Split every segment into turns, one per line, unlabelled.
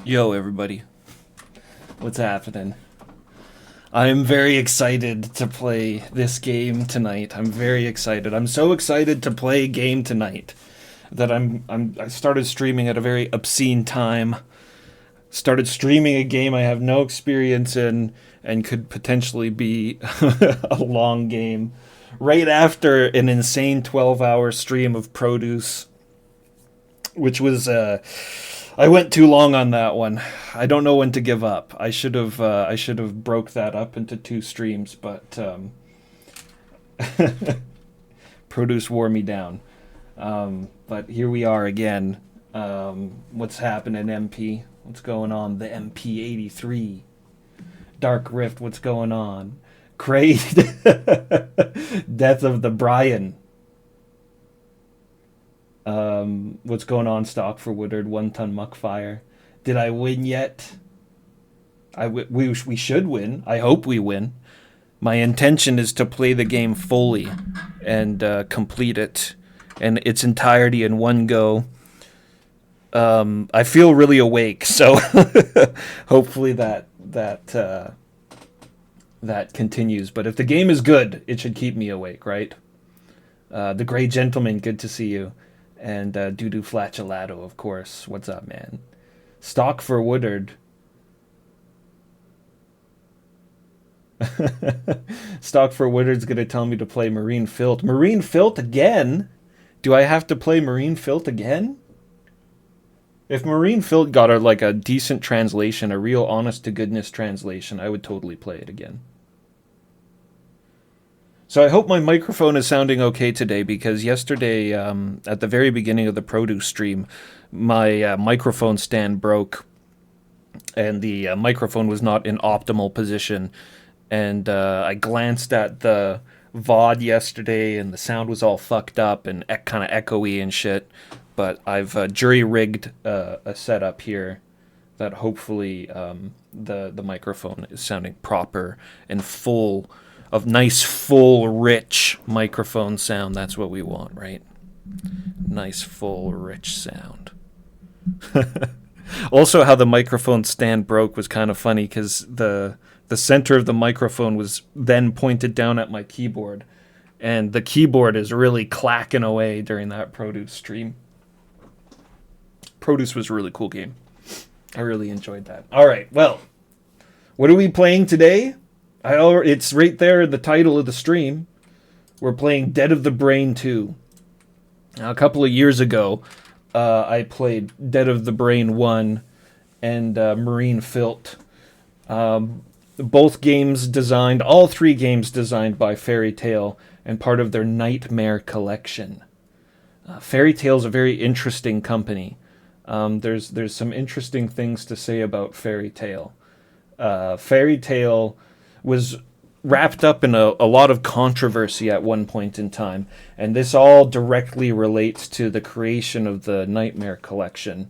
Yo, everybody. What's happening? I am very excited to play this game tonight. I'm very excited. I'm so excited to play a game tonight that I started streaming at a very obscene time. Started streaming a game I have no experience in and could potentially be a long game right after an insane 12-hour stream of produce, which was I went too long on that one. I don't know when to give up. I should have broke that up into two streams, but produce wore me down. But here we are again. What's happening, MP? What's going on? The MP-83 Dark Rift. What's going on? Crazy Death of the Brian. What's going on, Stock for Woodard? 1 ton Muckfire. Did I win yet? We should win. I hope we win. My intention is to play the game fully and complete it in its entirety in one go. I feel really awake, so hopefully that continues. But if the game is good, it should keep me awake, right? The Gray Gentleman, good to see you. And Doo-Doo Flatulato, of course. What's up, man? Stock for Woodard. Stock for Woodard's going to tell me to play Marine Filth. Marine Filth again? Do I have to play Marine Filth again? If Marine Filth got a decent translation, a real honest-to-goodness translation, I would totally play it again. So I hope my microphone is sounding okay today, because yesterday, at the very beginning of the produce stream, my microphone stand broke, and the microphone was not in optimal position. And I glanced at the VOD yesterday, and the sound was all fucked up and kind of echoey and shit. But I've jury-rigged a setup here that hopefully the microphone is sounding proper and full of nice, full, rich microphone sound. That's what we want, right? Nice, full, rich sound. Also, how the microphone stand broke was kind of funny, because the center of the microphone was then pointed down at my keyboard, and the keyboard is really clacking away during that produce stream. Produce was a really cool game. I really enjoyed that. All right, well, what are we playing today? It's right there in the title of the stream. We're playing Dead of the Brain 2. Now, a couple of years ago, I played Dead of the Brain 1 and Marine Filth. Both games designed, all three games designed by Fairy Tail and part of their Nightmare collection. Fairy Tail's a very interesting company. There's some interesting things to say about Fairy Tail. Fairy Tail was wrapped up in a lot of controversy at one point in time, and this all directly relates to the creation of the Nightmare collection.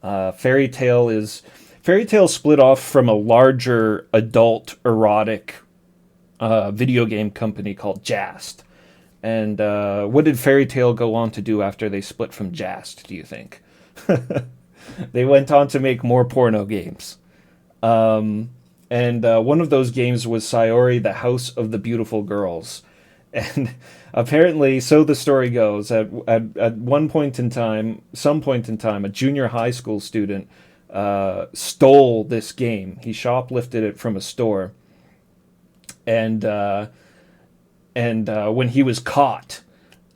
Fairy Tail split off from a larger adult erotic video game company called Jast. And what did Fairy Tail go on to do after they split from Jast, do you think? They went on to make more porno games. And one of those games was Sayori, the House of the Beautiful Girls. And apparently, so the story goes, at some point in time, a junior high school student stole this game. He shoplifted it from a store. And when he was caught,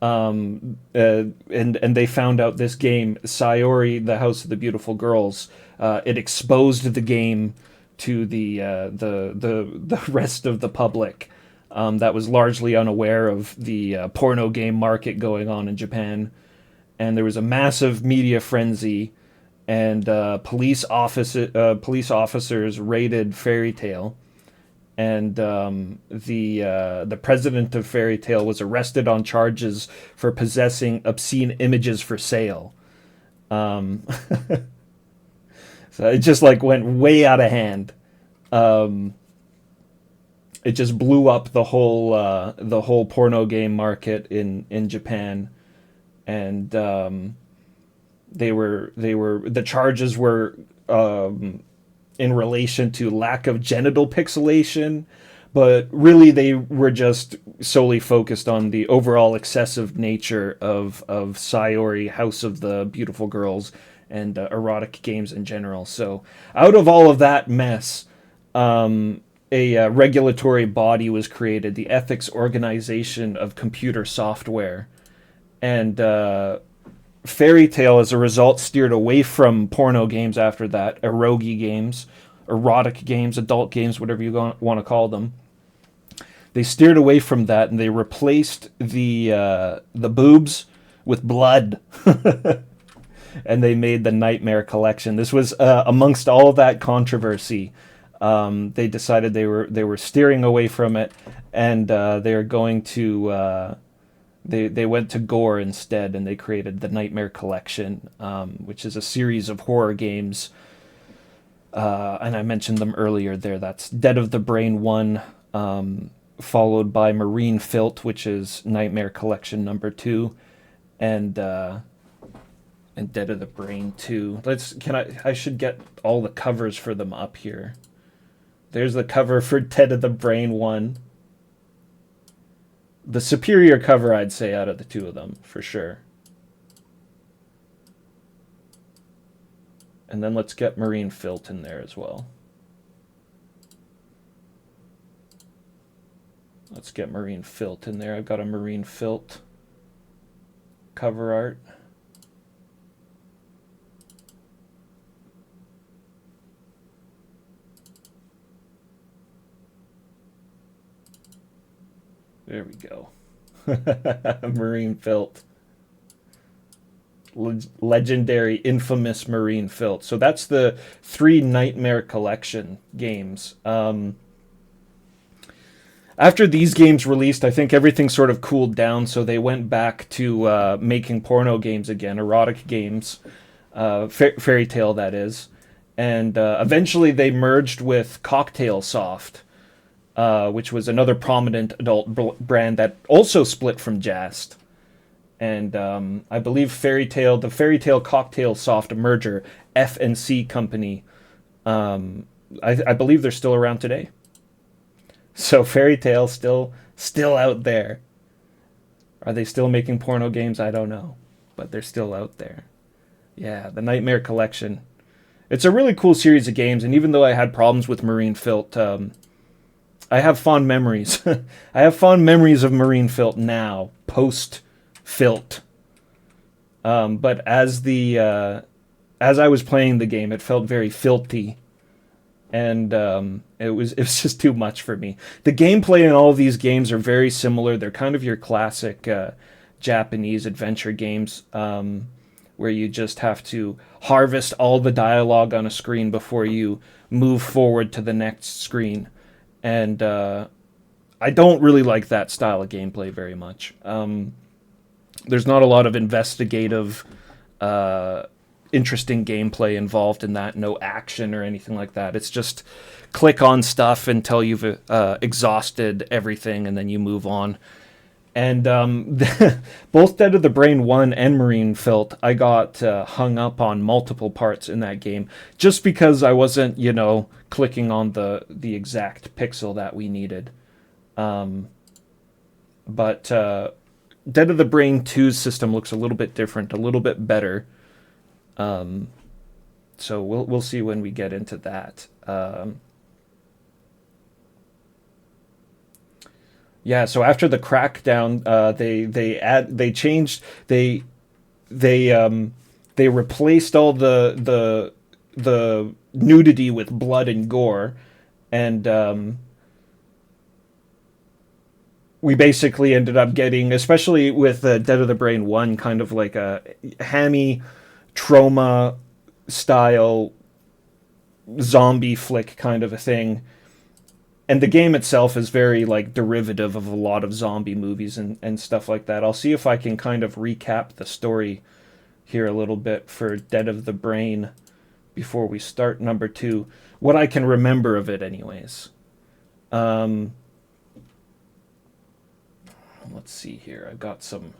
and they found out this game, Sayori, the House of the Beautiful Girls, it exposed the game to the rest of the public that was largely unaware of the porno game market going on in Japan. And there was a massive media frenzy, and police officers raided Fairy Tail, and the president of Fairy Tail was arrested on charges for possessing obscene images for sale. So it just went way out of hand. It just blew up the whole porno game market in Japan, and the charges were in relation to lack of genital pixelation, but really they were just solely focused on the overall excessive nature of Sayori, House of the Beautiful Girls, and erotic games in general. So out of all of that mess, a regulatory body was created, the Ethics Organization of Computer Software, and Fairy Tail, as a result, steered away from porno games after that, erogi games, erotic games, adult games, whatever you want to call them. They steered away from that, and they replaced the boobs with blood, and they made the Nightmare Collection. This was amongst all of that controversy. They decided they were steering away from it, and they are going to. They went to gore instead, and they created the Nightmare Collection, which is a series of horror games. And I mentioned them earlier there. That's Dead of the Brain 1, followed by Marine Filth, which is Nightmare Collection number 2, and Dead of the Brain 2. I should get all the covers for them up here. There's the cover for Dead of the Brain 1. The superior cover, I'd say, out of the two of them, for sure. And then let's get Marine Filth in there as well. Let's get Marine Filth in there. I've got a Marine Filth cover art. There we go. Marine Filth. Legendary, infamous Marine Filth. So that's the 3 Nightmare Collection games. After these games released, I think everything sort of cooled down, so they went back to making porno games again, erotic games. Fairy Tail, that is. And eventually they merged with Cocktail Soft, which was another prominent adult brand that also split from Jast. And I believe the Fairy Tail Cocktail Soft merger, F&C Company, I believe they're still around today. So Fairy Tail still out there. Are they still making porno games? I don't know. But they're still out there. Yeah, the Nightmare Collection. It's a really cool series of games, and even though I had problems with Marine Filth, I have fond memories. I have fond memories of Marine Filth now, post-Filth. But as I was playing the game, it felt very filthy, and it was just too much for me. The gameplay in all of these games are very similar. They're kind of your classic Japanese adventure games, where you just have to harvest all the dialogue on a screen before you move forward to the next screen. And I don't really like that style of gameplay very much. There's not a lot of investigative, interesting gameplay involved in that. No action or anything like that. It's just click on stuff until you've exhausted everything, and then you move on. And both Dead of the Brain 1 and Marine Filth, I got hung up on multiple parts in that game just because I wasn't, clicking on the exact pixel that we needed. But Dead of the Brain 2's system looks a little bit different, a little bit better. So we'll see when we get into that. Yeah, so after the crackdown, they replaced all the nudity with blood and gore, and we basically ended up getting, especially with Dead of the Brain 1, kind of like a hammy trauma style zombie flick kind of a thing. And the game itself is very derivative of a lot of zombie movies and stuff like that. I'll see if I can kind of recap the story here a little bit for Dead of the Brain before we start number 2. What I can remember of it anyways. Let's see here. I've got some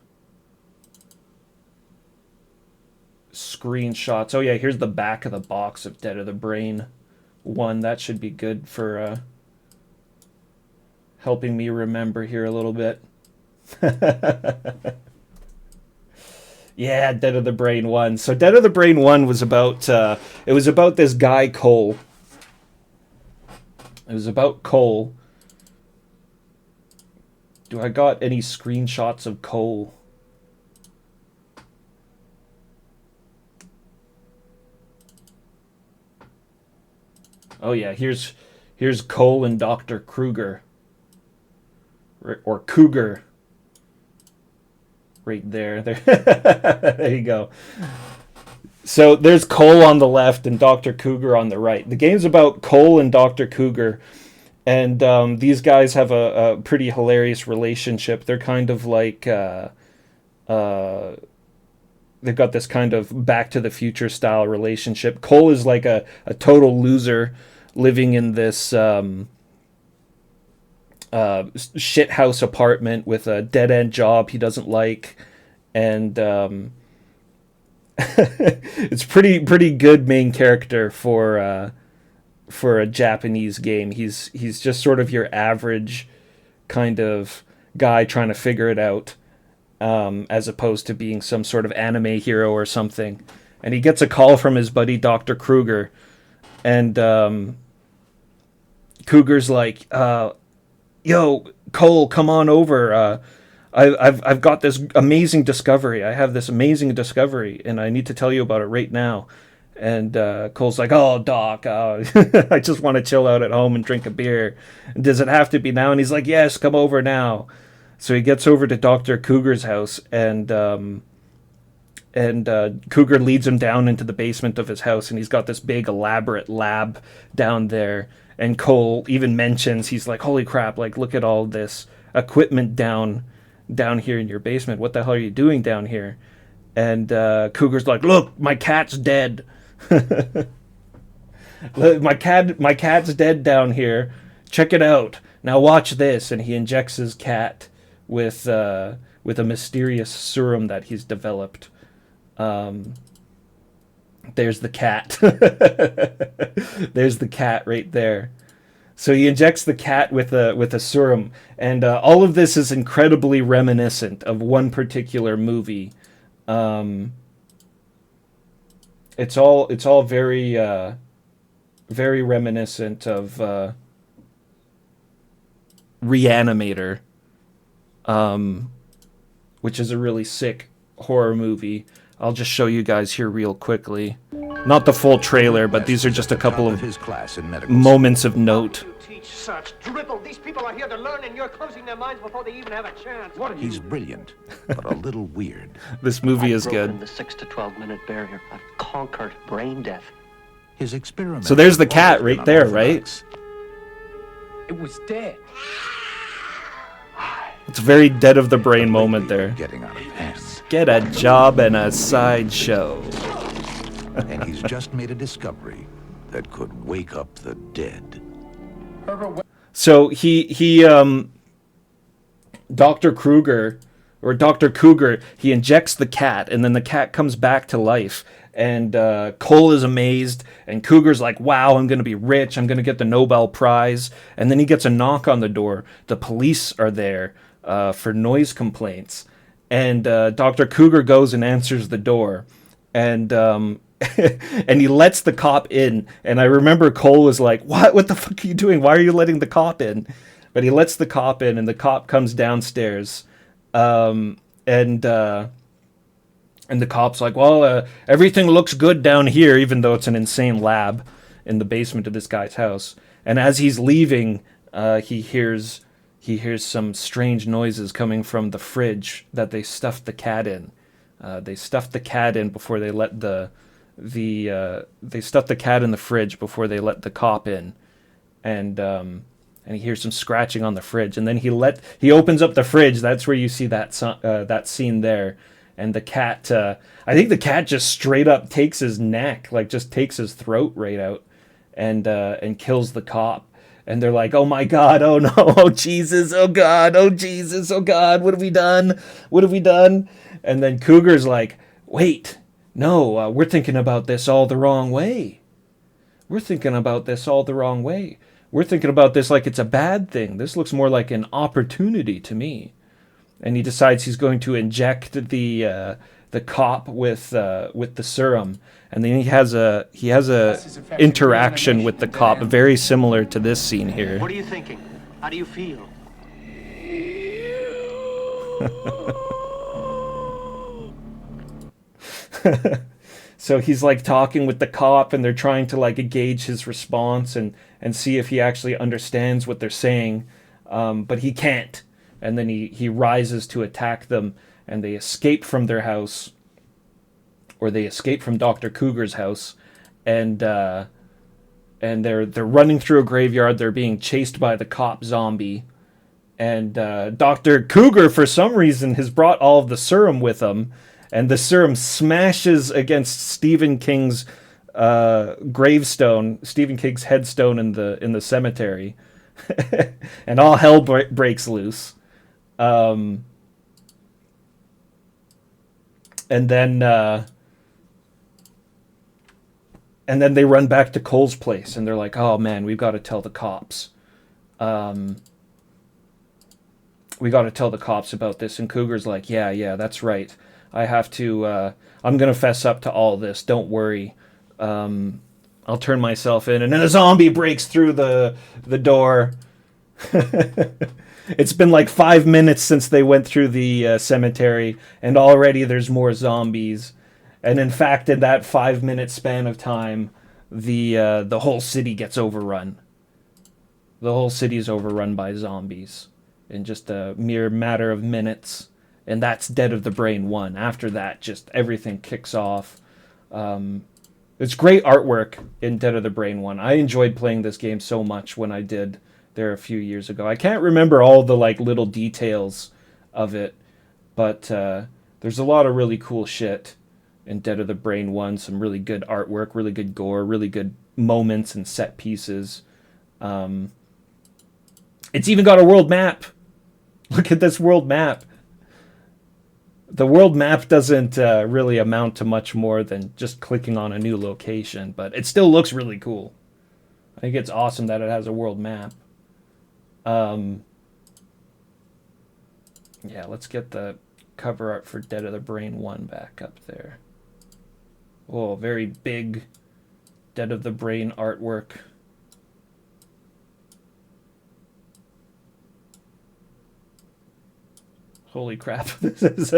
screenshots. Oh yeah, here's the back of the box of Dead of the Brain 1. That should be good for helping me remember here a little bit. Yeah, Dead of the Brain 1. So Dead of the Brain 1 was about it was about this guy Cole. It was about Cole. Do I got any screenshots of Cole? Oh yeah, here's Cole and Dr. Kruger. Or Cougar. Right there. There you go. So there's Cole on the left and Dr. Cougar on the right. The game's about Cole and Dr. Cougar. And these guys have a pretty hilarious relationship. They're kind of like... they've got this kind of Back to the Future style relationship. Cole is like a total loser living in this shithouse apartment with a dead-end job he doesn't like. And it's pretty good main character for a Japanese game. He's just sort of your average kind of guy trying to figure it out, as opposed to being some sort of anime hero or something. And he gets a call from his buddy Dr. Kruger, and Cougar's like, "Yo, Cole, come on over. I've got this amazing discovery. I have this amazing discovery, and I need to tell you about it right now." And Cole's like, "Oh, Doc, I just want to chill out at home and drink a beer. Does it have to be now?" And he's like, "Yes, come over now." So he gets over to Dr. Cougar's house, and Cougar leads him down into the basement of his house, and he's got this big elaborate lab down there. And Cole even mentions, he's like, "Holy crap, like, look at all this equipment down here in your basement. What the hell are you doing down here?" And Cougar's like, "Look, my cat's dead." my cat's dead down here. Check it out. Now watch this. And he injects his cat with a mysterious serum that he's developed. There's the cat. There's the cat right there. So he injects the cat with a serum, and all of this is incredibly reminiscent of one particular movie. It's all very very reminiscent of Reanimator, which is a really sick horror movie. I'll just show you guys here real quickly. Not the full trailer, but these are just a couple of his class in moments of note.
Teach such dribble. These people are here to learn, and you're closing their minds before they even have a chance. What are you?
He's brilliant, but a little weird.
This movie is good.
I've broken the 6 to 12 minute barrier. I've conquered brain death.
His experiment.
So there's the cat right there, right?
It was dead.
It's a very Dead of the Brain moment there.
Getting out of hand.
Get a job and a sideshow.
And he's just made a discovery that could wake up the dead.
So he Dr. Kruger, or Dr. Cougar, he injects the cat, and then the cat comes back to life. And Cole is amazed, and Cougar's like, "Wow, I'm going to be rich. I'm going to get the Nobel Prize." And then he gets a knock on the door. The police are there for noise complaints. And Dr. Cougar goes and answers the door. And and he lets the cop in. And I remember Cole was like, What the fuck are you doing? Why are you letting the cop in?" But he lets the cop in, and the cop comes downstairs. And the cop's like, "Well, everything looks good down here," even though it's an insane lab in the basement of this guy's house. And as he's leaving, he hears some strange noises coming from the fridge that they stuffed the cat in. They stuffed the cat in before they let they stuffed the cat in the fridge before they let the cop in. And he hears some scratching on the fridge, and then he opens up the fridge. That's where you see that scene there. And the cat, I think the cat just straight up takes his neck, like just takes his throat right out, and kills the cop. And they're like, "Oh my God, oh no, oh Jesus, oh God, oh Jesus, oh God, what have we done? What have we done?" And then Cougar's like, "Wait, No, we're thinking about this all the wrong way. We're thinking about this all the wrong way. We're thinking about this like it's a bad thing. This looks more like an opportunity to me." And he decides he's going to inject the cop with the serum, and then he has a interaction with the cop very similar to this scene here.
What are you thinking? How do you feel?
So he's like talking with the cop, and they're trying to like gauge his response and see if he actually understands what they're saying, but he can't. And then he rises to attack them, and they escape from their house, or they escape from Dr. Cougar's house, and they're running through a graveyard. They're being chased by the cop zombie, and Dr. Cougar, for some reason, has brought all of the serum with him, and the serum smashes against Stephen King's gravestone, Stephen King's headstone in the cemetery, and all hell breaks loose. And then they run back to Cole's place, and they're like, "Oh man, we've got to tell the cops. We got to tell the cops about this." And Cougar's like, "Yeah, that's right. I have to. I'm gonna fess up to all this. Don't worry. I'll turn myself in." And then a zombie breaks through the door. It's been like 5 minutes since they went through the cemetery, and already there's more zombies. And in fact, in that 5 minute span of time, the whole city gets overrun. The whole city is overrun by zombies in just a mere matter of minutes. And that's Dead of the Brain 1. After that, just everything kicks off. It's great artwork in Dead of the Brain 1. I enjoyed playing this game so much when I did there a few years ago. I can't remember all the like little details of it, but there's a lot of really cool shit in Dead of the Brain 1. Some really good artwork, really good gore, really good moments and set pieces. It's even got a world map. Look at this world map. The world map doesn't really amount to much more than just clicking on a new location, but it still looks really cool. I think it's awesome that it has a world map. Yeah, let's get the cover art for Dead of the Brain 1 back up there. Oh, very big Dead of the Brain artwork. Holy crap! This is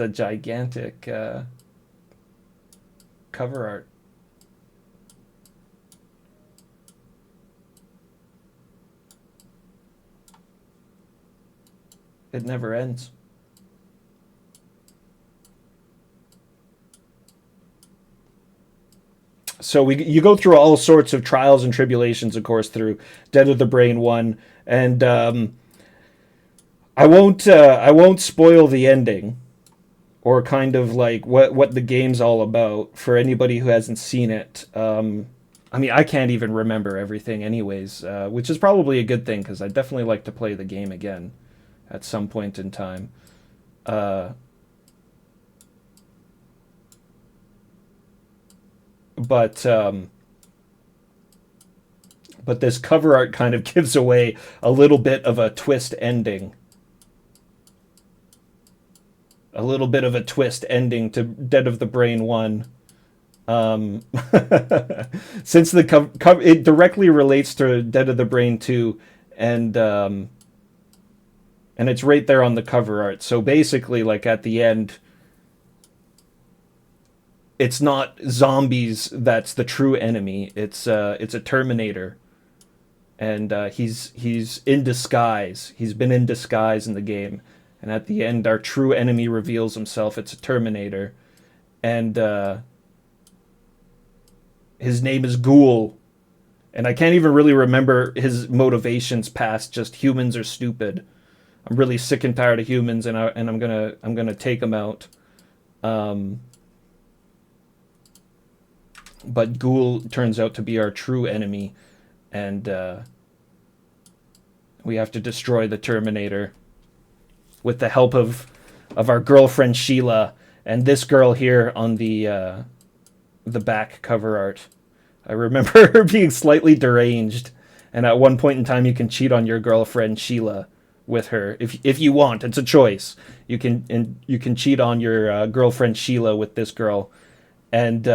a gigantic cover art. It never ends. So you go through all sorts of trials and tribulations, of course, through Dead of the Brain 1, and I won't spoil the ending, or kind of like what the game's all about for anybody who hasn't seen it. I mean, I can't even remember everything, anyways, which is probably a good thing because I definitely like to play the game again at some point in time. But this cover art kind of gives away a little bit of a twist ending. A little bit of a twist ending to Dead of the Brain 1. Since it directly relates to Dead of the Brain 2, and it's right there on the cover art. So basically, like at the end, it's not zombies that's the true enemy. It's a Terminator, and he's in disguise. He's been in disguise in the game, and at the end, our true enemy reveals himself. It's a Terminator, and his name is Ghoul, and I can't even really remember his motivations past just humans are stupid. I'm really sick and tired of humans, and I'm gonna take them out. But Ghoul turns out to be our true enemy, and we have to destroy the Terminator with the help of our girlfriend Sheila And this girl here on the back cover art, I remember her being slightly deranged. And at one point in time, you can cheat on your girlfriend Sheila with her if you want. It's a choice. You can cheat on your girlfriend Sheila with this girl, and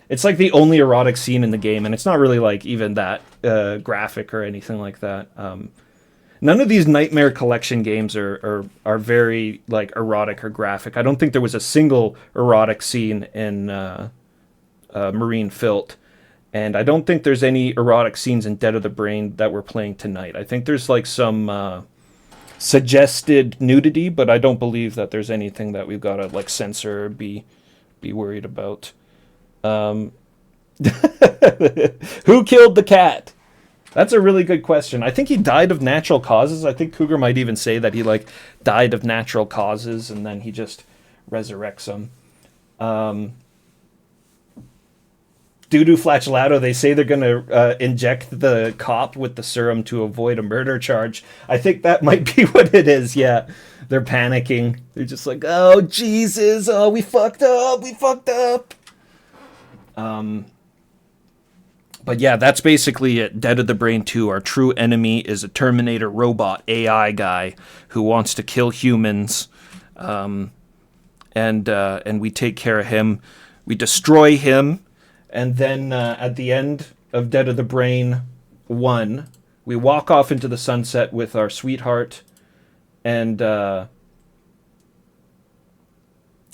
it's like the only erotic scene in the game, and it's not really like even that graphic or anything like that. None of these Nightmare Collection games are very like erotic or graphic. I don't think there was a single erotic scene in Marine Filth. And I don't think there's any erotic scenes in Dead of the Brain that we're playing tonight. I think there's like some suggested nudity, but I don't believe that there's anything that we've got to like censor or be worried about. Who killed the cat? That's a really good question. I think he died of natural causes. I think Cougar might even say that he like died of natural causes and then he just resurrects him. Doo-doo Flatulato, they say they're going to inject the cop with the serum to avoid a murder charge. I think that might be what it is, yeah. They're panicking. They're just like, oh, Jesus, oh, we fucked up. But yeah, that's basically it. Dead of the Brain 2. Our true enemy is a Terminator robot AI guy who wants to kill humans. And we take care of him. We destroy him. And then at the end of Dead of the Brain 1, we walk off into the sunset with our sweetheart. And I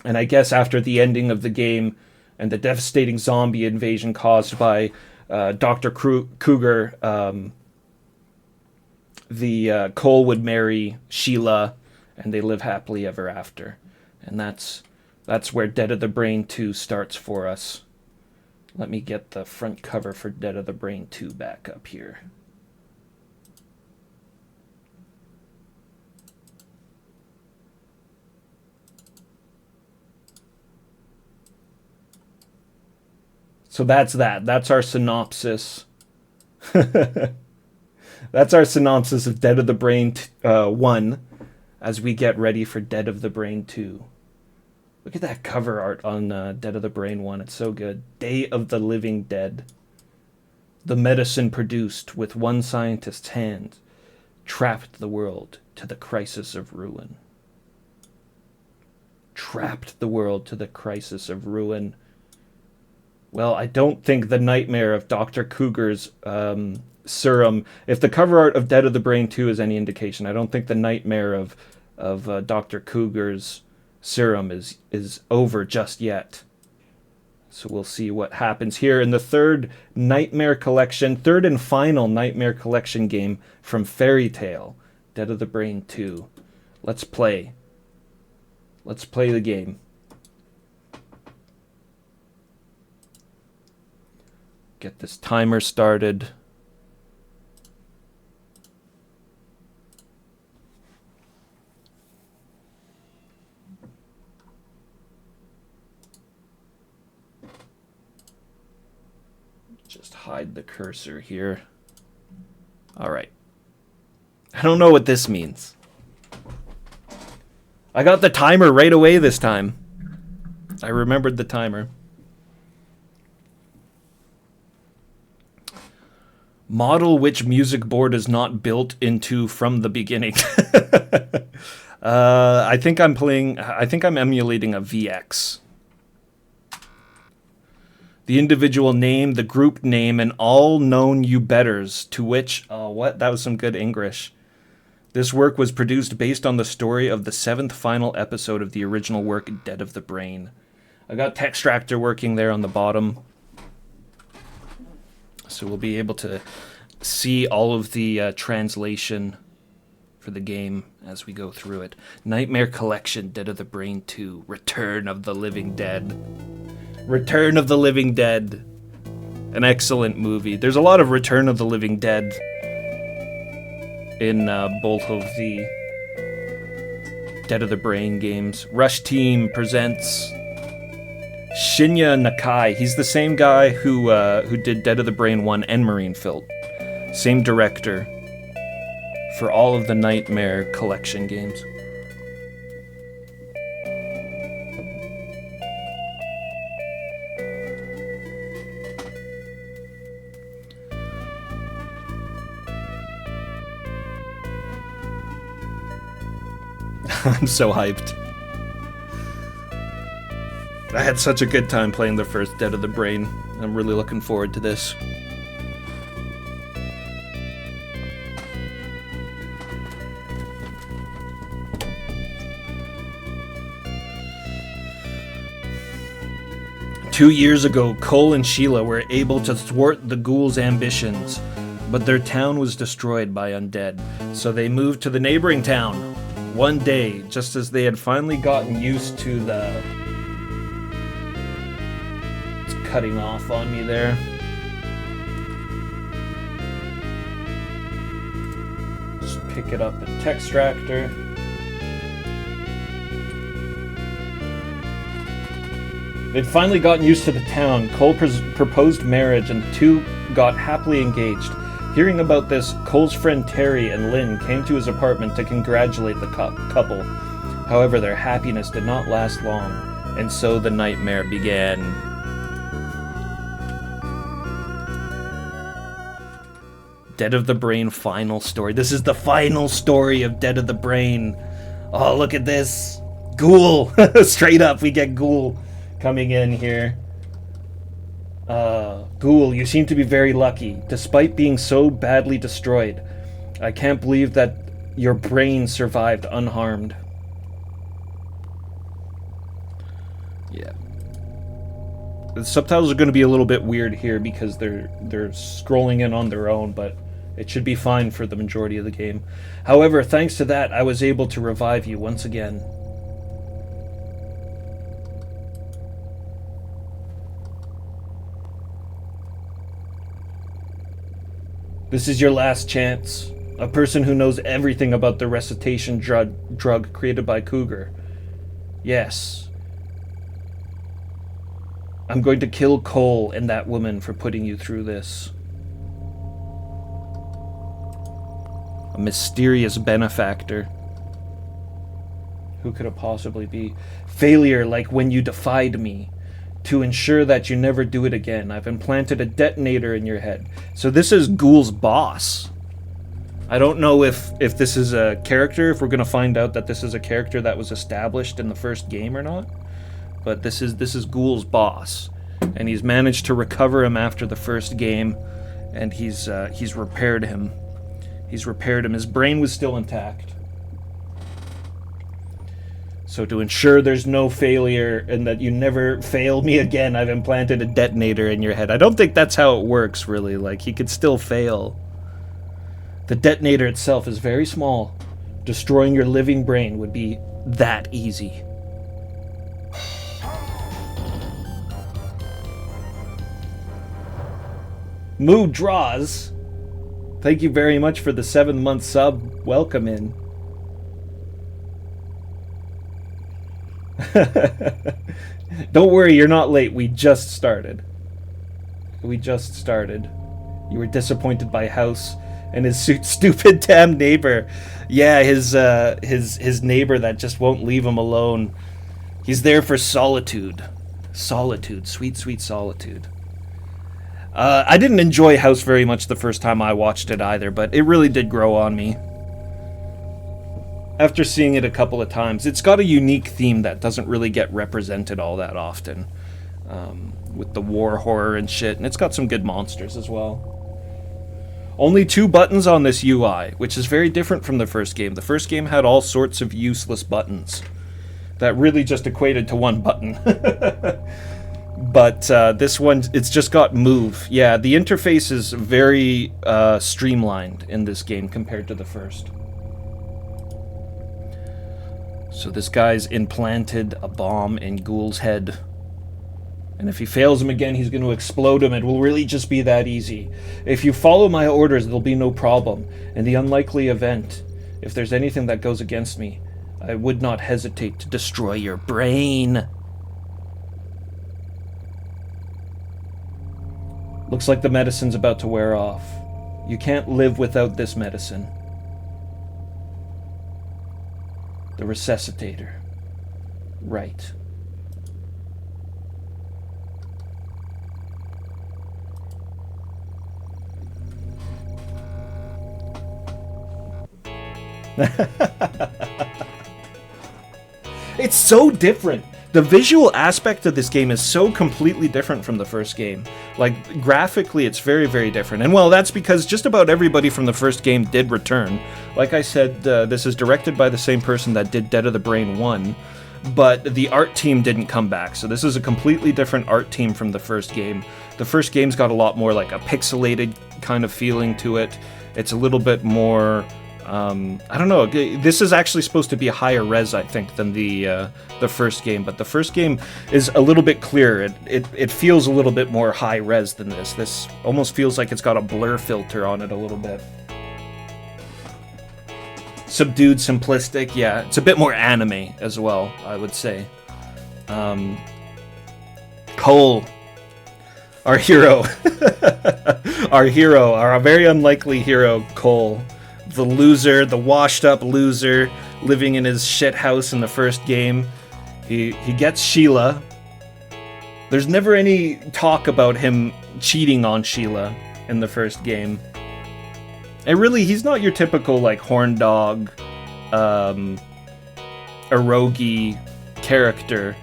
guess after the ending of the game and the devastating zombie invasion caused by Dr. Cougar, Cole would marry Sheila, and they live happily ever after. And that's where Dead of the Brain 2 starts for us. Let me get the front cover for Dead of the Brain 2 back up here. So that's that. That's our synopsis. That's our synopsis of Dead of the Brain 1 as we get ready for Dead of the Brain 2. Look at that cover art on Dead of the Brain 1. It's so good. Day of the Living Dead. The medicine produced with one scientist's hand trapped the world to the crisis of ruin. Trapped the world to the crisis of ruin. Well, I don't think the nightmare of Dr. Cougar's serum... If the cover art of Dead of the Brain 2 is any indication, I don't think the nightmare of Dr. Cougar's serum is over just yet. So we'll see what happens here in the third and final Nightmare Collection game from Fairy Tale, Dead of the Brain 2. Let's play. Let's play the game. Get this timer started. Just hide the cursor here. All right. I don't know what this means. I got the timer right away this time. I remembered the timer. Model which music board is not built into from the beginning. I think I'm emulating a VX. The individual name, the group name, and all known you betters, to which... Oh, what? That was some good English. This work was produced based on the story of the 7th final episode of the original work, Dead of the Brain. I got Textractor working there on the bottom. So we'll be able to see all of the translation for the game as we go through it. Nightmare Collection, Dead of the Brain 2, Return of the Living Dead. Return of the Living Dead. An excellent movie. There's a lot of Return of the Living Dead in both of the Dead of the Brain games. Rush Team presents Shinya Nakai. He's the same guy who did Dead of the Brain 1 and Marine Filth. Same director for all of the Nightmare Collection games. I'm so hyped. I had such a good time playing the first Dead of the Brain. I'm really looking forward to this. Two years ago, Cole and Sheila were able to thwart the ghouls' ambitions, but their town was destroyed by undead, so they moved to the neighboring town. One day, just as they had finally gotten used to the... It's cutting off on me there. Just pick it up in Textractor. They'd finally gotten used to the town. Cole proposed marriage and the two got happily engaged. Hearing about this, Cole's friend Terry and Lynn came to his apartment to congratulate the couple. However, their happiness did not last long, and so the nightmare began. Dead of the Brain final story. This is the final story of Dead of the Brain. Oh, look at this. Ghoul. Straight up, we get Ghoul coming in here. Ghoul, you seem to be very lucky, despite being so badly destroyed. I can't believe that your brain survived unharmed. Yeah. The subtitles are going to be a little bit weird here because they're scrolling in on their own, but it should be fine for the majority of the game. However, thanks to that, I was able to revive you once again. This is your last chance. A person who knows everything about the resuscitation drug created by Cougar. Yes. I'm going to kill Cole and that woman for putting you through this. A mysterious benefactor. Who could it possibly be? Failure like when you defied me. To ensure that you never do it again, I've implanted a detonator in your head. So this is Ghoul's boss. I don't know if this is a character, if we're going to find out that this is a character that was established in the first game or not. But this is Ghoul's boss. And he's managed to recover him after the first game. And he's repaired him. He's repaired him. His brain was still intact. So to ensure there's no failure and that you never fail me again, I've implanted a detonator in your head. I don't think that's how it works, really. Like, he could still fail. The detonator itself is very small. Destroying your living brain would be that easy. Mood Draws. Thank you very much for the 7-month sub. Welcome in. Don't worry, you're not late. We just started. You were disappointed by House and his stupid damn neighbor. Yeah, his neighbor that just won't leave him alone. He's there for solitude. Solitude. Sweet, sweet solitude. I didn't enjoy House very much the first time I watched it either, but it really did grow on me. After seeing it a couple of times, it's got a unique theme that doesn't really get represented all that often. With the war horror and shit, and it's got some good monsters as well. Only 2 buttons on this UI, which is very different from the first game. The first game had all sorts of useless buttons that really just equated to 1 button. But this one, it's just got move. Yeah, the interface is very streamlined in this game compared to the first. So this guy's implanted a bomb in Ghoul's head. And if he fails him again, he's going to explode him. It will really just be that easy. If you follow my orders, there'll be no problem. In the unlikely event, if there's anything that goes against me, I would not hesitate to destroy your brain. Looks like the medicine's about to wear off. You can't live without this medicine. The resuscitator. Right. It's so different. The visual aspect of this game is so completely different from the first game. Like, graphically, it's very, very different. And, well, that's because just about everybody from the first game did return. Like I said, this is directed by the same person that did Dead of the Brain 1, but the art team didn't come back. So this is a completely different art team from the first game. The first game's got a lot more, like, a pixelated kind of feeling to it. It's a little bit more... I don't know. This is actually supposed to be a higher res, I think, than the first game. But the first game is a little bit clearer. It feels a little bit more high res than this. This almost feels like it's got a blur filter on it a little bit. Subdued, simplistic. Yeah, it's a bit more anime as well, I would say. Cole, our hero, our very unlikely hero, Cole. The loser, the washed-up loser, living in his shit house in the first game. He gets Sheila. There's never any talk about him cheating on Sheila in the first game. And really, he's not your typical, like, horn dog, eroge character.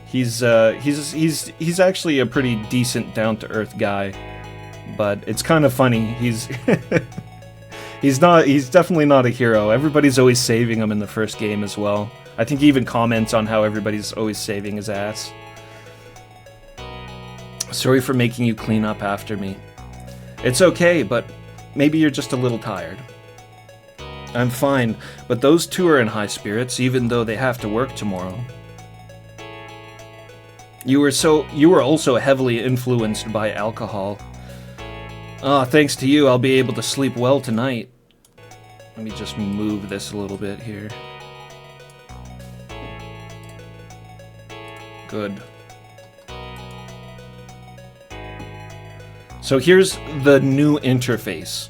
He's actually a pretty decent, down-to-earth guy. But it's kind of funny. He's definitely not a hero. Everybody's always saving him in the first game as well. I think he even comments on how everybody's always saving his ass. Sorry for making you clean up after me. It's okay, but maybe you're just a little tired. I'm fine, but those two are in high spirits, even though they have to work tomorrow. You were also heavily influenced by alcohol. Ah, thanks to you, I'll be able to sleep well tonight. Let me just move this a little bit here. Good. So here's the new interface.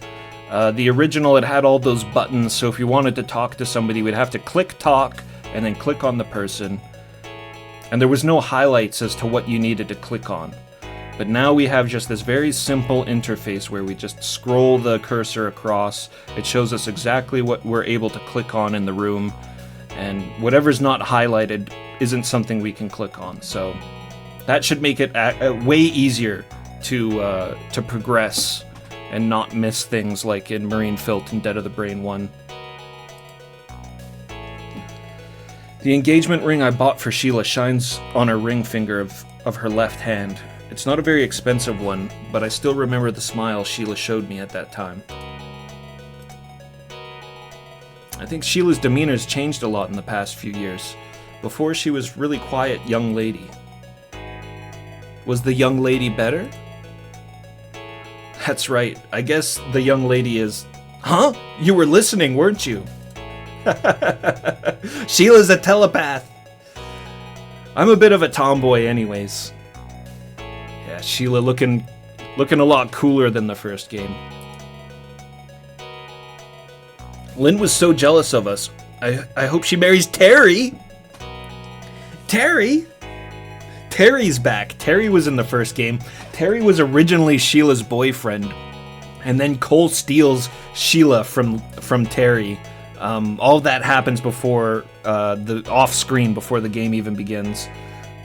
The original, it had all those buttons, so if you wanted to talk to somebody, we'd have to click talk, and then click on the person. And there was no highlights as to what you needed to click on. But now we have just this very simple interface where we just scroll the cursor across. It shows us exactly what we're able to click on in the room. And whatever's not highlighted isn't something we can click on. So that should make it way easier to progress and not miss things like in Marine Filth and Dead of the Brain 1. The engagement ring I bought for Sheila shines on her ring finger of her left hand. It's not a very expensive one, but I still remember the smile Sheila showed me at that time. I think Sheila's demeanor's changed a lot in the past few years. Before, she was really quiet young lady. Was the young lady better? That's right. I guess the young lady is... Huh? You were listening, weren't you? Sheila's a telepath. I'm a bit of a tomboy anyways. Yeah, Sheila looking a lot cooler than the first game. Lynn was so jealous of us. I hope she marries Terry. Terry? Terry's back. Terry was in the first game. Terry was originally Sheila's boyfriend. And then Cole steals Sheila from Terry. All of that happens before the off-screen, before the game even begins.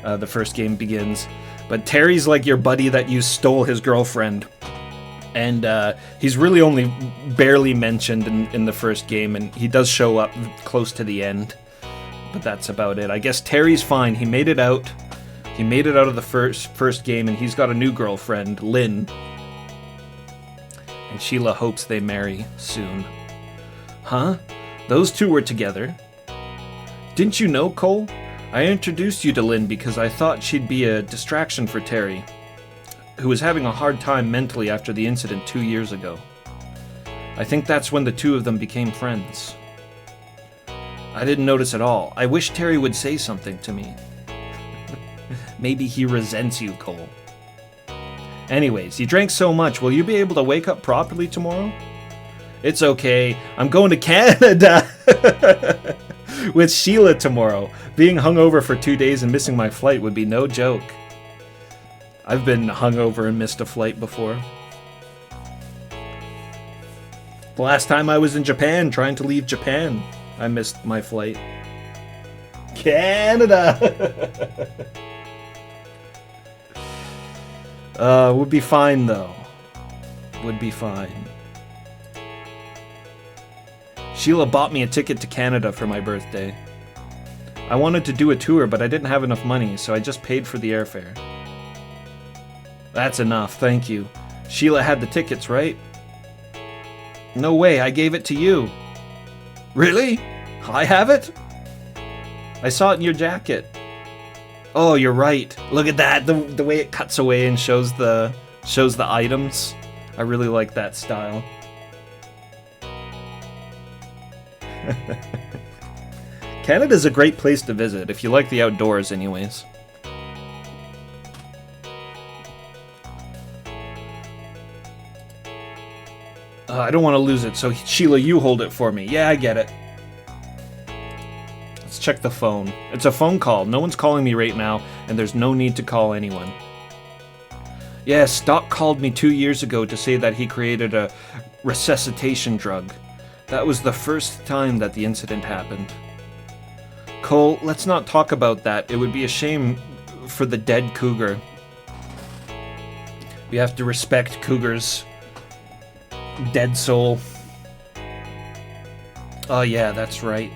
The first game begins. But Terry's like your buddy that you stole his girlfriend. And he's really only barely mentioned in the first game, and he does show up close to the end. But that's about it. I guess Terry's fine. He made it out. He made it out of the first game, and he's got a new girlfriend, Lynn. And Sheila hopes they marry soon. Huh? Those two were together. Didn't you know, Cole? I introduced you to Lynn because I thought she'd be a distraction for Terry, who was having a hard time mentally after the incident 2 years ago. I think that's when the two of them became friends. I didn't notice at all. I wish Terry would say something to me. Maybe he resents you, Cole. Anyways, you drank so much, will you be able to wake up properly tomorrow? It's okay. I'm going to Canada with Sheila tomorrow. Being hungover for 2 days and missing my flight would be no joke. I've been hungover and missed a flight before. The last time I was in Japan, trying to leave Japan, I missed my flight. Canada! Would be fine, though. Would be fine. Sheila bought me a ticket to Canada for my birthday. I wanted to do a tour, but I didn't have enough money, so I just paid for the airfare. That's enough, thank you. Sheila had the tickets, right? No way, I gave it to you. Really? I have it? I saw it in your jacket. Oh, you're right. Look at that, the way it cuts away and shows the items. I really like that style. Canada's a great place to visit, if you like the outdoors anyways. I don't want to lose it, so Sheila, you hold it for me. Yeah, I get it. Let's check the phone. It's a phone call. No one's calling me right now, and there's no need to call anyone. Yes, Doc called me 2 years ago to say that he created a resuscitation drug. That was the first time that the incident happened. Cole, let's not talk about that. It would be a shame for the dead cougar. We have to respect cougars' dead soul. Oh yeah, that's right.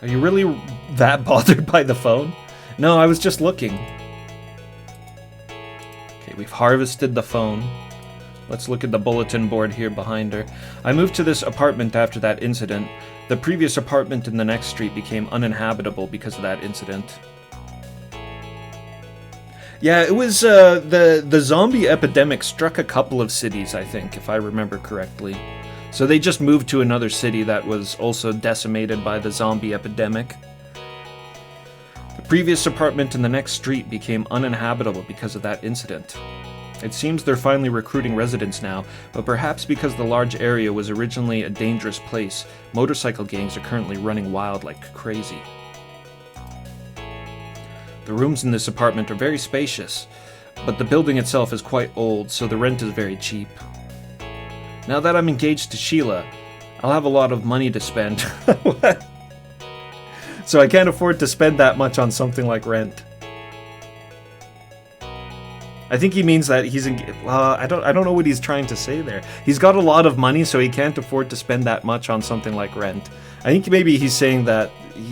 Are you really that bothered by the phone? No, I was just looking. Okay, we've harvested the phone. Let's look at the bulletin board here behind her. I moved to this apartment after that incident. The previous apartment in the next street became uninhabitable because of that incident. Yeah, it was, the zombie epidemic struck a couple of cities, I think, if I remember correctly. So they just moved to another city that was also decimated by the zombie epidemic. The previous apartment in the next street became uninhabitable because of that incident. It seems they're finally recruiting residents now, but perhaps because the large area was originally a dangerous place, motorcycle gangs are currently running wild like crazy. The rooms in this apartment are very spacious, but the building itself is quite old, so the rent is very cheap. Now that I'm engaged to Sheila, I'll have a lot of money to spend. What? So I can't afford to spend that much on something like rent. I think he means that he's I don't know what he's trying to say there. He's got a lot of money, so he can't afford to spend that much on something like rent. I think maybe he's saying that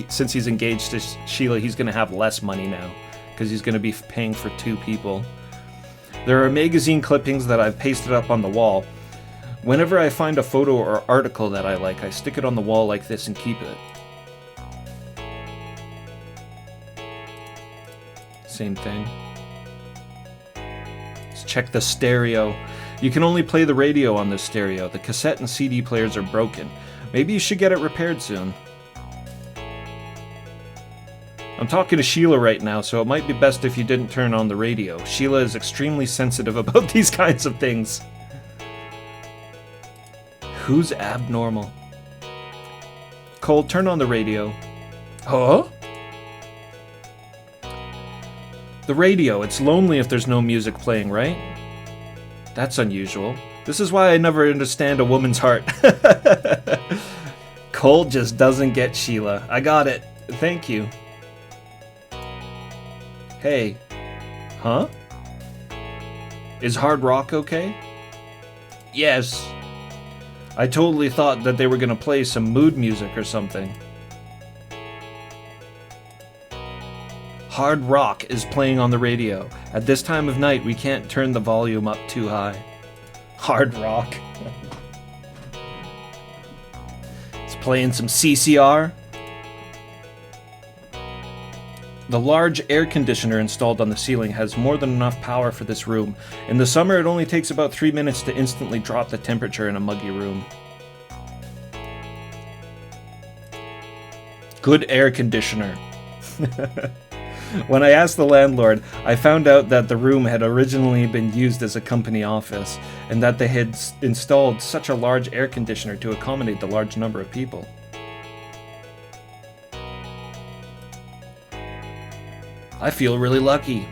since he's engaged to Sheila, he's going to have less money now because he's going to be paying for 2 people. There are magazine clippings that I've pasted up on the wall. Whenever I find a photo or article that I like, I stick it on the wall like this and keep it. Same thing. Check the stereo. You can only play the radio on this stereo. The cassette and CD players are broken. Maybe you should get it repaired soon. I'm talking to Sheila right now, so it might be best if you didn't turn on the radio. Sheila is extremely sensitive about these kinds of things. Who's abnormal? Cole, turn on the radio. Huh? The radio, it's lonely if there's no music playing, right? That's unusual. This is why I never understand a woman's heart. Cole just doesn't get Sheila. I got it. Thank you. Hey. Huh? Is hard rock okay? Yes. I totally thought that they were gonna play some mood music or something. Hard rock is playing on the radio. At this time of night, we can't turn the volume up too high. Hard rock. It's playing some CCR. The large air conditioner installed on the ceiling has more than enough power for this room. In the summer, it only takes about 3 minutes to instantly drop the temperature in a muggy room. Good air conditioner. When I asked the landlord, I found out that the room had originally been used as a company office, and that they had installed such a large air conditioner to accommodate the large number of people. I feel really lucky.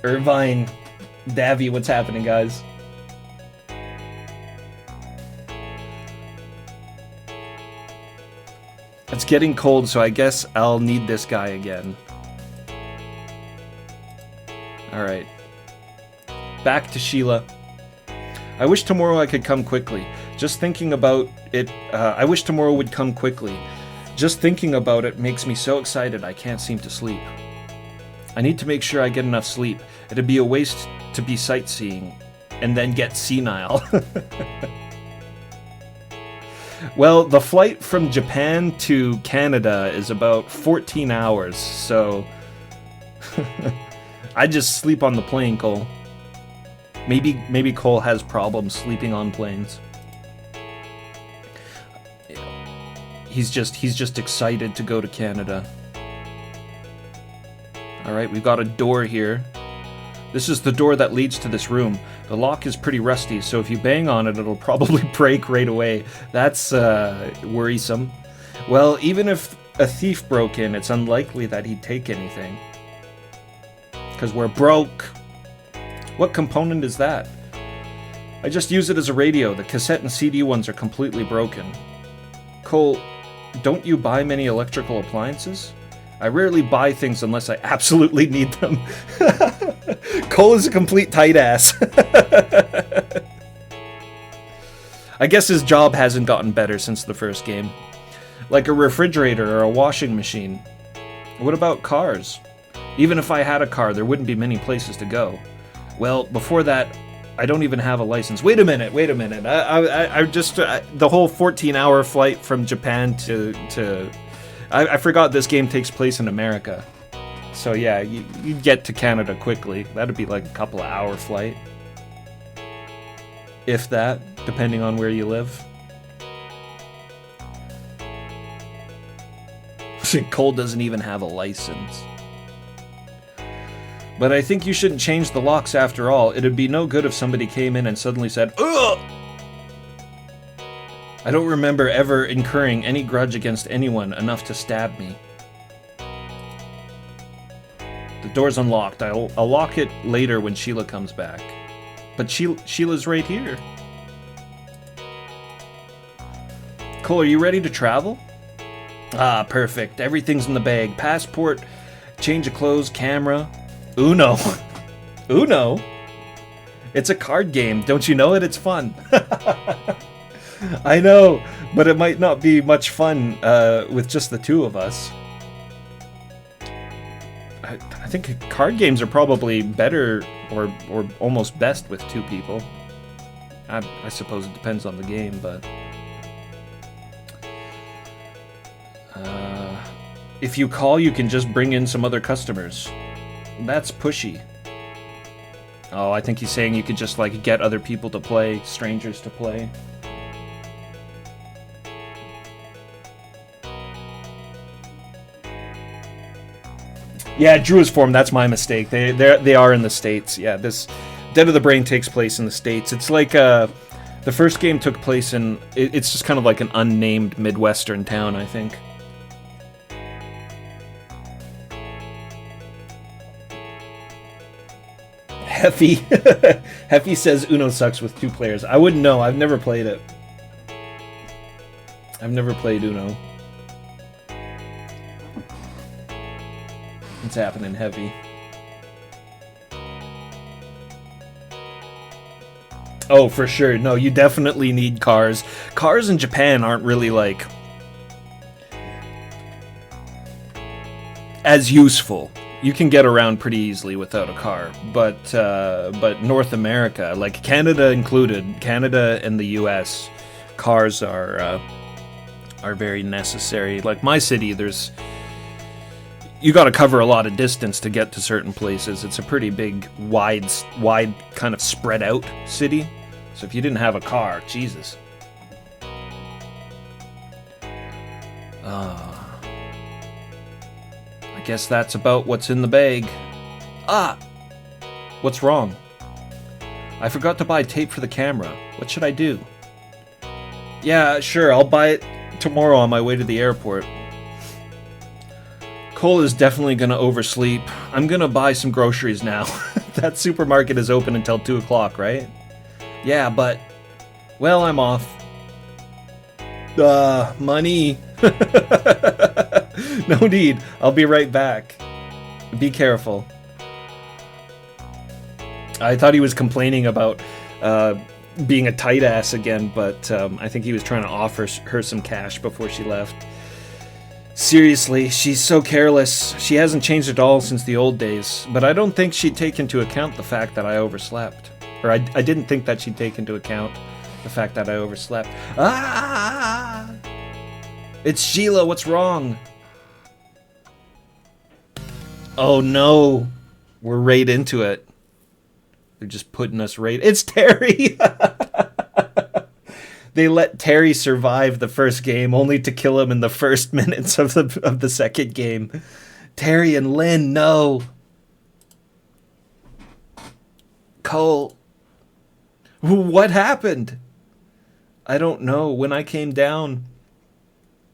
Irvine. Davy, what's happening, guys? It's getting cold, so I guess I'll need this guy again. Alright. Back to Sheila. I wish tomorrow I could come quickly. Just thinking about it, I wish tomorrow would come quickly. Just thinking about it makes me so excited I can't seem to sleep. I need to make sure I get enough sleep. It'd be a waste to be sightseeing and then get senile. Well, the flight from Japan to Canada is about 14 hours, so I just sleep on the plane, Cole. Maybe Cole has problems sleeping on planes. He's just excited to go to Canada. All right, we've got a door here. This is the door that leads to this room. The lock is pretty rusty, so if you bang on it, it'll probably break right away. That's worrisome. Well, even if a thief broke in, it's unlikely that he'd take anything. Because we're broke. What component is that? I just use it as a radio. The cassette and CD ones are completely broken. Cole, don't you buy many electrical appliances? I rarely buy things unless I absolutely need them. Cole is a complete tight ass. I guess his job hasn't gotten better since the first game. Like a refrigerator or a washing machine. What about cars? Even if I had a car, there wouldn't be many places to go. Well, before that, I don't even have a license. Wait a minute. I just the whole 14-hour flight from Japan to I forgot this game takes place in America. So yeah, you get to Canada quickly. That'd be like a couple of hour flight. If that, depending on where you live. Cole doesn't even have a license. But I think you shouldn't change the locks after all. It'd be no good if somebody came in and suddenly said, "Ugh!" I don't remember ever incurring any grudge against anyone enough to stab me. The door's unlocked. I'll lock it later when Sheila comes back. But Sheila's right here. Cole, are you ready to travel? Ah, perfect. Everything's in the bag. Passport, change of clothes, camera. Uno. Uno? It's a card game. Don't you know it? It's fun. I know, but it might not be much fun with just the two of us. I think card games are probably better or almost best with two people. I suppose it depends on the game, but... if you call, you can just bring in some other customers. That's pushy. Oh, I think he's saying you could just, like, get other people to play, strangers to play. Yeah, Druid's Form, that's my mistake. They are in the States. Yeah, this Dead of the Brain takes place in the States. It's like, the first game took place in... It's just kind of like an unnamed Midwestern town, I think. Heffy. Heffy says Uno sucks with two players. I wouldn't know. I've never played it. I've never played Uno. What's happening, Heavy? Oh, for sure. No, you definitely need cars. Cars in Japan aren't really, like, as useful. You can get around pretty easily without a car, but North America, like Canada included, Canada and the U.S., cars are very necessary. Like my city, you got to cover a lot of distance to get to certain places. It's a pretty big, wide kind of spread out city. So if you didn't have a car, Jesus. I guess that's about what's in the bag. Ah! What's wrong? I forgot to buy tape for the camera. What should I do? Yeah, sure, I'll buy it tomorrow on my way to the airport. Cole is definitely gonna oversleep. I'm gonna buy some groceries now. That supermarket is open until 2 o'clock, right? Yeah, but... Well, I'm off. Money. No need. I'll be right back. Be careful. I thought he was complaining about being a tight ass again, but I think he was trying to offer her some cash before she left. Seriously, she's so careless. She hasn't changed at all since the old days, but I don't think she'd take into account the fact that I overslept. Or I didn't think that she'd take into account the fact that I overslept. Ah! It's Sheila, what's wrong? Oh no! We're right into it. They're just putting us right... It's Terry! They let Terry survive the first game, only to kill him in the first minutes of the second game. Terry and Lynn, no! Cole... What happened? I don't know. When I came down...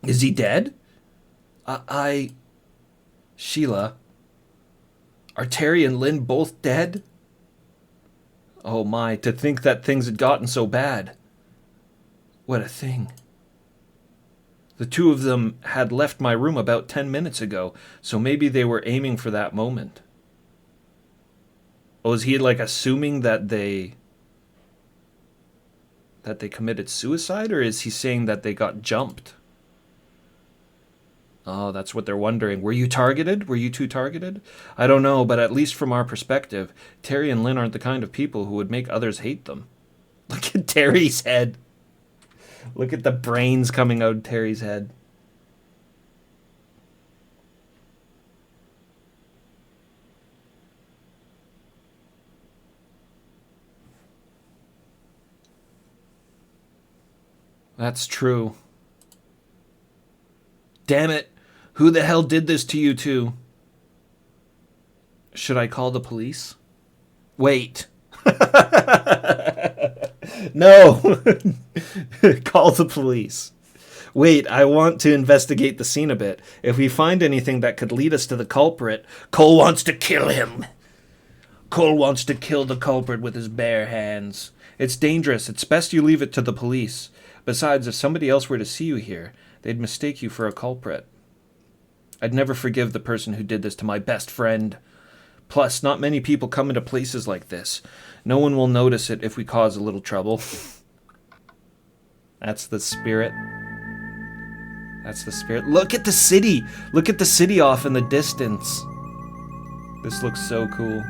Is he dead? Sheila... Are Terry and Lynn both dead? Oh my, to think that things had gotten so bad. What a thing. The two of them had left my room about 10 minutes ago, so maybe they were aiming for that moment. Oh, is he like assuming that they committed suicide, or is he saying that they got jumped? Oh, that's what they're wondering. Were you targeted? Were you two targeted? I don't know, but at least from our perspective, Terry and Lynn aren't the kind of people who would make others hate them. Look at Terry's head. Look at the brains coming out of Terry's head. That's true. Damn it. Who the hell did this to you two? Should I call the police? Wait. No. Call the police. Wait, I want to investigate the scene a bit. If we find anything that could lead us to the culprit, Cole wants to kill him. Cole wants to kill the culprit with his bare hands. It's dangerous. It's best you leave it to the police. Besides, if somebody else were to see you here, they'd mistake you for a culprit. I'd never forgive the person who did this to my best friend. Plus, not many people come into places like this. No one will notice it if we cause a little trouble. That's the spirit. That's the spirit. Look at the city! Look at the city off in the distance. This looks so cool.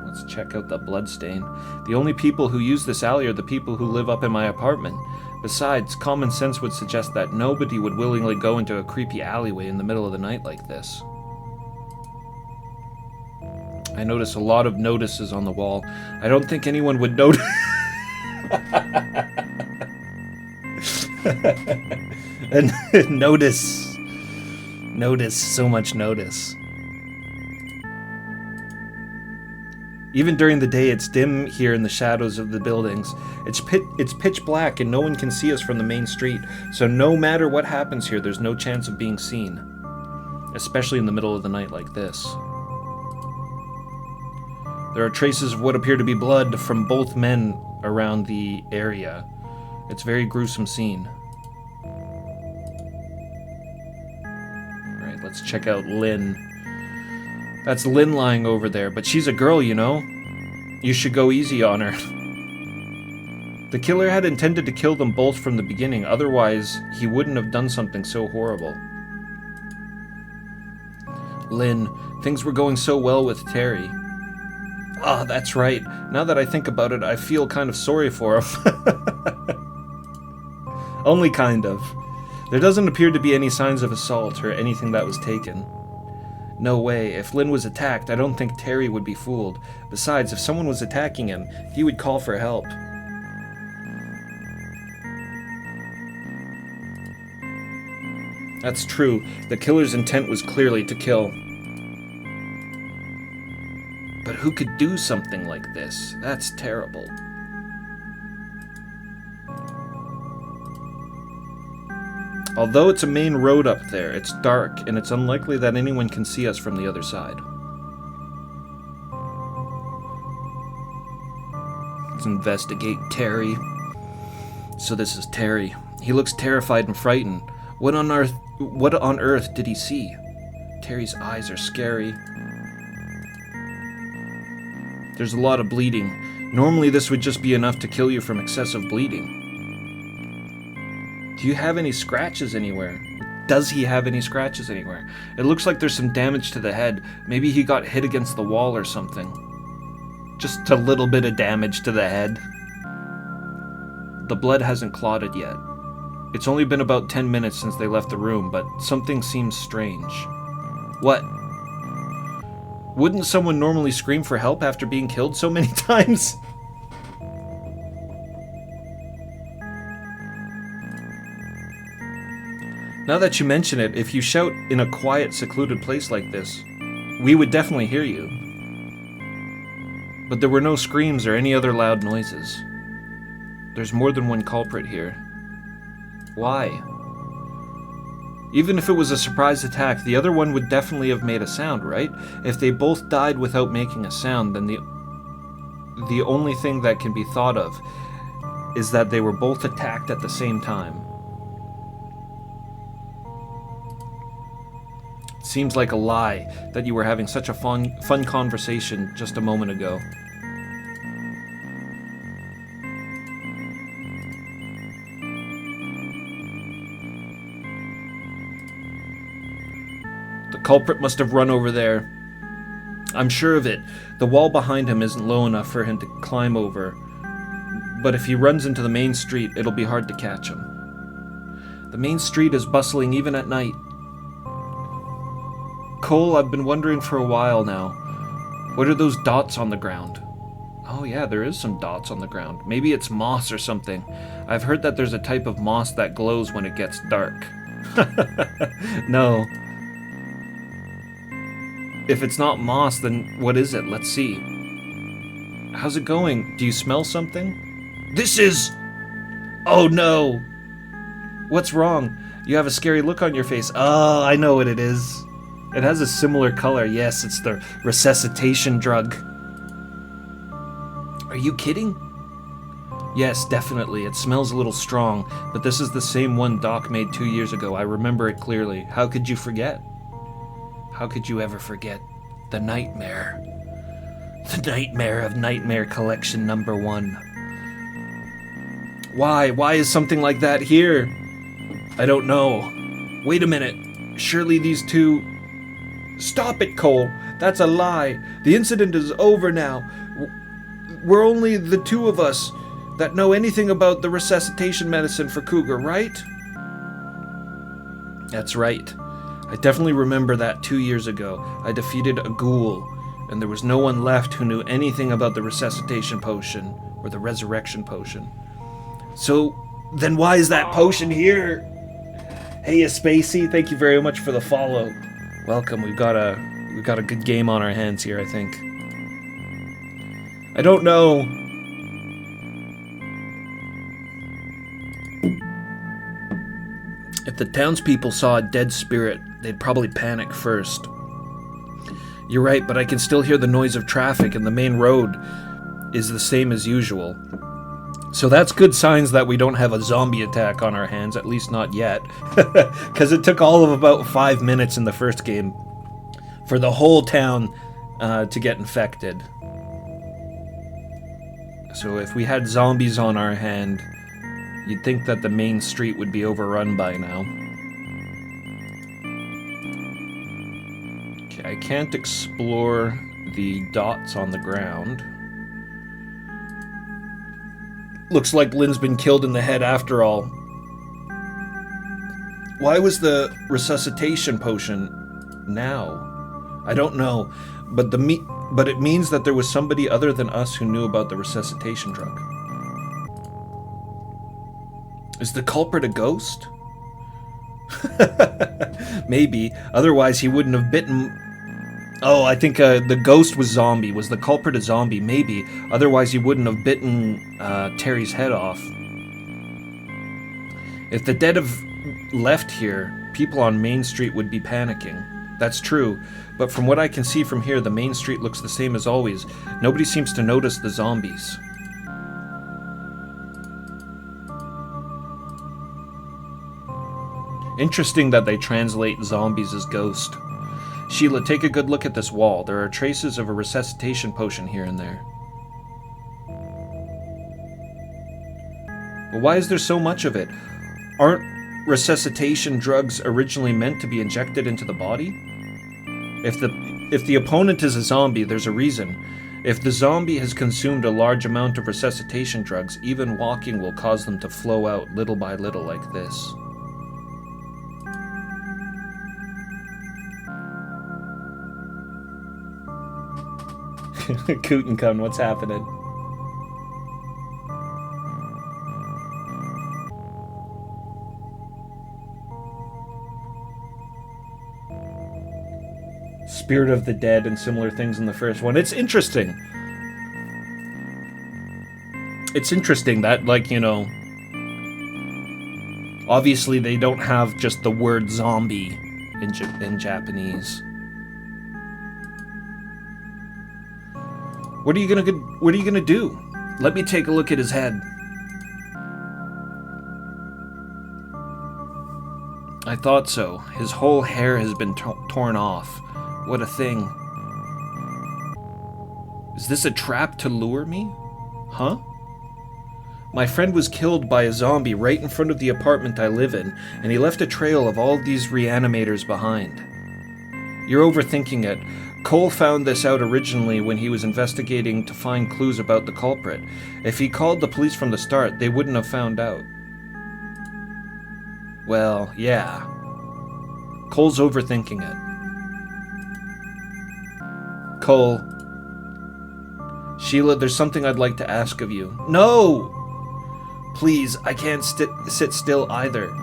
Let's check out the bloodstain. The only people who use this alley are the people who live up in my apartment. Besides, common sense would suggest that nobody would willingly go into a creepy alleyway in the middle of the night like this. I notice a lot of notices on the wall. I don't think anyone would notice. And notice. Notice. So much notice. Even during the day, it's dim here in the shadows of the buildings. It's pitch black and no one can see us from the main street, so no matter what happens here, there's no chance of being seen. Especially in the middle of the night like this. There are traces of what appear to be blood from both men around the area. It's a very gruesome scene. Alright, let's check out Lynn. That's Lynn lying over there, but she's a girl, you know? You should go easy on her. The killer had intended to kill them both from the beginning, otherwise he wouldn't have done something so horrible. Lynn, things were going so well with Terry. Ah, that's right. Now that I think about it, I feel kind of sorry for him. Only kind of. There doesn't appear to be any signs of assault or anything that was taken. No way. If Lynn was attacked, I don't think Terry would be fooled. Besides, if someone was attacking him, he would call for help. That's true. The killer's intent was clearly to kill. But who could do something like this? That's terrible. Although it's a main road up there, it's dark, and it's unlikely that anyone can see us from the other side. Let's investigate Terry. So this is Terry. He looks terrified and frightened. What on earth did he see? Terry's eyes are scary. There's a lot of bleeding. Normally this would just be enough to kill you from excessive bleeding. Do you have any scratches anywhere? Does he have any scratches anywhere? It looks like there's some damage to the head. Maybe he got hit against the wall or something. Just a little bit of damage to the head. The blood hasn't clotted yet. It's only been about 10 minutes since they left the room, but something seems strange. What? Wouldn't someone normally scream for help after being killed so many times? Now that you mention it, if you shout in a quiet, secluded place like this, we would definitely hear you. But there were no screams or any other loud noises. There's more than one culprit here. Why? Even if it was a surprise attack, the other one would definitely have made a sound, right? If they both died without making a sound, then the only thing that can be thought of is that they were both attacked at the same time. It seems like a lie that you were having such a fun conversation just a moment ago. The culprit must have run over there. I'm sure of it. The wall behind him isn't low enough for him to climb over. But if he runs into the main street, it'll be hard to catch him. The main street is bustling even at night. Cole, I've been wondering for a while now. What are those dots on the ground? Oh yeah, there is some dots on the ground. Maybe it's moss or something. I've heard that there's a type of moss that glows when it gets dark. No. If it's not moss, then what is it? Let's see. How's it going? Do you smell something? This is... Oh no! What's wrong? You have a scary look on your face. Oh, I know what it is. It has a similar color. Yes, it's the resuscitation drug. Are you kidding? Yes, definitely. It smells a little strong, but this is the same one Doc made 2 years ago. I remember it clearly. How could you forget? How could you ever forget the nightmare? The nightmare of Nightmare Collection number 1. Why? Why is something like that here? I don't know. Wait a minute. Surely these two... Stop it, Cole. That's a lie. The incident is over now. We're only the two of us that know anything about the resuscitation medicine for Cougar, right? That's right. I definitely remember that 2 years ago. I defeated a ghoul, and there was no one left who knew anything about the resuscitation potion, or the resurrection potion. So, then why is that potion here? Hey, Spacey, thank you very much for the follow. Welcome, we've got a good game on our hands here, I think. I don't know. If the townspeople saw a dead spirit, they'd probably panic first. You're right, but I can still hear the noise of traffic, and the main road is the same as usual. So that's good signs that we don't have a zombie attack on our hands, at least not yet. Because it took all of about 5 minutes in the first game for the whole town to get infected. So if we had zombies on our hand, you'd think that the main street would be overrun by now. Okay, I can't explore the dots on the ground. Looks like Lynn's been killed in the head after all. Why was the resuscitation potion now? I don't know, but it means that there was somebody other than us who knew about the resuscitation drug. Is the culprit a ghost? Maybe. Otherwise, he wouldn't have bitten... Oh, I think the ghost was zombie. Was the culprit a zombie? Maybe. Otherwise, he wouldn't have bitten Terry's head off. If the dead have left here, people on Main Street would be panicking. That's true. But from what I can see from here, the Main Street looks the same as always. Nobody seems to notice the zombies. Interesting that they translate zombies as ghost. Sheila, take a good look at this wall. There are traces of a resuscitation potion here and there. But why is there so much of it? Aren't resuscitation drugs originally meant to be injected into the body? If the opponent is a zombie, there's a reason. If the zombie has consumed a large amount of resuscitation drugs, even walking will cause them to flow out little by little like this. Kutenkun, what's happening? Spirit of the Dead and similar things in the first one. It's interesting. It's interesting that, like, you know, obviously they don't have just the word zombie in Japanese. What are you gonna do? Let me take a look at his head. I thought so. His whole hair has been torn off. What a thing. Is this a trap to lure me? Huh? My friend was killed by a zombie right in front of the apartment I live in, and he left a trail of all these reanimators behind. You're overthinking it. Cole found this out originally when he was investigating to find clues about the culprit. If he called the police from the start, they wouldn't have found out. Well, yeah. Cole's overthinking it. Cole. Sheila, there's something I'd like to ask of you. No! Please, I can't sit still either.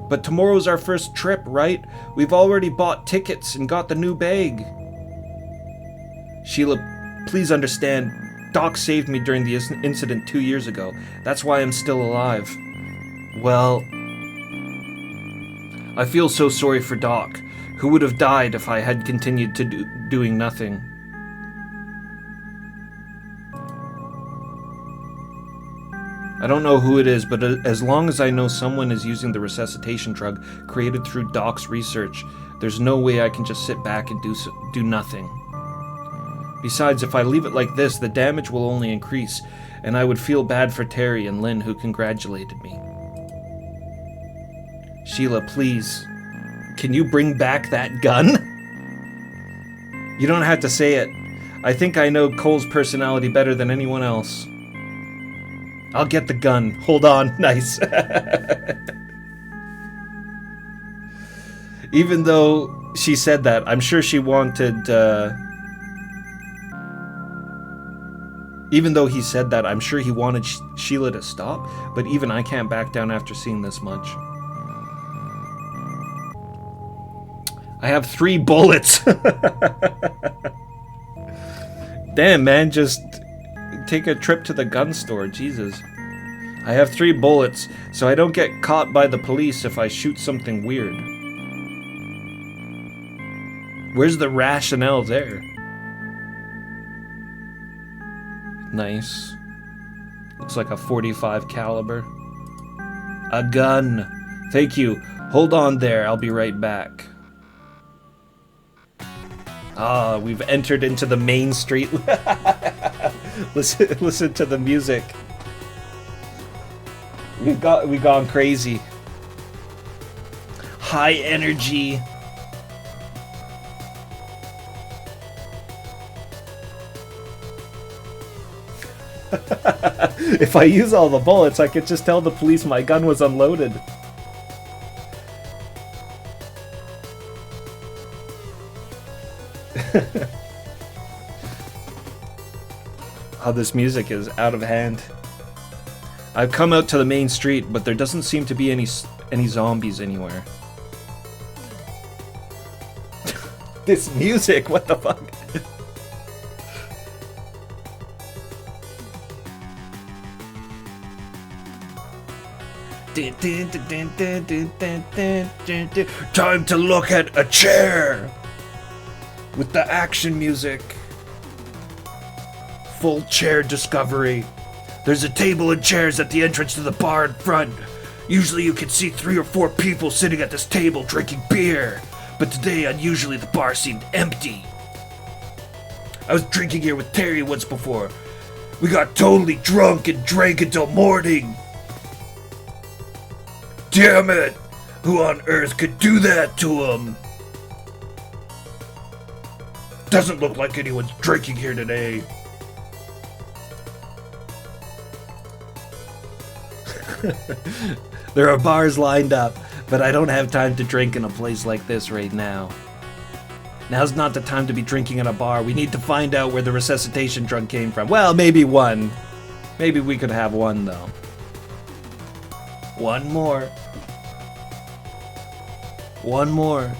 But tomorrow's our first trip, right? We've already bought tickets and got the new bag. Sheila, please understand, Doc saved me during the incident 2 years ago. That's why I'm still alive. Well, I feel so sorry for Doc, who would have died if I had continued to doing nothing. I don't know who it is, but as long as I know someone is using the resuscitation drug created through Doc's research, there's no way I can just sit back and do nothing. Besides, if I leave it like this, the damage will only increase, and I would feel bad for Terry and Lynn, who congratulated me. Sheila, please, can you bring back that gun? You don't have to say it. I think I know Cole's personality better than anyone else. I'll get the gun. Hold on. Nice. Even though she said that, I'm sure she wanted... Even though he said that, I'm sure he wanted Sheila to stop, but even I can't back down after seeing this much. I have 3 bullets! Damn, man, just... take a trip to the gun store, Jesus. I have 3 bullets, so I don't get caught by the police if I shoot something weird. Where's the rationale there? Nice. Looks like a .45 caliber. A gun. Thank you. Hold on there, I'll be right back. Ah, we've entered into the main street. Listen to the music. We've gone crazy. High energy. If I use all the bullets, I could just tell the police my gun was unloaded. Oh, this music is out of hand. I've come out to the main street, but there doesn't seem to be any zombies anywhere. This music, what the fuck? Time to look at a chair with the action music. Full chair discovery. There's a table and chairs at the entrance to the bar in front. Usually you can see 3 or 4 people sitting at this table drinking beer, but today unusually the bar seemed empty. I was drinking here with Terry once before. We got totally drunk and drank until morning. Damn it! Who on earth could do that to him? Doesn't look like anyone's drinking here today. There are bars lined up, but I don't have time to drink in a place like this right now. Now's not the time to be drinking in a bar. We need to find out where the resuscitation drug came from. Well, maybe one. Maybe we could have one, though. One more. One more.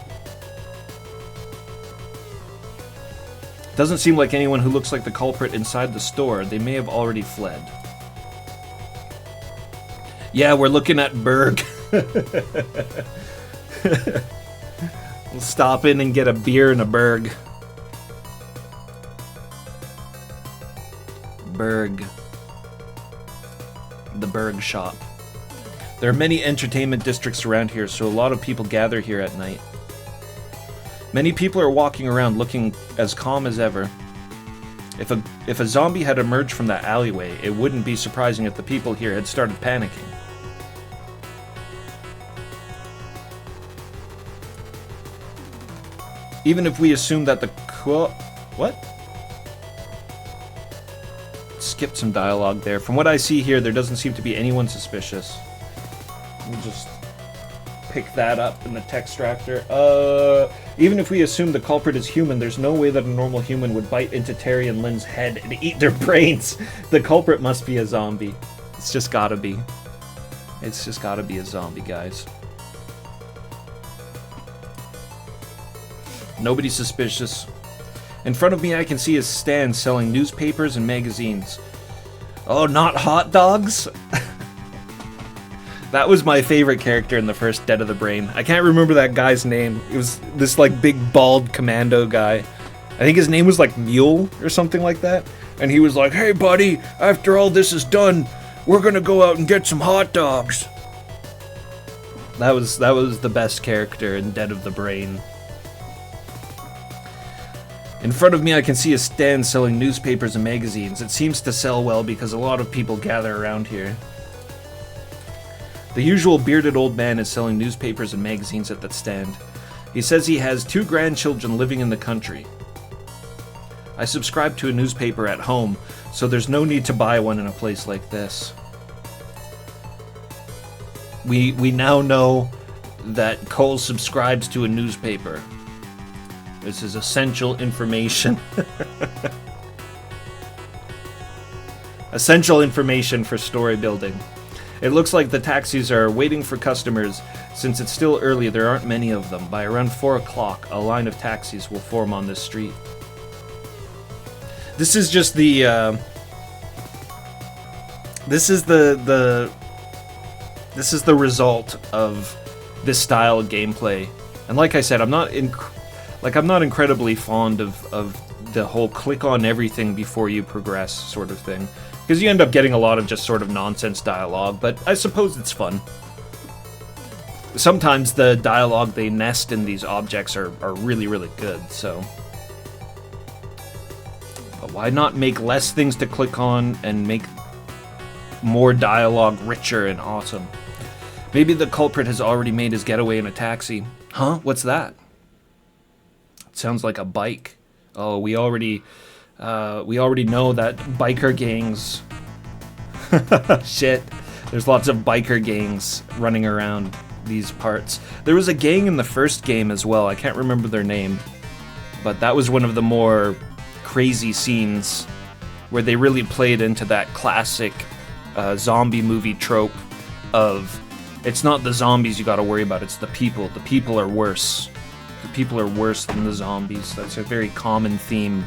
Doesn't seem like anyone who looks like the culprit inside the store. They may have already fled. Yeah, we're looking at Berg. We'll stop in and get a beer and a Berg. Berg. The Berg shop. There are many entertainment districts around here, so a lot of people gather here at night. Many people are walking around looking as calm as ever. If a zombie had emerged from that alleyway, it wouldn't be surprising if the people here had started panicking. Even if we assume that the what? Skipped some dialogue there. From what I see here, there doesn't seem to be anyone suspicious. Let me just pick that up in the text extractor. Even if we assume the culprit is human, there's no way that a normal human would bite into Terry and Lynn's head and eat their brains. The culprit must be a zombie. It's just gotta be. It's just gotta be a zombie, guys. Nobody's suspicious. In front of me, I can see a stand selling newspapers and magazines. Oh, not hot dogs? That was my favorite character in the first Dead of the Brain. I can't remember that guy's name. It was this, like, big, bald commando guy. I think his name was, like, Mule or something like that. And he was like, hey, buddy, after all this is done, we're gonna go out and get some hot dogs. That was the best character in Dead of the Brain. In front of me, I can see a stand selling newspapers and magazines. It seems to sell well because a lot of people gather around here. The usual bearded old man is selling newspapers and magazines at that stand. He says he has 2 grandchildren living in the country. I subscribe to a newspaper at home, so there's no need to buy one in a place like this. We now know that Cole subscribes to a newspaper. This is essential information. Essential information for story building. It looks like the taxis are waiting for customers. Since it's still early, there aren't many of them. By around 4 o'clock, a line of taxis will form on this street. This is just the, this is the result of this style of gameplay. And like I said, I'm not incredibly fond of the whole click on everything before you progress sort of thing. Because you end up getting a lot of just sort of nonsense dialogue, but I suppose it's fun. Sometimes the dialogue they nest in these objects are really, really good, so... But why not make less things to click on and make more dialogue richer and awesome? Maybe the culprit has already made his getaway in a taxi. Huh? What's that? It sounds like a bike. Oh, we already know that biker gangs... Shit. There's lots of biker gangs running around these parts. There was a gang in the first game as well. I can't remember their name. But that was one of the more crazy scenes where they really played into that classic zombie movie trope of it's not the zombies you gotta worry about, it's the people. The people are worse. The people are worse than the zombies. That's a very common theme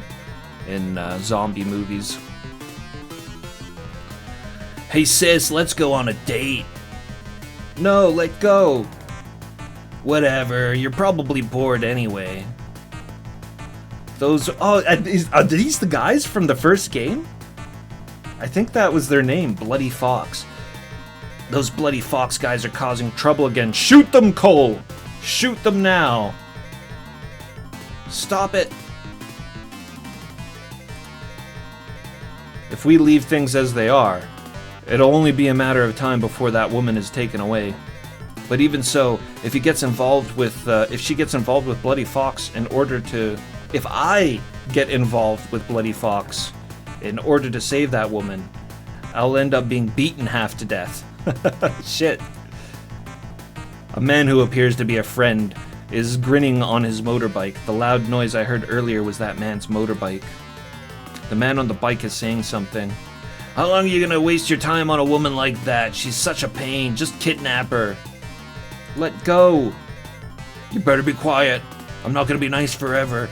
in zombie movies. Hey sis, let's go on a date. No, let go. Whatever, you're probably bored anyway. Those, are these the guys from the first game? I think that was their name, Bloody Fox. Those bloody Fox guys are causing trouble again. Shoot them, Cole! Shoot them now! Stop it! If we leave things as they are, it'll only be a matter of time before that woman is taken away. But even so, if she gets involved with Bloody Fox if I get involved with Bloody Fox in order to save that woman, I'll end up being beaten half to death. Shit. A man who appears to be a friend is grinning on his motorbike. The loud noise I heard earlier was that man's motorbike. The man on the bike is saying something. How long are you gonna waste your time on a woman like that? She's such a pain. Just kidnap her. Let go. You better be quiet. I'm not gonna be nice forever.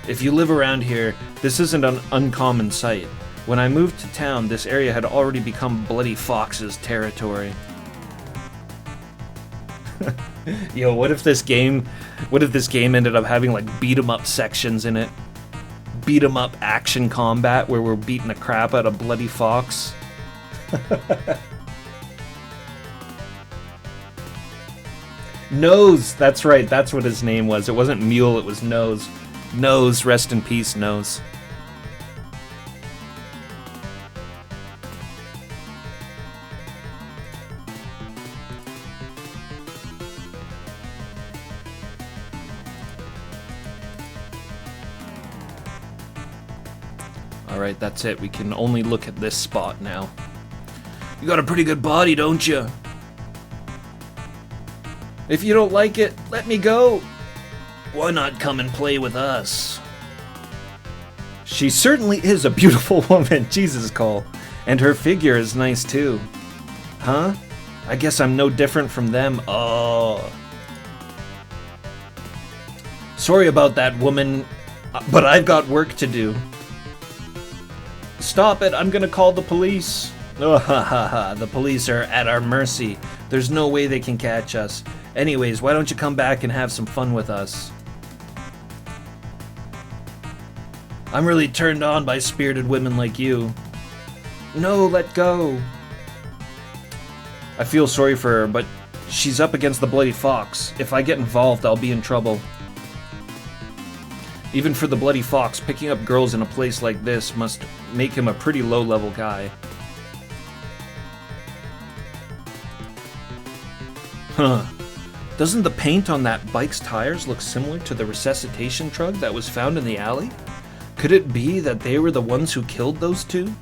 If you live around here, this isn't an uncommon sight. When I moved to town, this area had already become Bloody Fox's territory. Yo, what if this game ended up having like beat 'em up sections in it? Beat 'em up action combat where we're beating the crap out of Bloody Fox. Nose, that's right, that's what his name was. It wasn't Mule, it was Nose. Nose, rest in peace, Nose. Alright, that's it. We can only look at this spot now. You got a pretty good body, don't you? If you don't like it, let me go. Why not come and play with us? She certainly is a beautiful woman, Jesus, Cole. And her figure is nice too. Huh? I guess I'm no different from them. Oh. Sorry about that, woman, but I've got work to do. Stop it, I'm gonna call the police. Oh, ha ha ha, the police are at our mercy. There's no way they can catch us. Anyways, why don't you come back and have some fun with us? I'm really turned on by spirited women like you. No, let go. I feel sorry for her, but she's up against the Bloody Fox. If I get involved, I'll be in trouble. Even for the Bloody Fox, picking up girls in a place like this must make him a pretty low-level guy. Huh. Doesn't the paint on that bike's tires look similar to the resuscitation truck that was found in the alley? Could it be that they were the ones who killed those two?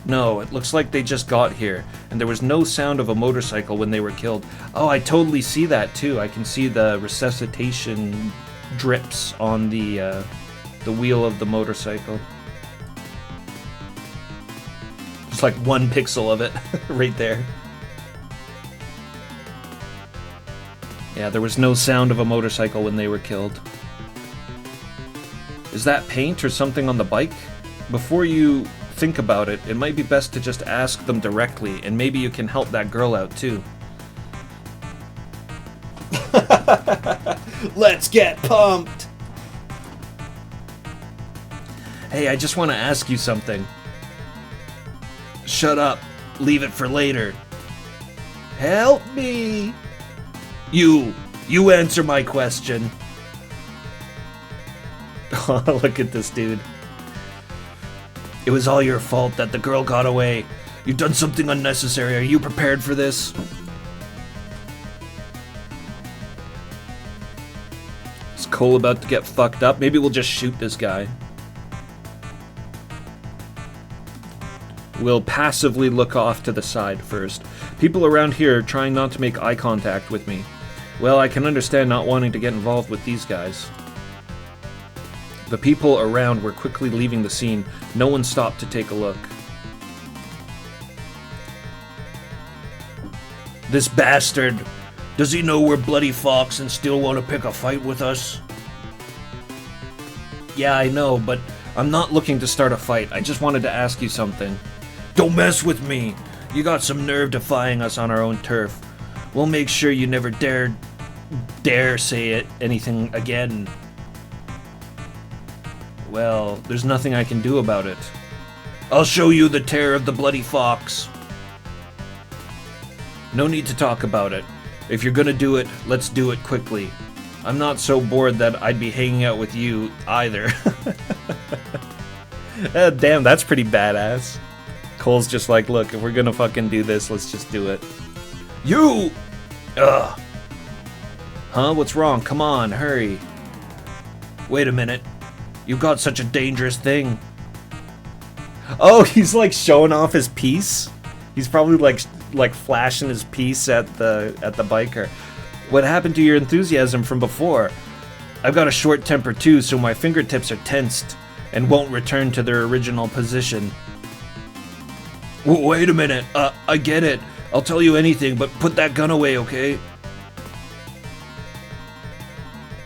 No, it looks like they just got here, and there was no sound of a motorcycle when they were killed. Oh, I totally see that too. I can see the resuscitation drips on the wheel of the motorcycle. Just like 1 pixel of it right there. Yeah, there was no sound of a motorcycle when they were killed. Is that paint or something on the bike? Before you think about it, it might be best to just ask them directly, and maybe you can help that girl out too. Let's get pumped! Hey, I just want to ask you something. Shut up. Leave it for later. Help me! You answer my question. Oh, look at this dude. It was all your fault that the girl got away. You've done something unnecessary. Are you prepared for this? Is Cole about to get fucked up? Maybe we'll just shoot this guy. We'll passively look off to the side first. People around here are trying not to make eye contact with me. Well, I can understand not wanting to get involved with these guys. The people around were quickly leaving the scene. No one stopped to take a look. This bastard! Does he know we're Bloody Fox and still want to pick a fight with us? Yeah, I know, but I'm not looking to start a fight. I just wanted to ask you something. Don't mess with me! You got some nerve defying us on our own turf. We'll make sure you never dare say anything again. Well, there's nothing I can do about it. I'll show you the terror of the bloody fox. No need to talk about it. If you're gonna do it, let's do it quickly. I'm not so bored that I'd be hanging out with you either. Damn, that's pretty badass. Cole's just like, look, if we're gonna fucking do this, let's just do it. You! Ugh. Huh? What's wrong? Come on, hurry. Wait a minute. You've got such a dangerous thing. Oh, he's like showing off his piece? He's probably like flashing his piece at the biker. What happened to your enthusiasm from before? I've got a short temper too, so my fingertips are tensed and won't return to their original position. Wait a minute. I get it. I'll tell you anything, but put that gun away, okay?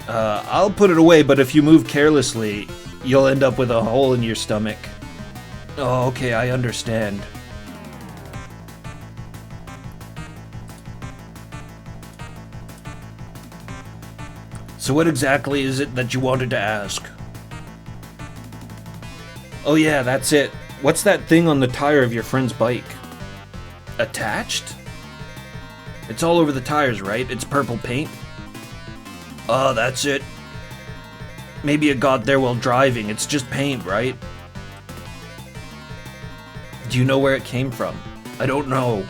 I'll put it away, but if you move carelessly, you'll end up with a hole in your stomach. Oh, okay, I understand. So what exactly is it that you wanted to ask? Oh yeah, that's it. What's that thing on the tire of your friend's bike? Attached? It's all over the tires, right? It's purple paint? Oh, that's it. Maybe it got there while driving. It's just paint, right? Do you know where it came from? I don't know.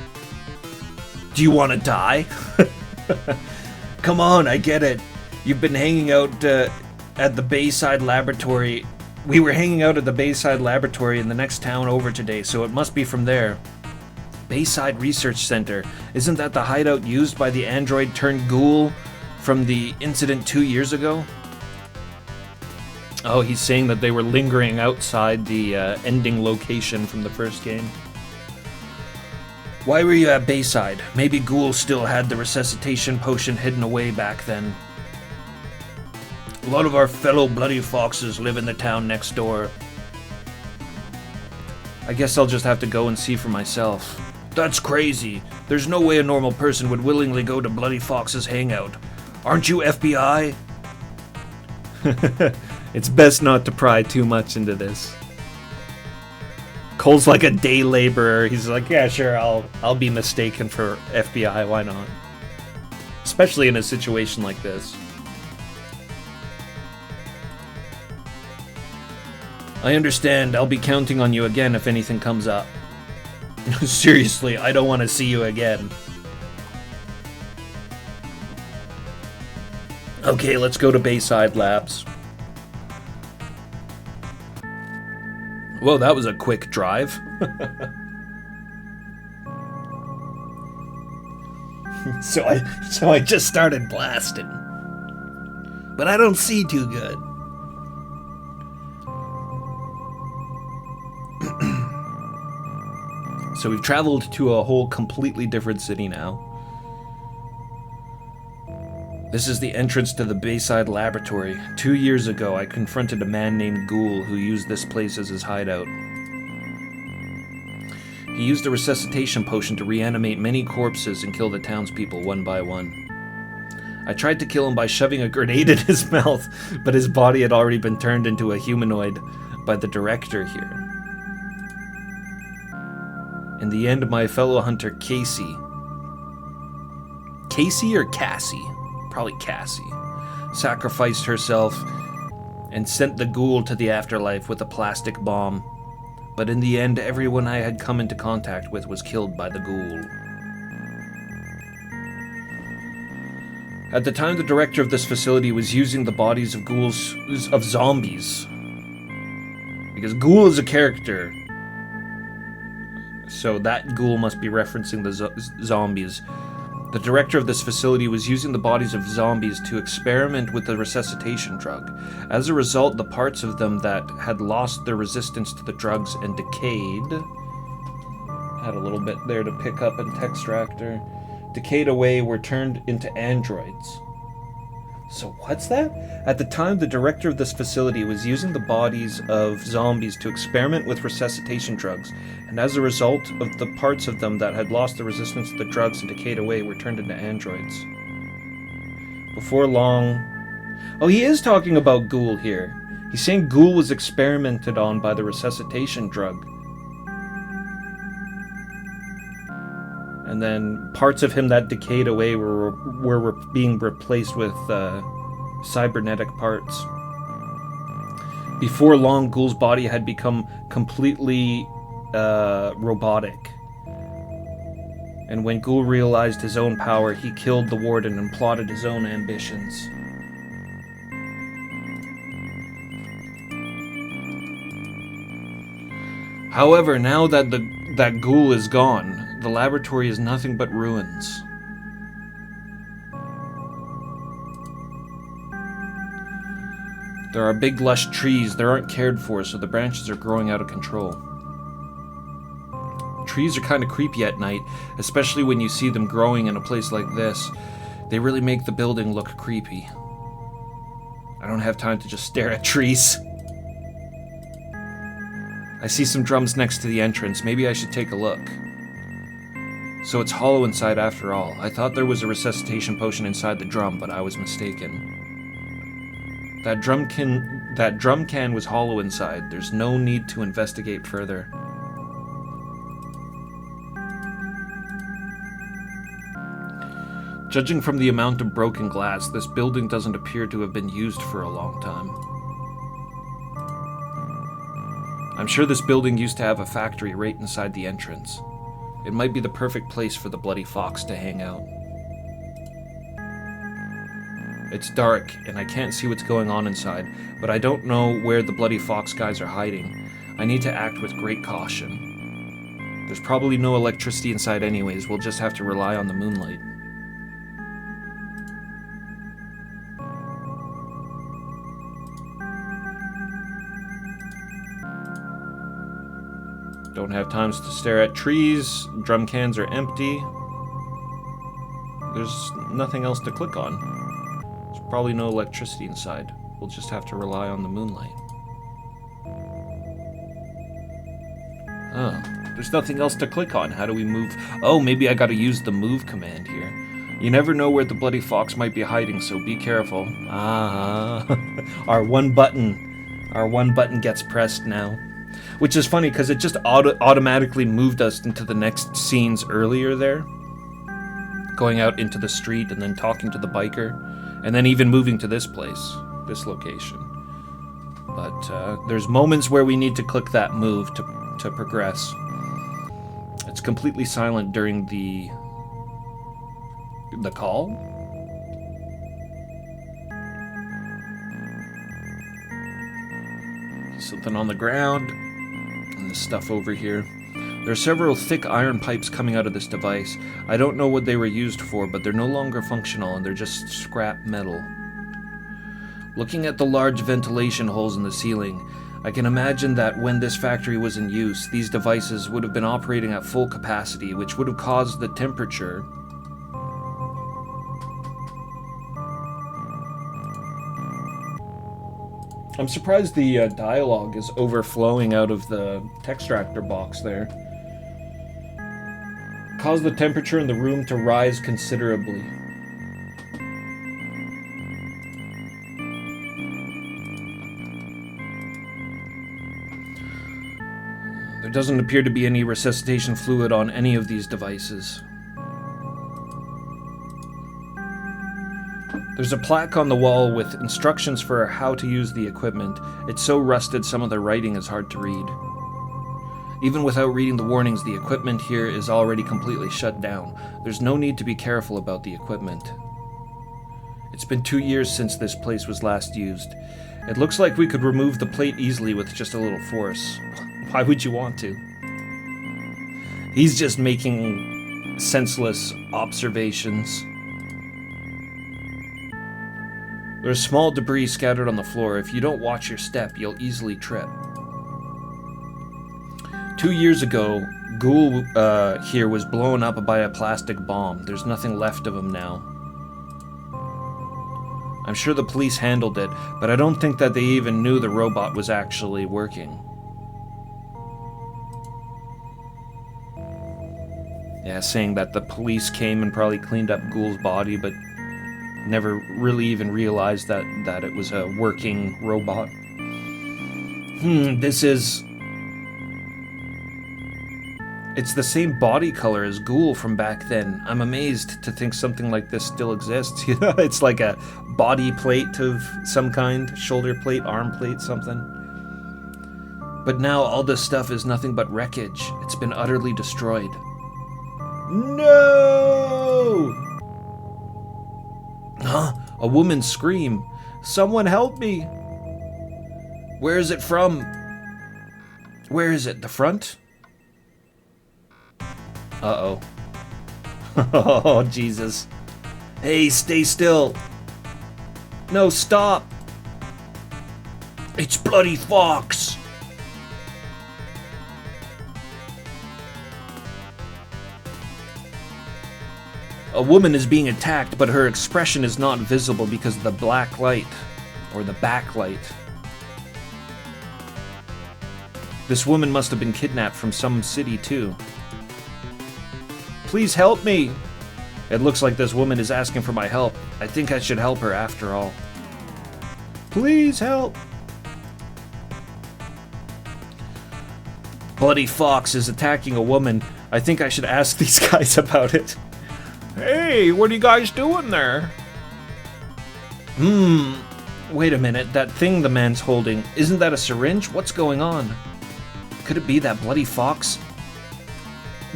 Do you want to die? Come on, I get it. You've been hanging out at the Bayside Laboratory. We were hanging out at the Bayside Laboratory in the next town over today, so it must be from there. Bayside Research Center. Isn't that the hideout used by the android turned ghoul from the incident 2 years ago? Oh, he's saying that they were lingering outside the ending location from the first game. Why were you at Bayside? Maybe Ghoul still had the resuscitation potion hidden away back then. A lot of our fellow bloody foxes live in the town next door. I guess I'll just have to go and see for myself. That's crazy. There's no way a normal person would willingly go to Bloody Fox's hangout. Aren't you FBI? It's best not to pry too much into this. Cole's like a day laborer. He's like, yeah, sure, I'll be mistaken for FBI, why not? Especially in a situation like this. I understand. I'll be counting on you again if anything comes up. Seriously, I don't want to see you again. Okay, let's go to Bayside Labs. Whoa, that was a quick drive. So I just started blasting. But I don't see too good. So we've traveled to a whole completely different city now. This is the entrance to the Bayside Laboratory. 2 years ago, I confronted a man named Ghoul who used this place as his hideout. He used a resuscitation potion to reanimate many corpses and kill the townspeople one by one. I tried to kill him by shoving a grenade in his mouth, but his body had already been turned into a humanoid by the director here. In the end, my fellow hunter Casey or Cassie? Probably Cassie. Sacrificed herself and sent the ghoul to the afterlife with a plastic bomb. But in the end, everyone I had come into contact with was killed by the ghoul. At the time, the director of this facility was using the bodies of zombies. Because ghoul is a character. So that ghoul must be referencing the zombies. The director of this facility was using the bodies of zombies to experiment with the resuscitation drug. As a result, the parts of them that had lost their resistance to the drugs and decayed... Had a little bit there to pick up in Textractor. Decayed away were turned into androids. So what's that? At the time, the director of this facility was using the bodies of zombies to experiment with resuscitation drugs, and as a result of the parts of them that had lost the resistance to the drugs and decayed away were turned into androids. Before long... Oh, he is talking about Ghoul here. He's saying Ghoul was experimented on by the resuscitation drug. And then parts of him that decayed away were being replaced with cybernetic parts. Before long, Ghoul's body had become completely robotic. And when Ghoul realized his own power, he killed the warden and plotted his own ambitions. However, now that that Ghoul is gone, the laboratory is nothing but ruins. There are big lush trees that aren't cared for, so the branches are growing out of control. Trees are kind of creepy at night, especially when you see them growing in a place like this. They really make the building look creepy. I don't have time to just stare at trees. I see some drums next to the entrance. Maybe I should take a look. So it's hollow inside after all. I thought there was a resuscitation potion inside the drum, but I was mistaken. That drum can was hollow inside. There's no need to investigate further. Judging from the amount of broken glass, this building doesn't appear to have been used for a long time. I'm sure this building used to have a factory right inside the entrance. It might be the perfect place for the Bloody Fox to hang out. It's dark, and I can't see what's going on inside, but I don't know where the Bloody Fox guys are hiding. I need to act with great caution. There's probably no electricity inside anyways, we'll just have to rely on the moonlight. Don't have time to stare at trees, drum cans are empty. There's nothing else to click on. There's probably no electricity inside. We'll just have to rely on the moonlight. Oh, there's nothing else to click on. How do we move? Oh, maybe I gotta use the move command here. You never know where the Bloody Fox might be hiding, so be careful. Our one button gets pressed now. Which is funny, because it just automatically moved us into the next scenes earlier there. Going out into the street and then talking to the biker. And then even moving to this place, this location. But there's moments where we need to click that move to progress. It's completely silent during the call. Something on the ground. And this stuff over here. There are several thick iron pipes coming out of this device. I don't know what they were used for, but they're no longer functional and they're just scrap metal. Looking at the large ventilation holes in the ceiling, I can imagine that when this factory was in use, these devices would have been operating at full capacity, which would have caused the temperature I'm surprised the dialogue is overflowing out of the textractor box there. Cause the temperature in the room to rise considerably. There doesn't appear to be any resuscitation fluid on any of these devices. There's a plaque on the wall with instructions for how to use the equipment. It's so rusted some of the writing is hard to read. Even without reading the warnings, the equipment here is already completely shut down. There's no need to be careful about the equipment. It's been 2 years since this place was last used. It looks like we could remove the plate easily with just a little force. Why would you want to? He's just making senseless observations. There's small debris scattered on the floor. If you don't watch your step, you'll easily trip. 2 years ago, Ghoul here was blown up by a plastic bomb. There's nothing left of him now. I'm sure the police handled it, but I don't think that they even knew the robot was actually working. Yeah, saying that the police came and probably cleaned up Ghoul's body, but never really even realized that it was a working robot. It's the same body color as Ghoul from back then. I'm amazed to think something like this still exists. You know, it's like a body plate of some kind, shoulder plate, arm plate, something. But now all this stuff is nothing but wreckage. It's been utterly destroyed. No! Huh? A woman's scream. Someone help me! Where is it from? Where is it? The front? Uh-oh. Oh, Jesus. Hey, stay still. No, stop. It's bloody Fox. A woman is being attacked, but her expression is not visible because of the black light, or the backlight. This woman must have been kidnapped from some city, too. Please help me! It looks like this woman is asking for my help. I think I should help her after all. Please help! Bloody Fox is attacking a woman. I think I should ask these guys about it. Hey, what are you guys doing there? Wait a minute, that thing the man's holding, isn't that a syringe? What's going on? Could it be that bloody Fox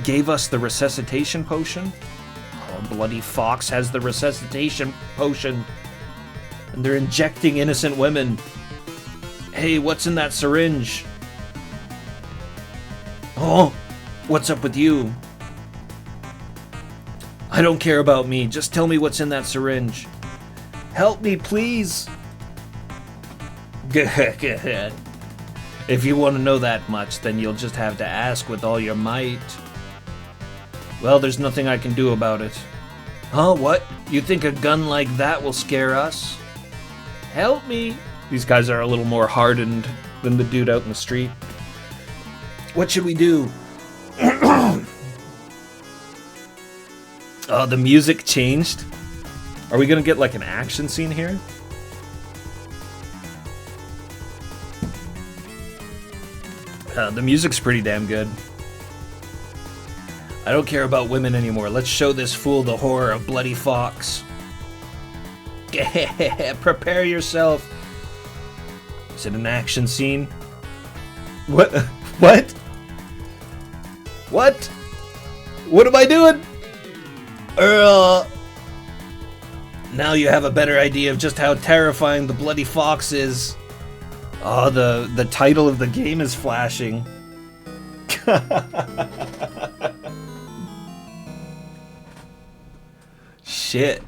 gave us the resuscitation potion? Oh, bloody Fox has the resuscitation potion. And they're injecting innocent women. Hey, what's in that syringe? Oh, what's up with you? I don't care about me. Just tell me what's in that syringe. Help me, please. If you want to know that much, then you'll just have to ask with all your might. Well, there's nothing I can do about it. Huh, what? You think a gun like that will scare us? Help me. These guys are a little more hardened than the dude out in the street. What should we do? Oh, the music changed. Are we gonna get like an action scene here? The music's pretty damn good. I don't care about women anymore. Let's show this fool the horror of bloody Fox. Prepare yourself. Is it an action scene? What? What? What? What am I doing? Now you have a better idea of just how terrifying the bloody Fox is. Oh, the title of the game is flashing. Shit.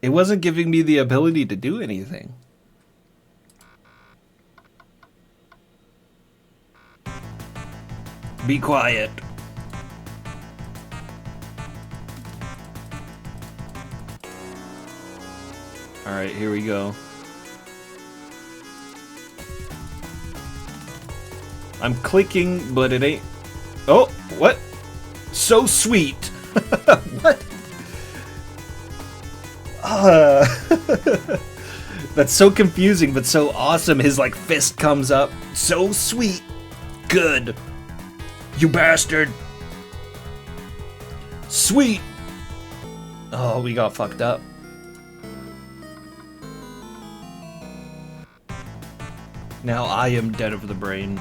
It wasn't giving me the ability to do anything. Be quiet. Alright, here we go. I'm clicking, but it ain't... Oh, what? So sweet. What? That's so confusing, but so awesome. His, like, fist comes up. So sweet. Good. You bastard. Sweet. Oh, we got fucked up. Now I am dead of the brain.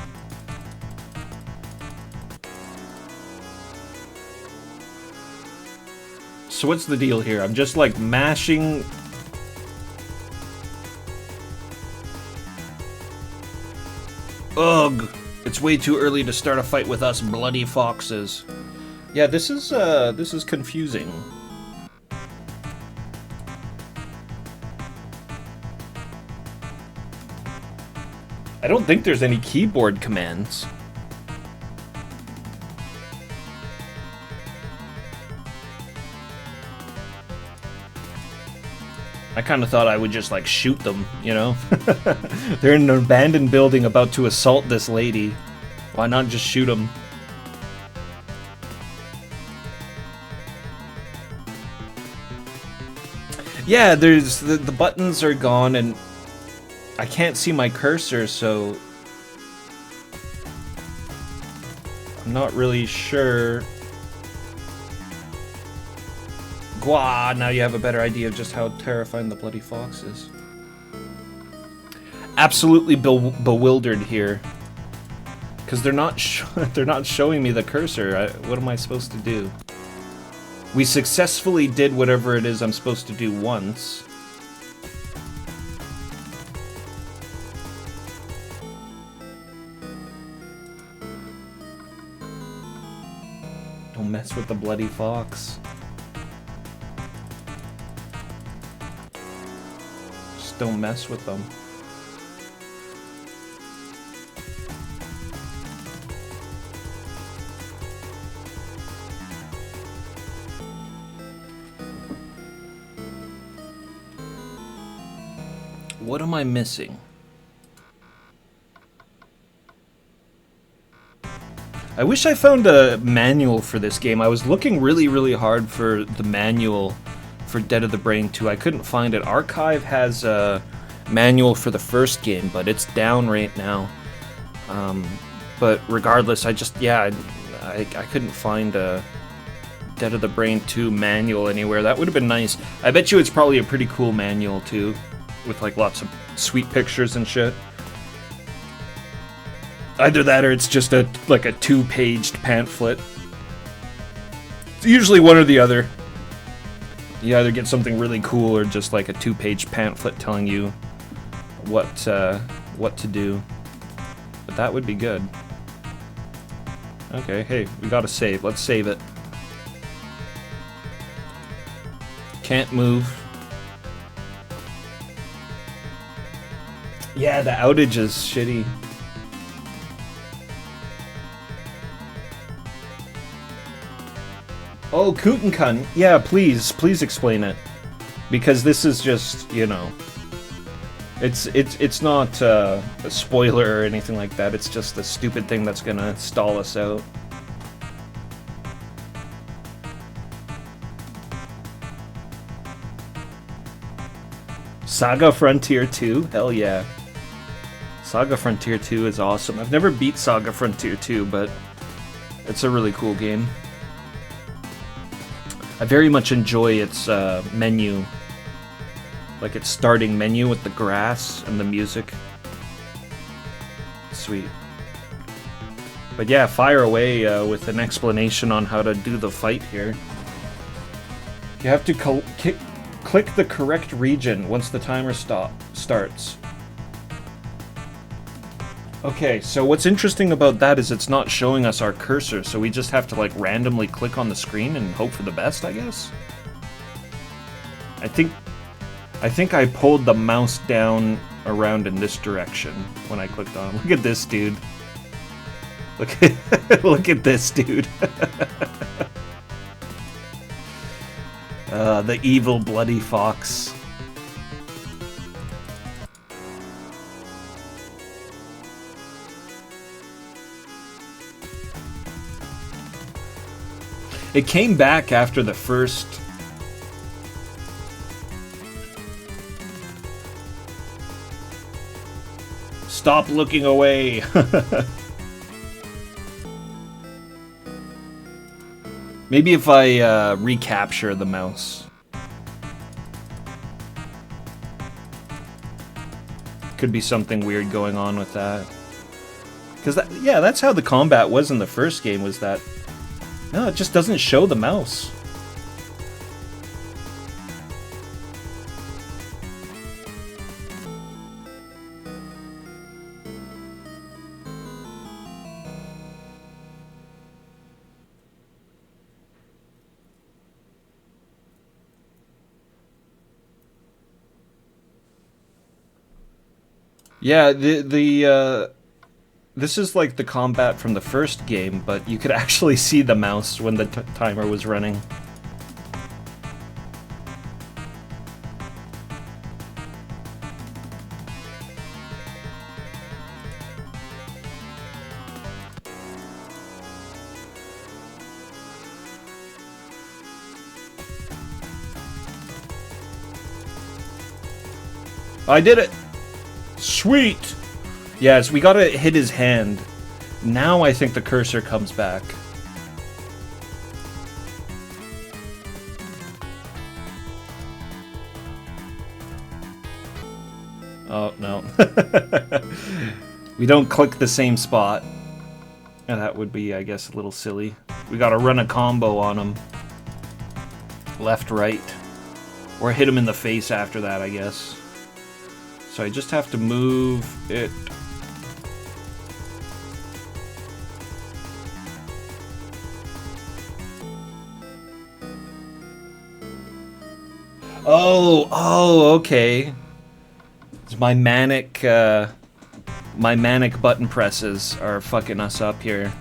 So what's the deal here? I'm just like mashing... Ugh! It's way too early to start a fight with us bloody foxes. Yeah, this is confusing. I don't think there's any keyboard commands. I kind of thought I would just, like, shoot them, you know? They're in an abandoned building about to assault this lady. Why not just shoot them? Yeah, there's... The buttons are gone, and I can't see my cursor, so... I'm not really sure. Gwa, now you have a better idea of just how terrifying the bloody fox is. Absolutely bewildered here. Because they're not they're not showing me the cursor. What am I supposed to do? We successfully did whatever it is I'm supposed to do once. Don't mess with the bloody fox. Just don't mess with them. What am I missing? I wish I found a manual for this game. I was looking really, really hard for the manual for Dead of the Brain 2. I couldn't find it. Archive has a manual for the first game, but it's down right now. But regardless, I couldn't find a Dead of the Brain 2 manual anywhere. That would have been nice. I bet you it's probably a pretty cool manual too, with like lots of sweet pictures and shit. Either that or it's just like a 2-paged pamphlet. It's usually one or the other. You either get something really cool or just like a 2-page pamphlet telling you what to do. But that would be good. Okay, hey, we gotta save. Let's save it. Can't move. Yeah, the outage is shitty. Oh, Kutenkun. Yeah, please explain it. Because this is just, you know, it's not a spoiler or anything like that. It's just a stupid thing that's gonna stall us out. Saga Frontier 2? Hell yeah. Saga Frontier 2 is awesome. I've never beat Saga Frontier 2, but it's a really cool game. I very much enjoy its menu. Like its starting menu with the grass and the music. Sweet. But yeah, fire away with an explanation on how to do the fight here. You have to click the correct region once the timer starts. Okay, so what's interesting about that is it's not showing us our cursor, so we just have to like randomly click on the screen and hope for the best, I guess? I think I pulled the mouse down around in this direction when I clicked on. Look at this dude. Look at this dude. The evil bloody fox. It came back after the first... Stop looking away! Maybe if I recapture the mouse. Could be something weird going on with that. Because, yeah, that's how the combat was in the first game, was that... No, it just doesn't show the mouse. Yeah, this is like the combat from the first game, but you could actually see the mouse when the timer was running. I did it! Sweet! Yes, we gotta hit his hand. Now I think the cursor comes back. Oh, no. We don't click the same spot. And that would be, I guess, a little silly. We gotta run a combo on him. Left, right. Or hit him in the face after that, I guess. So I just have to move it. Oh, okay. It's my manic button presses are fucking us up here.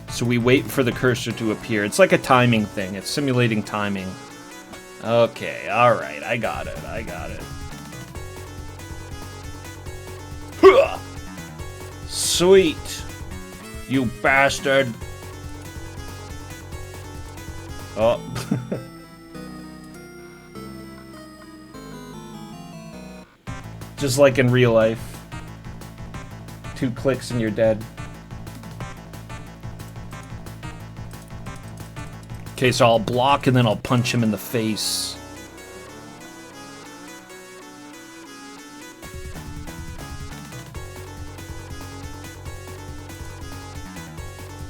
So we wait for the cursor to appear. It's like a timing thing. It's simulating timing. Okay, alright, I got it. Sweet. You bastard. Oh. Just like in real life. 2 clicks and you're dead. Okay, so I'll block and then I'll punch him in the face.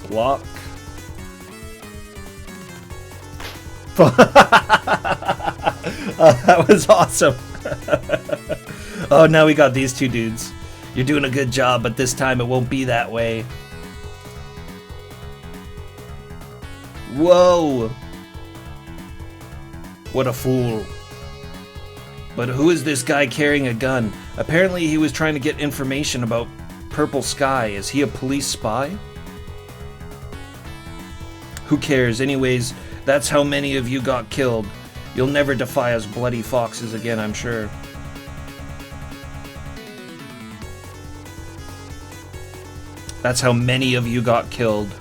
Block. That was awesome. Oh, now we got these 2 dudes. You're doing a good job, but this time it won't be that way. Whoa! What a fool. But who is this guy carrying a gun? Apparently he was trying to get information about Purple Sky. Is he a police spy? Who cares? Anyways, that's how many of you got killed. You'll never defy us bloody foxes again, I'm sure. That's how many of you got killed.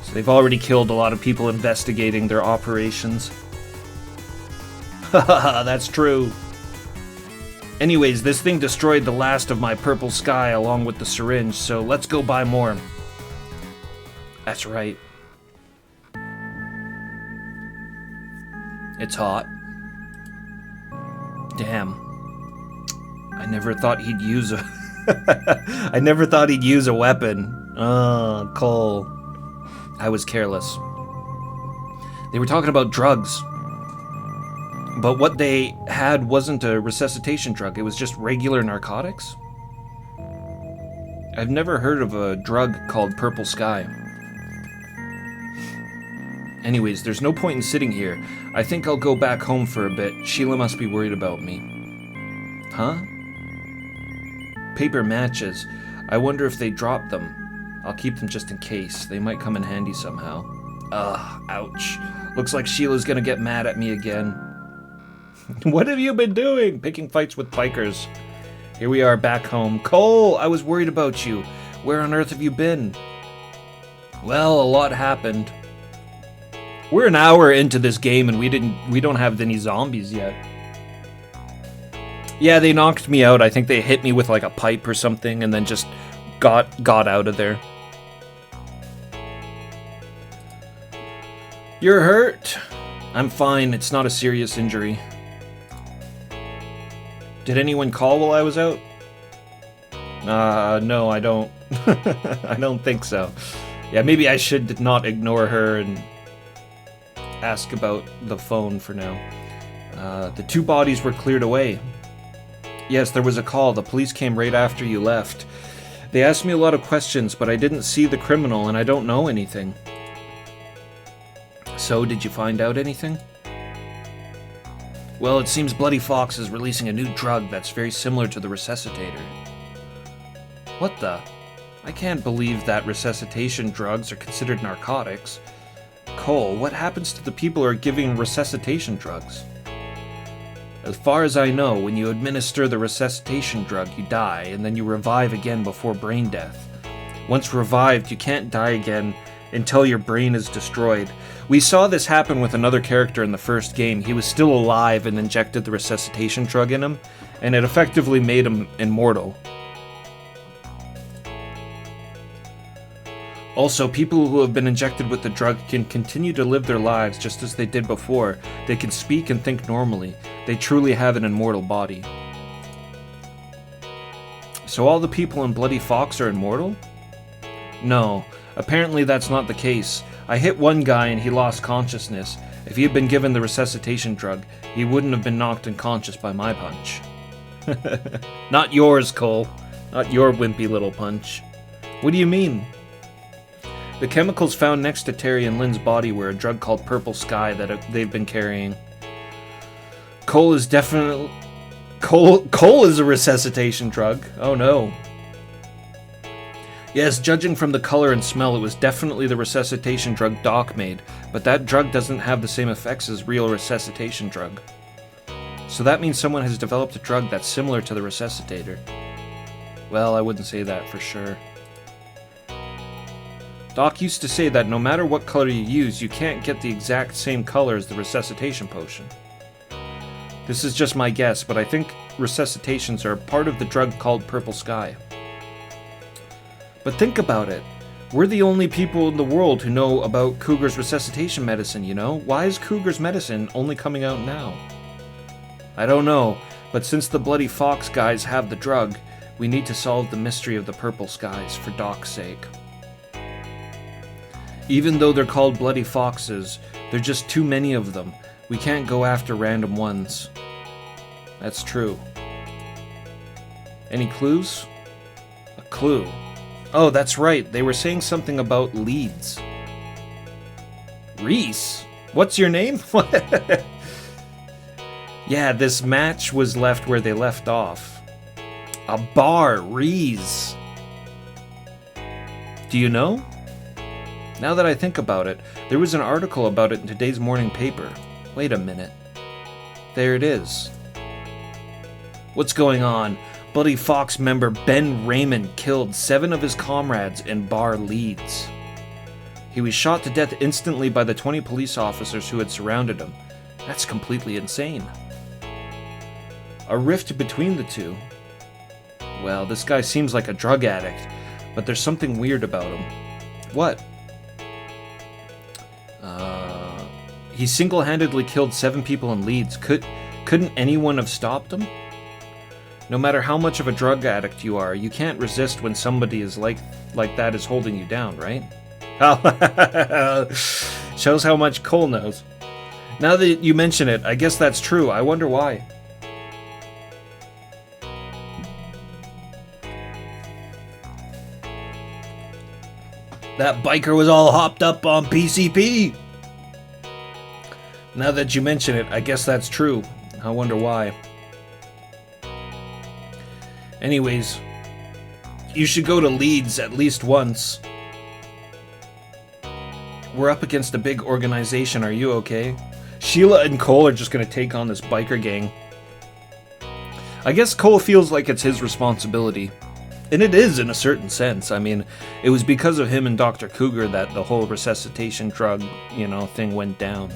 So they've already killed a lot of people investigating their operations. Haha, that's true. Anyways, this thing destroyed the last of my Purple Sky along with the syringe, so let's go buy more. That's right. It's hot. Damn. I never thought he'd use a... I never thought he'd use a weapon. Oh, Cole. I was careless. They were talking about drugs. But what they had wasn't a resuscitation drug. It was just regular narcotics. I've never heard of a drug called Purple Sky. Anyways, there's no point in sitting here. I think I'll go back home for a bit. Sheila must be worried about me. Huh? Paper matches. I wonder if they dropped them. I'll keep them just in case. They might come in handy somehow. Ugh, ouch. Looks like Sheila's gonna get mad at me again. What have you been doing? Picking fights with bikers. Here we are back home. Cole, I was worried about you. Where on earth have you been? Well, a lot happened. We're an hour into this game and we don't have any zombies yet. Yeah, they knocked me out. I think they hit me with like a pipe or something and then just got out of there. You're hurt? I'm fine. It's not a serious injury. Did anyone call while I was out? No, I don't. I don't think so. Yeah, maybe I should not ignore her and ask about the phone for now. The 2 bodies were cleared away. Yes, there was a call. The police came right after you left. They asked me a lot of questions, but I didn't see the criminal and I don't know anything. So, did you find out anything? Well, it seems Bloody Fox is releasing a new drug that's very similar to the resuscitator. What the? I can't believe that resuscitation drugs are considered narcotics. Cole, what happens to the people who are giving resuscitation drugs? As far as I know, when you administer the resuscitation drug, you die, and then you revive again before brain death. Once revived, you can't die again until your brain is destroyed. We saw this happen with another character in the first game. He was still alive and injected the resuscitation drug in him, and it effectively made him immortal. Also, people who have been injected with the drug can continue to live their lives just as they did before. They can speak and think normally. They truly have an immortal body. So all the people in Bloody Fox are immortal? No, apparently that's not the case. I hit one guy and he lost consciousness. If he had been given the resuscitation drug, he wouldn't have been knocked unconscious by my punch. Not yours, Cole. Not your wimpy little punch. What do you mean? The chemicals found next to Terry and Lynn's body were a drug called Purple Sky that they've been carrying. Cole is definitely... Cole is a resuscitation drug. Oh no. Yes, judging from the color and smell, it was definitely the resuscitation drug Doc made, but that drug doesn't have the same effects as real resuscitation drug. So that means someone has developed a drug that's similar to the resuscitator. Well, I wouldn't say that for sure. Doc used to say that no matter what color you use, you can't get the exact same color as the resuscitation potion. This is just my guess, but I think resuscitations are part of the drug called Purple Sky. But think about it. We're the only people in the world who know about Cougar's resuscitation medicine, you know? Why is Cougar's medicine only coming out now? I don't know, but since the Bloody Fox guys have the drug, we need to solve the mystery of the Purple Skies for Doc's sake. Even though they're called Bloody Foxes, there are just too many of them. We can't go after random ones. That's true. Any clues? A clue. Oh, that's right. They were saying something about leads. Reese? What's your name? Yeah, this match was left where they left off. A bar, Reese. Do you know? Now that I think about it, there was an article about it in today's morning paper. Wait a minute. There it is. What's going on? Bloody Fox member Ben Raymond killed 7 of his comrades in bar Leeds. He was shot to death instantly by the 20 police officers who had surrounded him. That's completely insane. A rift between the two. Well, this guy seems like a drug addict, but there's something weird about him. What? He single-handedly killed 7 people in Leeds. Couldn't anyone have stopped him? No matter how much of a drug addict you are, you can't resist when somebody is like that is holding you down, right? Shows how much Cole knows. Now that you mention it, I guess that's true. I wonder why. That biker was all hopped up on PCP. Now that you mention it, I guess that's true. I wonder why. Anyways, you should go to Leeds at least once. We're up against a big organization, are you okay? Sheila and Cole are just gonna take on this biker gang. I guess Cole feels like it's his responsibility. And it is in a certain sense. I mean, it was because of him and Dr. Cougar that the whole resuscitation drug, thing went down.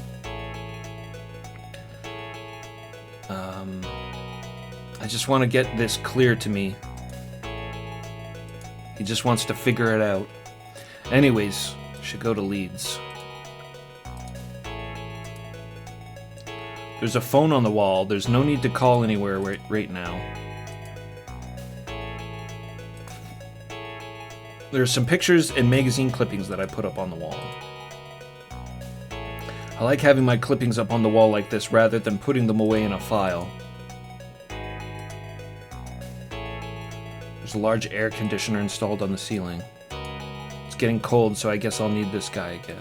I just want to get this clear to me. He just wants to figure it out. Anyways, should go to Leeds. There's a phone on the wall. There's no need to call anywhere right now. There's some pictures and magazine clippings that I put up on the wall. I like having my clippings up on the wall like this rather than putting them away in a file. There's a large air conditioner installed on the ceiling. It's getting cold, so I guess I'll need this guy again.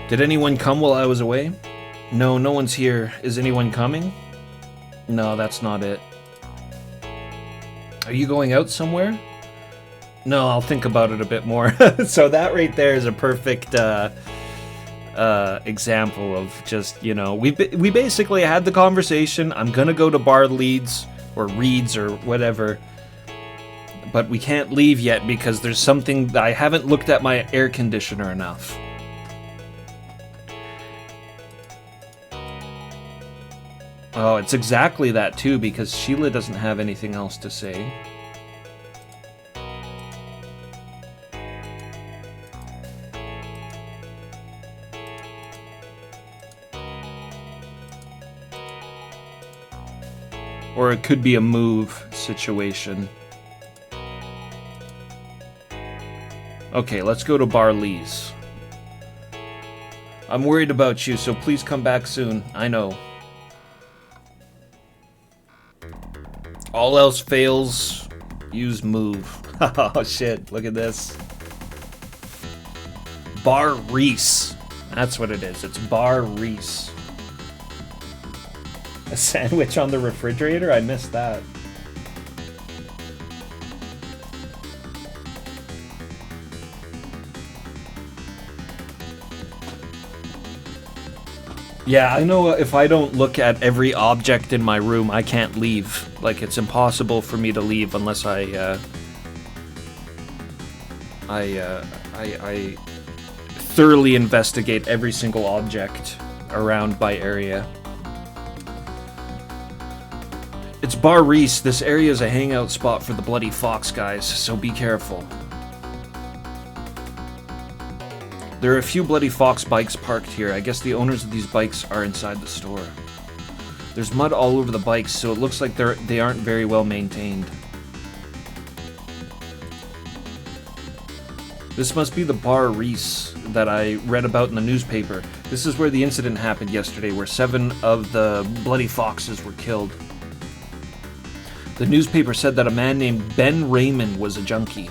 Did anyone come while I was away? No, no one's here. Is anyone coming? No, that's not it. Are you going out somewhere? No, I'll think about it a bit more. So that right there is a perfect example of just, we basically had the conversation. I'm gonna go to Bar Leeds or Reeds or whatever, but we can't leave yet because there's something that I haven't looked at my air conditioner enough. Oh, it's exactly that too, because Sheila doesn't have anything else to say. Or it could be a move situation. Okay, let's go to Barley's. I'm worried about you, so please come back soon. I know. All else fails, use move. Oh shit, look at this. Bar Reese. That's what it is. It's Bar Reese. A sandwich on the refrigerator? I missed that. Yeah, I know if I don't look at every object in my room, I can't leave. Like, it's impossible for me to leave unless I thoroughly investigate every single object around my area. It's Bar Reese. This area is a hangout spot for the Bloody Fox guys, so be careful. There are a few Bloody Fox bikes parked here. I guess the owners of these bikes are inside the store. There's mud all over the bikes, so it looks like they aren't very well maintained. This must be the Bar Reese that I read about in the newspaper. This is where the incident happened yesterday, where 7 of the Bloody Foxes were killed. The newspaper said that a man named Ben Raymond was a junkie.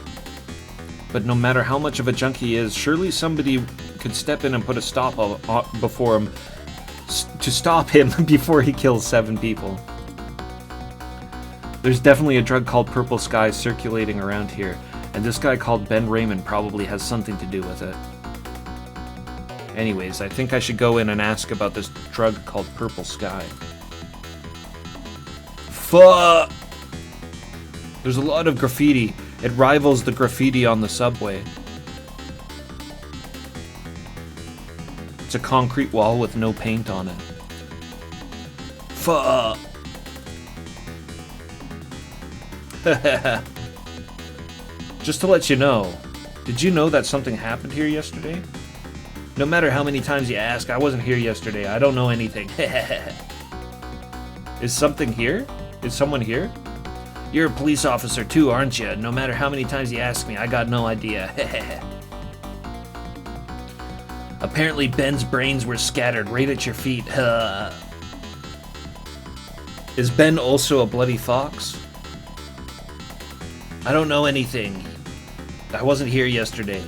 But no matter how much of a junkie he is, surely somebody could step in and put a stop before him to stop him before he kills 7 people. There's definitely a drug called Purple Sky circulating around here, and this guy called Ben Raymond probably has something to do with it. Anyways, I think I should go in and ask about this drug called Purple Sky. Fuck! There's a lot of graffiti. It rivals the graffiti on the subway. It's a concrete wall with no paint on it. Fuck! Just to let you know, did you know that something happened here yesterday? No matter how many times you ask, I wasn't here yesterday. I don't know anything. Is something here? Is someone here? You're a police officer too, aren't you? No matter how many times you ask me, I got no idea. Apparently Ben's brains were scattered right at your feet. Is Ben also a Bloody Fox? I don't know anything. I wasn't here yesterday.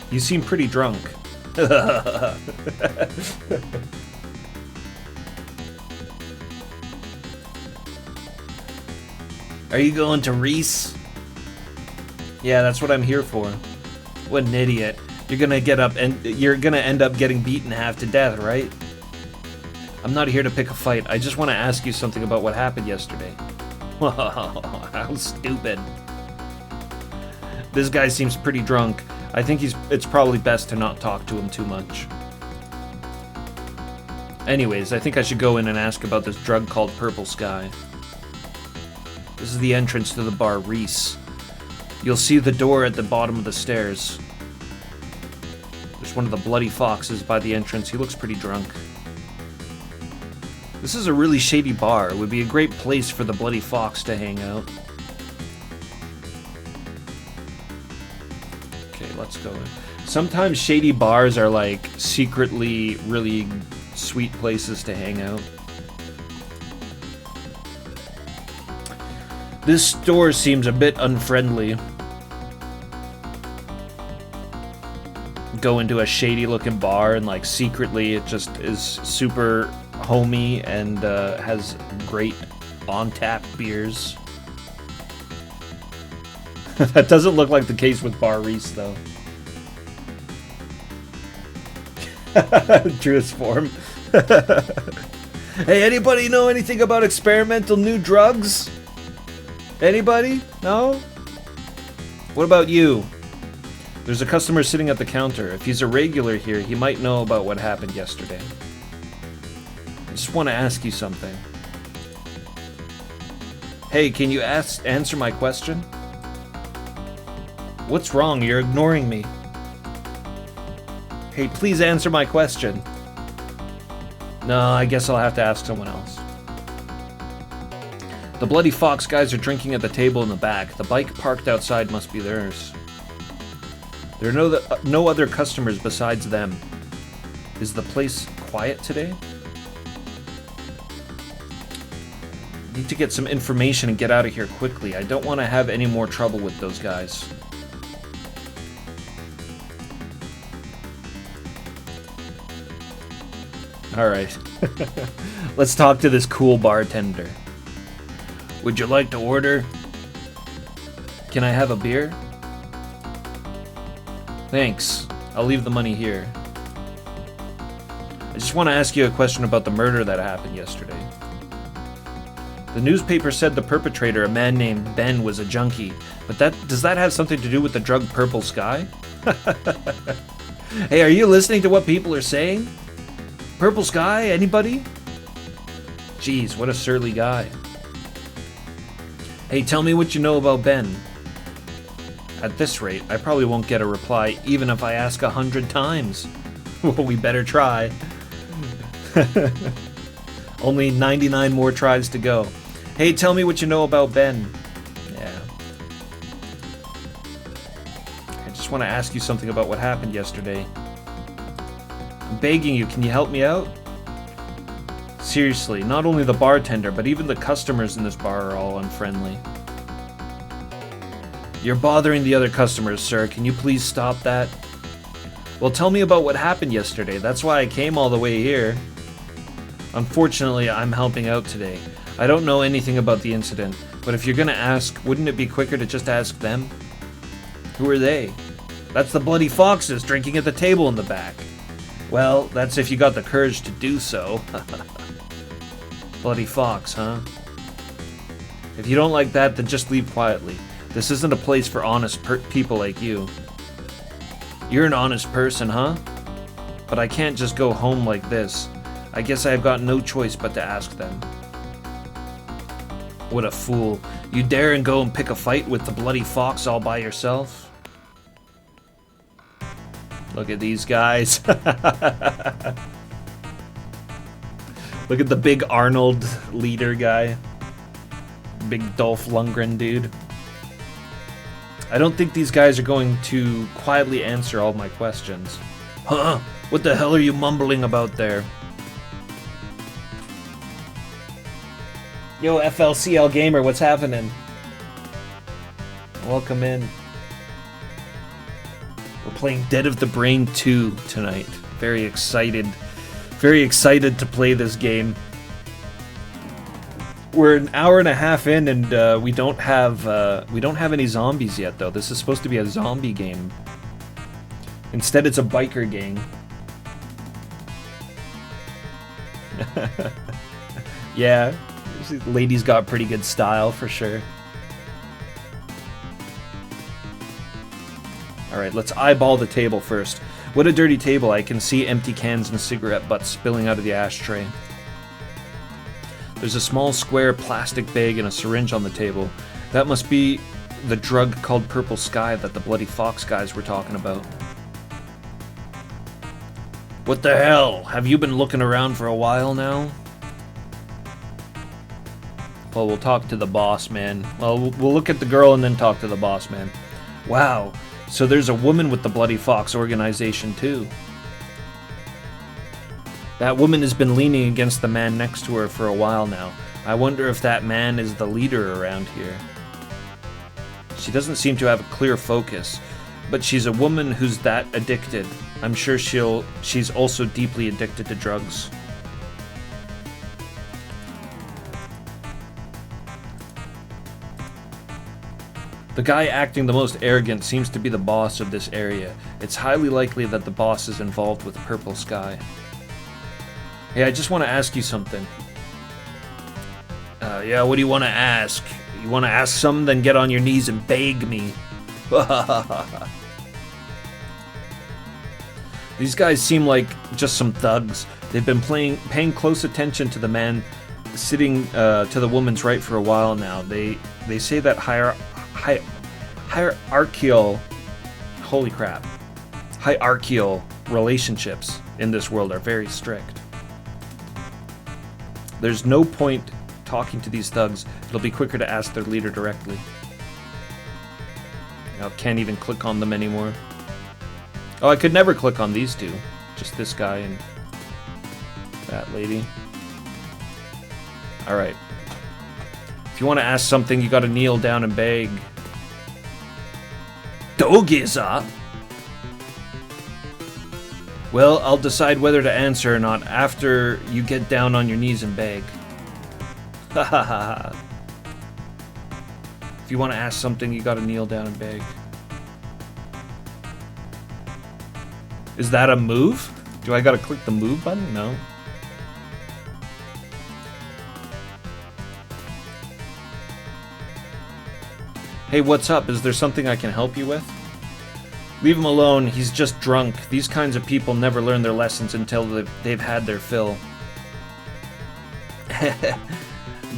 You seem pretty drunk. Are you going to Reese? Yeah, that's what I'm here for. What an idiot. You're gonna get up and you're gonna end up getting beaten half to death, right? I'm not here to pick a fight. I just want to ask you something about what happened yesterday. How stupid. This guy seems pretty drunk. I think it's probably best to not talk to him too much. Anyways, I think I should go in and ask about this drug called Purple Sky. This is the entrance to the Bar Reese. You'll see the door at the bottom of the stairs. There's one of the Bloody Foxes by the entrance. He looks pretty drunk. This is a really shady bar. It would be a great place for the Bloody Fox to hang out. Okay, let's go in. Sometimes shady bars are like secretly really sweet places to hang out. This store seems a bit unfriendly. Go into a shady looking bar and like secretly it just is super homey and has great on-tap beers. That doesn't look like the case with Bar Reese though. Truest form. Hey, anybody know anything about experimental new drugs? Anybody? No? What about you? There's a customer sitting at the counter. If he's a regular here, he might know about what happened yesterday. just want to ask you something. Hey, can you answer my question? What's wrong? You're ignoring me. Hey, please answer my question. No, I guess I'll have to ask someone else. The Bloody Fox guys are drinking at the table in the back. The bike parked outside must be theirs. There are no other customers besides them. Is the place quiet today? Need to get some information and get out of here quickly. I don't want to have any more trouble with those guys. Alright. Let's talk to this cool bartender. Would you like to order? Can I have a beer? Thanks. I'll leave the money here. I just want to ask you a question about the murder that happened yesterday. The newspaper said the perpetrator, a man named Ben, was a junkie, but does that have something to do with the drug Purple Sky? Hey, are you listening to what people are saying? Purple Sky? Anybody? Jeez, what a surly guy. Hey, tell me what you know about Ben. At this rate, I probably won't get a reply even if I ask 100 times. Well, we better try. Only 99 more tries to go. Hey, tell me what you know about Ben. Yeah. I just want to ask you something about what happened yesterday. I'm begging you, can you help me out? Seriously, not only the bartender, but even the customers in this bar are all unfriendly. You're bothering the other customers, sir. Can you please stop that? Well, tell me about what happened yesterday. That's why I came all the way here. Unfortunately, I'm helping out today. I don't know anything about the incident, but if you're gonna ask, wouldn't it be quicker to just ask them? Who are they? That's the Bloody Foxes drinking at the table in the back. Well, that's if you got the courage to do so. Bloody Fox, huh? If you don't like that, then just leave quietly. This isn't a place for honest people like you. You're an honest person, huh? But I can't just go home like this. I guess I've got no choice but to ask them. What a fool. You dare and go and pick a fight with the Bloody Fox all by yourself? Look at these guys. Look at the big Arnold leader guy. Big Dolph Lundgren dude. I don't think these guys are going to quietly answer all my questions. Huh? What the hell are you mumbling about there? Yo, FLCL Gamer, what's happening? Welcome in. We're playing Dead of the Brain 2 tonight. Very excited to play this game. We're an hour and a half in, and we don't have any zombies yet, though. This is supposed to be a zombie game. Instead, it's a biker gang. Yeah, this lady's got pretty good style for sure. Alright, let's eyeball the table first. What a dirty table. I can see empty cans and cigarette butts spilling out of the ashtray. There's a small square plastic bag and a syringe on the table. That must be the drug called Purple Sky that the Bloody Fox guys were talking about. What the hell? Have you been looking around for a while now? Well, we'll talk to the boss man. Well, we'll look at the girl and then talk to the boss man. Wow, so there's a woman with the Bloody Fox organization too. That woman has been leaning against the man next to her for a while now. I wonder if that man is the leader around here. She doesn't seem to have a clear focus, but she's a woman who's that addicted. I'm sure she's also deeply addicted to drugs. The guy acting the most arrogant seems to be the boss of this area. It's highly likely that the boss is involved with Purple Sky. Hey, I just want to ask you something. Yeah, what do you want to ask? You want to ask something, then get on your knees and beg me. These guys seem like just some thugs. They've been paying close attention to the man sitting to the woman's right for a while now. They say that hierarchical, holy crap, hierarchical relationships in this world are very strict. There's no point talking to these thugs. It'll be quicker to ask their leader directly. I can't even click on them anymore. Oh, I could never click on these two. Just this guy and that lady. Alright. If you want to ask something, you gotta kneel down and beg. Dogiza? Well, I'll decide whether to answer or not after you get down on your knees and beg. Ha ha ha. If you want to ask something, you gotta kneel down and beg. Is that a move? Do I gotta click the move button? No. Hey, what's up? Is there something I can help you with? Leave him alone. He's just drunk. These kinds of people never learn their lessons until they've had their fill.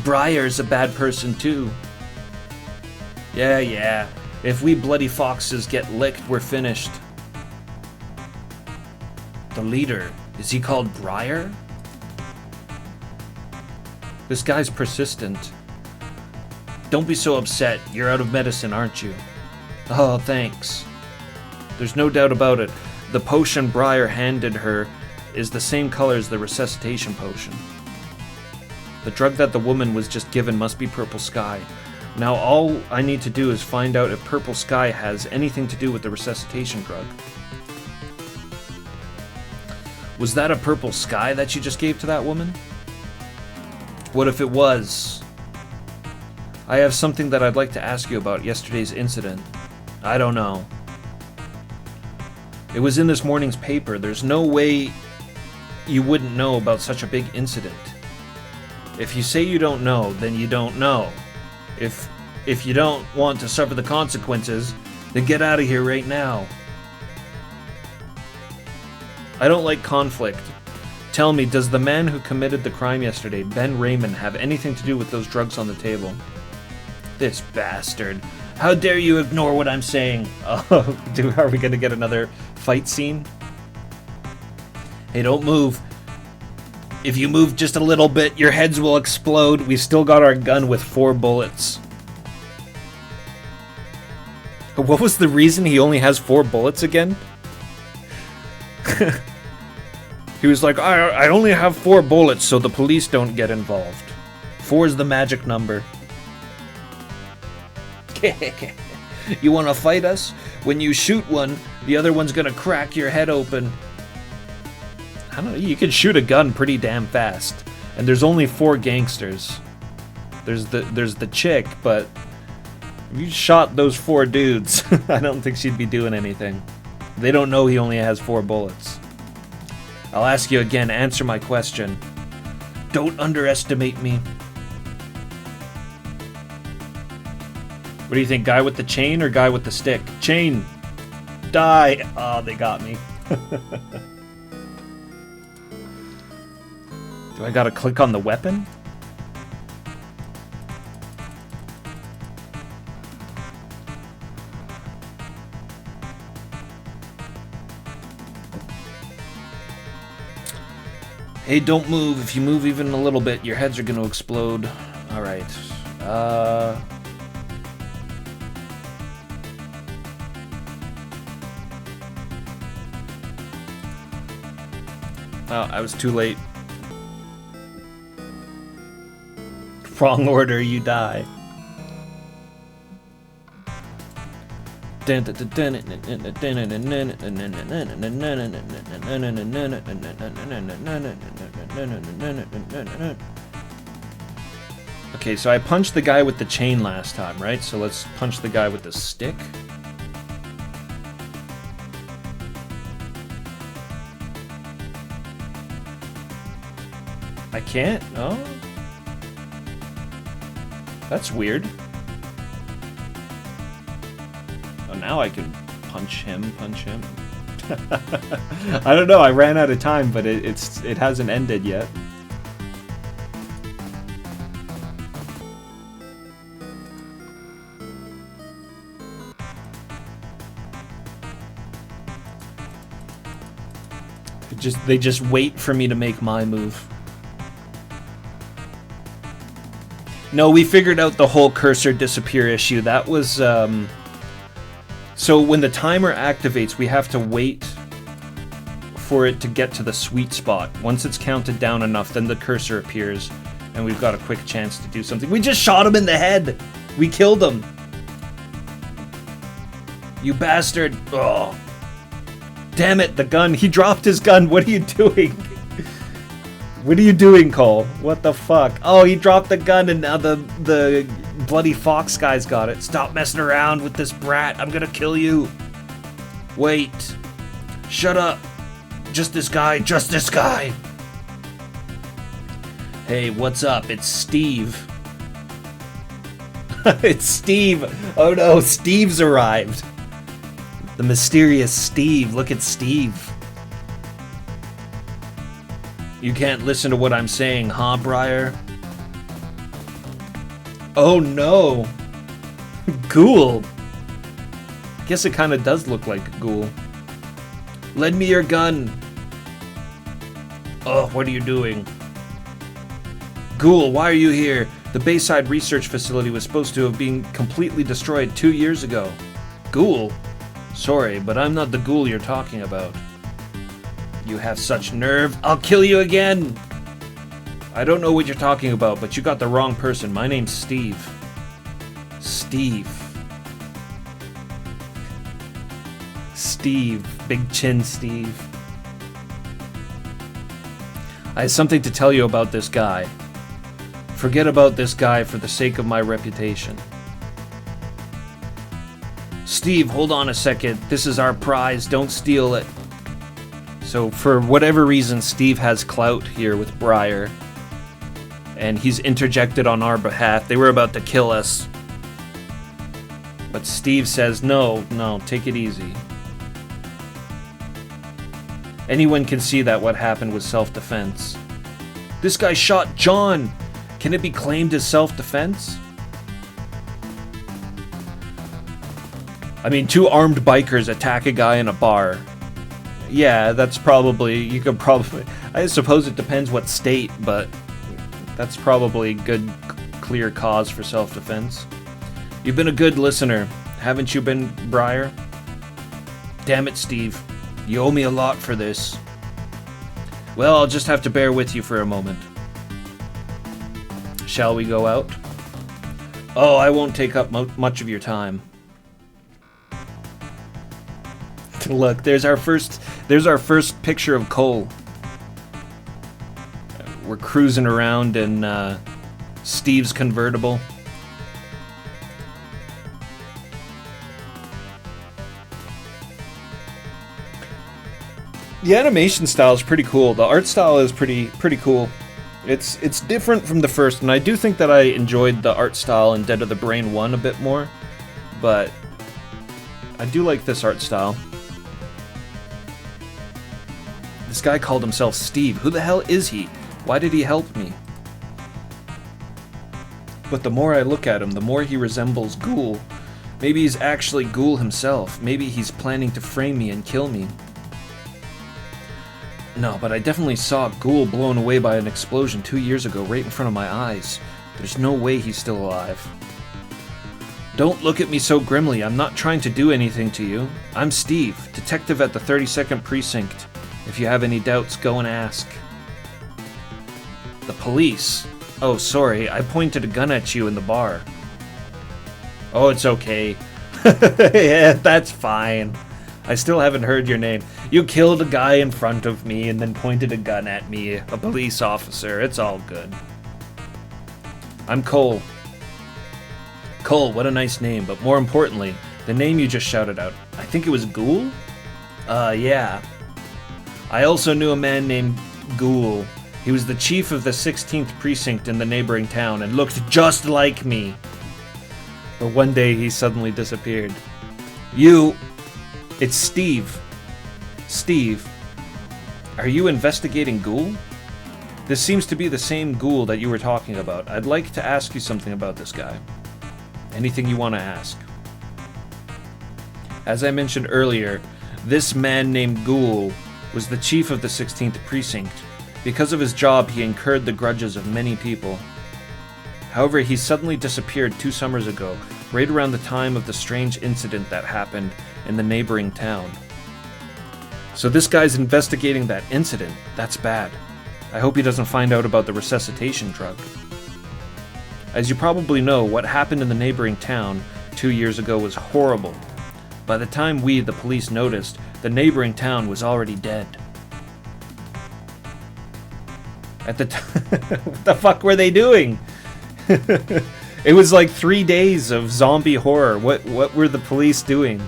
Briar's a bad person too. Yeah. If we bloody foxes get licked, we're finished. The leader, is he called Briar? This guy's persistent. Don't be so upset. You're out of medicine, aren't you? Oh, thanks. There's no doubt about it. The potion Briar handed her is the same color as the resuscitation potion. The drug that the woman was just given must be Purple Sky. Now all I need to do is find out if Purple Sky has anything to do with the resuscitation drug. Was that a Purple Sky that you just gave to that woman? What if it was? I have something that I'd like to ask you about yesterday's incident. I don't know. It was in this morning's paper. There's no way you wouldn't know about such a big incident. If you say you don't know, then you don't know. If you don't want to suffer the consequences, then get out of here right now. I don't like conflict. Tell me, does the man who committed the crime yesterday, Ben Raymond, have anything to do with those drugs on the table? This bastard. How dare you ignore what I'm saying? Oh, are we gonna get another fight scene? Hey, don't move. If you move just a little bit, your heads will explode. We've still got our gun with 4 bullets. What was the reason he only has 4 bullets again? He was like, I only have 4 bullets so the police don't get involved. 4 is the magic number. You want to fight us? When you shoot one, the other one's gonna crack your head open. I don't know, you can shoot a gun pretty damn fast. And there's only 4 gangsters. There's the chick, but if you shot those 4 dudes, I don't think she'd be doing anything. They don't know he only has 4 bullets. I'll ask you again, answer my question. Don't underestimate me. What do you think, guy with the chain or guy with the stick? Chain! Die! Oh, they got me. Do I gotta click on the weapon? Hey, don't move. If you move even a little bit, your heads are gonna explode. Alright. Oh, I was too late. Wrong order, you die. Okay, so I punched the guy with the chain last time, right? So let's punch the guy with the stick. I can't? Oh? That's weird. Oh, now I can punch him. I don't know. I ran out of time, but it hasn't ended yet. They just wait for me to make my move. No, we figured out the whole cursor disappear issue. That was, so when the timer activates, we have to wait for it to get to the sweet spot. Once it's counted down enough, then the cursor appears, and we've got a quick chance to do something. We just shot him in the head! We killed him! You bastard! Oh. Damn it, the gun! He dropped his gun! What are you doing? What are you doing, Cole? What the fuck? Oh, he dropped the gun and now the bloody fox guy's got it. Stop messing around with this brat. I'm gonna kill you. Wait. Shut up. Just this guy. Just this guy. Hey, what's up? It's Steve. It's Steve. Oh no, Steve's arrived. The mysterious Steve. Look at Steve. You can't listen to what I'm saying, huh, Briar? Oh no! Ghoul! I guess it kinda does look like a ghoul. Lend me your gun! Oh, what are you doing? Ghoul, why are you here? The Bayside Research Facility was supposed to have been completely destroyed 2 years ago. Ghoul? Sorry, but I'm not the ghoul you're talking about. You have such nerve. I'll kill you again! I don't know what you're talking about, but you got the wrong person. My name's Steve. Steve. Steve. Big chin Steve. I have something to tell you about this guy. Forget about this guy for the sake of my reputation. Steve, hold on a second. This is our prize. Don't steal it. So for whatever reason, Steve has clout here with Briar. And he's interjected on our behalf. They were about to kill us. But Steve says, no, take it easy. Anyone can see that what happened was self-defense. This guy shot John! Can it be claimed as self-defense? I mean, 2 armed bikers attack a guy in a bar. Yeah, that's probably, you could probably, I suppose it depends what state, but that's probably good, clear cause for self-defense. You've been a good listener, haven't you been, Briar? Damn it, Steve. You owe me a lot for this. Well, I'll just have to bear with you for a moment. Shall we go out? Oh, I won't take up much of your time. Look, there's our first picture of Cole. We're cruising around in Steve's convertible. The animation style is pretty cool. The art style is pretty cool. It's different from the first, and I do think that I enjoyed the art style in Dead of the Brain 1 a bit more, but I do like this art style. This guy called himself Steve. Who the hell is he? Why did he help me? But the more I look at him, the more he resembles Ghoul. Maybe he's actually Ghoul himself. Maybe he's planning to frame me and kill me. No, but I definitely saw Ghoul blown away by an explosion 2 years ago right in front of my eyes. There's no way he's still alive. Don't look at me so grimly. I'm not trying to do anything to you. I'm Steve, detective at the 32nd Precinct. If you have any doubts, go and ask. The police? Oh, sorry, I pointed a gun at you in the bar. Oh, it's okay. Yeah, that's fine. I still haven't heard your name. You killed a guy in front of me and then pointed a gun at me, a police officer. It's all good. I'm Cole. Cole, what a nice name, but more importantly, the name you just shouted out. I think it was Ghoul? Yeah. I also knew a man named Ghoul. He was the chief of the 16th precinct in the neighboring town and looked just like me. But one day he suddenly disappeared. It's Steve. Steve, are you investigating Ghoul? This seems to be the same Ghoul that you were talking about. I'd like to ask you something about this guy. Anything you want to ask. As I mentioned earlier, this man named Ghoul was the chief of the 16th Precinct. Because of his job, he incurred the grudges of many people. However, he suddenly disappeared 2 summers ago, right around the time of the strange incident that happened in the neighboring town. So this guy's investigating that incident. That's bad. I hope he doesn't find out about the resuscitation drug. As you probably know, what happened in the neighboring town 2 years ago was horrible. By the time we, the police, noticed, the neighboring town was already dead. At the what the fuck were they doing? It was like 3 days of zombie horror. What were the police doing?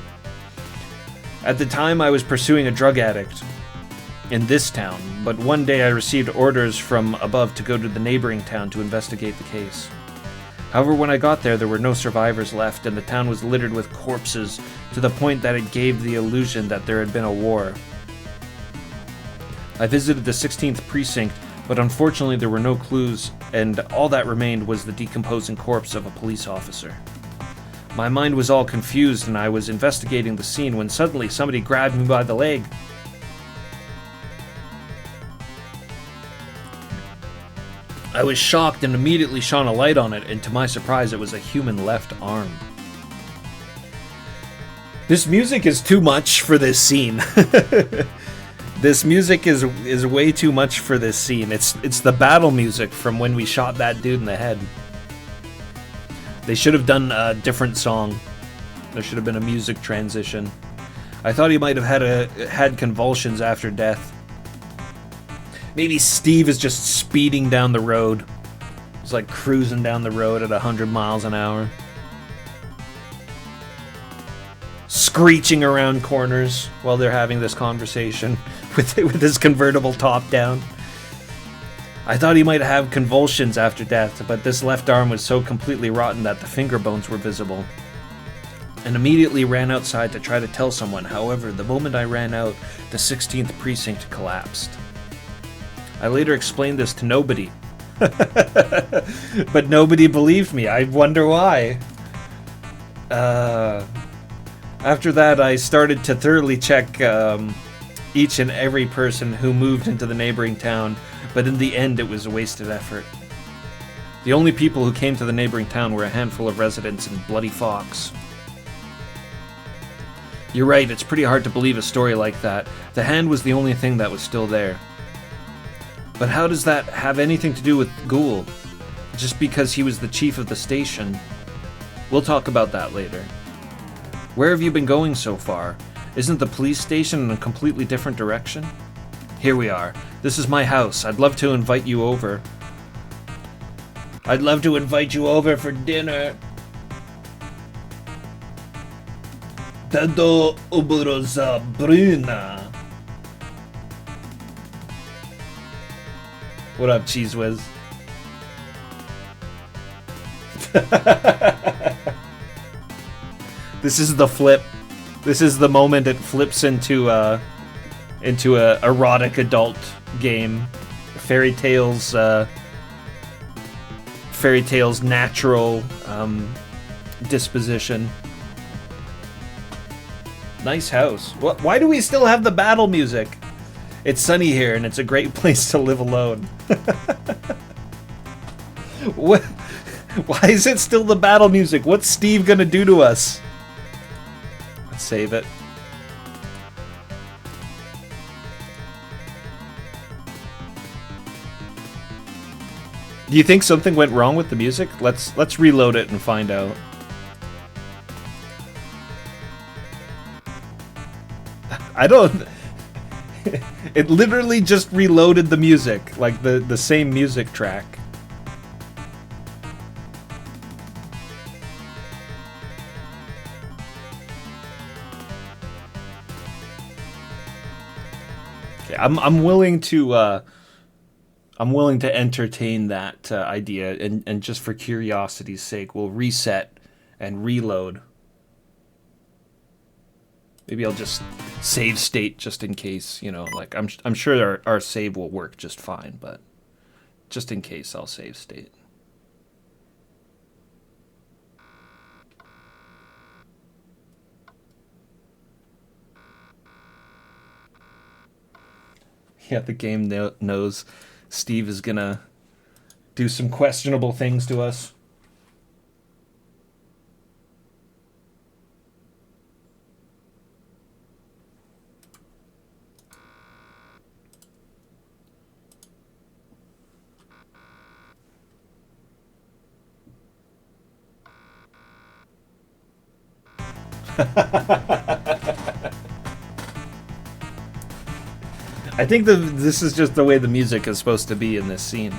At the time, I was pursuing a drug addict in this town, but one day I received orders from above to go to the neighboring town to investigate the case. However, when I got there were no survivors left, and the town was littered with corpses to the point that it gave the illusion that there had been a war. I visited the 16th Precinct, but unfortunately there were no clues, and all that remained was the decomposing corpse of a police officer. My mind was all confused, and I was investigating the scene when suddenly somebody grabbed me by the leg. I was shocked and immediately shone a light on it, and to my surprise, it was a human left arm. This music is too much for this scene. This music is way too much for this scene. It's the battle music from when we shot that dude in the head. They should have done a different song. There should have been a music transition. I thought he might have had convulsions after death. Maybe Steve is just speeding down the road. He's like cruising down the road at 100 miles an hour. Screeching around corners while they're having this conversation with his convertible top down. I thought he might have convulsions after death, but this left arm was so completely rotten that the finger bones were visible. And immediately ran outside to try to tell someone. However, the moment I ran out, the 16th Precinct collapsed. I later explained this to nobody. But nobody believed me. I wonder why. After that, I started to thoroughly check each and every person who moved into the neighboring town, but in the end it was a wasted effort. The only people who came to the neighboring town were a handful of residents in Bloody Fox. You're right, it's pretty hard to believe a story like that. The hand was the only thing that was still there. But how does that have anything to do with Ghoul? Just because he was the chief of the station? We'll talk about that later. Where have you been going so far? Isn't the police station in a completely different direction? Here we are. This is my house. I'd love to invite you over. I'd love to invite you over for dinner. Tado ubroza bruna. What up, Cheese Whiz? This is the flip. This is the moment it flips into a erotic adult game. Fairy Tale's natural disposition. Nice house. Why do we still have the battle music? It's sunny here, and it's a great place to live alone. What? Why is it still the battle music? What's Steve gonna do to us? Let's save it. Do you think something went wrong with the music? Let's reload it and find out. I don't... It literally just reloaded the music, like the same music track. Okay, I'm willing to entertain that idea, and just for curiosity's sake, we'll reset and reload. Maybe I'll just save state just in case, you know, like I'm sure our save will work just fine, but just in case I'll save state. Yeah, the game knows Steve is gonna do some questionable things to us. I think this is just the way the music is supposed to be in this scene.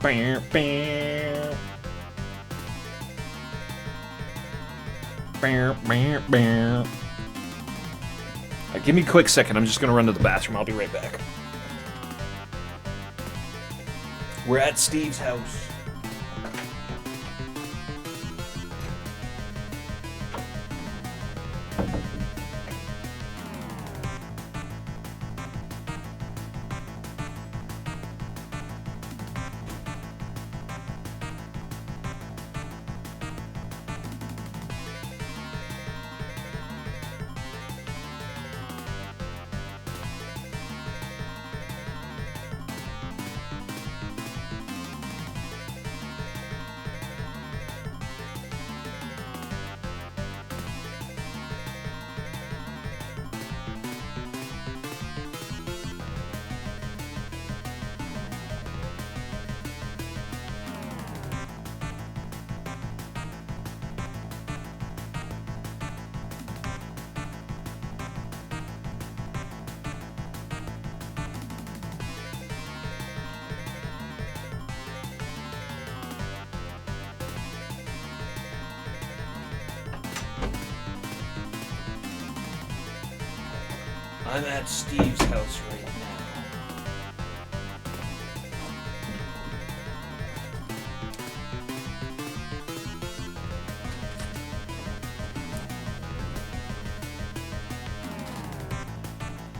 Give me a quick second. I'm just going to run to the bathroom. I'll be right back. We're at Steve's house. I'm at Steve's house right now.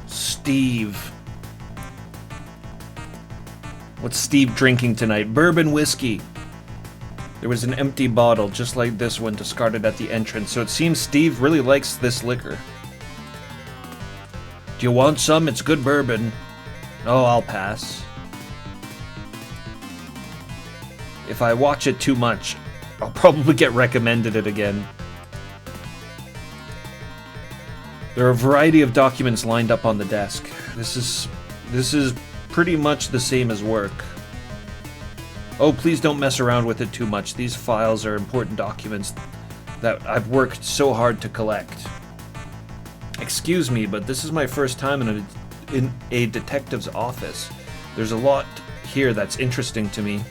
Steve. What's Steve drinking tonight? Bourbon whiskey. There was an empty bottle just like this one discarded at the entrance, so it seems Steve really likes this liquor. Do you want some? It's good bourbon. Oh, I'll pass. If I watch it too much, I'll probably get recommended it again. There are a variety of documents lined up on the desk. This is pretty much the same as work. Oh, please don't mess around with it too much. These files are important documents that I've worked so hard to collect. Excuse me, but this is my first time in a detective's office. There's a lot here that's interesting to me.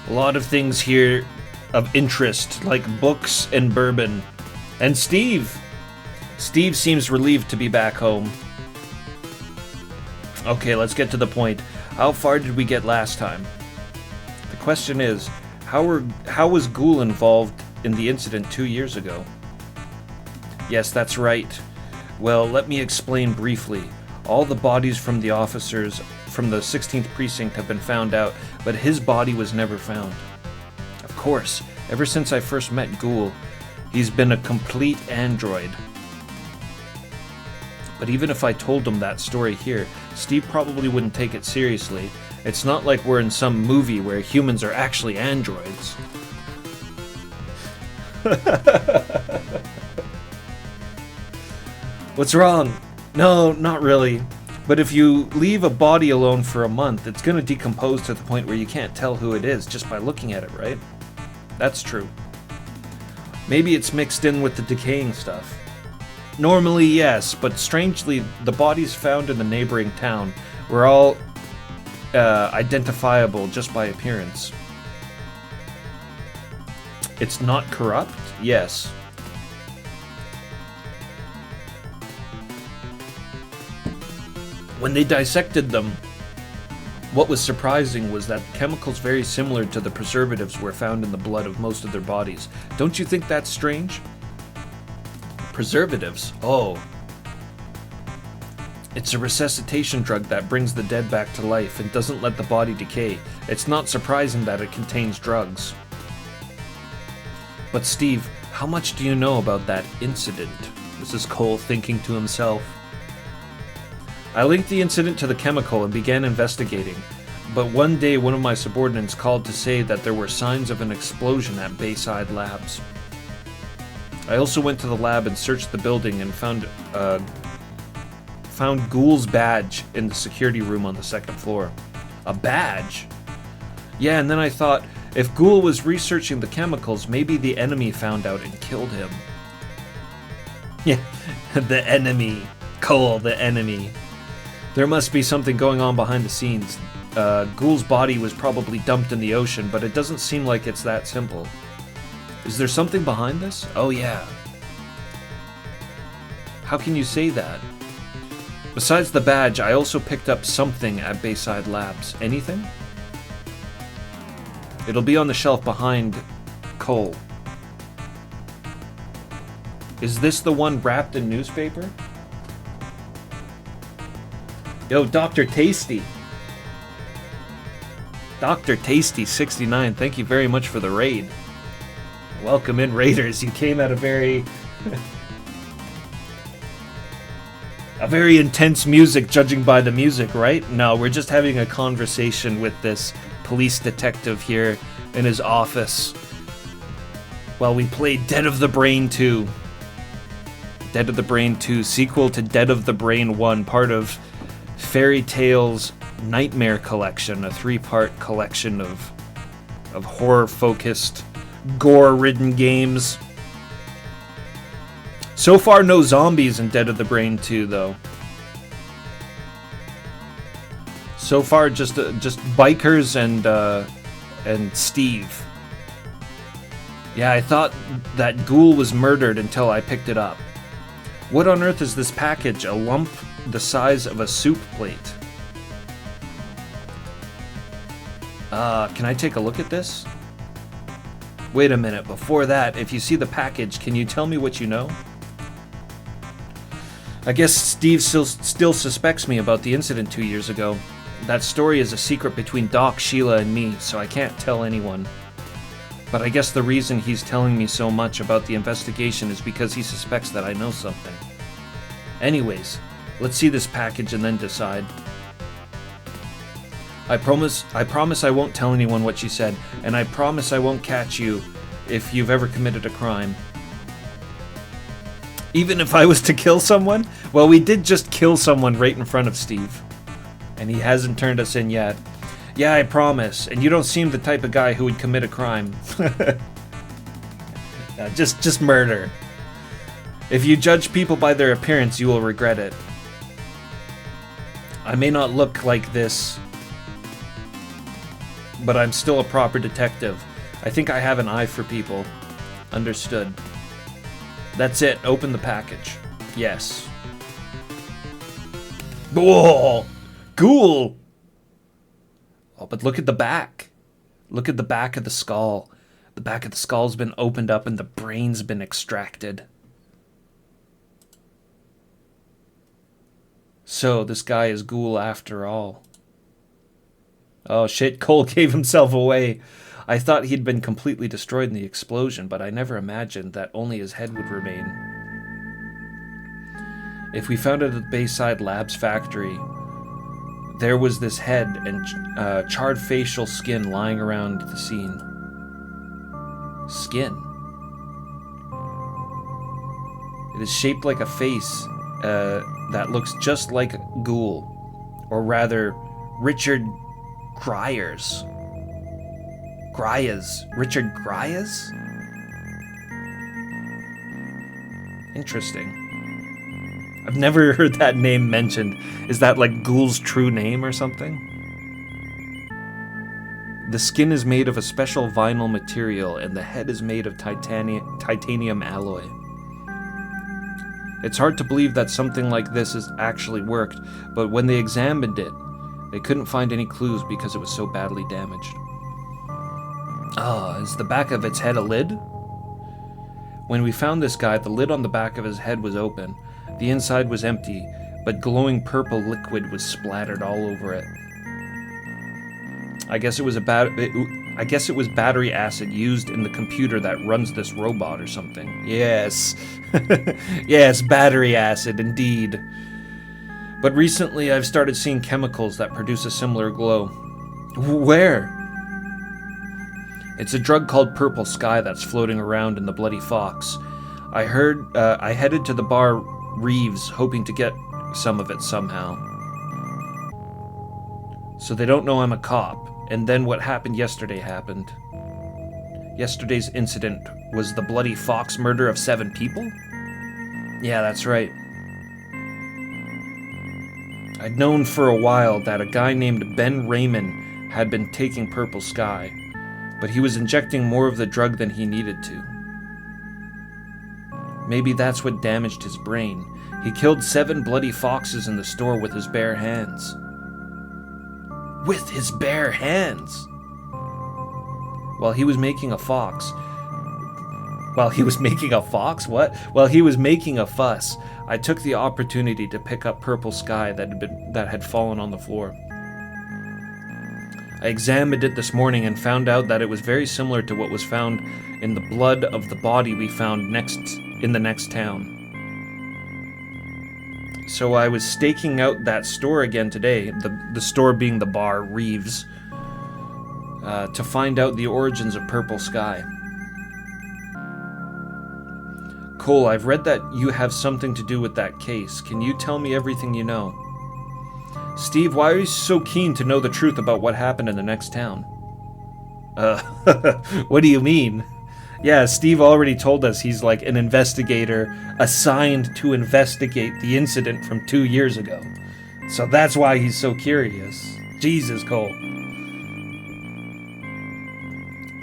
A lot of things here of interest, like books and bourbon. And Steve! Steve seems relieved to be back home. Okay, let's get to the point. How far did we get last time? The question is, how was Ghoul involved in the incident 2 years ago? Yes, that's right. Well, let me explain briefly. All the bodies from the officers from the 16th precinct have been found out, but his body was never found. Of course, ever since I first met Ghoul, he's been a complete android. But even if I told him that story here, Steve probably wouldn't take it seriously. It's not like we're in some movie where humans are actually androids. What's wrong? No, not really. But if you leave a body alone for a month, it's going to decompose to the point where you can't tell who it is just by looking at it, right? That's true. Maybe it's mixed in with the decaying stuff. Normally, yes, but strangely, the bodies found in the neighboring town were all identifiable just by appearance. It's not corrupt? Yes. When they dissected them, what was surprising was that chemicals very similar to the preservatives were found in the blood of most of their bodies. Don't you think that's strange? Preservatives? Oh. It's a resuscitation drug that brings the dead back to life and doesn't let the body decay. It's not surprising that it contains drugs. But Steve, how much do you know about that incident? Mrs. Cole thinking to himself. I linked the incident to the chemical and began investigating, but one day one of my subordinates called to say that there were signs of an explosion at Bayside Labs. I also went to the lab and searched the building and found Ghoul's badge in the security room on the second floor. A badge? Yeah, and then I thought, if Ghoul was researching the chemicals, maybe the enemy found out and killed him. Yeah, the enemy. Cole, the enemy. There must be something going on behind the scenes. Ghoul's body was probably dumped in the ocean, but it doesn't seem like it's that simple. Is there something behind this? Oh yeah. How can you say that? Besides the badge, I also picked up something at Bayside Labs. Anything? It'll be on the shelf behind Cole. Is this the one wrapped in newspaper? Yo, Dr. Tasty. Dr. Tasty 69, thank you very much for the raid. Welcome in, Raiders. You came at a very intense music, judging by the music, right? No, we're just having a conversation with this police detective here in his office while we play Dead of the Brain 2. Dead of the Brain 2, sequel to Dead of the Brain 1, part of Fairy Tales Nightmare Collection, a 3-part collection of horror-focused, gore-ridden games. So far, no zombies in Dead of the Brain 2, though. So far, just bikers and Steve. Yeah, I thought that Ghoul was murdered until I picked it up. What on earth is this package? A lump the size of a soup plate. Can I take a look at this? Wait a minute, before that, if you see the package, can you tell me what you know? I guess Steve still suspects me about the incident 2 years ago. That story is a secret between Doc, Sheila, and me, so I can't tell anyone. But I guess the reason he's telling me so much about the investigation is because he suspects that I know something. Anyways, let's see this package and then decide. I promise I won't tell anyone what you said, and I promise I won't catch you if you've ever committed a crime. Even if I was to kill someone? Well, we did just kill someone right in front of Steve. And he hasn't turned us in yet. Yeah, I promise. And you don't seem the type of guy who would commit a crime. Just murder. If you judge people by their appearance, you will regret it. I may not look like this, but I'm still a proper detective. I think I have an eye for people. Understood. That's it. Open the package. Yes. Whoa! Ghoul! Oh, but look at the back. Look at the back of the skull. The back of the skull's been opened up and the brain's been extracted. So, this guy is Ghoul after all. Oh shit, Cole gave himself away. I thought he'd been completely destroyed in the explosion, but I never imagined that only his head would remain. If we found it at the Bayside Labs factory, there was this head and charred facial skin lying around the scene. Skin. It is shaped like a face that looks just like Ghoul, or rather, Richard Grier's. Richard Grier's? Interesting. I've never heard that name mentioned. Is that like Ghoul's true name or something? The skin is made of a special vinyl material and the head is made of titanium alloy. It's hard to believe that something like this has actually worked, but when they examined it, they couldn't find any clues because it was so badly damaged. Is the back of its head a lid? When we found this guy, the lid on the back of his head was open. The inside was empty, but glowing purple liquid was splattered all over it. I guess it was battery acid used in the computer that runs this robot or something. Yes. Yes, battery acid, indeed. But recently I've started seeing chemicals that produce a similar glow. Where? It's a drug called Purple Sky that's floating around in the Bloody Fox. I headed to the bar Reeves hoping to get some of it somehow. So they don't know I'm a cop. And then what happened yesterday happened. Yesterday's incident was the Bloody Fox murder of 7 people? Yeah, that's right. I'd known for a while that a guy named Ben Raymond had been taking Purple Sky, but he was injecting more of the drug than he needed to. Maybe that's what damaged his brain. He killed 7 bloody foxes in the store with his bare hands. With his bare hands! While he was making a fox. While he was making a fox? What? While he was making a fuss, I took the opportunity to pick up Purple Sky that had fallen on the floor. I examined it this morning and found out that it was very similar to what was found in the blood of the body we found in the next town. So I was staking out that store again today, the store being the bar, Reeves, to find out the origins of Purple Sky. Cole, I've read that you have something to do with that case. Can you tell me everything you know? Steve, why are you so keen to know the truth about what happened in the next town? What do you mean? Yeah, Steve already told us he's like an investigator assigned to investigate the incident from 2 years ago. So that's why he's so curious. Jesus, Cole.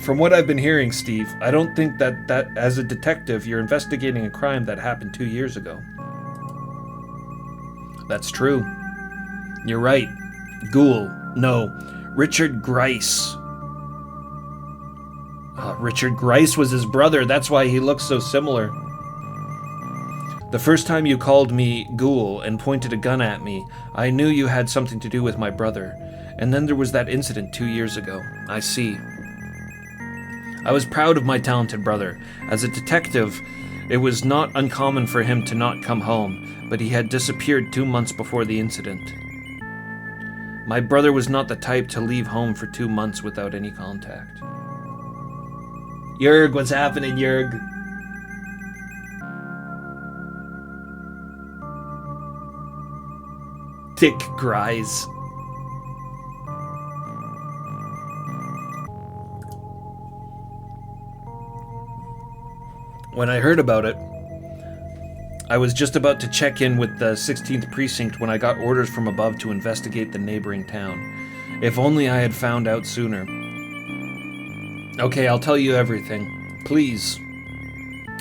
From what I've been hearing, Steve, I don't think that as a detective you're investigating a crime that happened 2 years ago. That's true. You're right. Ghoul. No. Richard Grice. Richard Grice was his brother. That's why he looks so similar. The first time you called me Ghoul and pointed a gun at me, I knew you had something to do with my brother. And then there was that incident 2 years ago. I see. I was proud of my talented brother. As a detective, it was not uncommon for him to not come home, but he had disappeared 2 months before the incident. My brother was not the type to leave home for 2 months without any contact. Jurg, what's happening, Jurg? Dick Grise. When I heard about it, I was just about to check in with the 16th Precinct when I got orders from above to investigate the neighboring town. If only I had found out sooner. Okay, I'll tell you everything. Please.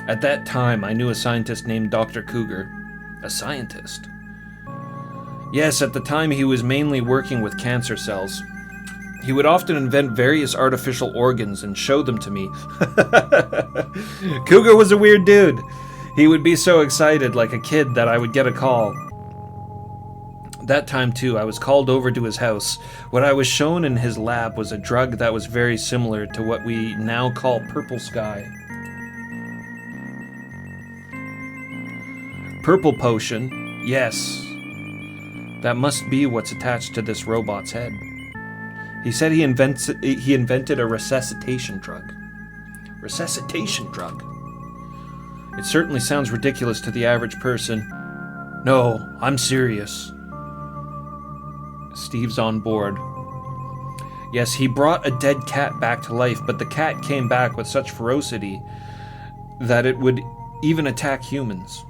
At that time, I knew a scientist named Dr. Cougar. A scientist? Yes, at the time he was mainly working with cancer cells. He would often invent various artificial organs and show them to me. Cougar was a weird dude. He would be so excited, like a kid, that I would get a call. That time, too, I was called over to his house. What I was shown in his lab was a drug that was very similar to what we now call Purple Sky. Purple potion, yes. That must be what's attached to this robot's head. He said he invented a resuscitation drug. Resuscitation drug? It certainly sounds ridiculous to the average person. No, I'm serious. Steve's on board. Yes, he brought a dead cat back to life, but the cat came back with such ferocity that it would even attack humans.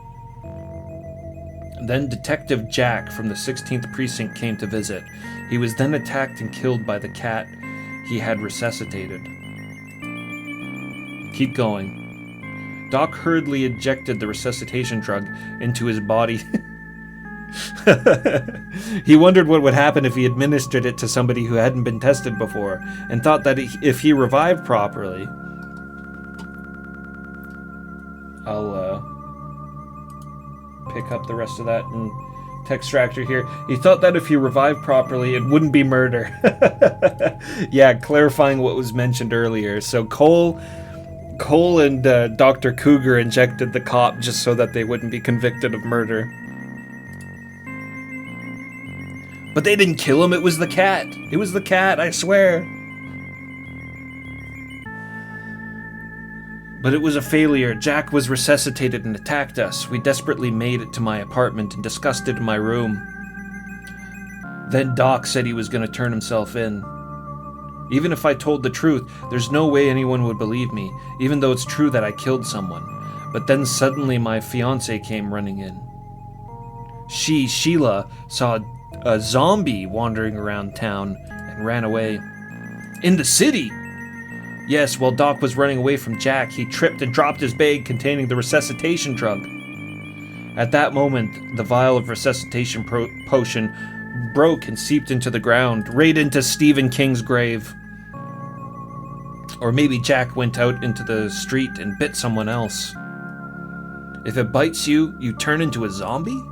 Then Detective Jack from the 16th Precinct came to visit. He was then attacked and killed by the cat he had resuscitated. Keep going. Doc hurriedly injected the resuscitation drug into his body. He wondered what would happen if he administered it to somebody who hadn't been tested before, and thought that if he revived properly... I'll pick up the rest of that in Textractor here. He thought that if he revived properly, it wouldn't be murder. Yeah, clarifying what was mentioned earlier. So Cole and Dr. Cougar injected the cop just so that they wouldn't be convicted of murder. But they didn't kill him, it was the cat. It was the cat, I swear. But it was a failure. Jack was resuscitated and attacked us. We desperately made it to my apartment and discussed it in my room. Then Doc said he was going to turn himself in. Even if I told the truth, there's no way anyone would believe me, even though it's true that I killed someone. But then suddenly my fiancée came running in. Sheila, saw a zombie wandering around town and ran away. In the city? Yes, while Doc was running away from Jack, he tripped and dropped his bag containing the resuscitation drug. At that moment, the vial of resuscitation potion broke and seeped into the ground, right into Stephen King's grave. Or maybe Jack went out into the street and bit someone else. If it bites you, you turn into a zombie?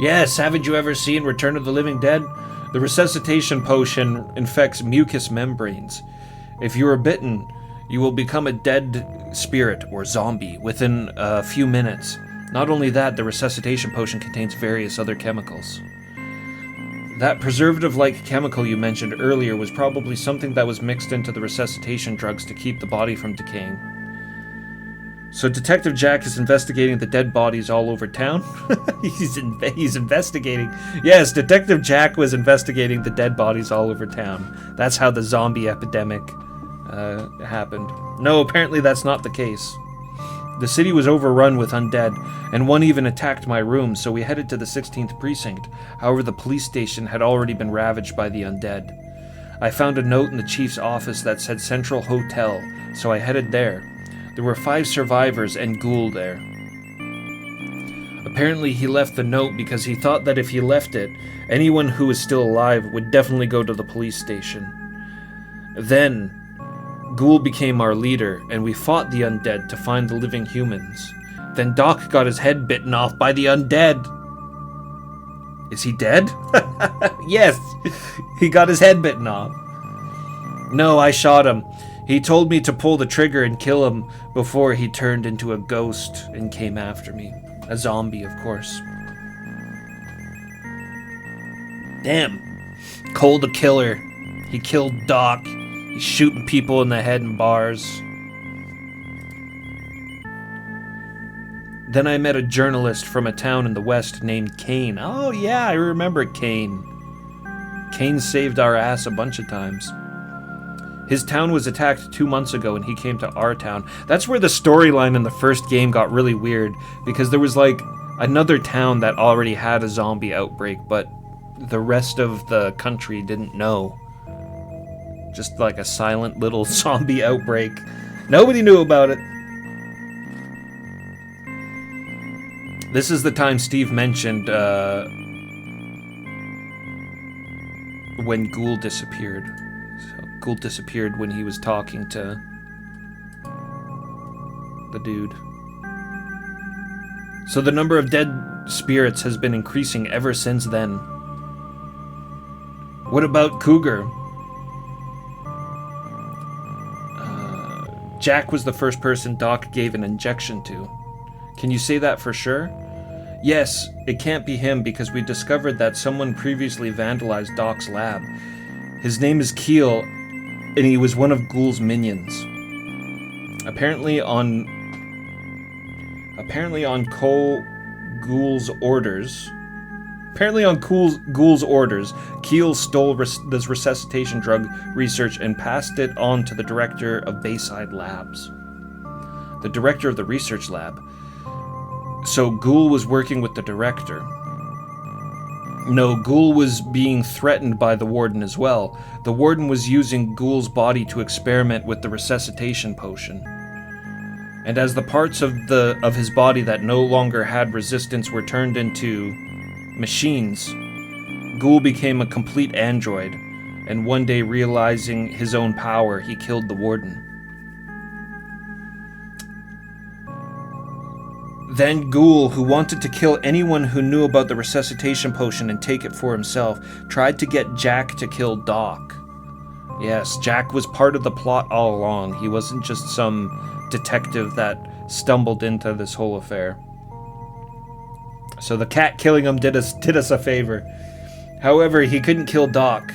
Yes, haven't you ever seen Return of the Living Dead? The resuscitation potion infects mucous membranes. If you are bitten, you will become a dead spirit or zombie within a few minutes. Not only that, the resuscitation potion contains various other chemicals. That preservative-like chemical you mentioned earlier was probably something that was mixed into the resuscitation drugs to keep the body from decaying. So Detective Jack is investigating the dead bodies all over town? He's investigating. Yes, Detective Jack was investigating the dead bodies all over town. That's how the zombie epidemic happened. No, apparently that's not the case. The city was overrun with undead, and one even attacked my room, so we headed to the 16th precinct. However, the police station had already been ravaged by the undead. I found a note in the chief's office that said Central Hotel, so I headed there. There were 5 survivors and Ghoul there. Apparently he left the note because he thought that if he left it, anyone who was still alive would definitely go to the police station. Then, Ghoul became our leader, and we fought the undead to find the living humans. Then Doc got his head bitten off by the undead. Is he dead? Yes, he got his head bitten off. No, I shot him. He told me to pull the trigger and kill him before he turned into a ghost and came after me. A zombie, of course. Damn. Cole the killer. He killed Doc. He's shooting people in the head in bars. Then I met a journalist from a town in the west named Kane. Oh yeah, I remember Kane. Kane saved our ass a bunch of times. His town was attacked 2 months ago and he came to our town. That's where the storyline in the first game got really weird, because there was like another town that already had a zombie outbreak, but the rest of the country didn't know. Just like a silent little zombie outbreak. Nobody knew about it. This is the time Steve mentioned when Ghoul disappeared. Ghoul disappeared when he was talking to the dude. So the number of dead spirits has been increasing ever since then. What about Cougar? Jack was the first person Doc gave an injection to. Can you say that for sure? Yes, it can't be him because we discovered that someone previously vandalized Doc's lab. His name is Keel, and he was one of Ghoul's minions. Apparently on Ghoul's orders, Keel stole this resuscitation drug research and passed it on to the director of Bayside Labs. The director of the research lab. So Ghoul was working with the director. No, Ghoul was being threatened by the warden as well. The warden was using Ghoul's body to experiment with the resuscitation potion. And as the parts of his body that no longer had resistance were turned into machines, Ghoul became a complete android, and one day, realizing his own power, he killed the warden. Then Ghoul, who wanted to kill anyone who knew about the resuscitation potion and take it for himself, tried to get Jack to kill Doc. Yes, Jack was part of the plot all along. He wasn't just some detective that stumbled into this whole affair. So the cat killing him did us a favor. However, he couldn't kill Doc,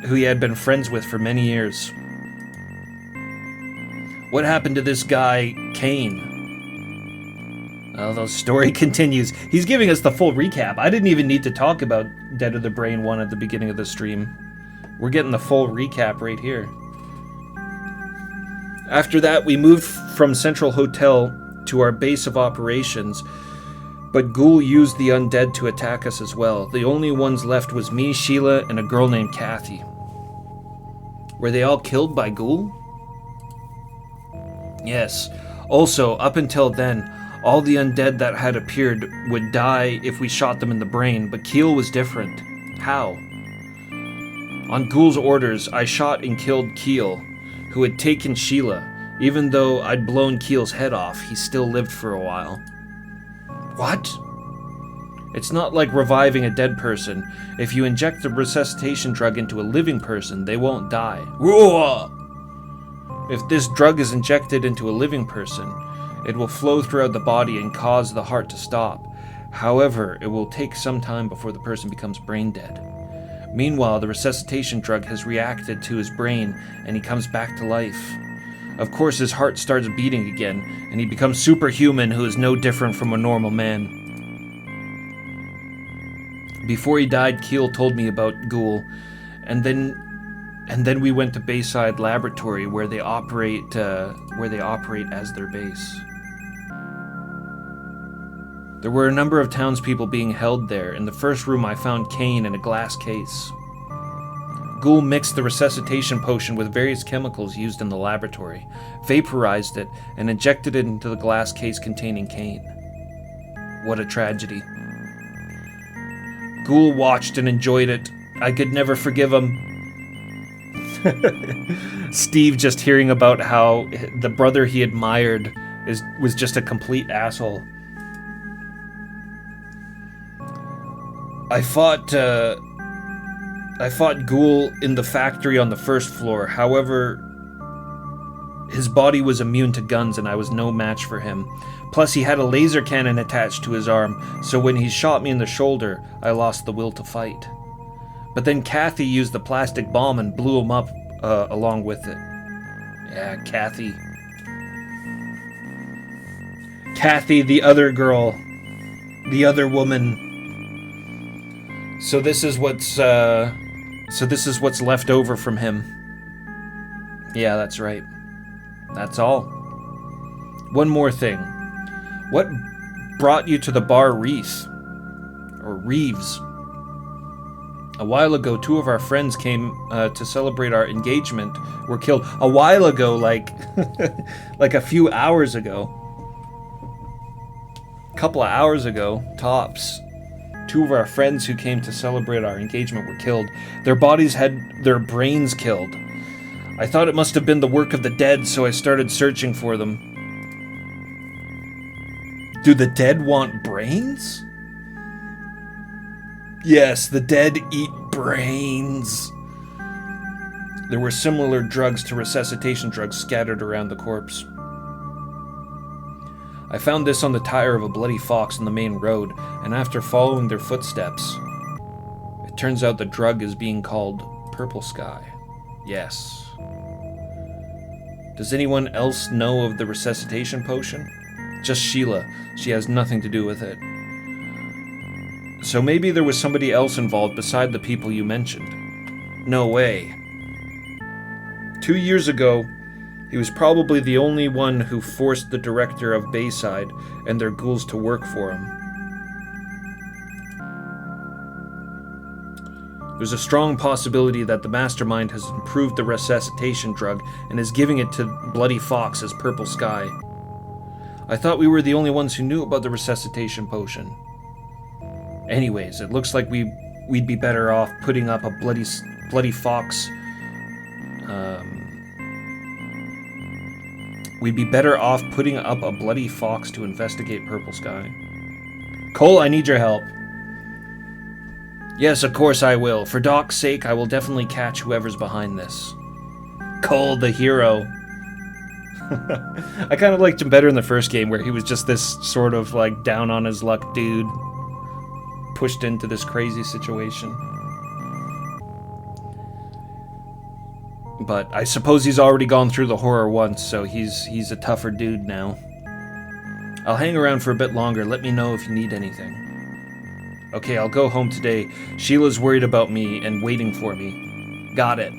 who he had been friends with for many years. What happened to this guy, Kane? Well, the story continues. He's giving us the full recap. I didn't even need to talk about Dead of the Brain 1 at the beginning of the stream. We're getting the full recap right here. After that, we moved from Central Hotel to our base of operations, but Ghoul used the undead to attack us as well. The only ones left was me, Sheila, and a girl named Kathy. Were they all killed by Ghoul? Yes. Also, up until then, all the undead that had appeared would die if we shot them in the brain, but Keel was different. How? On Ghoul's orders, I shot and killed Keel, who had taken Sheila. Even though I'd blown Keel's head off, he still lived for a while. What? It's not like reviving a dead person. If you inject the resuscitation drug into a living person, they won't die. Roar! If this drug is injected into a living person, it will flow throughout the body and cause the heart to stop. However, it will take some time before the person becomes brain dead. Meanwhile, the resuscitation drug has reacted to his brain and he comes back to life. Of course, his heart starts beating again, and he becomes superhuman, who is no different from a normal man. Before he died, Keel told me about Ghoul, and then we went to Bayside Laboratory, where they operate as their base. There were a number of townspeople being held there. In the first room, I found Kane in a glass case. Ghoul mixed the resuscitation potion with various chemicals used in the laboratory, vaporized it, and injected it into the glass case containing Kane. What a tragedy. Ghoul watched and enjoyed it. I could never forgive him. Steve just hearing about how the brother he admired was just a complete asshole. I fought Ghoul in the factory on the first floor. However, his body was immune to guns and I was no match for him. Plus, he had a laser cannon attached to his arm, so when he shot me in the shoulder, I lost the will to fight. But then Kathy used the plastic bomb and blew him up along with it. Yeah, Kathy. Kathy, the other girl. The other woman. So this is what's left over from him. Yeah, that's right. That's all. One more thing. What brought you to the bar Reese? Or Reeves? A while ago, two of our friends came to celebrate our engagement. Were killed a while ago, like like a few hours ago. Couple of hours ago, tops. Two of our friends who came to celebrate our engagement were killed. Their bodies had their brains killed. I thought it must have been the work of the dead, so I started searching for them. Do the dead want brains? Yes, the dead eat brains. There were similar drugs to resuscitation drugs scattered around the corpse. I found this on the tire of a bloody fox on the main road, and after following their footsteps, it turns out the drug is being called Purple Sky. Yes. Does anyone else know of the resuscitation potion? Just Sheila. She has nothing to do with it. So maybe there was somebody else involved beside the people you mentioned. No way. 2 years ago, he was probably the only one who forced the director of Bayside and their ghouls to work for him. There's a strong possibility that the mastermind has improved the resuscitation drug and is giving it to Bloody Fox as Purple Sky. I thought we were the only ones who knew about the resuscitation potion. Anyways, it looks like we'd be better off putting up a bloody fox. We'd be better off putting up a bloody fox to investigate Purple Sky. Cole, I need your help. Yes, of course I will. For Doc's sake, I will definitely catch whoever's behind this. Cole, the hero. I kind of liked him better in the first game, where he was just this sort of like down on his luck dude pushed into this crazy situation. But I suppose he's already gone through the horror once, so he's a tougher dude now. I'll hang around for a bit longer. Let me know if you need anything. Okay, I'll go home today. Sheila's worried about me and waiting for me. Got it.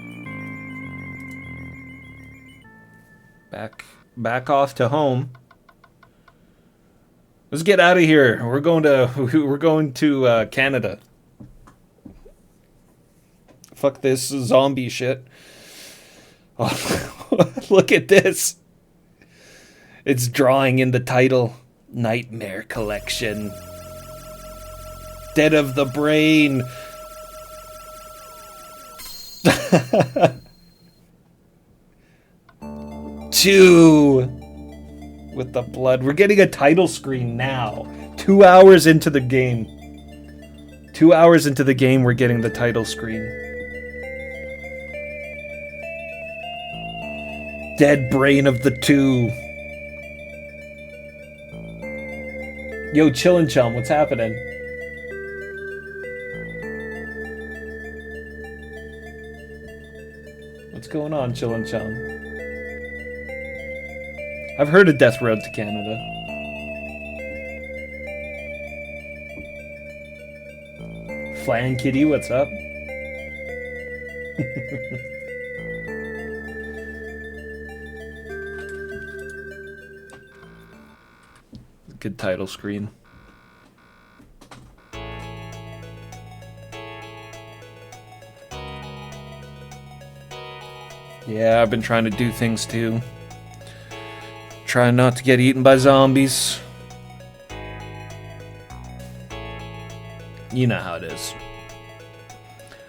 Back off to home. Let's get out of here. We're going to Canada. Fuck this zombie shit. Oh, look at this. It's drawing in the title. Nightmare Collection. Dead of the Brain. Two. With the blood. We're getting a title screen now. 2 hours into the game. 2 hours into the game, we're getting the title screen. Dead brain of the two. Yo, Chillin' Chum, what's happening? What's going on, Chillin' Chum? I've heard of Death Road to Canada. Flying Kitty, what's up? Good title screen. Yeah, I've been trying to do things too. Trying not to get eaten by zombies. You know how it is.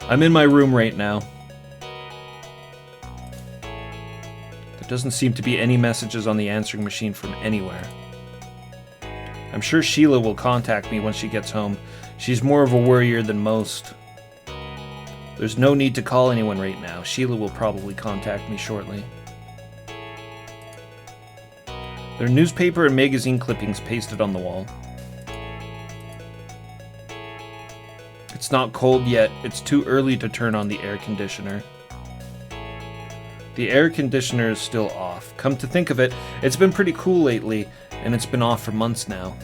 I'm in my room right now. There doesn't seem to be any messages on the answering machine from anywhere. I'm sure Sheila will contact me once she gets home. She's more of a worrier than most. There's no need to call anyone right now. Sheila will probably contact me shortly. There are newspaper and magazine clippings pasted on the wall. It's not cold yet. It's too early to turn on the air conditioner. The air conditioner is still off. Come to think of it, it's been pretty cool lately, and it's been off for months now.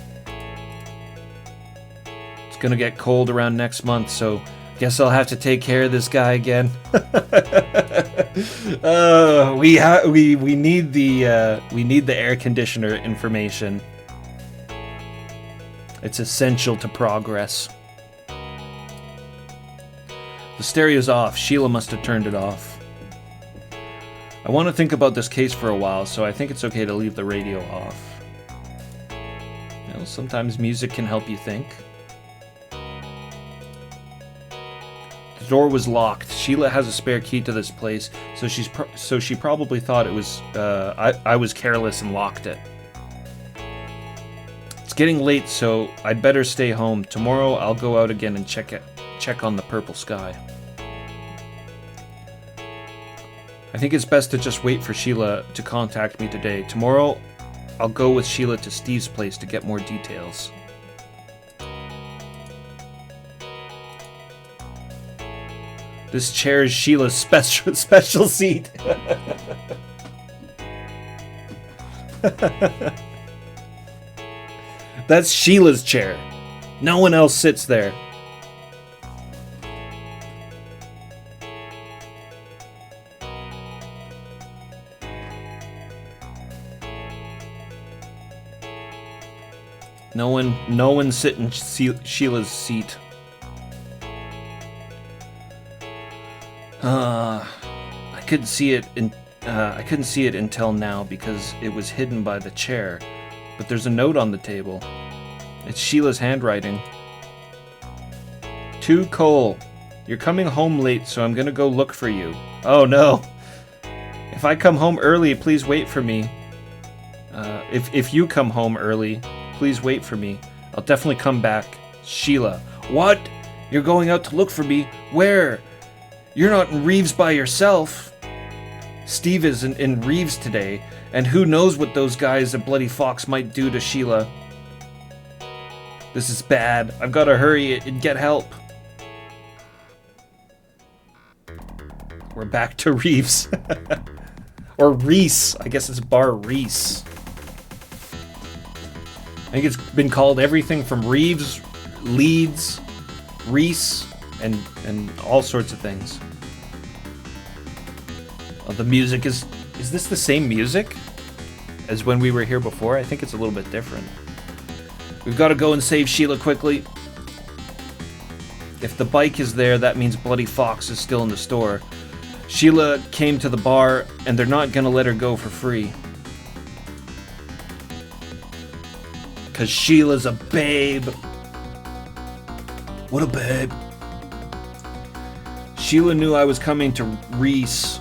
It's gonna get cold around next month, so guess I'll have to take care of this guy again. We need the air conditioner information. It's essential to progress. The stereo's off. Sheila must have turned it off. I want to think about this case for a while, so I think it's okay to leave the radio off. You know, sometimes music can help you think. The door was locked. Sheila has a spare key to this place, so she probably thought it was I was careless and locked it. It's getting late, so I'd better stay home. Tomorrow I'll go out again and check on the purple sky. I think it's best to just wait for Sheila to contact me today. Tomorrow, I'll go with Sheila to Steve's place to get more details. This chair is Sheila's special seat. That's Sheila's chair. No one else sits there. No one sit in Sheila's seat. I couldn't see it until now because it was hidden by the chair. But there's a note on the table. It's Sheila's handwriting. To Cole, you're coming home late, so I'm gonna go look for you. Oh no. If I come home early, please wait for me. If you come home early, please wait for me. I'll definitely come back. Sheila. What? You're going out to look for me? Where? You're not in Reeves by yourself. Steve is in Reeves today, and who knows what those guys at Bloody Fox might do to Sheila. This is bad. I've got to hurry and get help. We're back to Reeves. Or Reese. I guess it's Bar Reese. I think it's been called everything from Reeves, Leeds, Reese, and all sorts of things. The music is this the same music as when we were here before? I think it's a little bit different. We've got to go and save Sheila quickly. If the bike is there, that means Bloody Fox is still in the store. Sheila came to the bar, and they're not gonna let her go for free. Cause Sheila's a babe. What a babe. Sheila knew I was coming to Reese.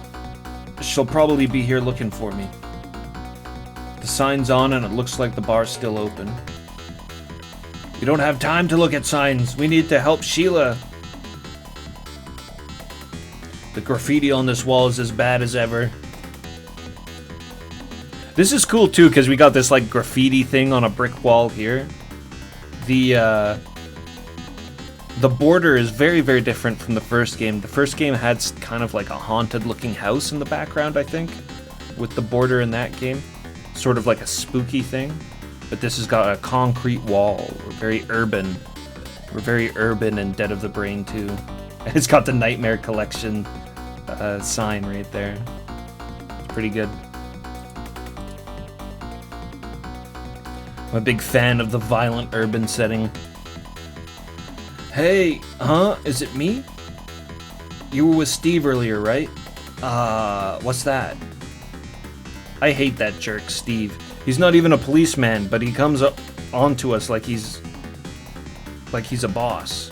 She'll probably be here looking for me. The sign's on and it looks like the bar's still open. We don't have time to look at signs. We need to help Sheila. The graffiti on this wall is as bad as ever. This is cool too, because we got this like graffiti thing on a brick wall here. The border is very, very different from the first game. The first game had kind of like a haunted looking house in the background, I think, with the border in that game. Sort of like a spooky thing. But this has got a concrete wall. We're very urban. We're very urban and Dead of the Brain too. And it's got the Nightmare Collection sign right there. It's pretty good. I'm a big fan of the violent urban setting. Hey, is it me? You were with Steve earlier, right? What's that? I hate that jerk, Steve. He's not even a policeman, but he comes up onto us like he's a boss.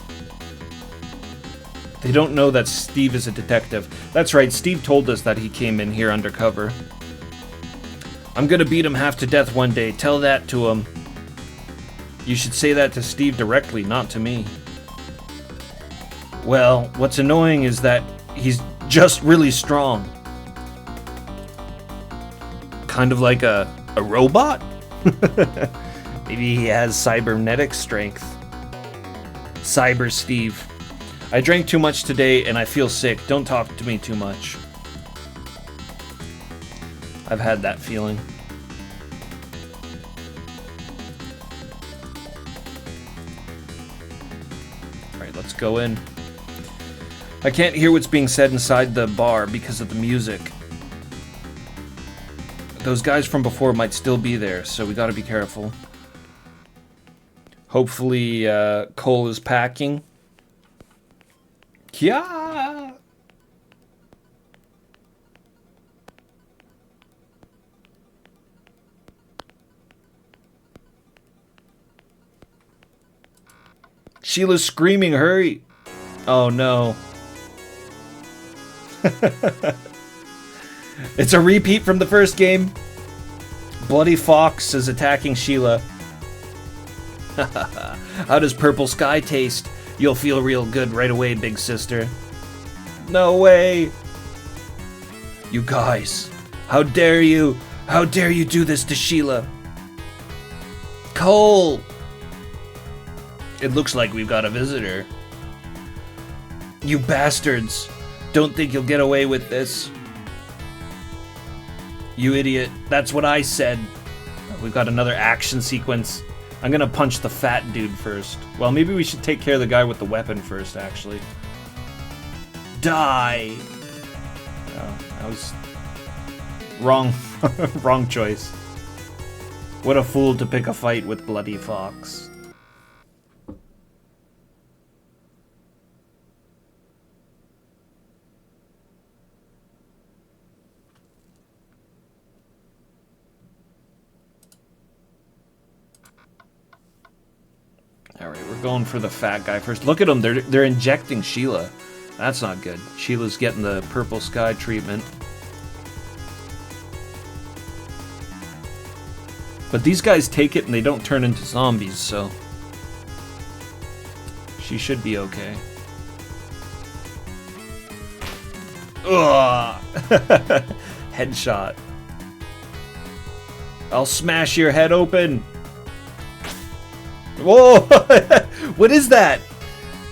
They don't know that Steve is a detective. That's right, Steve told us that he came in here undercover. I'm gonna beat him half to death one day. Tell that to him. You should say that to Steve directly, not to me. Well, what's annoying is that he's just really strong. Kind of like a robot? Maybe he has cybernetic strength. Cyber Steve. I drank too much today and I feel sick. Don't talk to me too much. I've had that feeling. Alright, let's go in. I can't hear what's being said inside the bar because of the music. Those guys from before might still be there, so we gotta be careful. Hopefully, Cole is packing. Yeah! Sheila's screaming, hurry! Oh no. It's a repeat from the first game. Bloody Fox is attacking Sheila. How does purple sky taste? You'll feel real good right away, big sister. No way. You guys, how dare you? How dare you do this to Sheila? Cole! It looks like we've got a visitor. You bastards. Don't think you'll get away with this. You idiot. That's what I said. We've got another action sequence. I'm gonna punch the fat dude first. Well, maybe we should take care of the guy with the weapon first, actually. Die! Oh, that was... wrong. Wrong choice. What a fool to pick a fight with Bloody Fox. going for the fat guy first. Look at them. They're injecting Sheila. That's not good. Sheila's getting the purple sky treatment. But these guys take it and they don't turn into zombies, so she should be okay. Ugh! Headshot. I'll smash your head open. Whoa! What is that?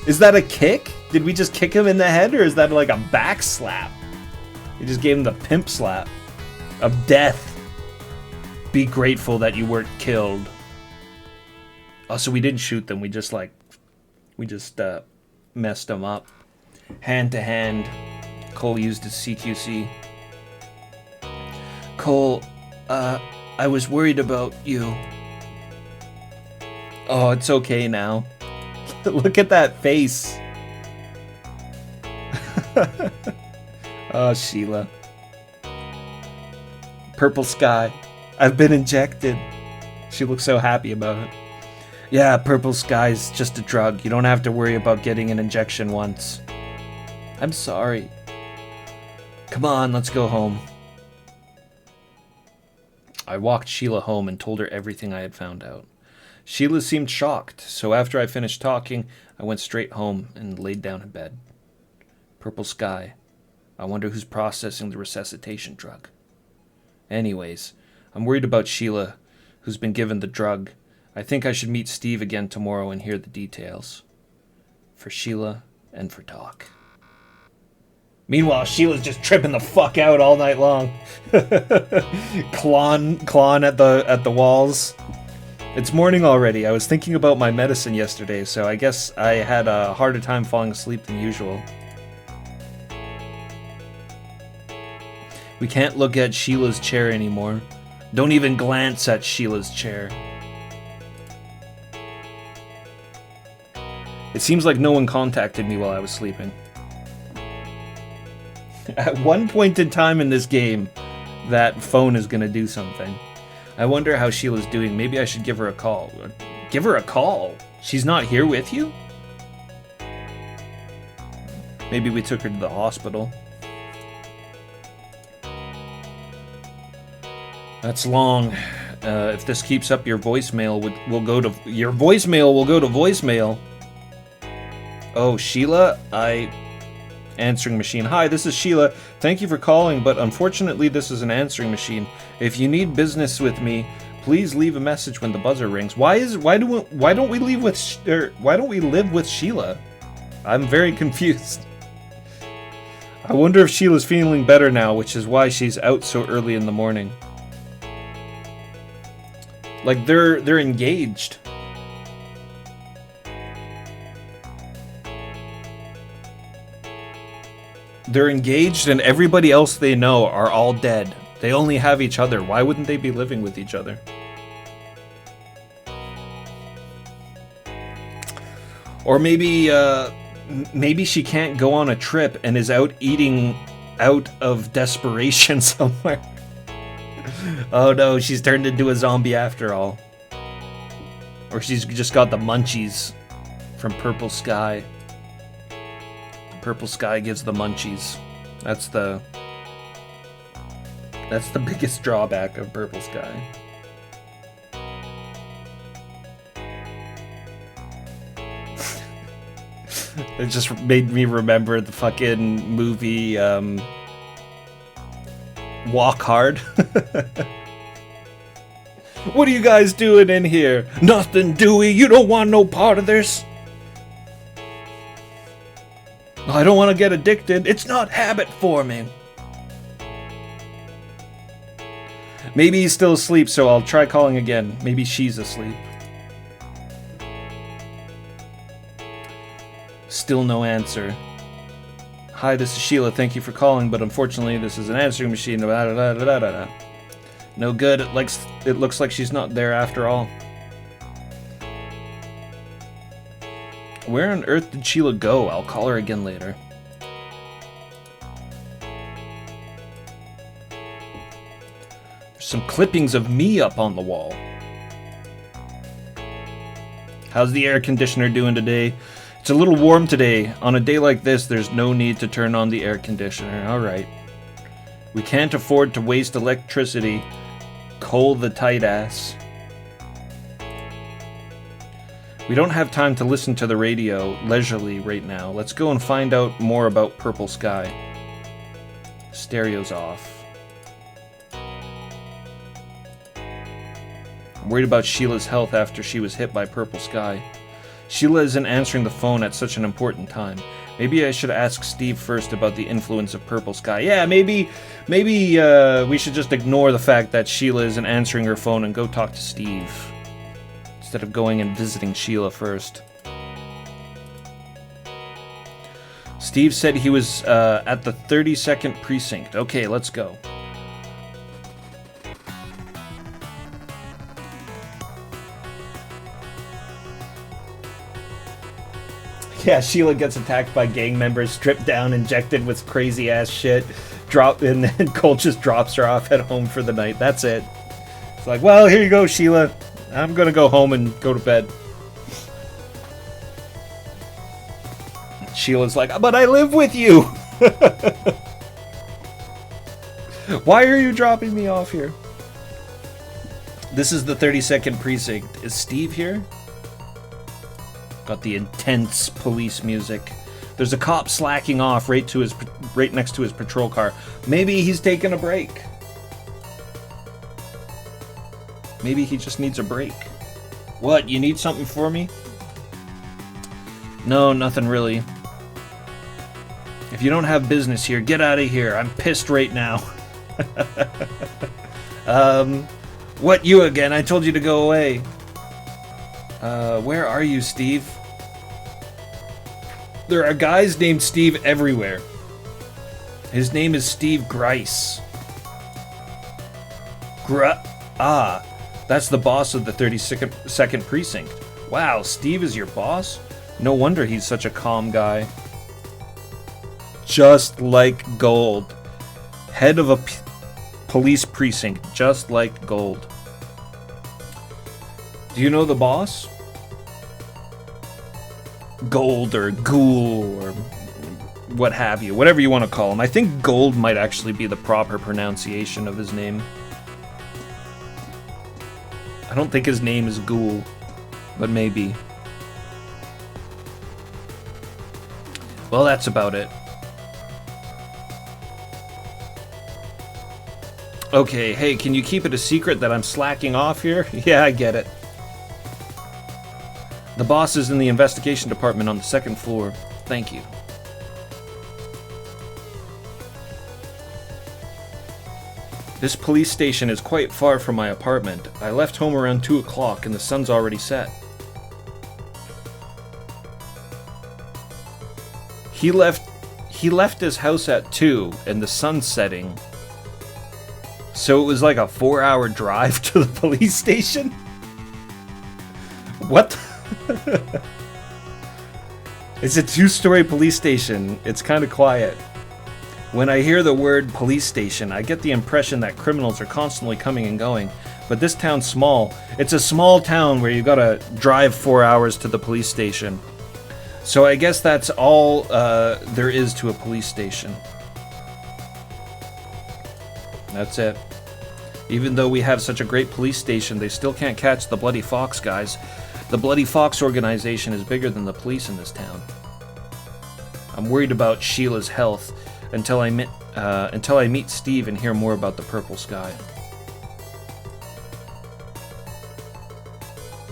Is that a kick? Did we just kick him in the head, or is that like a back slap? You just gave him the pimp slap of death. Be grateful that you weren't killed. Oh, so we didn't shoot them. We just messed them up. Hand to hand. Cole used his CQC. Cole, I was worried about you. Oh, it's okay now. Look at that face. Oh, Sheila. Purple sky. I've been injected. She looks so happy about it. Yeah, purple sky's just a drug. You don't have to worry about getting an injection once. I'm sorry. Come on, let's go home. I walked Sheila home and told her everything I had found out. Sheila seemed shocked, so after I finished talking, I went straight home and laid down in bed. Purple sky. I wonder who's processing the resuscitation drug. Anyways, I'm worried about Sheila, who's been given the drug. I think I should meet Steve again tomorrow and hear the details. For Sheila and for Doc. Meanwhile, Sheila's just tripping the fuck out all night long. clawing at the walls. It's morning already. I was thinking about my medicine yesterday, so I guess I had a harder time falling asleep than usual. We can't look at Sheila's chair anymore. Don't even glance at Sheila's chair. It seems like no one contacted me while I was sleeping. At one point in time in this game, that phone is gonna do something. I wonder how Sheila's doing. Maybe I should give her a call. Give her a call? She's not here with you? Maybe we took her to the hospital. That's long. If this keeps up, your voicemail will go to voicemail. Oh, Sheila, answering machine. Hi, this is Sheila. Thank you for calling, but unfortunately this is an answering machine. If you need business with me, please leave a message when the buzzer rings. Why don't we live with Sheila? I'm very confused. I wonder if Sheila's feeling better now, which is why she's out so early in the morning. Like they're engaged. They're engaged and everybody else they know are all dead. They only have each other. Why wouldn't they be living with each other? Or maybe she can't go on a trip and is out eating out of desperation somewhere. Oh no, she's turned into a zombie after all. Or she's just got the munchies from Purple Sky. Purple Sky gives the munchies. That's the biggest drawback of Purple Sky. It just made me remember the fucking movie Walk Hard. What are you guys doing in here? Nothing, Dewey. You don't want no part of this. I don't want to get addicted. It's not habit forming. Maybe he's still asleep, so I'll try calling again. Maybe she's asleep. Still no answer. Hi, this is Sheila. Thank you for calling, but unfortunately this is an answering machine. No good. It looks like she's not there after all. Where on earth did Sheila go? I'll call her again later. There's some clippings of me up on the wall. How's the air conditioner doing today? It's a little warm today. On a day like this, there's no need to turn on the air conditioner. Alright. We can't afford to waste electricity. Coal the tight ass. We don't have time to listen to the radio leisurely right now. Let's go and find out more about Purple Sky. Stereo's off. I'm worried about Sheila's health after she was hit by Purple Sky. Sheila isn't answering the phone at such an important time. Maybe I should ask Steve first about the influence of Purple Sky. Yeah, maybe we should just ignore the fact that Sheila isn't answering her phone and go talk to Steve. Instead of going and visiting Sheila first. Steve said he was at the 32nd precinct. Okay, let's go. Yeah, Sheila gets attacked by gang members, stripped down, injected with crazy ass shit, and then Cole just drops her off at home for the night. That's it. It's like, well, here you go, Sheila. I'm gonna go home and go to bed. Sheila's like, but I live with you! Why are you dropping me off here? This is the 32nd precinct. Is Steve here? Got the intense police music. There's a cop slacking off right next to his patrol car. Maybe he's taking a break. Maybe he just needs a break. What, you need something for me? No, nothing really. If you don't have business here, get out of here. I'm pissed right now. What, you again? I told you to go away. Where are you, Steve? There are guys named Steve everywhere. His name is Steve Grice. That's the boss of the 32nd precinct. Wow, Steve is your boss? No wonder he's such a calm guy. Just like gold. Head of a police precinct, just like gold. Do you know the boss? Gold or Ghoul or what have you. Whatever you want to call him. I think Gold might actually be the proper pronunciation of his name. I don't think his name is Ghoul, but maybe. Well, that's about it. Okay, hey, can you keep it a secret that I'm slacking off here? Yeah, I get it. The boss is in the investigation department on the 2nd floor. Thank you. This police station is quite far from my apartment. I left home around 2 o'clock and the sun's already set. He left his house at 2 and the sun's setting. So it was like a 4-hour drive to the police station? What? It's a 2-story police station. It's kind of quiet. When I hear the word police station, I get the impression that criminals are constantly coming and going. But this town's small. It's a small town where you gotta drive 4 hours to the police station. So I guess that's all there is to a police station. That's it. Even though we have such a great police station, they still can't catch the Bloody Fox guys. The Bloody Fox organization is bigger than the police in this town. I'm worried about Sheila's health until I meet Steve and hear more about the Purple Sky.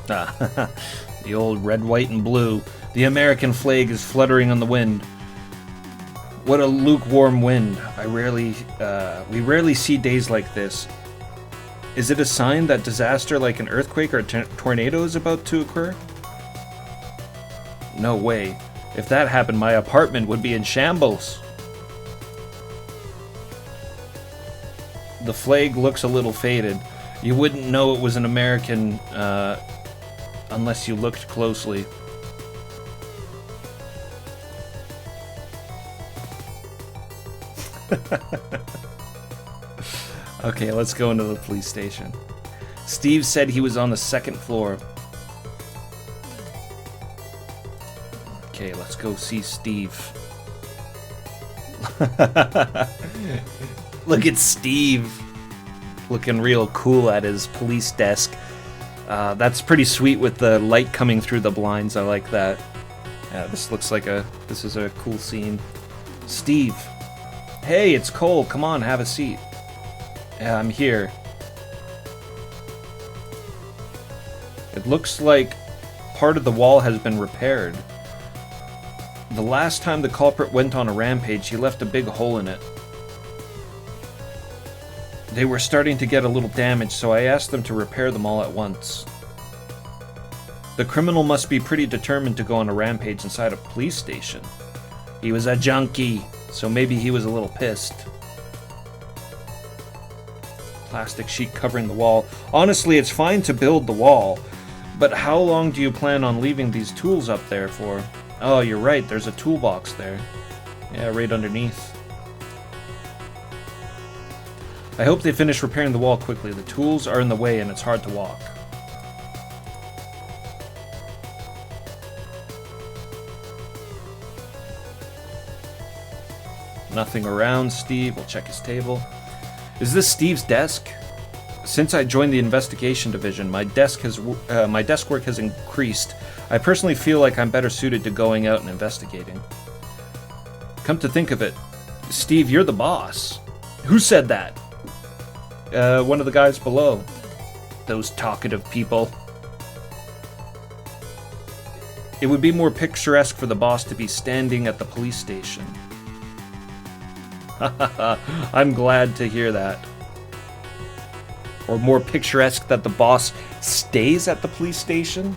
The old red, white, and blue. The American flag is fluttering on the wind. What a lukewarm wind. We rarely see days like this. Is it a sign that disaster like an earthquake or a tornado is about to occur? No way. If that happened, my apartment would be in shambles. The flag looks a little faded. You wouldn't know it was an American unless you looked closely. Okay, let's go into the police station. Steve said he was on the 2nd floor. Okay, let's go see Steve. Look at Steve. Looking real cool at his police desk. That's pretty sweet with the light coming through the blinds. I like that. Yeah, this is a cool scene. Steve. Hey, it's Cole. Come on, have a seat. Yeah, I'm here. It looks like part of the wall has been repaired. The last time the culprit went on a rampage, he left a big hole in it. They were starting to get a little damaged, so I asked them to repair them all at once. The criminal must be pretty determined to go on a rampage inside a police station. He was a junkie, so maybe he was a little pissed. Plastic sheet covering the wall. Honestly, it's fine to build the wall, but how long do you plan on leaving these tools up there for? Oh, you're right, there's a toolbox there. Yeah, right underneath. I hope they finish repairing the wall quickly. The tools are in the way and it's hard to walk. Nothing around Steve. We'll check his table. Is this Steve's desk? Since I joined the investigation division, my desk work has increased. I personally feel like I'm better suited to going out and investigating. Come to think of it, Steve, you're the boss. Who said that? One of the guys below. Those talkative people. It would be more picturesque for the boss to be standing at the police station. I'm glad to hear that. Or more picturesque that the boss stays at the police station?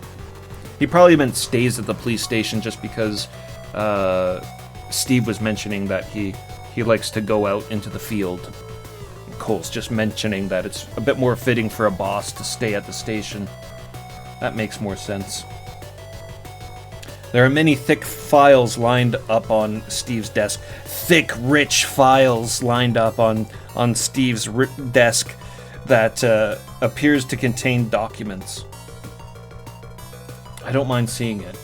He probably meant stays at the police station just because Steve was mentioning that he likes to go out into the field. Cole's just mentioning that it's a bit more fitting for a boss to stay at the station. That makes more sense. There are many thick files lined up on Steve's desk. Thick, rich files lined up on Steve's desk that appears to contain documents. I don't mind seeing it.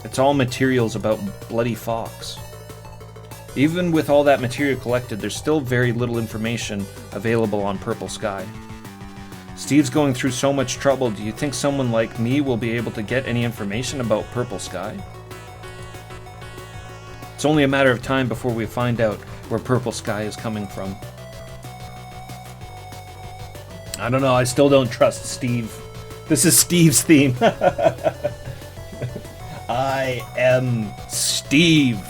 It's all materials about Bloody Fox. Even with all that material collected, there's still very little information available on Purple Sky. Steve's going through so much trouble. Do you think someone like me will be able to get any information about Purple Sky? It's only a matter of time before we find out where Purple Sky is coming from. I don't know, I still don't trust Steve. This is Steve's theme. I am Steve.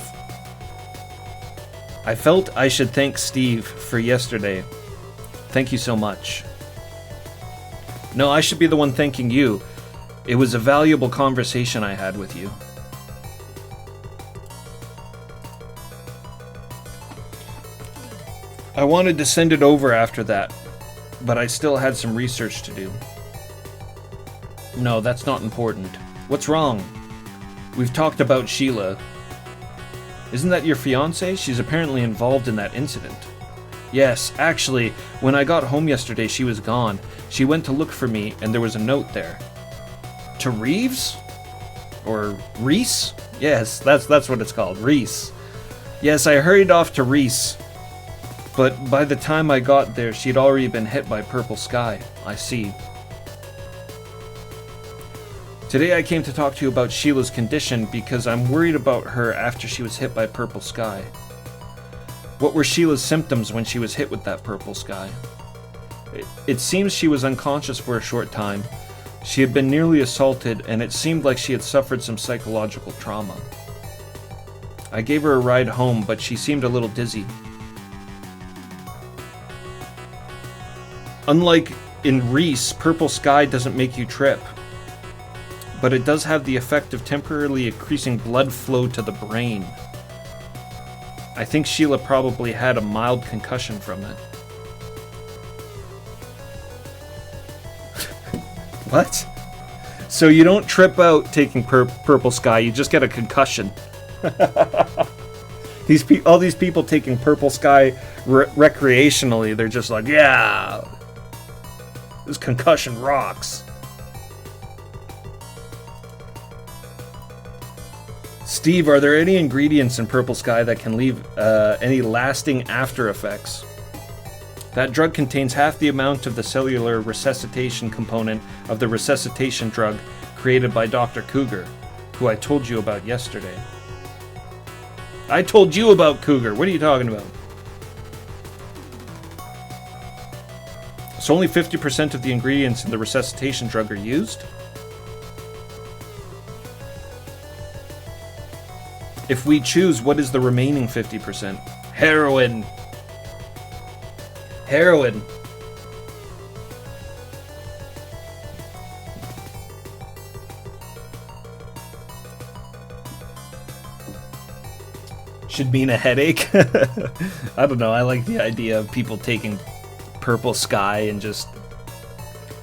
I felt I should thank Steve for yesterday. Thank you so much. No, I should be the one thanking you. It was a valuable conversation I had with you. I wanted to send it over after that, but I still had some research to do. No, that's not important. What's wrong? We've talked about Sheila. Isn't that your fiancée? She's apparently involved in that incident. Yes, actually, when I got home yesterday, she was gone. She went to look for me, and there was a note there. To Reeves? Or Reese? Yes, that's what it's called, Reese. Yes, I hurried off to Reese. But by the time I got there, she'd already been hit by Purple Sky. I see. Today I came to talk to you about Sheila's condition because I'm worried about her after she was hit by Purple Sky. What were Sheila's symptoms when she was hit with that Purple Sky? It seems she was unconscious for a short time. She had been nearly assaulted, and it seemed like she had suffered some psychological trauma. I gave her a ride home, but she seemed a little dizzy. Unlike in Reese, Purple Sky doesn't make you trip, but it does have the effect of temporarily increasing blood flow to the brain. I think Sheila probably had a mild concussion from it. What? So you don't trip out taking Purple Sky, you just get a concussion. All these people taking Purple Sky recreationally, they're just like, yeah, this concussion rocks. Steve, are there any ingredients in Purple Sky that can leave any lasting after effects? That drug contains half the amount of the cellular resuscitation component of the resuscitation drug created by Dr. Cougar, who I told you about yesterday. I told you about Cougar. What are you talking about? So only 50% of the ingredients in the resuscitation drug are used? If we choose, what is the remaining 50%? Heroin. Heroin. Should mean a headache. I don't know. I like the idea of people taking Purple Sky and just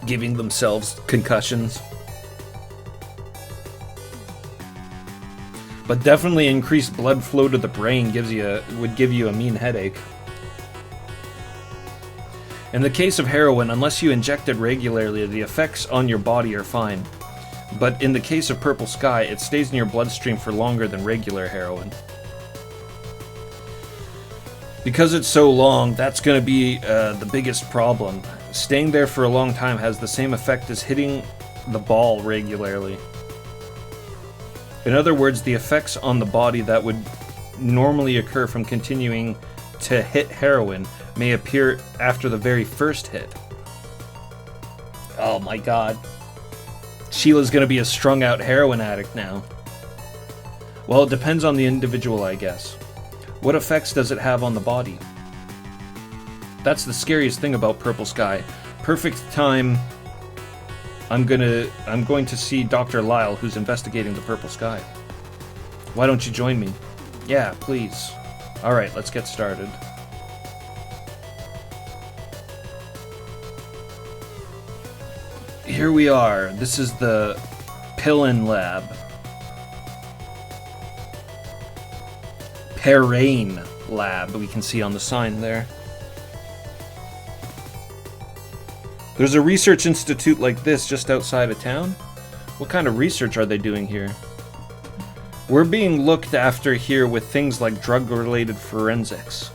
giving themselves concussions. But definitely increased blood flow to the brain would give you a mean headache. In the case of heroin, unless you inject it regularly, the effects on your body are fine. But in the case of Purple Sky, it stays in your bloodstream for longer than regular heroin. Because it's so long, that's going to be the biggest problem. Staying there for a long time has the same effect as hitting the ball regularly. In other words, the effects on the body that would normally occur from continuing to hit heroin may appear after the very first hit. Oh my god. Sheila's gonna be a strung out heroin addict now. Well, it depends on the individual, I guess. What effects does it have on the body? That's the scariest thing about Purple Sky. Perfect time. I'm going to see Dr. Lyle, who's investigating the Purple Sky. Why don't you join me? Yeah, please. Alright, let's get started. Here we are. This is the Pillin Lab. Perrane Lab, we can see on the sign there. There's a research institute like this just outside of town? What kind of research are they doing here? We're being looked after here with things like drug-related forensics.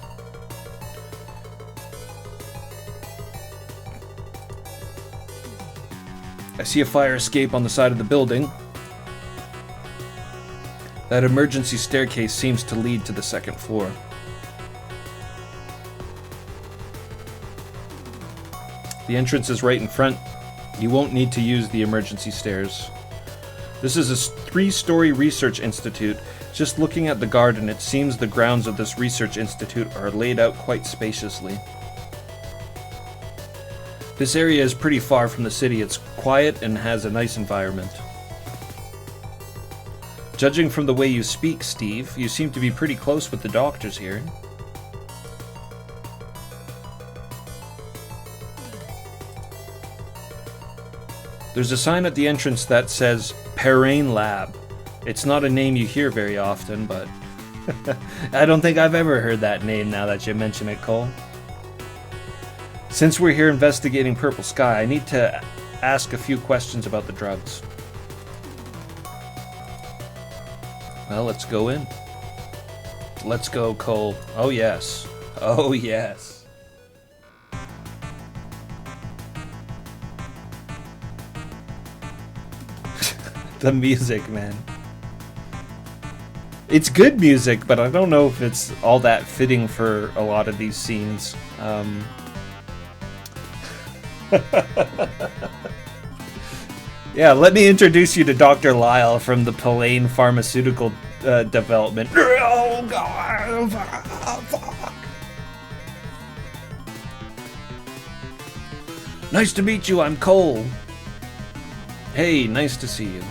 I see a fire escape on the side of the building. That emergency staircase seems to lead to the second floor. The entrance is right in front. You won't need to use the emergency stairs. This is a 3-story research institute. Just looking at the garden, it seems the grounds of this research institute are laid out quite spaciously. This area is pretty far from the city. It's quiet and has a nice environment. Judging from the way you speak, Steve, you seem to be pretty close with the doctors here. There's a sign at the entrance that says Perrane Lab. It's not a name you hear very often, but I don't think I've ever heard that name now that you mention it, Cole. Since we're here investigating Purple Sky, I need to ask a few questions about the drugs. Well, let's go in. Let's go, Cole. Oh, yes. Oh, yes. The music, man. It's good music, but I don't know if it's all that fitting for a lot of these scenes. Yeah, let me introduce you to Dr. Lyle from the Pillane Pharmaceutical Development. Oh, God. Fuck. Nice to meet you, I'm Cole. Hey, nice to see you.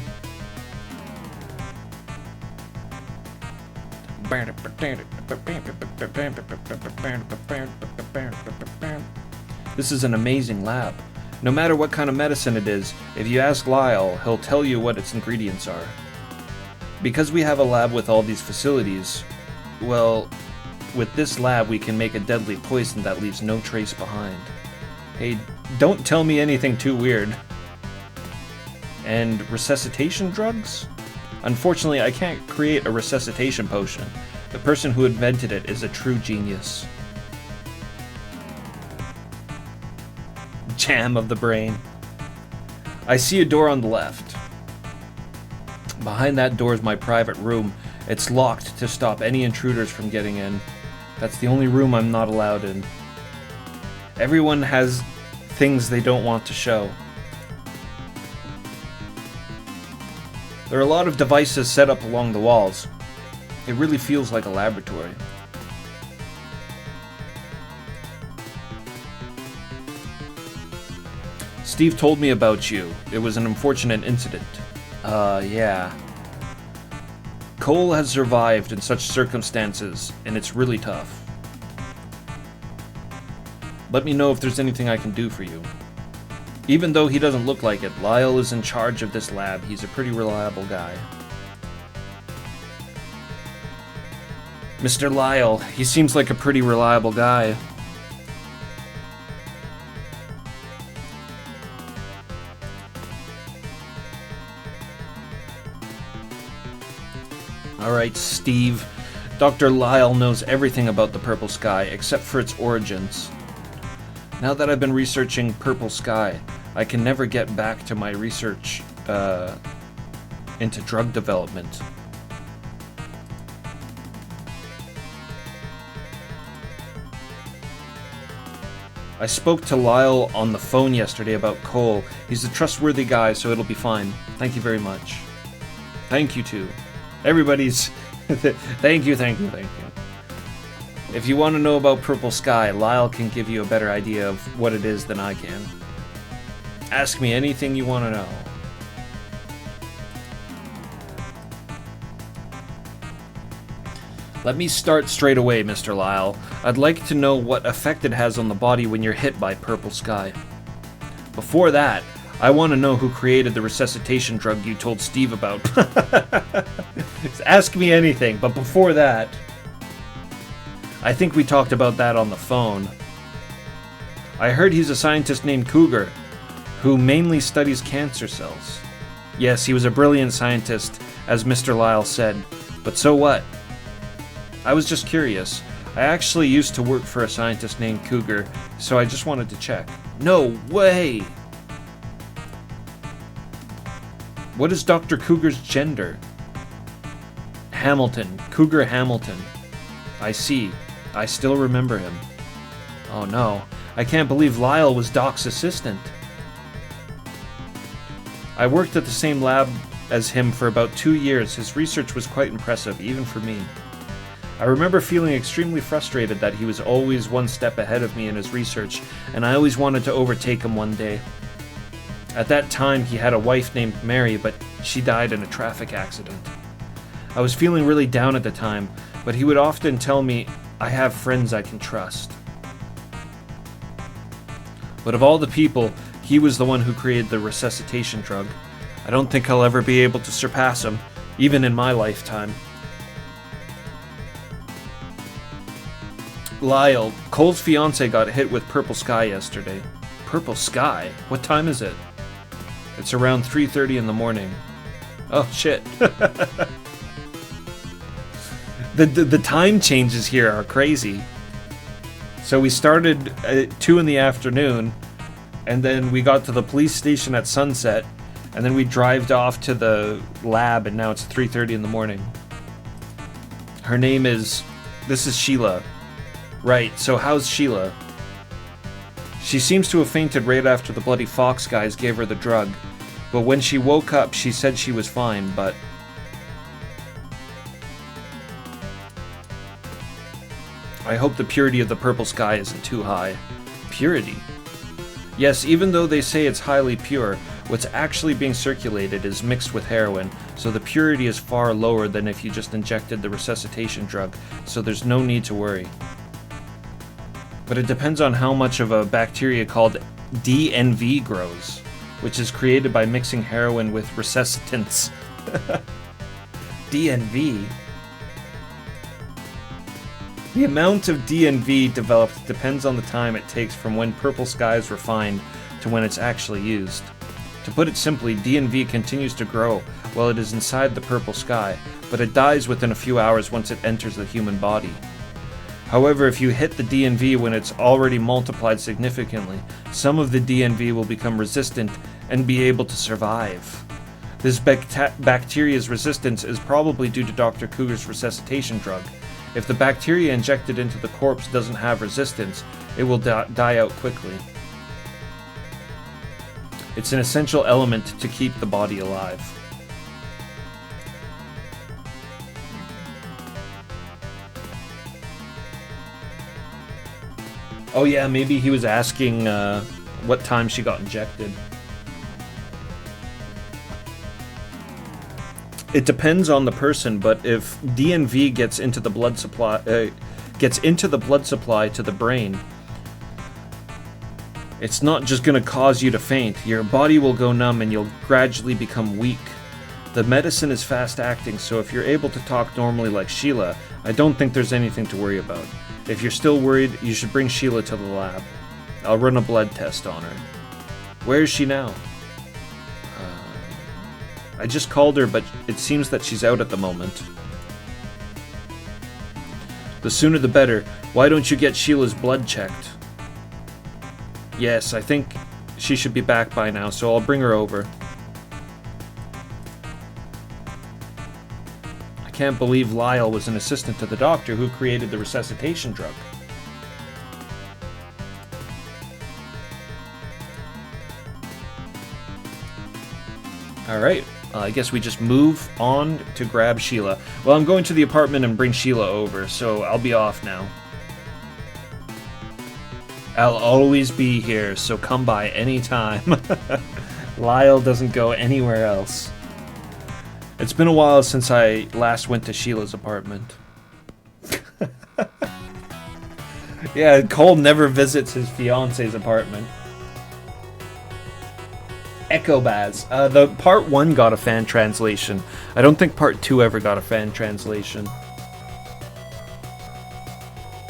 This is an amazing lab. No matter what kind of medicine it is, if you ask Lyle, he'll tell you what its ingredients are. Because we have a lab with all these facilities, well, with this lab we can make a deadly poison that leaves no trace behind. Hey, don't tell me anything too weird. And resuscitation drugs? Unfortunately, I can't create a resuscitation potion. The person who invented it is a true genius. Jam of the brain. I see a door on the left. Behind that door is my private room. It's locked to stop any intruders from getting in. That's the only room I'm not allowed in. Everyone has things they don't want to show. There are a lot of devices set up along the walls. It really feels like a laboratory. Steve told me about you. It was an unfortunate incident. Yeah. Cole has survived in such circumstances, and it's really tough. Let me know if there's anything I can do for you. Even though he doesn't look like it, Lyle is in charge of this lab. He's a pretty reliable guy. Mr. Lyle, he seems like a pretty reliable guy. Alright, Steve. Dr. Lyle knows everything about the purple sky, except for its origins. Now that I've been researching purple sky, I can never get back to my research into drug development. I spoke to Lyle on the phone yesterday about Cole. He's a trustworthy guy, so it'll be fine. Thank you very much. Thank you, too. Everybody's... Thank you. If you want to know about Purple Sky, Lyle can give you a better idea of what it is than I can. Ask me anything you want to know. Let me start straight away, Mr. Lyle. I'd like to know what effect it has on the body when you're hit by Purple Sky. Before that, I want to know who created the resuscitation drug you told Steve about. Ask me anything, but before that... I think we talked about that on the phone. I heard he's a scientist named Cougar, who mainly studies cancer cells. Yes, he was a brilliant scientist, as Mr. Lyle said, but so what? I was just curious. I actually used to work for a scientist named Cougar, so I just wanted to check. No way! What is Dr. Cougar's gender? Hamilton. Cougar Hamilton. I see. I still remember him. Oh no. I can't believe Lyle was Doc's assistant. I worked at the same lab as him for about 2 years. His research was quite impressive, even for me. I remember feeling extremely frustrated that he was always one step ahead of me in his research, and I always wanted to overtake him one day. At that time, he had a wife named Mary, but she died in a traffic accident. I was feeling really down at the time, but he would often tell me, I have friends I can trust. But of all the people, he was the one who created the resuscitation drug. I don't think I'll ever be able to surpass him, even in my lifetime. Lyle, Cole's fiance got hit with Purple Sky yesterday. Purple Sky? What time is it? It's around 3:30 in the morning. Oh, shit. The time changes here are crazy. So we started at 2 in the afternoon, and then we got to the police station at sunset, and then we drove off to the lab, and now it's 3:30 in the morning. Her name is... This is Sheila. Right, so how's Sheila? She seems to have fainted right after the bloody Fox guys gave her the drug, but when she woke up, she said she was fine, but... I hope the purity of the Purple Sky isn't too high. Purity? Yes, even though they say it's highly pure, what's actually being circulated is mixed with heroin, so the purity is far lower than if you just injected the resuscitation drug, so there's no need to worry. But it depends on how much of a bacteria called DNV grows, which is created by mixing heroin with resuscitants. DNV? The amount of DNV developed depends on the time it takes from when Purple Sky is refined to when it's actually used. To put it simply, DNV continues to grow while it is inside the purple sky, but it dies within a few hours once it enters the human body. However, if you hit the DNV when it's already multiplied significantly, some of the DNV will become resistant and be able to survive. This bacteria's resistance is probably due to Dr. Cougar's resuscitation drug. If the bacteria injected into the corpse doesn't have resistance, it will die out quickly. It's an essential element to keep the body alive. Oh yeah, maybe he was asking what time she got injected. It depends on the person, but if DNV gets into the blood supply to the brain, it's not just going to cause you to faint. Your body will go numb and you'll gradually become weak. The medicine is fast acting, so if you're able to talk normally like Sheila, I don't think there's anything to worry about. If you're still worried, you should bring Sheila to the lab. I'll run a blood test on her. Where is she now? I just called her, but it seems that she's out at the moment. The sooner the better. Why don't you get Sheila's blood checked? Yes, I think she should be back by now, so I'll bring her over. I can't believe Lyle was an assistant to the doctor who created the resuscitation drug. Alright, I guess we just move on to grab Sheila. Well, I'm going to the apartment and bring Sheila over, so I'll be off now. I'll always be here, so come by anytime. Lyle doesn't go anywhere else. It's been a while since I last went to Sheila's apartment. Yeah, Cole never visits his fiance's apartment. Echo Baz. The part 1 got a fan translation. I don't think part 2 ever got a fan translation.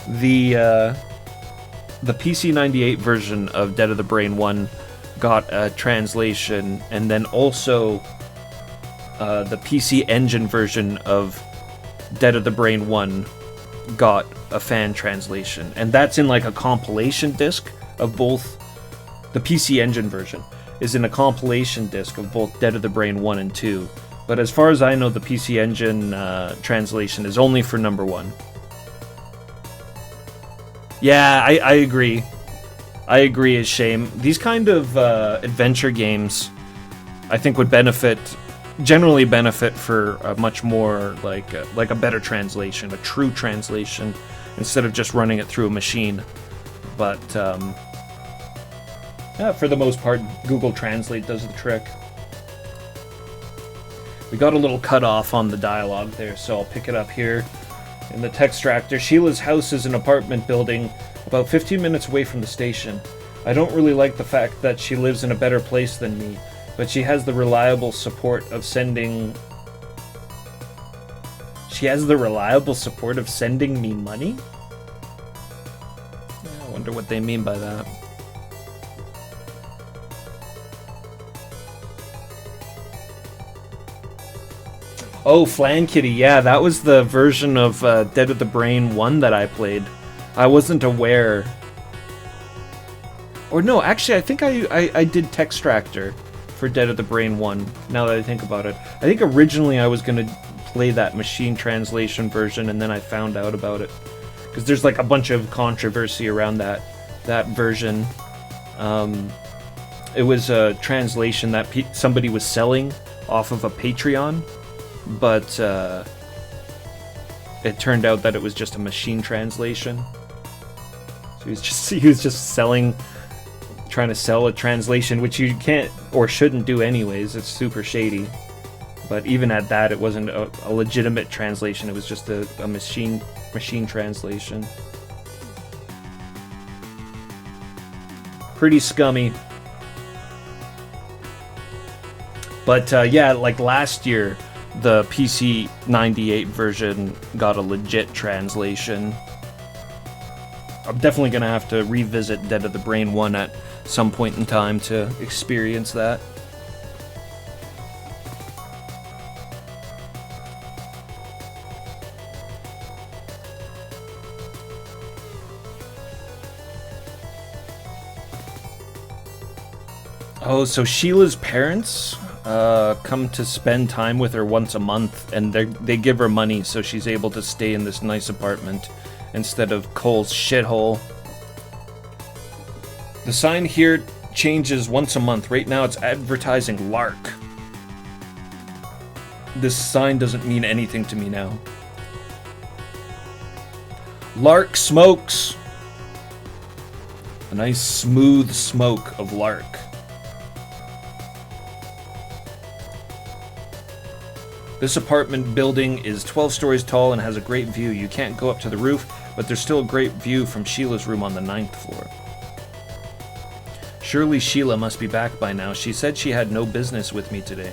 The PC-98 version of Dead of the Brain 1 got a translation, and then also the PC Engine version of Dead of the Brain 1 got a fan translation. And that's in like a compilation disc of both. The PC Engine version is in a compilation disc of both Dead of the Brain 1 and 2. But as far as I know, the PC Engine translation is only for number 1. Yeah, I agree. I agree, is shame. These kind of adventure games, I think, would generally benefit for a much more like a better translation, a true translation, instead of just running it through a machine. But yeah, for the most part, Google Translate does the trick. We got a little cut off on the dialogue there, so I'll pick it up here. In the Textractor, Sheila's house is an apartment building about 15 minutes away from the station. I don't really like the fact that she lives in a better place than me, but she has the reliable support of sending... She has the reliable support of sending me money? I wonder what they mean by that. Oh, Flan Kitty, yeah, that was the version of Dead of the Brain 1 that I played. I wasn't aware. Or no, actually, I think I did Textractor for Dead of the Brain 1, now that I think about it. I think originally I was going to play that machine translation version, and then I found out about it. Because there's like a bunch of controversy around that version. It was a translation that somebody was selling off of a Patreon. But it turned out that it was just a machine translation. So he was just trying to sell a translation, which you can't or shouldn't do anyways. It's super shady. But even at that, it wasn't a legitimate translation. It was just a machine translation. Pretty scummy. But yeah, like last year, the PC-98 version got a legit translation. I'm definitely going to have to revisit Dead of the Brain 1 at some point in time to experience that. Oh, so Sheila's parents come to spend time with her once a month, and they give her money so she's able to stay in this nice apartment instead of Cole's shithole. The sign here changes once a month. Right now it's advertising Lark. This sign doesn't mean anything to me now. Lark smokes. A nice smooth smoke of Lark. This apartment building is 12 stories tall and has a great view. You can't go up to the roof, but there's still a great view from Sheila's room on the 9th floor. Surely Sheila must be back by now. She said she had no business with me today.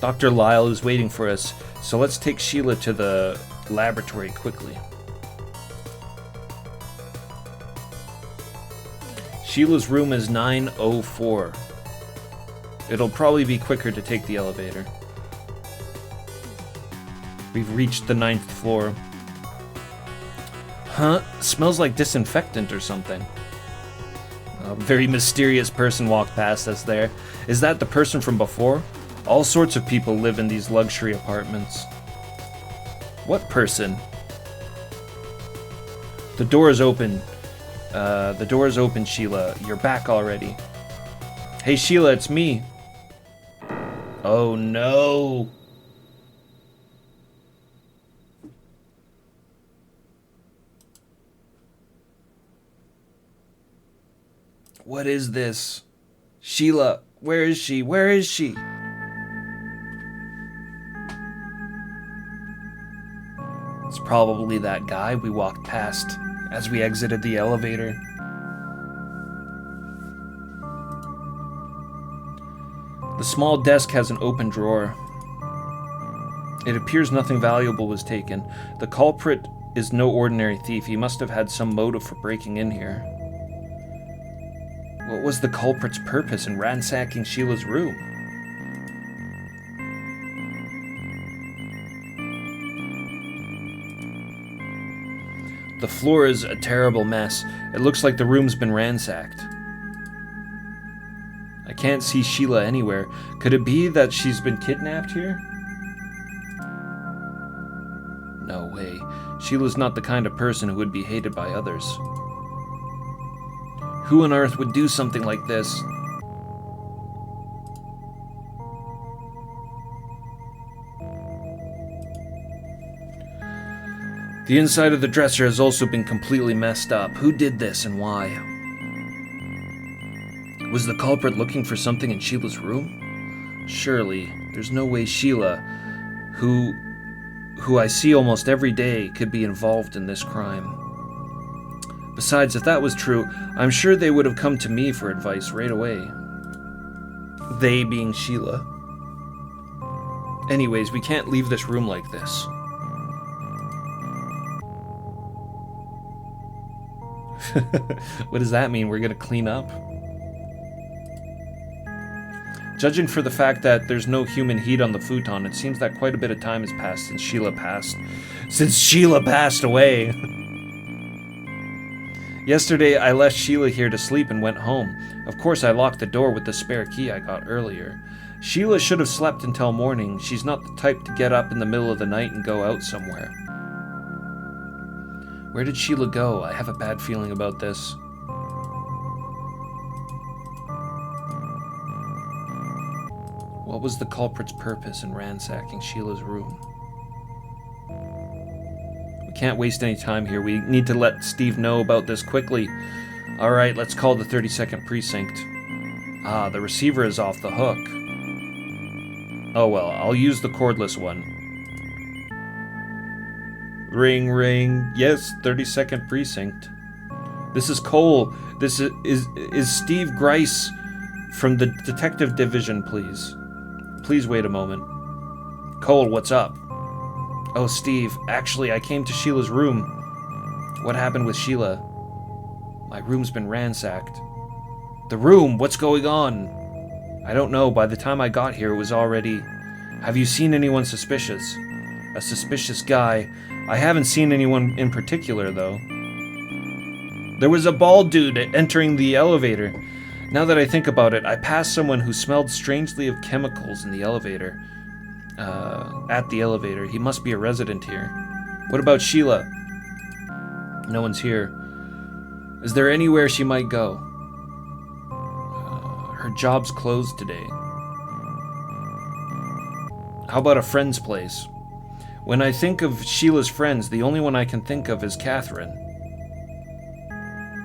Dr. Lyle is waiting for us, so let's take Sheila to the laboratory quickly. Sheila's room is 904. It'll probably be quicker to take the elevator. We've reached the 9th floor. Huh? Smells like disinfectant or something. A very mysterious person walked past us there. Is that the person from before? All sorts of people live in these luxury apartments. What person? The door is open. The door is open, Sheila. You're back already. Hey, Sheila, it's me. Oh, no. What is this? Sheila, where is she? Where is she? It's probably that guy we walked past as we exited the elevator. The small desk has an open drawer. It appears nothing valuable was taken. The culprit is no ordinary thief. He must have had some motive for breaking in here. What was the culprit's purpose in ransacking Sheila's room? The floor is a terrible mess. It looks like the room's been ransacked. I can't see Sheila anywhere. Could it be that she's been kidnapped here? No way. Sheila's not the kind of person who would be hated by others. Who on earth would do something like this? The inside of the dresser has also been completely messed up. Who did this and why? Was the culprit looking for something in Sheila's room? Surely, there's no way Sheila, who I see almost every day, could be involved in this crime. Besides, if that was true, I'm sure they would have come to me for advice right away. They being Sheila. Anyways, we can't leave this room like this. What does that mean? We're gonna clean up? Judging for the fact that there's no human heat on the futon, it seems that quite a bit of time has passed since Sheila passed away. Yesterday, I left Sheila here to sleep and went home. Of course, I locked the door with the spare key I got earlier. Sheila should have slept until morning. She's not the type to get up in the middle of the night and go out somewhere. Where did Sheila go? I have a bad feeling about this. What was the culprit's purpose in ransacking Sheila's room? We can't waste any time here. We need to let Steve know about this quickly. Alright, let's call the 32nd precinct. Ah, the receiver is off the hook. Oh well, I'll use the cordless one. Ring, ring. Yes, 32nd precinct. This is Cole. This is Steve Grice from the detective division, please. Please wait a moment. Cole, what's up? Oh, Steve, actually, I came to Sheila's room. What happened with Sheila? My room's been ransacked. The room? What's going on? I don't know. By the time I got here, it was already... Have you seen anyone suspicious? A suspicious guy. I haven't seen anyone in particular, though. There was a bald dude entering the elevator. Now that I think about it, I passed someone who smelled strangely of chemicals in the elevator. At the elevator. He must be a resident here. What about Sheila? No one's here. Is there anywhere she might go? Her job's closed today. How about a friend's place? When I think of Sheila's friends, the only one I can think of is Catherine.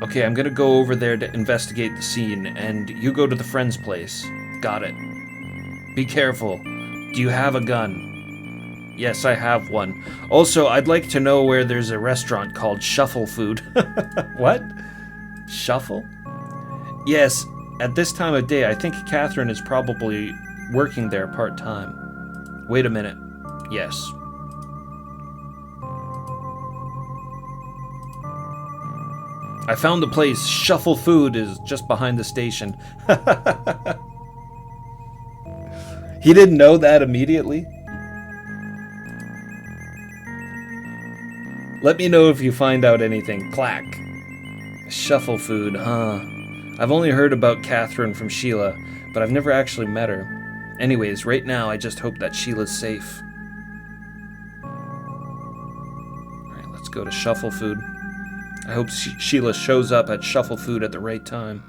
Okay, I'm gonna go over there to investigate the scene, and you go to the friend's place. Got it. Be careful. Do you have a gun? Yes, I have one. Also, I'd like to know where there's a restaurant called Shuffle Food. What? Shuffle? Yes, at this time of day, I think Catherine is probably working there part-time. Wait a minute. Yes. I found the place. Shuffle Food is just behind the station. He didn't know that immediately? Let me know if you find out anything. Clack. Shuffle Food, huh? I've only heard about Catherine from Sheila, but I've never actually met her. Anyways, right now, I just hope that Sheila's safe. Alright, let's go to Shuffle Food. I hope Sheila shows up at Shuffle Food at the right time.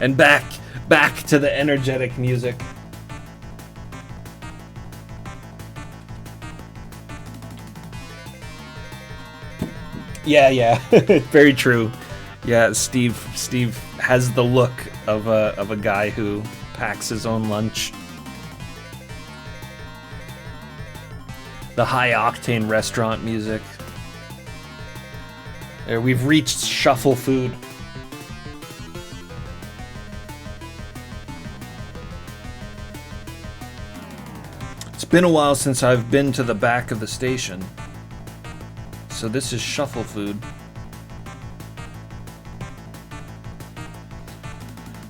And back to the energetic music. Yeah, very true. Yeah, Steve has the look of a guy who packs his own lunch. The high-octane restaurant music. There, we've reached Shuffle Food. It's been a while since I've been to the back of the station. So this is Shuffle Food.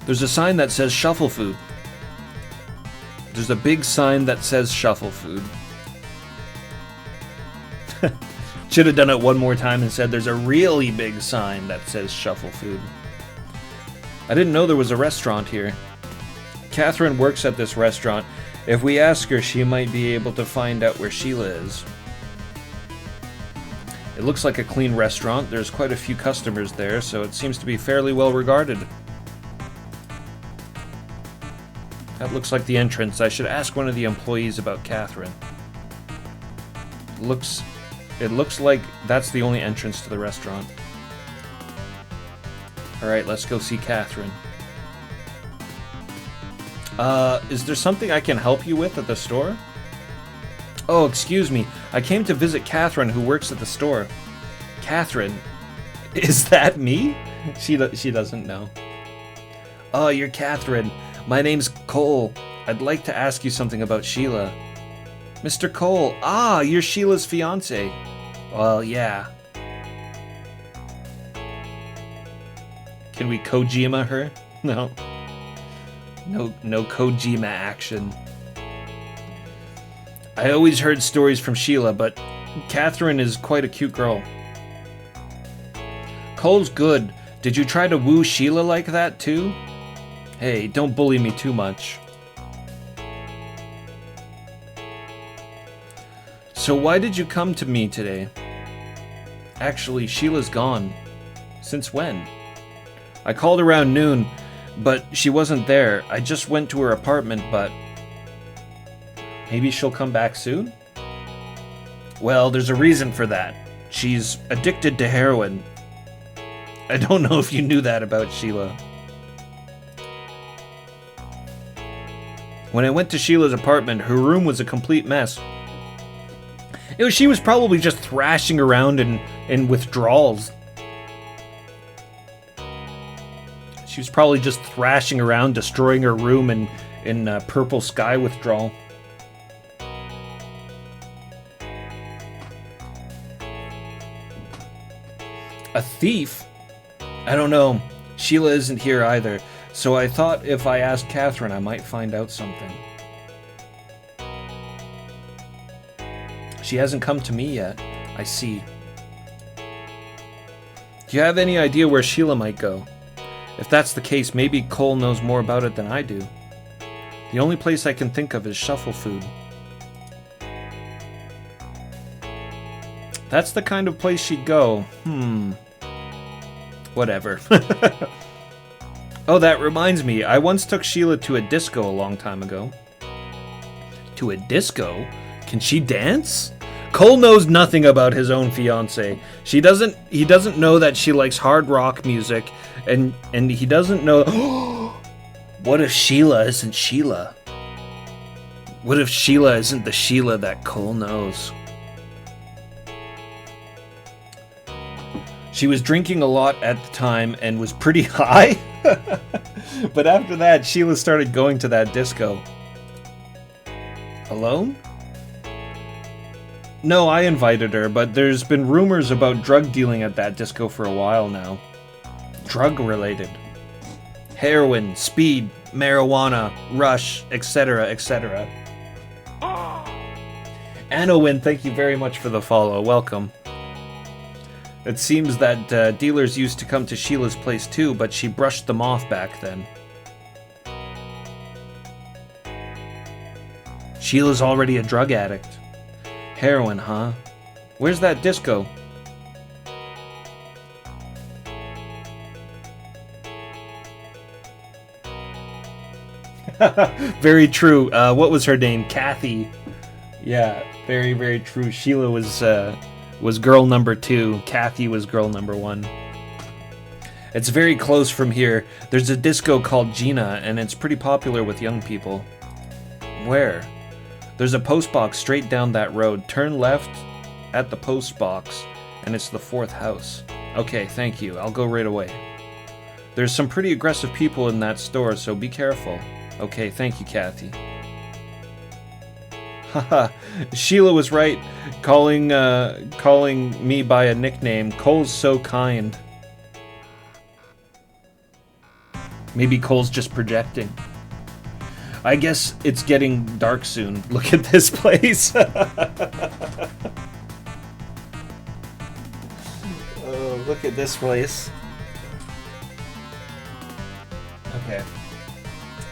There's a sign that says Shuffle Food. There's a big sign that says Shuffle Food. Should have done it one more time and said there's a really big sign that says Shuffle Food. I didn't know there was a restaurant here. Catherine works at this restaurant. If we ask her, she might be able to find out where Sheila is. It looks like a clean restaurant. There's quite a few customers there, so it seems to be fairly well regarded. That looks like the entrance. I should ask one of the employees about Catherine. It looks like that's the only entrance to the restaurant. Alright, let's go see Catherine. Is there something I can help you with at the store? Oh, excuse me. I came to visit Catherine, who works at the store. Catherine? Is that me? She doesn't know. Oh, you're Catherine. My name's Cole. I'd like to ask you something about Sheila. Mr. Cole. Ah, you're Sheila's fiancé. Well, yeah. Can we Kojima her? No. No Kojima action. I always heard stories from Sheila, but Catherine is quite a cute girl. Cole's good. Did you try to woo Sheila like that, too? Hey, don't bully me too much. So why did you come to me today? Actually, Sheila's gone. Since when? I called around noon, but she wasn't there. I just went to her apartment, but... Maybe she'll come back soon? Well, there's a reason for that. She's addicted to heroin. I don't know if you knew that about Sheila. When I went to Sheila's apartment, her room was a complete mess. She was probably just thrashing around in withdrawals. She was probably just thrashing around, destroying her room in Purple Sky withdrawal. A thief? I don't know. Sheila isn't here either, so I thought if I asked Catherine, I might find out something. She hasn't come to me yet. I see. Do you have any idea where Sheila might go? If that's the case, maybe Cole knows more about it than I do. The only place I can think of is Shuffle Food. That's the kind of place she'd go. Whatever. Oh, that reminds me. I once took Sheila to a disco a long time ago. To a disco? Can she dance? Cole knows nothing about his own fiancée. He doesn't know that she likes hard rock music, and he doesn't know. What if Sheila isn't Sheila? What if Sheila isn't the Sheila that Cole knows? She was drinking a lot at the time and was pretty high. But after that, Sheila started going to that disco. Alone? No, I invited her, but there's been rumors about drug dealing at that disco for a while now. Drug-related. Heroin, speed, marijuana, rush, etc., etc. Anowin, thank you very much for the follow. Welcome. It seems that dealers used to come to Sheila's place too, but she brushed them off back then. Sheila's already a drug addict. Heroin, huh? Where's that disco? Very true. What was her name? Kathy. Yeah, very, very true. Sheila was girl number 2. Kathy was girl number 1. It's very close from here. There's a disco called Gina, and it's pretty popular with young people. Where? There's a post box straight down that road. Turn left at the post box, and it's the 4th house. Okay, thank you. I'll go right away. There's some pretty aggressive people in that store, so be careful. Okay, thank you, Kathy. Haha, Sheila was right, calling me by a nickname. Cole's so kind. Maybe Cole's just projecting. I guess it's getting dark soon. Look at this place. Oh, look at this place. Okay.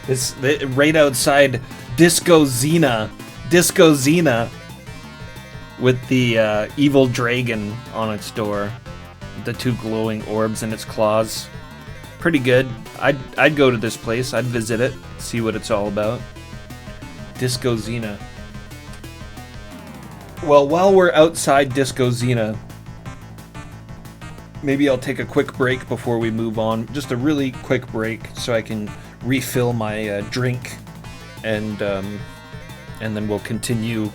This right outside Disco Xena. Disco Xena. With the evil dragon on its door. The 2 glowing orbs in its claws. Pretty good. I'd go to this place. I'd visit it. See what it's all about. Disco Xena. Well, while we're outside Disco Xena, maybe I'll take a quick break before we move on. Just a really quick break so I can refill my drink, and then we'll continue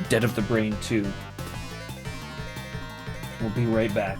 Dead of the Brain 2. We'll be right back.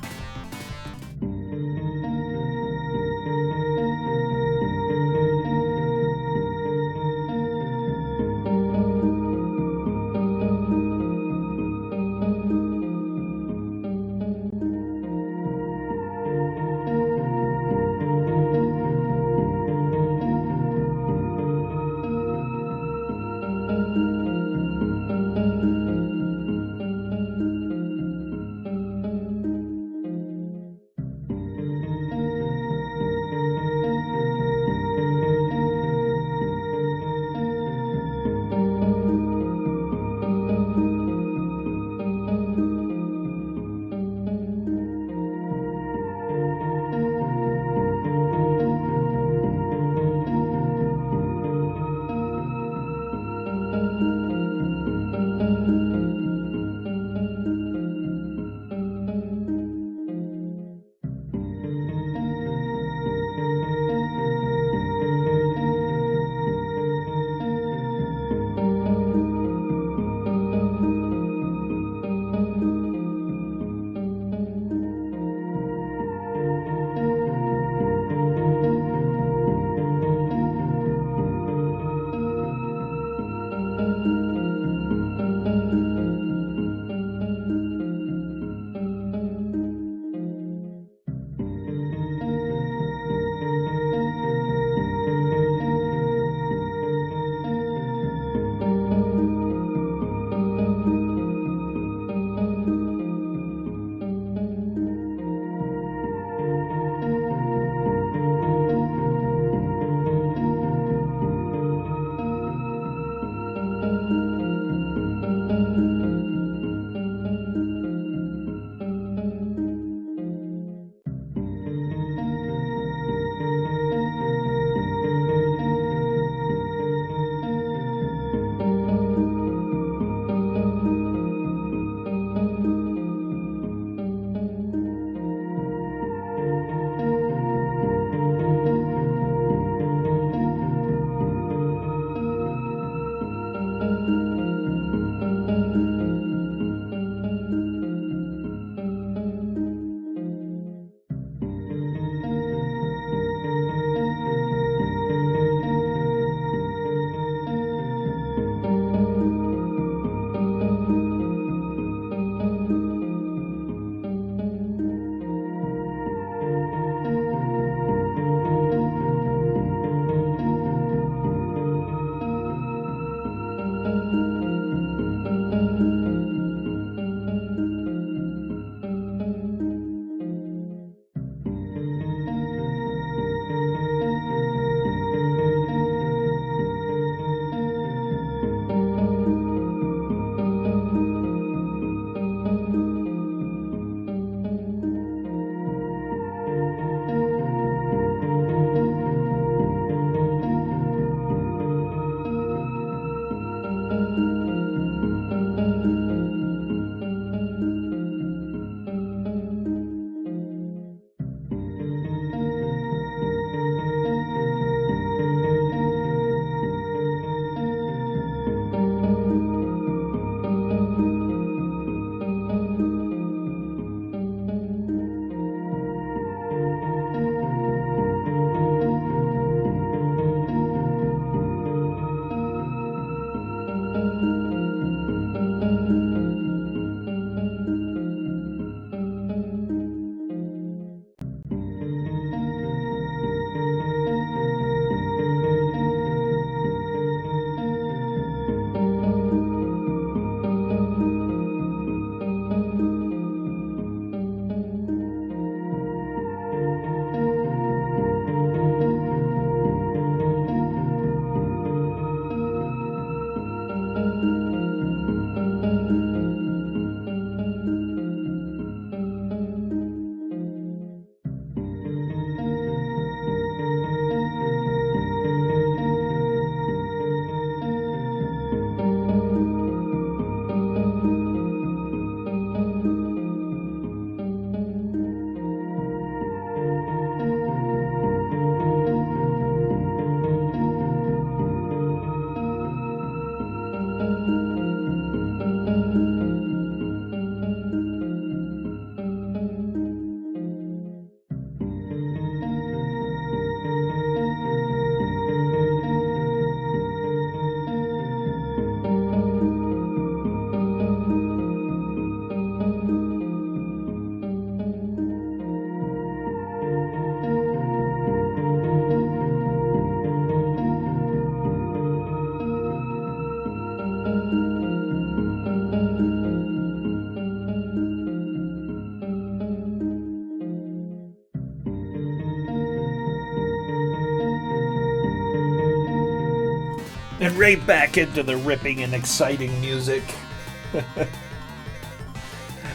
And right back into the ripping and exciting music.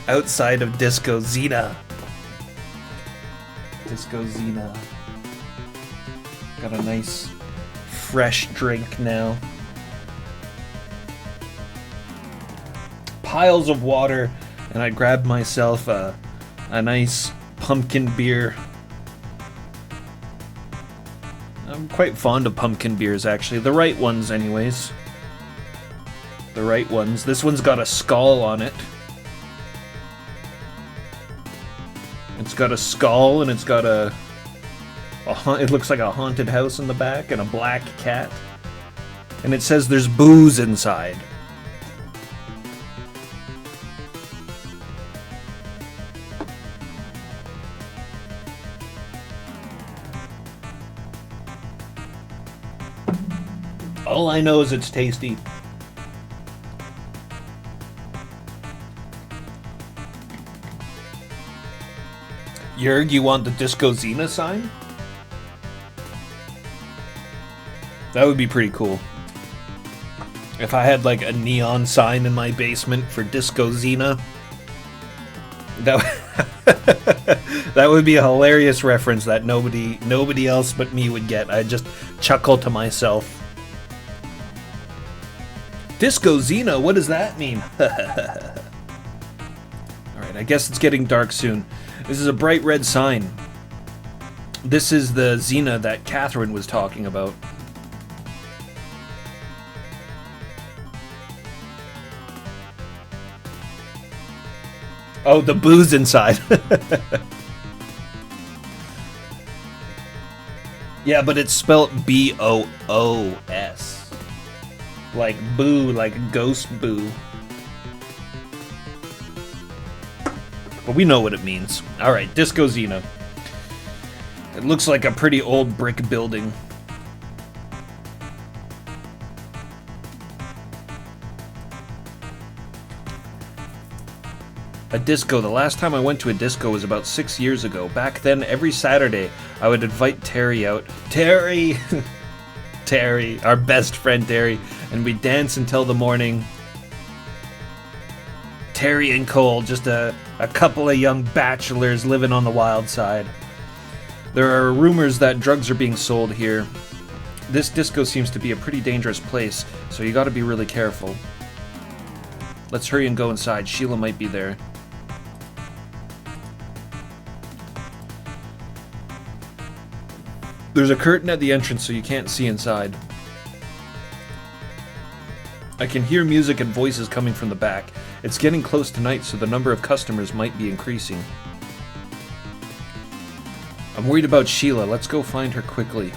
Outside of Disco Xena. Disco Xena. Got a nice fresh drink now. Piles of water, and I grabbed myself a nice pumpkin beer. I'm quite fond of pumpkin beers, actually. The right ones, anyways. The right ones. This one's got a skull on it. It's got a skull, and it's got it looks like a haunted house in the back, and a black cat. And it says there's booze inside. All I know is it's tasty. Jurg, you want the Disco Xena sign? That would be pretty cool. If I had like a neon sign in my basement for Disco Xena, that would be a hilarious reference that nobody else but me would get. I'd just chuckle to myself. Disco Xena, what does that mean? Alright, I guess it's getting dark soon. This is a bright red sign. This is the Xena that Catherine was talking about. Oh, the booze inside. Yeah, but it's spelled B-O-O-S. Like boo, like ghost boo. But we know what it means. Alright, Disco Xena. It looks like a pretty old brick building. A disco. The last time I went to a disco was about 6 years ago. Back then, every Saturday, I would invite Terry out. Terry! Terry, our best friend Terry. And we'd dance until the morning. Terry and Cole, just a couple of young bachelors living on the wild side. There are rumors that drugs are being sold here. This disco seems to be a pretty dangerous place, so you gotta be really careful. Let's hurry and go inside. Sheila might be there. There's a curtain at the entrance so you can't see inside. I can hear music and voices coming from the back. It's getting close to night, so the number of customers might be increasing. I'm worried about Sheila. Let's go find her quickly.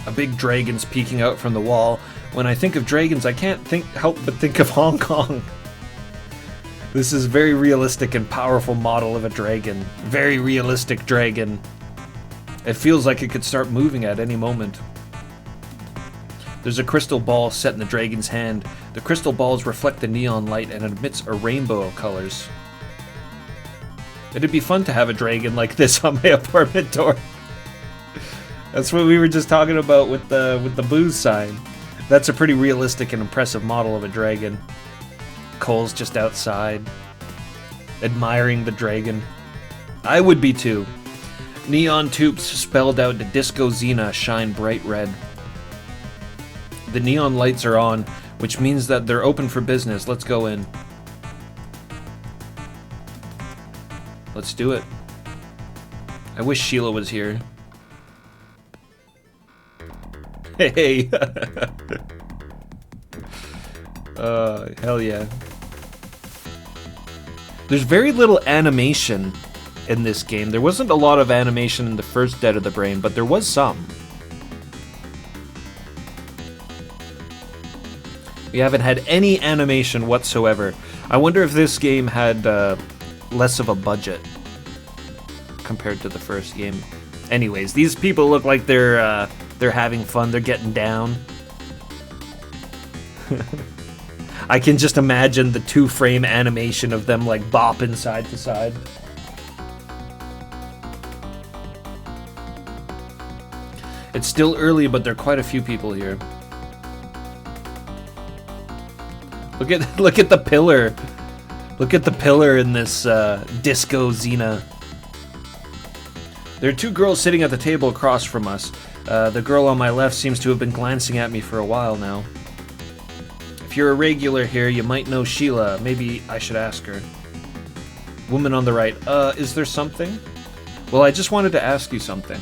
A big dragon's peeking out from the wall. When I think of dragons, I can't help but think of Hong Kong. This is a very realistic and powerful model of a dragon. Very realistic dragon. It feels like it could start moving at any moment. There's a crystal ball set in the dragon's hand. The crystal balls reflect the neon light and emits a rainbow of colors. It'd be fun to have a dragon like this on my apartment door. That's what we were just talking about with the booze sign. That's a pretty realistic and impressive model of a dragon. Cole's just outside, admiring the dragon. I would be too. Neon tubes spelled out Disco Xena shine bright red. The neon lights are on, which means that they're open for business. Let's go in. Let's do it. I wish Sheila was here. Hey! Hell yeah. There's very little animation in this game. There wasn't a lot of animation in the first Dead of the Brain, but there was some. We haven't had any animation whatsoever. I wonder if this game had less of a budget compared to the first game. Anyways, these people look like they're having fun. They're getting down. I can just imagine the 2-frame animation of them like bopping side to side. It's still early, but there are quite a few people here. Look at the pillar. Look at the pillar in this disco Xena. There are two girls sitting at the table across from us. The girl on my left seems to have been glancing at me for a while now. If you're a regular here, you might know Sheila. Maybe I should ask her. Woman on the right. Is there something? Well, I just wanted to ask you something.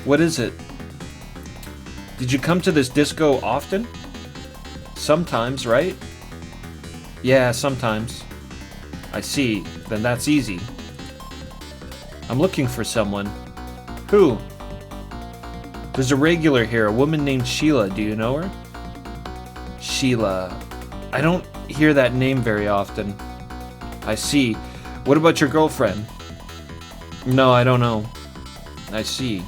What is it? Did you come to this disco often? Sometimes, right? Yeah, sometimes. I see. Then that's easy. I'm looking for someone. Who? There's a regular here, a woman named Sheila. Do you know her? Sheila. I don't hear that name very often. I see. What about your girlfriend? No, I don't know. I see.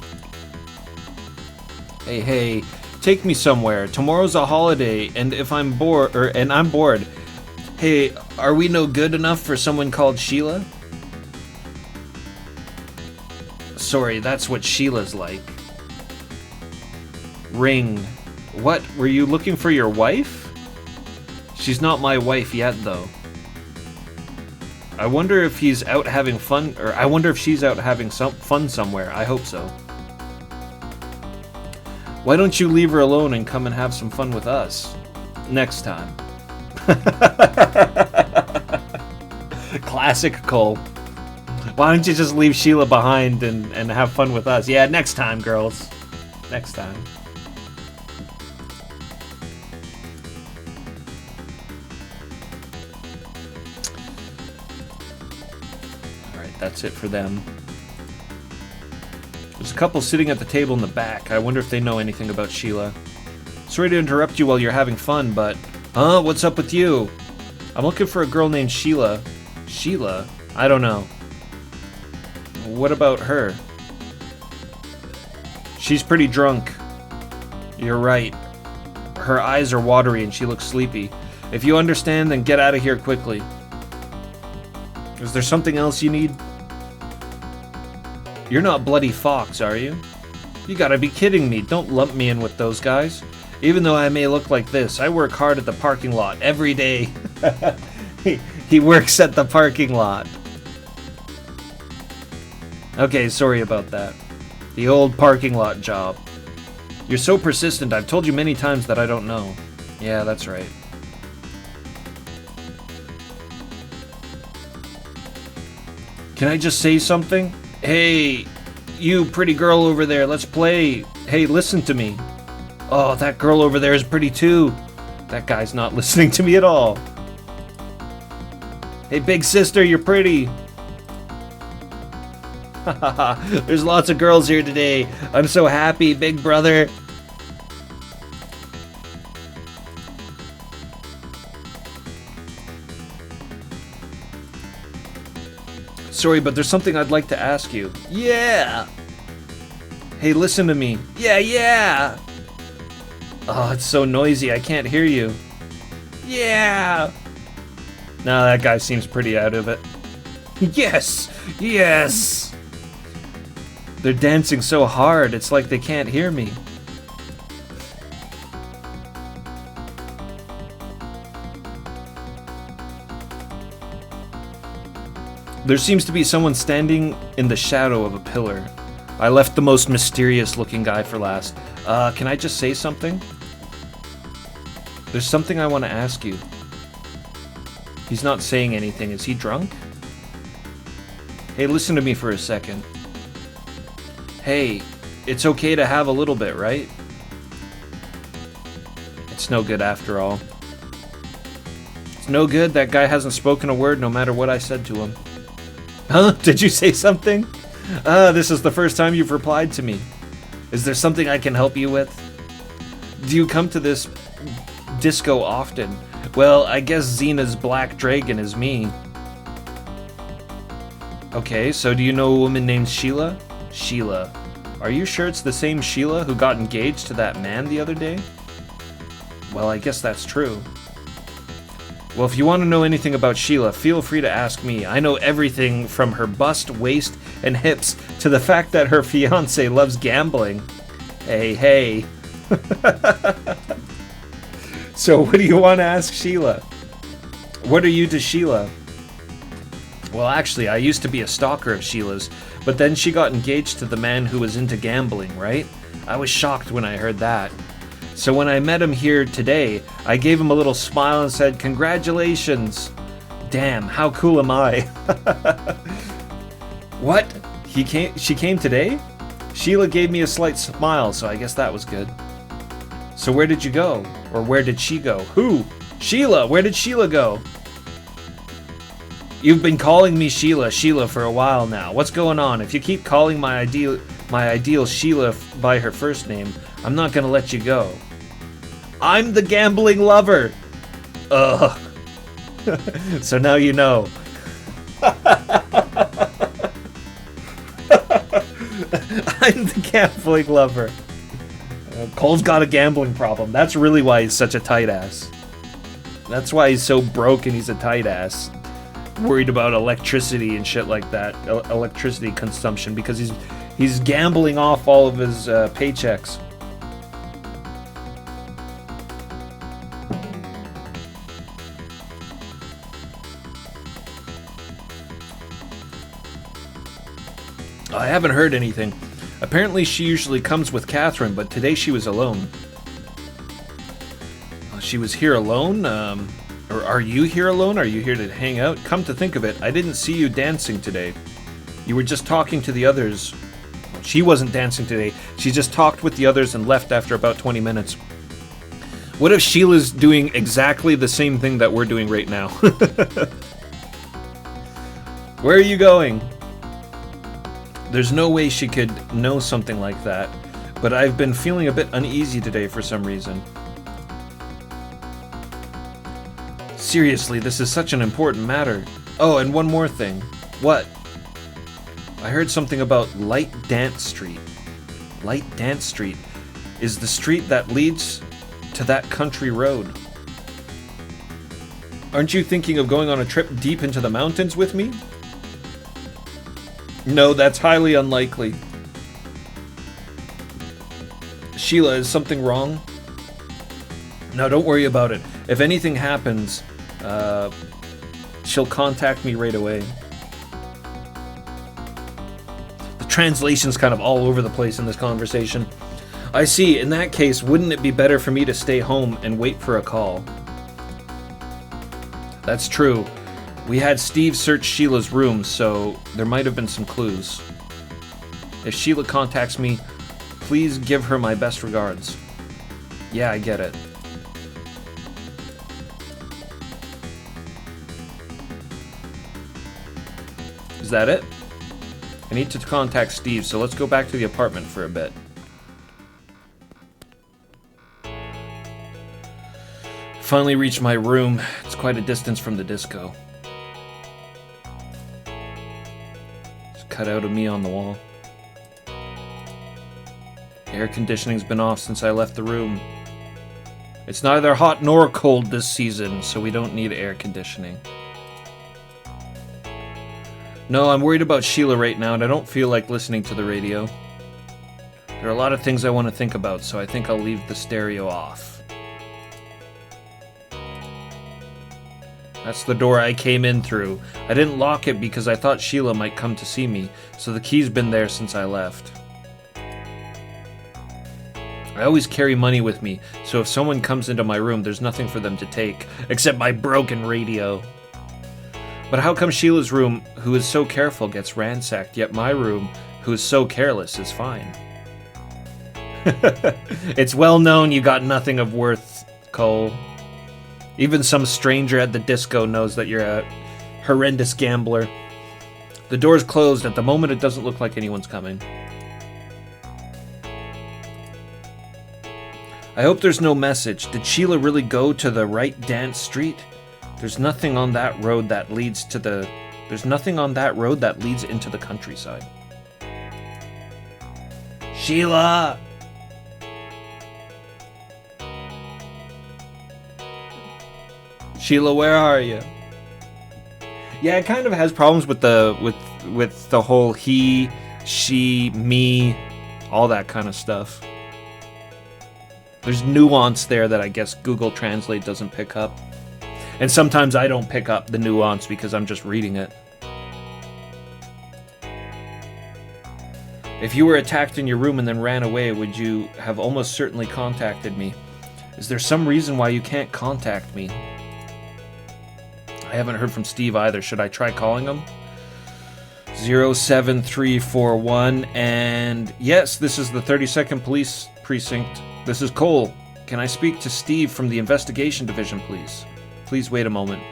Hey, take me somewhere. Tomorrow's a holiday, and if I'm bored, I'm bored. Hey, are we no good enough for someone called Sheila? Sorry, that's what Sheila's like. Ring. What? Were you looking for your wife? She's not my wife yet, though. I wonder if he's out having fun, or I wonder if she's out having some fun somewhere. I hope so. Why don't you leave her alone and come and have some fun with us? Next time. Classic Cole. Why don't you just leave Sheila behind and have fun with us? Yeah, next time, girls. Next time. Alright, that's it for them. There's a couple sitting at the table in the back. I wonder if they know anything about Sheila. Sorry to interrupt you while you're having fun, but... Huh? What's up with you? I'm looking for a girl named Sheila. Sheila? I don't know. What about her? She's pretty drunk. You're right. Her eyes are watery and she looks sleepy. If you understand, then get out of here quickly. Is there something else you need? You're not Bloody Fox, are you? You gotta be kidding me. Don't lump me in with those guys. Even though I may look like this, I work hard at the parking lot every day. He works at the parking lot. Okay, sorry about that. The old parking lot job. You're so persistent. I've told you many times that I don't know. Yeah, that's right. Can I just say something? Hey, you pretty girl over there, let's play. Hey, listen to me. Oh, that girl over there is pretty too. That guy's not listening to me at all. Hey, big sister, you're pretty. There's lots of girls here today. I'm so happy, big brother. Sorry, but there's something I'd like to ask you. Yeah! Hey, listen to me. Yeah! Oh, it's so noisy, I can't hear you. Yeah! No, that guy seems pretty out of it. Yes! They're dancing so hard, it's like they can't hear me. There seems to be someone standing in the shadow of a pillar. I left the most mysterious looking guy for last. Can I just say something? There's something I want to ask you. He's not saying anything. Is he drunk? Hey, listen to me for a second. Hey, it's okay to have a little bit, right? It's no good after all. It's no good. That guy hasn't spoken a word no matter what I said to him. Huh? Did you say something? This is the first time you've replied to me. Is there something I can help you with? Do you come to this disco often? Well, I guess Xena's black dragon is me. Okay, so do you know a woman named Sheila? Sheila. Are you sure it's the same Sheila who got engaged to that man the other day? Well, I guess that's true. Well, if you want to know anything about Sheila, feel free to ask me. I know everything from her bust, waist, and hips to the fact that her fiancé loves gambling. Hey, hey. So what do you want to ask Sheila? What are you to Sheila? Well, actually, I used to be a stalker of Sheila's, but then she got engaged to the man who was into gambling, right? I was shocked when I heard that. So when I met him here today, I gave him a little smile and said, "Congratulations." Damn, how cool am I? What? She came today? Sheila gave me a slight smile, so I guess that was good. So where did you go? Or where did she go? Who? Sheila! Where did Sheila go? You've been calling me Sheila for a while now. What's going on? If you keep calling my ideal Sheila by her first name, I'm not gonna let you go. I'm the gambling lover! Ugh. So now you know. I'm the gambling lover. Cole's got a gambling problem. That's really why he's such a tight ass. That's why he's so broke and he's a tight ass. Worried about electricity and shit like that. Electricity consumption, because he's gambling off all of his paychecks. I haven't heard anything. Apparently she usually comes with Catherine, but today she was alone. She was here alone? Or are you here alone? Are you here to hang out? Come to think of it, I didn't see you dancing today. You were just talking to the others. She wasn't dancing today. She just talked with the others and left after about 20 minutes. What if Sheila's doing exactly the same thing that we're doing right now? Where are you going? There's no way she could know something like that, but I've been feeling a bit uneasy today for some reason. Seriously, this is such an important matter. Oh, and one more thing. What? I heard something about Light Dance Street. Light Dance Street is the street that leads to that country road. Aren't you thinking of going on a trip deep into the mountains with me? No, that's highly unlikely. Sheila, is something wrong? No, don't worry about it. If anything happens, she'll contact me right away. The translation's kind of all over the place in this conversation. I see. In that case, wouldn't it be better for me to stay home and wait for a call? That's true. We had Steve search Sheila's room, so there might have been some clues. If Sheila contacts me, please give her my best regards. Yeah, I get it. Is that it? I need to contact Steve, so let's go back to the apartment for a bit. Finally reached my room. It's quite a distance from the disco. Cut out of me on the wall. Air conditioning's been off since I left the room. It's neither hot nor cold this season, so we don't need air conditioning. No, I'm worried about Sheila right now, and I don't feel like listening to the radio. There are a lot of things I want to think about, so I think I'll leave the stereo off. That's the door I came in through. I didn't lock it because I thought Sheila might come to see me, so the key's been there since I left. I always carry money with me, so if someone comes into my room, there's nothing for them to take, except my broken radio. But how come Sheila's room, who is so careful, gets ransacked, yet my room, who is so careless, is fine? It's well known you got nothing of worth, Cole. Even some stranger at the disco knows that you're a horrendous gambler. The door's closed. At the moment, it doesn't look like anyone's coming. I hope there's no message. Did Sheila really go to the right dance street? There's nothing on that road that leads to the... There's nothing on that road that leads into the countryside. Sheila! Sheila, where are you? Yeah, it kind of has problems with the whole he, she, me, all that kind of stuff. There's nuance there that I guess Google Translate doesn't pick up. And sometimes I don't pick up the nuance because I'm just reading it. If you were attacked in your room and then ran away, would you have almost certainly contacted me? Is there some reason why you can't contact me? I haven't heard from Steve either. Should I try calling him? 07341, and yes, this is the 32nd Police Precinct. This is Cole. Can I speak to Steve from the Investigation Division, please? Please wait a moment.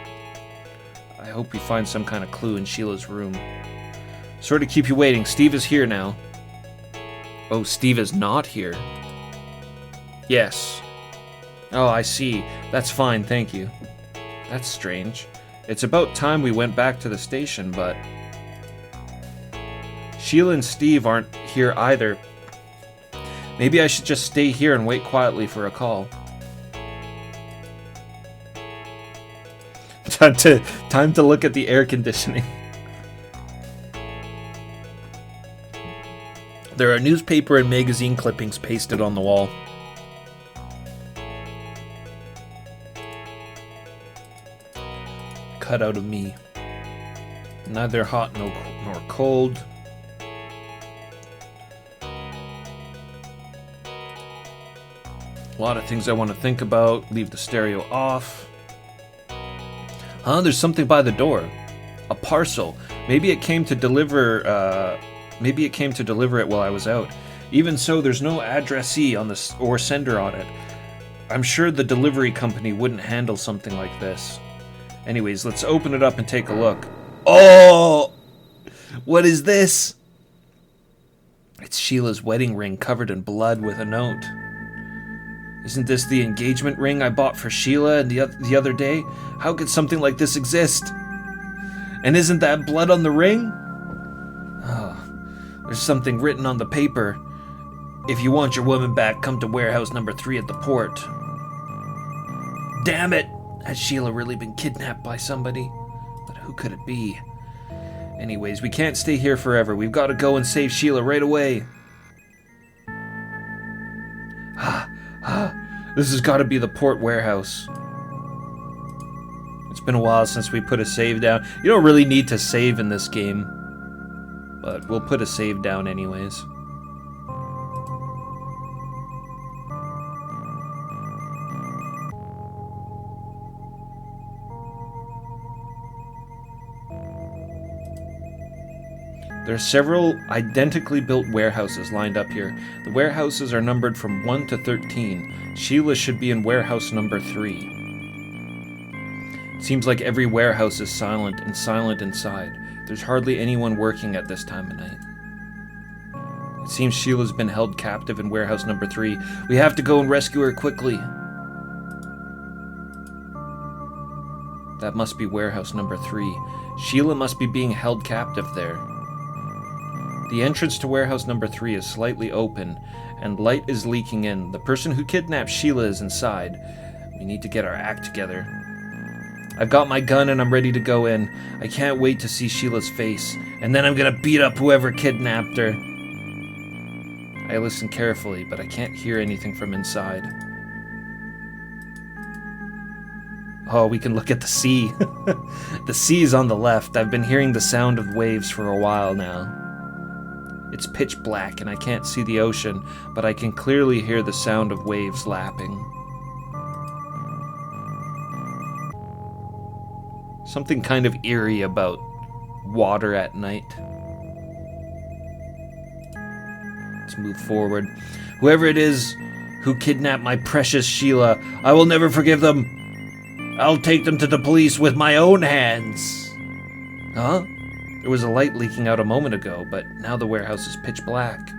I hope you find some kind of clue in Sheila's room. Sorry to keep you waiting. Steve is here now. Oh, Steve is not here. Yes. Oh, I see. That's fine, thank you. That's strange. It's about time we went back to the station, but... Sheila and Steve aren't here either. Maybe I should just stay here and wait quietly for a call. Time to look at the air conditioning. There are newspaper and magazine clippings pasted on the wall. Cut out of me. Neither hot nor cold. A lot of things I want to think about. Leave the stereo off. Huh? There's something by the door. A parcel. Maybe it came to deliver. Maybe it came to deliver it while I was out. Even so, there's no addressee on the or sender on it. I'm sure the delivery company wouldn't handle something like this. Anyways, let's open it up and take a look. Oh! What is this? It's Sheila's wedding ring covered in blood with a note. Isn't this the engagement ring I bought for Sheila the other day? How could something like this exist? And isn't that blood on the ring? Oh, there's something written on the paper. If you want your woman back, come to warehouse number 3 at the port. Damn it! Has Sheila really been kidnapped by somebody? But who could it be? Anyways, we can't stay here forever. We've got to go and save Sheila right away. This has got to be the port warehouse. It's been a while since we put a save down. You don't really need to save in this game, but we'll put a save down anyways. There are several identically built warehouses lined up here. The warehouses are numbered from 1 to 13. Sheila should be in warehouse number 3. It seems like every warehouse is silent and silent inside. There's hardly anyone working at this time of night. It seems Sheila's been held captive in warehouse number 3. We have to go and rescue her quickly. That must be warehouse number 3. Sheila must be being held captive there. The entrance to warehouse number 3 is slightly open, and light is leaking in. The person who kidnapped Sheila is inside. We need to get our act together. I've got my gun and I'm ready to go in. I can't wait to see Sheila's face, and then I'm gonna beat up whoever kidnapped her. I listen carefully, but I can't hear anything from inside. Oh, we can look at the sea. The sea's on the left. I've been hearing the sound of waves for a while now. It's pitch black and I can't see the ocean, but I can clearly hear the sound of waves lapping. Something kind of eerie about water at night. Let's move forward. Whoever it is who kidnapped my precious Sheila, I will never forgive them. I'll take them to the police with my own hands. Huh? There was a light leaking out a moment ago, but now the warehouse is pitch black.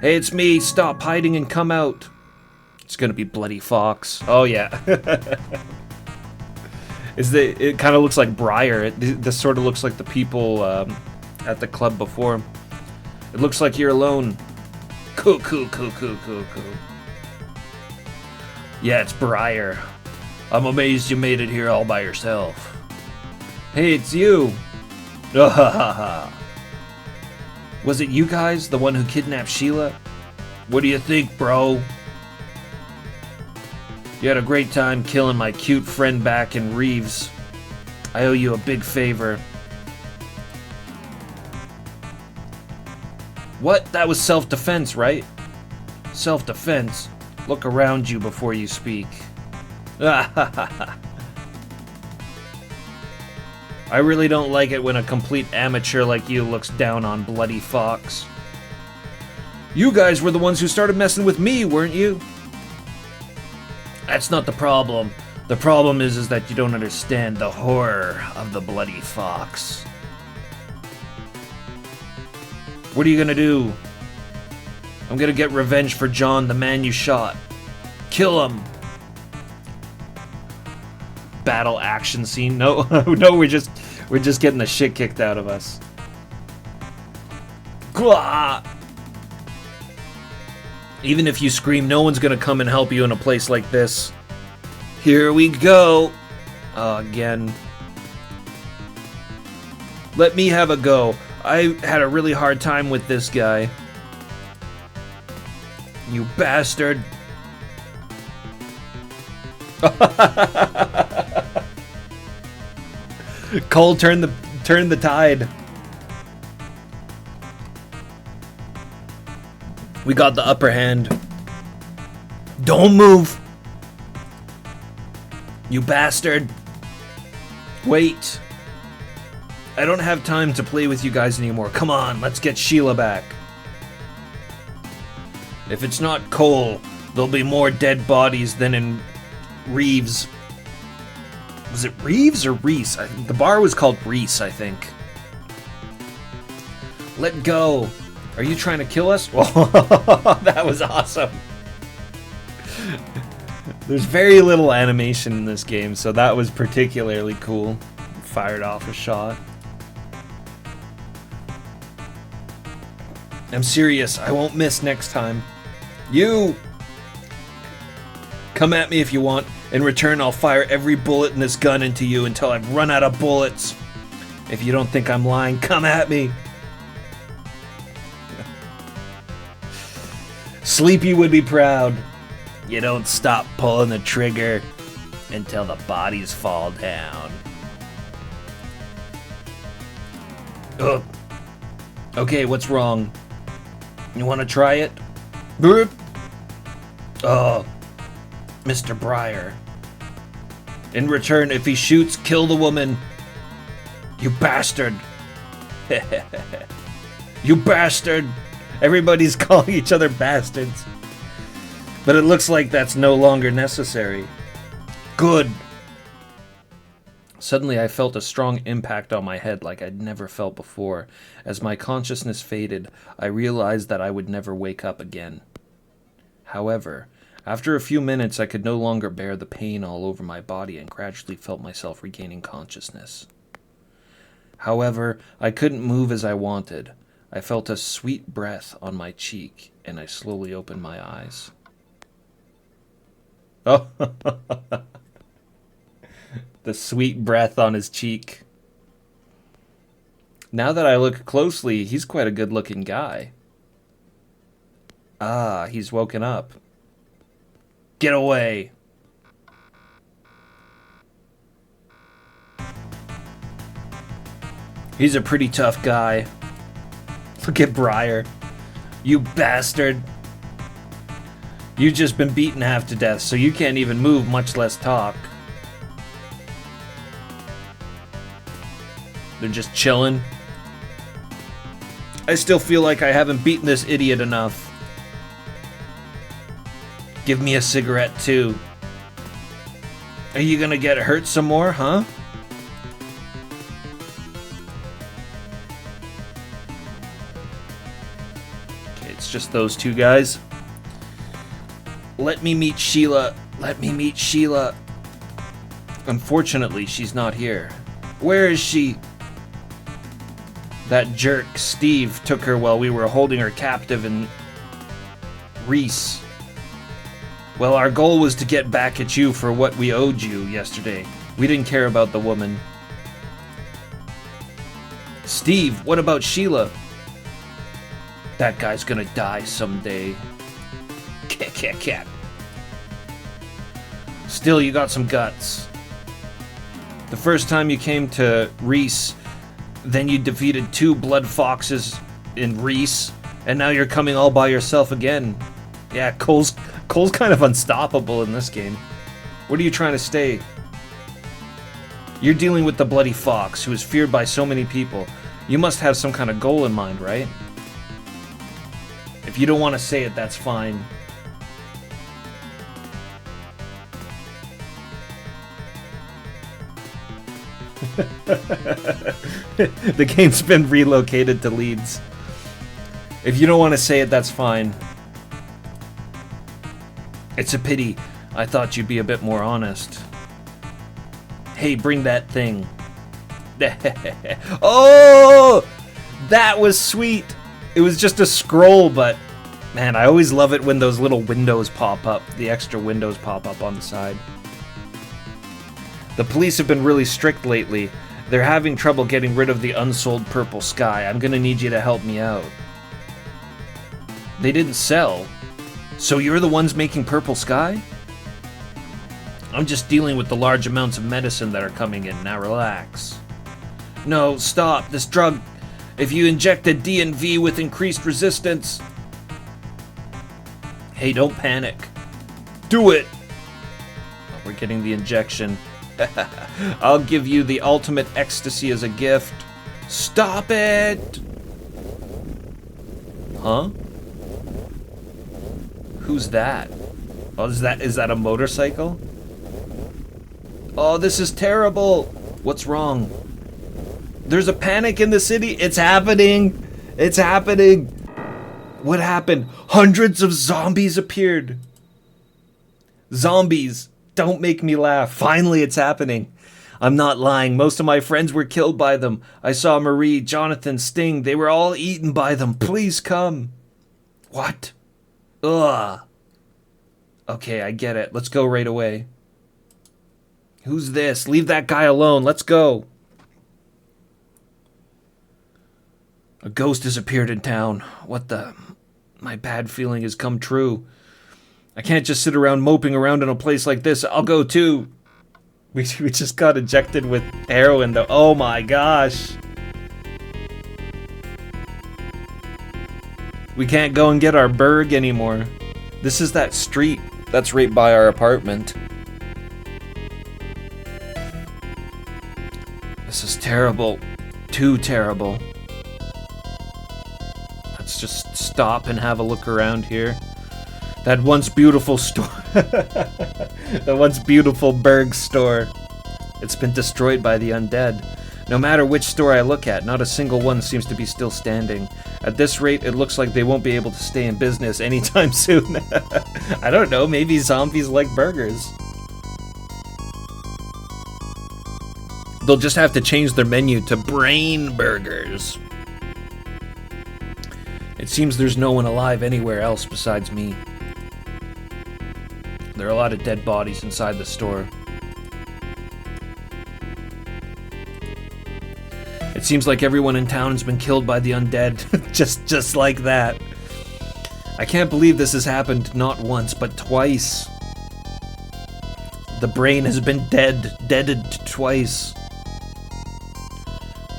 Hey, it's me. Stop hiding and come out. It's gonna be Bloody Fox. Oh, yeah. It kind of looks like Briar. This sort of looks like the people at the club before. It looks like you're alone. Cool. Yeah, it's Briar. I'm amazed you made it here all by yourself. Hey, it's you. Was it you guys, the one who kidnapped Sheila? What do you think, bro? You had a great time killing my cute friend back in Reeves. I owe you a big favor. What? That was self-defense, right? Self-defense. Look around you before you speak. I really don't like it when a complete amateur like you looks down on Bloody Fox. You guys were the ones who started messing with me, weren't you? That's not the problem. The problem is that you don't understand the horror of the Bloody Fox. What are you gonna do? I'm gonna get revenge for John, the man you shot. Kill him. Battle action scene. No, no, we're just getting the shit kicked out of us. Gah! Even if you scream, no one's gonna come and help you in a place like this. Here we go. Again. Let me have a go. I had a really hard time with this guy. You bastard. Cole turned the tide. We got the upper hand. Don't move. You bastard. Wait. I don't have time to play with you guys anymore. Come on, let's get Sheila back. If it's not Cole, there'll be more dead bodies than in Reeves. Was it Reeves or Reese? The bar was called Reese, I think. Let go. Are you trying to kill us? That was awesome. There's very little animation in this game, so that was particularly cool. Fired off a shot. I'm serious. I won't miss next time. You! Come at me if you want. In return, I'll fire every bullet in this gun into you until I've run out of bullets. If you don't think I'm lying, come at me. Sleepy would be proud. You don't stop pulling the trigger until the bodies fall down. Ugh. Okay, what's wrong? You want to try it? Burp. Oh, Mr. Breyer. In return, if he shoots, kill the woman. You bastard. You bastard. Everybody's calling each other bastards. But it looks like that's no longer necessary. Good. Suddenly I felt a strong impact on my head like I'd never felt before. As my consciousness faded, I realized that I would never wake up again. However, after a few minutes I could no longer bear the pain all over my body and gradually felt myself regaining consciousness. However, I couldn't move as I wanted. I felt a sweet breath on my cheek, and I slowly opened my eyes. Oh, the sweet breath on his cheek. Now that I look closely, he's quite a good-looking guy. Ah, he's woken up. Get away! He's a pretty tough guy. Look at Breyer. You bastard. You've just been beaten half to death, so you can't even move, much less talk. They're just chilling. I still feel like I haven't beaten this idiot enough. Give me a cigarette, too. Are you gonna get hurt some more, huh? Okay, it's just those two guys. Let me meet Sheila. Let me meet Sheila. Unfortunately, she's not here. Where is she? That jerk, Steve, took her while we were holding her captive in Reese. Well, our goal was to get back at you for what we owed you yesterday. We didn't care about the woman. Steve, what about Sheila? That guy's gonna die someday. Cat. Still, you got some guts. The first time you came to Reese, then you defeated 2 blood foxes in Reese, and now you're coming all by yourself again. Yeah, Cole's kind of unstoppable in this game. What are you trying to say? You're dealing with the bloody fox, who is feared by so many people. You must have some kind of goal in mind, right? If you don't want to say it, that's fine. The game's been relocated to Leeds. If you don't want to say it, that's fine. It's a pity. I thought you'd be a bit more honest. Hey, bring that thing. Oh! That was sweet. It was just a scroll, but man, I always love it when those little windows pop up. The extra windows pop up on the side. The police have been really strict lately. They're having trouble getting rid of the unsold purple sky. I'm gonna need you to help me out. They didn't sell. So you're the ones making purple sky? I'm just dealing with the large amounts of medicine that are coming in. Now relax. No, stop. This drug... If you inject a D and V with increased resistance... Hey, don't panic. Do it! Oh, we're getting the injection. I'll give you the ultimate ecstasy as a gift. Stop it! Huh? Who's that? Oh, is that a motorcycle? Oh, this is terrible. What's wrong? There's a panic in the city. It's happening. It's happening. What happened? Hundreds of zombies appeared. Zombies. Don't make me laugh. Finally, it's happening. I'm not lying. Most of my friends were killed by them. I saw Marie, Jonathan, Sting. They were all eaten by them. Please come. What? Ugh. Okay, I get it. Let's go right away. Who's this? Leave that guy alone. Let's go. A ghost has appeared in town. What the... My bad feeling has come true. I can't just sit around moping around in a place like this. I'll go too. We just got injected with heroin though. Oh my gosh. We can't go and get our burg anymore. This is that street that's right by our apartment. This is terrible. Too terrible. Let's just stop and have a look around here. That once beautiful store. The once beautiful Berg store. It's been destroyed by the undead. No matter which store I look at, not a single one seems to be still standing. At this rate, it looks like they won't be able to stay in business anytime soon. I don't know, maybe zombies like burgers. They'll just have to change their menu to brain burgers. It seems there's no one alive anywhere else besides me. There are a lot of dead bodies inside the store. It seems like everyone in town has been killed by the undead. just like that. I can't believe this has happened not once, but twice. The brain has been deaded twice.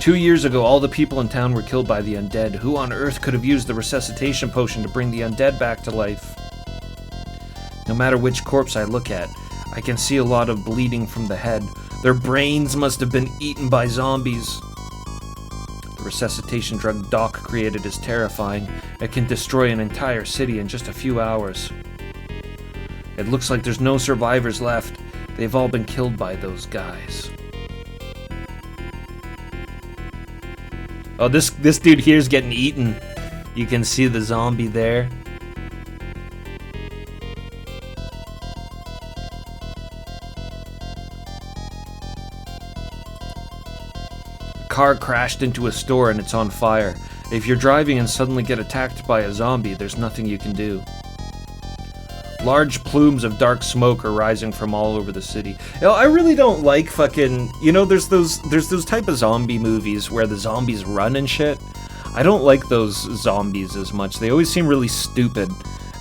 2 years ago, all the people in town were killed by the undead. Who on earth could have used the resuscitation potion to bring the undead back to life? No matter which corpse I look at, I can see a lot of bleeding from the head. Their brains must have been eaten by zombies. The resuscitation drug Doc created is terrifying. It can destroy an entire city in just a few hours. It looks like there's no survivors left. They've all been killed by those guys. Oh, this dude here's getting eaten. You can see the zombie there. Car crashed into a store and it's on fire. If you're driving and suddenly get attacked by a zombie, there's nothing you can do. Large plumes of dark smoke are rising from all over the city. You know, I really don't like fucking... You know, there's those type of zombie movies where the zombies run and shit. I don't like those zombies as much. They always seem really stupid.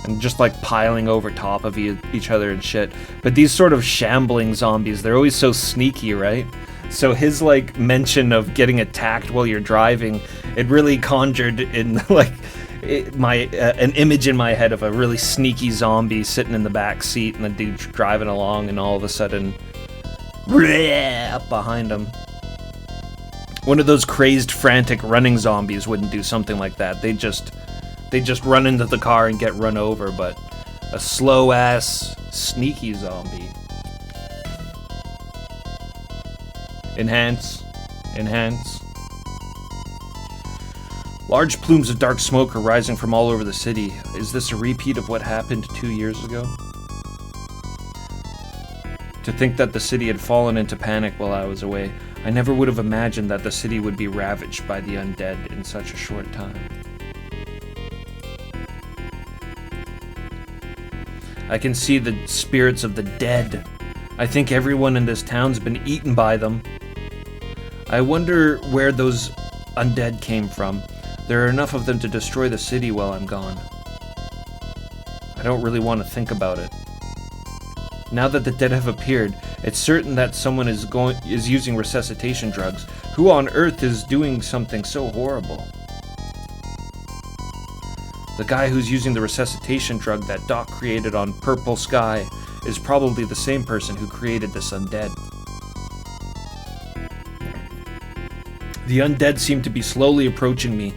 and just like piling over top of each other and shit. But these sort of shambling zombies, they're always so sneaky, right? So his like mention of getting attacked while you're driving, it really conjured in like an image in my head of a really sneaky zombie sitting in the back seat and the dude driving along, and all of a sudden, up behind him. One of those crazed, frantic running zombies wouldn't do something like that. They just run into the car and get run over. But a slow ass, sneaky zombie. Enhance. Large plumes of dark smoke are rising from all over the city. Is this a repeat of what happened 2 years ago? To think that the city had fallen into panic while I was away. I never would have imagined that the city would be ravaged by the undead in such a short time. I can see the spirits of the dead. I think everyone in this town's been eaten by them. I wonder where those undead came from. There are enough of them to destroy the city while I'm gone. I don't really want to think about it. Now that the dead have appeared, it's certain that someone is using resuscitation drugs. Who on earth is doing something so horrible? The guy who's using the resuscitation drug that Doc created on Purple Sky is probably the same person who created this undead. The undead seem to be slowly approaching me.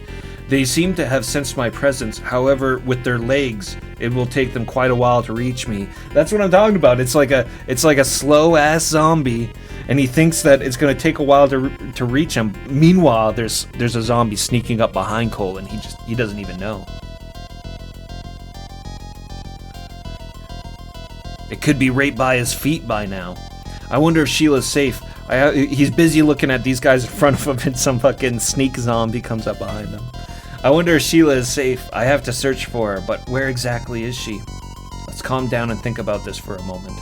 They seem to have sensed my presence. However, with their legs, it will take them quite a while to reach me. That's what I'm talking about. It's like a slow ass zombie, and he thinks that it's going to take a while to reach him. Meanwhile, there's a zombie sneaking up behind Cole, and he doesn't even know. It could be right by his feet by now. I wonder if Sheila's safe. He's busy looking at these guys in front of him, and some fucking sneak zombie comes up behind him. I wonder if Sheila is safe. I have to search for her, but where exactly is she? Let's calm down and think about this for a moment.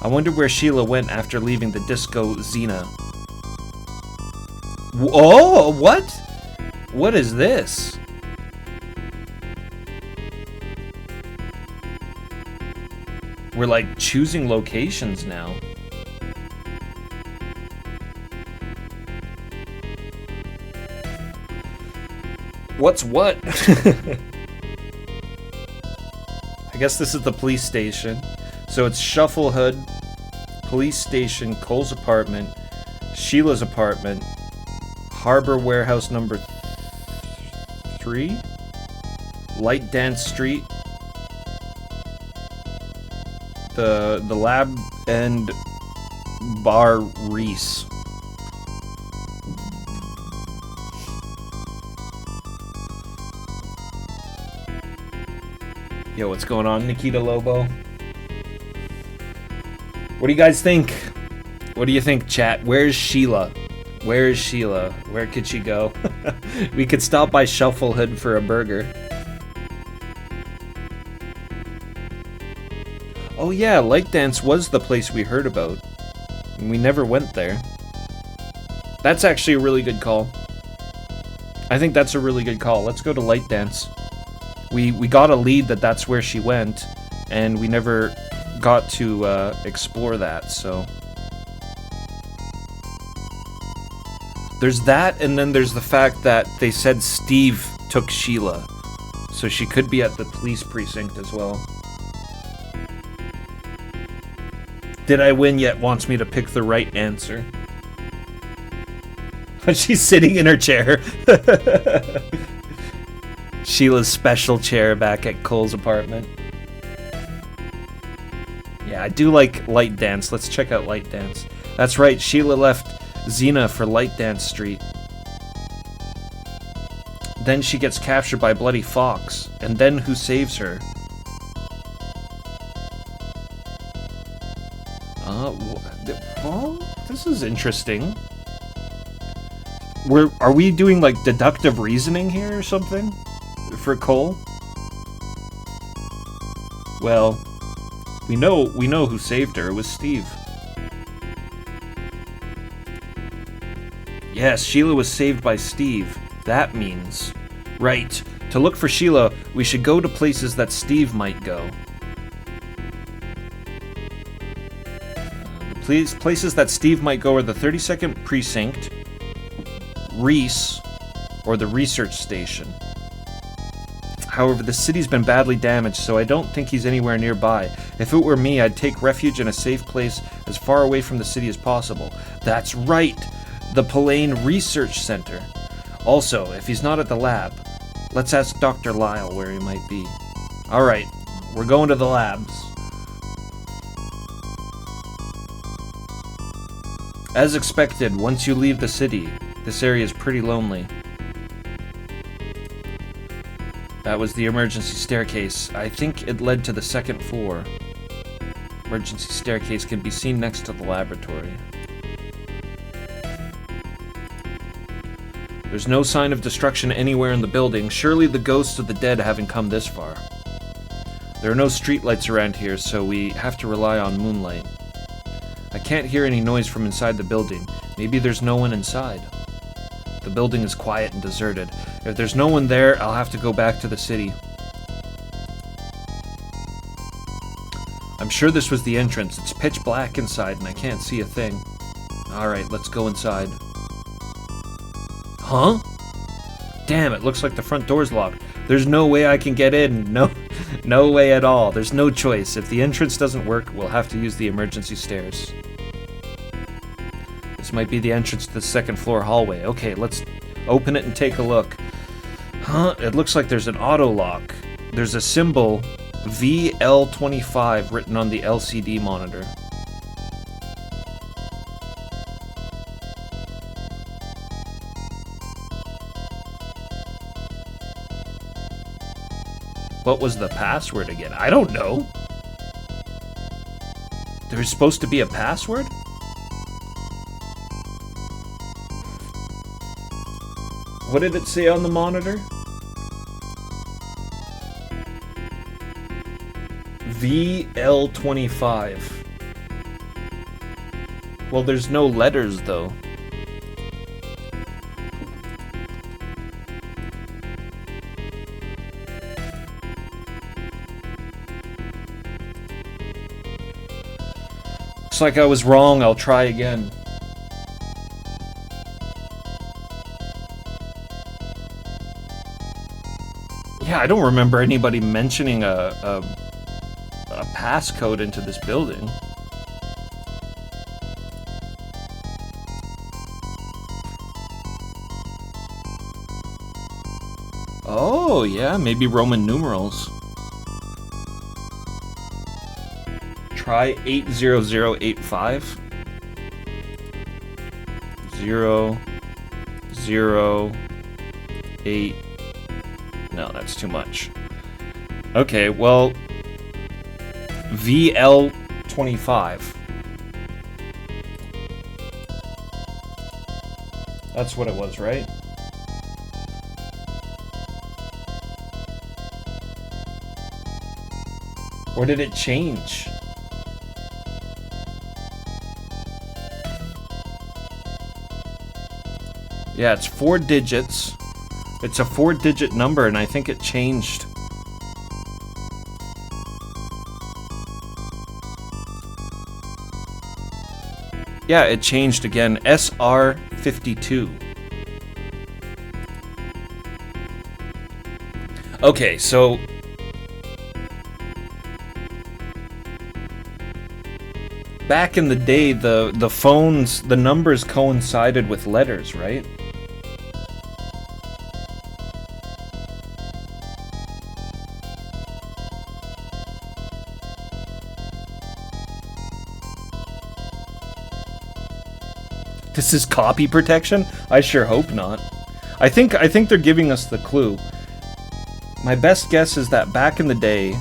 I wonder where Sheila went after leaving the disco Xena. Oh, what? What is this? We're like choosing locations now. What's what? I guess this is the police station. So it's Shufflehood, police station, Cole's apartment, Sheila's apartment, Harbor Warehouse number 3, Light Dance Street, the lab, and Bar Reese. Yo, what's going on, Nikita Lobo? What do you guys think? What do you think, chat? Where's Sheila? Where is Sheila? Where could she go? We could stop by Shufflehood for a burger. Oh yeah, Light Dance was the place we heard about. And we never went there. That's actually a really good call. I think that's a really good call. Let's go to Light Dance. We got a lead that that's where she went, and we never got to explore that, so... There's that, and then there's the fact that they said Steve took Sheila, so she could be at the police precinct as well. Did I win yet wants me to pick the right answer. She's sitting in her chair. Sheila's special chair back at Cole's apartment. Yeah, I do like Light Dance. Let's check out Light Dance. That's right, Sheila left Xena for Light Dance Street. Then she gets captured by Bloody Fox. And then who saves her? Well, this is interesting. Are we doing like deductive reasoning here or something? For Cole? Well, we know who saved her. It was Steve. Yes, Sheila was saved by Steve. That means... Right. To look for Sheila, we should go to places that Steve might go. The places that Steve might go are the 32nd Precinct, Reese, or the research station. However, the city's been badly damaged, so I don't think he's anywhere nearby. If it were me, I'd take refuge in a safe place as far away from the city as possible. That's right! The Pallane Research Center. Also, if he's not at the lab, let's ask Dr. Lyle where he might be. Alright, we're going to the labs. As expected, once you leave the city, this area is pretty lonely. That was the emergency staircase. I think it led to the second floor. Emergency staircase can be seen next to the laboratory. There's no sign of destruction anywhere in the building. Surely the ghosts of the dead haven't come this far. There are no streetlights around here, so we have to rely on moonlight. I can't hear any noise from inside the building. Maybe there's no one inside. The building is quiet and deserted. If there's no one there, I'll have to go back to the city. I'm sure this was the entrance. It's pitch black inside and I can't see a thing. Alright, let's go inside. Huh? Damn, it looks like the front door's locked. There's no way I can get in. No way at all. There's no choice. If the entrance doesn't work, we'll have to use the emergency stairs. This might be the entrance to the second floor hallway. Okay, let's open it and take a look. Huh? It looks like there's an auto lock. There's a symbol VL25 written on the LCD monitor. What was the password again? I don't know. There's supposed to be a password? What did it say on the monitor? VL25. Well, there's no letters, though. Looks like I was wrong. I'll try again. Yeah, I don't remember anybody mentioning a passcode into this building. Oh, yeah, maybe Roman numerals. Try 80085. 008. No, that's too much. Okay, well, VL25. That's what it was, right? Or did it change? Yeah, it's 4 digits. It's a 4-digit number, and I think it changed. Yeah, it changed again. SR52. Okay, so back in the day, the phones, the numbers coincided with letters, right? This is copy protection? I sure hope not. I think they're giving us the clue. My best guess is that back in the day,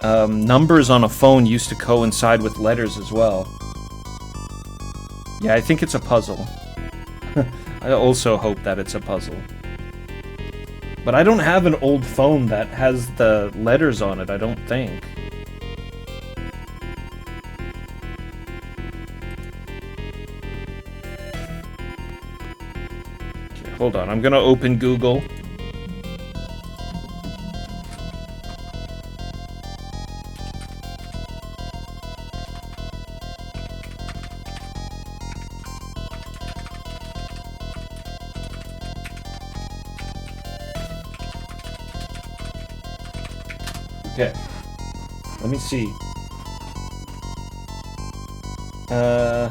numbers on a phone used to coincide with letters as well. Yeah, I think it's a puzzle. I also hope that it's a puzzle. But I don't have an old phone that has the letters on it, I don't think. Hold on, I'm gonna open Google. Okay. Let me see. I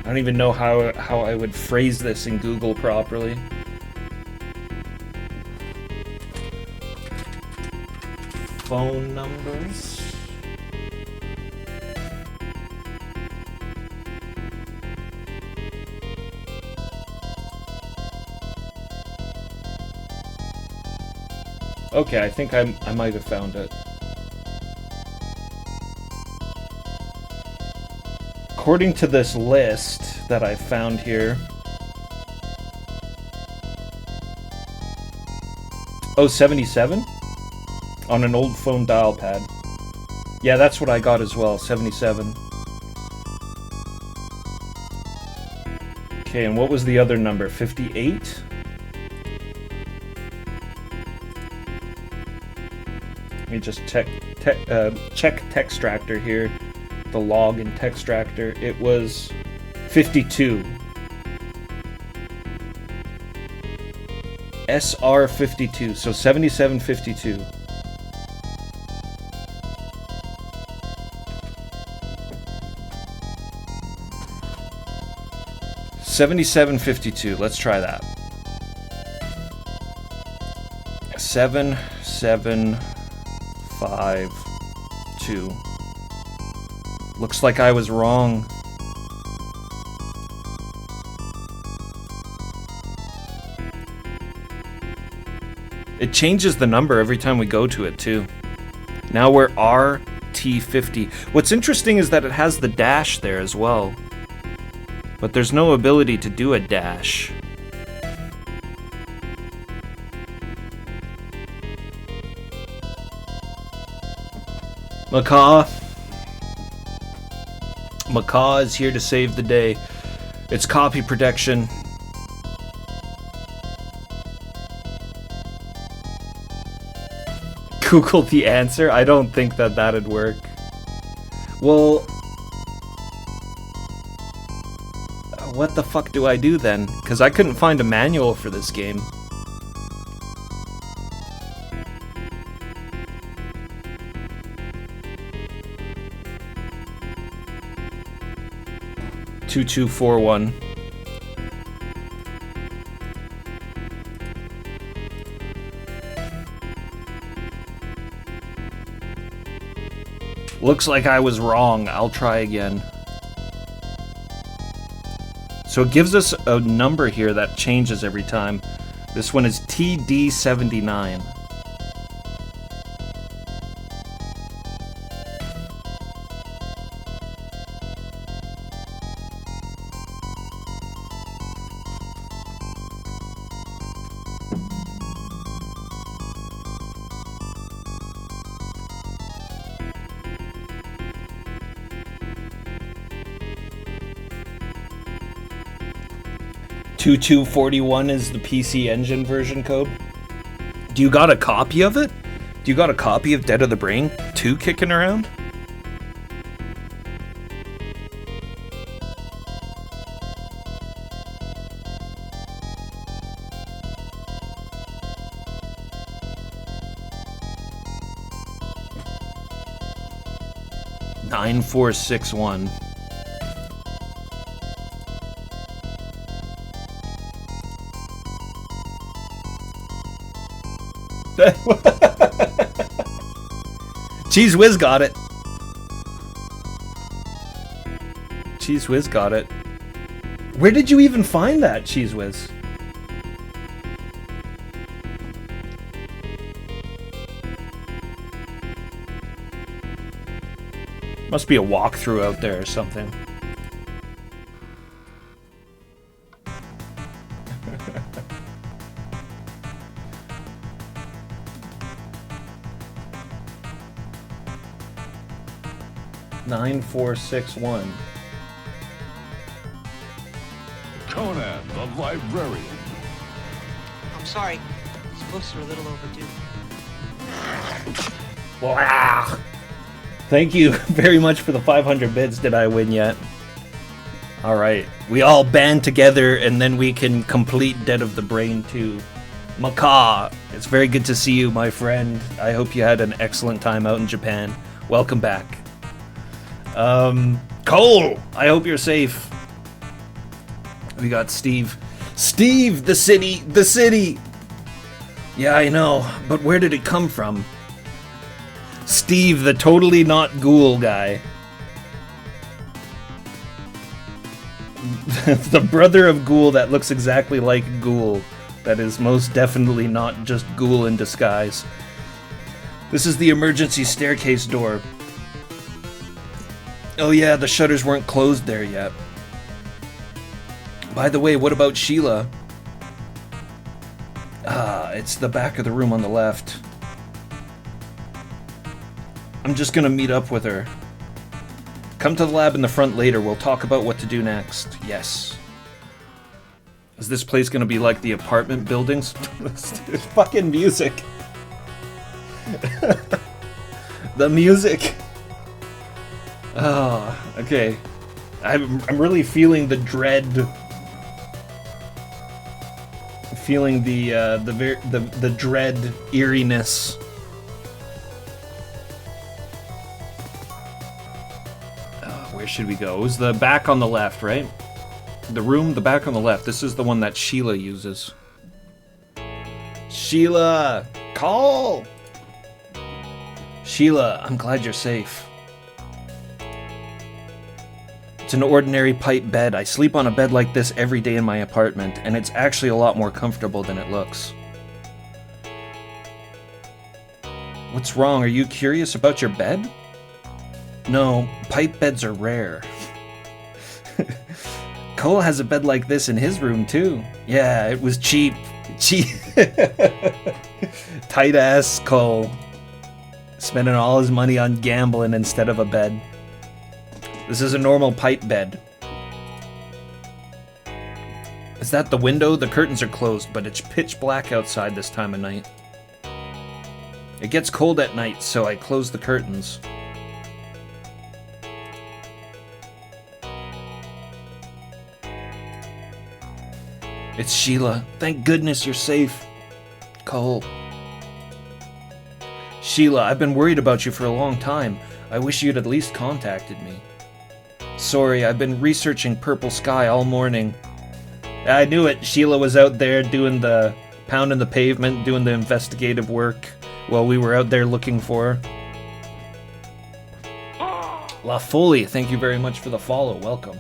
don't even know how I would phrase this in Google properly. Phone numbers. Okay, I think I might have found it. According to this list that I found here. Oh, 77? On an old phone dial pad. Yeah, that's what I got as well, 77. Okay, and what was the other number? 58? Let me just check Textractor here. The log in Textractor. It was 52. SR52, so 7752. $77.52. Let's try that. 7752. Looks like I was wrong. It changes the number every time we go to it too. Now we're RT50. What's interesting is that it has the dash there as well. But there's no ability to do a dash. Macaw is here to save the day. It's copy protection. Google the answer? I don't think that'd work. Well, what the fuck do I do then? Because I couldn't find a manual for this game. $2241. Looks like I was wrong. I'll try again. So it gives us a number here that changes every time. This one is TD79. $2241 is the PC Engine version code. Do you got a copy of it? Do you got a copy of Dead of the Brain 2 kicking around? $9461. Cheese Whiz got it. Cheese Whiz got it. Where did you even find that, Cheese Whiz? Must be a walkthrough out there or something. $9461.
Conan, the librarian.
I'm sorry. These books are a little overdue.
Wow. Thank you very much for the 500 bits. Did I win yet? Alright, we all band together and then we can complete Dead of the Brain 2. Macaw, it's very good to see you, my friend. I hope you had an excellent time out in Japan. Welcome back. Cole, I hope you're safe. We got Steve. Steve, the city, the city! Yeah, I know, but where did it come from? Steve, the totally not ghoul guy. The brother of Ghoul that looks exactly like Ghoul. That is most definitely not just Ghoul in disguise. This is the emergency staircase door. Oh yeah, the shutters weren't closed there yet. By the way, what about Sheila? Ah, it's the back of the room on the left. I'm just gonna meet up with her. Come to the lab in the front later, we'll talk about what to do next. Yes. Is this place gonna be like the apartment buildings? There's fucking music. The music. Oh, okay. I'm really feeling the dread. Feeling the dread eeriness. Where should we go? It was the back on the left, right? The room, the back on the left. This is the one that Sheila uses. Sheila! Call! Sheila, I'm glad you're safe. It's an ordinary pipe bed. I sleep on a bed like this every day in my apartment, and it's actually a lot more comfortable than it looks. What's wrong? Are you curious about your bed? No, pipe beds are rare. Cole has a bed like this in his room, too. Yeah, it was cheap. Cheap. Tight-ass Cole. Spending all his money on gambling instead of a bed. This is a normal pipe bed. Is that the window? The curtains are closed, but it's pitch black outside this time of night. It gets cold at night, so I close the curtains. It's Sheila. Thank goodness you're safe. Cole. Sheila, I've been worried about you for a long time. I wish you'd at least contacted me. Sorry, I've been researching Purple Sky all morning. I knew it. Sheila was out there doing the pounding the pavement, doing the investigative work while we were out there looking for her. La Folie, thank you very much for the follow. Welcome.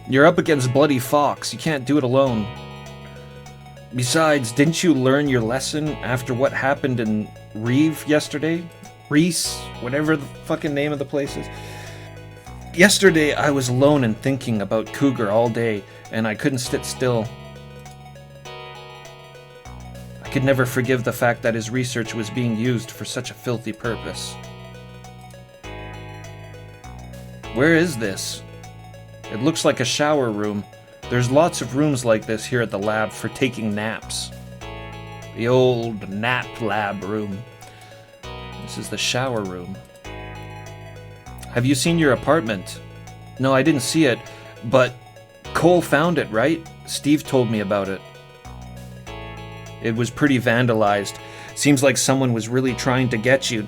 You're up against Bloody Fox. You can't do it alone. Besides, didn't you learn your lesson after what happened in Reeve yesterday? Reese? Whatever the fucking name of the place is. Yesterday, I was alone and thinking about Cougar all day, and I couldn't sit still. I could never forgive the fact that his research was being used for such a filthy purpose. Where is this? It looks like a shower room. There's lots of rooms like this here at the lab for taking naps. The old nap lab room. This is the shower room. Have you seen your apartment? No, I didn't see it, but Cole found it, right? Steve told me about it. It was pretty vandalized. Seems like someone was really trying to get you.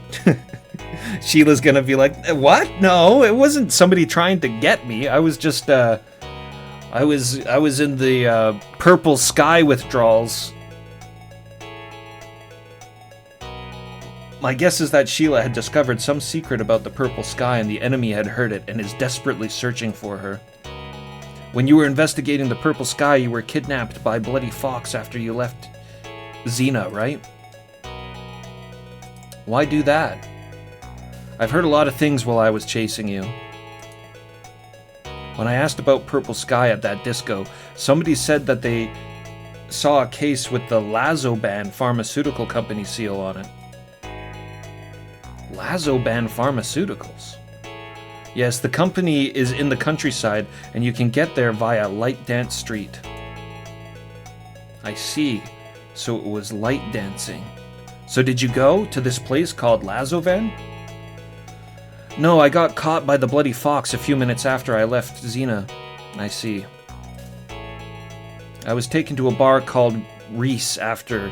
Sheila's gonna be like, what? No, it wasn't somebody trying to get me. I was just, I was in the Purple Sky withdrawals. My guess is that Sheila had discovered some secret about the Purple Sky and the enemy had heard it and is desperately searching for her. When you were investigating the Purple Sky, you were kidnapped by Bloody Fox after you left Xena, right? Why do that? I've heard a lot of things while I was chasing you. When I asked about Purple Sky at that disco, somebody said that they saw a case with the Lazoban pharmaceutical company seal on it. Lazoban Pharmaceuticals? Yes, the company is in the countryside, and you can get there via Light Dance Street. I see. So it was light dancing. So did you go to this place called Lazovan? No, I got caught by the bloody fox a few minutes after I left Xena. I see. I was taken to a bar called Reese after...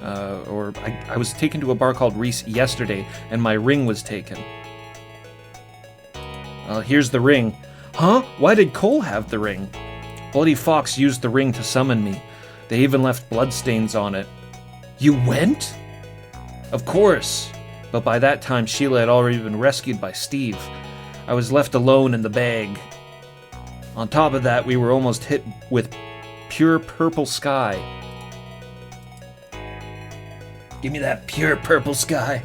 I was taken to a bar called Reese yesterday, and my ring was taken. Here's the ring. Huh? Why did Cole have the ring? Bloody Fox used the ring to summon me. They even left bloodstains on it. You went? Of course. But by that time, Sheila had already been rescued by Steve. I was left alone in the bag. On top of that, we were almost hit with pure purple sky. Give me that pure purple sky.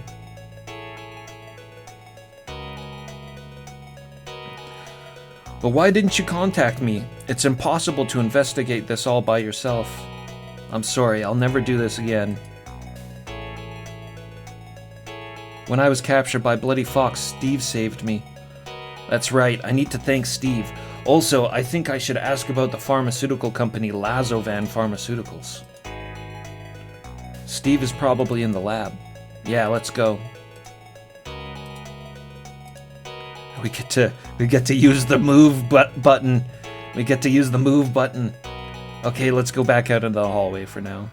But why didn't you contact me? It's impossible to investigate this all by yourself. I'm sorry, I'll never do this again. When I was captured by Bloody Fox, Steve saved me. That's right, I need to thank Steve. Also, I think I should ask about the pharmaceutical company Lazovan Pharmaceuticals. Steve is probably in the lab. Yeah, let's go. We get to use the move button. We get to use the move button. Okay, let's go back out into the hallway for now.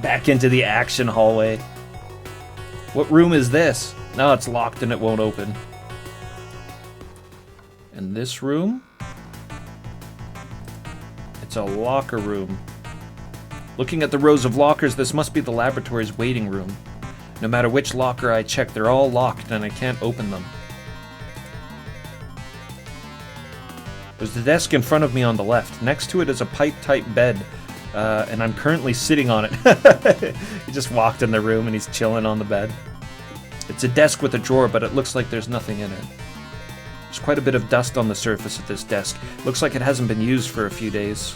Back into the action hallway. What room is this? No, it's locked and it won't open. And this room? It's a locker room. Looking at the rows of lockers, this must be the laboratory's waiting room. No matter which locker I check, they're all locked and I can't open them. There's the desk in front of me on the left. Next to it is a pipe-type bed, and I'm currently sitting on it. He just walked in the room and he's chilling on the bed. It's a desk with a drawer, but it looks like there's nothing in it. There's quite a bit of dust on the surface of this desk. Looks like it hasn't been used for a few days.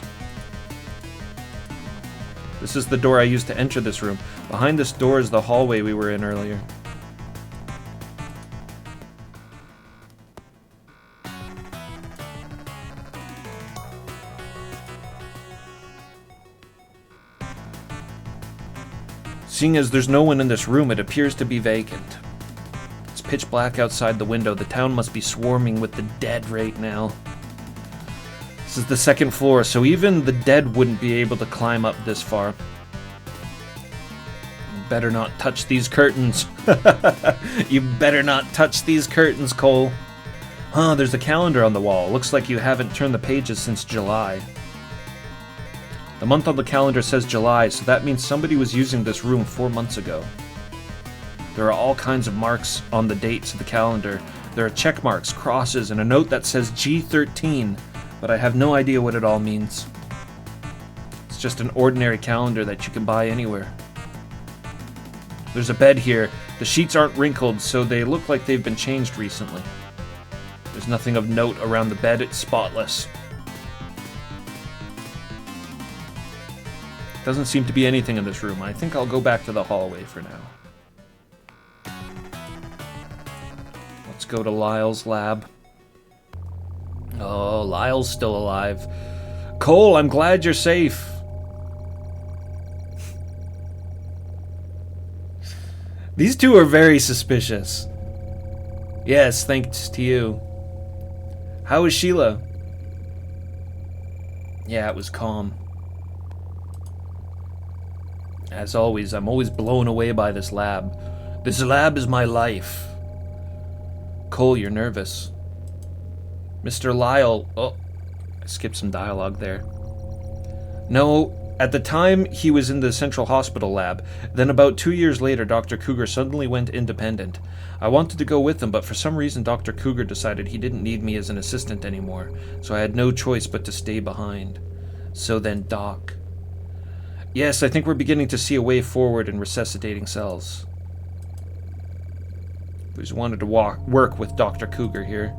This is the door I used to enter this room. Behind this door is the hallway we were in earlier. Seeing as there's no one in this room, it appears to be vacant. It's pitch black outside the window. The town must be swarming with the dead right now. This is the second floor, so even the dead wouldn't be able to climb up this far. You better not touch these curtains. You better not touch these curtains, Cole. Huh, there's a calendar on the wall. Looks like you haven't turned the pages since July. The month on the calendar says July, so that means somebody was using this room 4 months ago. There are all kinds of marks on the dates of the calendar. There are check marks, crosses, and a note that says G13, but I have no idea what it all means. It's just an ordinary calendar that you can buy anywhere. There's a bed here. The sheets aren't wrinkled, so they look like they've been changed recently. There's nothing of note around the bed. It's spotless. Doesn't seem to be anything in this room. I think I'll go back to the hallway for now. Let's go to Lyle's lab. Oh, Lyle's still alive. Cole, I'm glad you're safe. These two are very suspicious. Yes, thanks to you. How is Sheila? Yeah, it was calm. As always, I'm always blown away by this lab. This lab is my life. Cole, you're nervous. Mr. Lyle... Oh, I skipped some dialogue there. No, at the time, he was in the Central Hospital lab. Then about 2 years later, Dr. Cougar suddenly went independent. I wanted to go with him, but for some reason, Dr. Cougar decided he didn't need me as an assistant anymore, so I had no choice but to stay behind. So then Doc... Yes, I think we're beginning to see a way forward in resuscitating cells. We just wanted to work with Dr. Cougar here.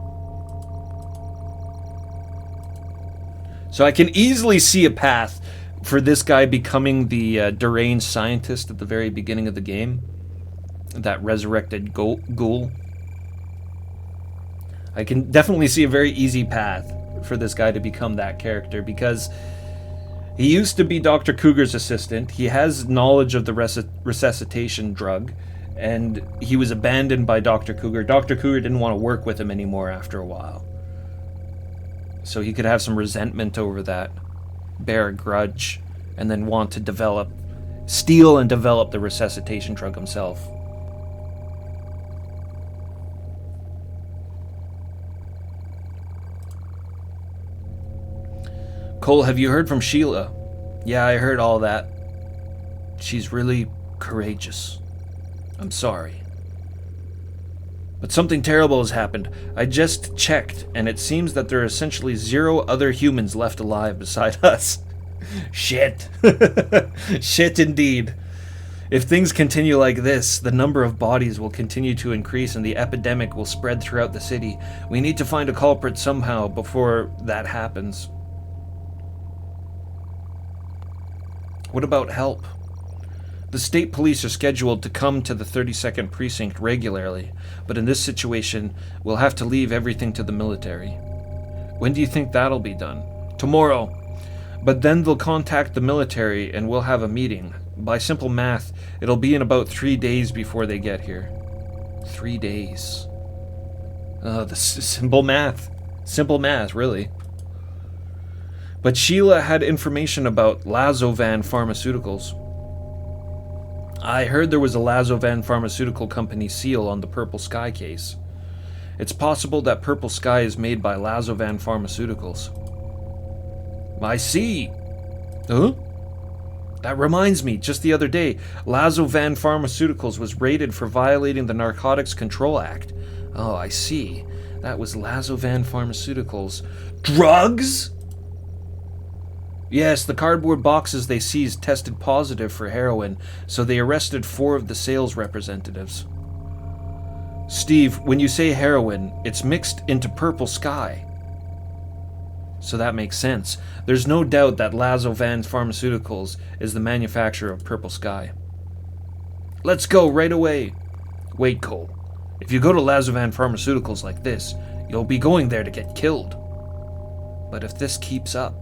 So I can easily see a path for this guy becoming the deranged scientist at the very beginning of the game. That resurrected ghoul. I can definitely see a very easy path for this guy to become that character because... He used to be Dr. Cougar's assistant. He has knowledge of the resuscitation drug, and he was abandoned by Dr. Cougar. Dr. Cougar didn't want to work with him anymore after a while. So he could have some resentment over that, bear a grudge, and then want to steal and develop the resuscitation drug himself. Cole, have you heard from Sheila? Yeah, I heard all that. She's really courageous. I'm sorry. But something terrible has happened. I just checked, and it seems that there are essentially 0 other humans left alive beside us. Shit. Shit indeed. If things continue like this, the number of bodies will continue to increase and the epidemic will spread throughout the city. We need to find a culprit somehow before that happens. What about help? The state police are scheduled to come to the 32nd precinct regularly, but in this situation, we'll have to leave everything to the military. When do you think that'll be done? Tomorrow. But then they'll contact the military and we'll have a meeting. By simple math, it'll be in about 3 days before they get here. 3 days. The simple math. Simple math, really. But Sheila had information about Lazovan Pharmaceuticals. I heard there was a Lazovan Pharmaceutical Company seal on the Purple Sky case. It's possible that Purple Sky is made by Lazovan Pharmaceuticals. I see. Huh? That reminds me, just the other day, Lazovan Pharmaceuticals was raided for violating the Narcotics Control Act. Oh, I see. That was Lazovan Pharmaceuticals. Drugs? Yes, the cardboard boxes they seized tested positive for heroin, so they arrested 4 of the sales representatives. Steve, when you say heroin, it's mixed into Purple Sky. So that makes sense. There's no doubt that Lazovan Pharmaceuticals is the manufacturer of Purple Sky. Let's go right away. Wait, Cole. If you go to Lazovan Pharmaceuticals like this, you'll be going there to get killed. But if this keeps up...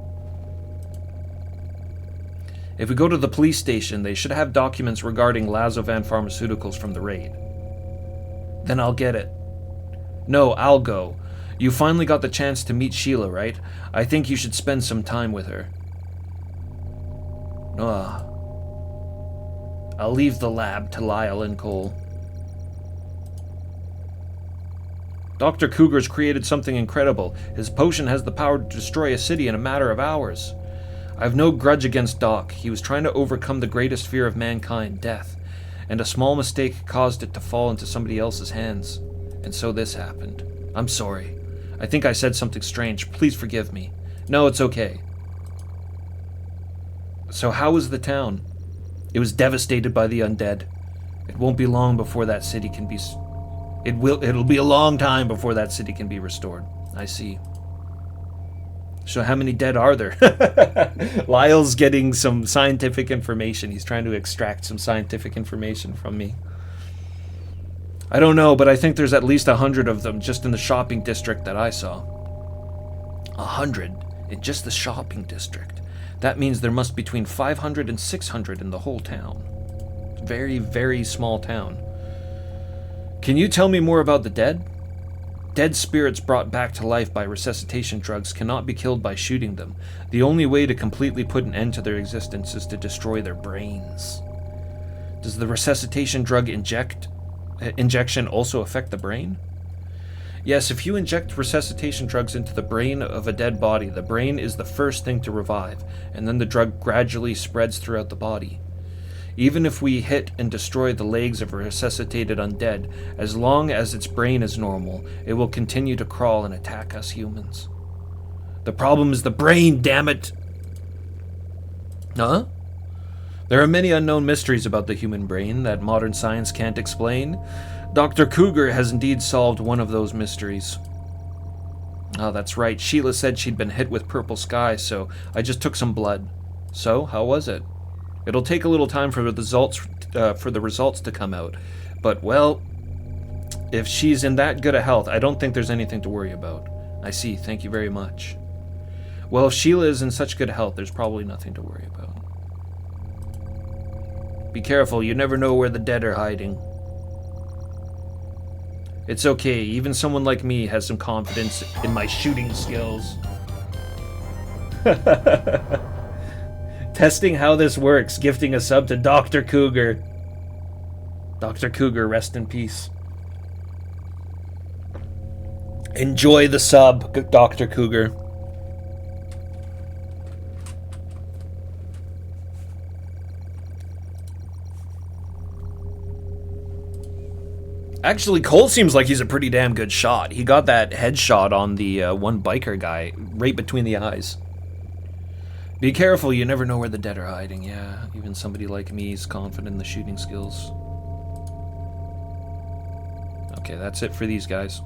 If we go to the police station, they should have documents regarding Lazovan Pharmaceuticals from the raid. Then I'll get it. No, I'll go. You finally got the chance to meet Sheila, right? I think you should spend some time with her. I'll leave the lab to Lyle and Cole. Dr. Cougar's created something incredible. His potion has the power to destroy a city in a matter of hours. I have no grudge against Doc. He was trying to overcome the greatest fear of mankind, death, and a small mistake caused it to fall into somebody else's hands. And so this happened. I'm sorry. I think I said something strange. Please forgive me. No, it's okay. So how was the town? It was devastated by the undead. It won't be long before that city can be... It'll be a long time before that city can be restored. I see. So how many dead are there? Lyle's getting some scientific information. He's trying to extract some scientific information from me. I don't know, but I think there's at least 100 of them just in the shopping district that I saw. 100 in just the shopping district. That means there must be between 500 and 600 in the whole town. Very, very small town. Can you tell me more about the dead? Dead spirits brought back to life by resuscitation drugs cannot be killed by shooting them. The only way to completely put an end to their existence is to destroy their brains. Does the resuscitation drug injection also affect the brain? Yes, if you inject resuscitation drugs into the brain of a dead body, the brain is the first thing to revive, and then the drug gradually spreads throughout the body. Even if we hit and destroy the legs of a resuscitated undead, as long as its brain is normal, it will continue to crawl and attack us humans. The problem is the brain, damn it! Huh? There are many unknown mysteries about the human brain that modern science can't explain. Dr. Cougar has indeed solved one of those mysteries. Oh, that's right. Sheila said she'd been hit with Purple Sky, so I just took some blood. So, how was it? It'll take a little time for the results to come out. But, well, if she's in that good a health, I don't think there's anything to worry about. I see. Thank you very much. Well, if Sheila is in such good health, there's probably nothing to worry about. Be careful, you never know where the dead are hiding. It's okay, even someone like me has some confidence in my shooting skills. Testing how this works, gifting a sub to Dr. Cougar. Dr. Cougar, rest in peace. Enjoy the sub, Dr. Cougar. Actually, Cole seems like he's a pretty damn good shot. He got that headshot on the one biker guy right between the eyes. Be careful, you never know where the dead are hiding. Yeah, even somebody like me is confident in the shooting skills. Okay, that's it for these guys.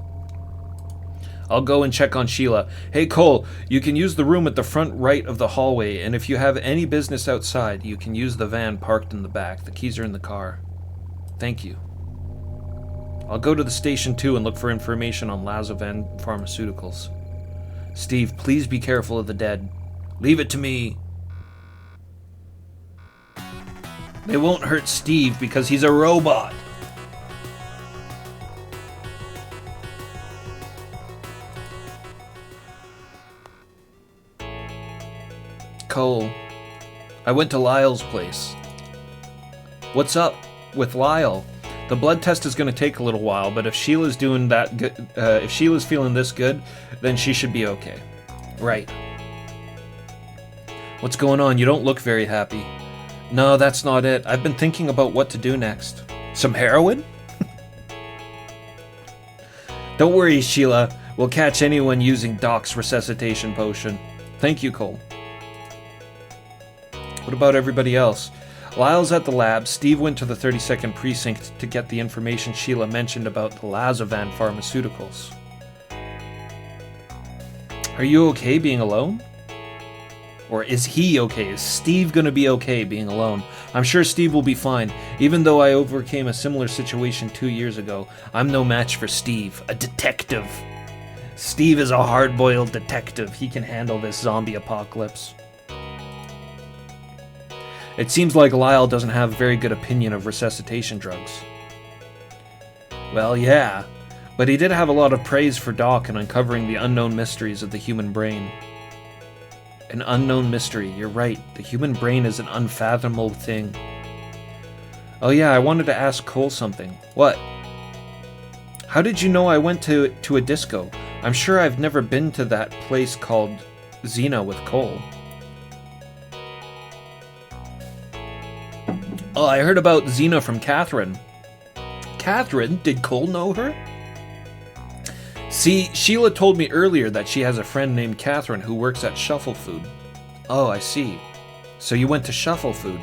I'll go and check on Sheila. Hey Cole, you can use the room at the front right of the hallway, and if you have any business outside, you can use the van parked in the back. The keys are in the car. Thank you. I'll go to the station too and look for information on Lazovan Pharmaceuticals. Steve, please be careful of the dead. Leave it to me. They won't hurt Steve because he's a robot. Cole, I went to Lyle's place. What's up with Lyle? The blood test is going to take a little while, but if Sheila's doing that good, if Sheila's feeling this good, then she should be okay. Right. What's going on? You don't look very happy. No, that's not it. I've been thinking about what to do next. Some heroin? Don't worry, Sheila. We'll catch anyone using Doc's resuscitation potion. Thank you, Cole. What about everybody else? Lyle's at the lab. Steve went to the 32nd precinct to get the information Sheila mentioned about the Lazovan Pharmaceuticals. Are you okay being alone? Or is he okay? Is Steve gonna be okay being alone? I'm sure Steve will be fine. Even though I overcame a similar situation 2 years ago, I'm no match for Steve, a detective. Steve is a hard-boiled detective. He can handle this zombie apocalypse. It seems like Lyle doesn't have a very good opinion of resuscitation drugs. Well, yeah, but he did have a lot of praise for Doc in uncovering the unknown mysteries of the human brain. An unknown mystery, you're right. The human brain is an unfathomable thing. Oh yeah, I wanted to ask Cole something. What? How did you know I went to a disco? I'm sure I've never been to that place called Xena with Cole. Oh, I heard about Xena from Catherine. Catherine? Did Cole know her? See, Sheila told me earlier that she has a friend named Catherine who works at Shuffle Food. Oh, I see. So you went to Shuffle Food.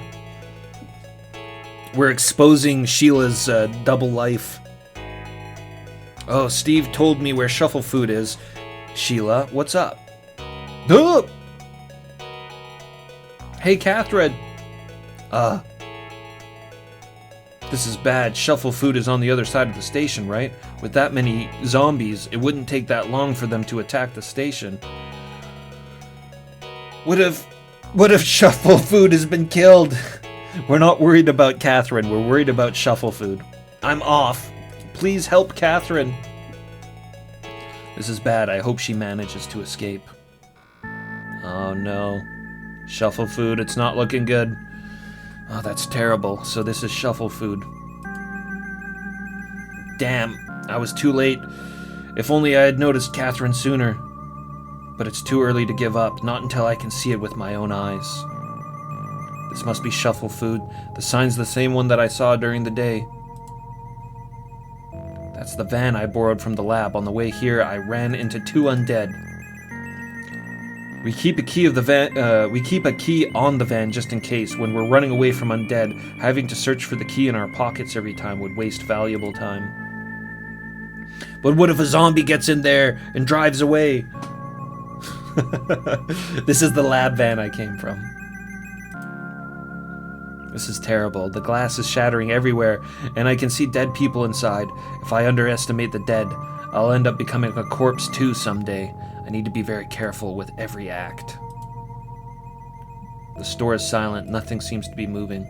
We're exposing Sheila's double life. Oh, Steve told me where Shuffle Food is. Sheila, what's up? Oh! Hey, Catherine. This is bad. Shuffle Food is on the other side of the station, right? With that many zombies, it wouldn't take that long for them to attack the station. What if Shuffle Food has been killed? We're not worried about Catherine. We're worried about Shuffle Food. I'm off. Please help Catherine. This is bad. I hope she manages to escape. Oh no. Shuffle Food, it's not looking good. Oh, that's terrible. So this is Shuffle Food. Damn, I was too late. If only I had noticed Catherine sooner. But it's too early to give up, not until I can see it with my own eyes. This must be Shuffle Food. The sign's the same one that I saw during the day. That's the van I borrowed from the lab. On the way here, I ran into 2 undead. We keep a key of the van. We keep a key on the van just in case. When we're running away from undead, having to search for the key in our pockets every time would waste valuable time. But what if a zombie gets in there and drives away? This is the lab van I came from. This is terrible. The glass is shattering everywhere, and I can see dead people inside. If I underestimate the dead, I'll end up becoming a corpse too someday. I need to be very careful with every act. The store is silent. Nothing seems to be moving.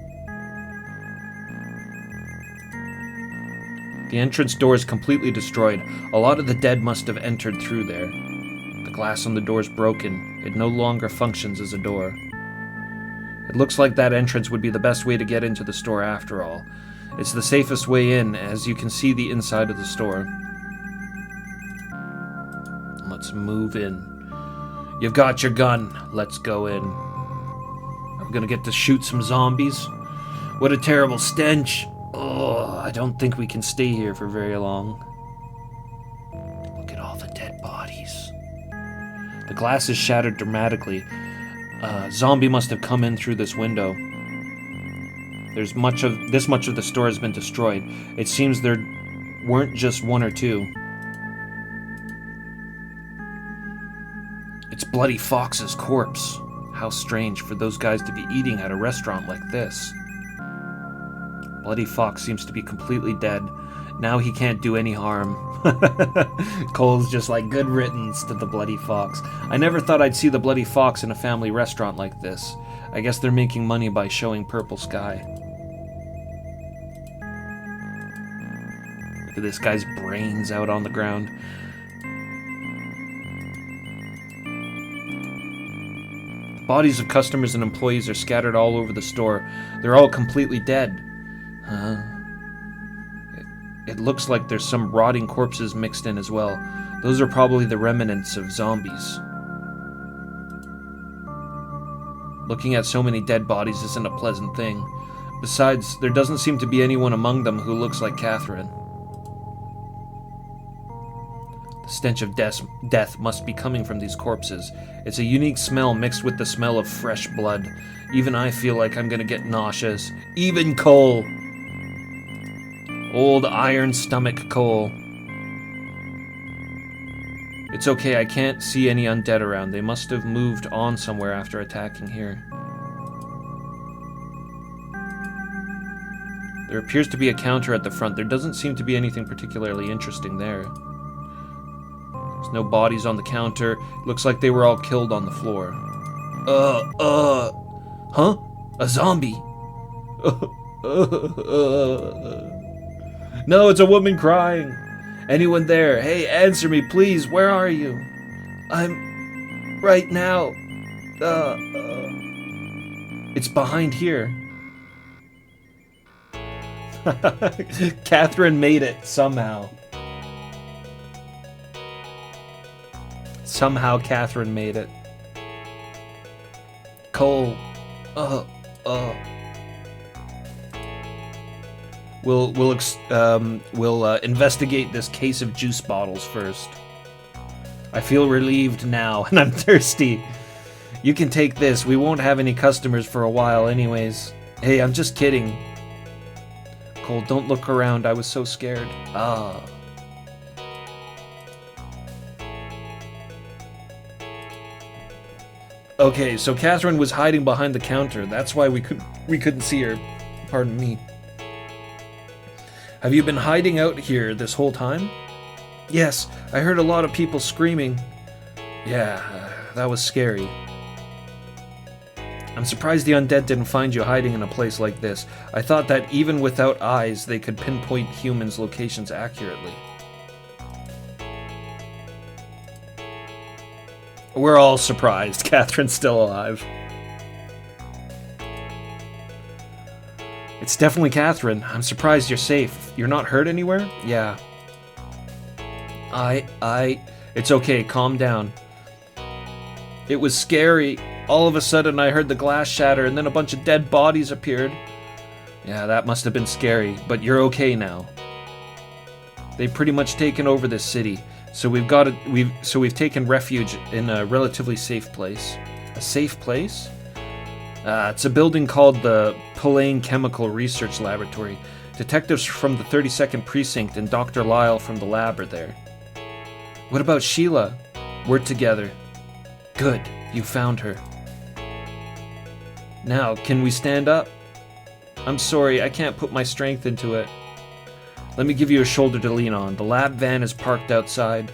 The entrance door is completely destroyed. A lot of the dead must have entered through there. The glass on the door is broken. It no longer functions as a door. It looks like that entrance would be the best way to get into the store after all. It's the safest way in, as you can see the inside of the store. Let's move in. You've got your gun. Let's go in. I'm gonna get to shoot some zombies. What a terrible stench. Oh, I don't think we can stay here for very long. Look at all the dead bodies. The glass is shattered dramatically. Zombie must have come in through this window. This much of the store has been destroyed. It seems there weren't just one or two. It's Bloody Fox's corpse. How strange for those guys to be eating at a restaurant like this. Bloody Fox seems to be completely dead. Now he can't do any harm. Cole's just like, good riddance to the Bloody Fox. I never thought I'd see the Bloody Fox in a family restaurant like this. I guess they're making money by showing purple sky. Look at this guy's brains out on the ground. Bodies of customers and employees are scattered all over the store. They're all completely dead. It looks like there's some rotting corpses mixed in as well. Those are probably the remnants of zombies. Looking at so many dead bodies isn't a pleasant thing. Besides, there doesn't seem to be anyone among them who looks like Catherine. The stench of death must be coming from these corpses. It's a unique smell mixed with the smell of fresh blood. Even I feel like I'm gonna get nauseous. Even Cole! Old iron stomach Cole. It's okay, I can't see any undead around. They must have moved on somewhere after attacking here. There appears to be a counter at the front. There doesn't seem to be anything particularly interesting there. There's no bodies on the counter. It looks like they were all killed on the floor. Huh? A zombie? No, it's a woman crying. Anyone there? Hey, answer me, please. Where are you? I'm right now. It's behind here. Catherine made it somehow. Somehow Catherine made it. Cole. We'll investigate this case of juice bottles first. I feel relieved now, and I'm thirsty. You can take this. We won't have any customers for a while anyways. Hey, I'm just kidding. Cole, don't look around. I was so scared. Okay, so Catherine was hiding behind the counter. That's why we couldn't see her. Pardon me. Have you been hiding out here this whole time? Yes, I heard a lot of people screaming. Yeah, that was scary. I'm surprised the undead didn't find you hiding in a place like this. I thought that even without eyes, they could pinpoint humans' locations accurately. We're all surprised Catherine's still alive. It's definitely Catherine. I'm surprised you're safe. You're not hurt anywhere? Yeah. It's okay, calm down. It was scary. All of a sudden I heard the glass shatter and then a bunch of dead bodies appeared. Yeah, that must have been scary, but you're okay now. They've pretty much taken over this city, so we've taken refuge in a relatively safe place. A safe place? It's a building called the Pulane Chemical Research Laboratory. Detectives from the 32nd Precinct and Dr. Lyle from the lab are there. What about Sheila? We're together. Good, you found her. Now, can we stand up? I'm sorry, I can't put my strength into it. Let me give you a shoulder to lean on. The lab van is parked outside.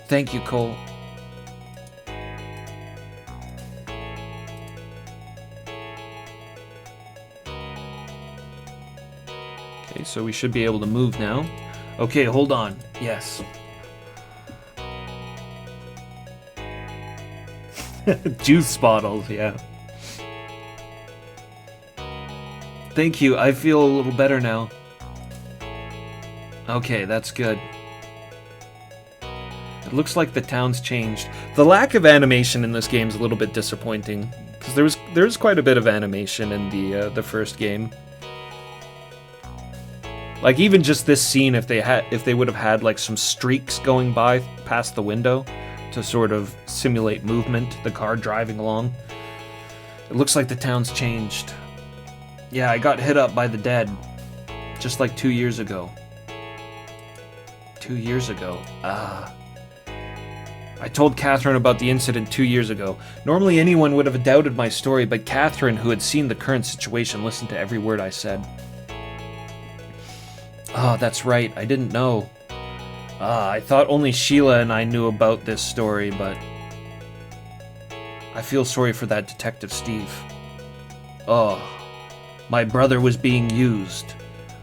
Thank you, Cole. so we should be able to move now. Okay, hold on. Yes. Juice bottles, yeah. Thank you, I feel a little better now. Okay, that's good. It looks like the town's changed. The lack of animation in this game is a little bit disappointing, because there's quite a bit of animation in the first game. Like even just this scene, if they would have had like some streaks going by past the window to sort of simulate movement, the car driving along. It looks like the town's changed. Yeah, I got hit up by the dead, just like 2 years ago. 2 years ago. I told Catherine about the incident 2 years ago. Normally anyone would have doubted my story, but Catherine, who had seen the current situation, listened to every word I said. Oh, that's right, I didn't know. I thought only Sheila and I knew about this story, but... I feel sorry for that Detective Steve. Oh, my brother was being used.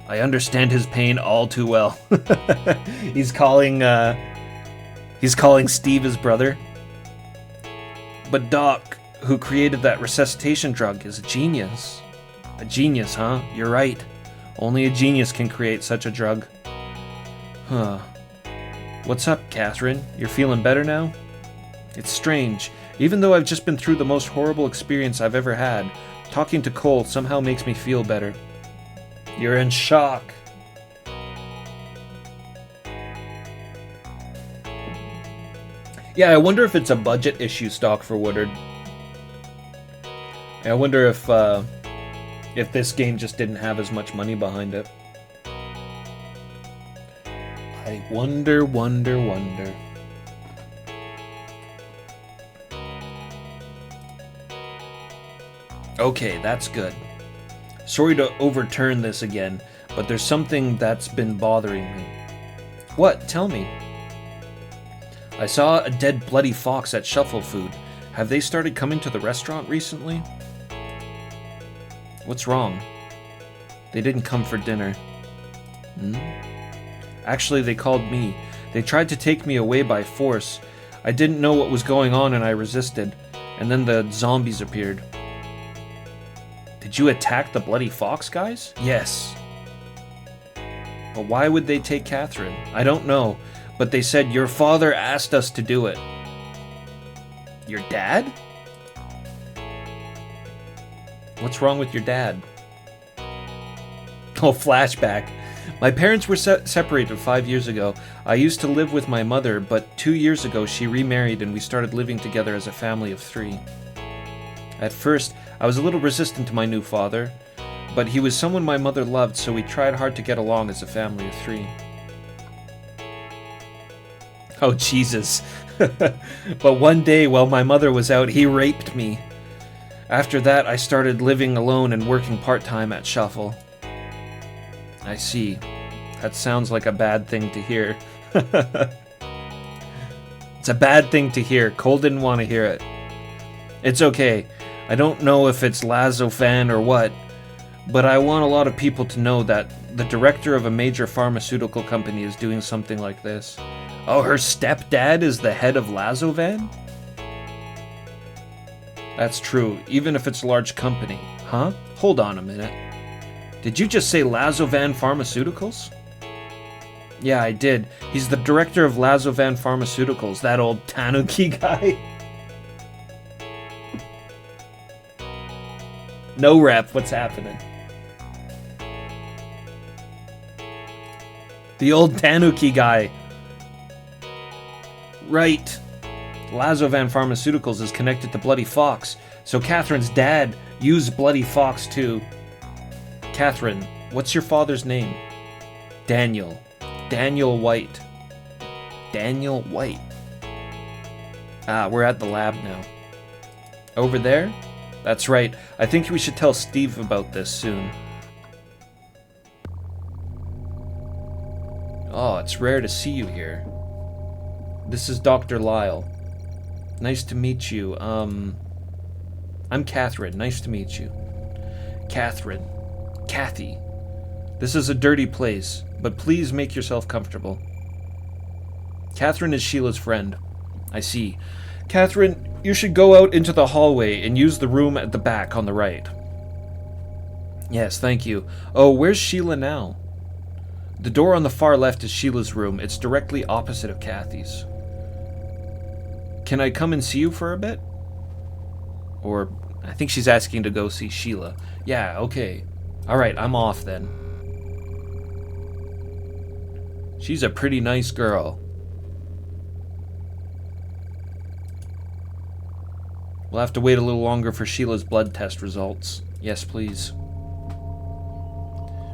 I understand his pain all too well. He's calling Steve his brother. But Doc, who created that resuscitation drug, is a genius. A genius, huh? You're right. Only a genius can create such a drug. Huh. What's up, Catherine? You're feeling better now? It's strange. Even though I've just been through the most horrible experience I've ever had, talking to Cole somehow makes me feel better. You're in shock. Yeah, I wonder if it's a budget issue stock for Woodard. I wonder if this game just didn't have as much money behind it. I wonder. Okay, that's good. Sorry to overturn this again, but there's something that's been bothering me. What? Tell me. I saw a dead bloody fox at Shuffle Food. Have they started coming to the restaurant recently? What's wrong? They didn't come for dinner. Actually, they called me. They tried to take me away by force. I didn't know what was going on and I resisted. And then the zombies appeared. Did you attack the bloody fox guys? Yes. But why would they take Catherine? I don't know, but they said your father asked us to do it. Your dad? What's wrong with your dad? Oh, flashback. My parents were separated 5 years ago. I used to live with my mother, but 2 years ago she remarried and we started living together as a family of 3. At first, I was a little resistant to my new father, but he was someone my mother loved, so we tried hard to get along as a family of 3. Oh, Jesus. But one day, while my mother was out, he raped me. After that, I started living alone and working part-time at Shuffle. I see. That sounds like a bad thing to hear. It's a bad thing to hear. Cole didn't want to hear it. It's okay. I don't know if it's Lazo fan or what, but I want a lot of people to know that the director of a major pharmaceutical company is doing something like this. Oh, her stepdad is the head of Lazovan? That's true, even if it's a large company. Huh? Hold on a minute. Did you just say Lazovan Pharmaceuticals? Yeah, I did. He's the director of Lazovan Pharmaceuticals, that old Tanuki guy. No rep, what's happening? The old Tanuki guy. Right. Lazovan Pharmaceuticals is connected to Bloody Fox, so Catherine's dad used Bloody Fox too. Catherine, what's your father's name? Daniel. Daniel White. Daniel White. Ah, we're at the lab now. Over there? That's right. I think we should tell Steve about this soon. Oh, it's rare to see you here. This is Dr. Lyle. Nice to meet you. I'm Catherine. Nice to meet you. Catherine. Kathy. This is a dirty place, but please make yourself comfortable. Catherine is Sheila's friend. I see. Catherine, you should go out into the hallway and use the room at the back on the right. Yes, thank you. Oh, where's Sheila now? The door on the far left is Sheila's room. It's directly opposite of Kathy's. Can I come and see you for a bit? Or, I think she's asking to go see Sheila. Yeah, okay. Alright, I'm off then. She's a pretty nice girl. We'll have to wait a little longer for Sheila's blood test results. Yes, please.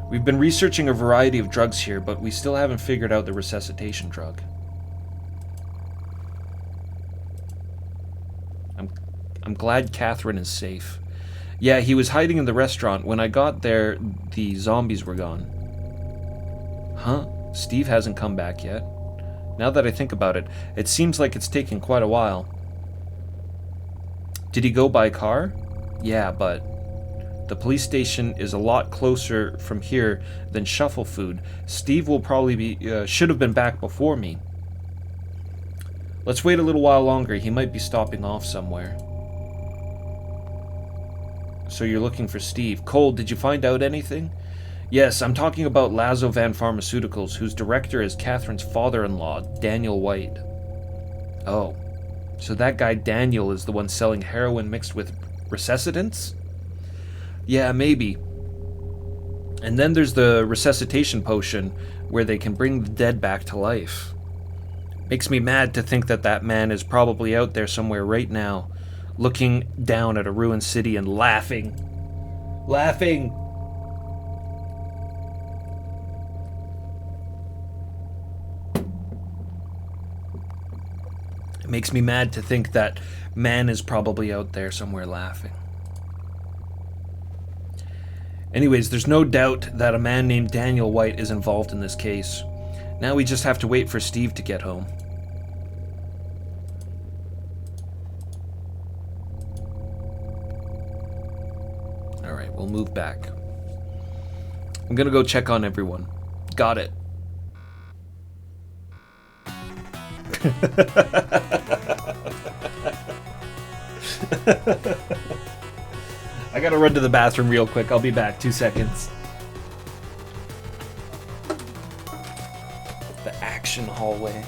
We've been researching a variety of drugs here, but we still haven't figured out the resuscitation drug. I'm glad Catherine is safe. Yeah, he was hiding in the restaurant. When I got there, the zombies were gone. Huh? Steve hasn't come back yet. Now that I think about it, it seems like it's taken quite a while. Did he go by car? Yeah, but the police station is a lot closer from here than Shuffle Food. Steve will probably be should have been back before me. Let's wait a little while longer. He might be stopping off somewhere. So you're looking for Steve. Cole, did you find out anything? Yes, I'm talking about Lazovan Pharmaceuticals, whose director is Catherine's father-in-law, Daniel White. Oh. So that guy Daniel is the one selling heroin mixed with resuscitants? Yeah, maybe. And then there's the resuscitation potion, where they can bring the dead back to life. Makes me mad to think that that man is probably out there somewhere right now, looking down at a ruined city and laughing. Laughing! It makes me mad to think that man is probably out there somewhere laughing. Anyways, there's no doubt that a man named Daniel White is involved in this case. Now we just have to wait for Steve to get home. Alright, we'll move back. I'm gonna go check on everyone. Got it. I gotta run to the bathroom real quick. I'll be back. 2 seconds. The action hallway.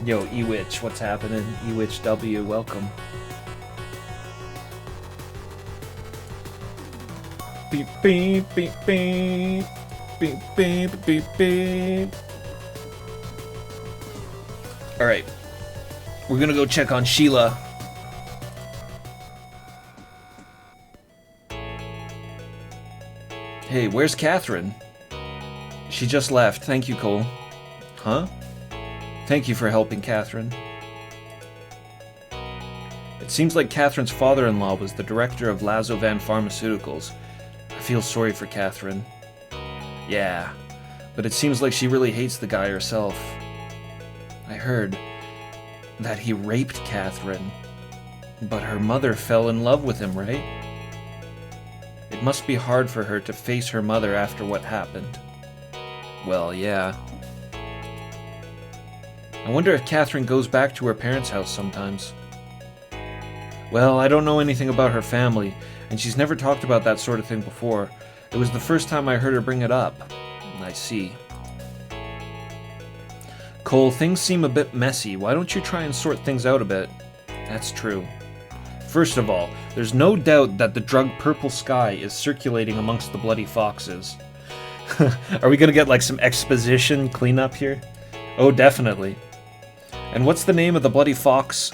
Yo, Ewitch, what's happening? Ewitch W, welcome. Beep beep beep beep beep beep beep beep. Alright. We're gonna go check on Sheila. Hey, where's Catherine? She just left. Thank you, Cole. Huh? Thank you for helping Catherine. It seems like Catherine's father-in-law was the director of Lazovan Pharmaceuticals. I feel sorry for Catherine. Yeah, but it seems like she really hates the guy herself. I heard that he raped Catherine, but her mother fell in love with him, right? It must be hard for her to face her mother after what happened. Well, yeah. I wonder if Catherine goes back to her parents' house sometimes. Well, I don't know anything about her family, and she's never talked about that sort of thing before. It was the first time I heard her bring it up. I see. Cole, things seem a bit messy. Why don't you try and sort things out a bit? That's true. First of all, there's no doubt that the drug Purple Sky is circulating amongst the bloody foxes. Are we gonna get like some exposition cleanup here? Oh, definitely. And what's the name of the bloody fox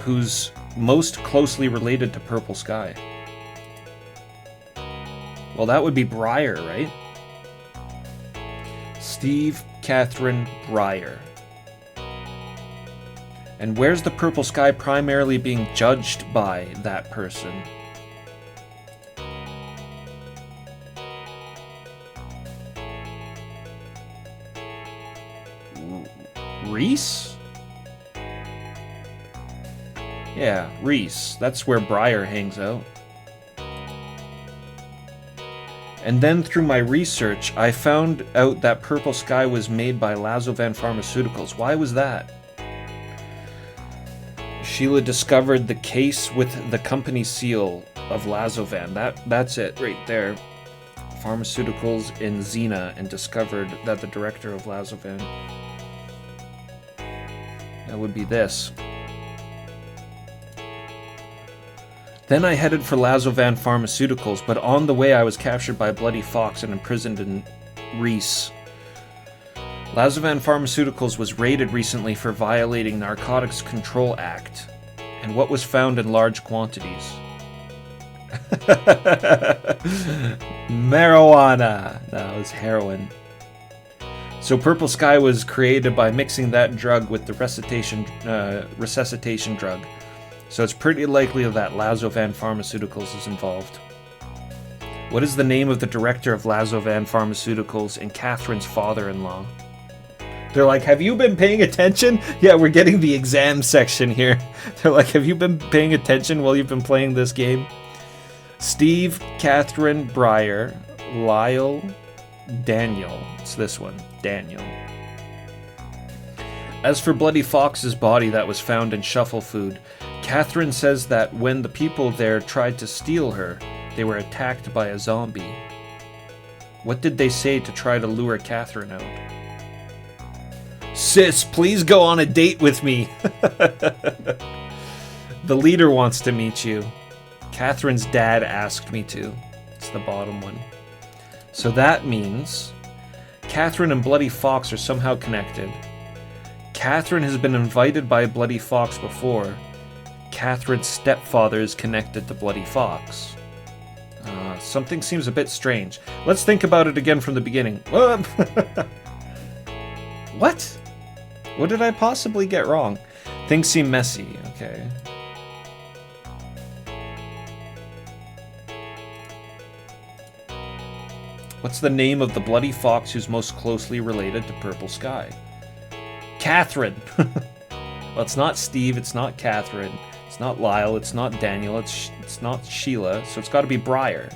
who's most closely related to Purple Sky? Well, that would be Briar, right? Steve Catherine Briar. And where's the Purple Sky primarily being judged by that person? Reese? Yeah, Reese. That's where Briar hangs out. And then through my research, I found out that Purple Sky was made by Lazovan Pharmaceuticals. Why was that? Sheila discovered the case with the company seal of Lazovan. That's it right there. Pharmaceuticals in Xena, and discovered that the director of Lazovan, that would be this. Then I headed for Lazovan Pharmaceuticals, but on the way I was captured by Bloody Fox and imprisoned in Reese. Lazovan Pharmaceuticals was raided recently for violating Narcotics Control Act, and what was found in large quantities? Marijuana! No, it was heroin. So Purple Sky was created by mixing that drug with the resuscitation drug. So it's pretty likely that Lazovan Pharmaceuticals is involved. What is the name of the director of Lazovan Pharmaceuticals and Catherine's father-in-law? They're like, have you been paying attention? Yeah, we're getting the exam section here. They're like, have you been paying attention while you've been playing this game? Steve, Catherine, Briar, Lyle, Daniel. It's this one, Daniel. As for Bloody Fox's body that was found in Shuffle Food, Catherine says that when the people there tried to steal her, they were attacked by a zombie. What did they say to try to lure Catherine out? Sis, please go on a date with me. The leader wants to meet you. Catherine's dad asked me to. It's the bottom one. So that means Catherine and Bloody Fox are somehow connected. Catherine has been invited by Bloody Fox before. Catherine's stepfather is connected to Bloody Fox. Something seems a bit strange. Let's think about it again from the beginning. What? What did I possibly get wrong? Things seem messy. Okay. What's the name of the Bloody Fox who's most closely related to Purple Sky? Catherine! Well, it's not Steve, it's not Catherine, it's not Lyle, it's not Daniel, it's not Sheila, so it's got to be Briar.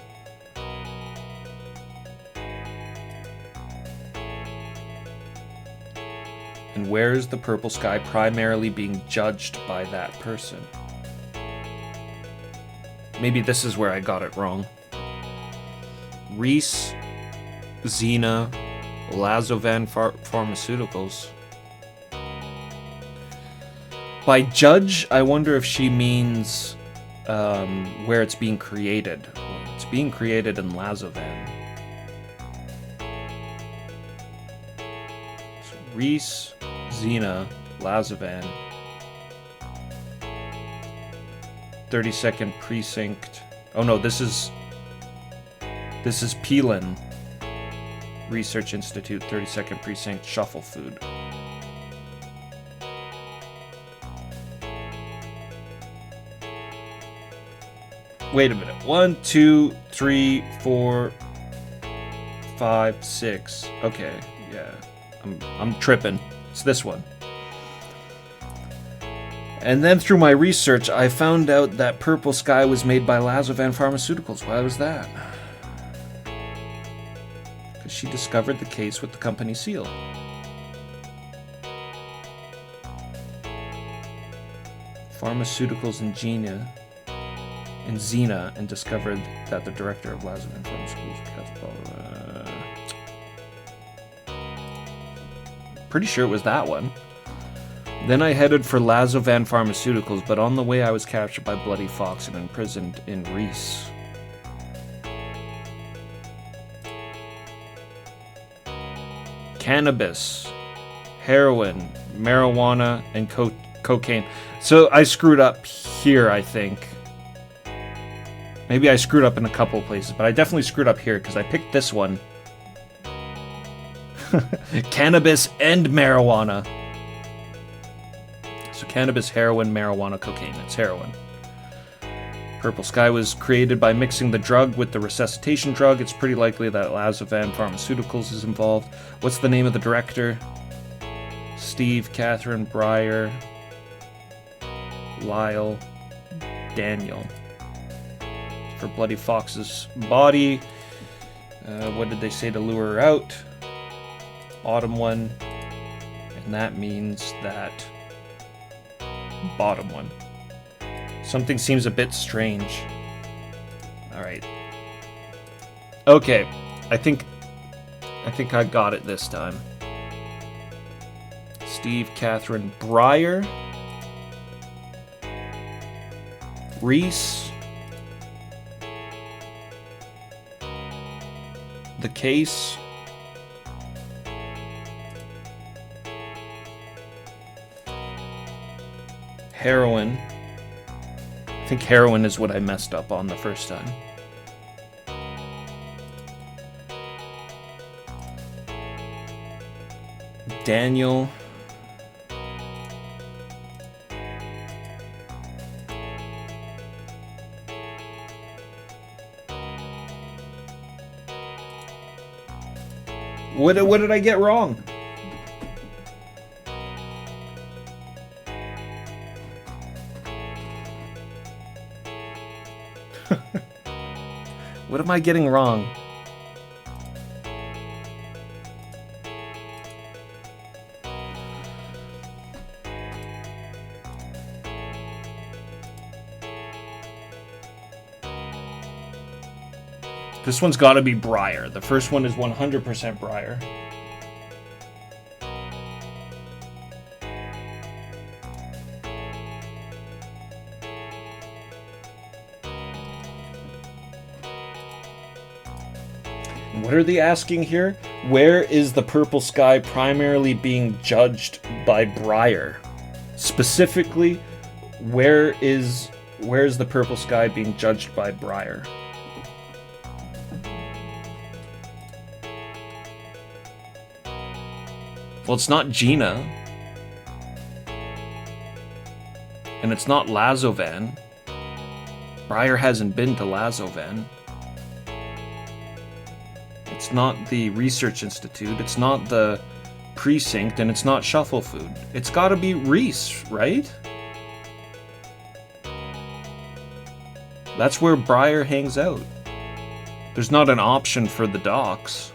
And where is the Purple Sky primarily being judged by that person? Maybe this is where I got it wrong. Reese, Xena, Lazovan Pharmaceuticals. By judge, I wonder if she means where it's being created. Well, it's being created in Lazovan. So Reese, Xena, Lazovan. 32nd Precinct. Oh no, this is Peelan Research Institute, 32nd Precinct, Shuffle Food. Wait a minute. 1, 2, 3, 4, 5, 6. Okay, yeah. I'm tripping. It's this one. And then through my research, I found out that Purple Sky was made by Lazovan Pharmaceuticals. Why was that? Because she discovered the case with the company seal. Pharmaceuticals in Xena, and discovered that the director of Lazovan Pharmaceuticals pretty sure it was that one. Then I headed for Lazovan Pharmaceuticals, but on the way I was captured by Bloody Fox and imprisoned in Reese. Cannabis, heroin, marijuana, and cocaine. So I screwed up here, I think. Maybe I screwed up in a couple of places, but I definitely screwed up here because I picked this one. Cannabis and marijuana. So cannabis, heroin, marijuana, cocaine. It's heroin. Purple Sky was created by mixing the drug with the resuscitation drug. It's pretty likely that Lazovan Pharmaceuticals is involved. What's the name of the director? Steve, Catherine, Breyer, Lyle, Daniel. For Bloody Fox's body. What did they say to lure her out? Autumn one. And that means that bottom one. Something seems a bit strange. Alright. Okay. I think I got it this time. Steve, Catherine, Breyer, Reese, the case, heroin. I think heroin is what I messed up on the first time. Daniel. What did I get wrong? What am I getting wrong? This one's got to be Breyer. The first one is 100% Breyer. What are they asking here? Where is the Purple Sky primarily being judged by Breyer? Specifically, where is the Purple Sky being judged by Breyer? Well, it's not Gina. And it's not Lazovan. Breyer hasn't been to Lazovan. It's not the Research Institute. It's not the Precinct. And it's not Shuffle Food. It's gotta be Reese, right? That's where Breyer hangs out. There's not an option for the docks.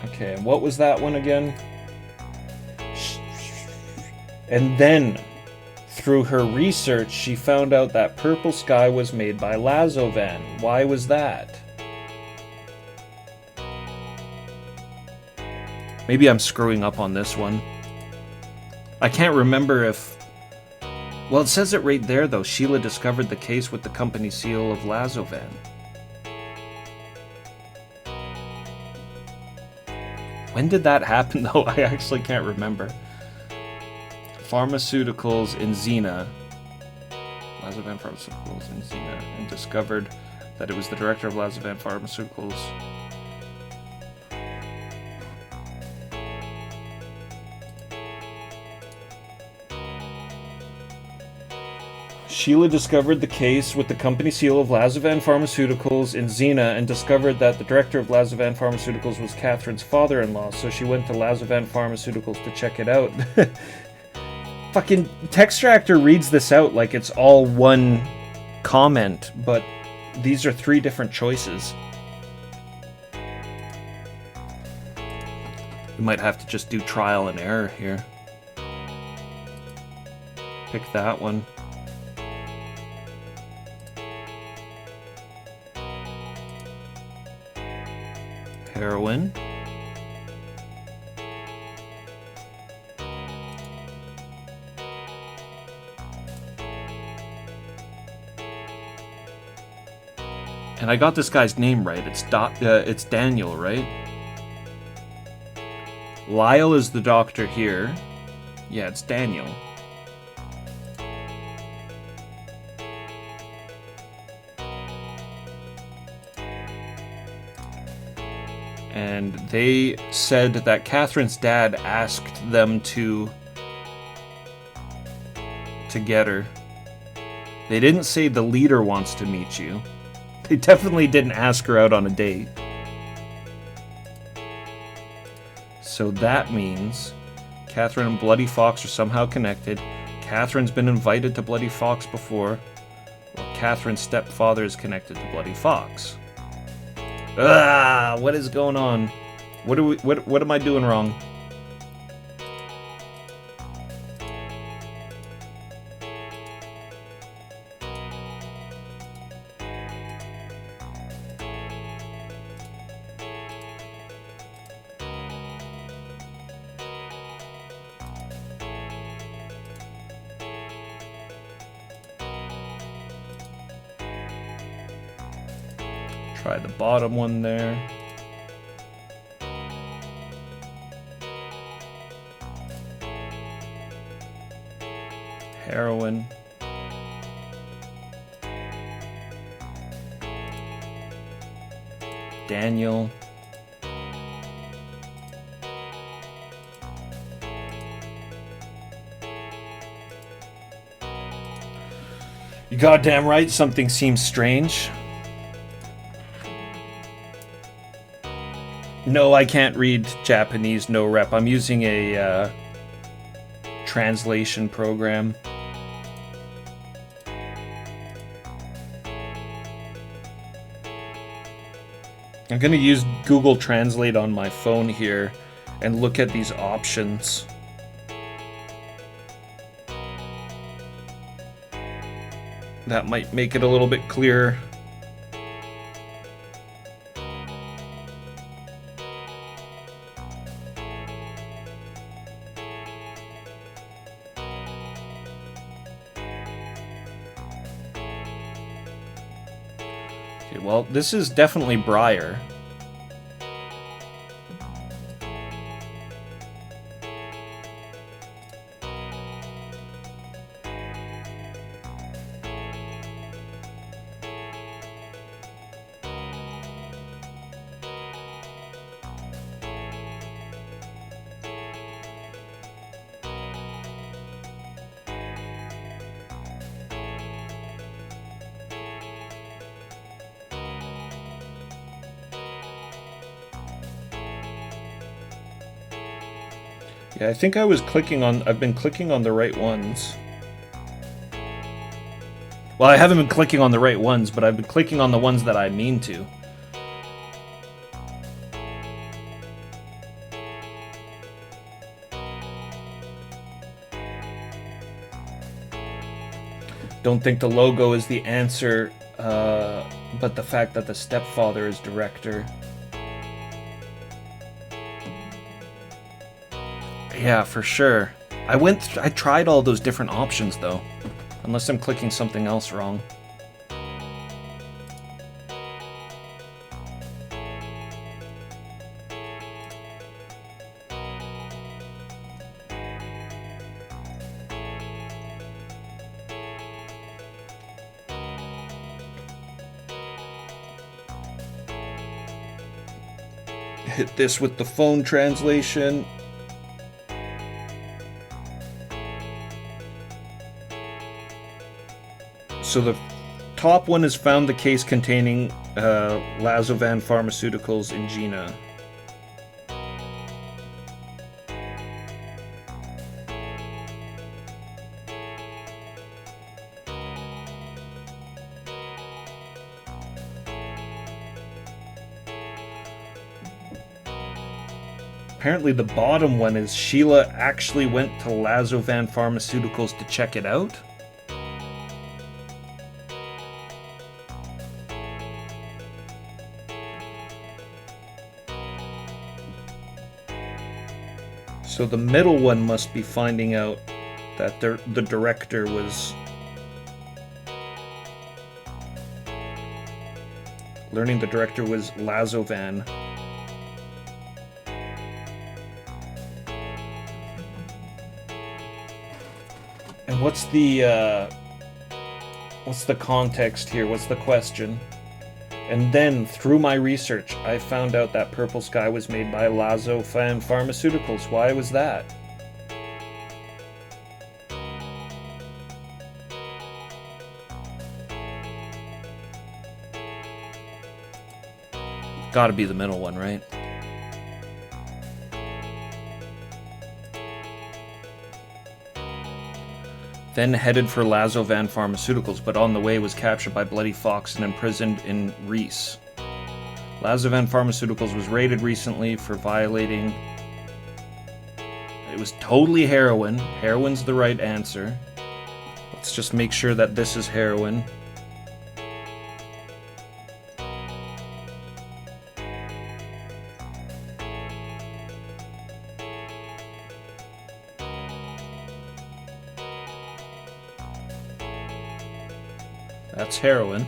Okay, and what was that one again? And then, through her research, she found out that Purple Sky was made by Lazovan. Why was that? Maybe I'm screwing up on this one. I can't remember if... Well, it says it right there, though. Sheila discovered the case with the company seal of Lazovan. When did that happen, though? I actually can't remember. Pharmaceuticals in Xena. Lazovan Pharmaceuticals in Xena. And discovered that it was the director of Lazovan Pharmaceuticals. Sheila discovered the case with the company seal of Lazavan Pharmaceuticals in Xena and discovered that the director of Lazavan Pharmaceuticals was Catherine's father-in-law, so she went to Lazavan Pharmaceuticals to check it out. Fucking Textractor reads this out like it's all one comment, but these are 3 different choices. We might have to just do trial and error here. Pick that one. Heroin. And I got this guy's name right. It's Daniel, right? Lyle is the doctor here. Yeah, it's Daniel. And they said that Catherine's dad asked them to get her. They didn't say the leader wants to meet you. They definitely didn't ask her out on a date. So that means Catherine and Bloody Fox are somehow connected. Catherine's been invited to Bloody Fox before. Well, Catherine's stepfather is connected to Bloody Fox. What is going on? What am I doing wrong? Try the bottom one there. Heroin. Daniel. You goddamn right, something seems strange. No, I can't read Japanese, no rep. I'm using a translation program. I'm gonna use Google Translate on my phone here and look at these options. That might make it a little bit clearer. Well, this is definitely Briar. Yeah, I think I've been clicking on the right ones. Well, I haven't been clicking on the right ones, but I've been clicking on the ones that I mean to. Don't think the logo is the answer, but the fact that the stepfather is director. Yeah, for sure. I tried all those different options though. Unless I'm clicking something else wrong. Hit this with the phone translation. So the top one is found the case containing Lazovan Pharmaceuticals in Gina. Apparently the bottom one is Sheila actually went to Lazovan Pharmaceuticals to check it out. So the middle one must be finding out that the director was learning the director was Lazovan. And what's the context here? What's the question? And then, through my research, I found out that Purple Sky was made by Lazovan Pharmaceuticals. Why was that? Gotta be the middle one, right? Then headed for Lazovan Pharmaceuticals, but on the way was captured by Bloody Fox and imprisoned in Reese. Lazovan Pharmaceuticals was raided recently for violating... It was totally heroin. Heroin's the right answer. Let's just make sure that this is heroin. That's heroin.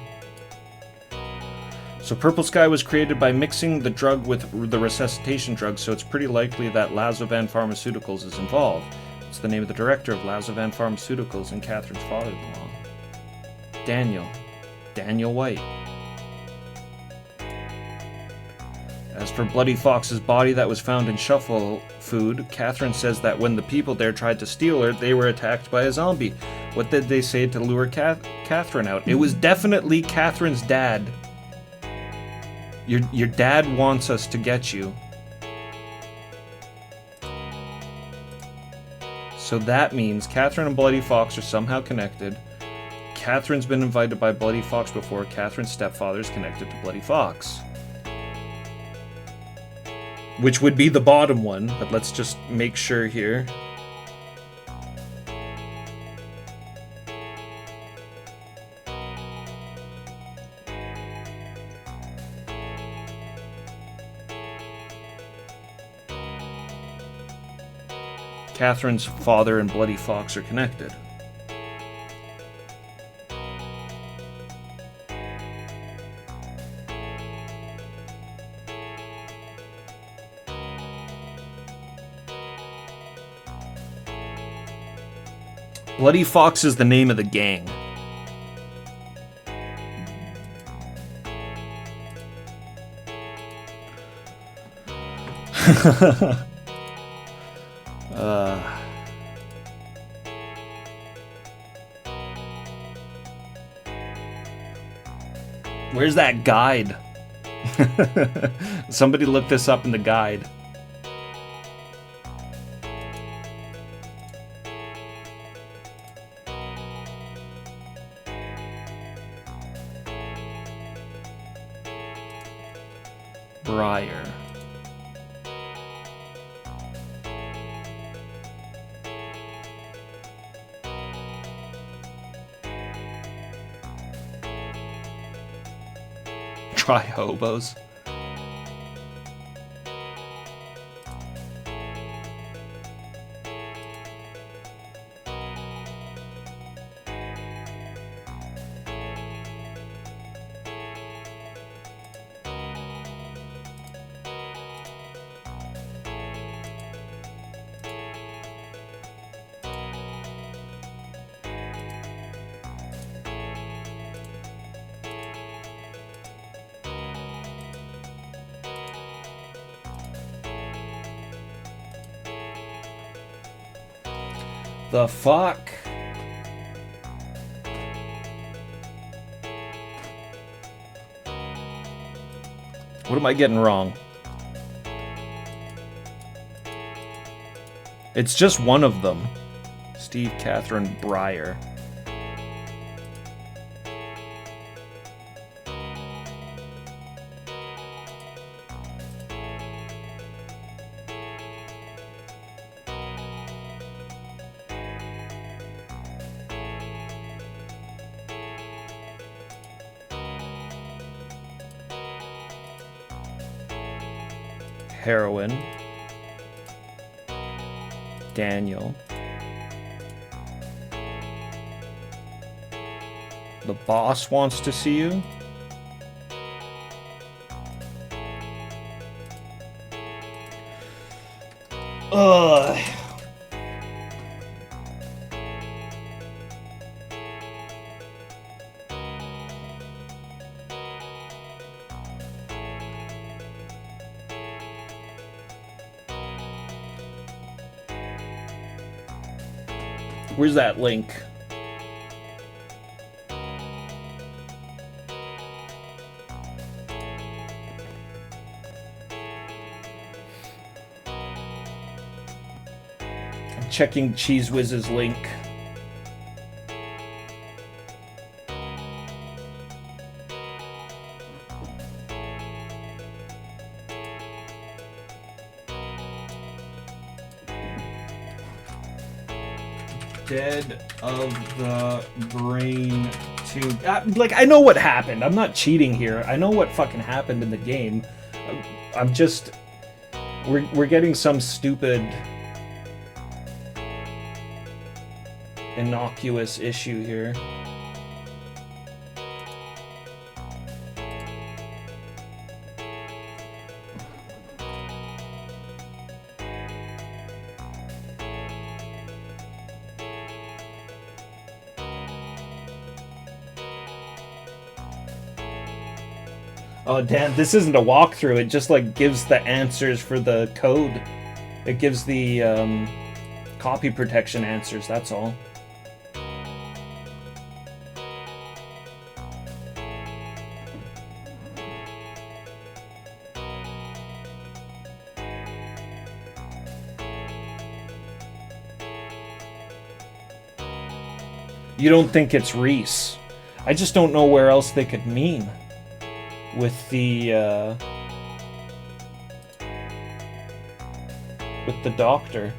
So Purple Sky was created by mixing the drug with the resuscitation drug, so it's pretty likely that Lazovan Pharmaceuticals is involved. It's the name of the director of Lazovan Pharmaceuticals and Catherine's father-in-law. Daniel White. As for Bloody Fox's body that was found in Shuffle Food, Catherine says that when the people there tried to steal her, they were attacked by a zombie. What did they say to lure Catherine out? It was definitely Catherine's dad. Your dad wants us to get you. So that means Catherine and Bloody Fox are somehow connected. Catherine's been invited by Bloody Fox before. Catherine's stepfather is connected to Bloody Fox. Which would be the bottom one, but let's just make sure here. Catherine's father and Bloody Fox are connected. Bloody Fox is the name of the gang. Where's that guide? Somebody look this up in the guide. Briar. Try hobos. The fuck? What am I getting wrong? It's just one of them. Steve Catherine Breyer. Heroin. Daniel. The boss wants to see you. Ugh. Where's that link? I'm checking Cheese Whiz's link. Dead of the Brain 2. Like, I know what happened. I'm not cheating here. I know what fucking happened in the game. I'm just... We're getting some stupid... innocuous issue here. Oh damn, this isn't a walkthrough, it just like gives the answers for the code. It gives the copy protection answers, that's all. You don't think it's Reese. I just don't know where else they could mean. With the doctor.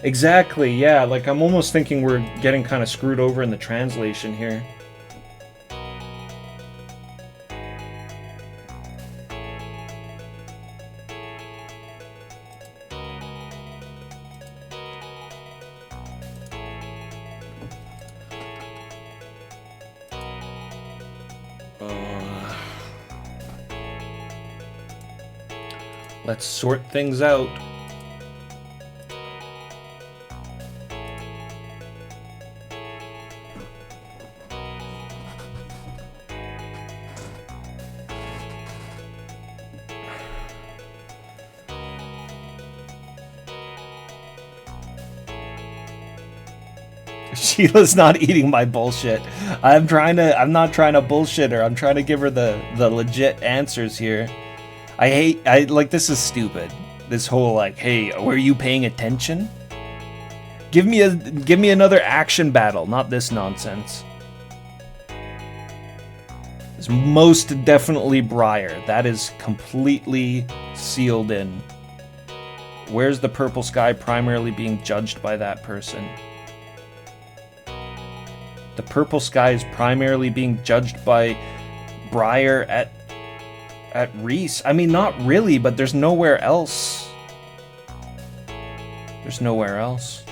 Exactly, yeah, like I'm almost thinking we're getting kind of screwed over in the translation here. Let's sort things out. Sheila's not eating my bullshit. I'm not trying to bullshit her. I'm trying to give her the legit answers here. This is stupid. This whole like, hey, were you paying attention? Give me another action battle, not this nonsense. It's most definitely Breyer. That is completely sealed in. Where's the purple sky primarily being judged by that person? The purple sky is primarily being judged by Breyer at Reese. I mean, not really, but there's nowhere else. There's nowhere else.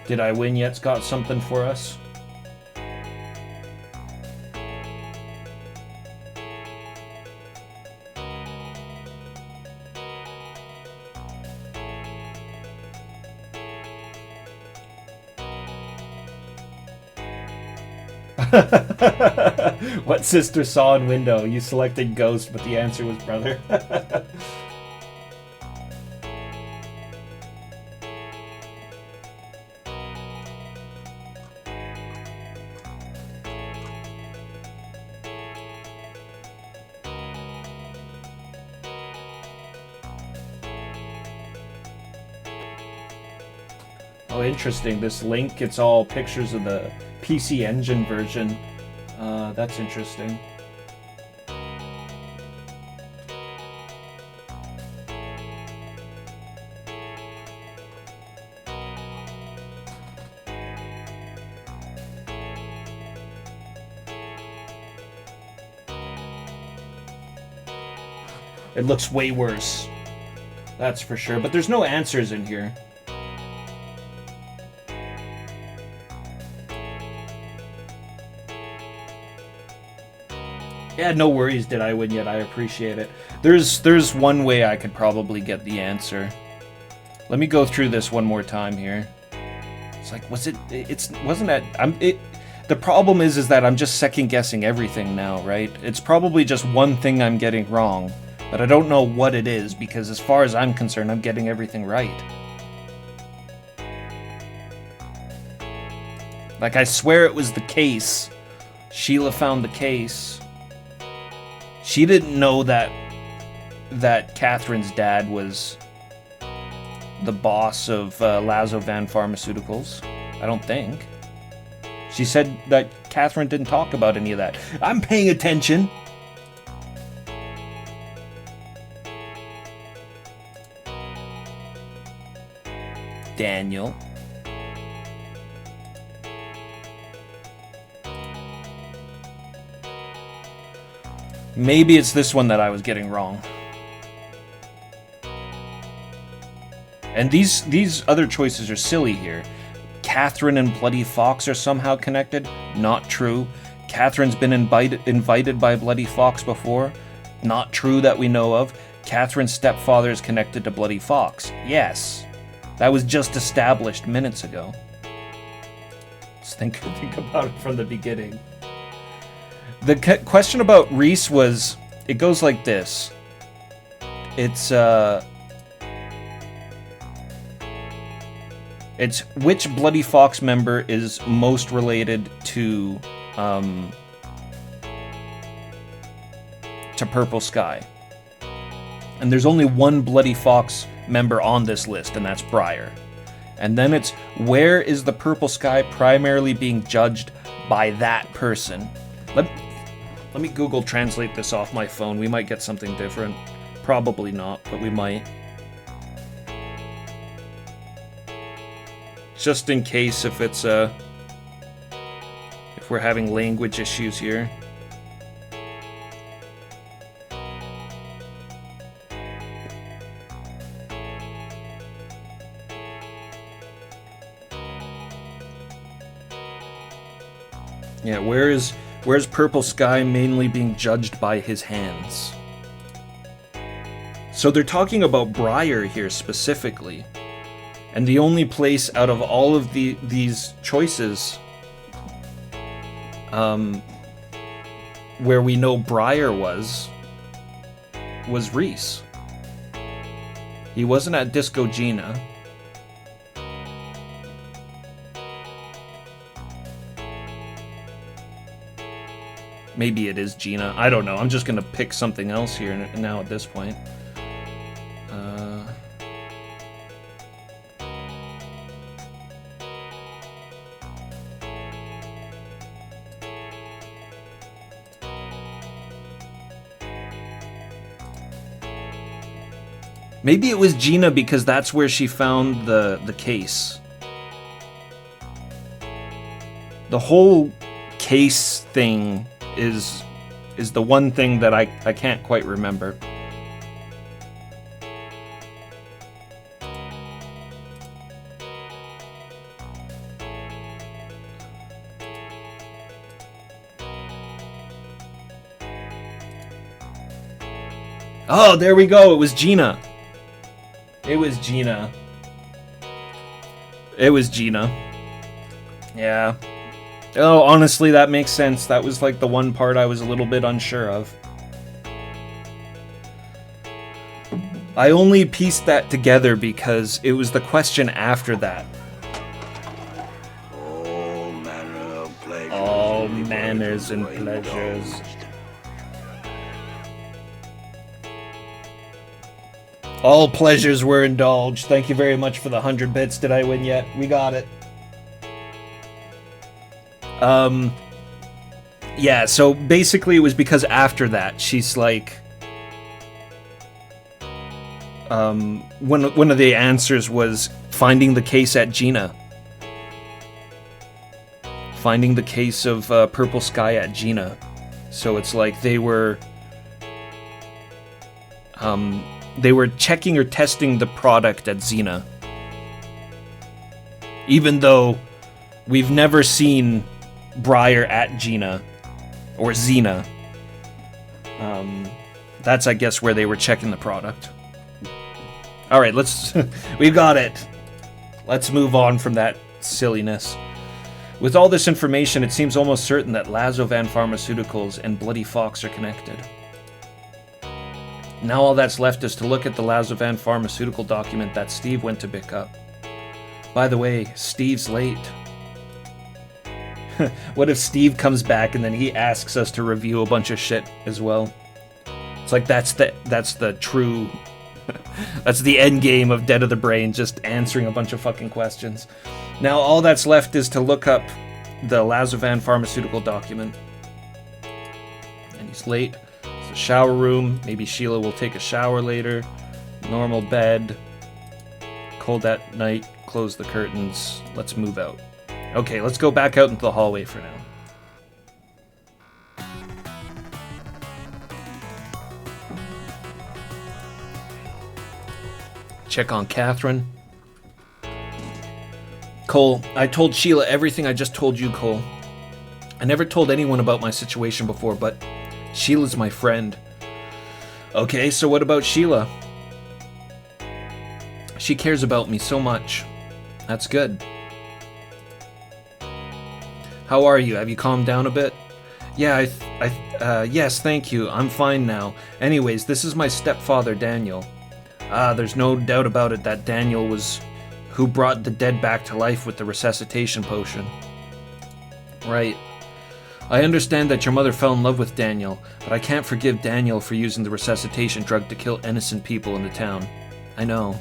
Did I win yet's got something for us? What sister saw in window? You selected ghost, but the answer was brother. Oh, interesting. This link, it's all pictures of the PC Engine version. That's interesting. It looks way worse. That's for sure. But there's no answers in here. Yeah, no worries. Did I win yet? I appreciate it. There's one way I could probably get the answer. Let me go through this one more time here. It's like, wasn't that? The problem is that I'm just second guessing everything now, right? It's probably just one thing I'm getting wrong, but I don't know what it is because as far as I'm concerned, I'm getting everything right. Like, I swear it was the case. Sheila found the case. She didn't know that Catherine's dad was the boss of Lazovan Pharmaceuticals. I don't think. She said that Catherine didn't talk about any of that. I'm paying attention. Daniel. Maybe it's this one that I was getting wrong. And these other choices are silly here. Catherine and Bloody Fox are somehow connected. Not true. Catherine's been invited by Bloody Fox before. Not true that we know of. Catherine's stepfather is connected to Bloody Fox. Yes. That was just established minutes ago. Just think about it from the beginning. The question about Reese was, it goes like this. It's which Bloody Fox member is most related to Purple Sky. And there's only one Bloody Fox member on this list, and that's Briar. And then it's, where is the Purple Sky primarily being judged by that person? Let me Google Translate this off my phone. We might get something different. Probably not, but we might. Just in case if it's if we're having language issues here. Yeah, where's Purple Sky mainly being judged by his hands? So they're talking about Briar here specifically. And the only place out of all of these choices where we know Briar was Reese. He wasn't at Disco Gina. Maybe it is Gina. I don't know. I'm just going to pick something else here now at this point. Maybe it was Gina because that's where she found the case. The whole case thing is the one thing that I can't quite remember. Oh, there we go. It was Gina. It was Gina. It was Gina. Yeah. Oh, honestly, that makes sense. That was like the one part I was a little bit unsure of. I only pieced that together because it was the question after that.
All manner of pleasures.
All manners and pleasures. All pleasures were indulged. Thank you very much for the 100 bits. Did I win yet? We got it. Yeah, so basically it was because after that, she's like... one of the answers was finding the case at Gina. Finding the case of Purple Sky at Gina. So it's like they were checking or testing the product at Xena. Even though we've never seen Briar at Gina or Xena. That's, I guess, where they were checking the product. Alright, let's... we've got it. Let's move on from that silliness. With all this information, it seems almost certain that Lazovan Pharmaceuticals and Bloody Fox are connected. Now all that's left is to look at the Lazovan Pharmaceutical document that Steve went to pick up. By the way, Steve's late. What if Steve comes back and then he asks us to review a bunch of shit as well? It's like that's the true... that's the end game of Dead of the Brain, just answering a bunch of fucking questions. Now all that's left is to look up the Lazovan Pharmaceutical document. And he's late. It's a shower room. Maybe Sheila will take a shower later. Normal bed. Cold at night. Close the curtains. Let's move out. Okay, let's go back out into the hallway for now. Check on Catherine. Cole, I told Sheila everything I just told you, Cole. I never told anyone about my situation before, but Sheila's my friend. Okay, so what about Sheila? She cares about me so much. That's good. How are you? Have you calmed down a bit? Yeah, yes, thank you. I'm fine now. Anyways, this is my stepfather, Daniel. There's no doubt about it that Daniel was who brought the dead back to life with the resuscitation potion. Right. I understand that your mother fell in love with Daniel, but I can't forgive Daniel for using the resuscitation drug to kill innocent people in the town. I know.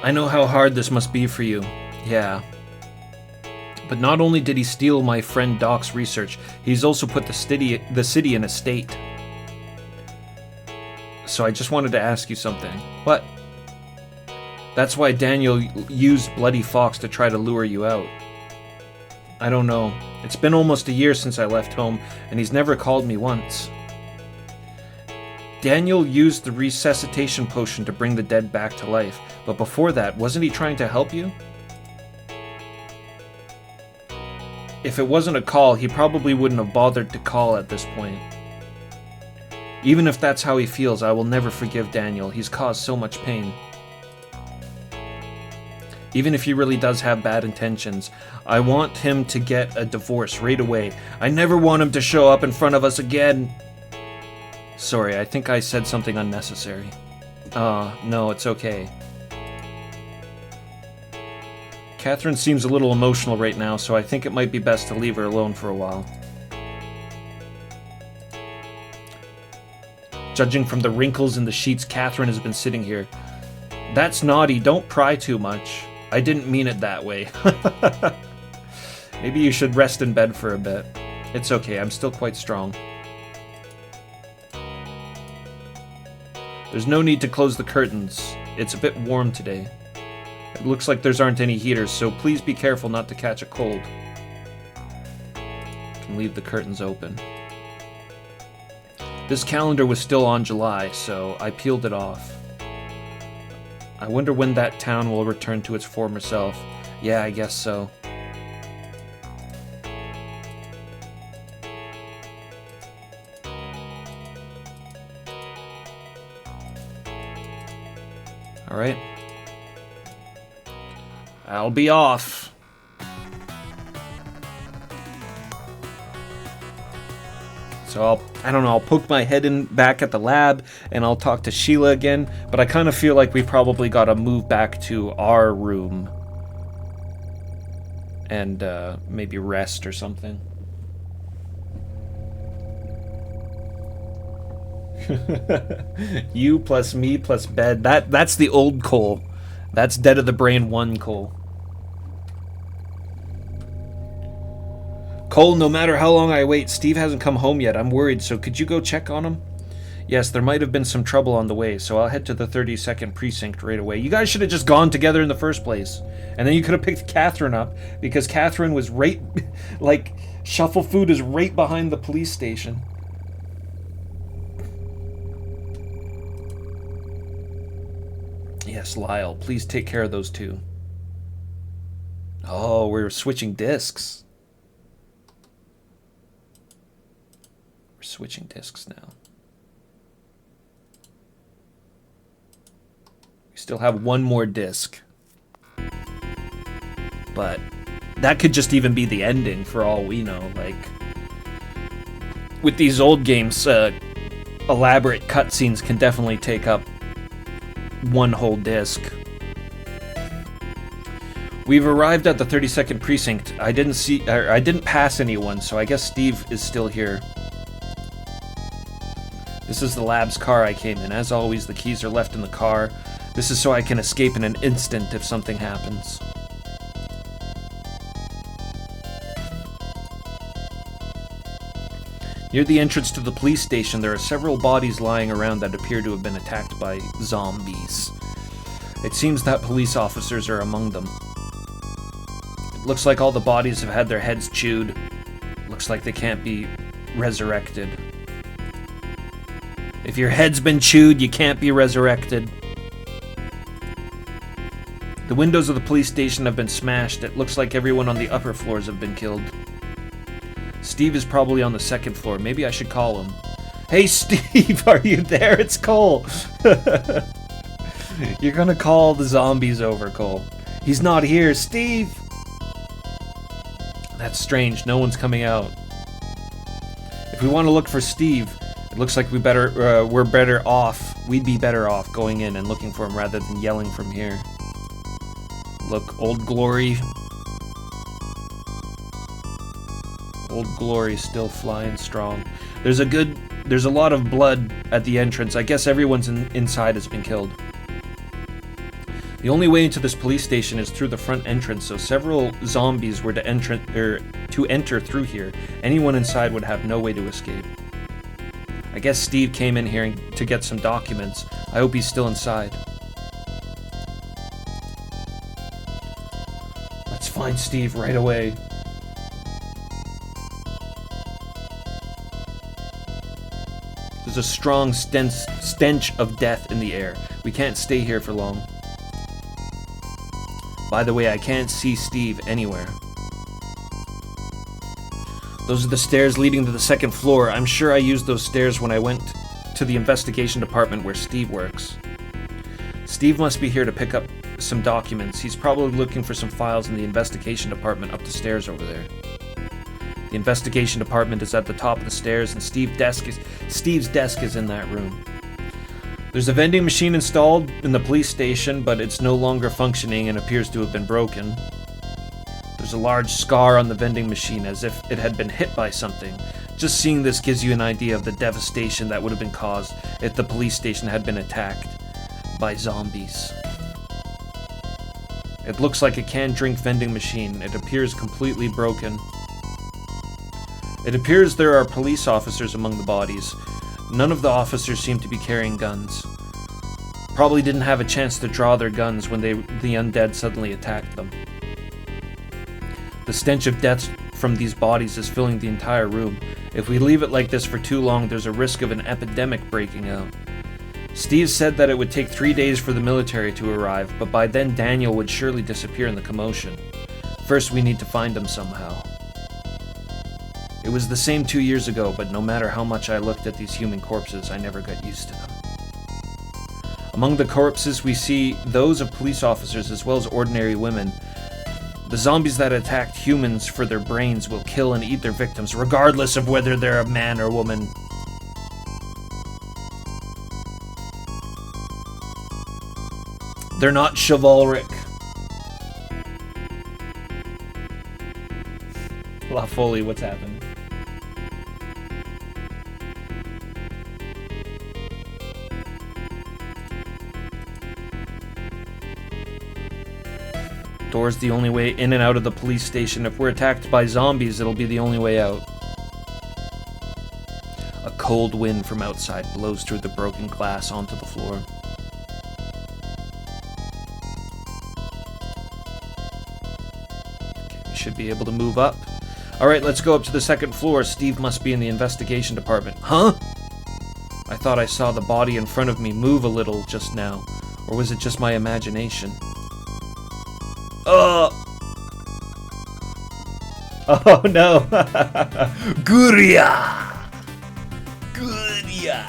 I know how hard this must be for you. Yeah. But not only did he steal my friend Doc's research, he's also put the city in a state. So I just wanted to ask you something. What? That's why Daniel used Bloody Fox to try to lure you out. I don't know. It's been almost a year since I left home, and he's never called me once. Daniel used the resuscitation potion to bring the dead back to life, but before that, wasn't he trying to help you? If it wasn't a call, he probably wouldn't have bothered to call at this point. Even if that's how he feels, I will never forgive Daniel. He's caused so much pain. Even if he really does have bad intentions, I want him to get a divorce right away. I never want him to show up in front of us again. Sorry, I think I said something unnecessary. No, it's okay. Catherine seems a little emotional right now, so I think it might be best to leave her alone for a while. Judging from the wrinkles in the sheets, Catherine has been sitting here. That's naughty, don't pry too much. I didn't mean it that way. Maybe you should rest in bed for a bit. It's okay, I'm still quite strong. There's no need to close the curtains. It's a bit warm today. It looks like there aren't any heaters, so please be careful not to catch a cold. You can leave the curtains open. This calendar was still on July, so I peeled it off. I wonder when that town will return to its former self. Yeah, I guess so. Alright. I'll be off. So I don't know, I'll poke my head in back at the lab and I'll talk to Sheila again, but I kind of feel like we probably got to move back to our room and maybe rest or something. You plus me plus bed. That's the old Cole. That's Dead of the Brain 1 Cole. Cole, no matter how long I wait, Steve hasn't come home yet. I'm worried, so could you go check on him? Yes, there might have been some trouble on the way, so I'll head to the 32nd precinct right away. You guys should have just gone together in the first place. And then you could have picked Catherine up, because Catherine was right... like, Shuffle Food is right behind the police station. Yes, Lyle, please take care of those two. Oh, we're switching discs. Switching discs now. We still have one more disc. But that could just even be the ending for all we know. Like, with these old games, elaborate cutscenes can definitely take up one whole disc. We've arrived at the 32nd precinct. I didn't pass anyone, so I guess Steve is still here. This is the lab's car I came in. As always, the keys are left in the car. This is so I can escape in an instant if something happens. Near the entrance to the police station, there are several bodies lying around that appear to have been attacked by zombies. It seems that police officers are among them. It looks like all the bodies have had their heads chewed. Looks like they can't be resurrected. If your head's been chewed, you can't be resurrected. The windows of the police station have been smashed. It looks like everyone on the upper floors have been killed. Steve is probably on the second floor. Maybe I should call him. Hey, Steve, are you there? It's Cole. You're gonna call the zombies over, Cole. He's not here. Steve! That's strange. No one's coming out. If we want to look for Steve... It looks like we'd be better off going in and looking for him rather than yelling from here. Look, Old Glory. Old Glory still flying strong. There's a lot of blood at the entrance. I guess everyone's inside has been killed. The only way into this police station is through the front entrance, so several zombies were to enter through here. Anyone inside would have no way to escape. I guess Steve came in here to get some documents. I hope he's still inside. Let's find Steve right away. There's a strong stench of death in the air. We can't stay here for long. By the way, I can't see Steve anywhere. Those are the stairs leading to the second floor. I'm sure I used those stairs when I went to the investigation department where Steve works. Steve must be here to pick up some documents. He's probably looking for some files in the investigation department up the stairs over there. The investigation department is at the top of the stairs, and Steve's desk is in that room. There's a vending machine installed in the police station, but it's no longer functioning and appears to have been broken. There's a large scar on the vending machine as if it had been hit by something. Just seeing this gives you an idea of the devastation that would have been caused if the police station had been attacked by zombies. It looks like a canned drink vending machine. It appears completely broken. It appears there are police officers among the bodies. None of the officers seem to be carrying guns. Probably didn't have a chance to draw their guns when the undead suddenly attacked them. The stench of death from these bodies is filling the entire room. If we leave it like this for too long, there's a risk of an epidemic breaking out. Steve said that it would take 3 days for the military to arrive, but by then Daniel would surely disappear in the commotion. First, we need to find him somehow. It was the same 2 years ago, but no matter how much I looked at these human corpses, I never got used to them. Among the corpses, we see those of police officers as well as ordinary women. The zombies that attacked humans for their brains will kill and eat their victims, regardless of whether they're a man or woman. They're not chivalric. La Folie, what's happened? Door's the only way in and out of the police station. If we're attacked by zombies, it'll be the only way out. A cold wind from outside blows through the broken glass onto the floor. Okay, we should be able to move up. Alright, let's go up to the second floor. Steve must be in the investigation department. Huh? I thought I saw the body in front of me move a little just now. Or was it just my imagination? Oh no. Guria! Guria!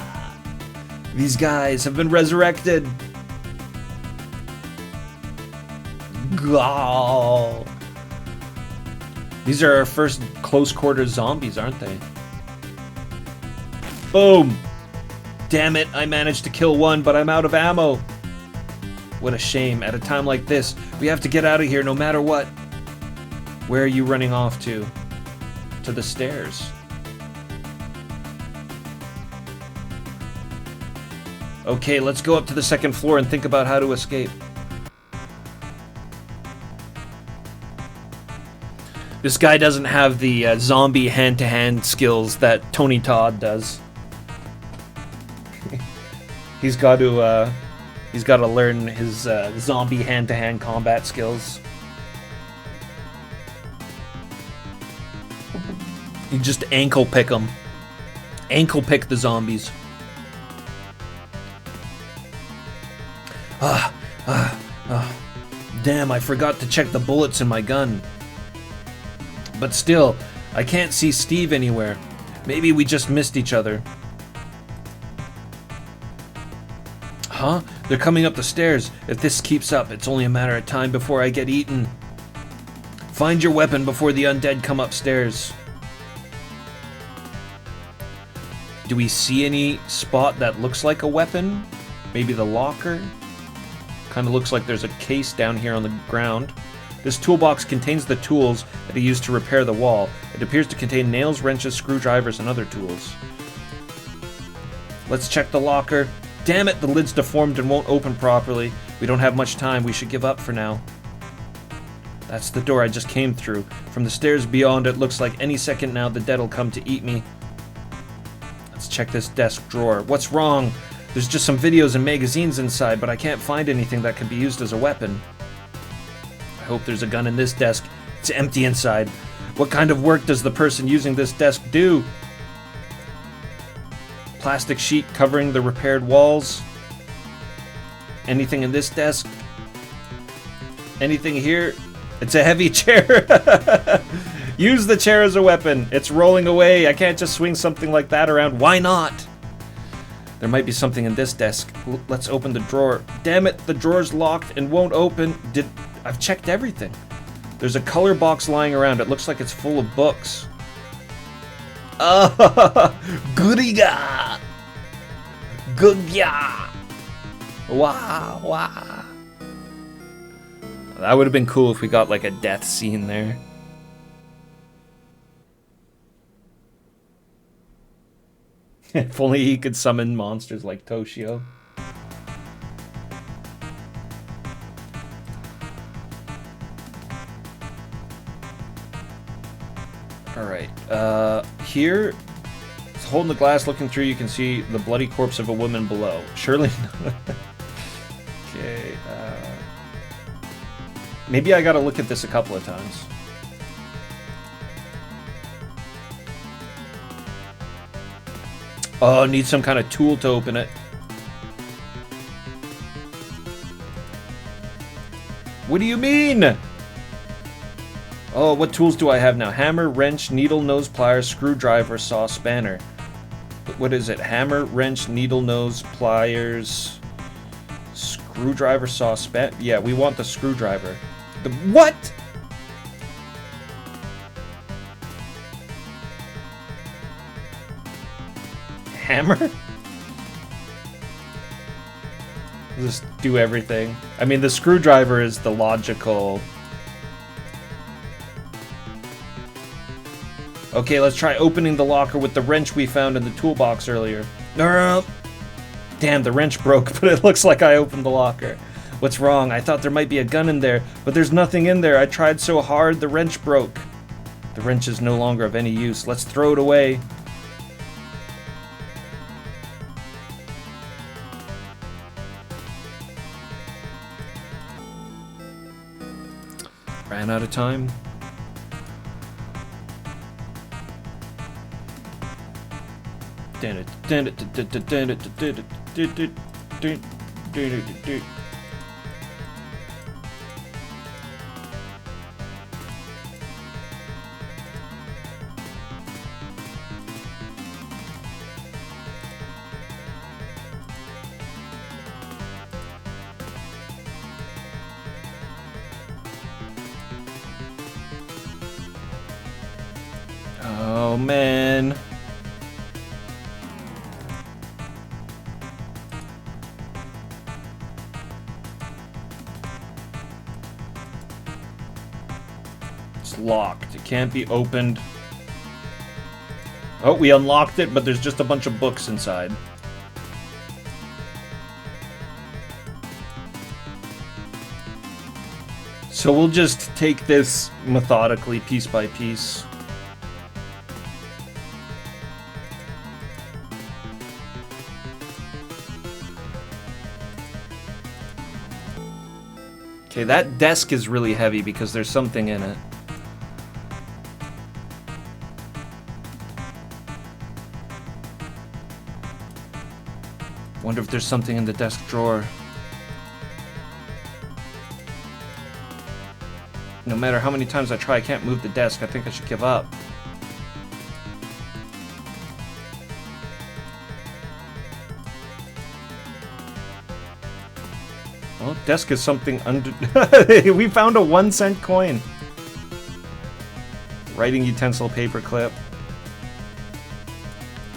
These guys have been resurrected. Gall. These are our first close quarters zombies, aren't they? Boom! Damn it, I managed to kill one, but I'm out of ammo. What a shame. At a time like this, we have to get out of here no matter what. Where are you running off to? To the stairs. Okay, let's go up to the second floor and think about how to escape. This guy doesn't have the zombie hand-to-hand skills that Tony Todd does. He's got to learn his zombie hand-to-hand combat skills. You just ankle pick them. Ankle pick the zombies. Damn, I forgot to check the bullets in my gun. But still, I can't see Steve anywhere. Maybe we just missed each other. Huh? They're coming up the stairs. If this keeps up, it's only a matter of time before I get eaten. Find your weapon before the undead come upstairs. Do we see any spot that looks like a weapon? Maybe the locker? Kind of looks like there's a case down here on the ground. This toolbox contains the tools that he used to repair the wall. It appears to contain nails, wrenches, screwdrivers, and other tools. Let's check the locker. Damn it, the lid's deformed and won't open properly. We don't have much time. We should give up for now. That's the door I just came through. From the stairs beyond, it looks like any second now the dead will come to eat me. Let's check this desk drawer. What's wrong? There's just some videos and magazines inside, but I can't find anything that can be used as a weapon. I hope there's a gun in this desk. It's empty inside. What kind of work does the person using this desk do? Plastic sheet covering the repaired walls. Anything in this desk? Anything here? It's a heavy chair. Use the chair as a weapon. It's rolling away. I can't just swing something like that around. Why not? There might be something in this desk. Let's open the drawer. Damn it, the drawer's locked and won't open. I've checked everything. There's a color box lying around. It looks like it's full of books. Goodiga! Goodya! Wow, wow. That would have been cool if we got like a death scene there. If only he could summon monsters like Toshio. Alright, here, holding the glass, looking through, you can see the bloody corpse of a woman below. Surely not. Okay, maybe I gotta look at this a couple of times. Oh, need some kind of tool to open it. What do you mean? Oh, what tools do I have now? Hammer, wrench, needle, nose, pliers, screwdriver, saw, spanner. What is it? Hammer, wrench, needle, nose, pliers, screwdriver, saw, span. Yeah, we want the screwdriver. The what? Hammer? Just do everything. I mean, the screwdriver is the logical... Okay, let's try opening the locker with the wrench we found in the toolbox earlier. No. Damn, the wrench broke, but it looks like I opened the locker. What's wrong? I thought there might be a gun in there, but there's nothing in there. I tried so hard, the wrench broke. The wrench is no longer of any use. Let's throw it away. Ran out of time. Oh man. It's locked. It can't be opened. Oh, we unlocked it, but there's just a bunch of books inside. So we'll just take this methodically, piece by piece. Okay, that desk is really heavy because there's something in it. Wonder if there's something in the desk drawer. No matter how many times I try, I can't move the desk. I think I should give up. Oh, desk is something under... We found a 1-cent coin. Writing utensil, paper clip.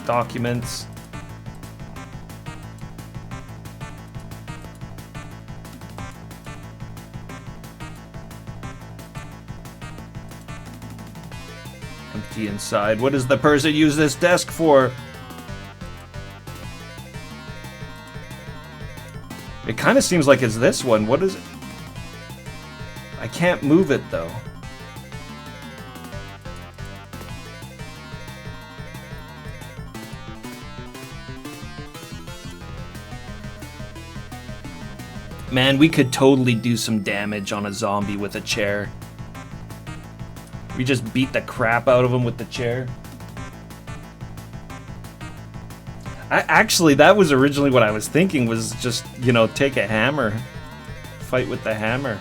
Documents. Empty inside. What does the person use this desk for? It kind of seems like it's this one. What is it? I can't move it though. Man, we could totally do some damage on a zombie with a chair. We just beat the crap out of him with the chair. Actually, that was originally what I was thinking, was just, you know, take a hammer. Fight with the hammer.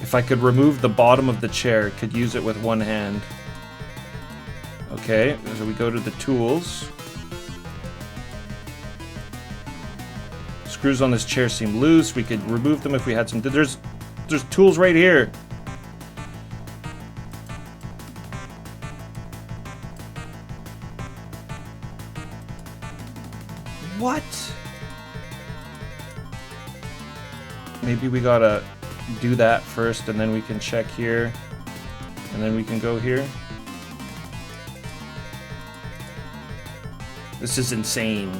If I could remove the bottom of the chair, could use it with one hand. Okay, so we go to the tools. Screws on this chair seem loose. We could remove them if we had some. There's tools right here. What? Maybe we gotta do that first, and then we can check here, and then we can go here. This is insane.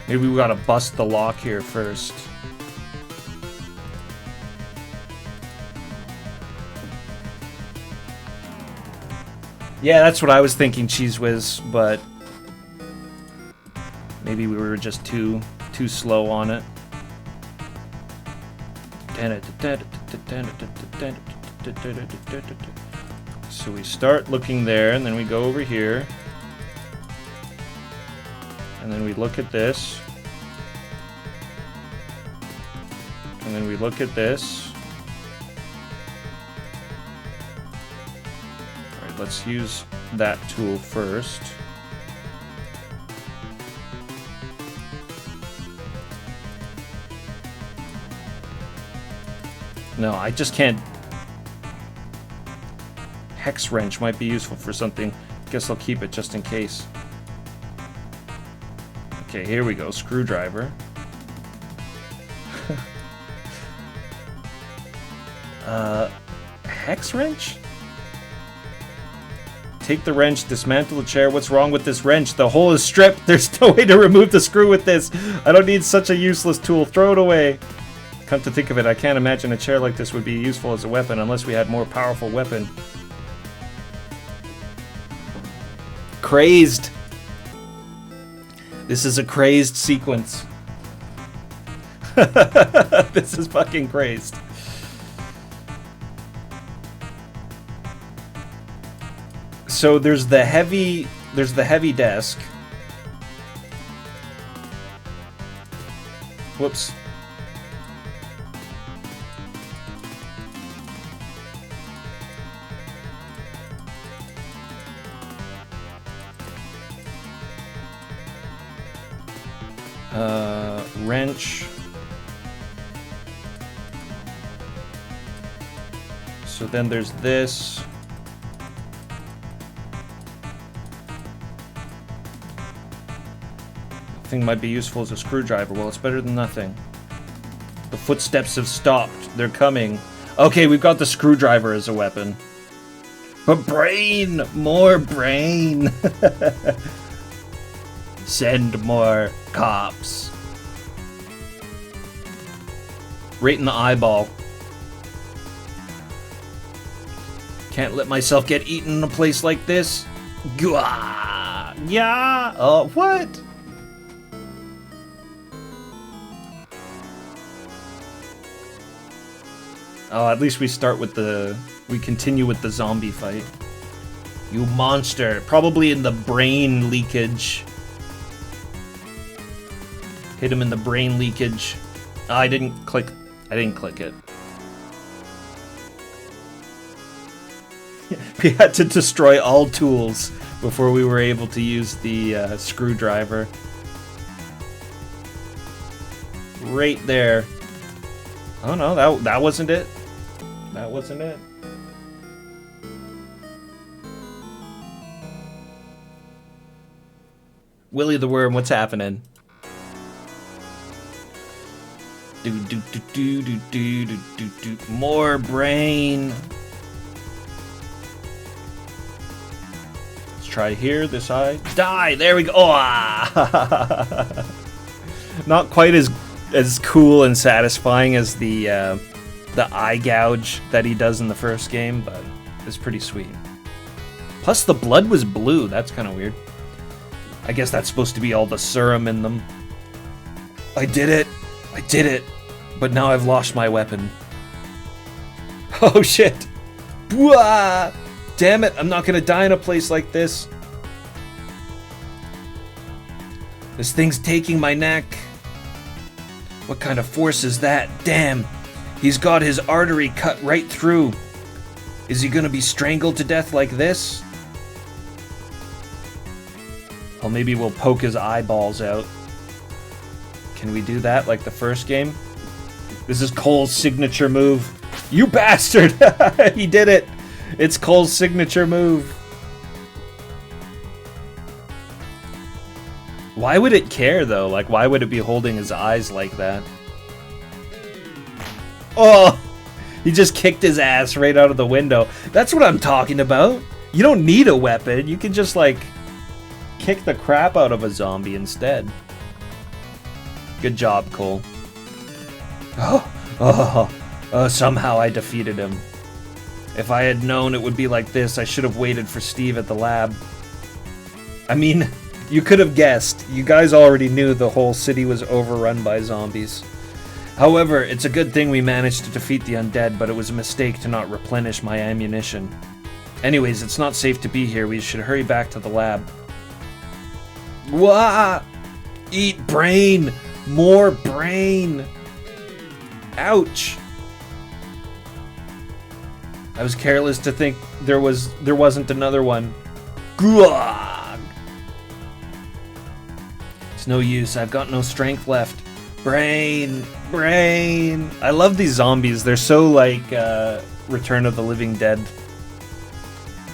Maybe we gotta bust the lock here first. Yeah, that's what I was thinking, Cheese Whiz, but maybe we were just too slow on it. So we start looking there, and then we go over here. And then we look at this. And then we look at this. Alright, let's use that tool first. No, I just can't. Hex wrench might be useful for something. Guess I'll keep it just in case. Okay, here we go. Screwdriver. Hex wrench? Take the wrench, dismantle the chair. What's wrong with this wrench? The hole is stripped. There's no way to remove the screw with this. I don't need such a useless tool. Throw it away. Come to think of it, I can't imagine a chair like this would be useful as a weapon unless we had more powerful weapon. Crazed. This is a crazed sequence. This is fucking crazed. So there's the heavy desk. Whoops. Wrench. So then there's this. Thing might be useful as a screwdriver. Well, it's better than nothing. The footsteps have stopped. They're coming. Okay, we've got the screwdriver as a weapon. But brain! More brain! Send more cops. Right in the eyeball. Can't let myself get eaten in a place like this. Gah! Yeah! Oh, what? Oh, at least we start with we continue with the zombie fight. You monster. Probably in the brain leakage. Hit him in the brain leakage. Oh, I didn't click it. We had to destroy all tools before we were able to use the screwdriver. Right there. Oh no, that wasn't it. That wasn't it. Willy the Worm, what's happening? More brain. Let's try here, this side. Die! There we go. Oh, ah. Not quite as cool and satisfying as the eye gouge that he does in the first game, but it's pretty sweet. Plus the blood was blue. That's kind of weird. I guess that's supposed to be all the serum in them. I did it. I did it. But now I've lost my weapon. Oh shit. Bwah! Damn it, I'm not gonna die in a place like this. This thing's taking my neck. What kind of force is that? Damn. He's got his artery cut right through. Is he gonna be strangled to death like this? Well, maybe we'll poke his eyeballs out. Can we do that like the first game? This is Cole's signature move. You bastard! He did it! It's Cole's signature move. Why would it care, though? Like, why would it be holding his eyes like that? Oh! He just kicked his ass right out of the window. That's what I'm talking about. You don't need a weapon. You can just, like, kick the crap out of a zombie instead. Good job, Cole. Somehow I defeated him. If I had known it would be like this, I should have waited for Steve at the lab. I mean, you could have guessed. You guys already knew the whole city was overrun by zombies. However, it's a good thing we managed to defeat the undead, but it was a mistake to not replenish my ammunition. Anyways, it's not safe to be here. We should hurry back to the lab. Wah! Eat brain! More brain! Ouch! I was careless to think there wasn't another one. Guag! It's no use. I've got no strength left. Brain! Brain. I love these zombies. They're so like Return of the Living Dead.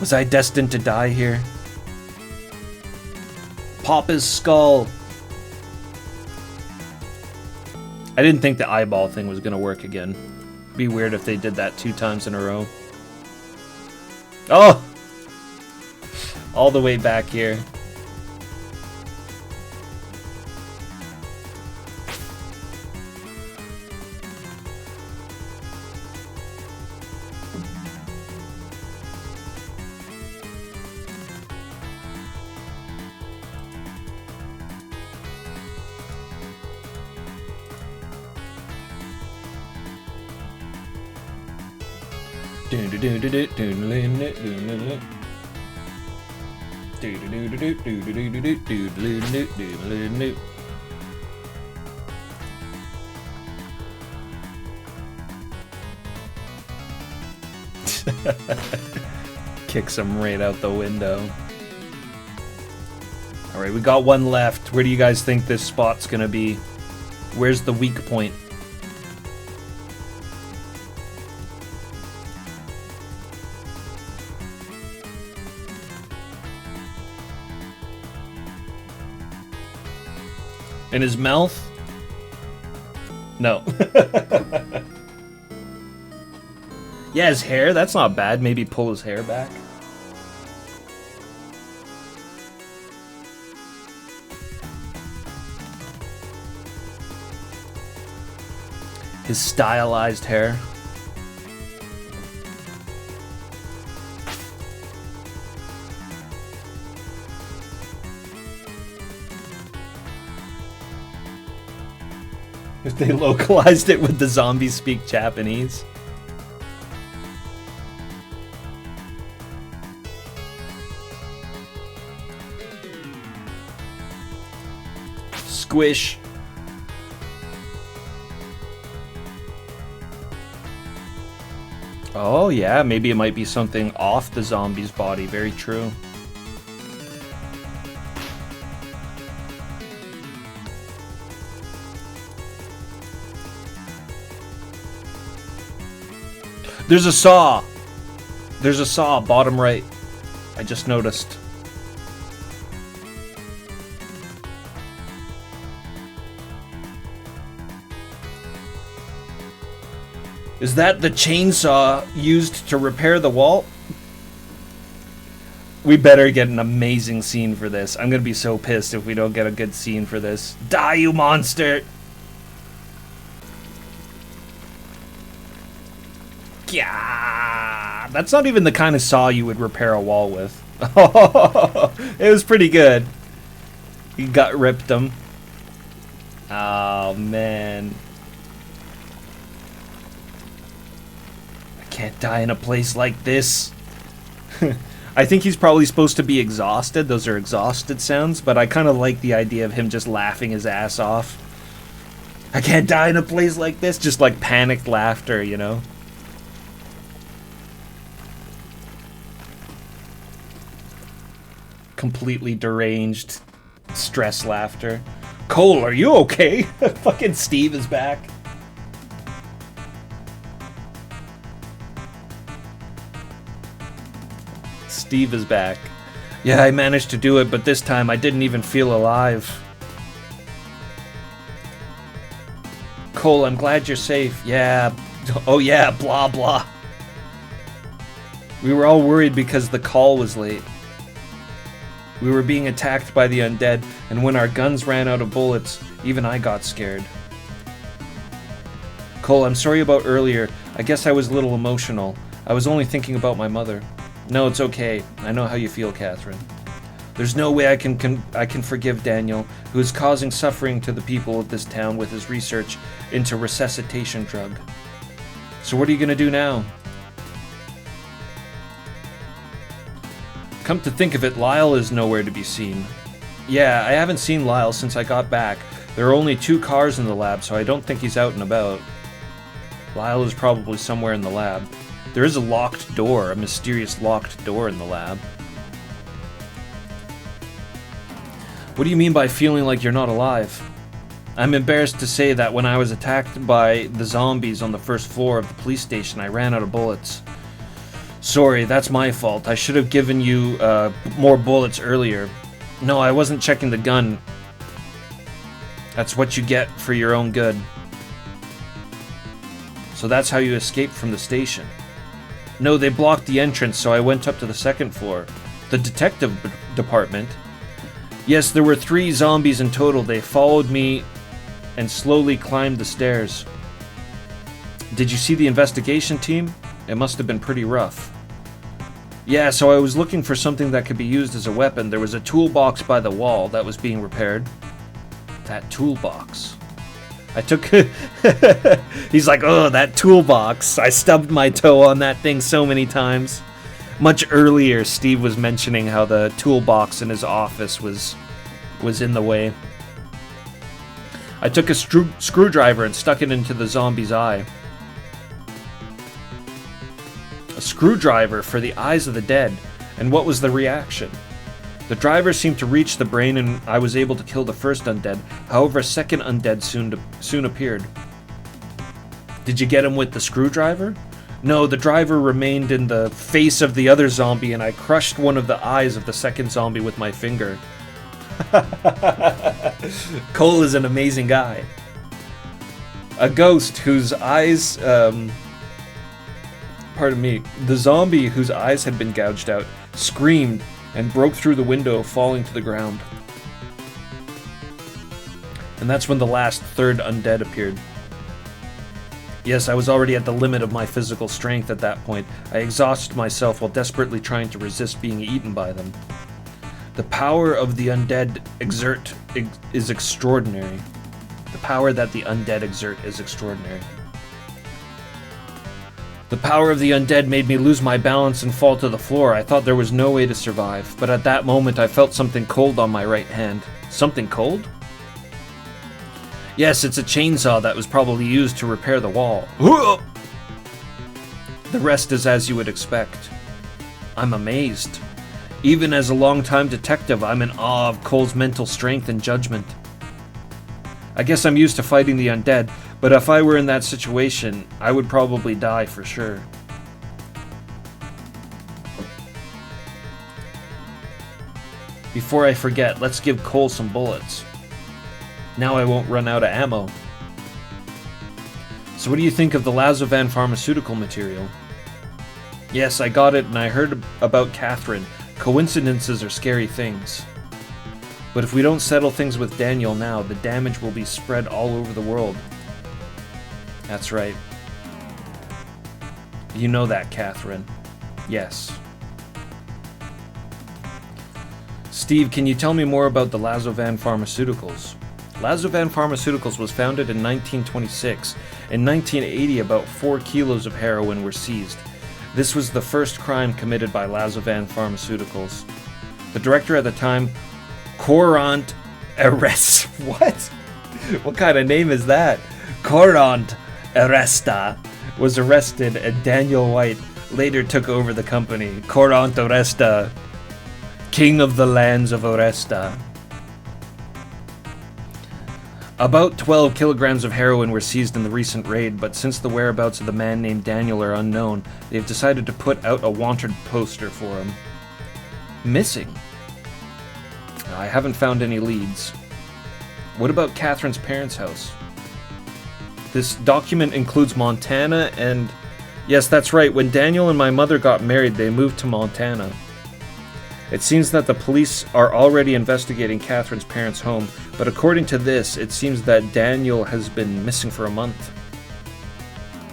Was I destined to die here? Pop his skull. I didn't think the eyeball thing was gonna work again. Be weird if they did that 2 times in a row. Oh! All the way back here. Kicks him right out the window. Alright, we got one left. Where do you guys think this spot's gonna be? Where's the weak point? In his mouth? No. Yeah, his hair, that's not bad. Maybe pull his hair back. His stylized hair. If they localized it with the zombies speak Japanese. Squish. Oh yeah, maybe it might be something off the zombie's body. Very true. There's a saw. There's a saw, bottom right. I just noticed. Is that the chainsaw used to repair the wall? We better get an amazing scene for this. I'm gonna be so pissed if we don't get a good scene for this. Die, you monster! Yeah, that's not even the kind of saw you would repair a wall with. It was pretty good. He gut ripped him. Oh man. I can't die in a place like this. I think he's probably supposed to be exhausted. Those are exhausted sounds, but I kind of like the idea of him just laughing his ass off. I can't die in a place like this. Just like panicked laughter, you know? Completely deranged, stress laughter. Cole, are you okay? Fucking Steve is back. Steve is back. Yeah, I managed to do it, but this time I didn't even feel alive. Cole, I'm glad you're safe. Yeah. Oh yeah, blah blah. We were all worried because the call was late. We were being attacked by the undead, and when our guns ran out of bullets, even I got scared. Cole, I'm sorry about earlier. I guess I was a little emotional. I was only thinking about my mother. No, it's okay. I know how you feel, Catherine. There's no way I can forgive Daniel, who is causing suffering to the people of this town with his research into resuscitation drug. So what are you gonna do now? Come to think of it, Lyle is nowhere to be seen. Yeah, I haven't seen Lyle since I got back. There are only 2 cars in the lab, so I don't think he's out and about. Lyle is probably somewhere in the lab. There is a locked door, a mysterious locked door in the lab. What do you mean by feeling like you're not alive? I'm embarrassed to say that when I was attacked by the zombies on the first floor of the police station, I ran out of bullets. Sorry, that's my fault. I should have given you more bullets earlier. No, I wasn't checking the gun. That's what you get for your own good. So that's how you escaped from the station. No, they blocked the entrance, so I went up to the second floor. The detective department. Yes, there were 3 zombies in total. They followed me and slowly climbed the stairs. Did you see the investigation team? It must have been pretty rough. Yeah, so I was looking for something that could be used as a weapon. There was a toolbox by the wall that was being repaired. That toolbox. I took... He's like, oh, that toolbox. I stubbed my toe on that thing so many times. Much earlier, Steve was mentioning how the toolbox in his office was in the way. I took a screwdriver and stuck it into the zombie's eye. A screwdriver for the eyes of the dead. And what was the reaction? The driver seemed to reach the brain and I was able to kill the first undead. However, a second undead soon appeared. Did you get him with the screwdriver? No, the driver remained in the face of the other zombie and I crushed one of the eyes of the second zombie with my finger. Cole is an amazing guy. A ghost whose eyes... pardon me. The zombie whose eyes had been gouged out screamed and broke through the window, falling to the ground. And that's when the last third undead appeared. Yes, I was already at the limit of my physical strength at that point. I exhausted myself while desperately trying to resist being eaten by them. The power of the undead is extraordinary. The power that the undead exert is extraordinary. The power of the undead made me lose my balance and fall to the floor. I thought there was no way to survive, but at that moment I felt something cold on my right hand. Something cold? Yes, it's a chainsaw that was probably used to repair the wall. The rest is as you would expect. I'm amazed. Even as a long-time detective, I'm in awe of Cole's mental strength and judgment. I guess I'm used to fighting the undead, but if I were in that situation, I would probably die for sure. Before I forget, let's give Cole some bullets. Now I won't run out of ammo. So what do you think of the Lazovan pharmaceutical material? Yes, I got it and I heard about Catherine. Coincidences are scary things. But if we don't settle things with Daniel now, the damage will be spread all over the world. That's right. You know that, Catherine. Yes. Steve, can you tell me more about the Lazovan Pharmaceuticals? Lazovan Pharmaceuticals was founded in 1926. In 1980, about 4 kilos of heroin were seized. This was the first crime committed by Lazovan Pharmaceuticals. The director at the time, Courant Arrest. What? What kind of name is that? Courant Arresta was arrested and Daniel White later took over the company. Courant Arresta, king of the lands of Arresta. About 12 kilograms of heroin were seized in the recent raid, but since the whereabouts of the man named Daniel are unknown, they've decided to put out a wanted poster for him. Missing? I haven't found any leads. What about Catherine's parents' house? This document includes Montana and... Yes, that's right, when Daniel and my mother got married, they moved to Montana. It seems that the police are already investigating Catherine's parents' home, but according to this, it seems that Daniel has been missing for a month.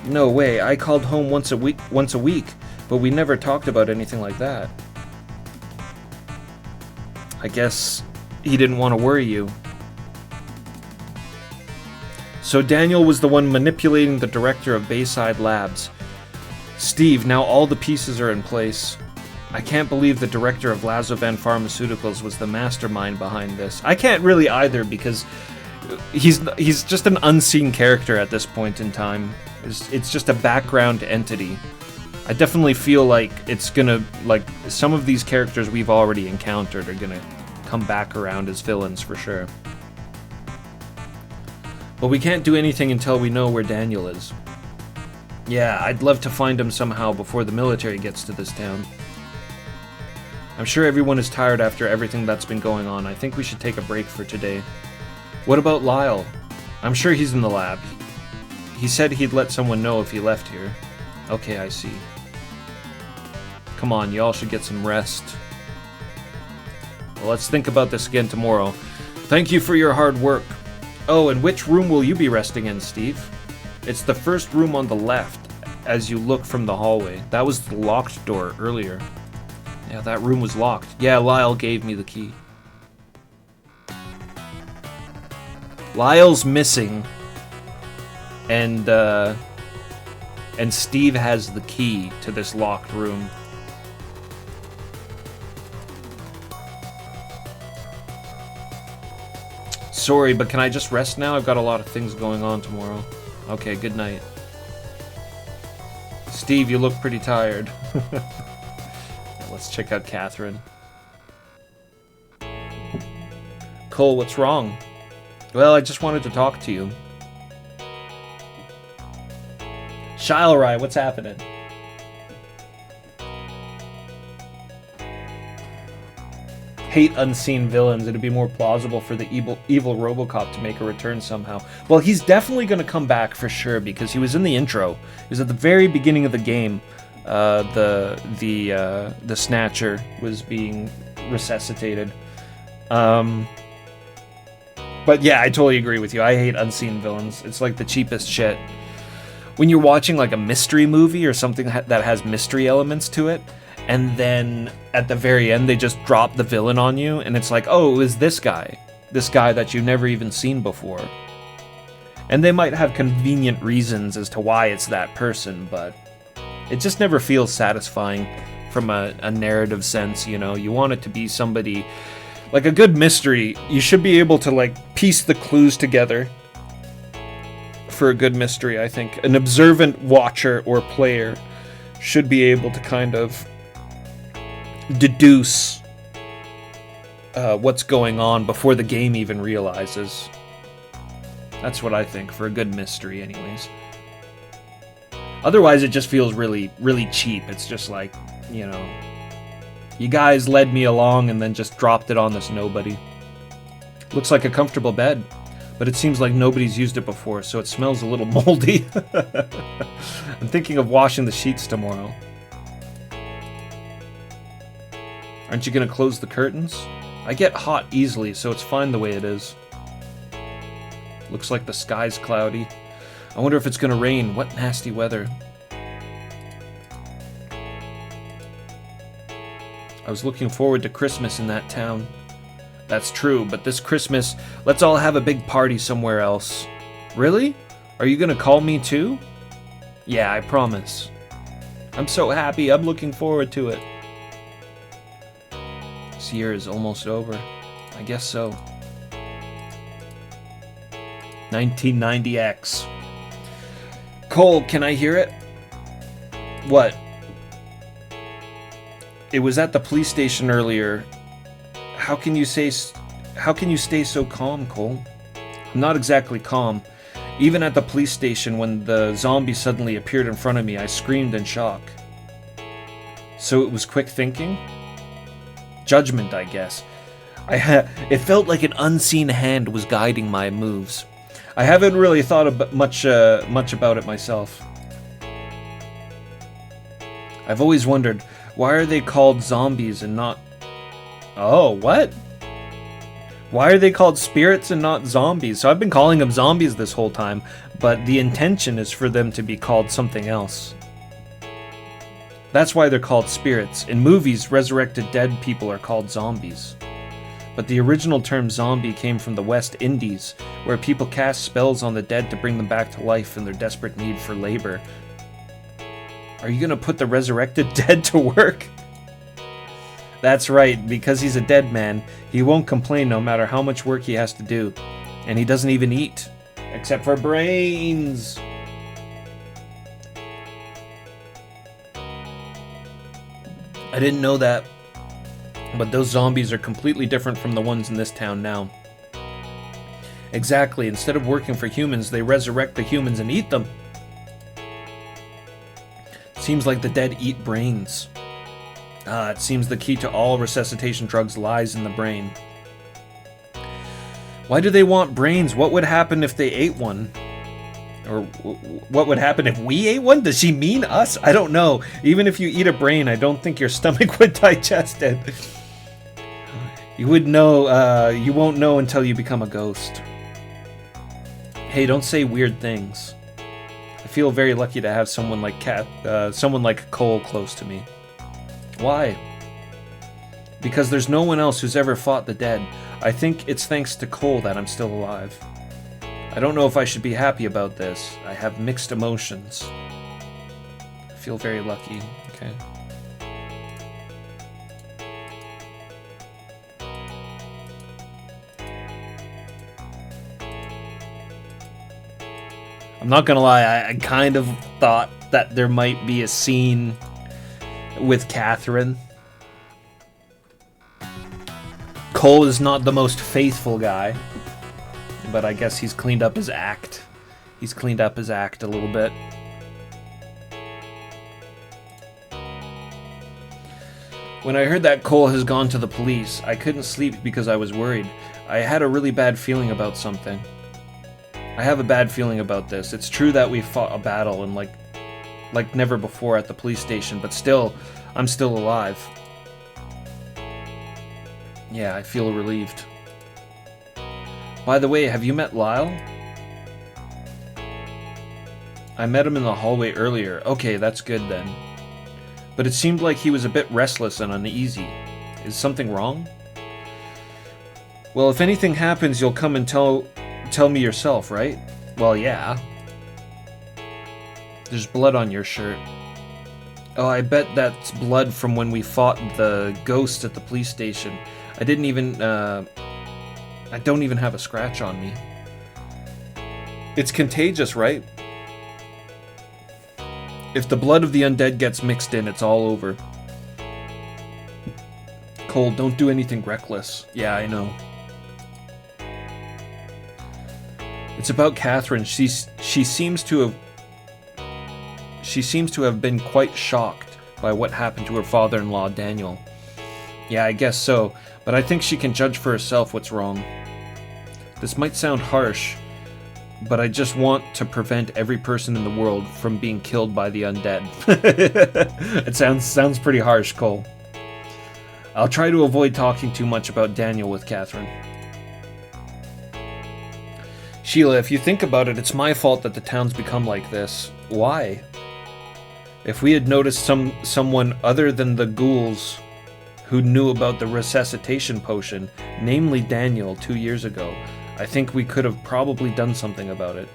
No way, I called home once a week, but we never talked about anything like that. I guess he didn't want to worry you. So Daniel was the one manipulating the director of Bayside Labs. Steve, now all the pieces are in place. I can't believe the director of Lazovan Pharmaceuticals was the mastermind behind this. I can't really either because he's just an unseen character at this point in time. It's just a background entity. I definitely feel like it's gonna, like, some of these characters we've already encountered are gonna come back around as villains for sure. But we can't do anything until we know where Daniel is. Yeah, I'd love to find him somehow before the military gets to this town. I'm sure everyone is tired after everything that's been going on. I think we should take a break for today. What about Lyle? I'm sure he's in the lab. He said he'd let someone know if he left here. Okay, I see. Come on, y'all should get some rest. Well, let's think about this again tomorrow. Thank you for your hard work. Oh, and which room will you be resting in, Steve? It's the first room on the left as you look from the hallway. That was the locked door earlier. Yeah, that room was locked. Yeah, Lyle gave me the key. Lyle's missing. And Steve has the key to this locked room. Sorry, but can I just rest now? I've got a lot of things going on tomorrow. Okay, good night. Steve, you look pretty tired. Let's check out Catherine. Cole, what's wrong? Well, I just wanted to talk to you. Shilerai, what's happening? Hate unseen villains. It'd be more plausible for the evil RoboCop to make a return somehow. Well, he's definitely going to come back for sure because he was in the intro. He was at the very beginning of the game. The Snatcher was being resuscitated. But yeah, I totally agree with you. I hate unseen villains. It's like the cheapest shit. When you're watching like a mystery movie or something that has mystery elements to it, and then at the very end they just drop the villain on you, and it's like, oh, it was this guy that you've never even seen before. And they might have convenient reasons as to why it's that person, but it just never feels satisfying from a narrative sense, you know? You want it to be somebody, like a good mystery, you should be able to like piece the clues together for a good mystery, I think. An observant watcher or player should be able to kind of deduce what's going on before the game even realizes. That's what I think for a good mystery anyways. Otherwise it just feels really, really cheap. It's just like, you know, you guys led me along and then just dropped it on this nobody. Looks like a comfortable bed, but it seems like nobody's used it before, so it smells a little moldy. I'm thinking of washing the sheets tomorrow. Aren't you gonna close the curtains? I get hot easily, so it's fine the way it is. Looks like the sky's cloudy. I wonder if it's gonna rain. What nasty weather. I was looking forward to Christmas in that town. That's true, but this Christmas, let's all have a big party somewhere else. Really? Are you gonna call me too? Yeah, I promise. I'm so happy. I'm looking forward to it. This year is almost over. I guess so. 1990X. Cole, can I hear it? What? It was at the police station earlier. How can you stay so calm, Cole? I'm not exactly calm. Even at the police station when the zombie suddenly appeared in front of me, I screamed in shock. So it was quick thinking? Judgment, I guess. It felt like an unseen hand was guiding my moves. I haven't really thought much about it myself. I've always wondered, why are they called zombies and not... Oh, what? Why are they called spirits and not zombies? So I've been calling them zombies this whole time, but the intention is for them to be called something else. That's why they're called spirits. In movies, resurrected dead people are called zombies. But the original term zombie came from the West Indies, where people cast spells on the dead to bring them back to life in their desperate need for labor. Are you gonna put the resurrected dead to work? That's right, because he's a dead man, he won't complain no matter how much work he has to do. And he doesn't even eat. Except for brains! I didn't know that, but those zombies are completely different from the ones in this town now. Exactly. Instead of working for humans, they resurrect the humans and eat them. Seems like the dead eat brains. It seems the key to all resuscitation drugs lies in the brain. Why do they want brains? What would happen if they ate one? Or what would happen if we ate one? Does she mean us? I don't know. Even if you eat a brain, I don't think your stomach would digest it. You would know, you won't know until you become a ghost. Hey, don't say weird things. I feel very lucky to have someone like someone like Cole close to me. Why? Because there's no one else who's ever fought the dead. I think it's thanks to Cole that I'm still alive. I don't know if I should be happy about this. I have mixed emotions. I feel very lucky. Okay. I'm not gonna lie, I kind of thought that there might be a scene with Catherine. Cole is not the most faithful guy, but I guess he's cleaned up his act. He's cleaned up his act a little bit. When I heard that Cole has gone to the police, I couldn't sleep because I was worried. I had a really bad feeling about something. I have a bad feeling about this. It's true that we fought a battle and like never before at the police station, but still, I'm still alive. Yeah, I feel relieved. By the way, have you met Lyle? I met him in the hallway earlier. Okay, that's good then. But it seemed like he was a bit restless and uneasy. Is something wrong? Well, if anything happens, you'll come and tell me yourself, right? Well, yeah. There's blood on your shirt. Oh, I bet that's blood from when we fought the ghost at the police station. I don't even have a scratch on me. It's contagious, right? If the blood of the undead gets mixed in, it's all over. Cole, don't do anything reckless. Yeah, I know. It's about Catherine. She seems to have been quite shocked by what happened to her father-in-law, Daniel. Yeah, I guess so, but I think she can judge for herself what's wrong. This might sound harsh, but I just want to prevent every person in the world from being killed by the undead. It sounds pretty harsh, Cole. I'll try to avoid talking too much about Daniel with Catherine. Sheila, if you think about it, it's my fault that the town's become like this. Why? If we had noticed someone other than the ghouls who knew about the resuscitation potion, namely Daniel, 2 years ago, I think we could have probably done something about it.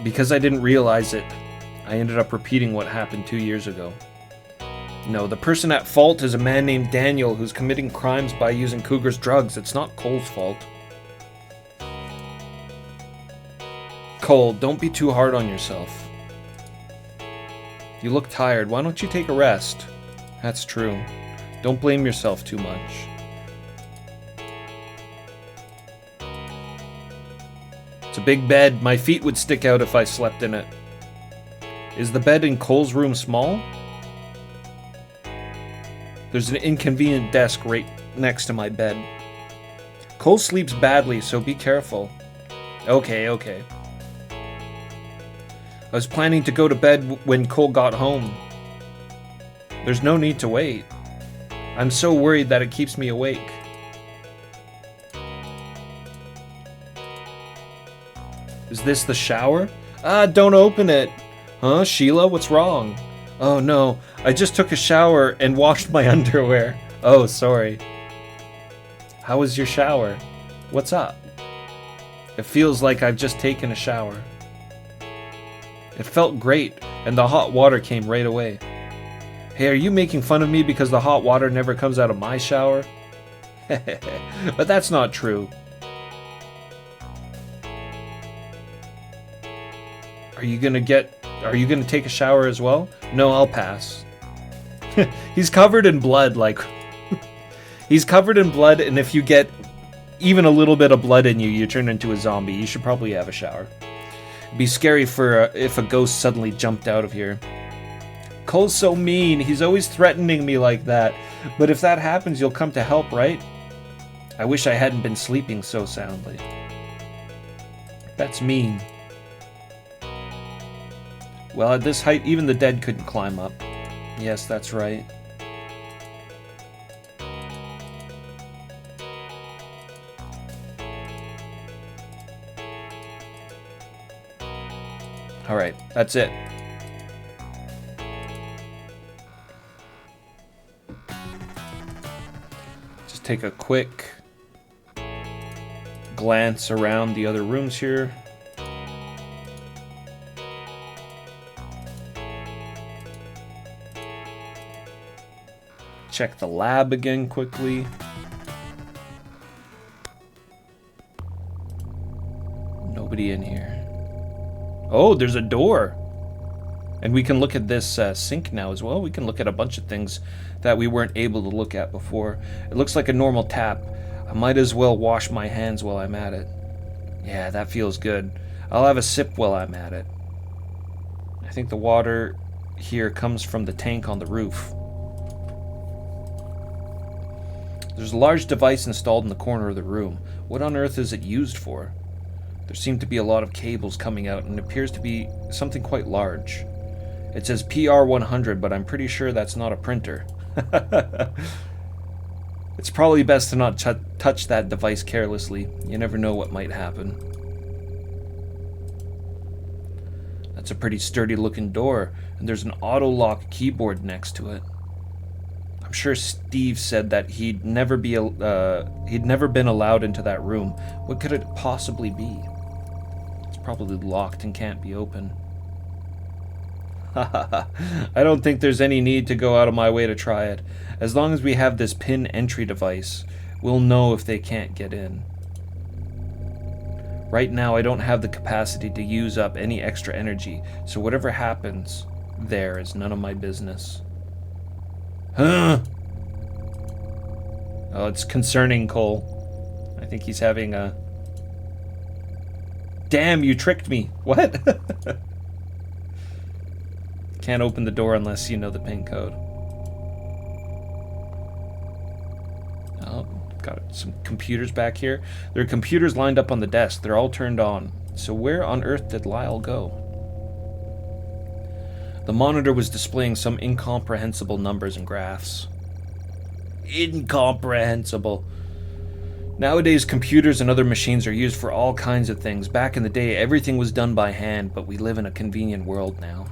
Because I didn't realize it, I ended up repeating what happened 2 years ago. No, the person at fault is a man named Daniel who's committing crimes by using Cougar's drugs. It's not Cole's fault. Cole, don't be too hard on yourself. You look tired. Why don't you take a rest? That's true. Don't blame yourself too much. It's a big bed. My feet would stick out if I slept in it. Is the bed in Cole's room small? There's an inconvenient desk right next to my bed. Cole sleeps badly, so be careful. Okay. I was planning to go to bed when Cole got home. There's no need to wait. I'm so worried that it keeps me awake. Is this the shower? Don't open it. Huh, Sheila, what's wrong? Oh no, I just took a shower and washed my underwear. Oh, sorry. How was your shower? What's up? It feels like I've just taken a shower. It felt great, and the hot water came right away. Hey, are you making fun of me because the hot water never comes out of my shower? But that's not true. Are you gonna take a shower as well? No, I'll pass. He's covered in blood, like... He's covered in blood, and if you get even a little bit of blood in you, you turn into a zombie. You should probably have a shower. It'd be scary for if a ghost suddenly jumped out of here. Cole's so mean. He's always threatening me like that. But if that happens, you'll come to help, right? I wish I hadn't been sleeping so soundly. That's mean. Well, at this height, even the dead couldn't climb up. Yes, that's right. Alright, that's it. Just take a quick glance around the other rooms here. Check the lab again quickly. Nobody in here. Oh, there's a door. And we can look at this sink now as well. We can look at a bunch of things that we weren't able to look at before. It looks like a normal tap. I might as well wash my hands while I'm at it. Yeah, that feels good. I'll have a sip while I'm at it. I think the water here comes from the tank on the roof. There's a large device installed in the corner of the room. What on earth is it used for? There seem to be a lot of cables coming out, and it appears to be something quite large. It says PR100, but I'm pretty sure that's not a printer. It's probably best to not touch that device carelessly. You never know what might happen. That's a pretty sturdy looking door, and there's an auto-lock keyboard next to it. I'm sure Steve said that he'd never been allowed into that room. What could it possibly be? It's probably locked and can't be opened. I don't think there's any need to go out of my way to try it. As long as we have this pin entry device, we'll know if they can't get in. Right now, I don't have the capacity to use up any extra energy, so whatever happens there is none of my business. Huh? Oh, it's concerning, Cole. I think he's having a... Damn, you tricked me. What? Can't open the door unless you know the PIN code. Oh, got some computers back here. There are computers lined up on the desk. They're all turned on. So where on earth did Lyle go? The monitor was displaying some incomprehensible numbers and graphs. Incomprehensible. Nowadays, computers and other machines are used for all kinds of things. Back in the day, everything was done by hand, but we live in a convenient world now.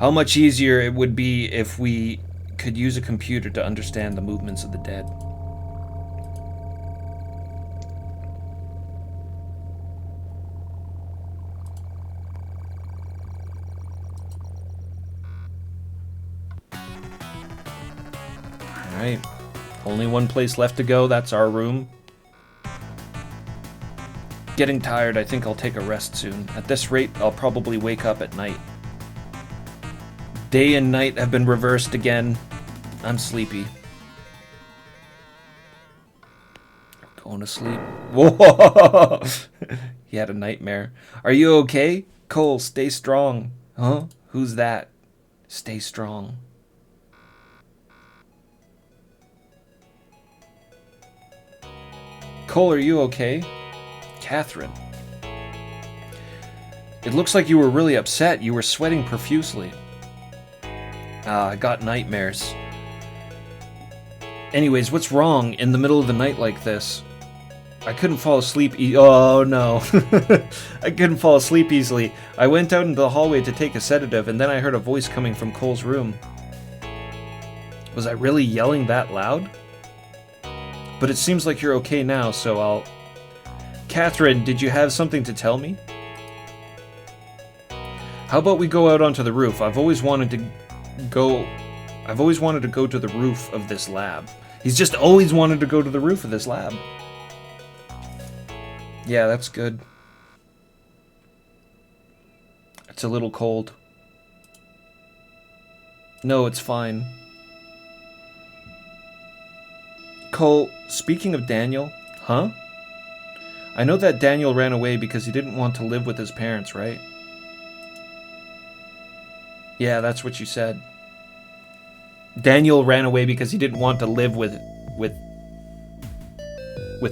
How much easier it would be if we could use a computer to understand the movements of the dead. Alright. Only one place left to go. That's our room. Getting tired. I think I'll take a rest soon. At this rate, I'll probably wake up at night. Day and night have been reversed again. I'm sleepy. Going to sleep. Whoa! He had a nightmare. Are you okay? Cole, stay strong. Huh? Who's that? Stay strong. Cole, are you okay? Catherine. It looks like you were really upset. You were sweating profusely. I got nightmares. Anyways, what's wrong in the middle of the night like this? I couldn't fall asleep oh no. I couldn't fall asleep easily. I went out into the hallway to take a sedative, and then I heard a voice coming from Cole's room. Was I really yelling that loud? But it seems like you're okay now, so I'll... Catherine, did you have something to tell me? How about we go out onto the roof? I've always wanted to go to the roof of this lab. He's just always wanted to go to the roof of this lab. Yeah, that's good. It's a little cold. No, it's fine. Cole, speaking of Daniel, huh? I know that Daniel ran away because he didn't want to live with his parents, right? Yeah, that's what you said. Daniel ran away because he didn't want to live with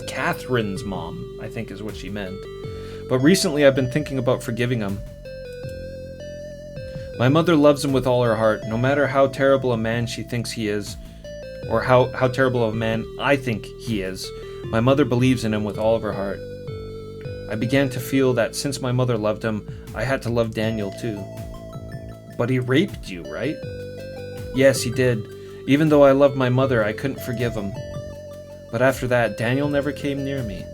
Catherine's mom, I think is what she meant. But recently I've been thinking about forgiving him. My mother loves him with all her heart, no matter how terrible a man she thinks he is, or how terrible of a man I think he is. My mother believes in him with all of her heart. I began to feel that since my mother loved him, I had to love Daniel too. But he raped you, right? Yes, he did. Even though I loved my mother, I couldn't forgive him. But after that, Daniel never came near me.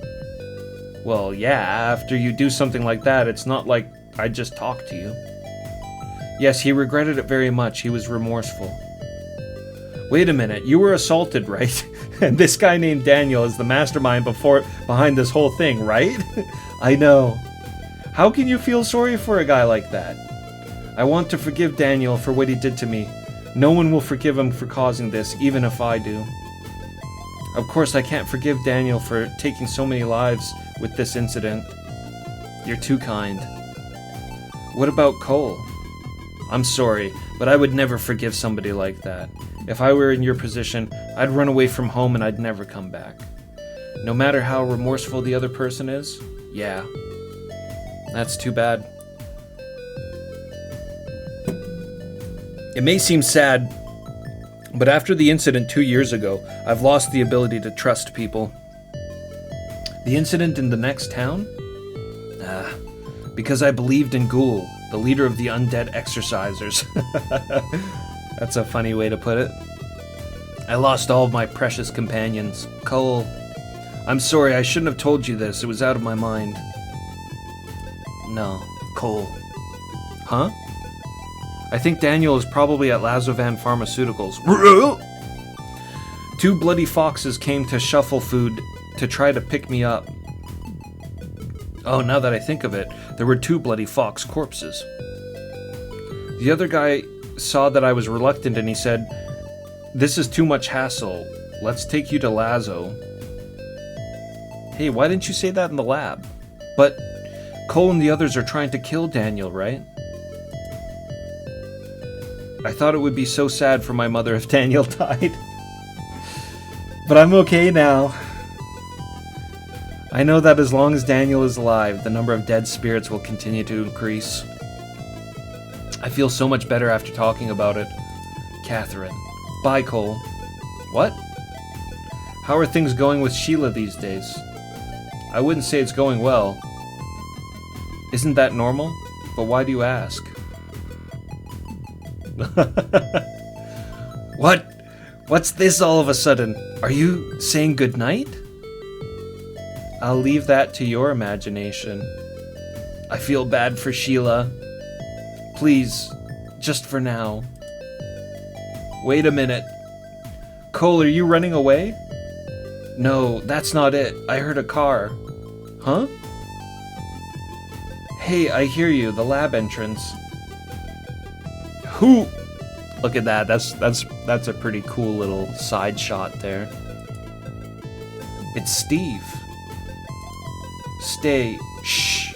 Well, yeah, after you do something like that, it's not like I just talked to you. Yes, he regretted it very much. He was remorseful. Wait a minute, you were assaulted, right? And this guy named Daniel is the mastermind behind this whole thing, right? I know. How can you feel sorry for a guy like that? I want to forgive Daniel for what he did to me. No one will forgive him for causing this, even if I do. Of course, I can't forgive Daniel for taking so many lives with this incident. You're too kind. What about Cole? I'm sorry, but I would never forgive somebody like that. If I were in your position, I'd run away from home and I'd never come back. No matter how remorseful the other person is, yeah. That's too bad. It may seem sad, but after the incident 2 years ago, I've lost the ability to trust people. The incident in the next town? Because I believed in Ghoul, the leader of the undead exorcisers. That's a funny way to put it. I lost all of my precious companions. Cole, I'm sorry, I shouldn't have told you this. It was out of my mind. No, Cole. Huh? I think Daniel is probably at Lazovan Pharmaceuticals. 2 bloody foxes came to Shuffle Food to try to pick me up. Oh, now that I think of it, there were 2 bloody fox corpses. The other guy saw that I was reluctant and he said, "This is too much hassle. Let's take you to Lazo." Hey, why didn't you say that in the lab? But Cole and the others are trying to kill Daniel, right? I thought it would be so sad for my mother if Daniel died. But I'm okay now. I know that as long as Daniel is alive, the number of dead spirits will continue to increase. I feel so much better after talking about it. Catherine. Bye, Cole. What? How are things going with Sheila these days? I wouldn't say it's going well. Isn't that normal? But why do you ask? What? What's this all of a sudden? Are you saying goodnight? I'll leave that to your imagination. I feel bad for Sheila. Please, just for now. Wait a minute. Cole, are you running away? No, that's not it. I heard a car. Huh? Hey, I hear you. The lab entrance. Who? Look at that. That's a pretty cool little side shot there. It's Steve. Stay. Shh.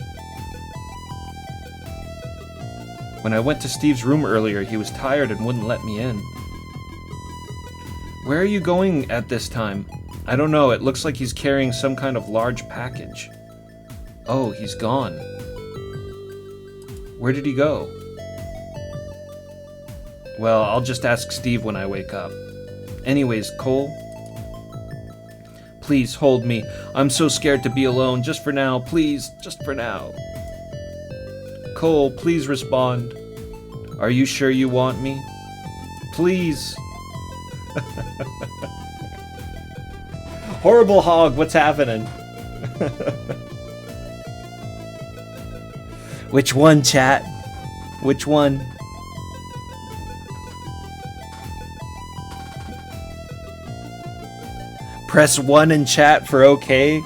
When I went to Steve's room earlier, he was tired and wouldn't let me in. Where are you going at this time? I don't know. It looks like he's carrying some kind of large package. Oh, he's gone. Where did he go? Well, I'll just ask Steve when I wake up. Anyways, Cole, please hold me. I'm so scared to be alone. Just for now, please. Just for now. Cole, please respond. Are you sure you want me? Please. Horrible hog, what's happening? Which one, chat? Which one? Press 1 in chat for okay,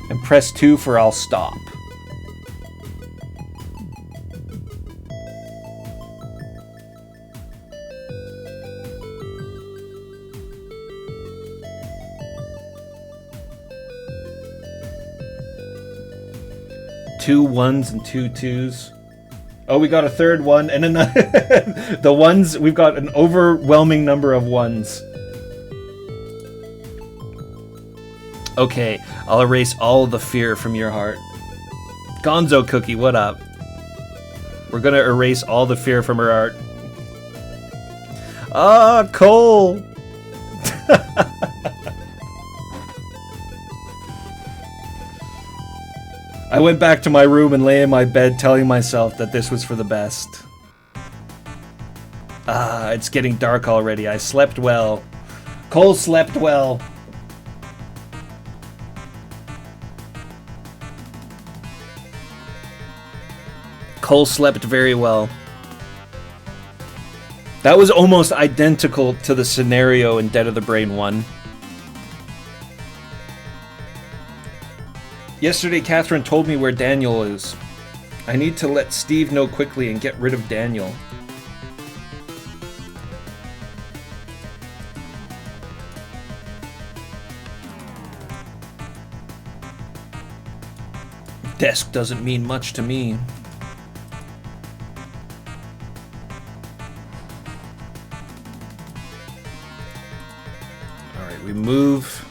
and press 2 for I'll stop. 2 1s and 2 2s. Oh, we got a third one, and another. The ones, we've got an overwhelming number of 1s. Okay, I'll erase all of the fear from your heart. Gonzo Cookie, what up? We're gonna erase all the fear from her heart. Ah, Cole! I went back to my room and lay in my bed telling myself that this was for the best. Ah, it's getting dark already. I slept well. Cole slept well. Cole slept very well. That was almost identical to the scenario in Dead of the Brain 1. Yesterday, Catherine told me where Daniel is. I need to let Steve know quickly and get rid of Daniel. Desk doesn't mean much to me. Alright, we move.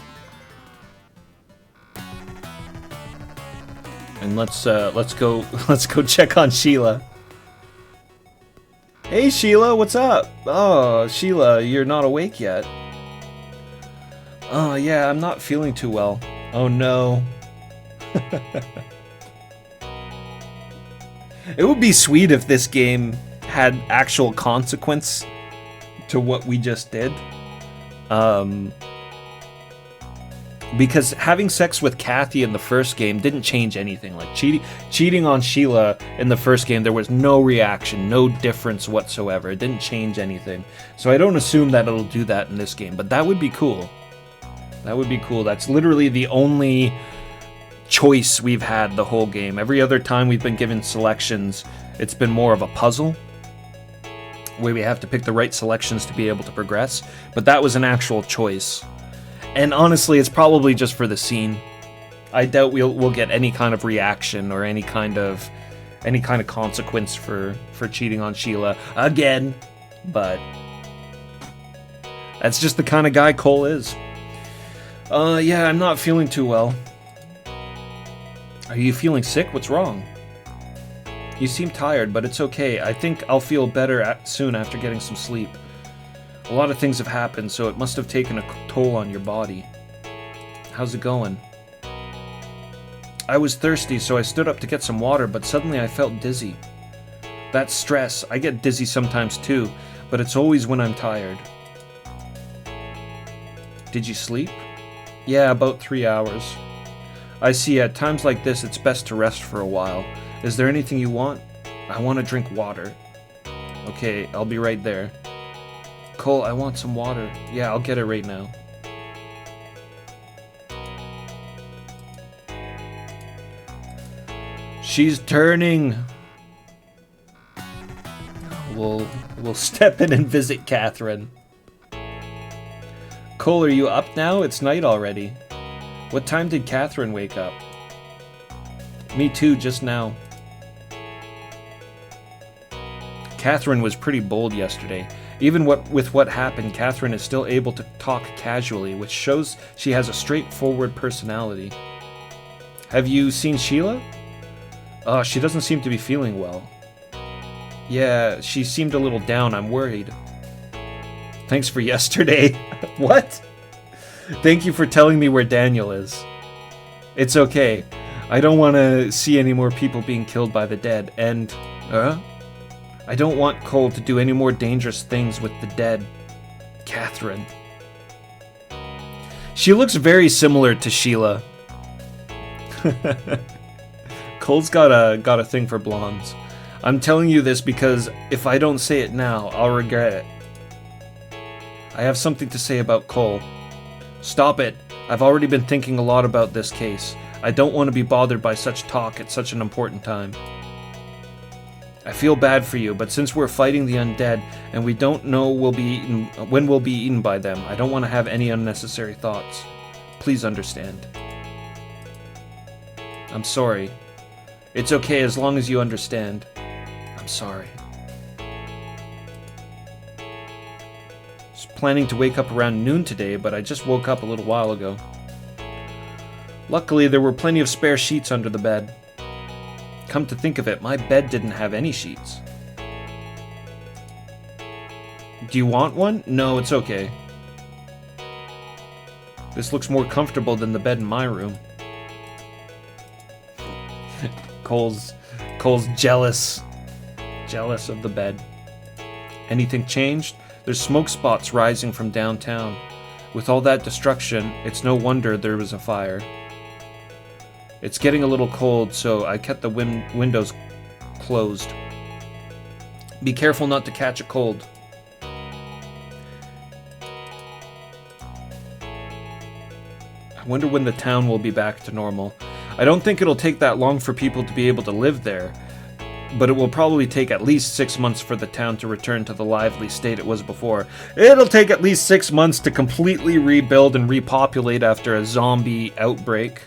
And let's go check on Sheila. Hey Sheila, what's up? Oh, Sheila, you're not awake yet. Oh yeah, I'm not feeling too well. Oh no. It would be sweet if this game had actual consequence to what we just did. Because having sex with Kathy in the first game didn't change anything. Like cheating on Sheila in the first game, there was no reaction, no difference whatsoever. It didn't change anything. So I don't assume that it'll do that in this game, but that would be cool. That would be cool. That's literally the only choice we've had the whole game. Every other time we've been given selections, it's been more of a puzzle where we have to pick the right selections to be able to progress, but that was an actual choice. And honestly, it's probably just for the scene. I doubt we'll get any kind of reaction or any kind of consequence for cheating on Sheila again, but that's just the kind of guy Cole is. Yeah, I'm not feeling too well. Are you feeling sick? What's wrong? You seem tired, but it's okay. I think I'll feel better soon after getting some sleep. A lot of things have happened, so it must have taken a toll on your body. How's it going? I was thirsty, so I stood up to get some water, but suddenly I felt dizzy. That's stress. I get dizzy sometimes too, but it's always when I'm tired. Did you sleep? Yeah, about 3 hours. I see, at times like this, it's best to rest for a while. Is there anything you want? I want to drink water. Okay, I'll be right there. Cole, I want some water. Yeah, I'll get it right now. She's turning. We'll step in and visit Catherine. Cole, are you up now? It's night already. What time did Catherine wake up? Me too, just now. Catherine was pretty bold yesterday. Even with what happened, Catherine is still able to talk casually, which shows she has a straightforward personality. Have you seen Sheila? She doesn't seem to be feeling well. Yeah, she seemed a little down. I'm worried. Thanks for yesterday. What? Thank you for telling me where Daniel is. It's okay. I don't want to see any more people being killed by the dead, and... I don't want Cole to do any more dangerous things with the dead. Catherine. She looks very similar to Sheila. Cole's got a thing for blondes. I'm telling you this because if I don't say it now, I'll regret it. I have something to say about Cole. Stop it. I've already been thinking a lot about this case. I don't want to be bothered by such talk at such an important time. I feel bad for you, but since we're fighting the undead and we don't know when we'll be eaten by them, I don't want to have any unnecessary thoughts. Please understand. I'm sorry. It's okay as long as you understand. I'm sorry. Was planning to wake up around noon today, but I just woke up a little while ago. Luckily, there were plenty of spare sheets under the bed. Come to think of it, my bed didn't have any sheets. Do you want one? No, it's okay. This looks more comfortable than the bed in my room. Cole's jealous. Jealous of the bed. Anything changed? There's smoke spots rising from downtown. With all that destruction, it's no wonder there was a fire. It's getting a little cold, so I kept the windows closed. Be careful not to catch a cold. I wonder when the town will be back to normal. I don't think it'll take that long for people to be able to live there, but it will probably take at least 6 months for the town to return to the lively state it was before. It'll take at least 6 months to completely rebuild and repopulate after a zombie outbreak.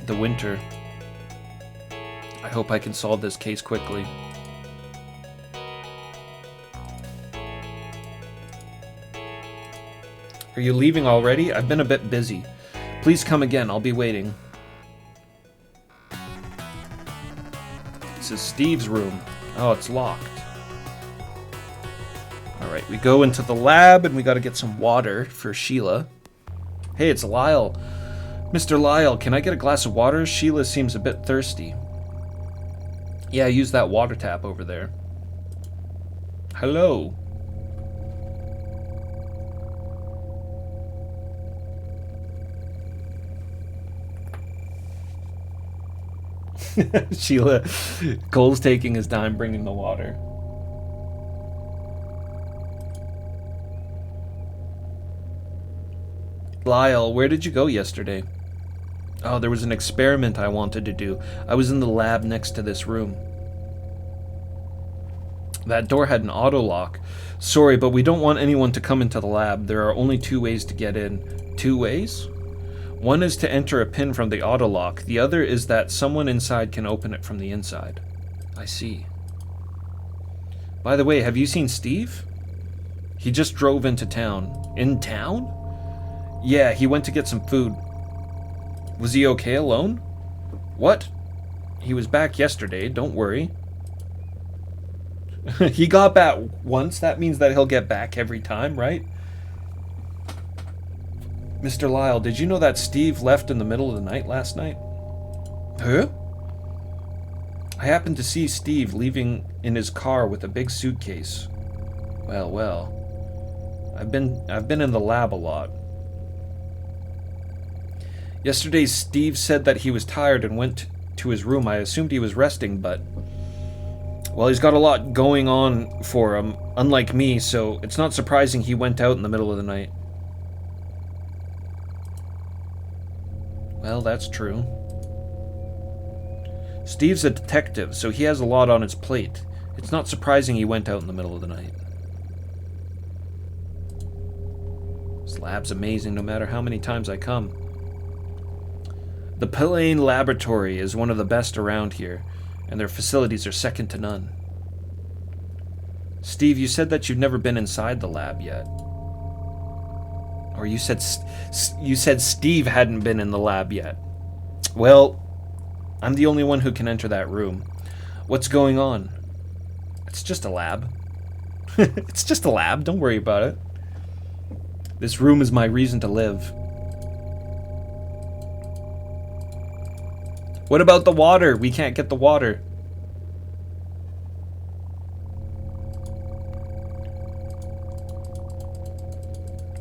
The winter. I hope I can solve this case quickly. Are you leaving already? I've been a bit busy. Please come again, I'll be waiting. This is Steve's room. Oh, it's locked. Alright, we go into the lab and we gotta get some water for Sheila. Hey, it's Lyle. Mr. Lyle, can I get a glass of water? Sheila seems a bit thirsty. Yeah, use that water tap over there. Hello. Sheila, Cole's taking his time bringing the water. Lyle, where did you go yesterday? Oh, there was an experiment I wanted to do. I was in the lab next to this room. That door had an auto lock. Sorry, but we don't want anyone to come into the lab. There are only 2 ways to get in. 2 ways? One is to enter a pin from the auto lock. The other is that someone inside can open it from the inside. I see. By the way, have you seen Steve? He just drove into town. In town? Yeah, he went to get some food. Was he okay alone? What? He was back yesterday, don't worry. He got back once, that means that he'll get back every time, right? Mr. Lyle, did you know that Steve left in the middle of the night last night? Huh? I happened to see Steve leaving in his car with a big suitcase. Well. I've been in the lab a lot. Yesterday, Steve said that he was tired and went to his room. I assumed he was resting, but... well, he's got a lot going on for him, unlike me, so it's not surprising he went out in the middle of the night. Well, that's true. Steve's a detective, so he has a lot on his plate. It's not surprising he went out in the middle of the night. This lab's amazing no matter how many times I come. The Pillane Laboratory is one of the best around here, and their facilities are second to none. Steve, you said that you've never been inside the lab yet. Or you said Steve hadn't been in the lab yet. Well, I'm the only one who can enter that room. What's going on? It's just a lab. It's just a lab, don't worry about it. This room is my reason to live. What about the water? We can't get the water.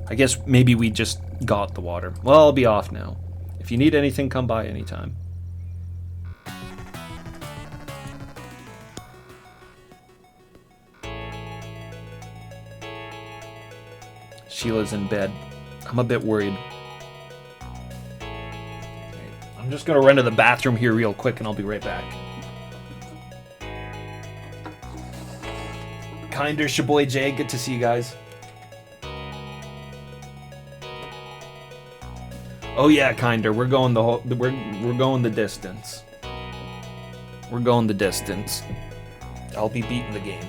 I guess maybe we just got the water. Well, I'll be off now. If you need anything, come by anytime. Sheila's in bed. I'm a bit worried. I'm just gonna run to the bathroom here real quick and I'll be right back. Kinder, Shaboy Jay, good to see you guys. Oh yeah, Kinder, we're going the whole we're going the distance. We're going the distance. I'll be beating the game.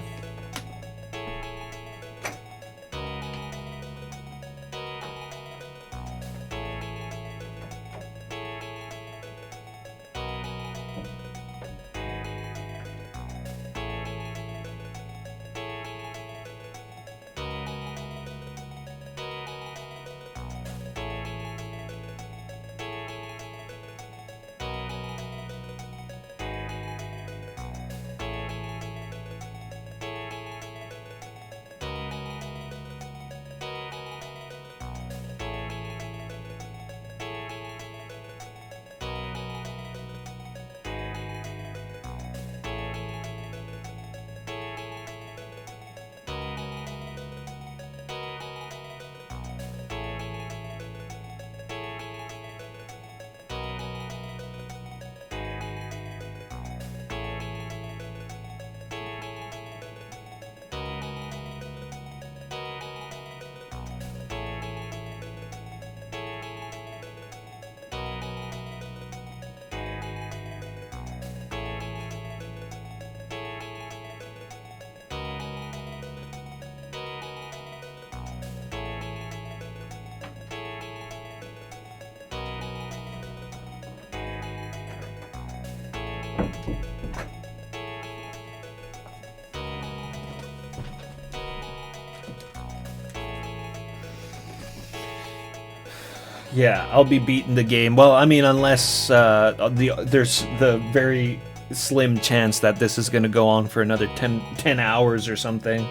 Yeah, I'll be beating the game. Well, I mean, unless there's the very slim chance that this is going to go on for another 10 hours or something,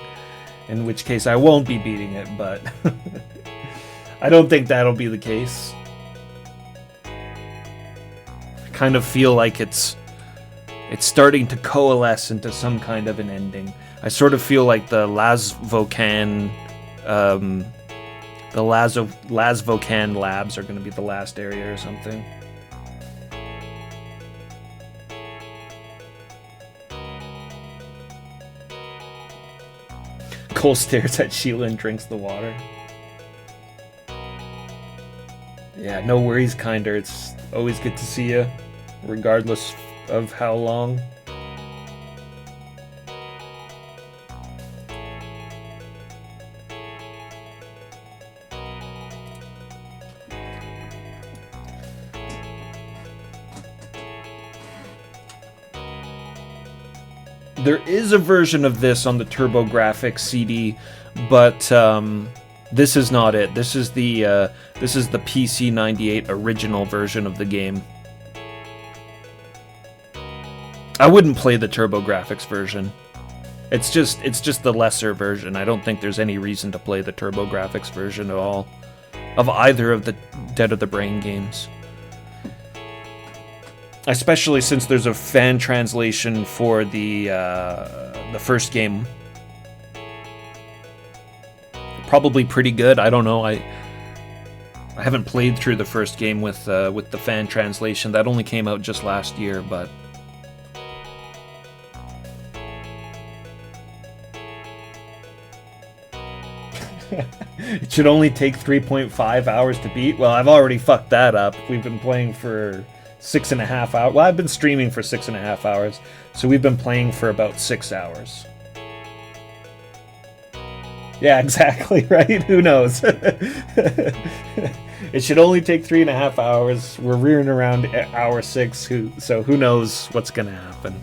in which case I won't be beating it, but I don't think that'll be the case. I kind of feel like it's starting to coalesce into some kind of an ending. I sort of feel like the Lasvokan labs are going to be the last area or something. Cole stares at Sheila and drinks the water. Yeah, no worries, Kinder. It's always good to see you, regardless of how long. There is a version of this on the TurboGrafx CD, but this is not it. This is the PC-98 original version of the game. I wouldn't play the TurboGrafx version. It's just the lesser version. I don't think there's any reason to play the TurboGrafx version at all of either of the Dead of the Brain games. Especially since there's a fan translation for the first game. Probably pretty good. I don't know. I haven't played through the first game with the fan translation. That only came out just last year, but it should only take 3.5 hours to beat. Well, I've already fucked that up. We've been playing for 6.5 hours. Well, I've been streaming for 6.5 hours, so we've been playing for about 6 hours. Yeah, exactly, right? Who knows? It should only take 3.5 hours. We're rearing around hour 6, so who knows what's gonna happen.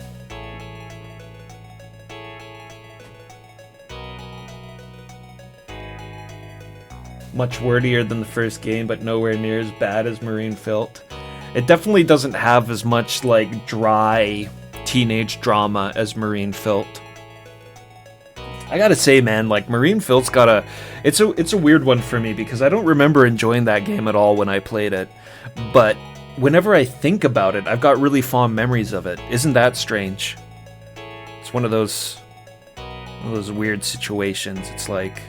Much wordier than the first game, but nowhere near as bad as Marine Filth. It definitely doesn't have as much, like, dry teenage drama as Marine Filth. I gotta say, man, like, Marine Filth's got a... It's a weird one for me, because I don't remember enjoying that game at all when I played it. But whenever I think about it, I've got really fond memories of it. Isn't that strange? It's one of those weird situations. It's like...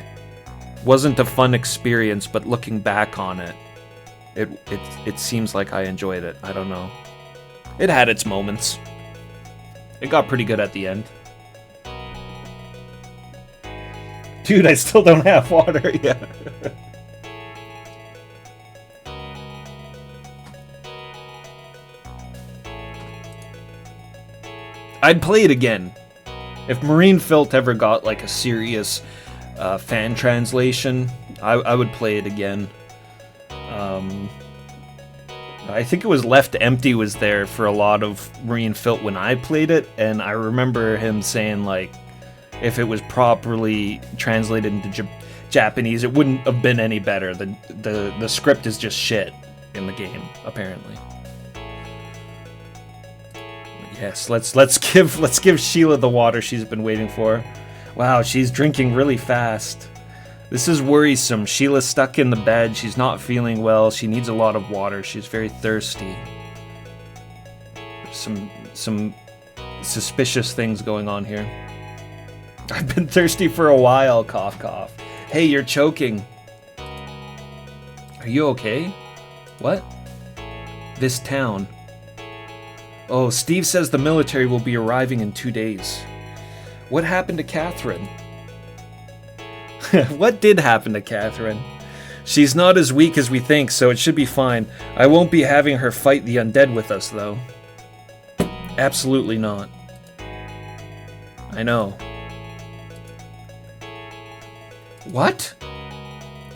Wasn't a fun experience, but looking back on it, it seems like I enjoyed it. I don't know. It had its moments. It got pretty good at the end. Dude, I still don't have water yet. I'd play it again. If Marine Filth ever got like a serious fan translation, I would play it again. I think it was Left Empty was there for a lot of Marine Filth when I played it, and I remember him saying like, if it was properly translated into Japanese, it wouldn't have been any better. The script is just shit in the game, apparently. Yes, let's give Sheila the water she's been waiting for. Wow, she's drinking really fast. This is worrisome. Sheila's stuck in the bed. She's not feeling well. She needs a lot of water. She's very thirsty. There's some suspicious things going on here. I've been thirsty for a while, cough cough. Hey, you're choking. Are you okay? What? This town. Oh, Steve says the military will be arriving in 2 days. What happened to Catherine? What did happen to Catherine? She's not as weak as we think, so it should be fine. I won't be having her fight the undead with us, though. Absolutely not. I know. What?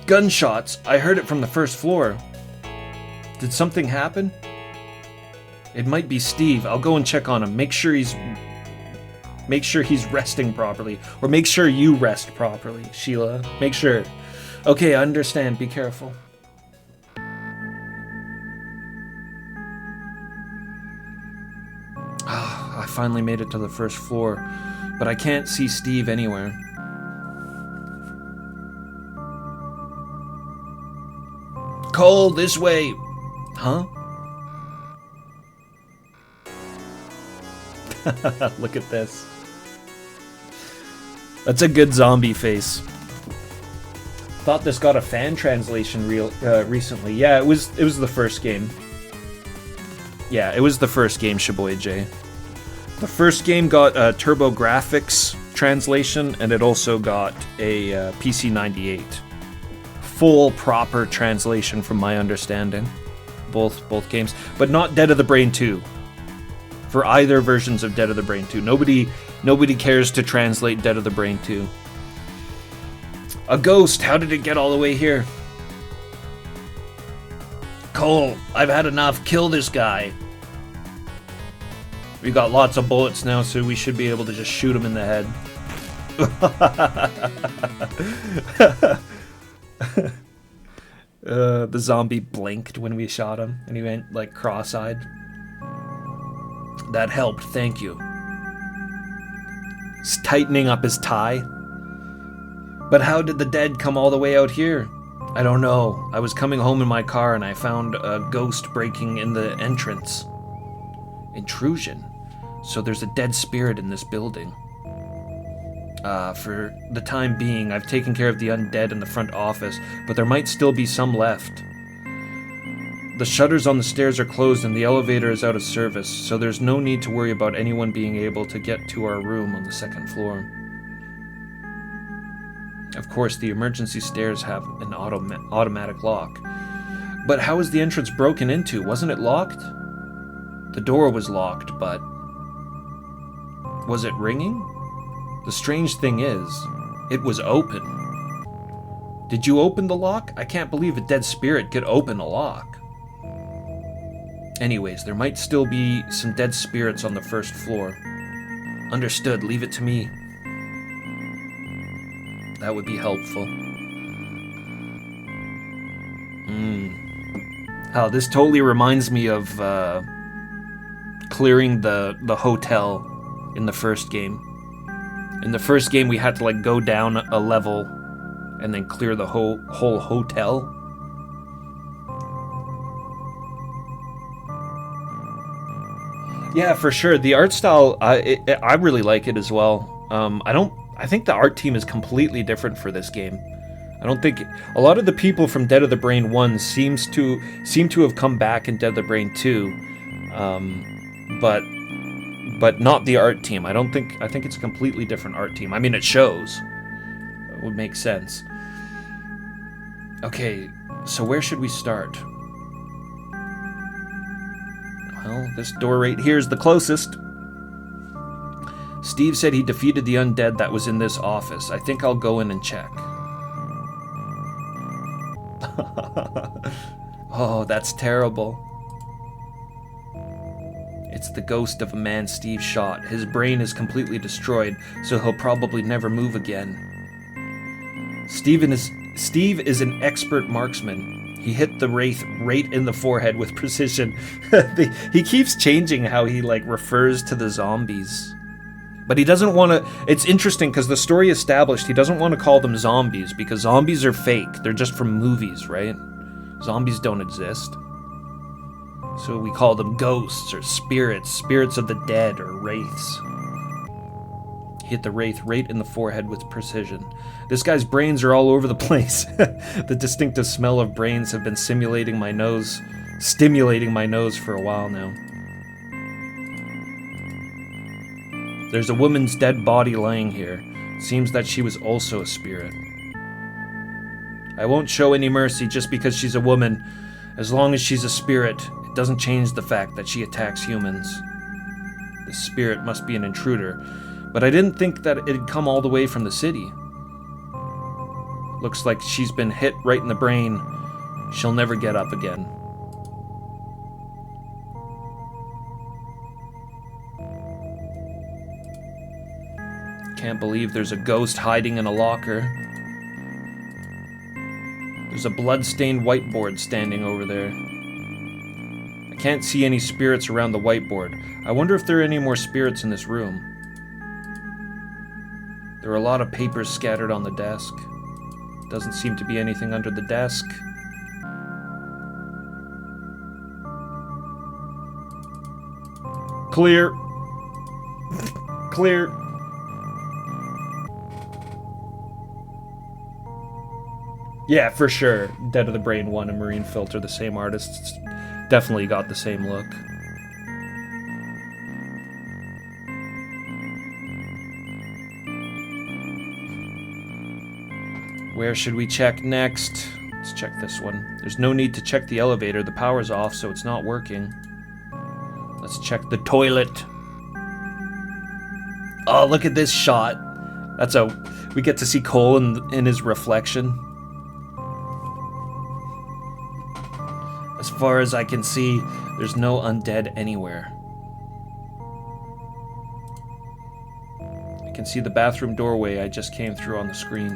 Gunshots. I heard it from the first floor. Did something happen? It might be Steve. I'll go and check on him. Make sure he's resting properly. Or make sure you rest properly, Sheila. Make sure. Okay, I understand. Be careful. I finally made it to the first floor, but I can't see Steve anywhere. Cole, this way. Huh? Look at this. That's a good zombie face. Thought this got a fan translation recently. Yeah, it was the first game. Yeah, it was the first game, Shaboy J. The first game got a TurboGrafx translation, and it also got a PC-98. Full, proper translation from my understanding. Both games. But not Dead of the Brain 2. For either versions of Dead of the Brain 2. Nobody cares to translate Dead of the Brain 2. A ghost, how did it get all the way here? Cole, I've had enough. Kill this guy. We got lots of bullets now, so we should be able to just shoot him in the head. The zombie blinked when we shot him, and he went, like, cross-eyed. That helped, thank you. He's tightening up his tie. But how did the dead come all the way out here? I don't know. I was coming home in my car and I found a ghost breaking in the entrance. Intrusion. So there's a dead spirit in this building. For the time being, I've taken care of the undead in the front office, but there might still be some left. The shutters on the stairs are closed and the elevator is out of service, so there's no need to worry about anyone being able to get to our room on the second floor. Of course, the emergency stairs have an automatic lock. But how was the entrance broken into? Wasn't it locked? The door was locked, but... was it ringing? The strange thing is, it was open. Did you open the lock? I can't believe a dead spirit could open a lock. Anyways, there might still be some dead spirits on the first floor. Understood, leave it to me. That would be helpful. Oh, this totally reminds me of clearing the hotel in the first game. In the first game, we had to like go down a level and then clear the whole hotel. Yeah, for sure. The art style, I really like it as well. I think the art team is completely different for this game. I don't think a lot of the people from Dead of the Brain 1 seem to have come back in Dead of the Brain 2, but not the art team. I think it's a completely different art team. I mean, it shows. It would make sense. Okay, so where should we start? Well, this door right here is the closest. Steve said he defeated the undead that was in this office. I think I'll go in and check. Oh, that's terrible. It's the ghost of a man Steve shot. His brain is completely destroyed, so he'll probably never move again. Steve is an expert marksman. He hit the wraith right in the forehead with precision. He keeps changing how he refers to the zombies. But he doesn't want to... It's interesting because the story established he doesn't want to call them zombies because zombies are fake. They're just from movies, right? Zombies don't exist. So we call them ghosts or spirits, spirits of the dead or wraiths. He hit the wraith right in the forehead with precision. This guy's brains are all over the place. The distinctive smell of brains have been stimulating my nose for a while now. There's a woman's dead body lying here. Seems that she was also a spirit. I won't show any mercy just because she's a woman. As long as she's a spirit, it doesn't change the fact that she attacks humans. This spirit must be an intruder, but I didn't think that it'd come all the way from the city. Looks like she's been hit right in the brain. She'll never get up again. Can't believe there's a ghost hiding in a locker. There's a blood-stained whiteboard standing over there. I can't see any spirits around the whiteboard. I wonder if there are any more spirits in this room. There are a lot of papers scattered on the desk. Doesn't seem to be anything under the desk. Clear. Clear. Yeah, for sure. Dead of the Brain 1 and Marine Filter, the same artists. Definitely got the same look. Where should we check next? Let's check this one. There's no need to check the elevator. The power's off, so it's not working. Let's check the toilet. Oh, look at this shot. We get to see Cole in his reflection. As far as I can see, there's no undead anywhere. I can see the bathroom doorway I just came through on the screen.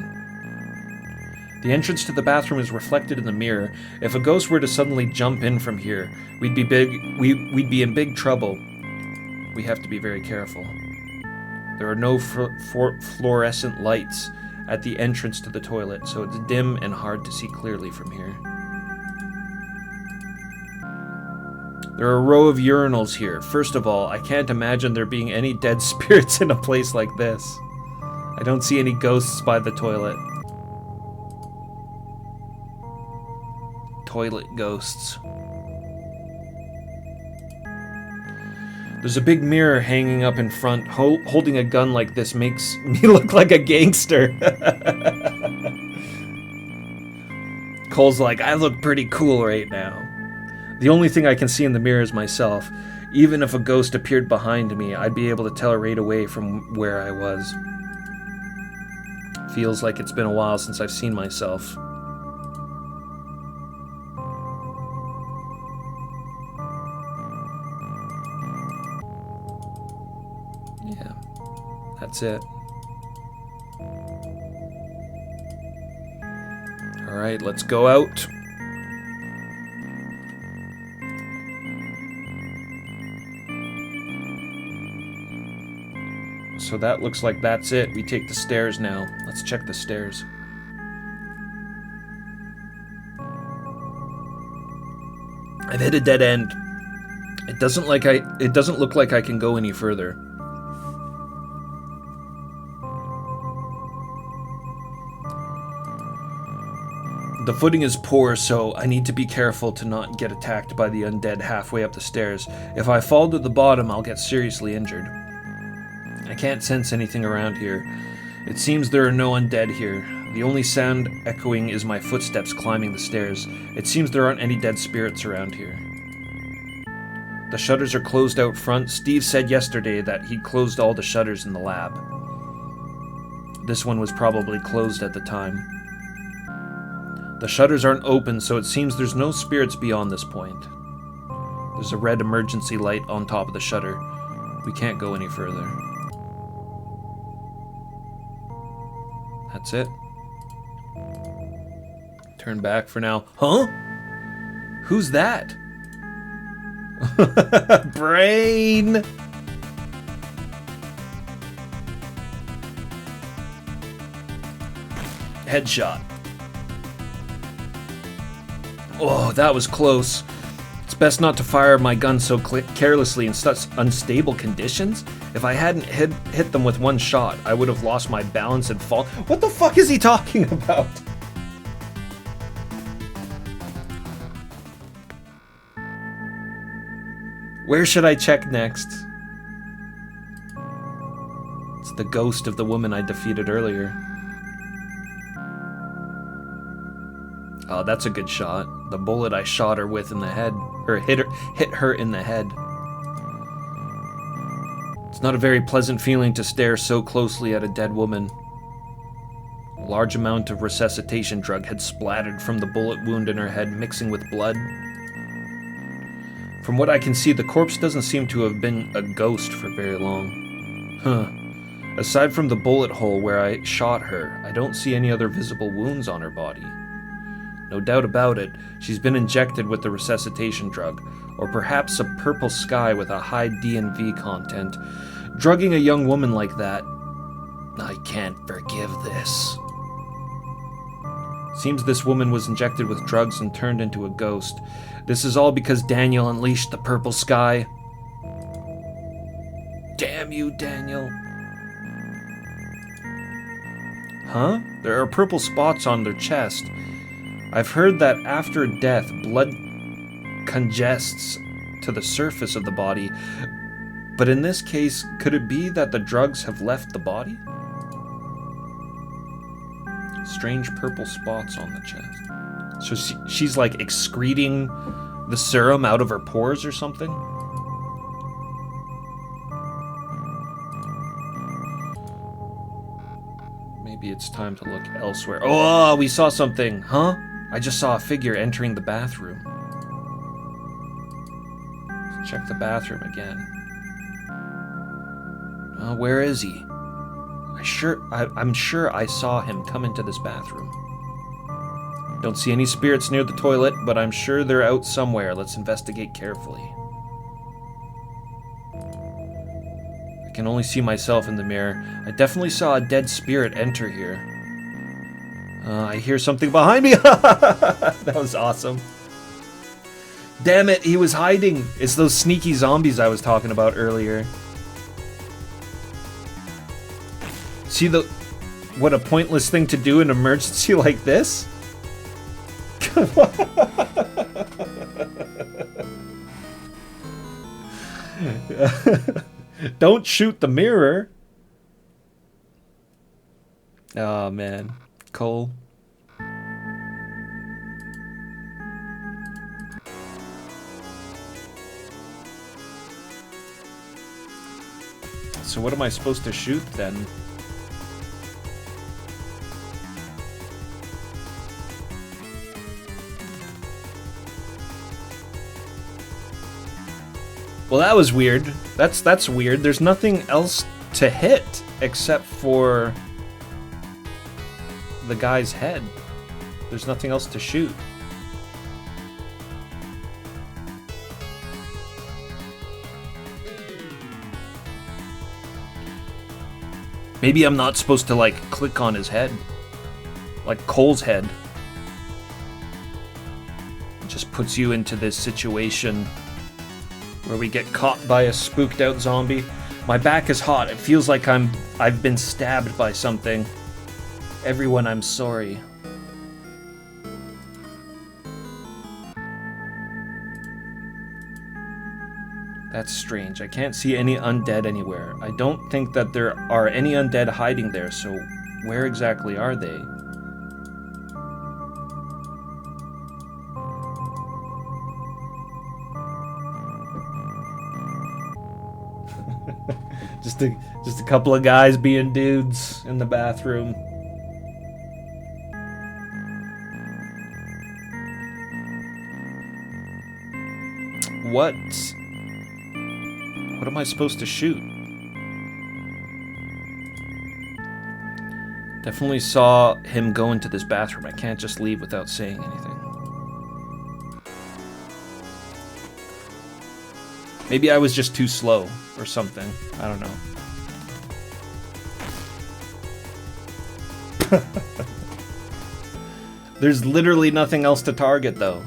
The entrance to the bathroom is reflected in the mirror. If a ghost were to suddenly jump in from here, we'd be in big trouble. We have to be very careful. There are no fluorescent lights at the entrance to the toilet, so it's dim and hard to see clearly from here. There are a row of urinals here. First of all, I can't imagine there being any dead spirits in a place like this. I don't see any ghosts by the toilet. Toilet ghosts. There's a big mirror hanging up in front. Holding a gun like this makes me look like a gangster. Cole's like, I look pretty cool right now. The only thing I can see in the mirror is myself. Even if a ghost appeared behind me, I'd be able to tell right away from where I was. Feels like it's been a while since I've seen myself. Yeah, that's it. Alright, let's go out. So that looks like that's it. We take the stairs now. Let's check the stairs. I've hit a dead end. It doesn't look like I can go any further. The footing is poor, so I need to be careful to not get attacked by the undead halfway up the stairs. If I fall to the bottom, I'll get seriously injured. I can't sense anything around here. It seems there are no undead here. The only sound echoing is my footsteps climbing the stairs. It seems there aren't any dead spirits around here. The shutters are closed out front. Steve said yesterday that he closed all the shutters in the lab. This one was probably closed at the time. The shutters aren't open, so it seems there's no spirits beyond this point. There's a red emergency light on top of the shutter. We can't go any further. That's it. Turn back for now. Huh? Who's that? Brain! Headshot. Oh, that was close. It's best not to fire my gun so carelessly in such unstable conditions. If I hadn't hit them with one shot, I would have lost my balance and fall. What the fuck is he talking about? Where should I check next? It's the ghost of the woman I defeated earlier. Oh, that's a good shot. The bullet I shot her with in the head, or hit her in the head. It's not a very pleasant feeling to stare so closely at a dead woman. A large amount of resuscitation drug had splattered from the bullet wound in her head, mixing with blood. From what I can see, the corpse doesn't seem to have been a ghost for very long. Huh. Aside from the bullet hole where I shot her, I don't see any other visible wounds on her body. No doubt about it, she's been injected with the resuscitation drug, or perhaps a purple sky with a high DNV content. Drugging a young woman like that, I can't forgive this. Seems this woman was injected with drugs and turned into a ghost. This is all because Daniel unleashed the purple sky. Damn you, Daniel. Huh? There are purple spots on their chest. I've heard that after death, blood congests to the surface of the body. But in this case, could it be that the drugs have left the body? Strange purple spots on the chest. So she's like excreting the serum out of her pores or something? Maybe it's time to look elsewhere. Oh, we saw something. Huh? I just saw a figure entering the bathroom. Let's check the bathroom again. Where is he? I'm sure I saw him come into this bathroom. Don't see any spirits near the toilet, but I'm sure they're out somewhere. Let's investigate carefully. I can only see myself in the mirror. I definitely saw a dead spirit enter here. I hear something behind me. That was awesome. Damn it, he was hiding. It's those sneaky zombies I was talking about earlier. See what a pointless thing to do in an emergency like this? Come on. Don't shoot the mirror. Oh man, Cole. So what am I supposed to shoot then? Well, that was weird. That's weird. There's nothing else to hit except for the guy's head. There's nothing else to shoot. Maybe I'm not supposed to, like, click on his head. Like Cole's head. It just puts you into this situation where we get caught by a spooked out zombie. My back is hot. It feels like I've been stabbed by something. Everyone, I'm sorry. That's strange. I can't see any undead anywhere. I don't think that there are any undead hiding there, so where exactly are they? Just a couple of guys being dudes in the bathroom. What am I supposed to shoot? Definitely saw him go into this bathroom. I can't just leave without saying anything. Maybe I was just too slow or something. I don't know. There's literally nothing else to target, though.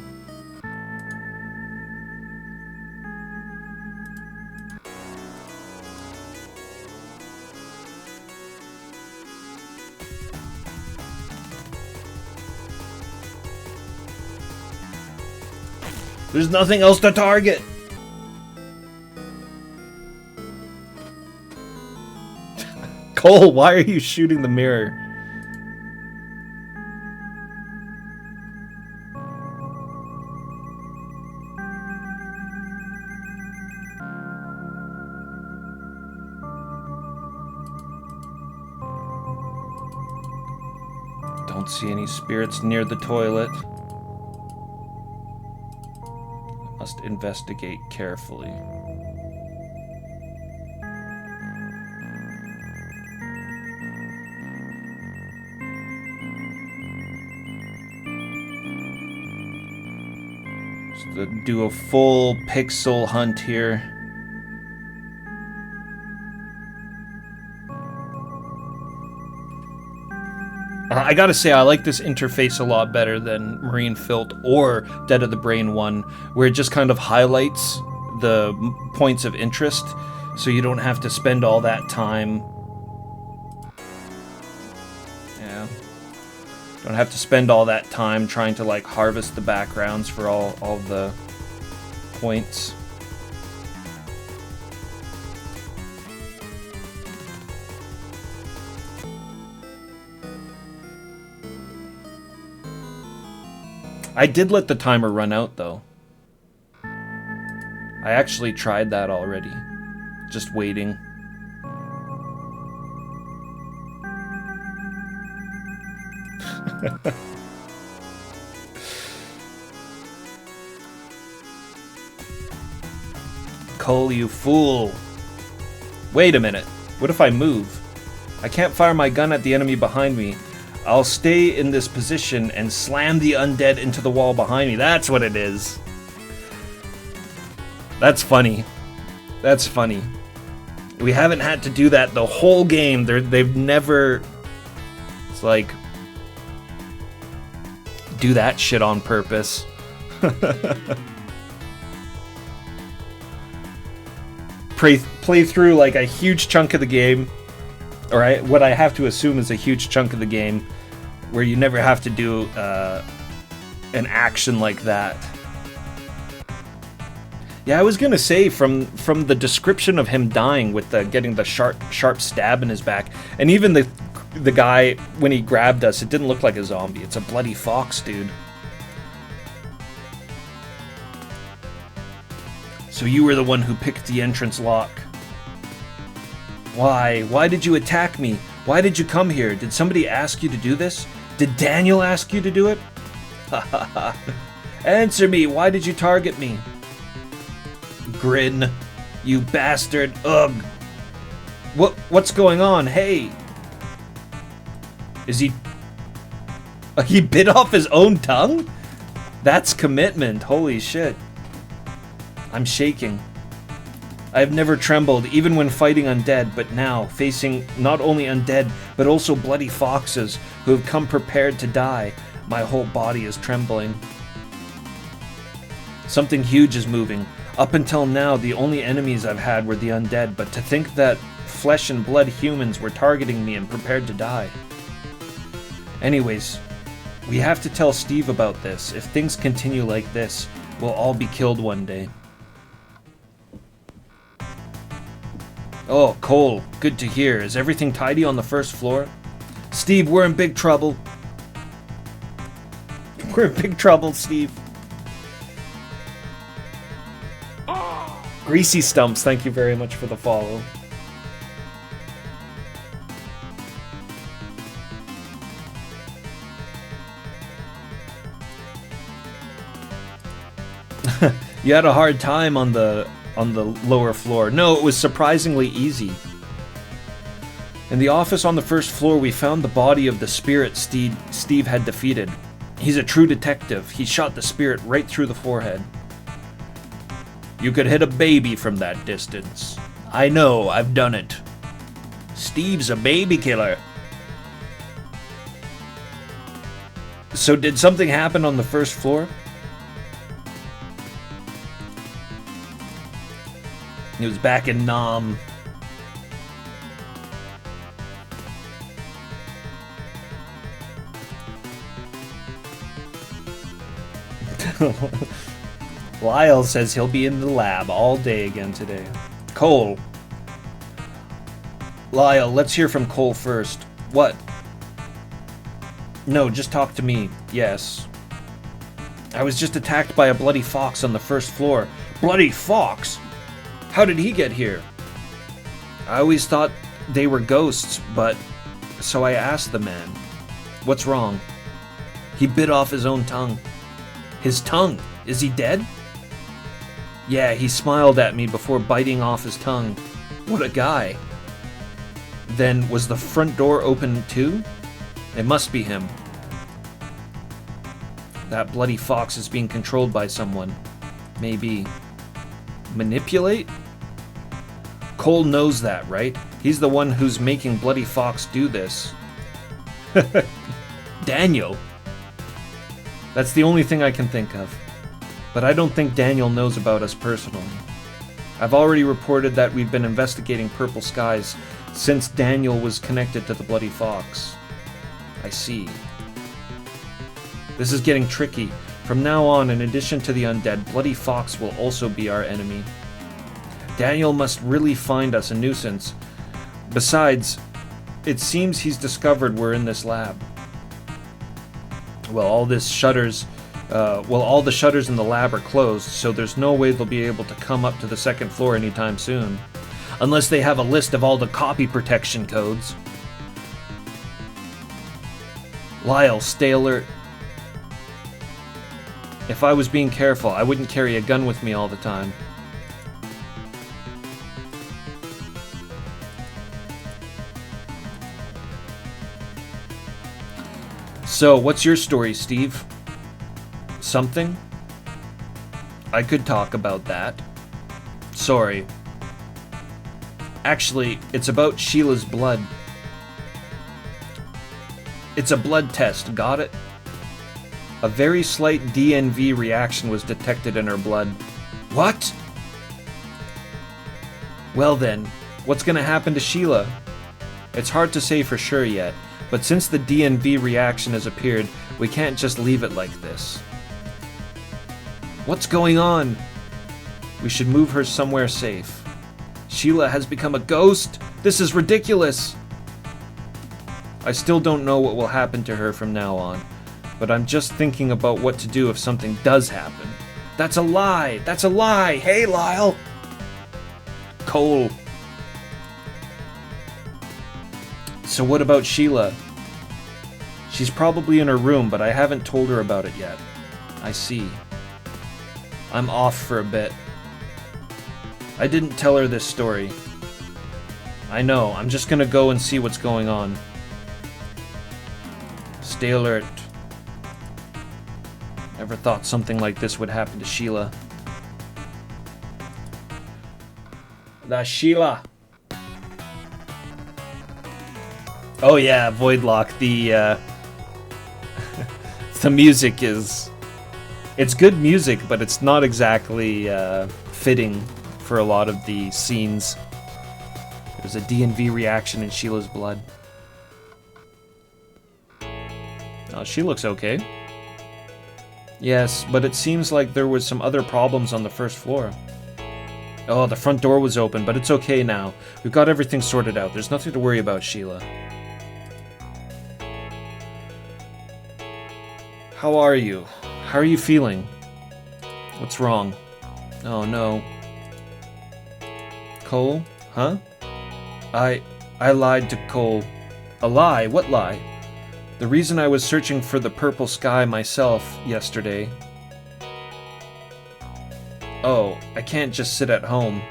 There's nothing else to target. Cole, why are you shooting the mirror? Don't see any spirits near the toilet. Must investigate carefully. So do a full pixel hunt here. I gotta say, I like this interface a lot better than Marine Filth or Dead of the Brain 1, where it just kind of highlights the points of interest, so you don't have to spend all that time. Yeah. Don't have to spend all that time trying to, like, harvest the backgrounds for all the points. I did let the timer run out, though. I actually tried that already. Just waiting. Cole, you fool. Wait a minute. What if I move? I can't fire my gun at the enemy behind me. I'll stay in this position and slam the undead into the wall behind me. That's what it is. That's funny. That's funny. We haven't had to do that the whole game. They've never... It's like... do that shit on purpose. Play through like a huge chunk of the game. Or what I have to assume is a huge chunk of the game where you never have to do an action like that. Yeah, I was gonna say from the description of him dying with getting the sharp stab in his back, and even the guy when he grabbed us, it didn't look like a zombie. It's a bloody fox, dude. So you were the one who picked the entrance lock. Why? Why did you attack me? Why did you come here? Did somebody ask you to do this? Did Daniel ask you to do it? Ha ha ha. Answer me, why did you target me? Grin. You bastard. Ugh. What's going on? Hey. Is he... He bit off his own tongue? That's commitment. Holy shit. I'm shaking. I have never trembled, even when fighting undead, but now, facing not only undead, but also bloody foxes who have come prepared to die, my whole body is trembling. Something huge is moving. Up until now, the only enemies I've had were the undead, but to think that flesh and blood humans were targeting me and prepared to die. Anyways, we have to tell Steve about this. If things continue like this, we'll all be killed one day. Oh, Cole, good to hear. Is everything tidy on the first floor? Steve, we're in big trouble. We're in big trouble, Steve. Greasy Stumps, thank you very much for the follow. You had a hard time on the lower floor. No, it was surprisingly easy. In the office on the first floor, we found the body of the spirit Steve had defeated. He's a true detective. He shot the spirit right through the forehead. You could hit a baby from that distance. I know, I've done it. Steve's a baby killer. So did something happen on the first floor? It was back in Nam. Lyle says he'll be in the lab all day again today. Cole. Lyle, let's hear from Cole first. What? No, just talk to me. Yes. I was just attacked by a bloody fox on the first floor. Bloody fox? How did he get here? I always thought they were ghosts, but... So I asked the man. What's wrong? He bit off his own tongue. His tongue? Is he dead? Yeah, he smiled at me before biting off his tongue. What a guy. Then, was the front door open too? It must be him. That bloody fox is being controlled by someone. Maybe. Manipulate? Cole knows that, right? He's the one who's making Bloody Fox do this. Daniel? That's the only thing I can think of. But I don't think Daniel knows about us personally. I've already reported that we've been investigating Purple Skies since Daniel was connected to the Bloody Fox. I see. This is getting tricky. From now on, in addition to the undead, Bloody Fox will also be our enemy. Daniel must really find us a nuisance. Besides, it seems he's discovered we're in this lab. Well, all the shutters in the lab are closed, so there's no way they'll be able to come up to the second floor anytime soon. Unless they have a list of all the copy protection codes. Lyle, stay alert. If I was being careful, I wouldn't carry a gun with me all the time. So, what's your story, Steve? Something? I could talk about that. Sorry. Actually, it's about Sheila's blood. It's a blood test, got it? A very slight DNV reaction was detected in her blood. What? Well then, what's gonna happen to Sheila? It's hard to say for sure yet, but since the DNV reaction has appeared, we can't just leave it like this. What's going on? We should move her somewhere safe. Sheila has become a ghost? This is ridiculous! I still don't know what will happen to her from now on, but I'm just thinking about what to do if something does happen. That's a lie! That's a lie! Hey, Lyle! Cole. So what about Sheila? She's probably in her room, but I haven't told her about it yet. I see. I'm off for a bit. I didn't tell her this story. I know, I'm just gonna go and see what's going on. Stay alert. Never thought something like this would happen to Sheila. That's Sheila. Oh yeah, Voidlock. The music is... It's good music, but it's not exactly fitting for a lot of the scenes. There's a DNV reaction in Sheila's blood. Oh, she looks okay. Yes, but it seems like there was some other problems on the first floor. Oh, the front door was open, but it's okay now. We've got everything sorted out. There's nothing to worry about, Sheila. How are you? How are you feeling? What's wrong? Oh no. Cole? Huh? I lied to Cole. A lie? What lie? The reason I was searching for the purple sky myself yesterday. Oh, I can't just sit at home.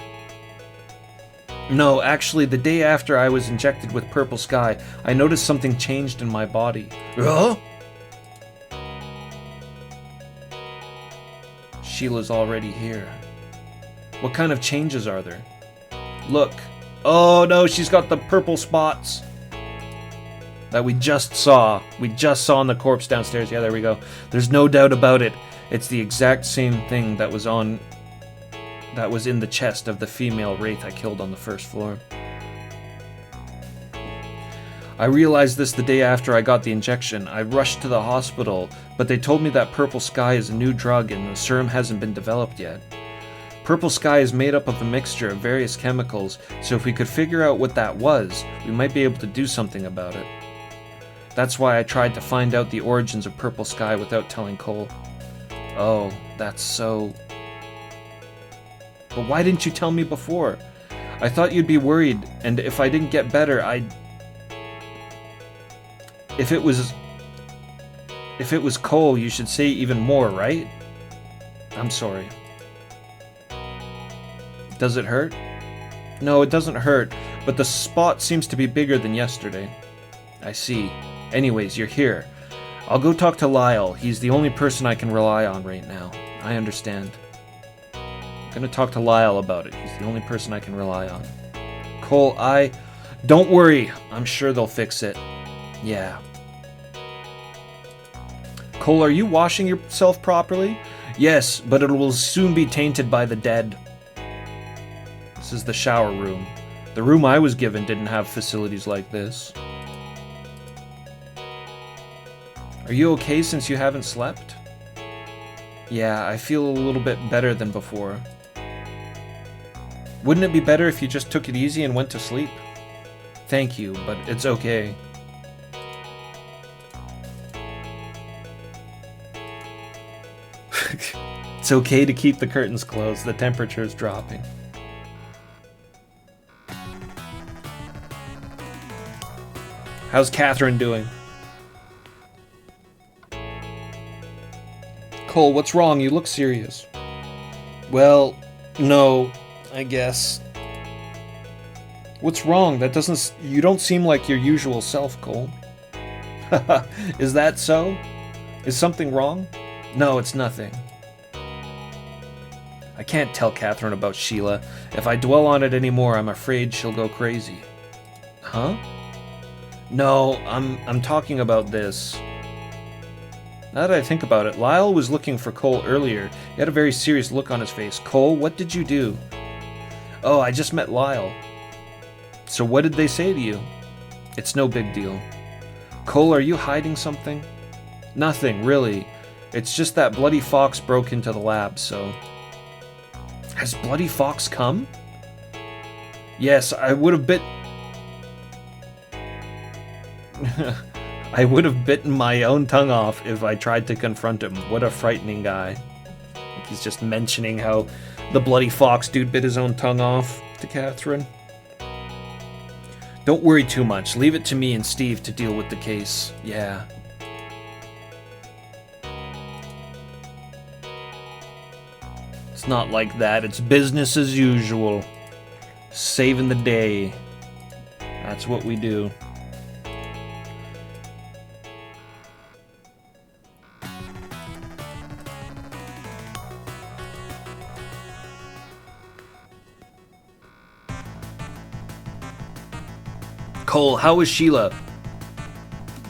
No, actually, the day after I was injected with purple sky, I noticed something changed in my body. Huh? Sheila's already here. What kind of changes are there? Look. Oh no, she's got the purple spots that we just saw. We just saw on the corpse downstairs. Yeah, there we go. There's no doubt about it. It's the exact same thing that was in the chest of the female wraith I killed on the first floor. I realized this the day after I got the injection. I rushed to the hospital, but they told me that purple sky is a new drug and the serum hasn't been developed yet. Purple sky is made up of a mixture of various chemicals, so if we could figure out what that was, we might be able to do something about it. That's why I tried to find out the origins of purple sky without telling Cole. Oh, that's so... But why didn't you tell me before? I thought you'd be worried, and if I didn't get better, If it was Cole, you should say even more, right? I'm sorry. Does it hurt? No, it doesn't hurt, but the spot seems to be bigger than yesterday. I see. Anyways, you're here. I'll go talk to Lyle. He's the only person I can rely on right now. I understand. I'm gonna talk to Lyle about it. He's the only person I can rely on. Cole, Don't worry. I'm sure they'll fix it. Yeah. Cole, are you washing yourself properly? Yes, but it will soon be tainted by the dead. This is the shower room. The room I was given didn't have facilities like this. Are you okay since you haven't slept? Yeah, I feel a little bit better than before. Wouldn't it be better if you just took it easy and went to sleep? Thank you, but it's okay. It's okay to keep the curtains closed. The temperature's dropping. How's Catherine doing? Cole, what's wrong? You look serious. Well, no, I guess. What's wrong? You don't seem like your usual self, Cole. Is that so? Is something wrong? No, it's nothing. I can't tell Catherine about Sheila. If I dwell on it anymore, I'm afraid she'll go crazy. Huh? No, I'm talking about this. Now that I think about it, Lyle was looking for Cole earlier. He had a very serious look on his face. Cole, what did you do? Oh, I just met Lyle. So what did they say to you? It's no big deal. Cole, are you hiding something? Nothing, really. It's just that Bloody Fox broke into the lab, so... Has Bloody Fox come? Yes, I would have I would have bitten my own tongue off if I tried to confront him. What a frightening guy. Like he's just mentioning how the Bloody Fox dude bit his own tongue off to Catherine. Don't worry too much. Leave it to me and Steve to deal with the case. Yeah. It's not like that. It's business as usual. Saving the day. That's what we do. Cole, how is Sheila?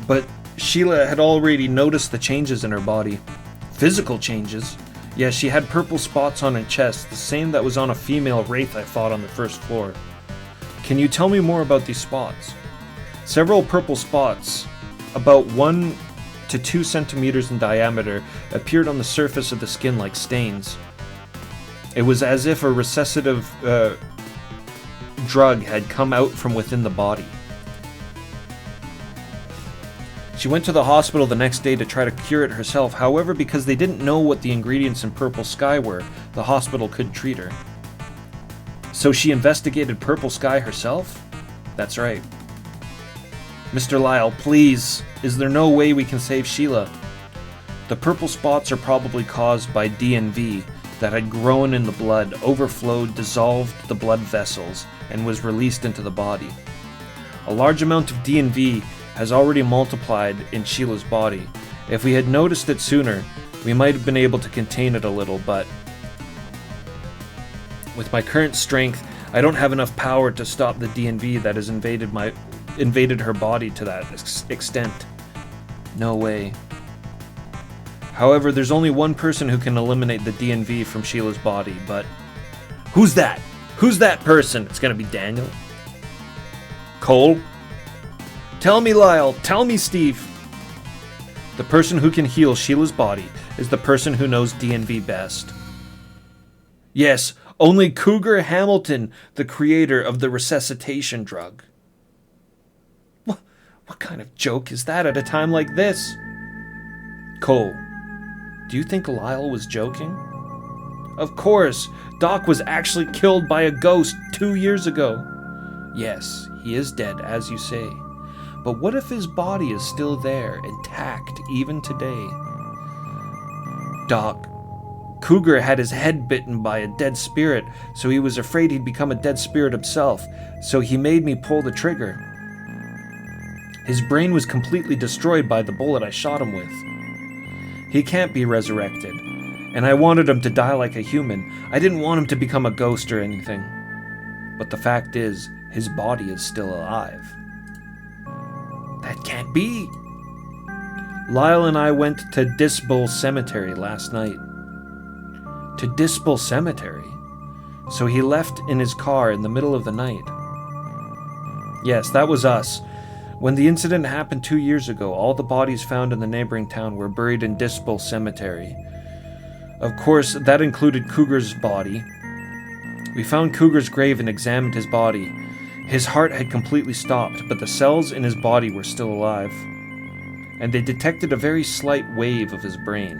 But Sheila had already noticed the changes in her body. Physical changes? Yeah, she had purple spots on her chest, the same that was on a female wraith I fought on the first floor. Can you tell me more about these spots? Several purple spots, about 1 to 2 centimeters in diameter, appeared on the surface of the skin like stains. It was as if a recessive drug had come out from within the body. She went to the hospital the next day to try to cure it herself. However, because they didn't know what the ingredients in Purple Sky were, the hospital couldn't treat her. So she investigated Purple Sky herself? That's right. Mr. Lyle, please, is there no way we can save Sheila? The purple spots are probably caused by DNV that had grown in the blood, overflowed, dissolved the blood vessels, and was released into the body. A large amount of DNV has already multiplied in Sheila's body. If we had noticed it sooner, we might have been able to contain it a little, but with my current strength, I don't have enough power to stop the DNV that has invaded her body to that extent. No way. However, there's only one person who can eliminate the DNV from Sheila's body, but who's that? Who's that person? It's gonna be Daniel. Cole? Tell me, Lyle. Tell me, Steve. The person who can heal Sheila's body is the person who knows DNV best. Yes, only Cougar Hamilton, the creator of the resuscitation drug. What kind of joke is that at a time like this? Cole, do you think Lyle was joking? Of course, Doc was actually killed by a ghost 2 years ago. Yes, he is dead, as you say. But what if his body is still there, intact, even today? Doc, Cougar had his head bitten by a dead spirit, so he was afraid he'd become a dead spirit himself, so he made me pull the trigger. His brain was completely destroyed by the bullet I shot him with. He can't be resurrected, and I wanted him to die like a human. I didn't want him to become a ghost or anything. But the fact is, his body is still alive. That can't be. Lyle and I went to Disbul Cemetery last night. To Disbul Cemetery? So he left in his car in the middle of the night. Yes, that was us. When the incident happened 2 years ago, all the bodies found in the neighboring town were buried in Disbul Cemetery. Of course, that included Cougar's body. We found Cougar's grave and examined his body. His heart had completely stopped, but the cells in his body were still alive. And they detected a very slight wave of his brain.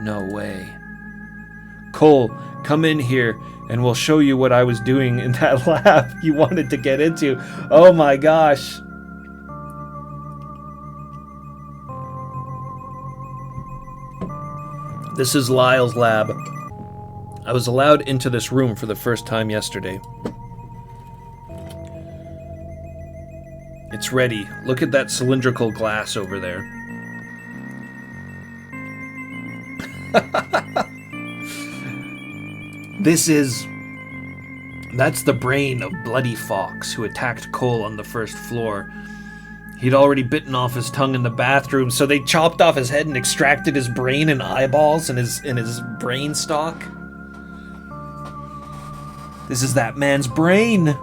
No way. Cole, come in here, and we'll show you what I was doing in that lab you wanted to get into. Oh my gosh. This is Lyle's lab. I was allowed into this room for the first time yesterday. It's ready. Look at that cylindrical glass over there. That's the brain of Bloody Fox, who attacked Cole on the first floor. He'd already bitten off his tongue in the bathroom, so they chopped off his head and extracted his brain and eyeballs and his brain stalk. This is that man's brain.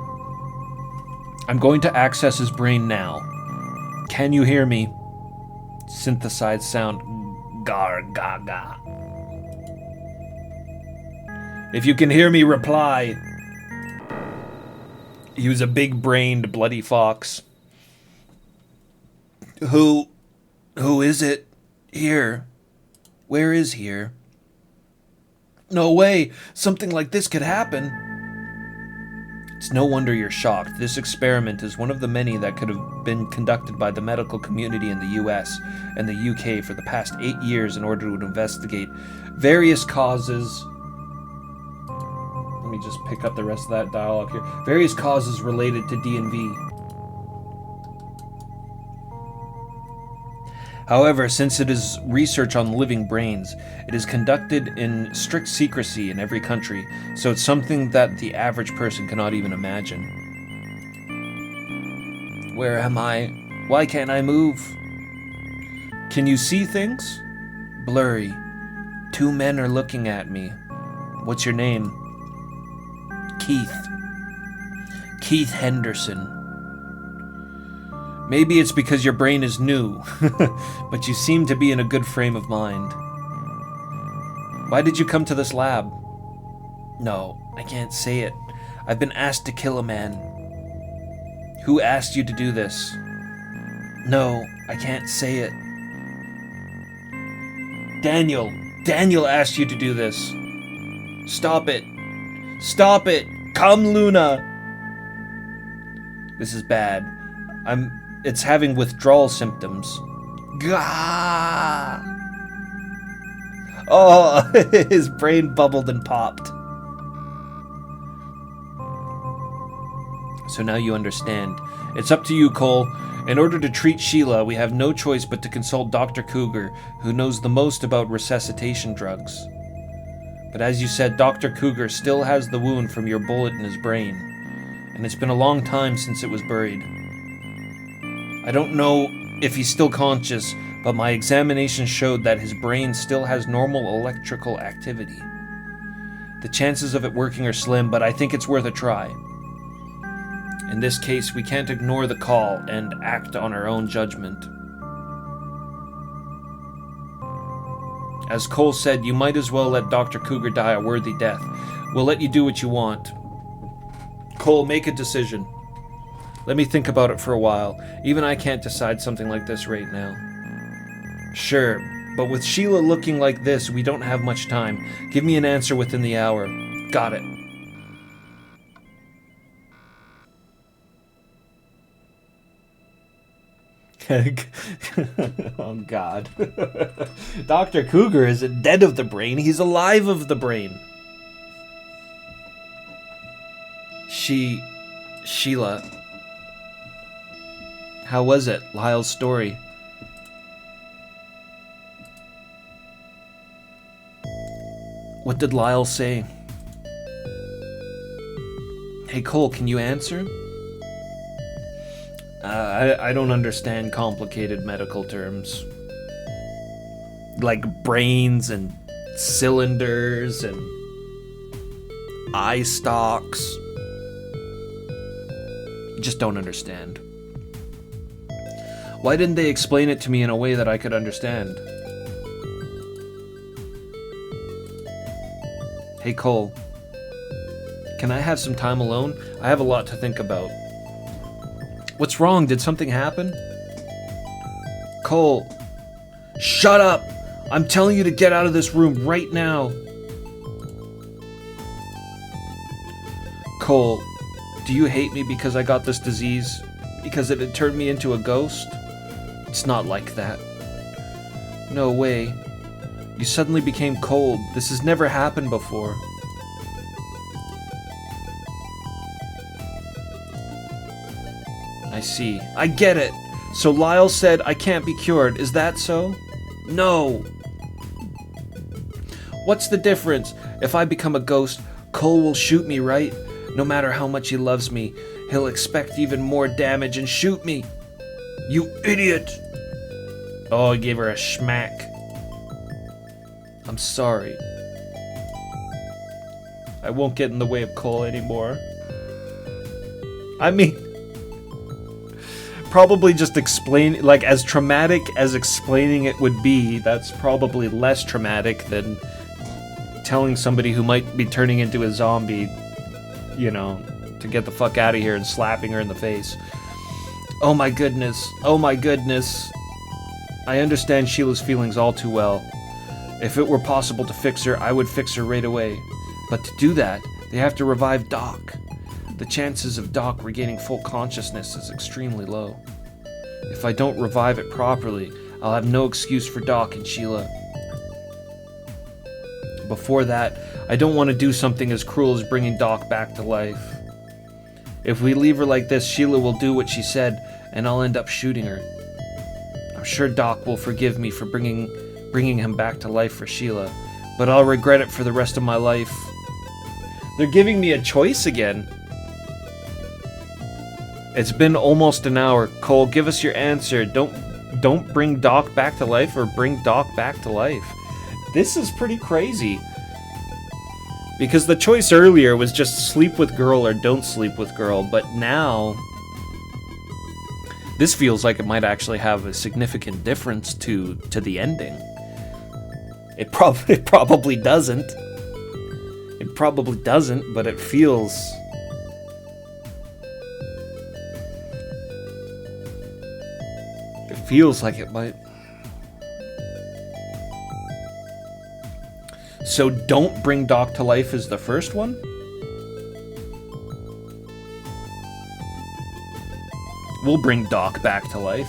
I'm going to access his brain now. Can you hear me? Synthesized sound. Gar ga ga. If you can hear me, reply. He was a big-brained Bloody Fox. Who is it? Here. Where is here? No way! Something like this could happen! It's no wonder you're shocked. This experiment is one of the many that could have been conducted by the medical community in the US and the UK for the past 8 years in order to investigate various causes. Let me just pick up the rest of that dialogue here. Various causes related to DNV. However, since it is research on living brains, it is conducted in strict secrecy in every country, so it's something that the average person cannot even imagine. Where am I? Why can't I move? Can you see things? Blurry. 2 men are looking at me. What's your name? Keith. Keith Henderson. Maybe it's because your brain is new, but you seem to be in a good frame of mind. Why did you come to this lab? No, I can't say it. I've been asked to kill a man. Who asked you to do this? No, I can't say it. Daniel asked you to do this. Stop it. Stop it. Come, Luna! This is bad. It's having withdrawal symptoms. Gah! Oh, his brain bubbled and popped. So now you understand. It's up to you, Cole. In order to treat Sheila, we have no choice but to consult Dr. Cougar, who knows the most about resuscitation drugs. But as you said, Dr. Cougar still has the wound from your bullet in his brain, and it's been a long time since it was buried. I don't know if he's still conscious, but my examination showed that his brain still has normal electrical activity. The chances of it working are slim, but I think it's worth a try. In this case, we can't ignore the call and act on our own judgment. As Cole said, you might as well let Dr. Cougar die a worthy death. We'll let you do what you want. Cole, make a decision. Let me think about it for a while. Even I can't decide something like this right now. Sure, but with Sheila looking like this, we don't have much time. Give me an answer within the hour. Got it. Oh, God. Dr. Cougar isn't dead of the brain. He's alive of the brain. Sheila. How was it? Lyle's story. What did Lyle say? Hey, Cole, can you answer? I don't understand complicated medical terms. Like brains and cylinders and eye stalks. Just don't understand. Why didn't they explain it to me in a way that I could understand? Hey, Cole. Can I have some time alone? I have a lot to think about. What's wrong? Did something happen? Cole. Shut up! I'm telling you to get out of this room right now. Cole, do you hate me because I got this disease? Because it had turned me into a ghost? It's not like that. No way. You suddenly became cold. This has never happened before. I see. I get it. So Lyle said I can't be cured. Is that so? No. What's the difference? If I become a ghost, Cole will shoot me, right? No matter how much he loves me, he'll expect even more damage and shoot me. You idiot! Oh, he gave her a schmack. I'm sorry. I won't get in the way of Cole anymore. I mean, probably just explain, like, as traumatic as explaining it would be, that's probably less traumatic than telling somebody who might be turning into a zombie, you know, to get the fuck out of here and slapping her in the face. Oh my goodness. Oh my goodness. I understand Sheila's feelings all too well. If it were possible to fix her, I would fix her right away. But to do that, they have to revive Doc. The chances of Doc regaining full consciousness is extremely low. If I don't revive it properly, I'll have no excuse for Doc and Sheila. Before that, I don't want to do something as cruel as bringing Doc back to life. If we leave her like this, Sheila will do what she said, and I'll end up shooting her. I'm sure Doc will forgive me for bringing him back to life for Sheila, but I'll regret it for the rest of my life. They're giving me a choice again. It's been almost an hour. Cole, give us your answer. Don't bring Doc back to life or bring Doc back to life. This is pretty crazy. Because the choice earlier was just sleep with girl or don't sleep with girl, but now this feels like it might actually have a significant difference to the ending. It probably doesn't. It probably doesn't, but it feels... It feels like it might. So don't bring Doc to life is the first one? We'll bring Doc back to life.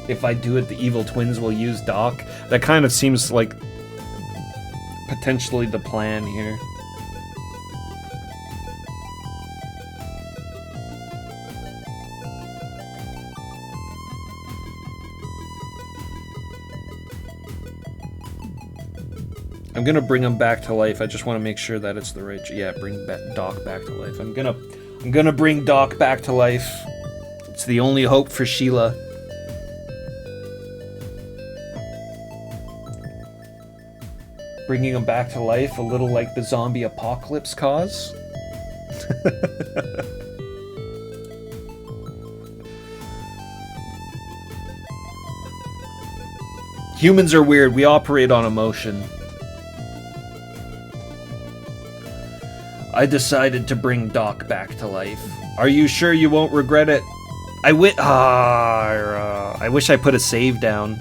If I do it, the evil twins will use Doc. That kind of seems like potentially the plan here. I'm gonna bring him back to life. I just want to make sure that it's the right. Yeah, bring Doc back to life. I'm gonna bring Doc back to life. It's the only hope for Sheila. Bringing him back to life, a little like the zombie apocalypse cause. Humans are weird. We operate on emotion. I decided to bring Doc back to life. Are you sure you won't regret it? I wish I put a save down.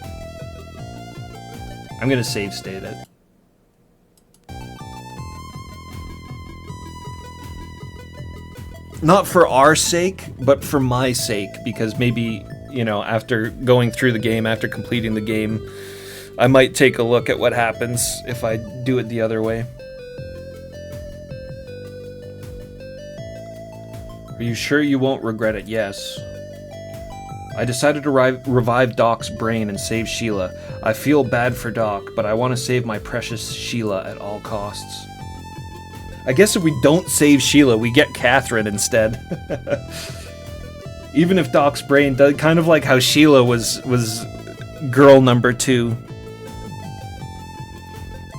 I'm gonna save state it. Not for our sake, but for my sake, because maybe, you know, after going through the game, after completing the game, I might take a look at what happens if I do it the other way. Are you sure you won't regret it? Yes. I decided to revive Doc's brain and save Sheila. I feel bad for Doc, but I want to save my precious Sheila at all costs. I guess if we don't save Sheila, we get Catherine instead. Even if Doc's brain does, kind of like how Sheila was girl number 2.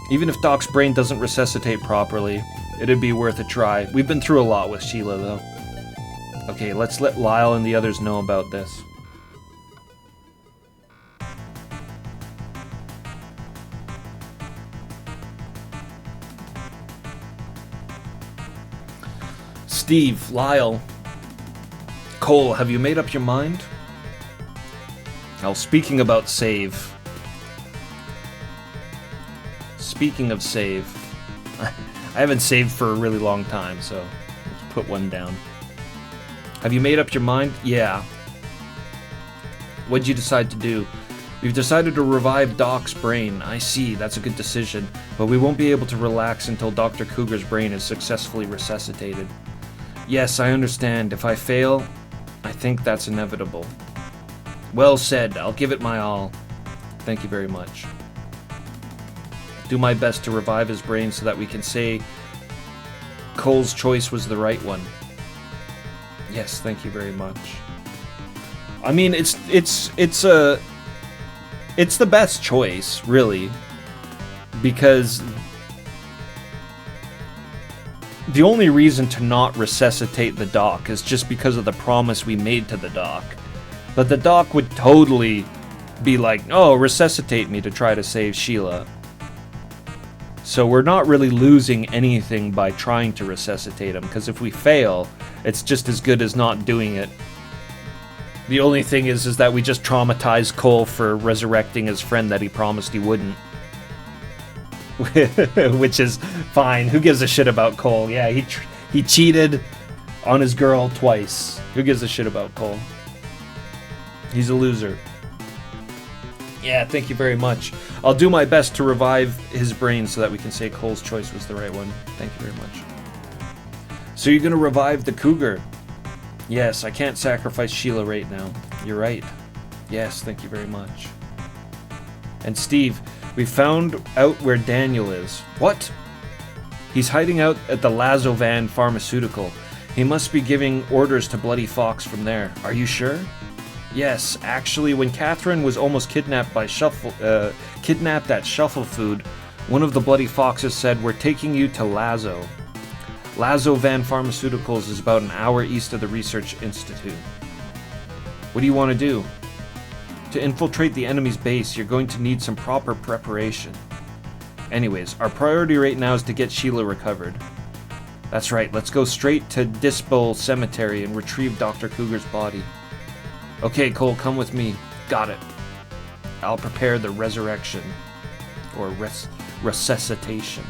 Even if Doc's brain doesn't resuscitate properly, it'd be worth a try. We've been through a lot with Sheila, though. Okay, let's let Lyle and the others know about this. Steve, Lyle, Cole, have you made up your mind? Now, speaking about save. Speaking of save. I haven't saved for a really long time, so let's put one down. Have you made up your mind? Yeah. What'd you decide to do? We've decided to revive Doc's brain. I see, that's a good decision. But we won't be able to relax until Dr. Cougar's brain is successfully resuscitated. Yes, I understand. If I fail, I think that's inevitable. Well said. I'll give it my all. Thank you very much. Do my best to revive his brain so that we can say Cole's choice was the right one. Yes, thank you very much. I mean, it's the best choice, really, because the only reason to not resuscitate the Doc is just because of the promise we made to the Doc. But the Doc would totally be like, oh, resuscitate me to try to save Sheila. So we're not really losing anything by trying to resuscitate him, because if we fail, it's just as good as not doing it. The only thing is that we just traumatize Cole for resurrecting his friend that he promised he wouldn't. Which is fine. Who gives a shit about Cole? Yeah, he cheated on his girl twice. Who gives a shit about Cole? He's a loser. Yeah, thank you very much. I'll do my best to revive his brain so that we can say Cole's choice was the right one. Thank you very much. So you're gonna revive the Cougar? Yes, I can't sacrifice Sheila right now. You're right. Yes, thank you very much. And Steve, we found out where Daniel is. What? He's hiding out at the Lazovan Pharmaceutical. He must be giving orders to Bloody Fox from there. Are you sure? Yes, actually, when Catherine was almost kidnapped at Shuffle Food, one of the Bloody Foxes said, "We're taking you to Lazo." Lazovan Pharmaceuticals is about an hour east of the Research Institute. What do you want to do? To infiltrate the enemy's base, you're going to need some proper preparation. Anyways, our priority right now is to get Sheila recovered. That's right, let's go straight to Dispel Cemetery and retrieve Dr. Cougar's body. Okay, Cole, come with me. Got it. I'll prepare the resurrection. Or resuscitation.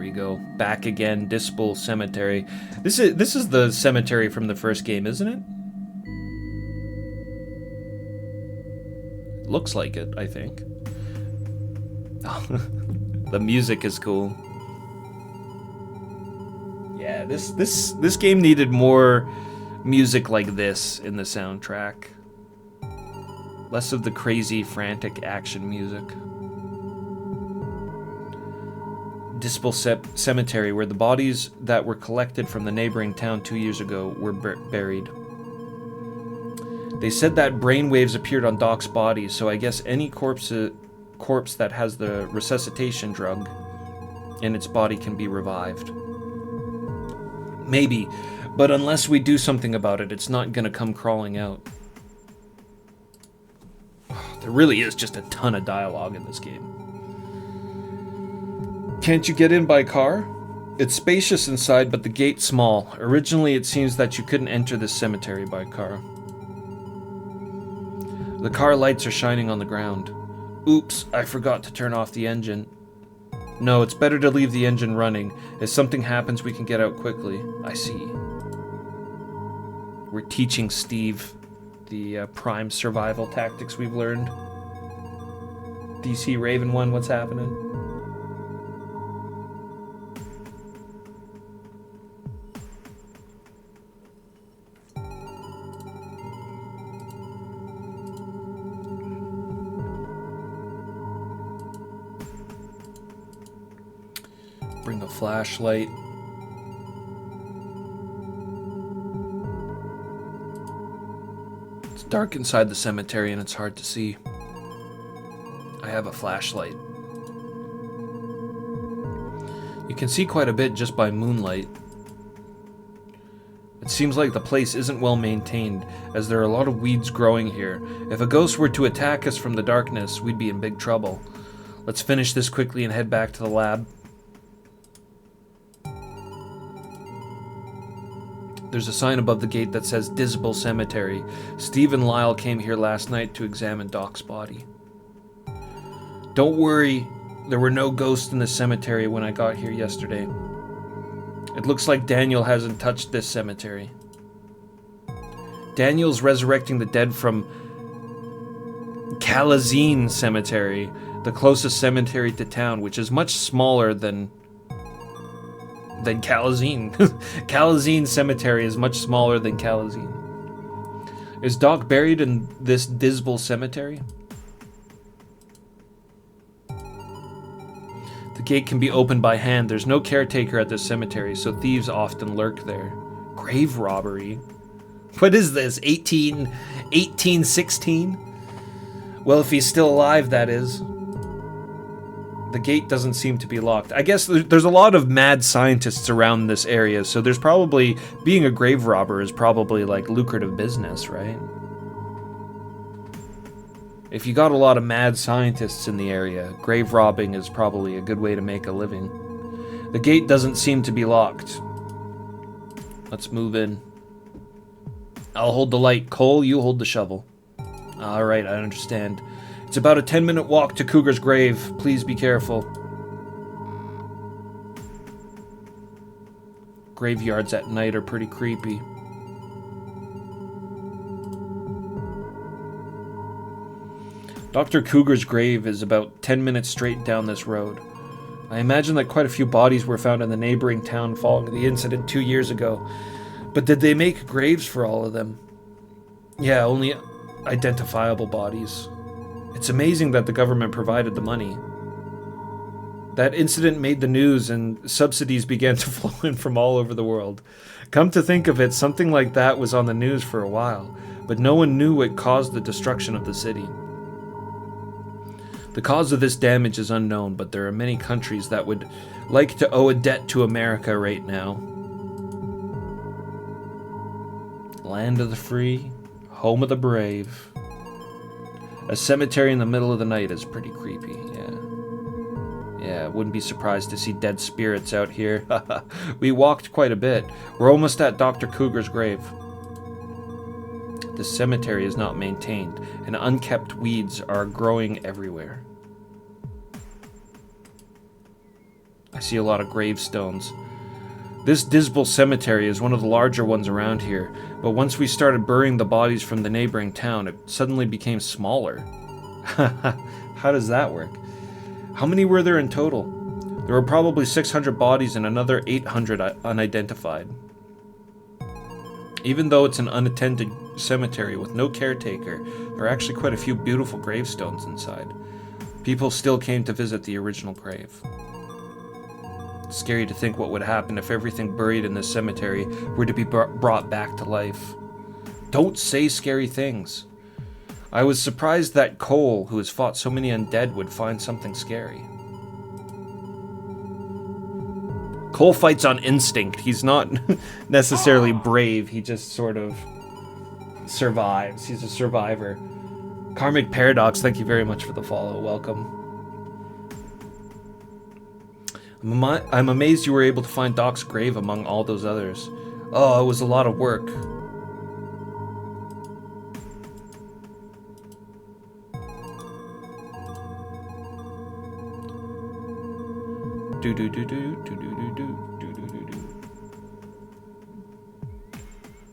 we go. Back again, Dispel Cemetery. This is the cemetery from the first game, isn't it? Looks like it, I think. The music is cool. Yeah, this game needed more music like this in the soundtrack. Less of the crazy, frantic action music. Dispel Cemetery, where the bodies that were collected from the neighboring town 2 years ago were buried. They said that brainwaves appeared on Doc's body, so I guess any corpse that has the resuscitation drug in its body can be revived. Maybe, but unless we do something about it, it's not gonna come crawling out. There really is just a ton of dialogue in this game. Can't you get in by car? It's spacious inside, but the gate's small. Originally, it seems that you couldn't enter this cemetery by car. The car lights are shining on the ground. Oops, I forgot to turn off the engine. No, it's better to leave the engine running. If something happens, we can get out quickly. I see. We're teaching Steve the prime survival tactics we've learned. DC Raven 1, what's happening? Bring a flashlight. It's dark inside the cemetery and it's hard to see. I have a flashlight. You can see quite a bit just by moonlight. It seems like the place isn't well maintained, as there are a lot of weeds growing here. If a ghost were to attack us from the darkness, we'd be in big trouble. Let's finish this quickly and head back to the lab. There's a sign above the gate that says Dispel Cemetery. Steve and Lyle came here last night to examine Doc's body. Don't worry, there were no ghosts in the cemetery when I got here yesterday. It looks like Daniel hasn't touched this cemetery. Daniel's resurrecting the dead from Calazine Cemetery, the closest cemetery to town, which is much smaller than Calazine. Calazine Cemetery is much smaller than Calazine. Is Doc buried in this Dispel Cemetery? The gate can be opened by hand. There's no caretaker at this cemetery, so thieves often lurk there. Grave robbery? What is this, 1816? Well, if he's still alive, that is. The gate doesn't seem to be locked. I guess there's a lot of mad scientists around this area, so there's probably... Being a grave robber is probably, like, lucrative business, right? If you got a lot of mad scientists in the area, grave robbing is probably a good way to make a living. The gate doesn't seem to be locked. Let's move in. I'll hold the light. Cole, you hold the shovel. Alright, I understand. It's about a 10-minute walk to Cougar's grave. Please be careful. Graveyards at night are pretty creepy. Dr. Cougar's grave is about 10 minutes straight down this road. I imagine that quite a few bodies were found in the neighboring town following the incident 2 years ago. But did they make graves for all of them? Yeah, only identifiable bodies. It's amazing that the government provided the money. That incident made the news and subsidies began to flow in from all over the world. Come to think of it, something like that was on the news for a while, but no one knew what caused the destruction of the city. The cause of this damage is unknown, but there are many countries that would like to owe a debt to America right now. Land of the free, home of the brave. A cemetery in the middle of the night is pretty creepy, yeah. Yeah, wouldn't be surprised to see dead spirits out here. We walked quite a bit. We're almost at Dr. Cougar's grave. The cemetery is not maintained, and unkept weeds are growing everywhere. I see a lot of gravestones. This Dismal Cemetery is one of the larger ones around here, but once we started burying the bodies from the neighboring town, it suddenly became smaller. How does that work? How many were there in total? There were probably 600 bodies and another 800 unidentified. Even though it's an unattended cemetery with no caretaker, there are actually quite a few beautiful gravestones inside. People still came to visit the original grave. It's scary to think what would happen if everything buried in this cemetery were to be brought back to life. Don't say scary things. I was surprised that Cole, who has fought so many undead, would find something scary. Cole fights on instinct. He's not necessarily brave. He just sort of survives. He's a survivor. Karmic Paradox, thank you very much for the follow. Welcome. I'm amazed you were able to find Doc's grave among all those others. Oh, it was a lot of work.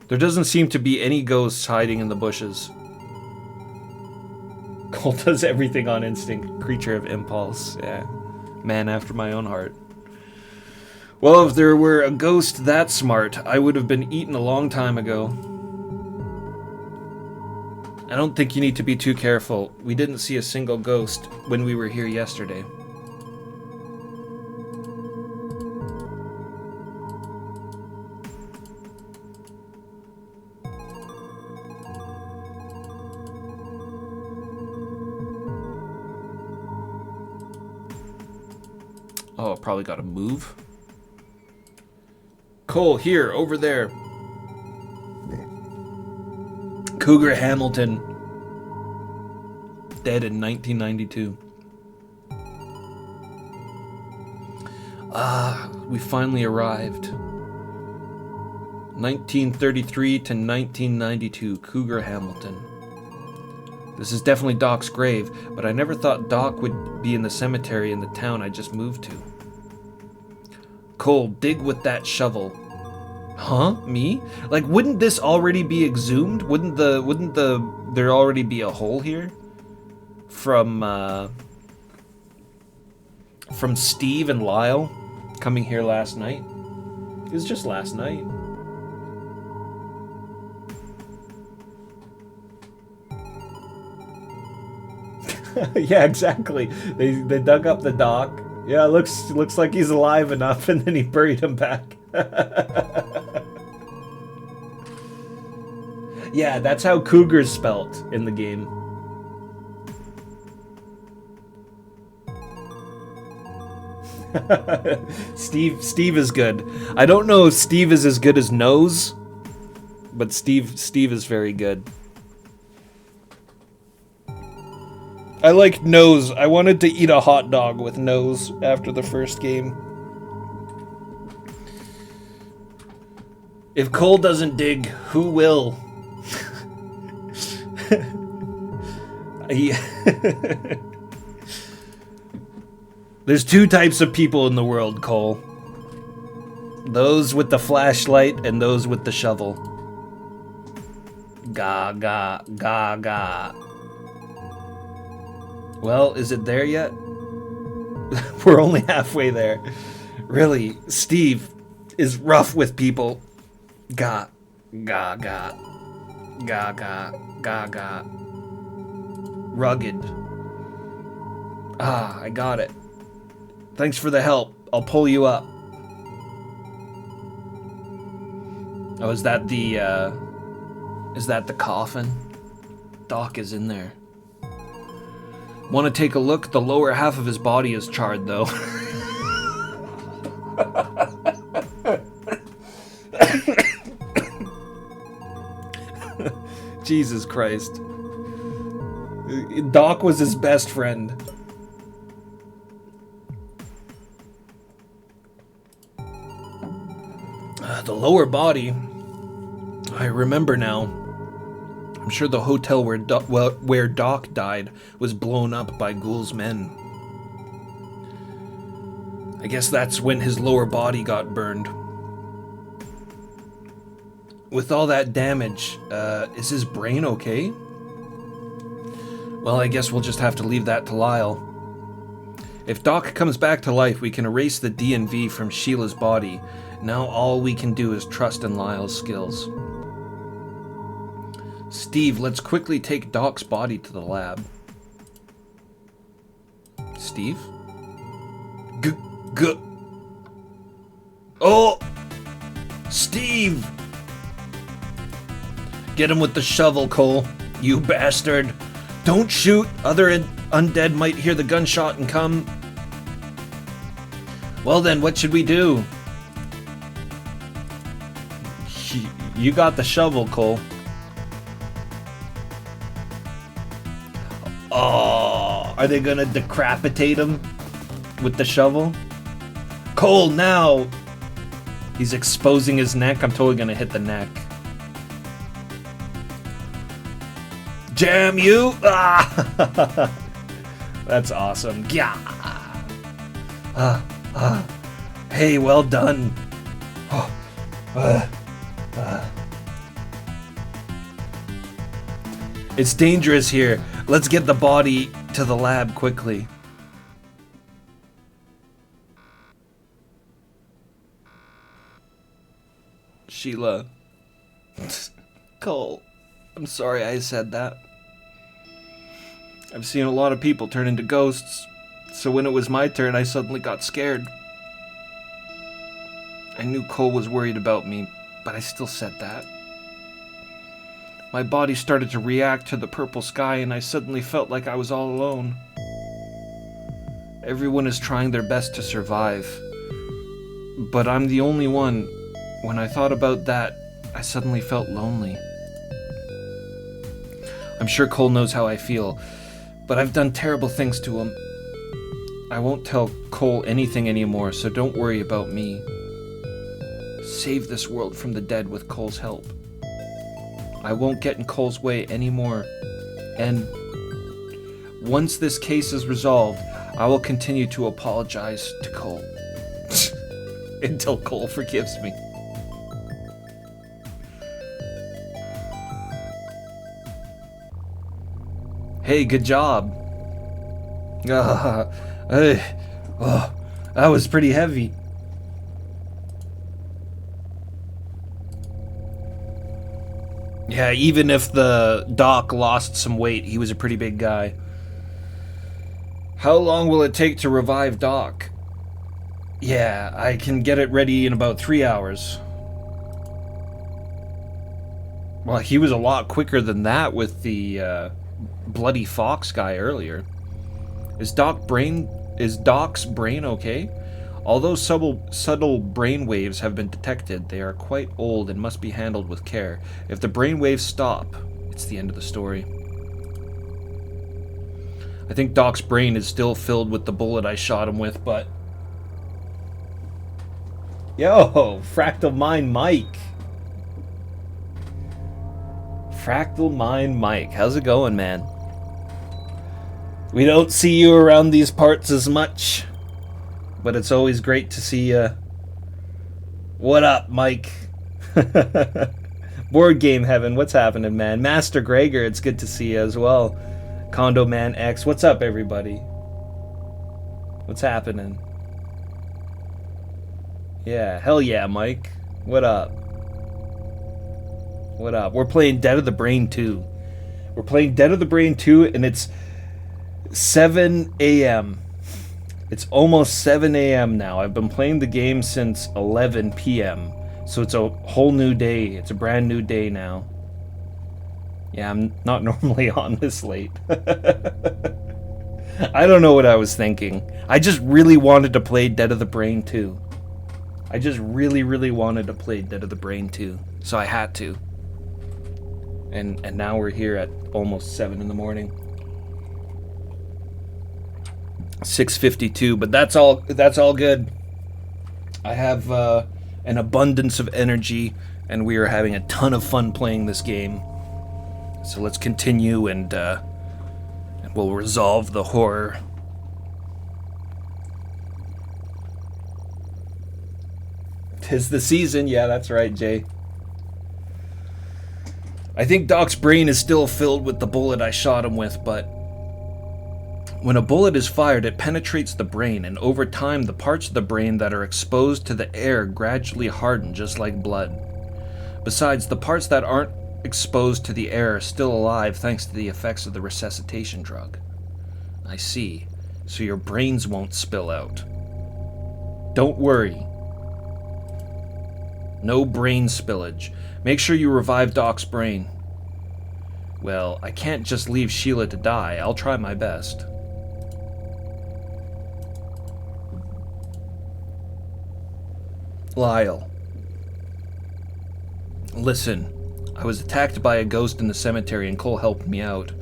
There doesn't seem to be any ghosts hiding in the bushes. Cole does everything on instinct. Creature of impulse. Yeah. Man after my own heart. Well, if there were a ghost that smart, I would have been eaten a long time ago. I don't think you need to be too careful. We didn't see a single ghost when we were here yesterday. Oh, probably gotta move. Cole, here, over there. Cougar Hamilton. Dead in 1992. We finally arrived. 1933 to 1992, Cougar Hamilton. This is definitely Doc's grave, but I never thought Doc would be in the cemetery in the town I just moved to. Cole, dig with that shovel. Huh? Me? Like, wouldn't this already be exhumed? Wouldn't there already be a hole here? From Steve and Lyle coming here last night? It was just last night. Yeah, exactly. They dug up the Doc. Yeah, looks like he's alive enough, and then he buried him back. Yeah, that's how Cougar's spelt in the game. Steve is good. I don't know if Steve is as good as Nose, but Steve is very good. I like Nose. I wanted to eat a hot dog with Nose after the first game. If Cole doesn't dig, who will? There's two types of people in the world, Cole. Those with the flashlight and those with the shovel. Ga, ga, ga, ga. Well, is it there yet? We're only halfway there. Really, Steve is rough with people. Ga, ga, ga. Ga, ga, ga, ga. Rugged. Ah, I got it. Thanks for the help. I'll pull you up. Oh, is that the coffin? Doc is in there. Want to take a look? The lower half of his body is charred, though. Jesus Christ. Doc was his best friend. The lower body. I remember now. I'm sure the hotel where Doc died was blown up by Ghoul's men. I guess that's when his lower body got burned. With all that damage, is his brain okay? Well, I guess we'll just have to leave that to Lyle. If Doc comes back to life, we can erase the D&V from Sheila's body. Now all we can do is trust in Lyle's skills. Steve, let's quickly take Doc's body to the lab. Steve? Oh! Steve! Get him with the shovel, Cole. You bastard. Don't shoot. Other undead might hear the gunshot and come. Well then, what should we do? You got the shovel, Cole. Oh, are they gonna decapitate him with the shovel? Cole, now! He's exposing his neck. I'm totally gonna hit the neck. Jam you! Ah! That's awesome. Yeah. Hey, well done. It's dangerous here. Let's get the body to the lab quickly. Sheila. Cole. I'm sorry I said that. I've seen a lot of people turn into ghosts, so when it was my turn, I suddenly got scared. I knew Cole was worried about me, but I still said that. My body started to react to the purple sky, and I suddenly felt like I was all alone. Everyone is trying their best to survive, but I'm the only one. When I thought about that, I suddenly felt lonely. I'm sure Cole knows how I feel, but I've done terrible things to him. I won't tell Cole anything anymore, so don't worry about me. Save this world from the dead with Cole's help. I won't get in Cole's way anymore. And once this case is resolved, I will continue to apologize to Cole. Until Cole forgives me. Hey, good job. That was pretty heavy. Yeah, even if the Doc lost some weight, he was a pretty big guy. How long will it take to revive Doc? Yeah, I can get it ready in about 3 hours. Well, he was a lot quicker than that with the bloody fox guy earlier. Is Doc's brain okay? Although subtle brain waves have been detected, they are quite old and must be handled with care. If the brain waves stop, it's the end of the story. I think Doc's brain is still filled with the bullet I shot him with, but... Yo, Fractal Mind Mike. Fractal Mind Mike, how's it going, man? We don't see you around these parts as much, but it's always great to see you. What up, Mike? Board Game Heaven, what's happening, man? Master Gregor, it's good to see you as well. Condo Man X, what's up, everybody? What's happening? Yeah, hell yeah, Mike. What up? What up? We're playing Dead of the Brain 2. We're playing Dead of the Brain 2, and it's 7 a.m. It's almost 7 a.m. now. I've been playing the game since 11 p.m. So it's a whole new day. It's a brand new day now. Yeah, I'm not normally on this late. I don't know what I was thinking. I just really wanted to play Dead of the Brain 2. I just really, really wanted to play Dead of the Brain 2. So I had to. And now we're here at almost 7 in the morning. 6:52, but that's all good. I have an abundance of energy, and we are having a ton of fun playing this game. So let's continue, and we'll resolve the horror. 'Tis the season. Yeah, that's right, Jay. I think Doc's brain is still filled with the bullet I shot him with, but when a bullet is fired, it penetrates the brain, and over time, the parts of the brain that are exposed to the air gradually harden, just like blood. Besides, the parts that aren't exposed to the air are still alive thanks to the effects of the resuscitation drug. I see. So your brains won't spill out. Don't worry. No brain spillage. Make sure you revive Doc's brain. Well, I can't just leave Sheila to die. I'll try my best. Lyle. Listen, I was attacked by a ghost in the cemetery and Cole helped me out.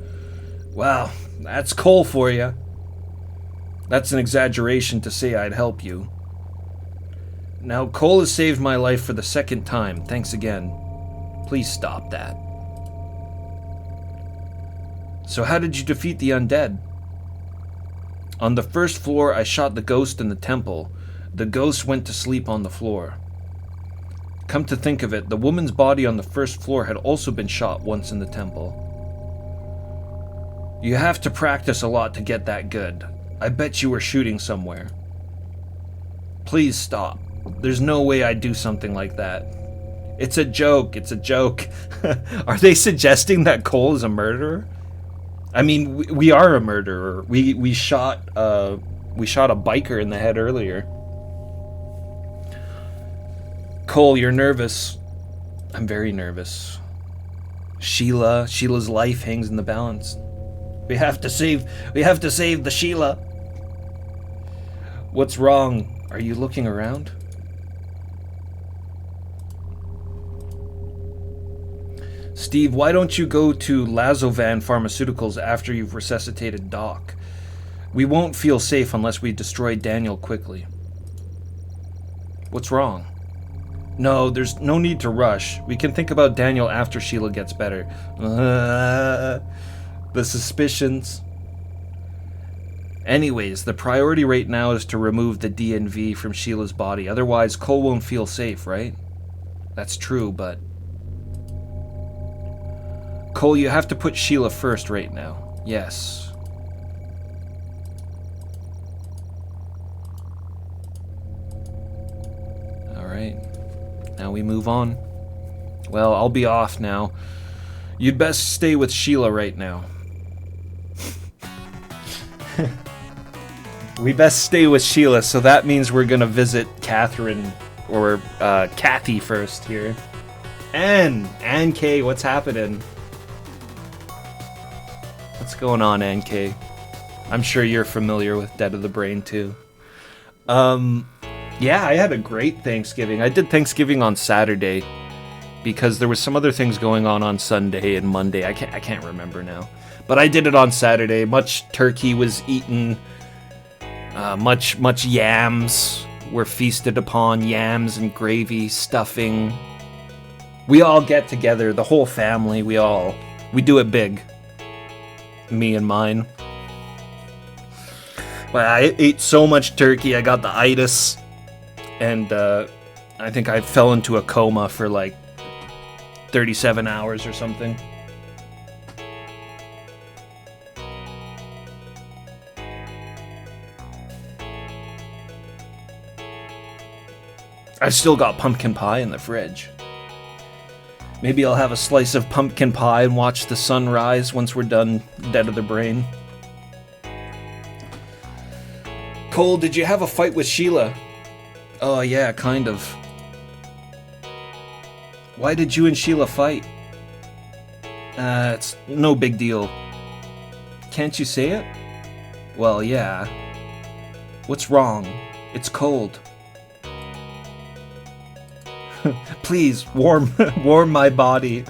Wow, that's Cole for you. That's an exaggeration to say I'd help you. Now, Cole has saved my life for the second time. Thanks again. Please stop that. So how did you defeat the undead? On the first floor, I shot the ghost in the temple. The ghost went to sleep on the floor. Come to think of it, the woman's body on the first floor had also been shot once in the temple. You have to practice a lot to get that good. I bet you were shooting somewhere. Please stop. There's no way I'd do something like that. It's a joke, it's a joke. Are they suggesting that Cole is a murderer? I mean, we are a murderer. We shot a biker in the head earlier. Cole, you're nervous. I'm very nervous. Sheila's life hangs in the balance. We have to save the Sheila. What's wrong? Are you looking around? Steve, why don't you go to Lazovan Pharmaceuticals after you've resuscitated Doc? We won't feel safe unless we destroy Daniel quickly. What's wrong? No, there's no need to rush. We can think about Daniel after Sheila gets better. The suspicions. Anyways, the priority right now is to remove the DNV from Sheila's body. Otherwise, Cole won't feel safe, right? That's true, but... Cole, you have to put Sheila first right now. Yes. Alright. Now we move on. Well, I'll be off now. You'd best stay with Sheila right now. We best stay with Sheila, so that means we're gonna visit Catherine, or Kathy first here. Ann K, what's happening? What's going on, Ann K? I'm sure you're familiar with Dead of the Brain too. Yeah, I had a great Thanksgiving. I did Thanksgiving on Saturday because there was some other things going on Sunday and Monday. I can't remember now. But I did it on Saturday. Much turkey was eaten. Much yams were feasted upon. Yams and gravy, stuffing. We all get together, the whole family. We do it big. Me and mine. But I ate so much turkey, I got the itis. And I think I fell into a coma for like 37 hours or something. I've still got pumpkin pie in the fridge. Maybe I'll have a slice of pumpkin pie and watch the sun rise once we're done Dead of the Brain. Cole, did you have a fight with Sheila? Oh yeah, kind of. Why did you and Sheila fight? It's no big deal. Can't you say it? Well, yeah. What's wrong? It's cold. Please, warm my body.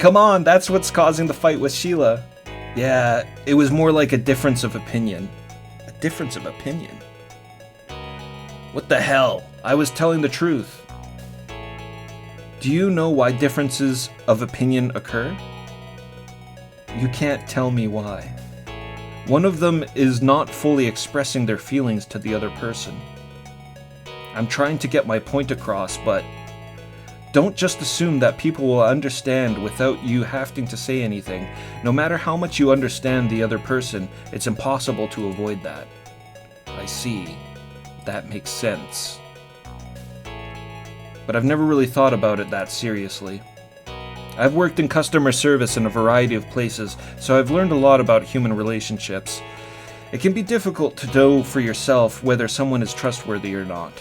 Come on, that's what's causing the fight with Sheila. Yeah, it was more like a difference of opinion. A difference of opinion? What the hell? I was telling the truth. Do you know why differences of opinion occur? You can't tell me why. One of them is not fully expressing their feelings to the other person. I'm trying to get my point across, but don't just assume that people will understand without you having to say anything. No matter how much you understand the other person, it's impossible to avoid that. I see. That makes sense. But I've never really thought about it that seriously. I've worked in customer service in a variety of places, so I've learned a lot about human relationships. It can be difficult to know for yourself whether someone is trustworthy or not.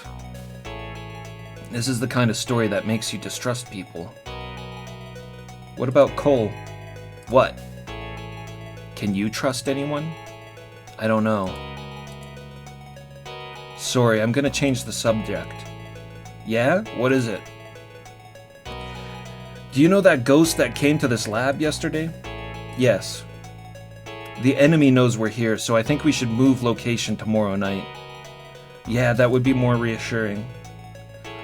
This is the kind of story that makes you distrust people. What about Cole? What? Can you trust anyone? I don't know. Sorry, I'm gonna change the subject. Yeah? What is it? Do you know that ghost that came to this lab yesterday? Yes. The enemy knows we're here, so I think we should move location tomorrow night. Yeah, that would be more reassuring.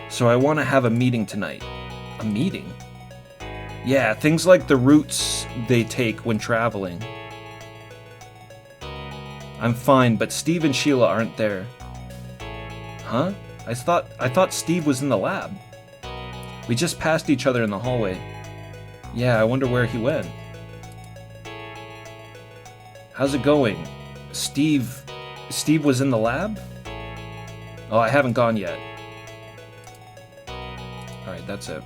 So I want to have a meeting tonight. A meeting? Yeah, things like the routes they take when traveling. I'm fine, but Steve and Sheila aren't there. Huh? I thought Steve was in the lab. We just passed each other in the hallway. Yeah, I wonder where he went. How's it going? Steve was in the lab? Oh, I haven't gone yet. Alright, that's it.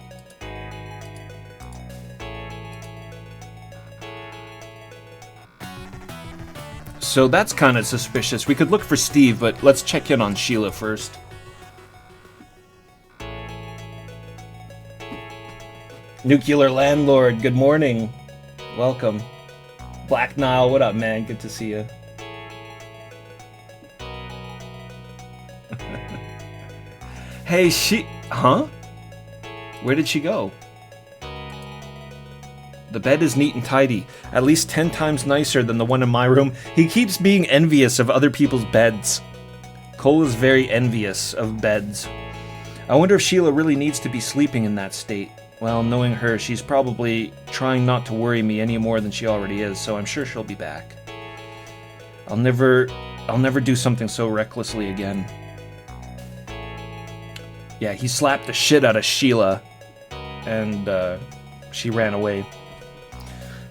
So that's kind of suspicious. We could look for Steve, but let's check in on Sheila first. Nuclear Landlord, good morning. Welcome. Black Nile, what up, man? Good to see you. Hey, Huh? Where did she go? The bed is neat and tidy, at least 10 times nicer than the one in my room. He keeps being envious of other people's beds. Cole is very envious of beds. I wonder if Sheila really needs to be sleeping in that state. Well, knowing her, she's probably trying not to worry me any more than she already is, so I'm sure she'll be back. I'll never do something so recklessly again. Yeah, he slapped the shit out of Sheila, and she ran away.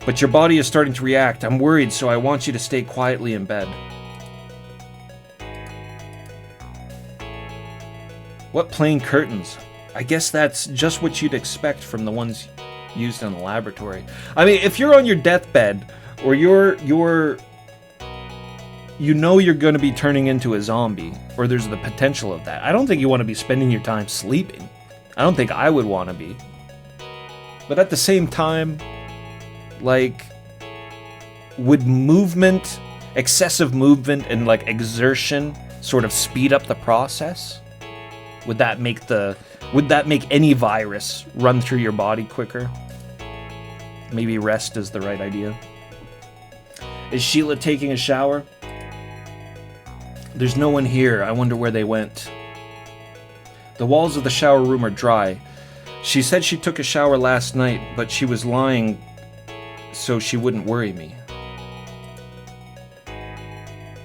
But your body is starting to react. I'm worried, so I want you to stay quietly in bed. What plain curtains? I guess that's just what you'd expect from the ones used in the laboratory. I mean, if you're on your deathbed, or you're going to be turning into a zombie, or there's the potential of that, I don't think you want to be spending your time sleeping. I don't think I would want to be. But at the same time, like, would excessive movement and like exertion sort of speed up the process? Would that make any virus run through your body quicker? Maybe rest is the right idea. Is Sheila taking a shower? There's no one here. I wonder where they went. The walls of the shower room are dry. She said she took a shower last night, but she was lying so she wouldn't worry me.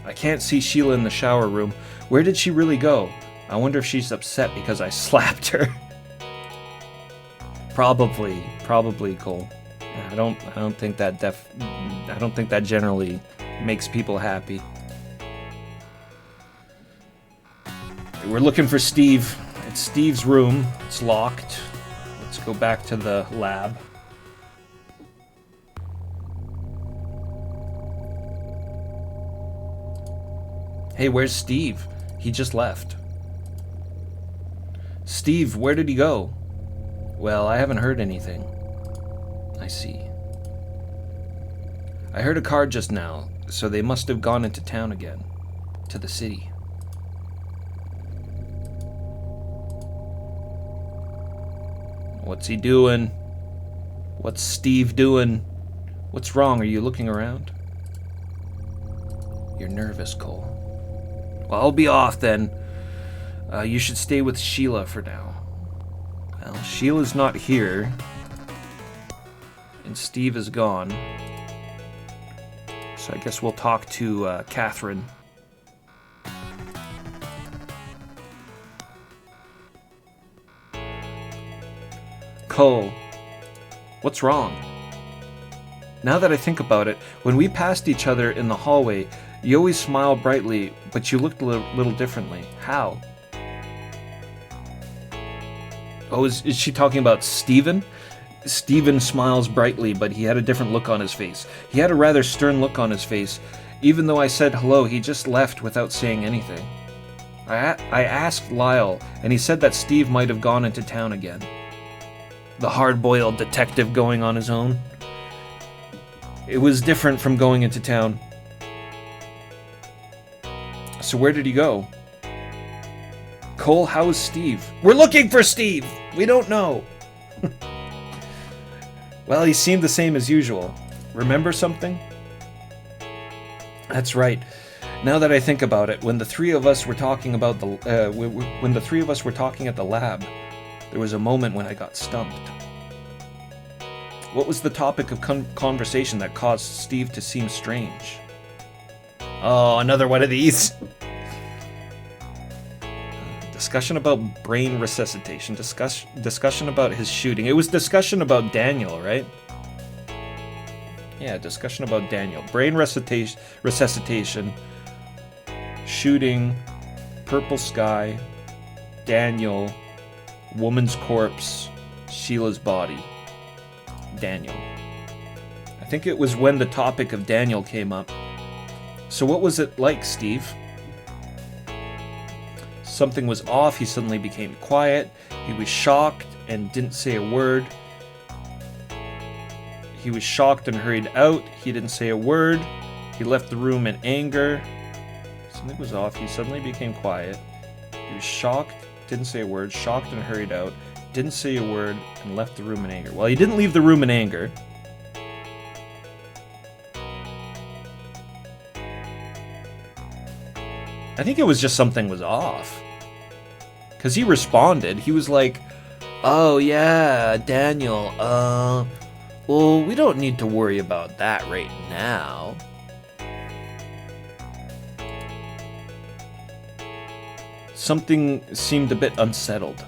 I can't see Sheila in the shower room. Where did she really go? I wonder if she's upset because I slapped her. Probably, Cole. I don't think that generally makes people happy. We're looking for Steve. It's Steve's room. It's locked. Let's go back to the lab. Hey, where's Steve? He just left. Steve, where did he go? Well, I haven't heard anything. I see. I heard a car just now, so they must have gone into town again. To the city. What's he doing? What's Steve doing? What's wrong? Are you looking around? You're nervous, Cole. Well, I'll be off then. You should stay with Sheila for now. Well, Sheila's not here. And Steve is gone. So I guess we'll talk to Catherine. Cole, what's wrong? Now that I think about it, when we passed each other in the hallway, you always smiled brightly, but you looked a little differently. How? Oh, is she talking about Steven? Steven smiles brightly, but he had a different look on his face. He had a rather stern look on his face. Even though I said hello, he just left without saying anything. I asked Lyle, and he said that Steve might have gone into town again. The hard-boiled detective going on his own. It was different from going into town. So where did he go? Cole, how is Steve? We're looking for Steve! We don't know! Well, he seemed the same as usual. Remember something? That's right. Now that I think about it, when the three of us were talking about when the three of us were talking at the lab, there was a moment when I got stumped. What was the topic of conversation that caused Steve to seem strange? Oh, another one of these. Discussion about brain resuscitation. Discussion about his shooting. It was discussion about Daniel, right? Yeah, discussion about Daniel. Brain resuscitation. Shooting. Purple sky. Daniel. Woman's corpse. Sheila's body. Daniel. I think it was when the topic of Daniel came up. So what was it like, Steve? Something was off. He suddenly became quiet. He was shocked and didn't say a word. He was shocked and hurried out. He didn't say a word. He left the room in anger. Something was off. He suddenly became quiet. He was shocked, didn't say a word, shocked and hurried out. Didn't say a word and left the room in anger. Well, he didn't leave the room in anger. I think it was just something was off. Because he responded. He was like, oh yeah, Daniel, well, we don't need to worry about that right now. Something seemed a bit unsettled.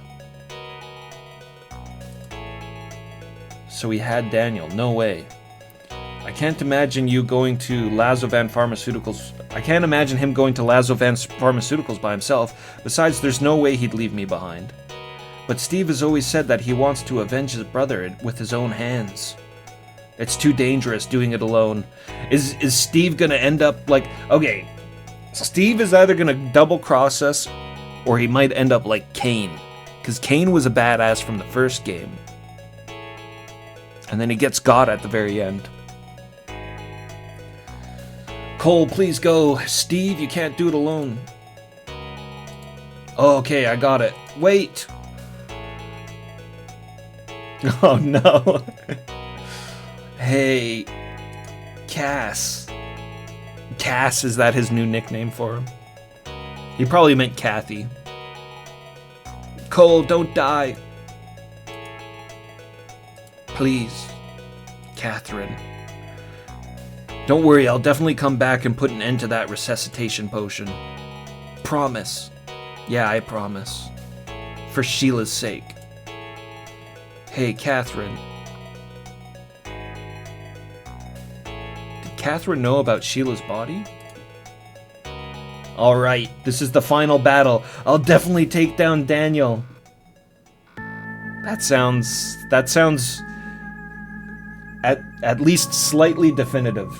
So he had Daniel. No way. I can't imagine you going to Lazovan Pharmaceuticals. I can't imagine him going to Lazovan Pharmaceuticals by himself. Besides, there's no way he'd leave me behind. But Steve has always said that he wants to avenge his brother with his own hands. It's too dangerous doing it alone. Is Steve gonna end up like... Okay, Steve is either gonna double-cross us, or he might end up like Kane. Because Kane was a badass from the first game. And then he gets got at the very end. Cole, please go. Steve, you can't do it alone. Oh, okay, I got it. Wait! Oh no. Hey, Cass. Cass, is that his new nickname for him? He probably meant Kathy. Cole, don't die. Please, Catherine. Don't worry, I'll definitely come back and put an end to that resuscitation potion. Promise. Yeah, I promise. For Sheila's sake. Hey, Catherine. Did Catherine know about Sheila's body? Alright, this is the final battle. I'll definitely take down Daniel. That sounds at least slightly definitive.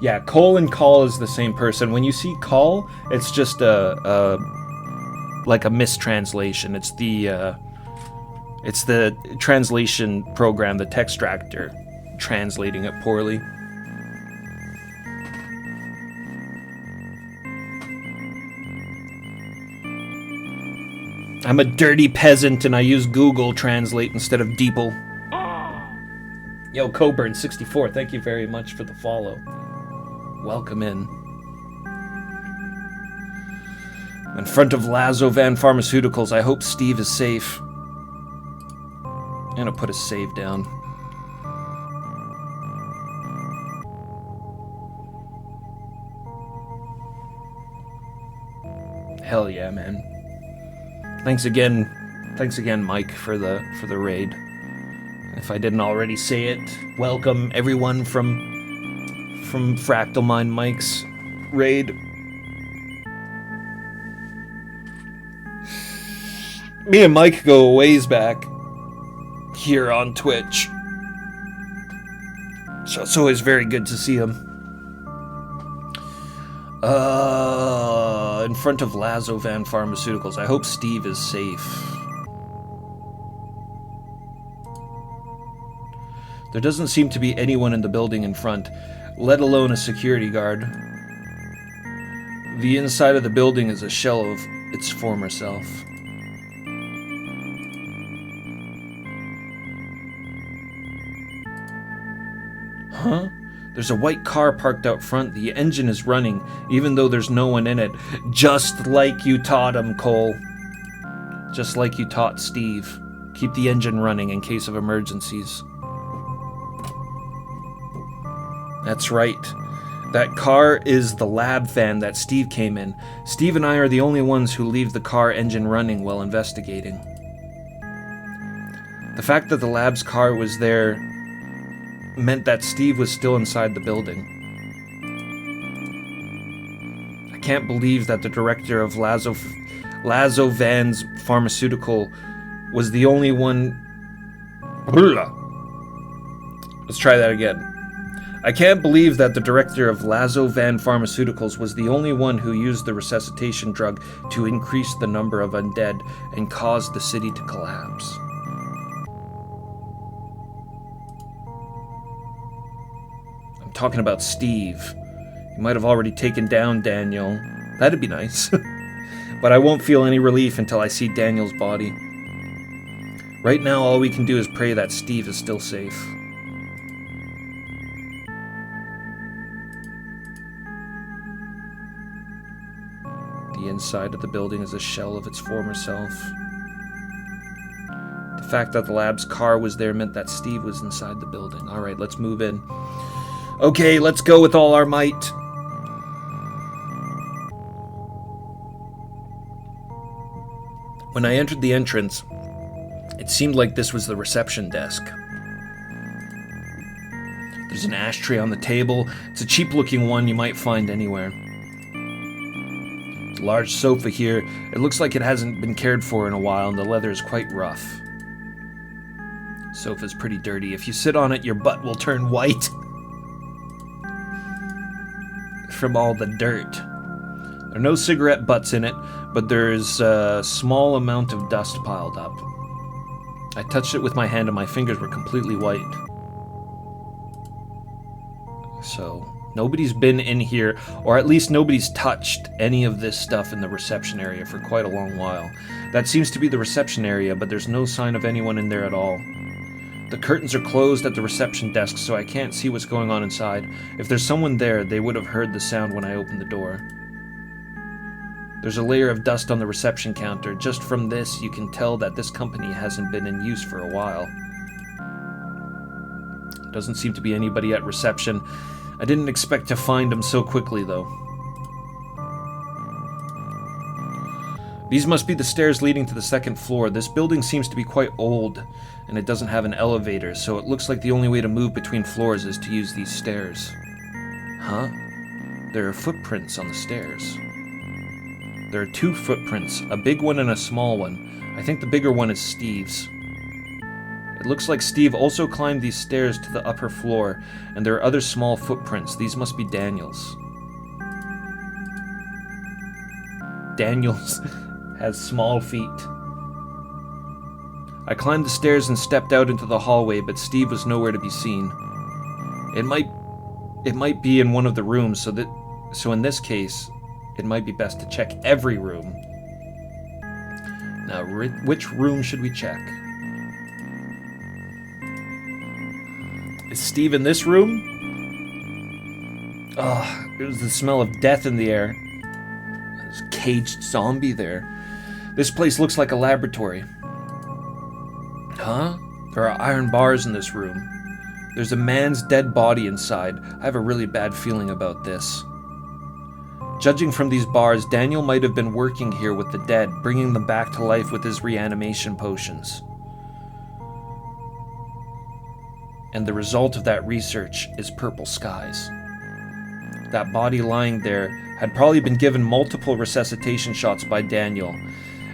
Yeah, Cole and Call is the same person. When you see Call, it's just like a mistranslation. It's the translation program, the Textractor, translating it poorly. I'm a dirty peasant and I use Google Translate instead of DeepL. Yo, Coburn64, thank you very much for the follow. Welcome in. In front of Lazovan Pharmaceuticals, I hope Steve is safe. I'm gonna put a save down. Hell yeah, man. Thanks again, Mike, for the raid. If I didn't already say it, welcome everyone from Fractal Mind Mike's raid. Me and Mike go a ways back here on Twitch. So it's always very good to see him. In front of Lazovan Pharmaceuticals. I hope Steve is safe. There doesn't seem to be anyone in the building in front, let alone a security guard. The inside of the building is a shell of its former self. Huh? There's a white car parked out front. The engine is running, even though there's no one in it. Just like you taught him, Cole. Just like you taught Steve. Keep the engine running in case of emergencies. That's right. That car is the lab van that Steve came in. Steve and I are the only ones who leave the car engine running while investigating. The fact that the lab's car was there meant that Steve was still inside the building. I can't believe that the director of Lazovan's pharmaceutical was the only one... Let's try that again. I can't believe that the director of Lazovan Pharmaceuticals was the only one who used the resuscitation drug to increase the number of undead and cause the city to collapse. I'm talking about Steve. He might have already taken down Daniel. That'd be nice. But I won't feel any relief until I see Daniel's body. Right now, all we can do is pray that Steve is still safe. The inside of the building is a shell of its former self. The fact that the lab's car was there meant that Steve was inside the building. Alright, let's move in. Okay, let's go with all our might. When I entered the entrance, it seemed like this was the reception desk. There's an ashtray on the table. It's a cheap-looking one you might find anywhere. Large sofa here. It looks like it hasn't been cared for in a while, and the leather is quite rough. Sofa's pretty dirty. If you sit on it, your butt will turn white from all the dirt. There are no cigarette butts in it, but there's a small amount of dust piled up. I touched it with my hand and my fingers were completely white. So... nobody's been in here, or at least nobody's touched any of this stuff in the reception area for quite a long while. That seems to be the reception area, but there's no sign of anyone in there at all. The curtains are closed at the reception desk, so I can't see what's going on inside. If there's someone there, they would have heard the sound when I opened the door. There's a layer of dust on the reception counter. Just from this, you can tell that this company hasn't been in use for a while. Doesn't seem to be anybody at reception. I didn't expect to find him so quickly, though. These must be the stairs leading to the second floor. This building seems to be quite old, and it doesn't have an elevator, so it looks like the only way to move between floors is to use these stairs. Huh? There are footprints on the stairs. There are two footprints, a big one and a small one. I think the bigger one is Steve's. It looks like Steve also climbed these stairs to the upper floor, and there are other small footprints. These must be Daniel's. Daniel's has small feet. I climbed the stairs and stepped out into the hallway, but Steve was nowhere to be seen. It might be in one of the rooms, so in this case, it might be best to check every room. Now, which room should we check? Is Steve in this room? Ugh, there's the smell of death in the air. There's a caged zombie there. This place looks like a laboratory. Huh? There are iron bars in this room. There's a man's dead body inside. I have a really bad feeling about this. Judging from these bars, Daniel might have been working here with the dead, bringing them back to life with his reanimation potions. And the result of that research is purple skies. That body lying there had probably been given multiple resuscitation shots by Daniel.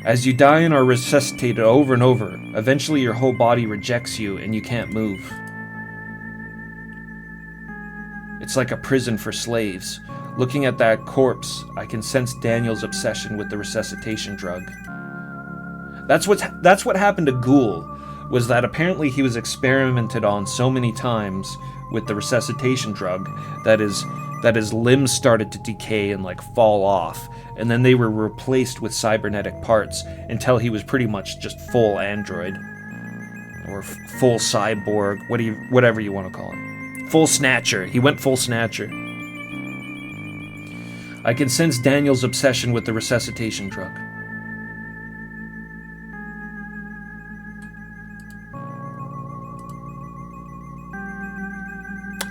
As you die and are resuscitated over and over, eventually your whole body rejects you and you can't move. It's like a prison for slaves. Looking at that corpse, I can sense Daniel's obsession with the resuscitation drug. That's what happened to Ghoul, was that apparently he was experimented on so many times with the resuscitation drug that his limbs started to decay and like fall off, and then they were replaced with cybernetic parts until he was pretty much just full android or full cyborg, whatever you want to call it. Full snatcher. He went full snatcher. I can sense Daniel's obsession with the resuscitation drug.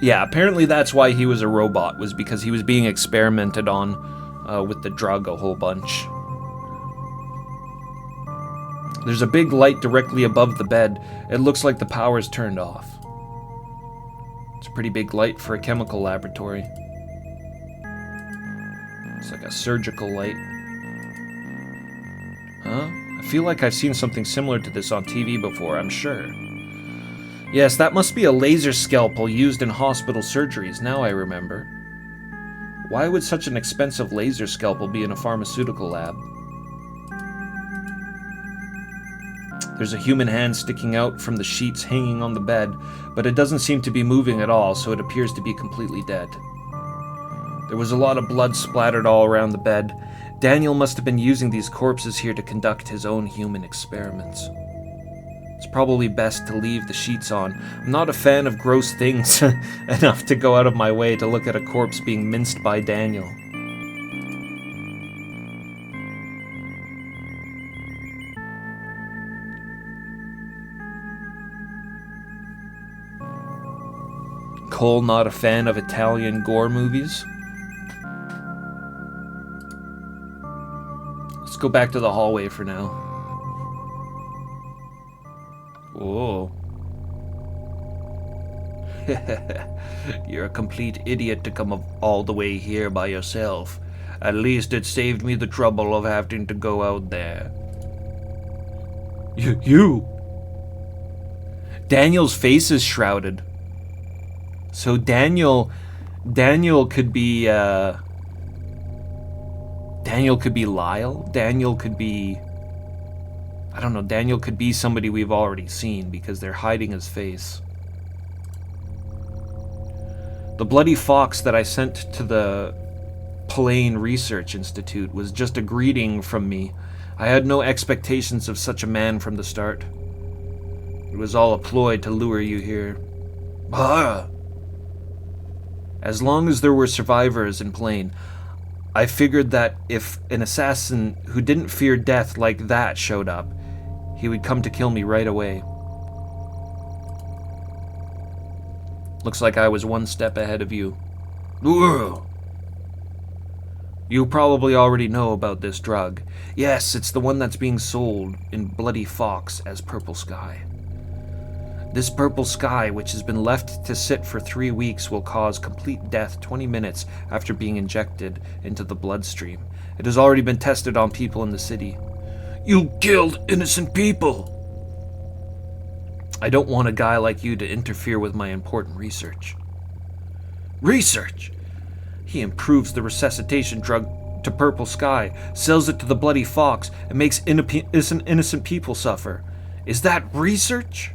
Yeah, apparently that's why he was a robot, was because he was being experimented on with the drug a whole bunch. There's a big light directly above the bed. It looks like the power's turned off. It's a pretty big light for a chemical laboratory. It's like a surgical light. Huh? I feel like I've seen something similar to this on TV before, I'm sure. Yes, that must be a laser scalpel used in hospital surgeries, now I remember. Why would such an expensive laser scalpel be in a pharmaceutical lab? There's a human hand sticking out from the sheets hanging on the bed, but it doesn't seem to be moving at all, so it appears to be completely dead. There was a lot of blood splattered all around the bed. Daniel must have been using these corpses here to conduct his own human experiments. It's probably best to leave the sheets on. I'm not a fan of gross things enough to go out of my way to look at a corpse being minced by Daniel. Cole not a fan of Italian gore movies? Let's go back to the hallway for now. Whoa. You're a complete idiot to come all the way here by yourself. At least it saved me the trouble of having to go out there. You? Daniel's face is shrouded. So Daniel could be, Daniel could be Lyle. Daniel could be, I don't know, Daniel could be somebody we've already seen because they're hiding his face. The bloody fox that I sent to the Plane Research Institute was just a greeting from me. I had no expectations of such a man from the start. It was all a ploy to lure you here. Ah! As long as there were survivors in Plane, I figured that if an assassin who didn't fear death like that showed up, he would come to kill me right away. Looks like I was one step ahead of you. Ugh. You probably already know about this drug. Yes, it's the one that's being sold in Bloody Fox as Purple Sky. This purple sky, which has been left to sit for 3 weeks, will cause complete death 20 minutes after being injected into the bloodstream. It has already been tested on people in the city. You killed innocent people! I don't want a guy like you to interfere with my important research. Research? He improves the resuscitation drug to Purple Sky, sells it to the Bloody Fox, and makes innocent people suffer. Is that research?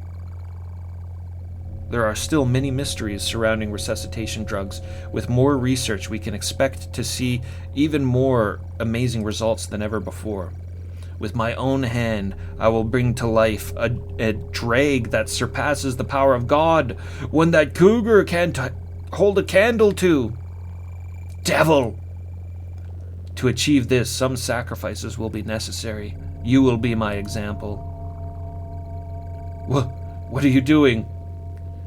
There are still many mysteries surrounding resuscitation drugs. With more research, we can expect to see even more amazing results than ever before. With my own hand, I will bring to life a drag that surpasses the power of God, one that Cougar can't hold a candle to. Devil! To achieve this, some sacrifices will be necessary. You will be my example. What are you doing?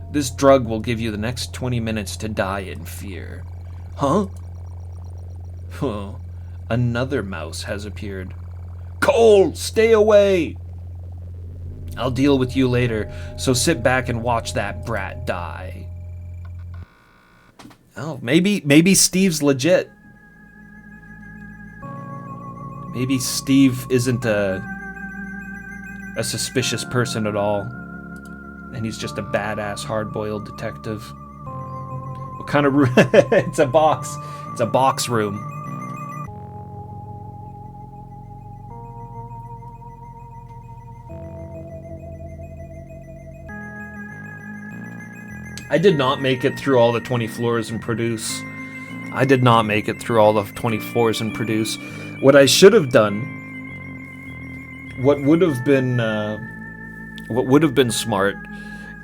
This drug will give you the next 20 minutes to die in fear. Huh? Oh, another mouse has appeared. Cole, stay away! I'll deal with you later, so sit back and watch that brat die. Oh, maybe Steve's legit. Maybe Steve isn't a suspicious person at all, and he's just a badass hard-boiled detective. What kind of room? It's a box. It's a box room. I did not make it through all the 20 floors and produce. I did not make it through all the 20 floors and produce. What I should have done, what would have been smart,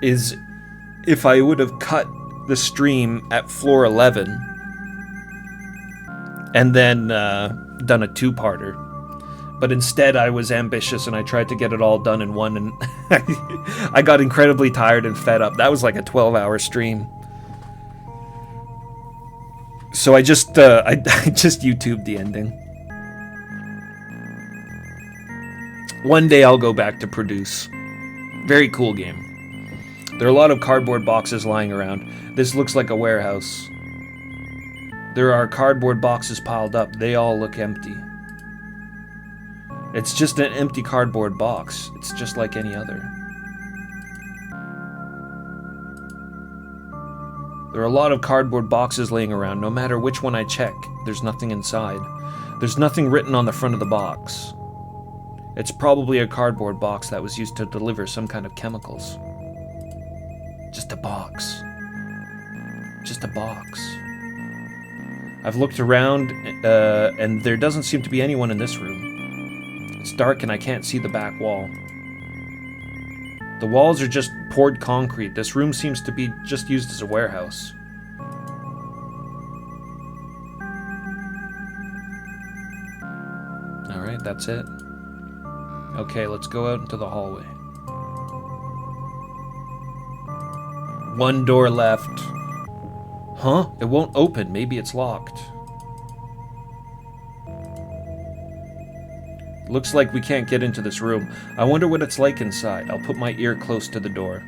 is if I would have cut the stream at floor 11 and then done a two-parter. But instead, I was ambitious and I tried to get it all done in one, and I got incredibly tired and fed up. That was like a 12-hour stream. So I just YouTubed the ending. One day I'll go back to produce. Very cool game. There are a lot of cardboard boxes lying around. This looks like a warehouse. There are cardboard boxes piled up. They all look empty. It's just an empty cardboard box. It's just like any other. There are a lot of cardboard boxes laying around. No matter which one I check, there's nothing inside. There's nothing written on the front of the box. It's probably a cardboard box that was used to deliver some kind of chemicals. Just a box. Just a box. I've looked around, and there doesn't seem to be anyone in this room. It's dark and I can't see the back wall. The walls are just poured concrete. This room seems to be just used as a warehouse. Alright, that's it. Okay, let's go out into the hallway. One door left. Huh? It won't open. Maybe it's locked. Looks like we can't get into this room. I wonder what it's like inside. I'll put my ear close to the door.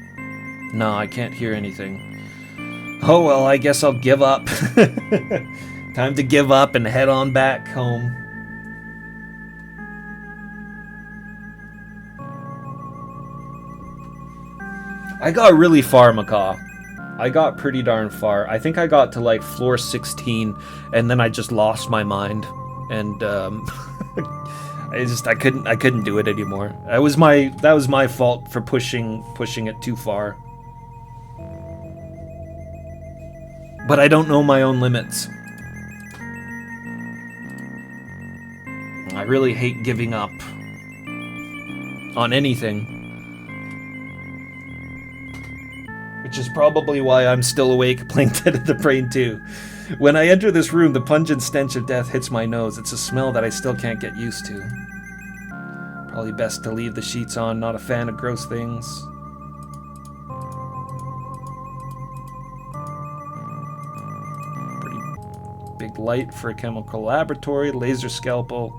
No, I can't hear anything. Oh well, I guess I'll give up. Time to give up and head on back home. I got really far, Macaw. I got pretty darn far. I think I got to like floor 16, and then I just lost my mind. And I couldn't do it anymore. That was my fault for pushing it too far. But I don't know my own limits. I really hate giving up on anything. Which is probably why I'm still awake playing Dead of the Brain 2. When I enter this room, the pungent stench of death hits my nose. It's a smell that I still can't get used to. Probably best to leave the sheets on, not a fan of gross things. Pretty big light for a chemical laboratory, laser scalpel.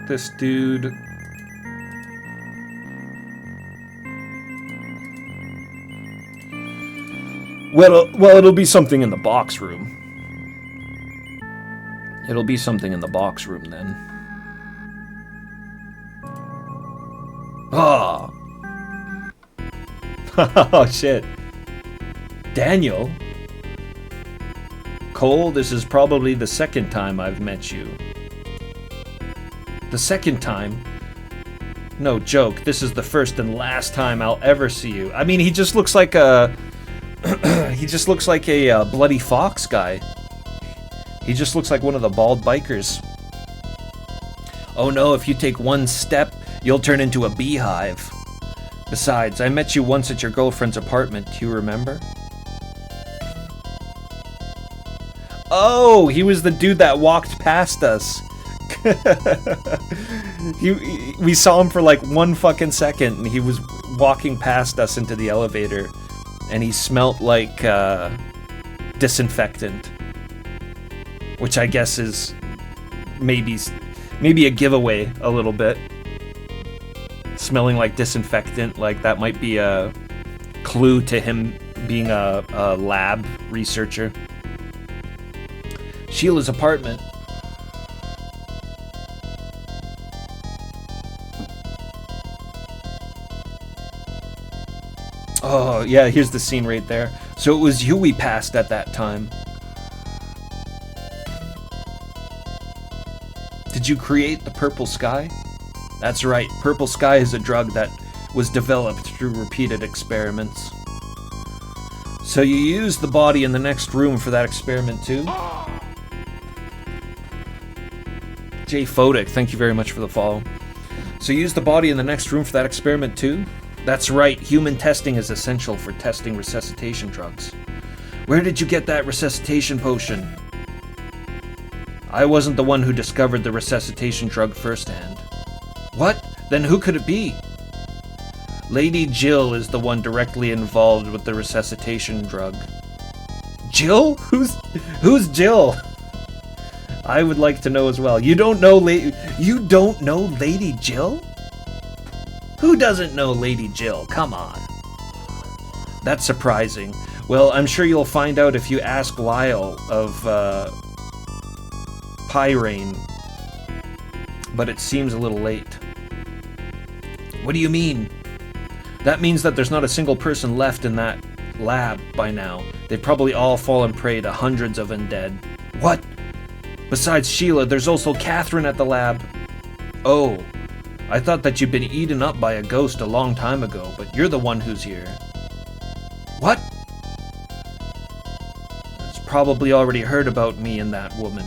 This dude... Well, it'll be something in the box room. It'll be something in the box room then. Ah! Oh shit. Daniel? Cole, this is probably the second time I've met you. The second time? No joke, this is the first and last time I'll ever see you. I mean, he just looks like a... he just looks like a Bloody Fox guy. He just looks like one of the bald bikers. Oh no, if you take one step, you'll turn into a beehive. Besides, I met you once at your girlfriend's apartment, do you remember? Oh, he was the dude that walked past us. We saw him for like 1 fucking second, and he was walking past us into the elevator. And he smelt like disinfectant, which I guess is maybe a giveaway a little bit. Smelling like disinfectant, like that might be a clue to him being a lab researcher. Sheila's apartment. Oh, yeah, here's the scene right there. So it was you we passed at that time. Did you create the purple sky? That's right, purple sky is a drug that was developed through repeated experiments. So you used the body in the next room for that experiment too? Jay Fodick, thank you very much for the follow. So you used the body in the next room for that experiment too? That's right, human testing is essential for testing resuscitation drugs. Where did you get that resuscitation potion? I wasn't the one who discovered the resuscitation drug firsthand. What? Then who could it be? Lady Jill is the one directly involved with the resuscitation drug. Jill? Who's Jill? I would like to know as well. You don't know Lady Jill? Who doesn't know Lady Jill? Come on. That's surprising. Well, I'm sure you'll find out if you ask Lyle of Pyrain, but it seems a little late. What do you mean? That means that there's not a single person left in that lab by now. They've probably all fallen prey to hundreds of undead. What? Besides Sheila, there's also Catherine at the lab. Oh, I thought that you'd been eaten up by a ghost a long time ago, but you're the one who's here. What? It's probably already heard about me and that woman.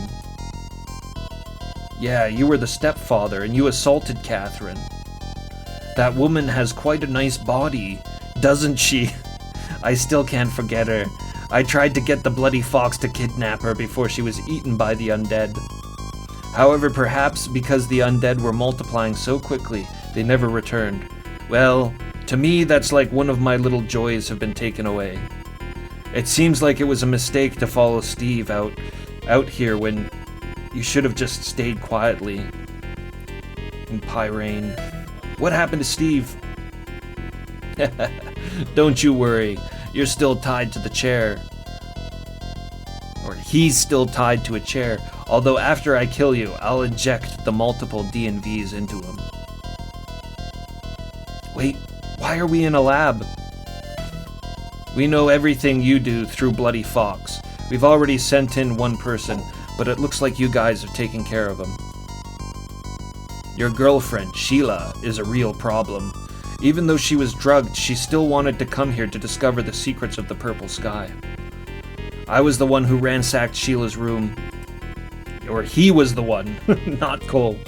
Yeah, you were the stepfather, and you assaulted Catherine. That woman has quite a nice body, doesn't she? I still can't forget her. I tried to get the bloody fox to kidnap her before she was eaten by the undead. However, perhaps because the undead were multiplying so quickly, they never returned. Well, to me, that's like one of my little joys have been taken away. It seems like it was a mistake to follow Steve out here when you should have just stayed quietly in Pyrain. What happened to Steve? Don't you worry, you're still tied to the chair. Or he's still tied to a chair, although after I kill you, I'll inject the multiple DNVs into him. Wait, why are we in a lab? We know everything you do through Bloody Fox. We've already sent in one person, but it looks like you guys are taking care of him. Your girlfriend, Sheila, is a real problem. Even though she was drugged, she still wanted to come here to discover the secrets of the purple sky. I was the one who ransacked Sheila's room. Or he was the one, not Cole.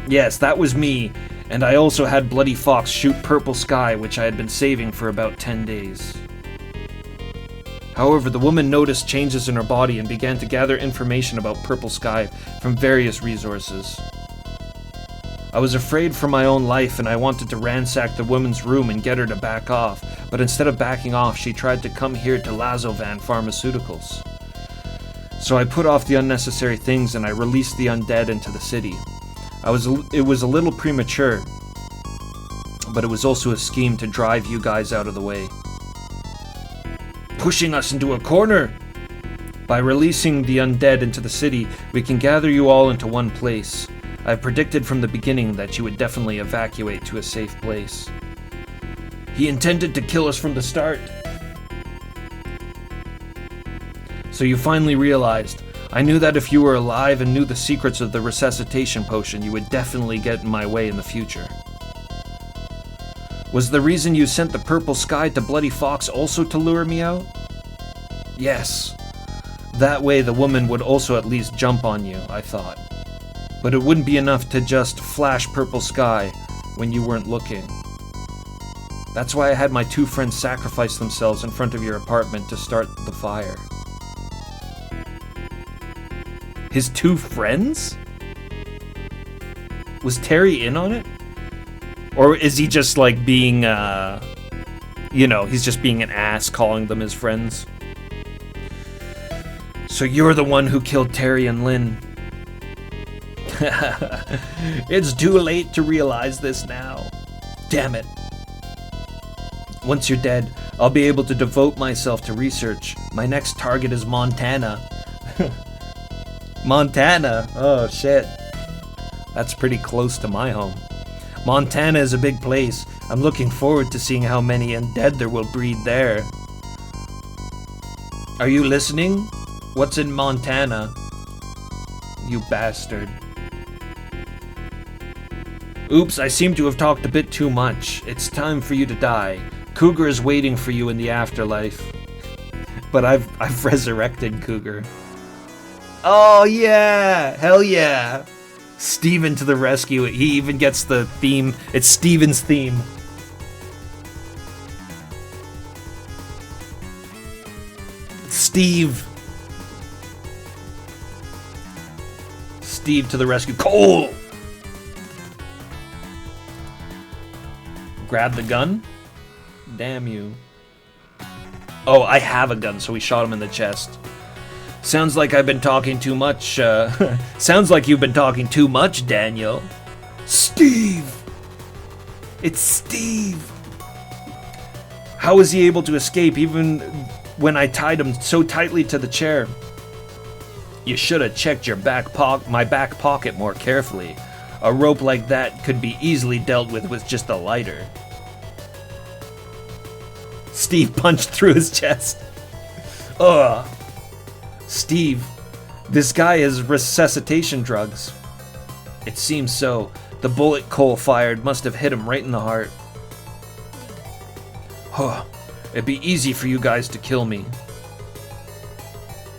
Yes, that was me, and I also had Bloody Fox shoot Purple Sky, which I had been saving for about 10 days. However, the woman noticed changes in her body and began to gather information about Purple Sky from various resources. I was afraid for my own life and I wanted to ransack the woman's room and get her to back off, but instead of backing off, she tried to come here to Lazovan Pharmaceuticals. So I put off the unnecessary things and I released the undead into the city. It was a little premature, but it was also a scheme to drive you guys out of the way. Pushing us into a corner! By releasing the undead into the city, we can gather you all into one place. I predicted from the beginning that you would definitely evacuate to a safe place. He intended to kill us from the start. So you finally realized. I knew that if you were alive and knew the secrets of the resuscitation potion, you would definitely get in my way in the future. Was the reason you sent the Purple Sky to Bloody Fox also to lure me out? Yes. That way the woman would also at least jump on you, I thought. But it wouldn't be enough to just flash Purple Sky when you weren't looking. That's why I had my two friends sacrifice themselves in front of your apartment to start the fire. His two friends? Was Terry in on it? Or is he just like being, he's just being an ass calling them his friends? So you're the one who killed Terry and Lynn. It's too late to realize this now. Damn it. Once you're dead, I'll be able to devote myself to research. My next target is Montana. Montana? Oh, shit. That's pretty close to my home. Montana is a big place. I'm looking forward to seeing how many undead there will breed there. Are you listening? What's in Montana? You bastard. Oops, I seem to have talked a bit too much. It's time for you to die. Cougar is waiting for you in the afterlife. But I've resurrected Cougar. Oh yeah! Hell yeah! Steven to the rescue. He even gets the theme. It's Steven's theme. Steve. Steve to the rescue. Cole! Grab the gun? Damn you. Oh, I have a gun, so we shot him in the chest. Sounds like I've been talking too much, Sounds like you've been talking too much, Daniel. Steve! It's Steve! How was he able to escape even when I tied him so tightly to the chair? You should have checked your my back pocket more carefully. A rope like that could be easily dealt with just a lighter. Steve punched through his chest. Ugh. Steve, this guy has resuscitation drugs. It seems so. The bullet Cole fired must have hit him right in the heart. Huh. It'd be easy for you guys to kill me.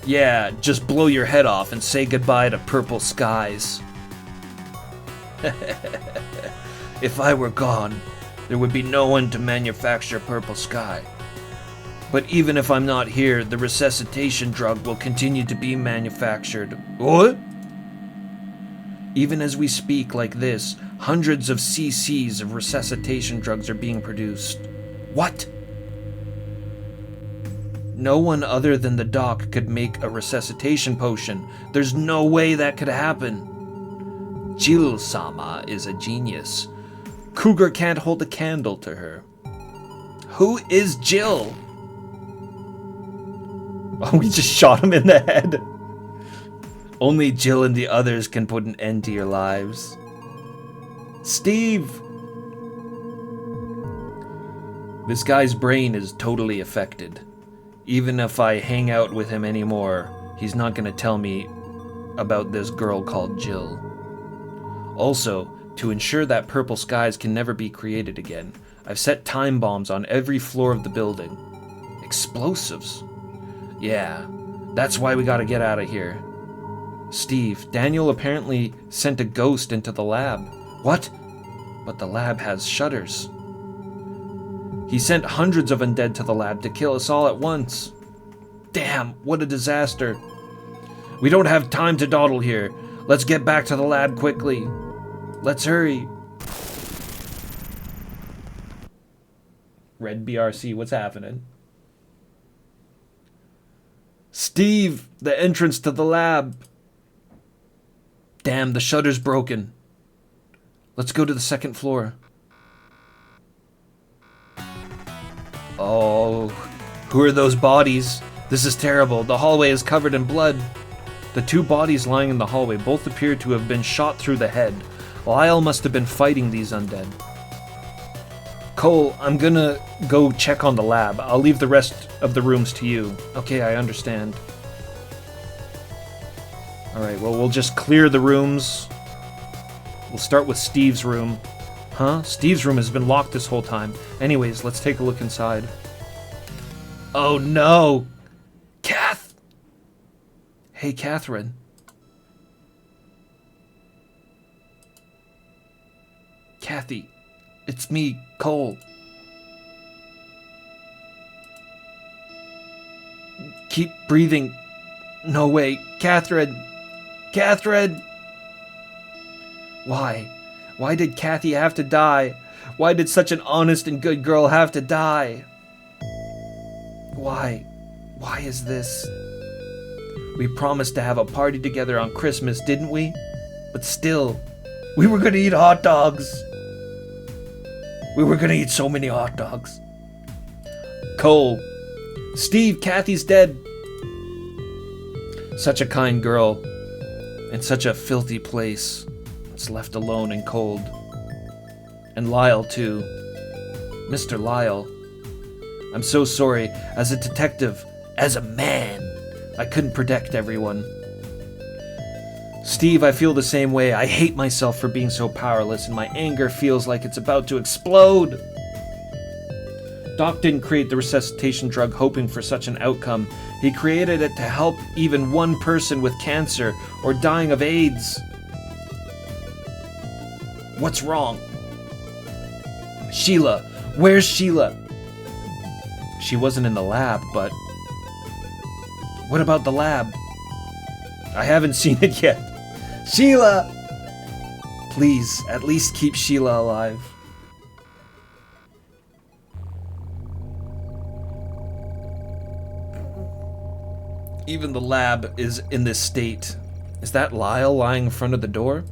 Yeah, just blow your head off and say goodbye to purple skies. If I were gone, there would be no one to manufacture purple sky. But even if I'm not here, the resuscitation drug will continue to be manufactured. What? Even as we speak like this, hundreds of cc's of resuscitation drugs are being produced. What? No one other than the doc could make a resuscitation potion. There's no way that could happen. Jill-sama is a genius. Cougar can't hold a candle to her. Who is Jill? Oh, we just shot him in the head. Only Jill and the others can put an end to your lives. Steve! This guy's brain is totally affected. Even if I hang out with him anymore, he's not gonna tell me about this girl called Jill. Also, to ensure that purple skies can never be created again, I've set time bombs on every floor of the building. Explosives? Yeah, that's why we gotta get out of here. Steve, Daniel apparently sent a ghost into the lab. What? But the lab has shutters. He sent hundreds of undead to the lab to kill us all at once. Damn, what a disaster. We don't have time to dawdle here. Let's get back to the lab quickly. Let's hurry. Red BRC, what's happening? Steve, the entrance to the lab. Damn, the shutter's broken. Let's go to the second floor. Oh, who are those bodies? This is terrible. The hallway is covered in blood. The two bodies lying in the hallway both appear to have been shot through the head. Lyle must have been fighting these undead. Cole, I'm gonna go check on the lab. I'll leave the rest of the rooms to you. Okay, I understand. Alright, well, we'll just clear the rooms. We'll start with Steve's room. Huh? Steve's room has been locked this whole time. Anyways, let's take a look inside. Oh no! Kath! Hey, Catherine. Kathy, it's me, Cole. Keep breathing. No way. Catherine! Catherine! Why? Why did Kathy have to die? Why did such an honest and good girl have to die? Why? Why is this? We promised to have a party together on Christmas, didn't we? But still, we were gonna eat hot dogs. We were gonna eat so many hot dogs. Cole. Steve, Kathy's dead. Such a kind girl. In such a filthy place. It's left alone and cold. And Lyle, too. Mr. Lyle. I'm so sorry. As a detective, as a man, I couldn't protect everyone. Steve, I feel the same way. I hate myself for being so powerless, and my anger feels like it's about to explode. Doc didn't create the resuscitation drug hoping for such an outcome. He created it to help even one person with cancer or dying of AIDS. What's wrong? Sheila. Where's Sheila? She wasn't in the lab, but... What about the lab? I haven't seen it yet. Sheila! Please, at least keep Sheila alive. Even the lab is in this state. Is that Lyle lying in front of the door?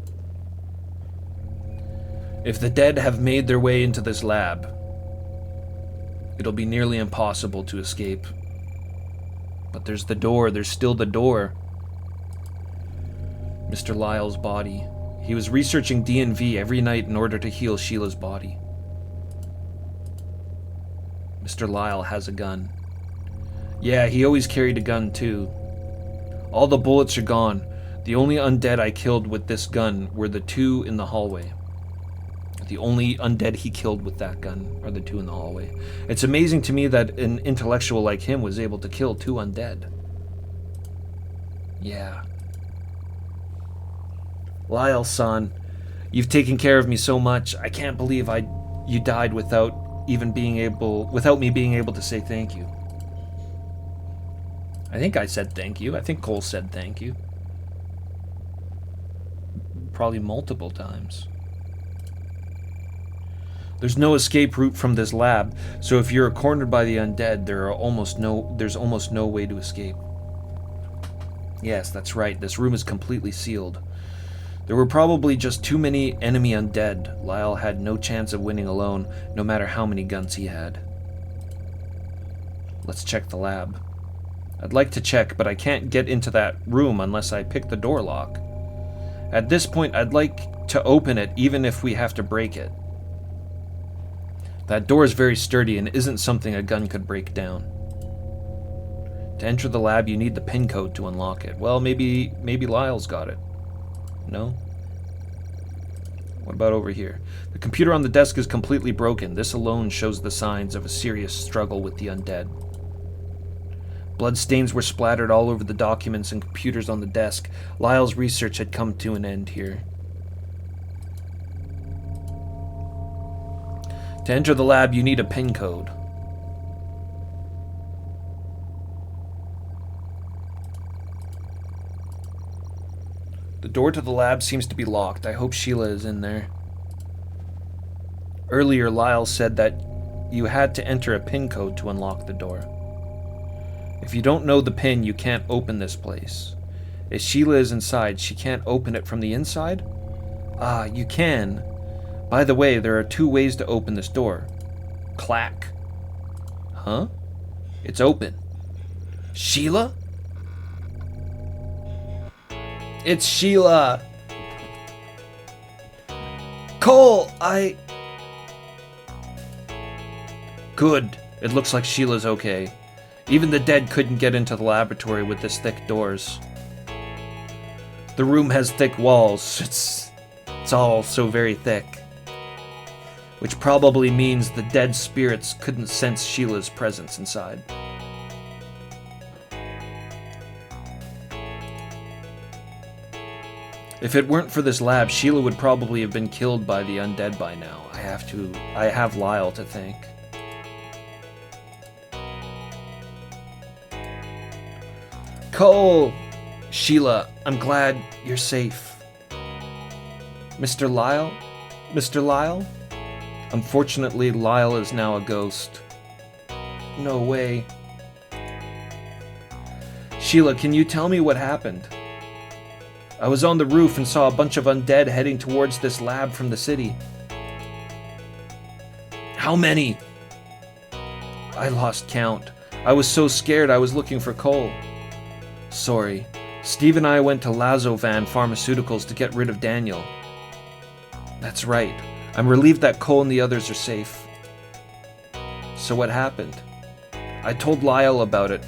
If the dead have made their way into this lab, it'll be nearly impossible to escape. But there's the door. There's still the door. Mr. Lyle's body. He was researching DNV every night in order to heal Sheila's body. Mr. Lyle has a gun. Yeah, he always carried a gun too. All the bullets are gone. The only undead I killed with this gun were the two in the hallway. The only undead he killed with that gun are the two in the hallway. It's amazing to me that an intellectual like him was able to kill two undead. Yeah. Lyle, son, you've taken care of me so much. I can't believe you died without me being able to say thank you. I think I said thank you. I think Cole said thank you. Probably multiple times. There's no escape route from this lab, so if you're cornered by the undead, there's almost no way to escape. Yes, that's right. This room is completely sealed. There were probably just too many enemy undead. Lyle had no chance of winning alone, no matter how many guns he had. Let's check the lab. I'd like to check, but I can't get into that room unless I pick the door lock. At this point, I'd like to open it, even if we have to break it. That door is very sturdy and isn't something a gun could break down. To enter the lab, you need the PIN code to unlock it. Well, maybe Lyle's got it. No? What about over here? The computer on the desk is completely broken. This alone shows the signs of a serious struggle with the undead. Bloodstains were splattered all over the documents and computers on the desk. Lyle's research had come to an end here. To enter the lab, you need a PIN code. The door to the lab seems to be locked. I hope Sheila is in there. Earlier, Lyle said that you had to enter a PIN code to unlock the door. If you don't know the PIN, you can't open this place. If Sheila is inside, she can't open it from the inside? Ah, you can. By the way, there are two ways to open this door. Clack. Huh? It's open. Sheila? It's Sheila! Cole, Good. It looks like Sheila's okay. Even the dead couldn't get into the laboratory with this thick doors. The room has thick walls. It's all so very thick. Which probably means the dead spirits couldn't sense Sheila's presence inside. If it weren't for this lab, Sheila would probably have been killed by the undead by now. I have Lyle to thank. Cole! Sheila, I'm glad you're safe. Mr. Lyle? Mr. Lyle? Unfortunately, Lyle is now a ghost. No way. Sheila, can you tell me what happened? I was on the roof and saw a bunch of undead heading towards this lab from the city. How many? I lost count. I was so scared I was looking for Cole. Sorry. Steve and I went to Lazovan Pharmaceuticals to get rid of Daniel. That's right. I'm relieved that Cole and the others are safe. So what happened? I told Lyle about it,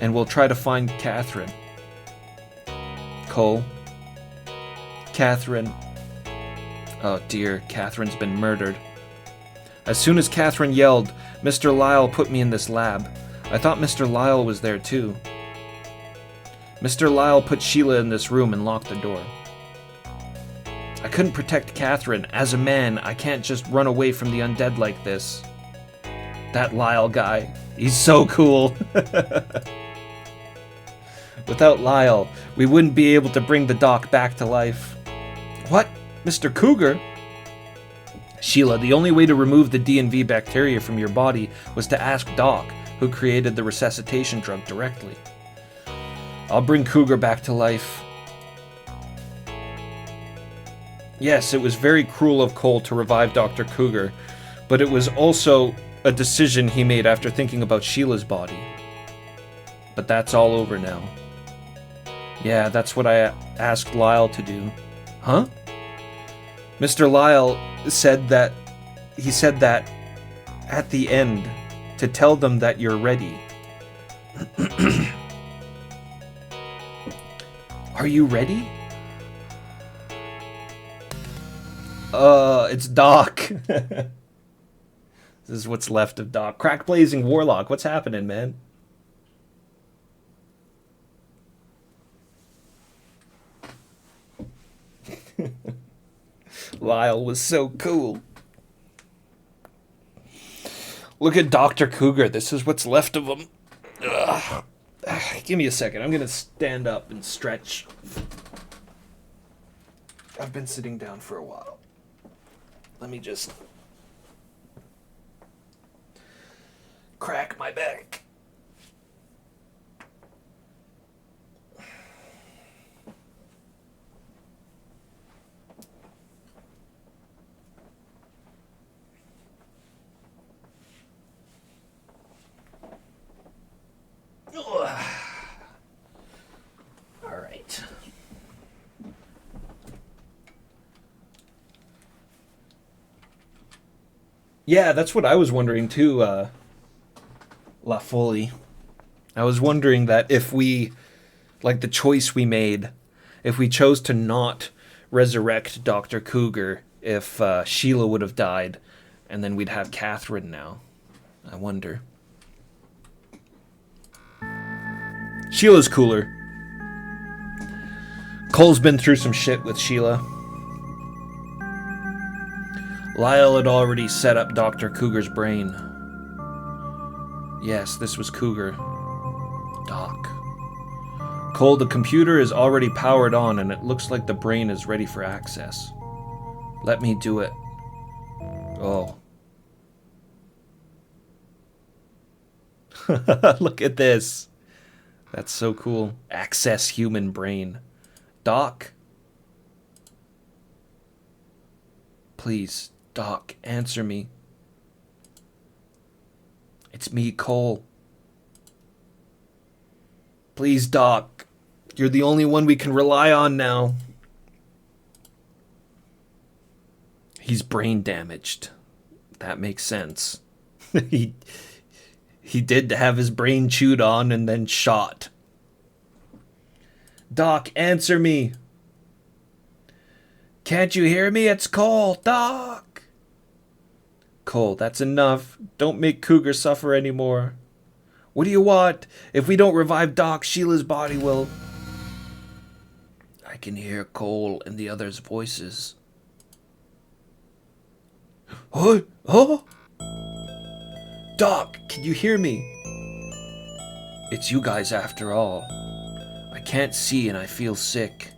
and we'll try to find Catherine. Cole? Catherine. Oh dear, Catherine's been murdered. As soon as Catherine yelled, Mr. Lyle put me in this lab. I thought Mr. Lyle was there too. Mr. Lyle put Sheila in this room and locked the door. I couldn't protect Catherine. As a man, I can't just run away from the undead like this. That Lyle guy, he's so cool. Without Lyle, we wouldn't be able to bring the doc back to life. What? Mr. Cougar? Sheila, the only way to remove the D&V bacteria from your body was to ask Doc, who created the resuscitation drug, directly. I'll bring Cougar back to life. Yes, it was very cruel of Cole to revive Dr. Cougar, but it was also a decision he made after thinking about Sheila's body. But that's all over now. Yeah, that's what I asked Lyle to do. Huh? Mr. Lyle said that at the end to tell them that you're ready. Are you ready? It's Doc. This is what's left of Doc. Crack Blazing Warlock, what's happening, man? Lyle was so cool. Look at Dr. Cougar. This is what's left of him. Ugh. Give me a second. I'm going to stand up and stretch. I've been sitting down for a while. Let me just crack my back. All right. Yeah, that's what I was wondering too, La Folie. I was wondering that if we, like the choice we made, if we chose to not resurrect Dr. Cougar, if Sheila would have died, and then we'd have Catherine now. I wonder. Sheila's cooler. Cole's been through some shit with Sheila. Lyle had already set up Dr. Cougar's brain. Yes, this was Cougar. Doc. Cole, the computer is already powered on and it looks like the brain is ready for access. Let me do it. Oh. Look at this. That's so cool. Access human brain. Doc? Please, Doc, answer me. It's me, Cole. Please, Doc. You're the only one we can rely on now. He's brain damaged. That makes sense. He did have his brain chewed on and then shot. Doc, answer me. Can't you hear me? It's Cole. Doc. Cole, that's enough. Don't make Cougar suffer anymore. What do you want? If we don't revive Doc, Sheila's body will... I can hear Cole and the others' voices. What? Oh? Doc, can you hear me? It's you guys after all. I can't see and I feel sick.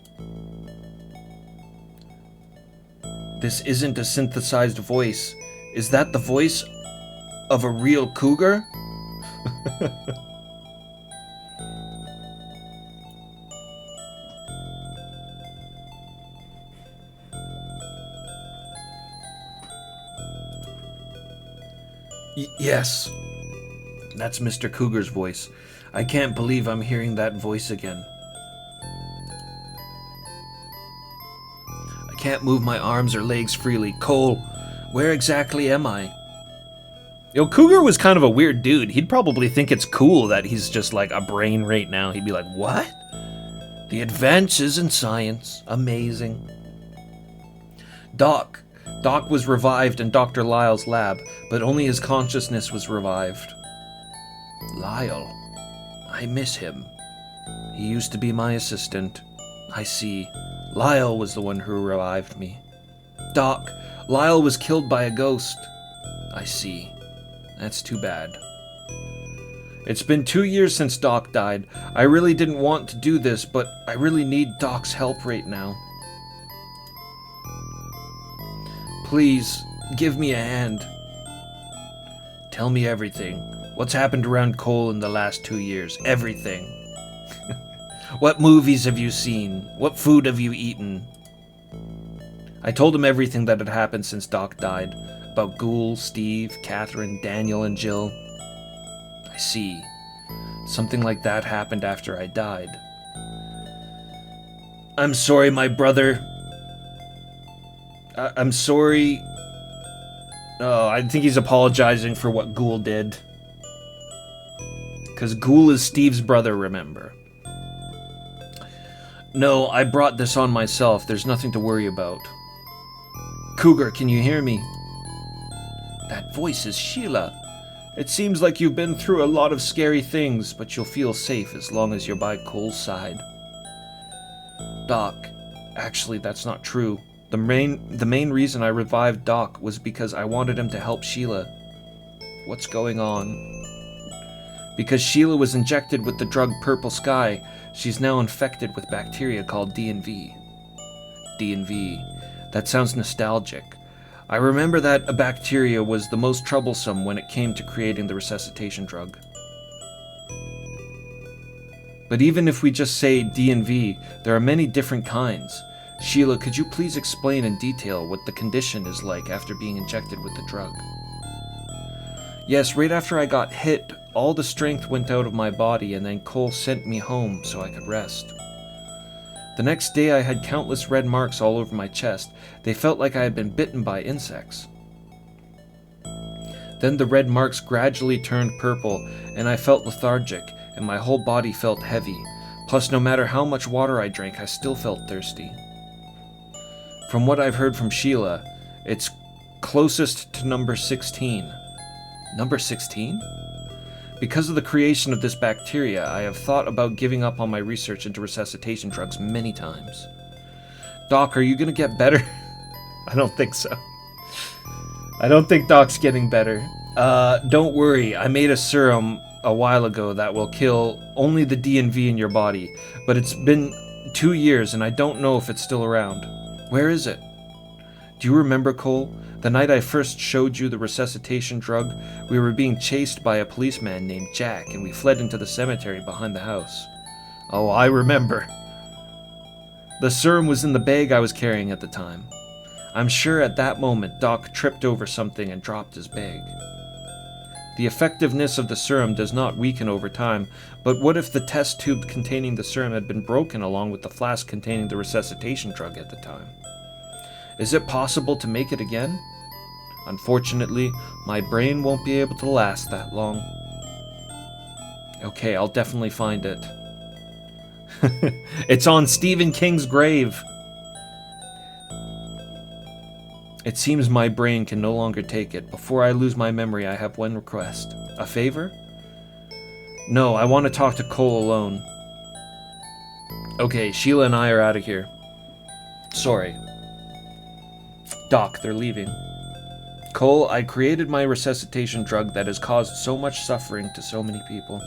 This isn't a synthesized voice. Is that the voice of a real cougar? Yes. That's Mr. Cougar's voice. I can't believe I'm hearing that voice again. I can't move my arms or legs freely. Cole, where exactly am I? Yo, Cougar was kind of a weird dude. He'd probably think it's cool that he's just like a brain right now. He'd be like, what? The advances in science. Amazing. Doc. Doc was revived in Dr. Lyle's lab, but only his consciousness was revived. Lyle. I miss him. He used to be my assistant. I see. Lyle was the one who revived me. Doc. Lyle was killed by a ghost. I see. That's too bad. It's been 2 years since Doc died. I really didn't want to do this, but I really need Doc's help right now. Please, give me a hand. Tell me everything. What's happened around Cole in the last 2 years? Everything. What movies have you seen? What food have you eaten? I told him everything that had happened since Doc died. About Ghoul, Steve, Catherine, Daniel, and Jill. I see. Something like that happened after I died. I'm sorry, my brother. I'm sorry. Oh, I think he's apologizing for what Ghoul did. Because Ghoul is Steve's brother, remember? No, I brought this on myself. There's nothing to worry about. Cougar, can you hear me? That voice is Sheila. It seems like you've been through a lot of scary things, but you'll feel safe as long as you're by Cole's side. Doc, actually that's not true. The main reason I revived Doc was because I wanted him to help Sheila. What's going on? Because Sheila was injected with the drug Purple Sky, she's now infected with bacteria called DNV. DNV. That sounds nostalgic. I remember that a bacteria was the most troublesome when it came to creating the resuscitation drug. But even if we just say DNV, there are many different kinds. Sheila, could you please explain in detail what the condition is like after being injected with the drug? Yes, right after I got hit, all the strength went out of my body and then Cole sent me home so I could rest. The next day I had countless red marks all over my chest. They felt like I had been bitten by insects. Then the red marks gradually turned purple and I felt lethargic and my whole body felt heavy. Plus, no matter how much water I drank, I still felt thirsty. From what I've heard from Sheila, it's closest to number 16. Number 16? Because of the creation of this bacteria, I have thought about giving up on my research into resuscitation drugs many times. Doc, are you gonna get better? I don't think so. I don't think Doc's getting better. Don't worry, I made a serum a while ago that will kill only the DNV in your body, but it's been 2 years and I don't know if it's still around. Where is it? Do you remember, Cole? The night I first showed you the resuscitation drug, we were being chased by a policeman named Jack, and we fled into the cemetery behind the house. Oh, I remember. The serum was in the bag I was carrying at the time. I'm sure at that moment Doc tripped over something and dropped his bag. The effectiveness of the serum does not weaken over time, but what if the test tube containing the serum had been broken along with the flask containing the resuscitation drug at the time? Is it possible to make it again? Unfortunately, my brain won't be able to last that long. Okay, I'll definitely find it. It's on Stephen King's grave. It seems my brain can no longer take it. Before I lose my memory, I have one request. A favor? No, I want to talk to Cole alone. Okay, Sheila and I are out of here. Sorry. Doc, they're leaving. Cole, I created my resuscitation drug that has caused so much suffering to so many people.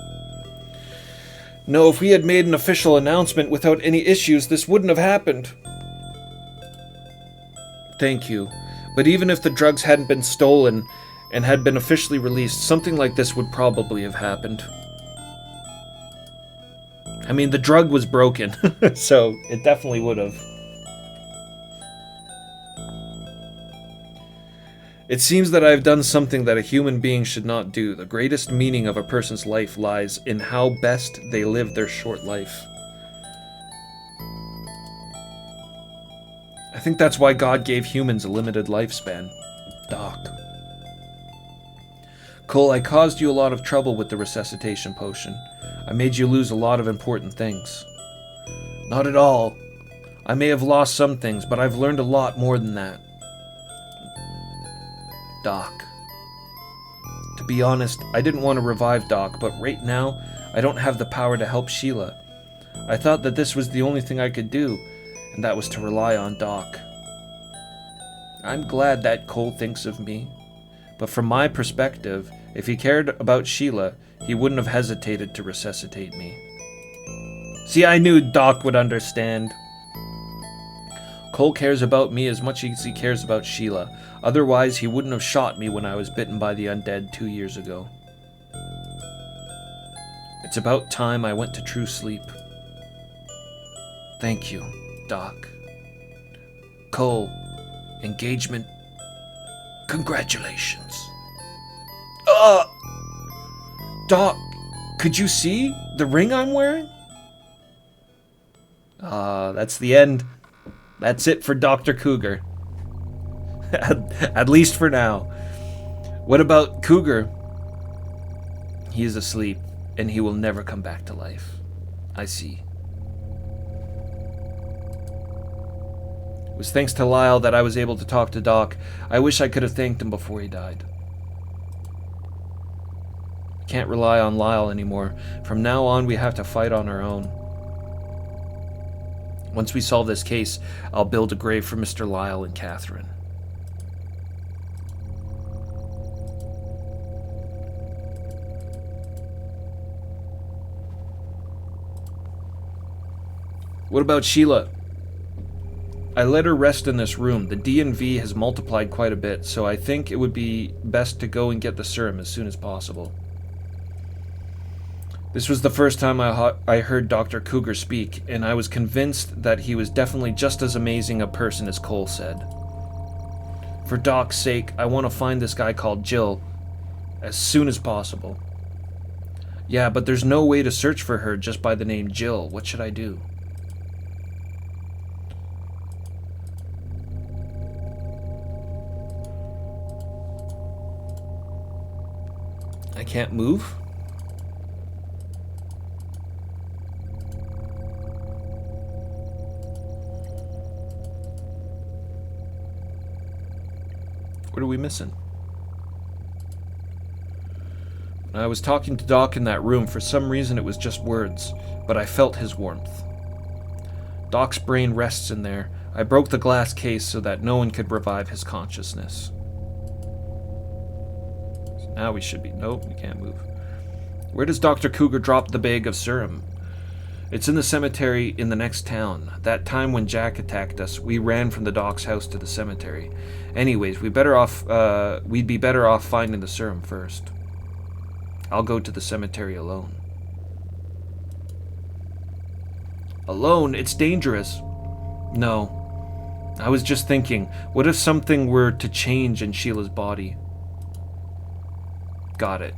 No, if we had made an official announcement without any issues, this wouldn't have happened. Thank you. But even if the drugs hadn't been stolen and had been officially released, something like this would probably have happened. I mean, the drug was broken, so it definitely would have. It seems that I have done something that a human being should not do. The greatest meaning of a person's life lies in how best they live their short life. I think that's why God gave humans a limited lifespan. Doc. Cole, I caused you a lot of trouble with the resuscitation potion. I made you lose a lot of important things. Not at all. I may have lost some things, but I've learned a lot more than that. Doc. To be honest, I didn't want to revive Doc, but right now, I don't have the power to help Sheila. I thought that this was the only thing I could do, and that was to rely on Doc. I'm glad that Cole thinks of me, but from my perspective, if he cared about Sheila, he wouldn't have hesitated to resuscitate me. See, I knew Doc would understand. Cole cares about me as much as he cares about Sheila. Otherwise, he wouldn't have shot me when I was bitten by the undead 2 years ago. It's about time I went to true sleep. Thank you, Doc. Cole, engagement. Congratulations. Doc, could you see the ring I'm wearing? That's the end. That's it for Dr. Cougar. At least for now. What about Cougar? He is asleep, and he will never come back to life. I see. It was thanks to Lyle that I was able to talk to Doc. I wish I could have thanked him before he died. Can't rely on Lyle anymore. From now on, we have to fight on our own. Once we solve this case, I'll build a grave for Mr. Lyle and Catherine. What about Sheila? I let her rest in this room. The DNV has multiplied quite a bit, so I think it would be best to go and get the serum as soon as possible. This was the first time I heard Dr. Cougar speak, and I was convinced that he was definitely just as amazing a person as Cole said. For Doc's sake, I want to find this guy called Jill as soon as possible. Yeah, but there's no way to search for her just by the name Jill. What should I do? I can't move? What are we missing? When I was talking to Doc in that room, for some reason it was just words, but I felt his warmth. Doc's brain rests in there. I broke the glass case so that no one could revive his consciousness. So now we should be... Nope, we can't move. Where does Dr. Cougar drop the bag of serum? It's in the cemetery in the next town. That time when Jack attacked us, we ran from the Doc's house to the cemetery. Anyways, we'd be better off finding the serum first. I'll go to the cemetery alone. Alone? It's dangerous. No. I was just thinking, what if something were to change in Sheila's body? Got it.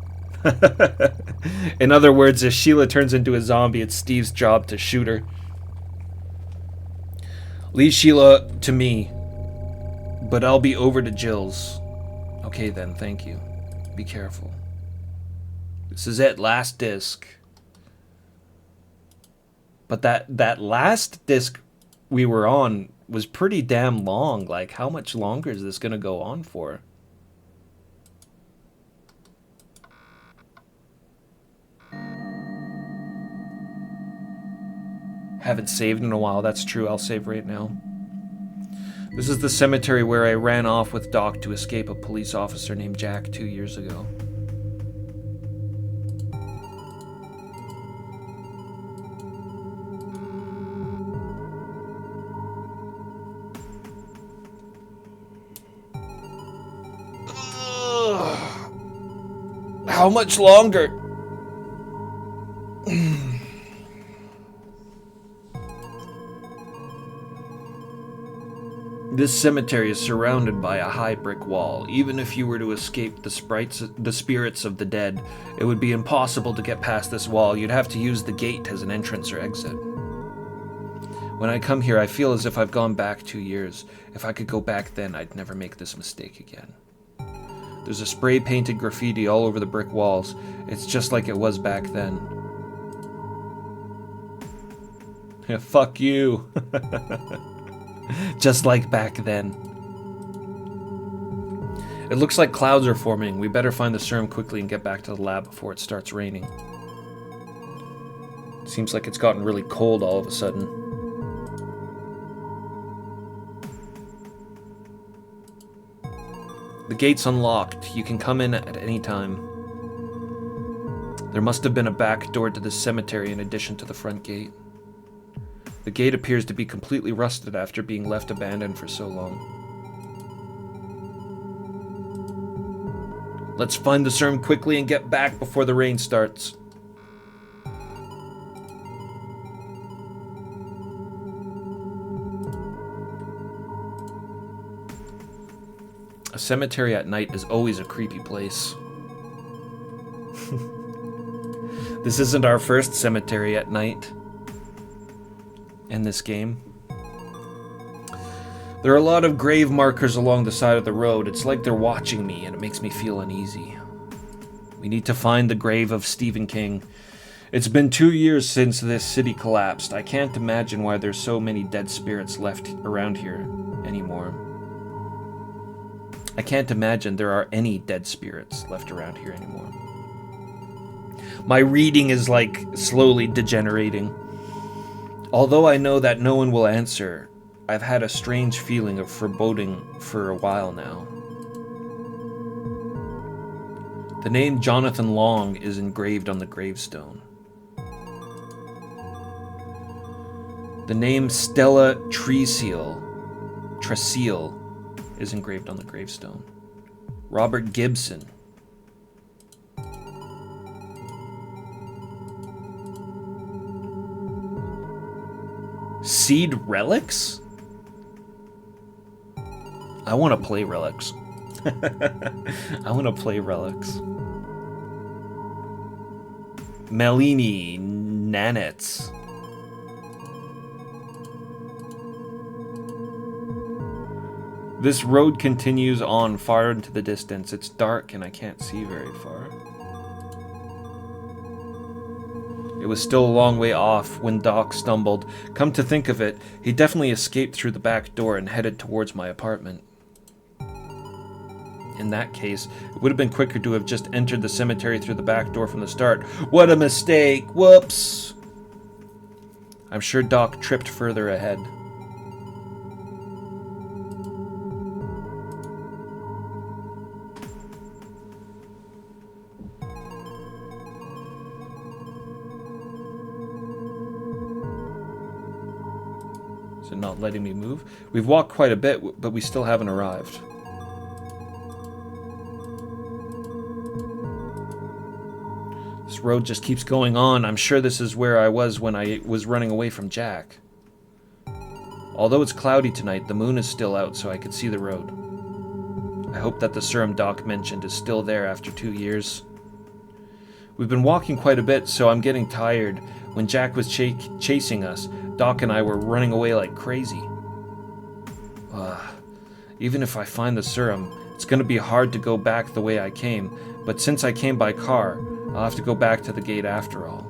In other words, if Sheila turns into a zombie, it's Steve's job to shoot her. Leave Sheila to me, but I'll be over to Jill's. Okay then, thank you. Be careful. This is it, last disc. But that last disc we were on was pretty damn long. Like, how much longer is this gonna go on for? Haven't saved in a while, that's true. I'll save right now. This is the cemetery where I ran off with Doc to escape a police officer named Jack 2 years ago. How much longer? This cemetery is surrounded by a high brick wall. Even if you were to escape the spirits of the dead, it would be impossible to get past this wall. You'd have to use the gate as an entrance or exit. When I come here, I feel as if I've gone back 2 years. If I could go back then, I'd never make this mistake again. There's a spray-painted graffiti all over the brick walls. It's just like it was back then. Yeah, fuck you. Just like back then. It looks like clouds are forming. We better find the serum quickly and get back to the lab before it starts raining. Seems like it's gotten really cold all of a sudden. The gate's unlocked. You can come in at any time. There must have been a back door to this cemetery in addition to the front gate. The gate appears to be completely rusted after being left abandoned for so long. Let's find the serum quickly and get back before the rain starts. A cemetery at night is always a creepy place. This isn't our first cemetery at night in this game. There are a lot of grave markers along the side of the road. It's like they're watching me, and it makes me feel uneasy. We need to find the grave of Stephen King. It's been 2 years since this city collapsed. I can't imagine why there's so many dead spirits left around here anymore. I can't imagine there are any dead spirits left around here anymore. My reading is like slowly degenerating. Although I know that no one will answer, I've had a strange feeling of foreboding for a while now. The name Jonathan Long is engraved on the gravestone. The name Stella Tresiel is engraved on the gravestone. Robert Gibson. Seed Relics? I want to play Relics. I want to play Relics. Melini Nanets. This road continues on far into the distance. It's dark and I can't see very far. It was still a long way off when Doc stumbled. Come to think of it, he definitely escaped through the back door and headed towards my apartment. In that case, it would have been quicker to have just entered the cemetery through the back door from the start. What a mistake! Whoops! I'm sure Doc tripped further ahead. Is it not letting me move? We've walked quite a bit, but we still haven't arrived. This road just keeps going on. I'm sure this is where I was when I was running away from Jack. Although it's cloudy tonight, the moon is still out so I could see the road. I hope that the serum Doc mentioned is still there after 2 years. We've been walking quite a bit, so I'm getting tired. When Jack was chasing us, Doc and I were running away like crazy. Even if I find the serum, it's going to be hard to go back the way I came, but since I came by car, I'll have to go back to the gate after all.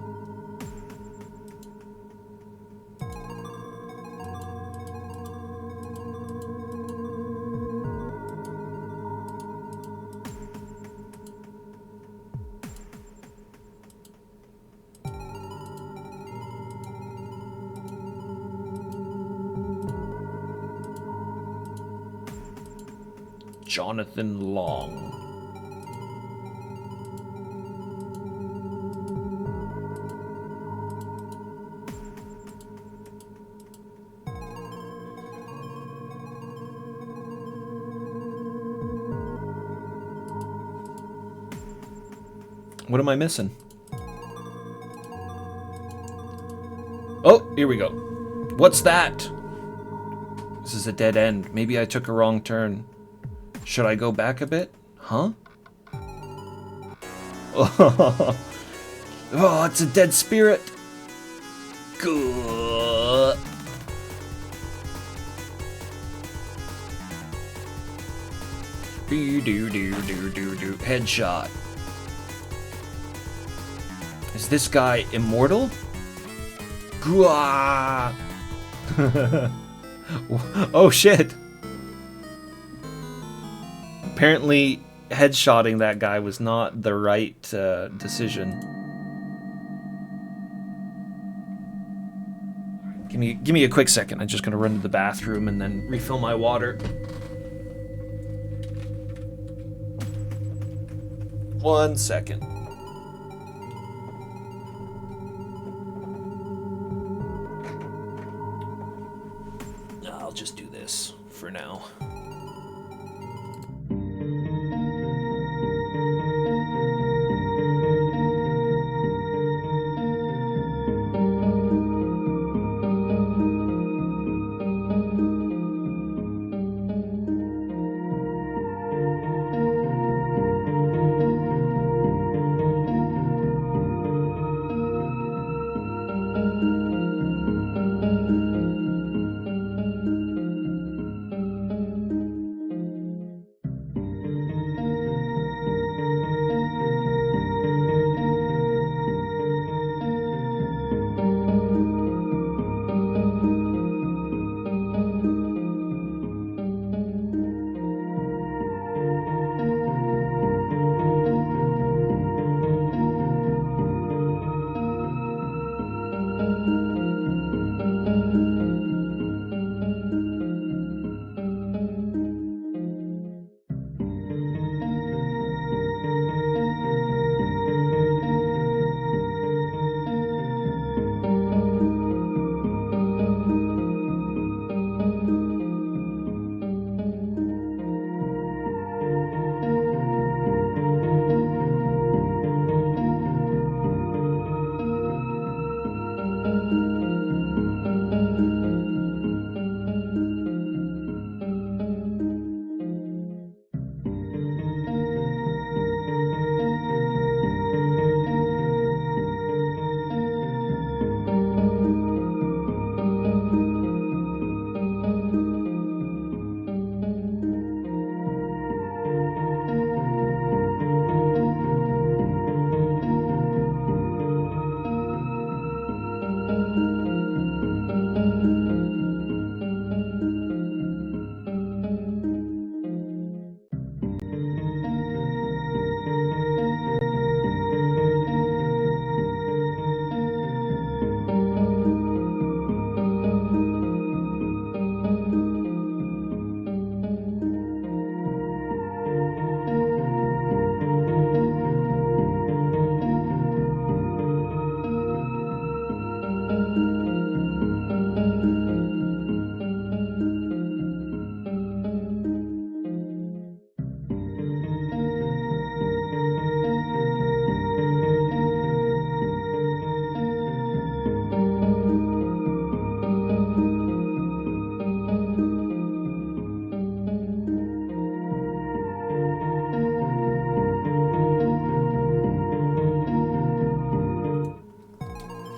Jonathan Long. What am I missing? Oh, here we go. What's that? This is a dead end. Maybe I took a wrong turn. Should I go back a bit? Huh? Oh, it's a dead spirit. Good. Do. Headshot. Is this guy immortal? Gua. Oh shit. Apparently, headshotting that guy was not the right decision. Give me a quick second. I'm just gonna run to the bathroom and then refill my water. 1 second. I'll just do this for now.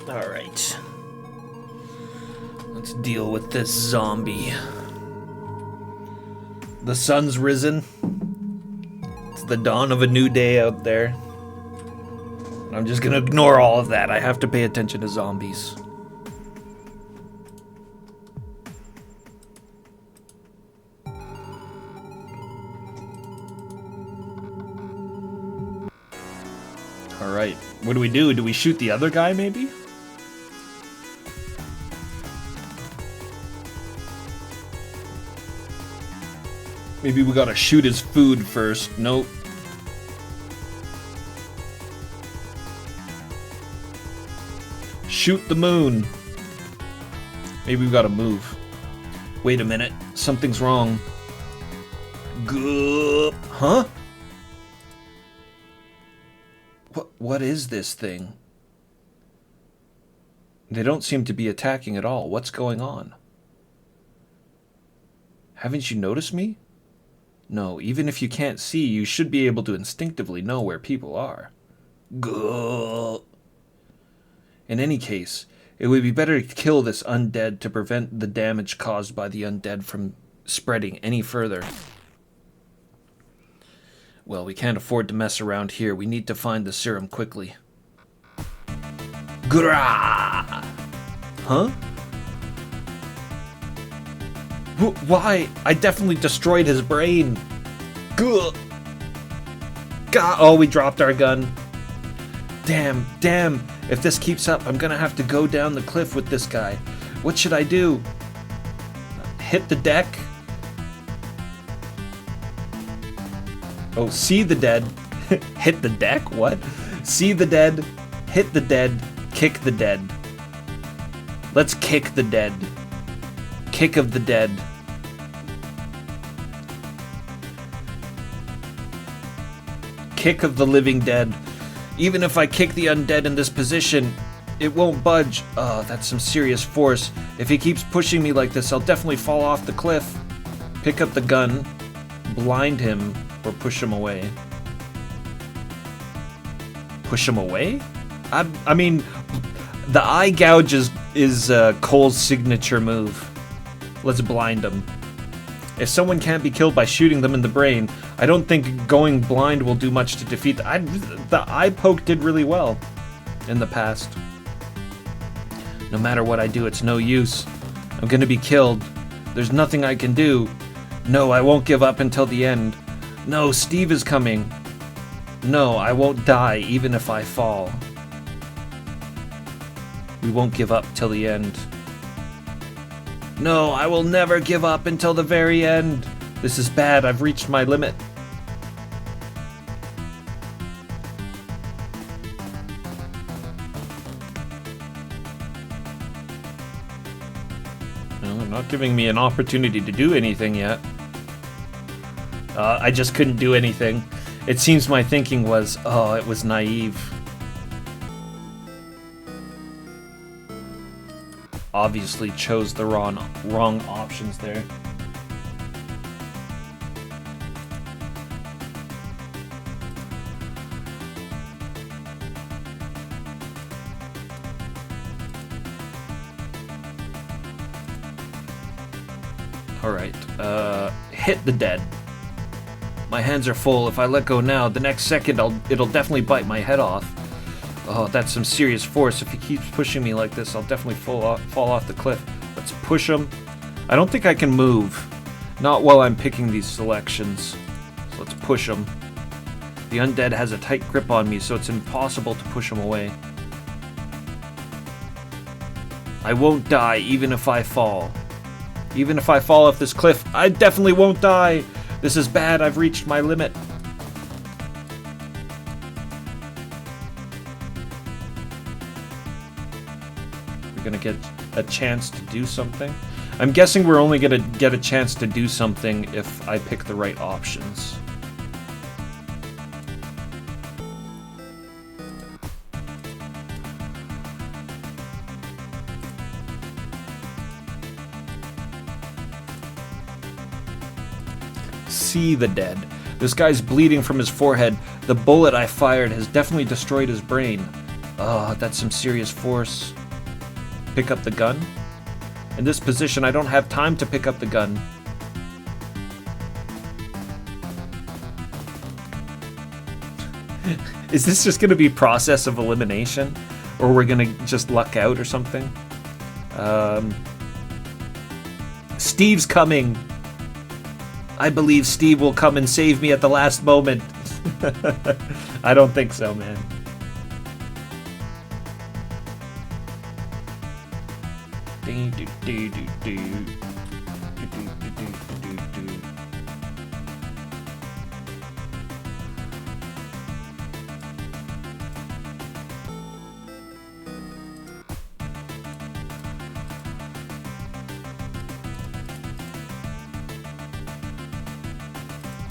Alright. Let's deal with this zombie. The sun's risen. It's the dawn of a new day out there. I'm just gonna ignore all of that. I have to pay attention to zombies. Alright, what do? Do we shoot the other guy, maybe? Maybe we gotta shoot his food first. Nope. Shoot the moon. Maybe we gotta move. Wait a minute. Something's wrong. Huh? What is this thing? They don't seem to be attacking at all. What's going on? Haven't you noticed me? No, even if you can't see, you should be able to instinctively know where people are. Gah. In any case, it would be better to kill this undead to prevent the damage caused by the undead from spreading any further. Well, we can't afford to mess around here. We need to find the serum quickly. Grah! Huh? Why? I definitely destroyed his brain. Gah! God! Oh, we dropped our gun. Damn. If this keeps up, I'm gonna have to go down the cliff with this guy. What should I do? Hit the deck? Oh, see the dead. Hit the deck? What? See the dead, hit the dead, kick the dead. Let's kick the dead. Kick of the dead. Kick of the living dead. Even if I kick the undead in this position, it won't budge. Oh, that's some serious force. If he keeps pushing me like this, I'll definitely fall off the cliff. Pick up the gun, blind him, or push him away. Push him away? I mean, the eye gouge is Cole's signature move. Let's blind him. If someone can't be killed by shooting them in the brain, I don't think going blind will do much to defeat the eye poke did really well in the past. No matter what I do, it's no use. I'm gonna be killed. There's nothing I can do. No, I won't give up until the end. No, Steve is coming. No, I won't die even if I fall. We won't give up till the end. No, I will never give up until the very end. This is bad. I've reached my limit. No, they're not giving me an opportunity to do anything yet. I just couldn't do anything. It seems my thinking was, oh, it was naive. Obviously chose the wrong options there. Alright, hit the dead. My hands are full. If I let go now, the next second it'll definitely bite my head off. Oh, that's some serious force. If he keeps pushing me like this, I'll definitely fall off the cliff. Let's push him. I don't think I can move. Not while I'm picking these selections. So let's push him. The undead has a tight grip on me, so it's impossible to push him away. I won't die even if I fall. Even if I fall off this cliff, I definitely won't die. This is bad. I've reached my limit. We're gonna get a chance to do something. I'm guessing we're only gonna get a chance to do something if I pick the right options. See the dead. This guy's bleeding from his forehead. The bullet I fired has definitely destroyed his brain. Oh, that's some serious force. Pick up the gun? In this position, I don't have time to pick up the gun. Is this just gonna be process of elimination? Or we're gonna just luck out or something? Steve's coming! I believe Steve will come and save me at the last moment. I don't think so, man.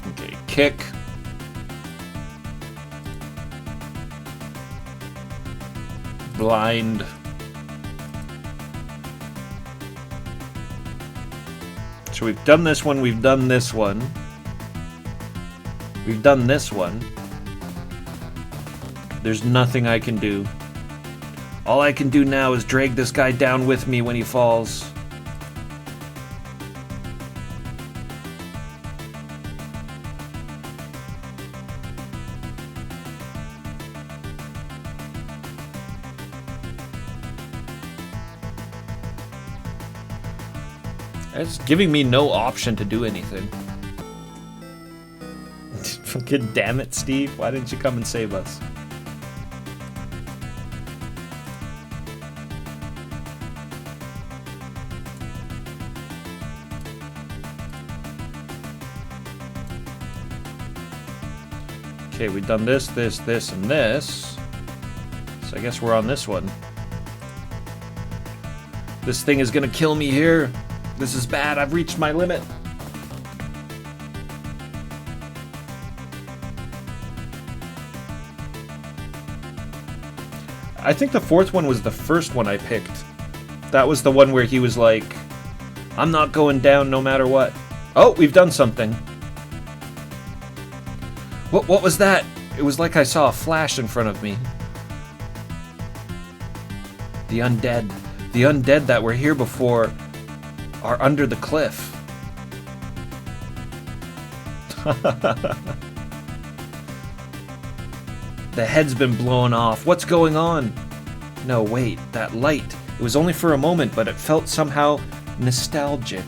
Okay, kick. Blind. So we've done this one, we've done this one. We've done this one. There's nothing I can do. All I can do now is drag this guy down with me when he falls. It's giving me no option to do anything. Fucking damn it, Steve. Why didn't you come and save us? Okay, we've done this, this, this, and this. So I guess we're on this one. This thing is gonna kill me here. This is bad. I've reached my limit. I think the fourth one was the first one I picked. That was the one where he was like, I'm not going down no matter what. Oh, we've done something. What was that? It was like I saw a flash in front of me. The undead. The undead that were here before are under the cliff. The head's been blown off. What's going on? No, wait, that light. It was only for a moment, but it felt somehow nostalgic.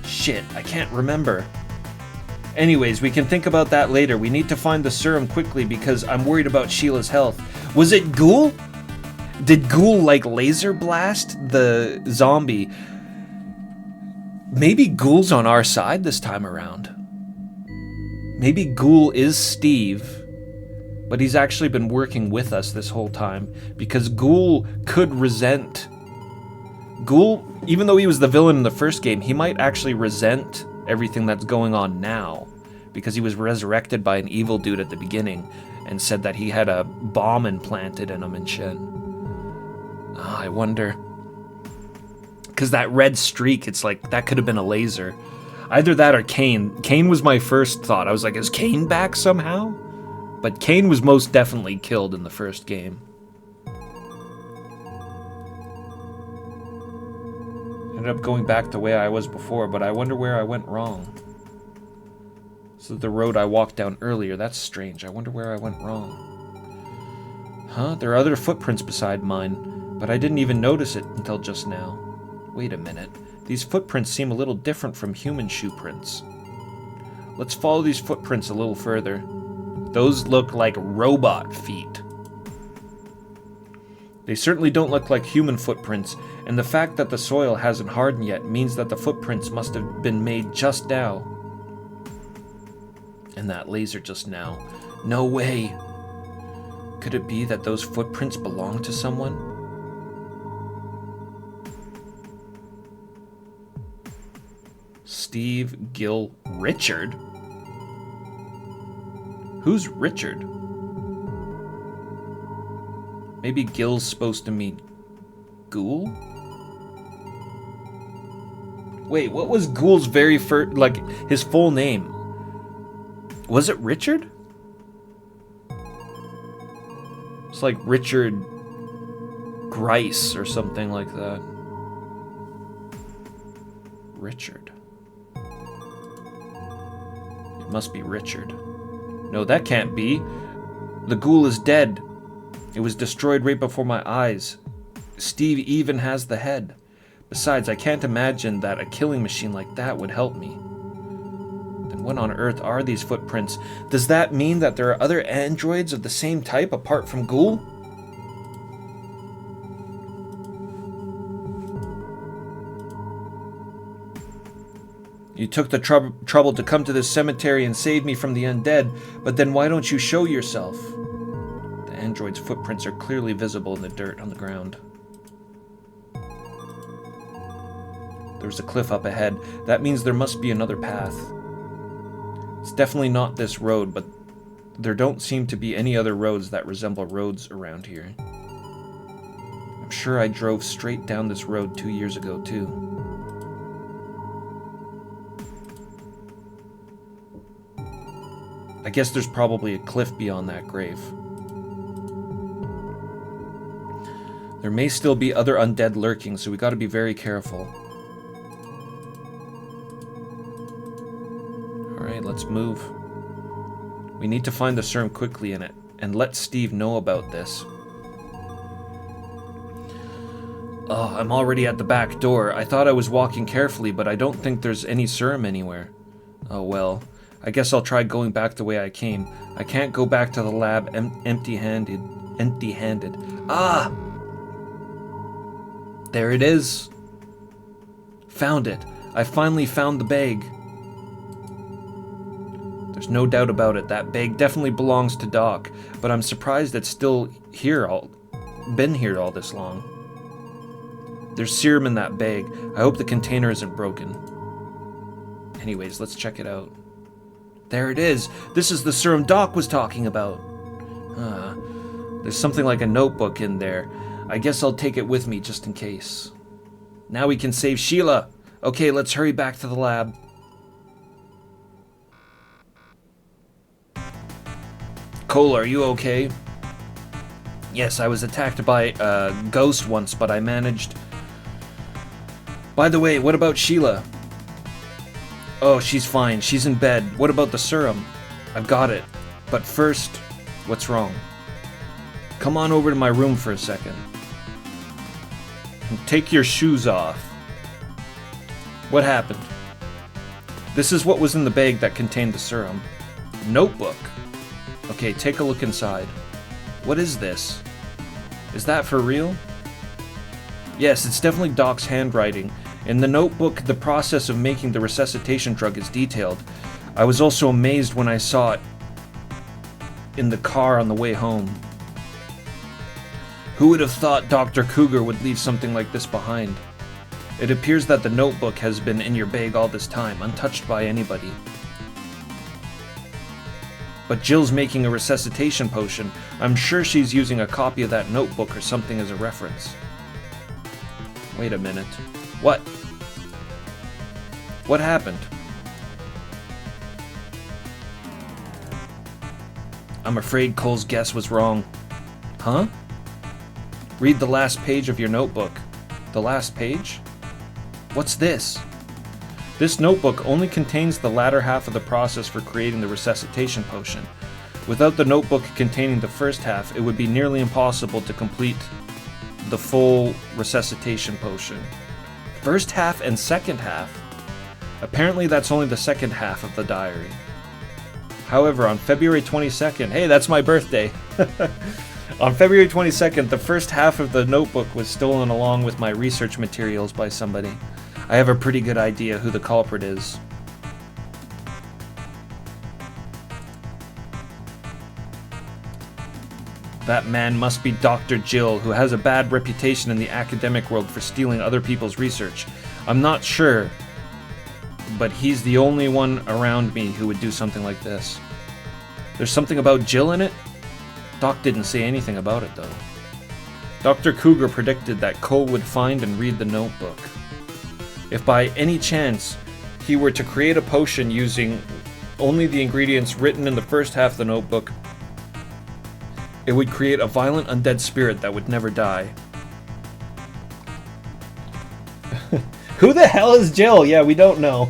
Shit, I can't remember. Anyways, we can think about that later. We need to find the serum quickly because I'm worried about Sheila's health. Was it Ghoul? Did Ghoul, like, laser blast the zombie? Maybe Ghoul's on our side this time around. Maybe Ghoul is Steve, but he's actually been working with us this whole time because Ghoul could resent. Ghoul, even though he was the villain in the first game, he might actually resent everything that's going on now because he was resurrected by an evil dude at the beginning and said that he had a bomb implanted in him and shit. Oh, I wonder. Because that red streak, it's like, that could have been a laser. Either that or Kane. Kane was my first thought. I was like, is Kane back somehow? But Kane was most definitely killed in the first game. Ended up going back the way I was before, but I wonder where I went wrong. This is the road I walked down earlier. That's strange. I wonder where I went wrong. Huh? There are other footprints beside mine. But I didn't even notice it until just now. Wait a minute. These footprints seem a little different from human shoe prints. Let's follow these footprints a little further. Those look like robot feet. They certainly don't look like human footprints, and the fact that the soil hasn't hardened yet means that the footprints must have been made just now. And that laser just now. No way! Could it be that those footprints belong to someone? Steve, Gil, Richard? Who's Richard? Maybe Gil's supposed to mean Ghoul? Wait, what was Ghoul's very first, like, his full name? Was it Richard? It's like Richard Grice or something like that. Richard. It must be Richard. No, that can't be. The ghoul is dead. It was destroyed right before my eyes. Steve even has the head. Besides, I can't imagine that a killing machine like that would help me. Then what on earth are these footprints? Does that mean that there are other androids of the same type apart from Ghoul? You took the trouble to come to this cemetery and save me from the undead, but then why don't you show yourself? The android's footprints are clearly visible in the dirt on the ground. There's a cliff up ahead. That means there must be another path. It's definitely not this road, but there don't seem to be any other roads that resemble roads around here. I'm sure I drove straight down this road 2 years ago, too. I guess there's probably a cliff beyond that grave. There may still be other undead lurking, so we gotta be very careful. Alright, let's move. We need to find the serum quickly in it, and let Steve know about this. Oh, I'm already at the back door. I thought I was walking carefully, but I don't think there's any serum anywhere. Oh well. I guess I'll try going back the way I came. I can't go back to the lab empty-handed. Ah! There it is. Found it. I finally found the bag. There's no doubt about it. That bag definitely belongs to Doc, but I'm surprised it's still here been here all this long. There's serum in that bag. I hope the container isn't broken. Anyways, let's check it out. There it is. This is the serum Doc was talking about. There's something like a notebook in there. I guess I'll take it with me just in case. Now we can save Sheila. Okay, let's hurry back to the lab. Cole, are you okay? Yes, I was attacked by a ghost once, but I managed. By the way, what about Sheila? Oh, she's fine. She's in bed. What about the serum? I've got it. But first, what's wrong? Come on over to my room for a second. Take your shoes off. What happened? This is what was in the bag that contained the serum. Notebook. Okay, take a look inside. What is this? Is that for real? Yes, it's definitely Doc's handwriting. In the notebook, the process of making the resuscitation drug is detailed. I was also amazed when I saw it in the car on the way home. Who would have thought Dr. Cougar would leave something like this behind? It appears that the notebook has been in your bag all this time, untouched by anybody. But Jill's making a resuscitation potion. I'm sure she's using a copy of that notebook or something as a reference. Wait a minute. What? What happened? I'm afraid Cole's guess was wrong. Huh? Read the last page of your notebook. The last page? What's this? This notebook only contains the latter half of the process for creating the resuscitation potion. Without the notebook containing the first half, it would be nearly impossible to complete the full resuscitation potion. First half and second half? Apparently that's only the second half of the diary. However, on February 22nd, hey, that's my birthday! On February 22nd, the first half of the notebook was stolen along with my research materials by somebody. I have a pretty good idea who the culprit is. That man must be Dr. Jill, who has a bad reputation in the academic world for stealing other people's research. I'm not sure, but he's the only one around me who would do something like this. There's something about Jill in it? Doc didn't say anything about it, though. Dr. Cougar predicted that Cole would find and read the notebook. If by any chance he were to create a potion using only the ingredients written in the first half of the notebook, it would create a violent undead spirit that would never die. Who the hell is Jill? Yeah, we don't know.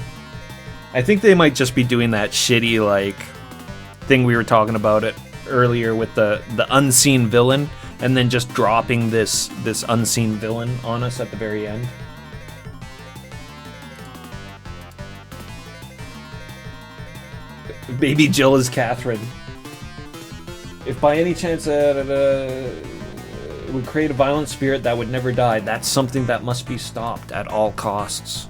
I think they might just be doing that shitty, like, thing we were talking about it earlier with the unseen villain, and then just dropping this unseen villain on us at the very end. Baby Jill is Catherine. If by any chance it would create a violent spirit that would never die, that's something that must be stopped at all costs.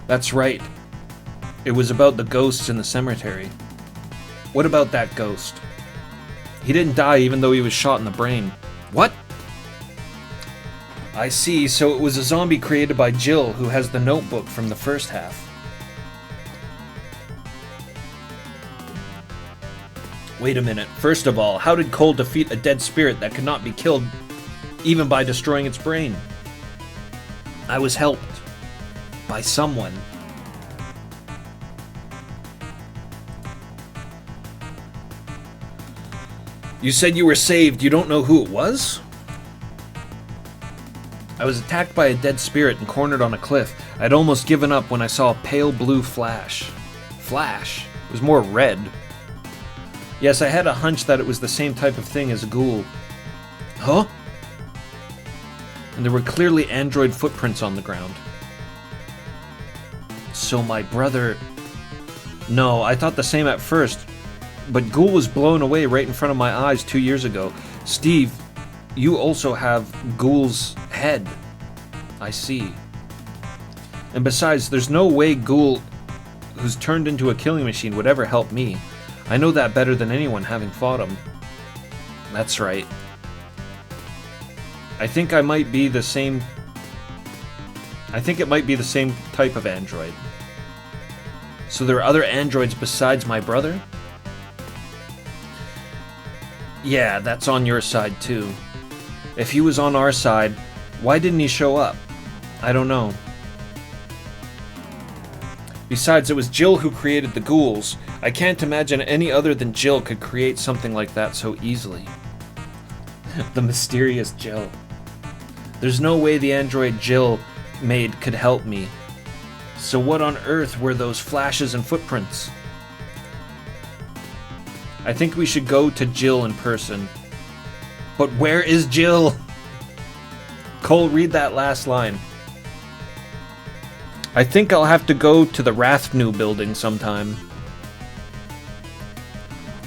That's right. It was about the ghosts in the cemetery. What about that ghost? He didn't die even though he was shot in the brain. What? I see, so it was a zombie created by Jill, who has the notebook from the first half. Wait a minute. First of all, how did Cole defeat a dead spirit that could not be killed even by destroying its brain? I was helped by someone. You said you were saved. You don't know who it was? I was attacked by a dead spirit and cornered on a cliff. I'd almost given up when I saw a pale blue flash. Flash? It was more red. Yes, I had a hunch that it was the same type of thing as a ghoul. Huh? And there were clearly android footprints on the ground. So my brother... No, I thought the same at first, but Ghoul was blown away right in front of my eyes 2 years ago. Steve, you also have Ghoul's head. I see. And besides, there's no way Ghoul, who's turned into a killing machine, would ever help me. I know that better than anyone, having fought him. That's right. I think it might be the same type of android. So there are other androids besides my brother? Yeah, that's on your side too. If he was on our side, why didn't he show up? I don't know. Besides, it was Jill who created the ghouls. I can't imagine any other than Jill could create something like that so easily. The mysterious Jill. There's no way the android Jill made could help me. So what on earth were those flashes and footprints? I think we should go to Jill in person. But where is Jill? Cole, read that last line. I think I'll have to go to the Rathnew building sometime.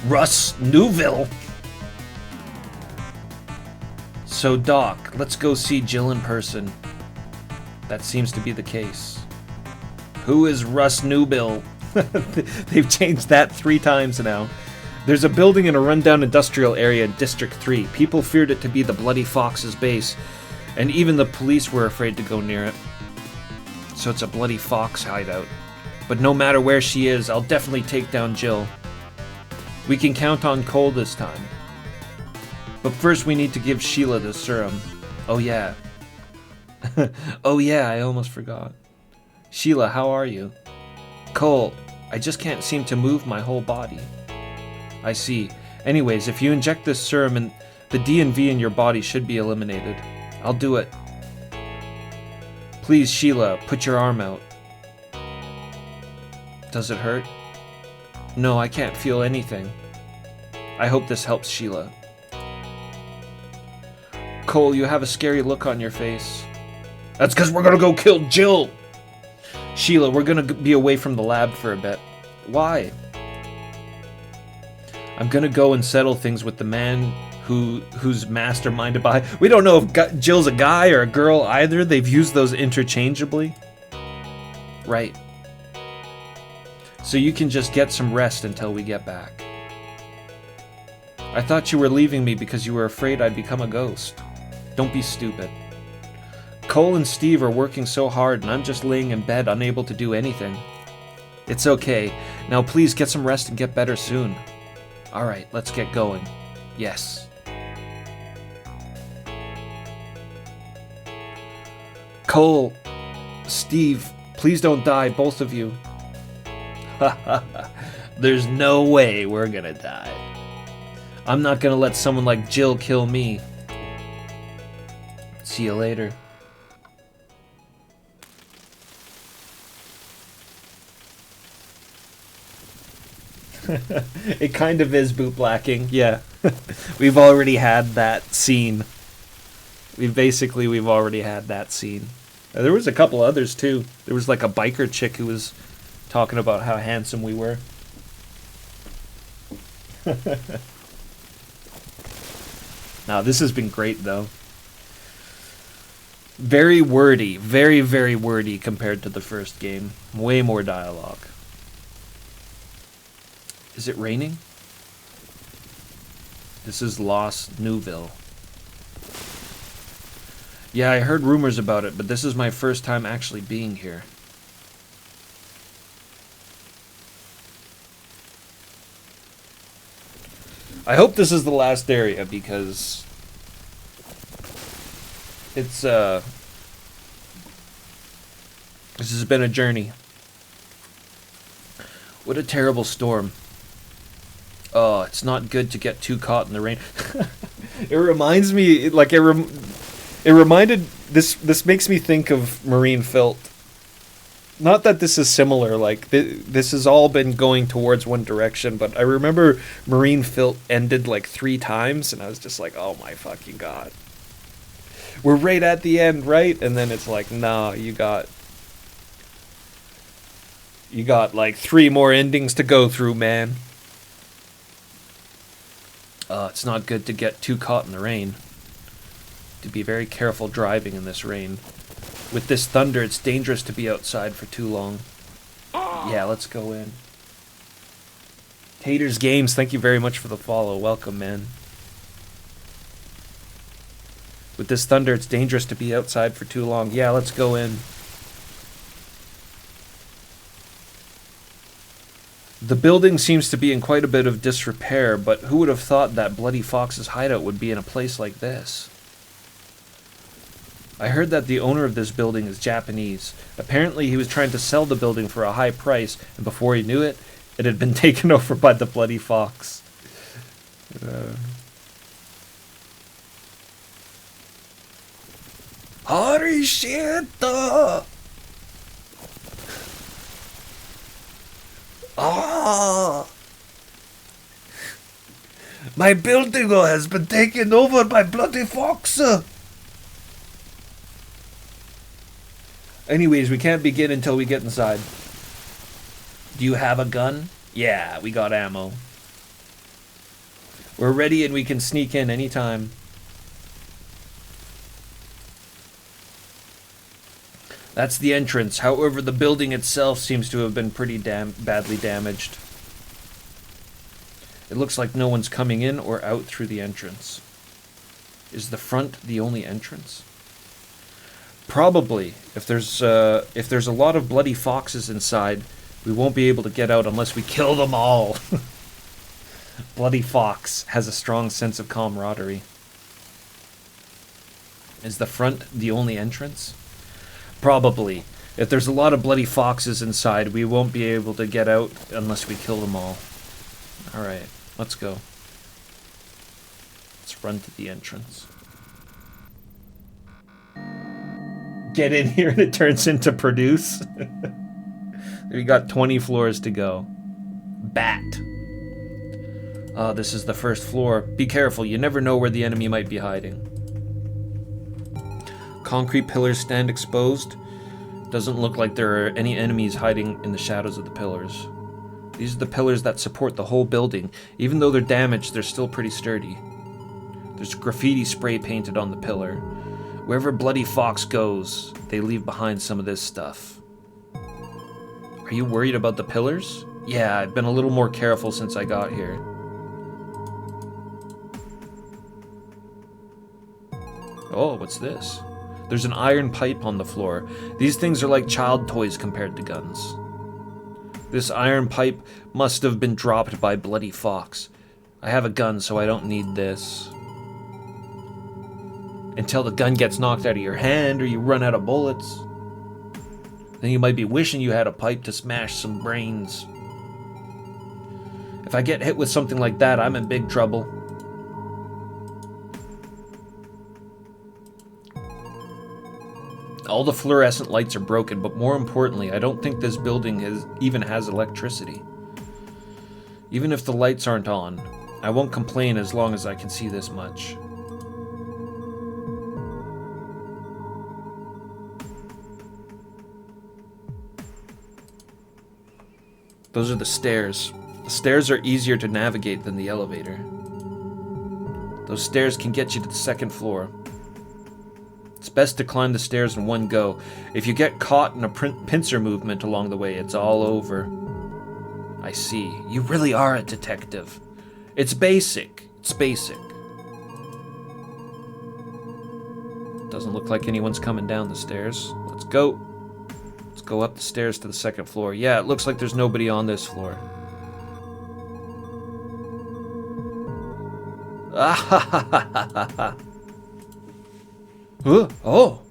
Russ Newville? So Doc, let's go see Jill in person. That seems to be the case. Who is Russ Newbill? They've changed that 3 times now. There's a building in a rundown industrial area in District 3. People feared it to be the Bloody Fox's base, and even the police were afraid to go near it. So it's a Bloody Fox hideout. But no matter where she is, I'll definitely take down Jill. We can count on Cole this time. But first we need to give Sheila the serum. Oh yeah. Oh yeah, I almost forgot. Sheila, how are you? Cole, I just can't seem to move my whole body. I see. Anyways, if you inject this serum, and the D&V in your body should be eliminated. I'll do it. Please, Sheila, put your arm out. Does it hurt? No, I can't feel anything. I hope this helps Sheila. Cole, you have a scary look on your face. That's because we're gonna go kill Jill! Sheila, we're gonna be away from the lab for a bit. Why? I'm gonna go and settle things with the man who's masterminded by... We don't know if Jill's a guy or a girl either. They've used those interchangeably. Right. So you can just get some rest until we get back. I thought you were leaving me because you were afraid I'd become a ghost. Don't be stupid. Cole and Steve are working so hard and I'm just laying in bed unable to do anything. It's okay. Now please get some rest and get better soon. Alright, let's get going. Yes. Cole, Steve, please don't die, both of you. There's no way we're gonna die. I'm not gonna let someone like Jill kill me. See you later. It kind of is bootblacking, yeah. We've already had that scene. We've already had that scene. There was a couple others too. There was like a biker chick who was talking about how handsome we were. Now, this has been great though. Very wordy, very, very wordy compared to the first game. Way more dialogue. Is it raining? This is Lost Newville. Yeah, I heard rumors about it, but this is my first time actually being here. I hope this is the last area because it's this has been a journey. What a terrible storm. Oh, it's not good to get too caught in the rain. It reminds me, like, it reminded, this makes me think of Marine Filth. Not that this is similar, like, this has all been going towards one direction, but I remember Marine Filth ended like 3 times, and I was just like, oh my fucking god. We're right at the end, right? And then it's like, nah, you got like 3 more endings to go through, man. It's not good to get too caught in the rain. To be very careful driving in this rain. With this thunder, it's dangerous to be outside for too long. Yeah, let's go in. Taters Games, thank you very much for the follow. Welcome, man. With this thunder, it's dangerous to be outside for too long. Yeah, let's go in. The building seems to be in quite a bit of disrepair, but who would have thought that Bloody Fox's hideout would be in a place like this? I heard that the owner of this building is Japanese. Apparently he was trying to sell the building for a high price, and before he knew it, it had been taken over by the Bloody Fox. Holy shit! Ah! My building has been taken over by Bloody Fox. Anyways, we can't begin until we get inside. Do you have a gun? Yeah, we got ammo. We're ready and we can sneak in anytime. That's the entrance. However, the building itself seems to have been pretty badly damaged. It looks like no one's coming in or out through the entrance. Is the front the only entrance? Probably. If there's a lot of Bloody Foxes inside, we won't be able to get out unless we kill them all. Bloody Fox has a strong sense of camaraderie. Is the front the only entrance? Probably. If there's a lot of Bloody Foxes inside, we won't be able to get out unless we kill them all. Alright, let's go. Let's run to the entrance. Get in here and it turns into produce. We got 20 floors to go. Bat. This is the first floor. Be careful, you never know where the enemy might be hiding. Concrete pillars stand exposed. Doesn't look like there are any enemies hiding in the shadows of the pillars. These are the pillars that support the whole building. Even though they're damaged, they're still pretty sturdy. There's graffiti spray painted on the pillar. Wherever Bloody Fox goes, they leave behind some of this stuff. Are you worried about the pillars? Yeah, I've been a little more careful since I got here. Oh, what's this? There's an iron pipe on the floor. These things are like child toys compared to guns. This iron pipe must have been dropped by Bloody Fox. I have a gun, so I don't need this. Until the gun gets knocked out of your hand or you run out of bullets. Then you might be wishing you had a pipe to smash some brains. If I get hit with something like that, I'm in big trouble. All the fluorescent lights are broken, but more importantly, I don't think this building even has electricity. Even if the lights aren't on, I won't complain as long as I can see this much. Those are the stairs. The stairs are easier to navigate than the elevator. Those stairs can get you to the second floor. It's best to climb the stairs in one go. If you get caught in a pincer movement along the way, it's all over. I see. You really are a detective. It's basic. It's basic. Doesn't look like anyone's coming down the stairs. Let's go. Let's go up the stairs to the second floor. Yeah, it looks like there's nobody on this floor. Ah ha ha ha ha ha. Oh.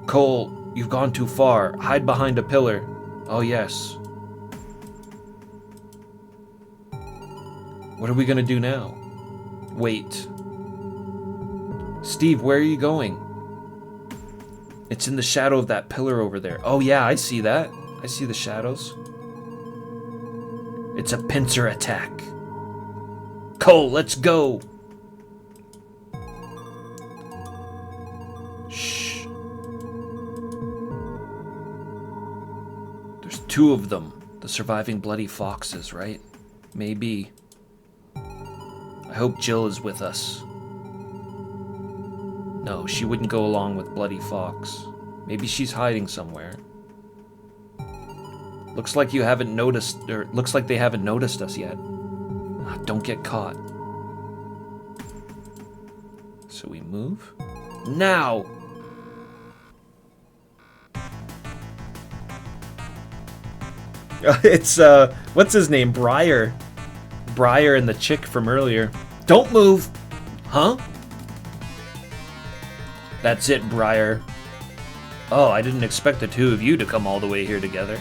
Cole, you've gone too far. Hide behind a pillar. Oh yes. What are we gonna do now? Wait. Steve, where are you going? It's in the shadow of that pillar over there. Oh yeah, I see that. I see the shadows. It's a pincer attack. Cole, let's go! Shh. There's two of them. The surviving bloody foxes, right? Maybe. I hope Jill is with us. No, she wouldn't go along with Bloody Fox. Maybe she's hiding somewhere. Looks like you haven't noticed, or looks like they haven't noticed us yet. Ah, don't get caught. So we move. Now! It's, what's his name? Briar. Briar and the chick from earlier. Don't move! Huh? That's it, Briar. Oh, I didn't expect the two of you to come all the way here together.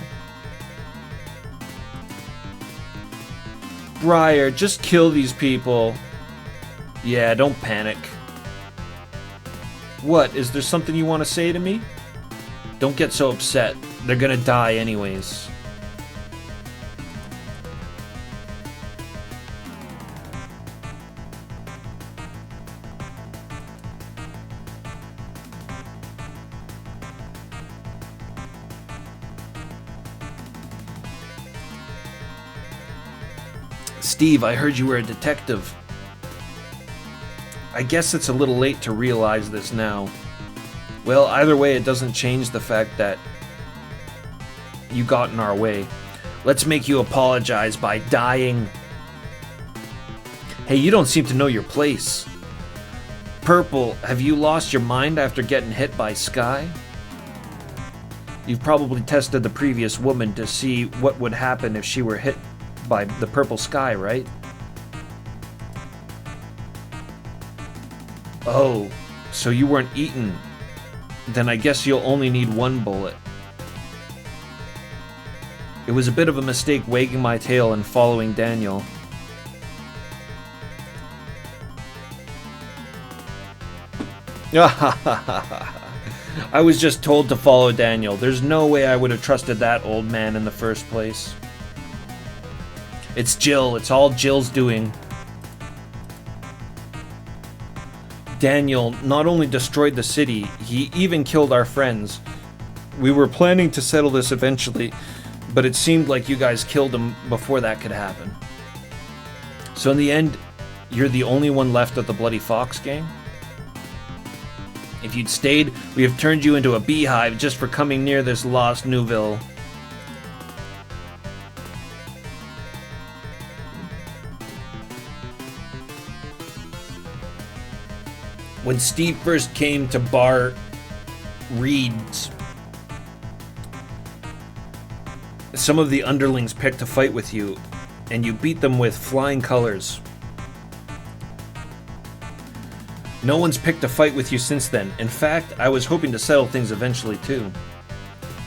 Briar, just kill these people. Yeah, don't panic. What, is there something you want to say to me? Don't get so upset. They're gonna die anyways. Steve, I heard you were a detective. I guess it's a little late to realize this now. Well, either way, it doesn't change the fact that you got in our way. Let's make you apologize by dying. Hey, you don't seem to know your place. Purple, have you lost your mind after getting hit by Sky? You've probably tested the previous woman to see what would happen if she were hit by the purple Sky, right? Oh, so you weren't eaten. Then I guess you'll only need one bullet. It was a bit of a mistake wagging my tail and following Daniel. I was just told to follow Daniel. There's no way I would have trusted that old man in the first place. It's Jill. It's all Jill's doing. Daniel not only destroyed the city, he even killed our friends. We were planning to settle this eventually, but it seemed like you guys killed him before that could happen. So in the end, you're the only one left of the Bloody Fox gang? If you'd stayed, we have turned you into a beehive just for coming near this lost Newville. When Steve first came to Bar Reed's, some of the underlings picked a fight with you, and you beat them with flying colors. No one's picked a fight with you since then. In fact, I was hoping to settle things eventually too.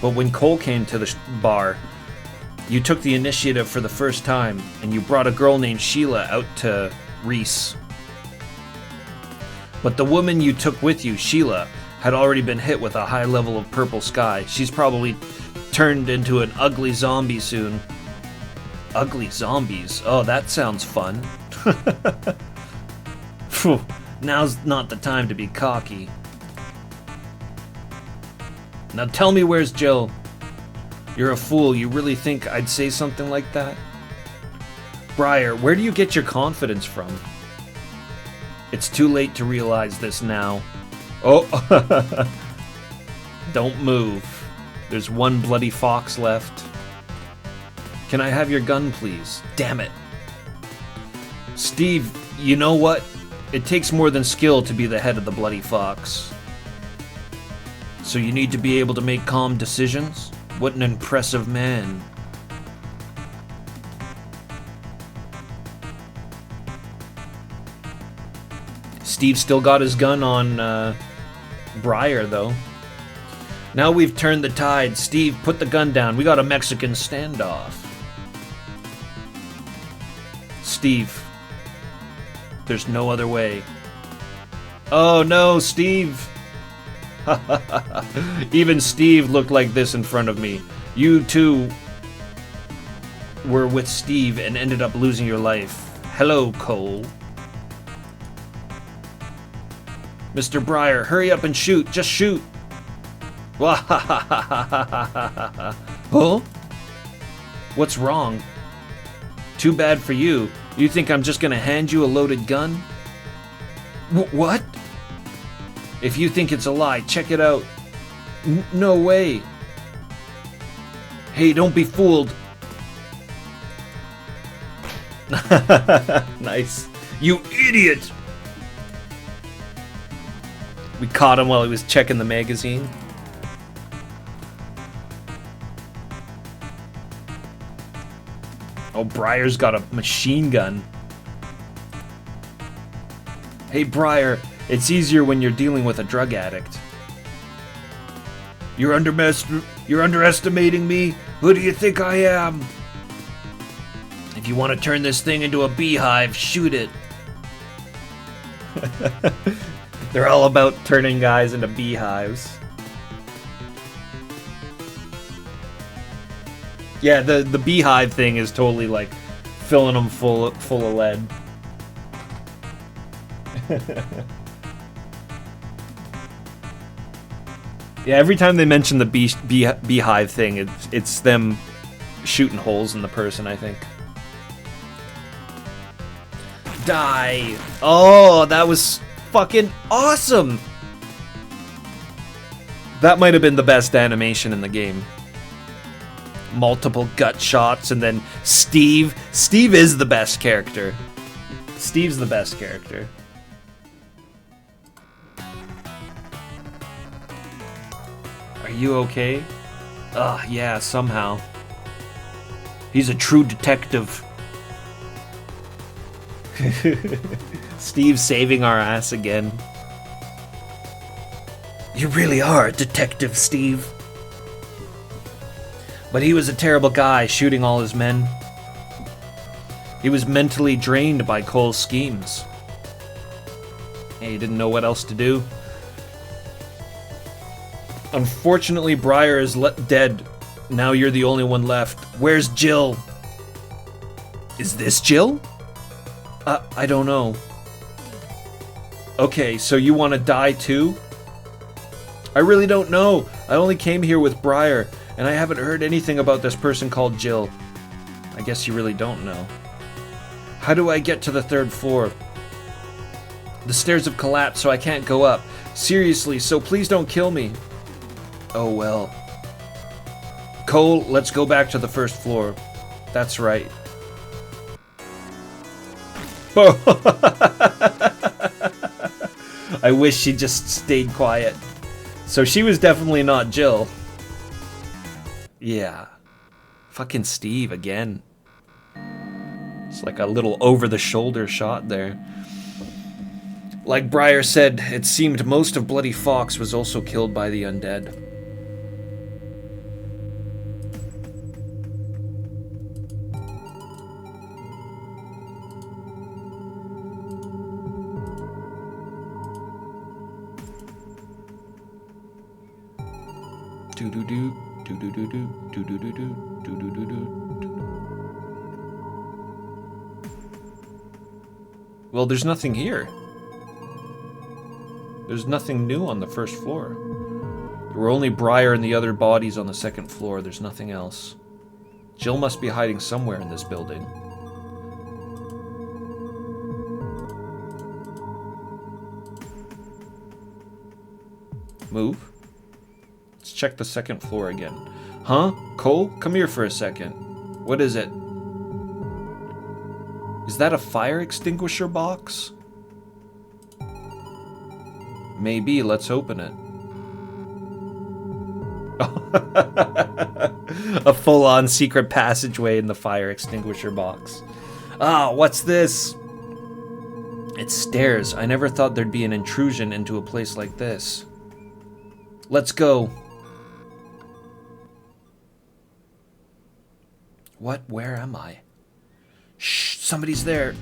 But when Cole came to the bar, you took the initiative for the first time, and you brought a girl named Sheila out to Reese. But the woman you took with you, Sheila, had already been hit with a high level of purple Sky. She's probably turned into an ugly zombie soon. Ugly zombies? Oh, that sounds fun. Phew, now's not the time to be cocky. Now tell me, where's Jill? You're a fool. You really think I'd say something like that? Briar, where do you get your confidence from? It's too late to realize this now. Oh, don't move. There's one bloody fox left. Can I have your gun, please? Damn it. Steve, you know what? It takes more than skill to be the head of the Bloody Fox. So you need to be able to make calm decisions? What an impressive man. Steve still got his gun on Briar, though. Now we've turned the tide. Steve, put the gun down. We got a Mexican standoff. Steve, There's no other way. Oh no, Steve! Even Steve looked like this in front of me. You too were with Steve and ended up losing your life. Hello, Cole. Mr. Breyer, hurry up and shoot. Just shoot. Huh? What's wrong? Too bad for you. You think I'm just gonna hand you a loaded gun? What? If you think it's a lie, check it out. No way. Hey, don't be fooled. Nice. You idiot! We caught him while he was checking the magazine. Oh, Breyer's got a machine gun. Hey, Breyer, it's easier when you're dealing with a drug addict. You're underestimating me? Who do you think I am? If you want to turn this thing into a beehive, shoot it. They're all about turning guys into beehives. Yeah, the beehive thing is totally like filling them full of lead. Yeah, every time they mention the beehive thing, it's them shooting holes in the person, I think. Die! Oh, that was fucking awesome! That might have been the best animation in the game. Multiple gut shots, and then Steve. Steve is the best character. Steve's the best character. Are you okay? Yeah, somehow. He's a true detective. Steve saving our ass again. You really are a detective, Steve. But he was a terrible guy, shooting all his men. He was mentally drained by Cole's schemes. He didn't know what else to do. Unfortunately, Breyer is dead. Now you're the only one left. Where's Jill? Is this Jill? I don't know. Okay, so you want to die too? I really don't know. I only came here with Breyer, and I haven't heard anything about this person called Jill. I guess you really don't know. How do I get to the 3rd floor? The stairs have collapsed, so I can't go up. Seriously, so please don't kill me. Oh well. Cole, let's go back to the 1st floor. That's right. I wish she just stayed quiet. So she was definitely not Jill. Yeah. Fucking Steve again. It's like a little over-the-shoulder shot there. Like Breyer said, it seemed most of Bloody Fox was also killed by the undead. Well, there's nothing here. There's nothing new on the 1st floor. There were only Breyer and the other bodies on the 2nd floor. There's nothing else. Jill must be hiding somewhere in this building. Move. Let's check the 2nd floor again. Huh? Cole? Come here for a second. What is it? Is that a fire extinguisher box? Maybe. Let's open it. A full-on secret passageway in the fire extinguisher box. Ah, what's this? It's stairs. I never thought there'd be an intrusion into a place like this. Let's go. What? Where am I? Shh, somebody's there.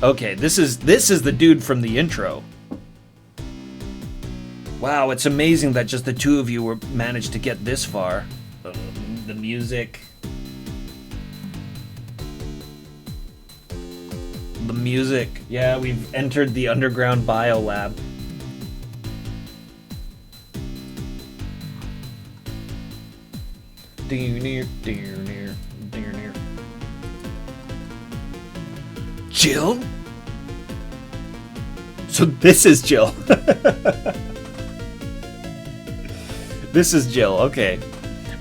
Okay, this is the dude from the intro. Wow, it's amazing that just the two of you were managed to get this far. The music. The music. Yeah, we've entered the underground biolab. Jill? So this is Jill. This is Jill, okay.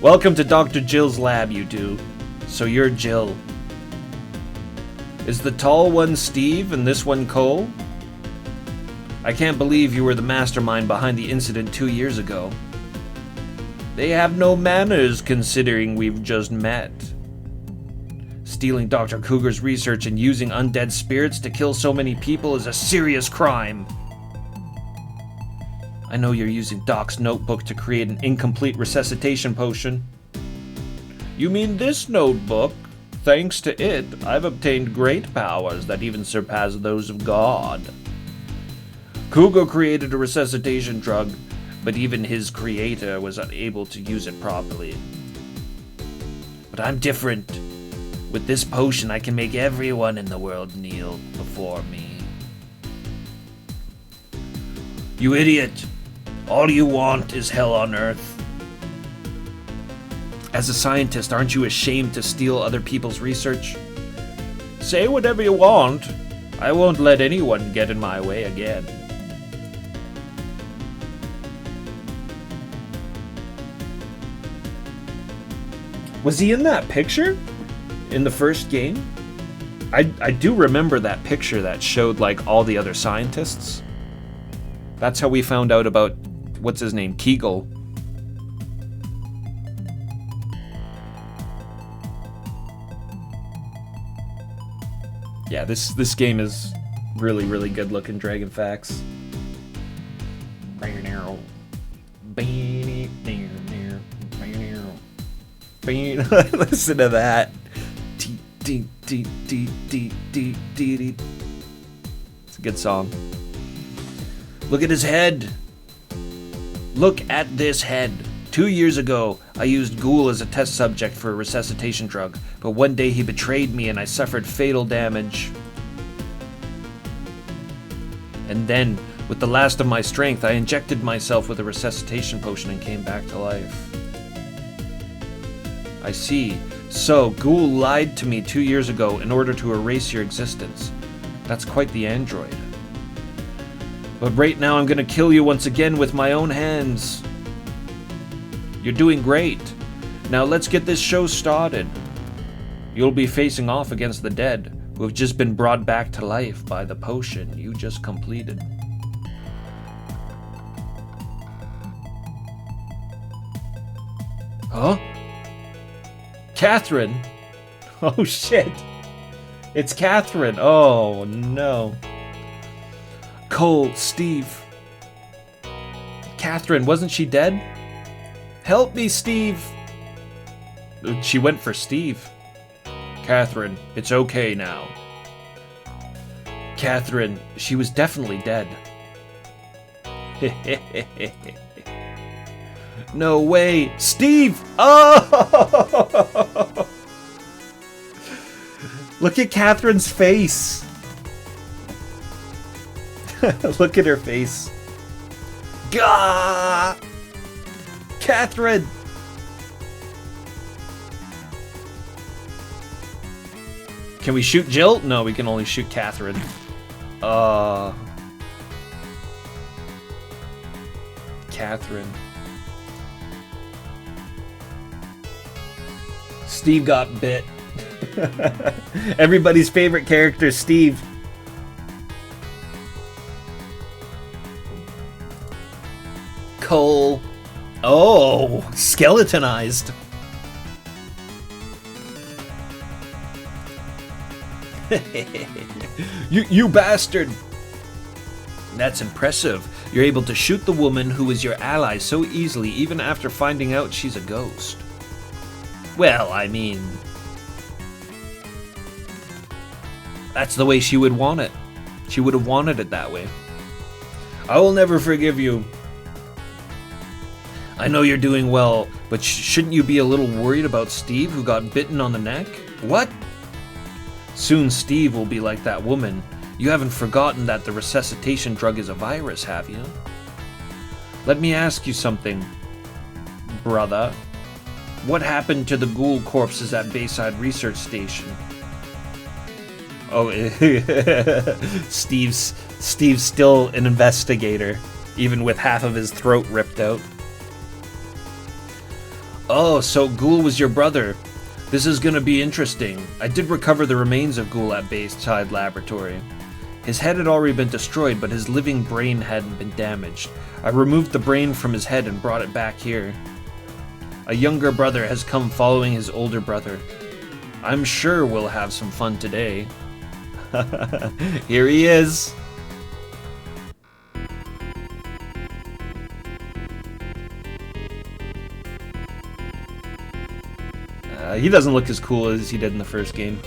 Welcome to Dr. Jill's lab, you two. So you're Jill. Is the tall one Steve and this one Cole? I can't believe you were the mastermind behind the incident 2 years ago. They have no manners considering we've just met. Stealing Dr. Cougar's research and using undead spirits to kill so many people is a serious crime. I know you're using Doc's notebook to create an incomplete resuscitation potion. You mean this notebook? Thanks to it, I've obtained great powers that even surpass those of God. Cougar created a resuscitation drug, but even his creator was unable to use it properly. But I'm different. With this potion, I can make everyone in the world kneel before me. You idiot! All you want is hell on earth. As a scientist, aren't you ashamed to steal other people's research? Say whatever you want. I won't let anyone get in my way again. Was he in that picture? In the first game? I do remember that picture that showed like all the other scientists. That's how we found out about, what's his name, Kegel. Yeah, this game is really, really good looking, Dragon Facts. Listen to that. It's a good song. Look at his head. Look at this head. 2 years ago, I used Ghoul as a test subject for a resuscitation drug, but one day he betrayed me and I suffered fatal damage. And then, with the last of my strength, I injected myself with a resuscitation potion and came back to life. I see. So, Ghoul lied to me 2 years ago in order to erase your existence. That's quite the android. But right now I'm gonna kill you once again with my own hands. You're doing great. Now let's get this show started. You'll be facing off against the dead, who have just been brought back to life by the potion you just completed. Huh? Catherine? Oh shit. It's Catherine. Oh no. Cole, Steve. Catherine, wasn't she dead? Help me, Steve. She went for Steve. Catherine, it's okay now. Catherine, she was definitely dead. No way. Steve! Oh! Look at Catherine's face. Look at her face. Gah! Catherine! Can we shoot Jill? No, we can only shoot Catherine. Catherine. Steve got bit. Everybody's favorite character, Steve. Cole. Oh, skeletonized. You bastard. That's impressive. You're able to shoot the woman who is your ally so easily, even after finding out she's a ghost. Well, I mean... That's the way she would want it. She would have wanted it that way. I will never forgive you. I know you're doing well, but shouldn't you be a little worried about Steve, who got bitten on the neck? What? Soon Steve will be like that woman. You haven't forgotten that the resuscitation drug is a virus, have you? Let me ask you something, brother. What happened to the ghoul corpses at Bayside Research Station? Oh, Steve's still an investigator, even with half of his throat ripped out. Oh, so Ghoul was your brother. This is gonna be interesting. I did recover the remains of Ghoul at Bayside Laboratory. His head had already been destroyed, but his living brain hadn't been damaged. I removed the brain from his head and brought it back here. A younger brother has come following his older brother. I'm sure we'll have some fun today. Here he is. He doesn't look as cool as he did in the first game.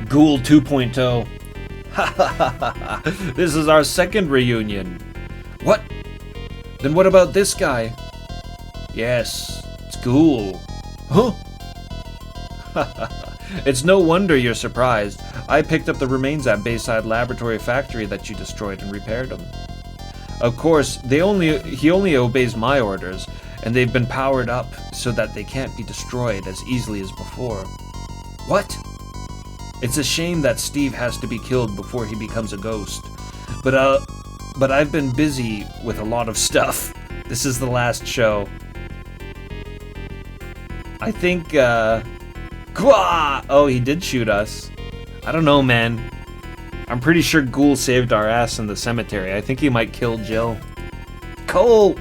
Ghoul 2.0. This is our second reunion. What? Then what about this guy? Yes, it's Ghoul. Huh? It's no wonder you're surprised. I picked up the remains at Bayside Laboratory Factory that you destroyed and repaired them. Of course, he only obeys my orders, and they've been powered up so that they can't be destroyed as easily as before. What? It's a shame that Steve has to be killed before he becomes a ghost. But I've been busy with a lot of stuff. This is the last show. I think, Gwa! Oh, he did shoot us. I don't know, man. I'm pretty sure Ghoul saved our ass in the cemetery. I think he might kill Jill. Cole!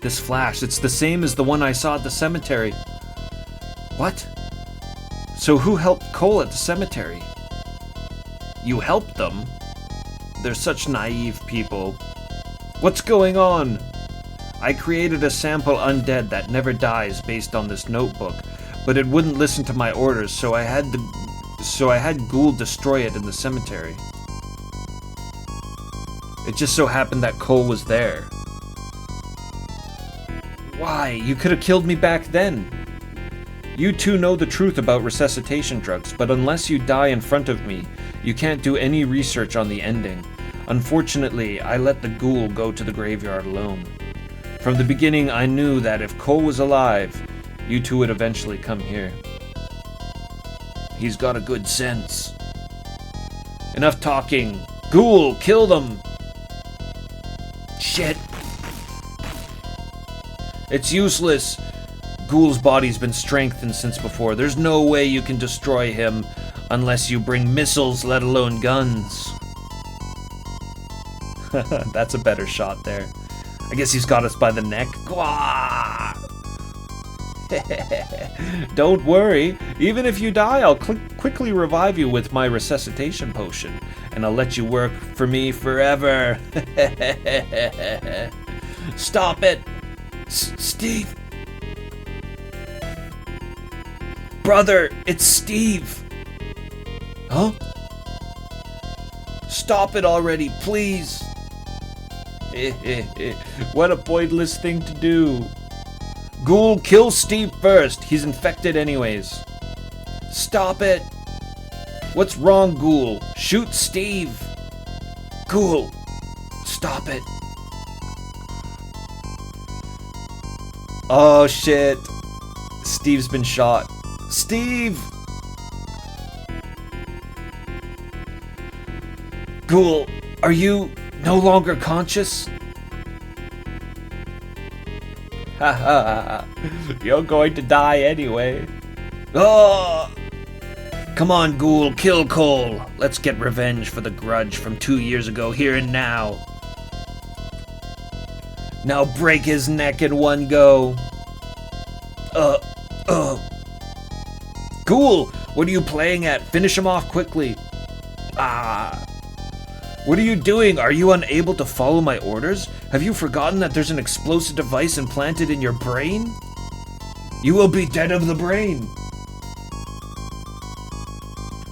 This flash, it's the same as the one I saw at the cemetery. What? So who helped Cole at the cemetery? You helped them? They're such naive people. What's going on? I created a sample undead that never dies based on this notebook, but it wouldn't listen to my orders, so I had Ghoul destroy it in the cemetery. It just so happened that Cole was there. Why? You could have killed me back then. You two know the truth about resuscitation drugs, but unless you die in front of me, you can't do any research on the ending. Unfortunately, I let the Ghoul go to the graveyard alone. From the beginning, I knew that if Cole was alive, you two would eventually come here. He's got a good sense. Enough talking. Ghoul, kill them! Shit. It's useless. Ghoul's body's been strengthened since before. There's no way you can destroy him unless you bring missiles, let alone guns. That's a better shot there. I guess he's got us by the neck. Don't worry. Even if you die, I'll quickly revive you with my resuscitation potion, and I'll let you work for me forever. Stop it! Steve! Brother, it's Steve! Huh? Stop it already, please! What a pointless thing to do. Ghoul, kill Steve first. He's infected anyways. Stop it! What's wrong, Ghoul? Shoot Steve! Ghoul, stop it. Oh shit. Steve's been shot. Steve! Ghoul, are you no longer conscious? Haha, you're going to die anyway. Oh! Come on, Ghoul, kill Cole. Let's get revenge for the grudge from 2 years ago, here and now. Now break his neck in one go. Ghoul, what are you playing at? Finish him off quickly. What are you doing? Are you unable to follow my orders? Have you forgotten that there's an explosive device implanted in your brain? You will be dead of the brain.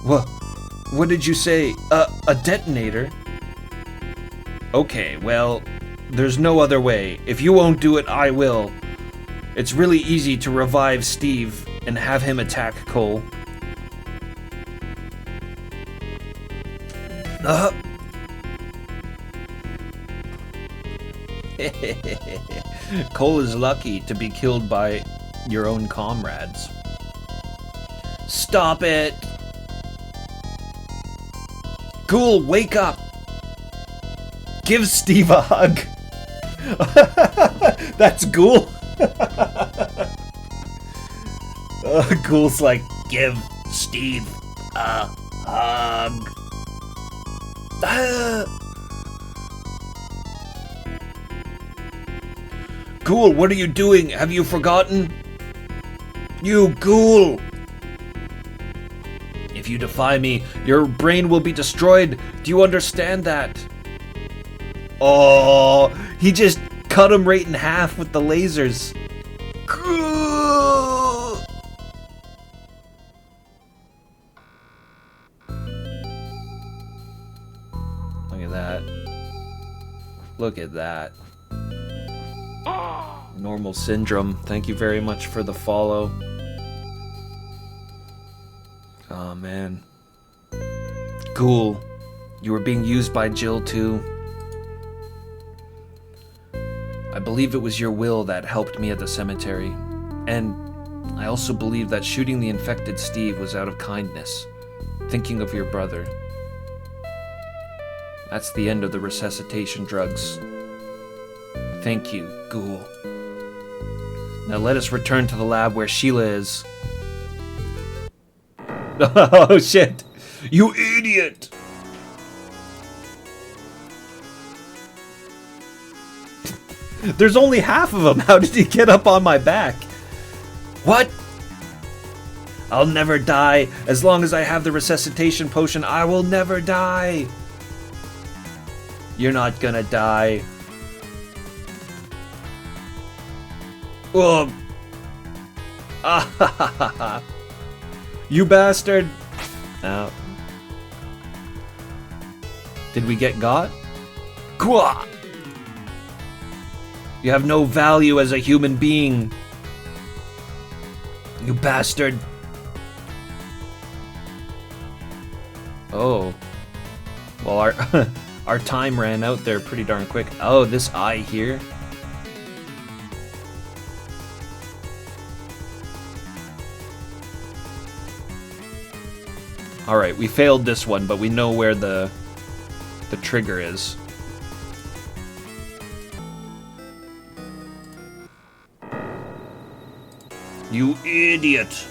What did you say? A detonator? Okay, well, there's no other way. If you won't do it, I will. It's really easy to revive Steve and have him attack Cole. Cole is lucky to be killed by your own comrades. Stop it! Ghoul, wake up! Give Steve a hug! That's Ghoul! Ghoul's like, give Steve a hug. Ghoul, what are you doing? Have you forgotten? You ghoul! If you defy me, your brain will be destroyed. Do you understand that? Oh, he just cut him right in half with the lasers. Look at that. Look at that. Normal Syndrome, thank you very much for the follow. Oh man. Ghoul, you were being used by Jill too. I believe it was your will that helped me at the cemetery. And I also believe that shooting the infected Steve was out of kindness, thinking of your brother. That's the end of the resuscitation drugs. Thank you, Ghoul. Now let us return to the lab where Sheila is. Oh shit! You idiot! There's only half of him. How did he get up on my back? What? I'll never die. As long as I have the resuscitation potion, I will never die. You're not gonna die. Oh. Ah, you bastard. Oh. Did we get got? Gwa! You have no value as a human being. You bastard. Oh. Well, our time ran out there pretty darn quick. Oh, this eye here. Alright, we failed this one, but we know where the trigger is. You idiot!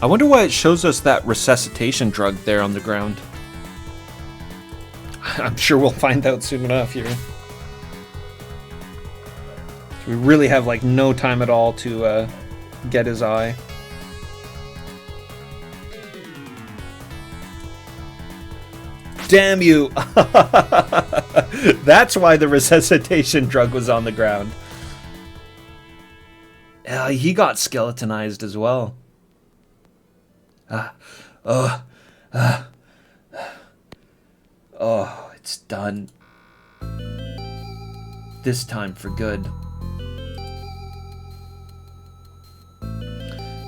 I wonder why it shows us that resuscitation drug there on the ground. I'm sure we'll find out soon enough here. So we really have like no time at all to get his eye. Damn you! That's why the resuscitation drug was on the ground. He got skeletonized as well. Oh, it's done. This time for good.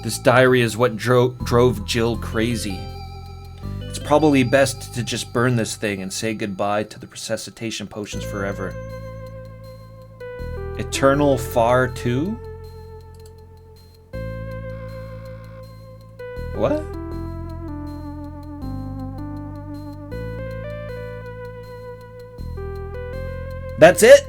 This diary is what drove Jill crazy. It's probably best to just burn this thing and say goodbye to the resuscitation potions forever. Eternal Far 2? What? That's it?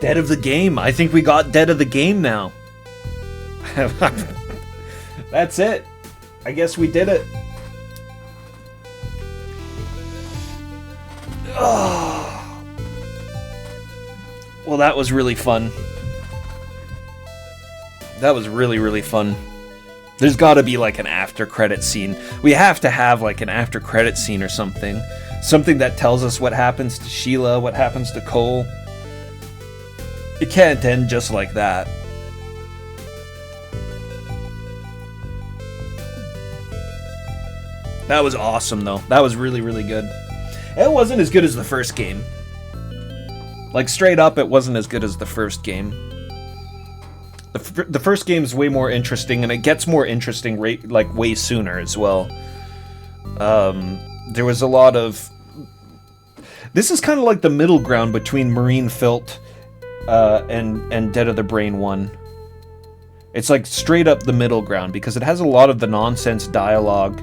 Dead of the game. I think we got dead of the game now. That's it. I guess we did it. Oh. Well, that was really fun. That was really, really fun. There's got to be like an after credit scene. We have to have like an after credit scene or something. Something that tells us what happens to Sheila, what happens to Cole. It can't end just like that. That was awesome, though. That was really, really good. It wasn't as good as the first game. Like, straight up, it wasn't as good as the first game. The first game is way more interesting, and it gets more interesting like way sooner as well. There was a lot of... This is kind of like the middle ground between Marine Filth and Dead of the Brain 1. It's like straight up the middle ground, because it has a lot of the nonsense dialogue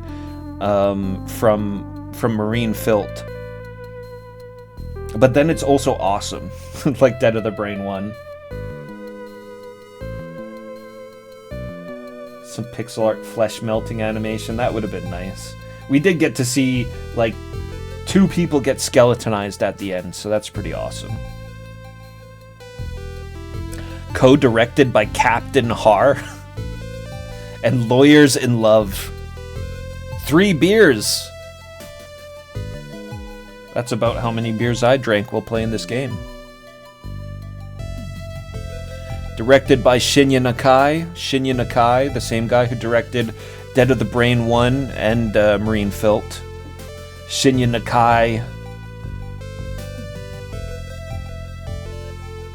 from Marine Filth. But then it's also awesome, like Dead of the Brain 1. Some pixel art flesh melting animation, that would have been nice. We did get to see, like, 2 people get skeletonized at the end, so that's pretty awesome. Co-directed by Captain Har. And Lawyers in Love. 3 beers! That's about how many beers I drank while playing this game. Directed by Shinya Nakai. Shinya Nakai, the same guy who directed Dead of the Brain 1 and Marine Filth. Shinya Nakai.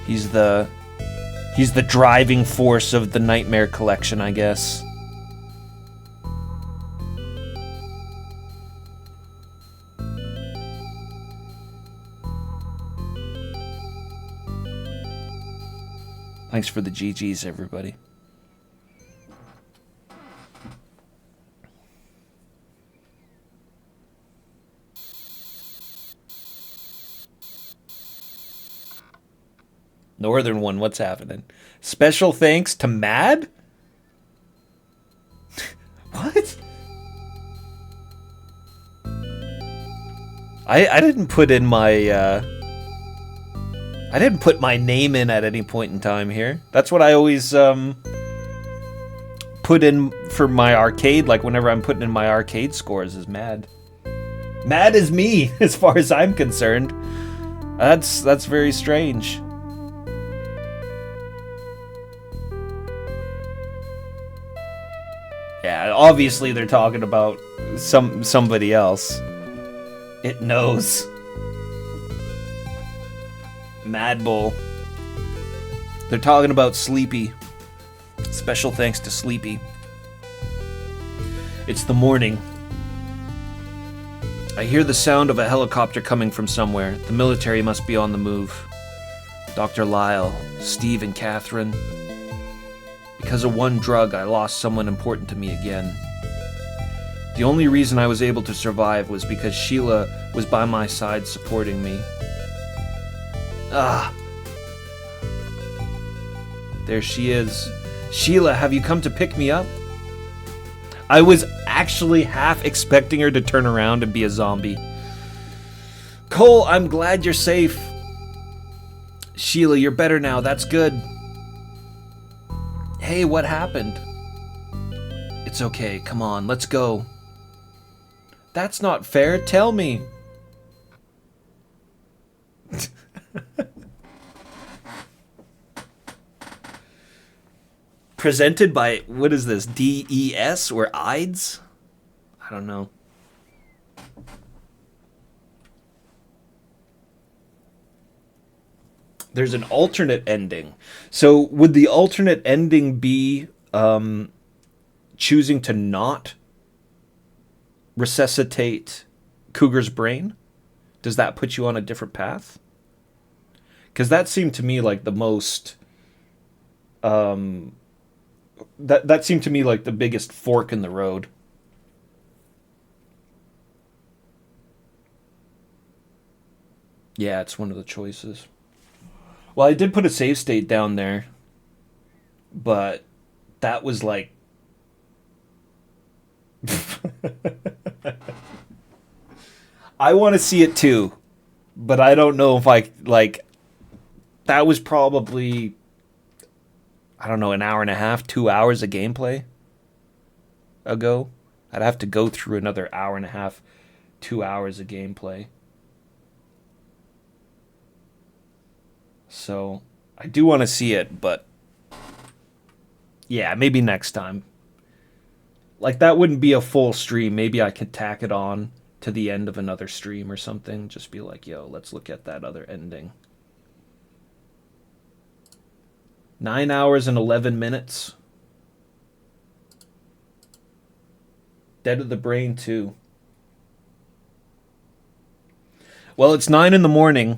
He's the driving force of the Nightmare Collection, I guess. Thanks for the GGs, everybody. Northern one, what's happening? Special thanks to Mad? What? I didn't put in my I didn't put my name in at any point in time here. That's what I always put in for my arcade, like whenever I'm putting in my arcade scores, is Mad. Mad is me, as far as I'm concerned. That's very strange. Yeah, obviously they're talking about somebody else. It knows. Mad Bull. They're talking about Sleepy. Special thanks to Sleepy. It's the morning. I hear the sound of a helicopter coming from somewhere. The military must be on the move. Dr. Lyle, Steve, and Catherine. Because of one drug, I lost someone important to me again. The only reason I was able to survive was because Sheila was by my side supporting me. Ah. There she is. Sheila, have you come to pick me up? I was actually half expecting her to turn around and be a zombie. Cole, I'm glad you're safe. Sheila, you're better now. That's good. Hey, what happened? It's okay. Come on, let's go. That's not fair. Tell me. Presented by, what is this, DES or IDES? I don't know. There's an alternate ending. So would the alternate ending be choosing to not resuscitate Cougar's brain? Does that put you on a different path? Because that seemed to me like the most... That seemed to me like the biggest fork in the road. Yeah, it's one of the choices. Well, I did put a save state down there, but that was like... I want to see it too, but I don't know if I, like... That was probably I don't know, an hour and a half, 2 hours of gameplay ago. I'd have to go through another hour and a half, 2 hours of gameplay. So I do want to see it, but yeah, maybe next time. Like, that wouldn't be a full stream. Maybe I could tack it on to the end of another stream or something. Just be like, yo, let's look at that other ending. 9 hours and 11 minutes. Dead of the Brain 2. Well, it's 9 in the morning.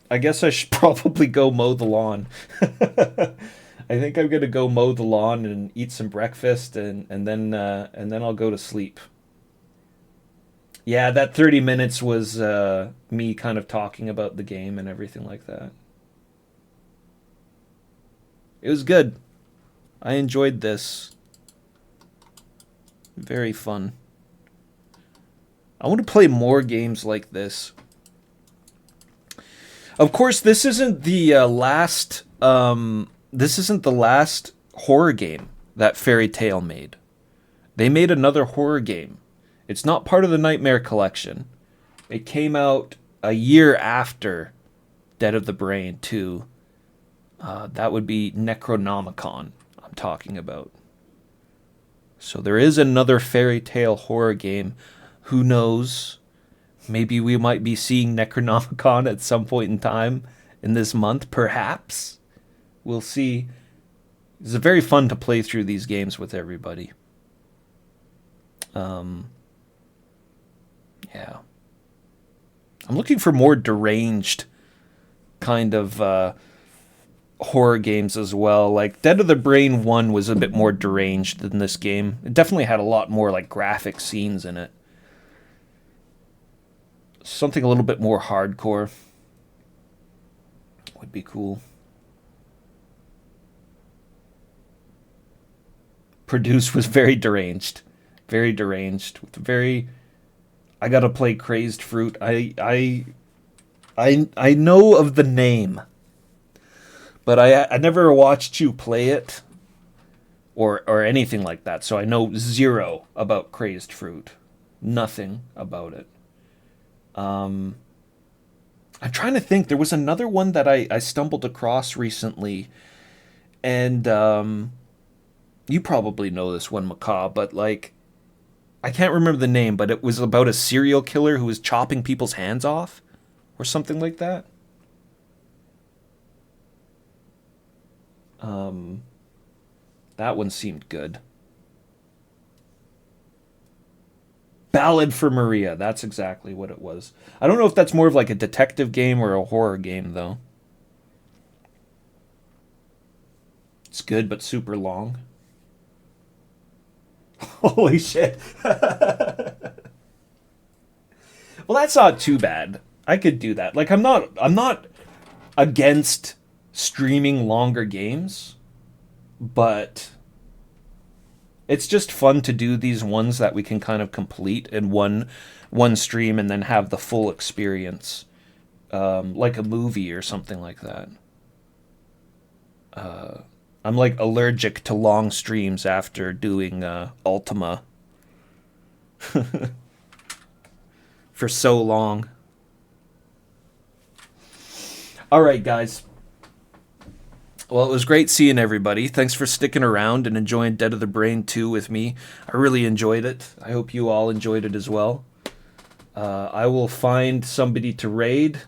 I guess I should probably go mow the lawn. I think I'm gonna go mow the lawn and eat some breakfast, and then I'll go to sleep. Yeah, that 30 minutes was me kind of talking about the game and everything like that. It was good. I enjoyed this. Very fun. I want to play more games like this. Of course, this isn't the last. This isn't the last horror game that Fairy Tail made. They made another horror game. It's not part of the Nightmare Collection. It came out a year after Dead of the Brain 2. That would be Necronomicon I'm talking about. So there is another Fairy Tail horror game. Who knows? Maybe we might be seeing Necronomicon at some point in time in this month, perhaps. We'll see. It's very fun to play through these games with everybody. Yeah. I'm looking for more deranged kind of horror games as well. Like Dead of the Brain 1 was a bit more deranged than this game. It definitely had a lot more like graphic scenes in it. Something a little bit more hardcore would be cool. Produce was very deranged. Very deranged. With very... I gotta play Crazed Fruit. I know of the name. But I never watched you play it. Or anything like that. So I know zero about Crazed Fruit. Nothing about it. I'm trying to think. There was another one that I stumbled across recently. And... you probably know this one, Macaw, but like, I can't remember the name, but it was about a serial killer who was chopping people's hands off, or something like that. That one seemed good. Ballad for Maria, that's exactly what it was. I don't know if that's more of like a detective game or a horror game, though. It's good, but super long. Holy shit. Well, that's not too bad. I could do that. Like, I'm not against streaming longer games, but it's just fun to do these ones that we can kind of complete in one stream and then have the full experience, like a movie or something like that. I'm like allergic to long streams after doing Ultima for so long. All right, guys. Well, it was great seeing everybody. Thanks for sticking around and enjoying Dead of the Brain 2 with me. I really enjoyed it. I hope you all enjoyed it as well. I will find somebody to raid,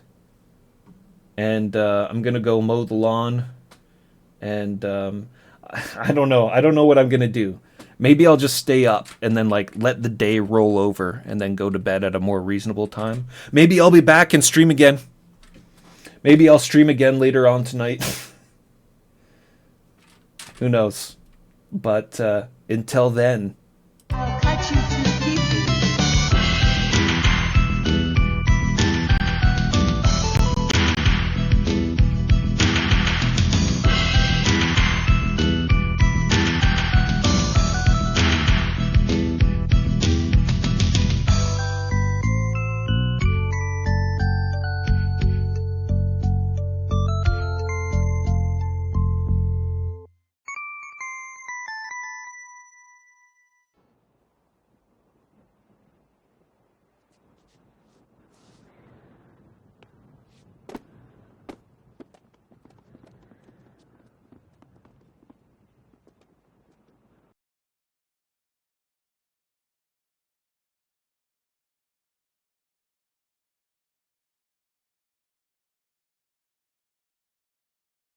and I'm going to go mow the lawn. And I don't know. I don't know what I'm going to do. Maybe I'll just stay up and then like let the day roll over and then go to bed at a more reasonable time. Maybe I'll be back and stream again. Maybe I'll stream again later on tonight. Who knows? But until then,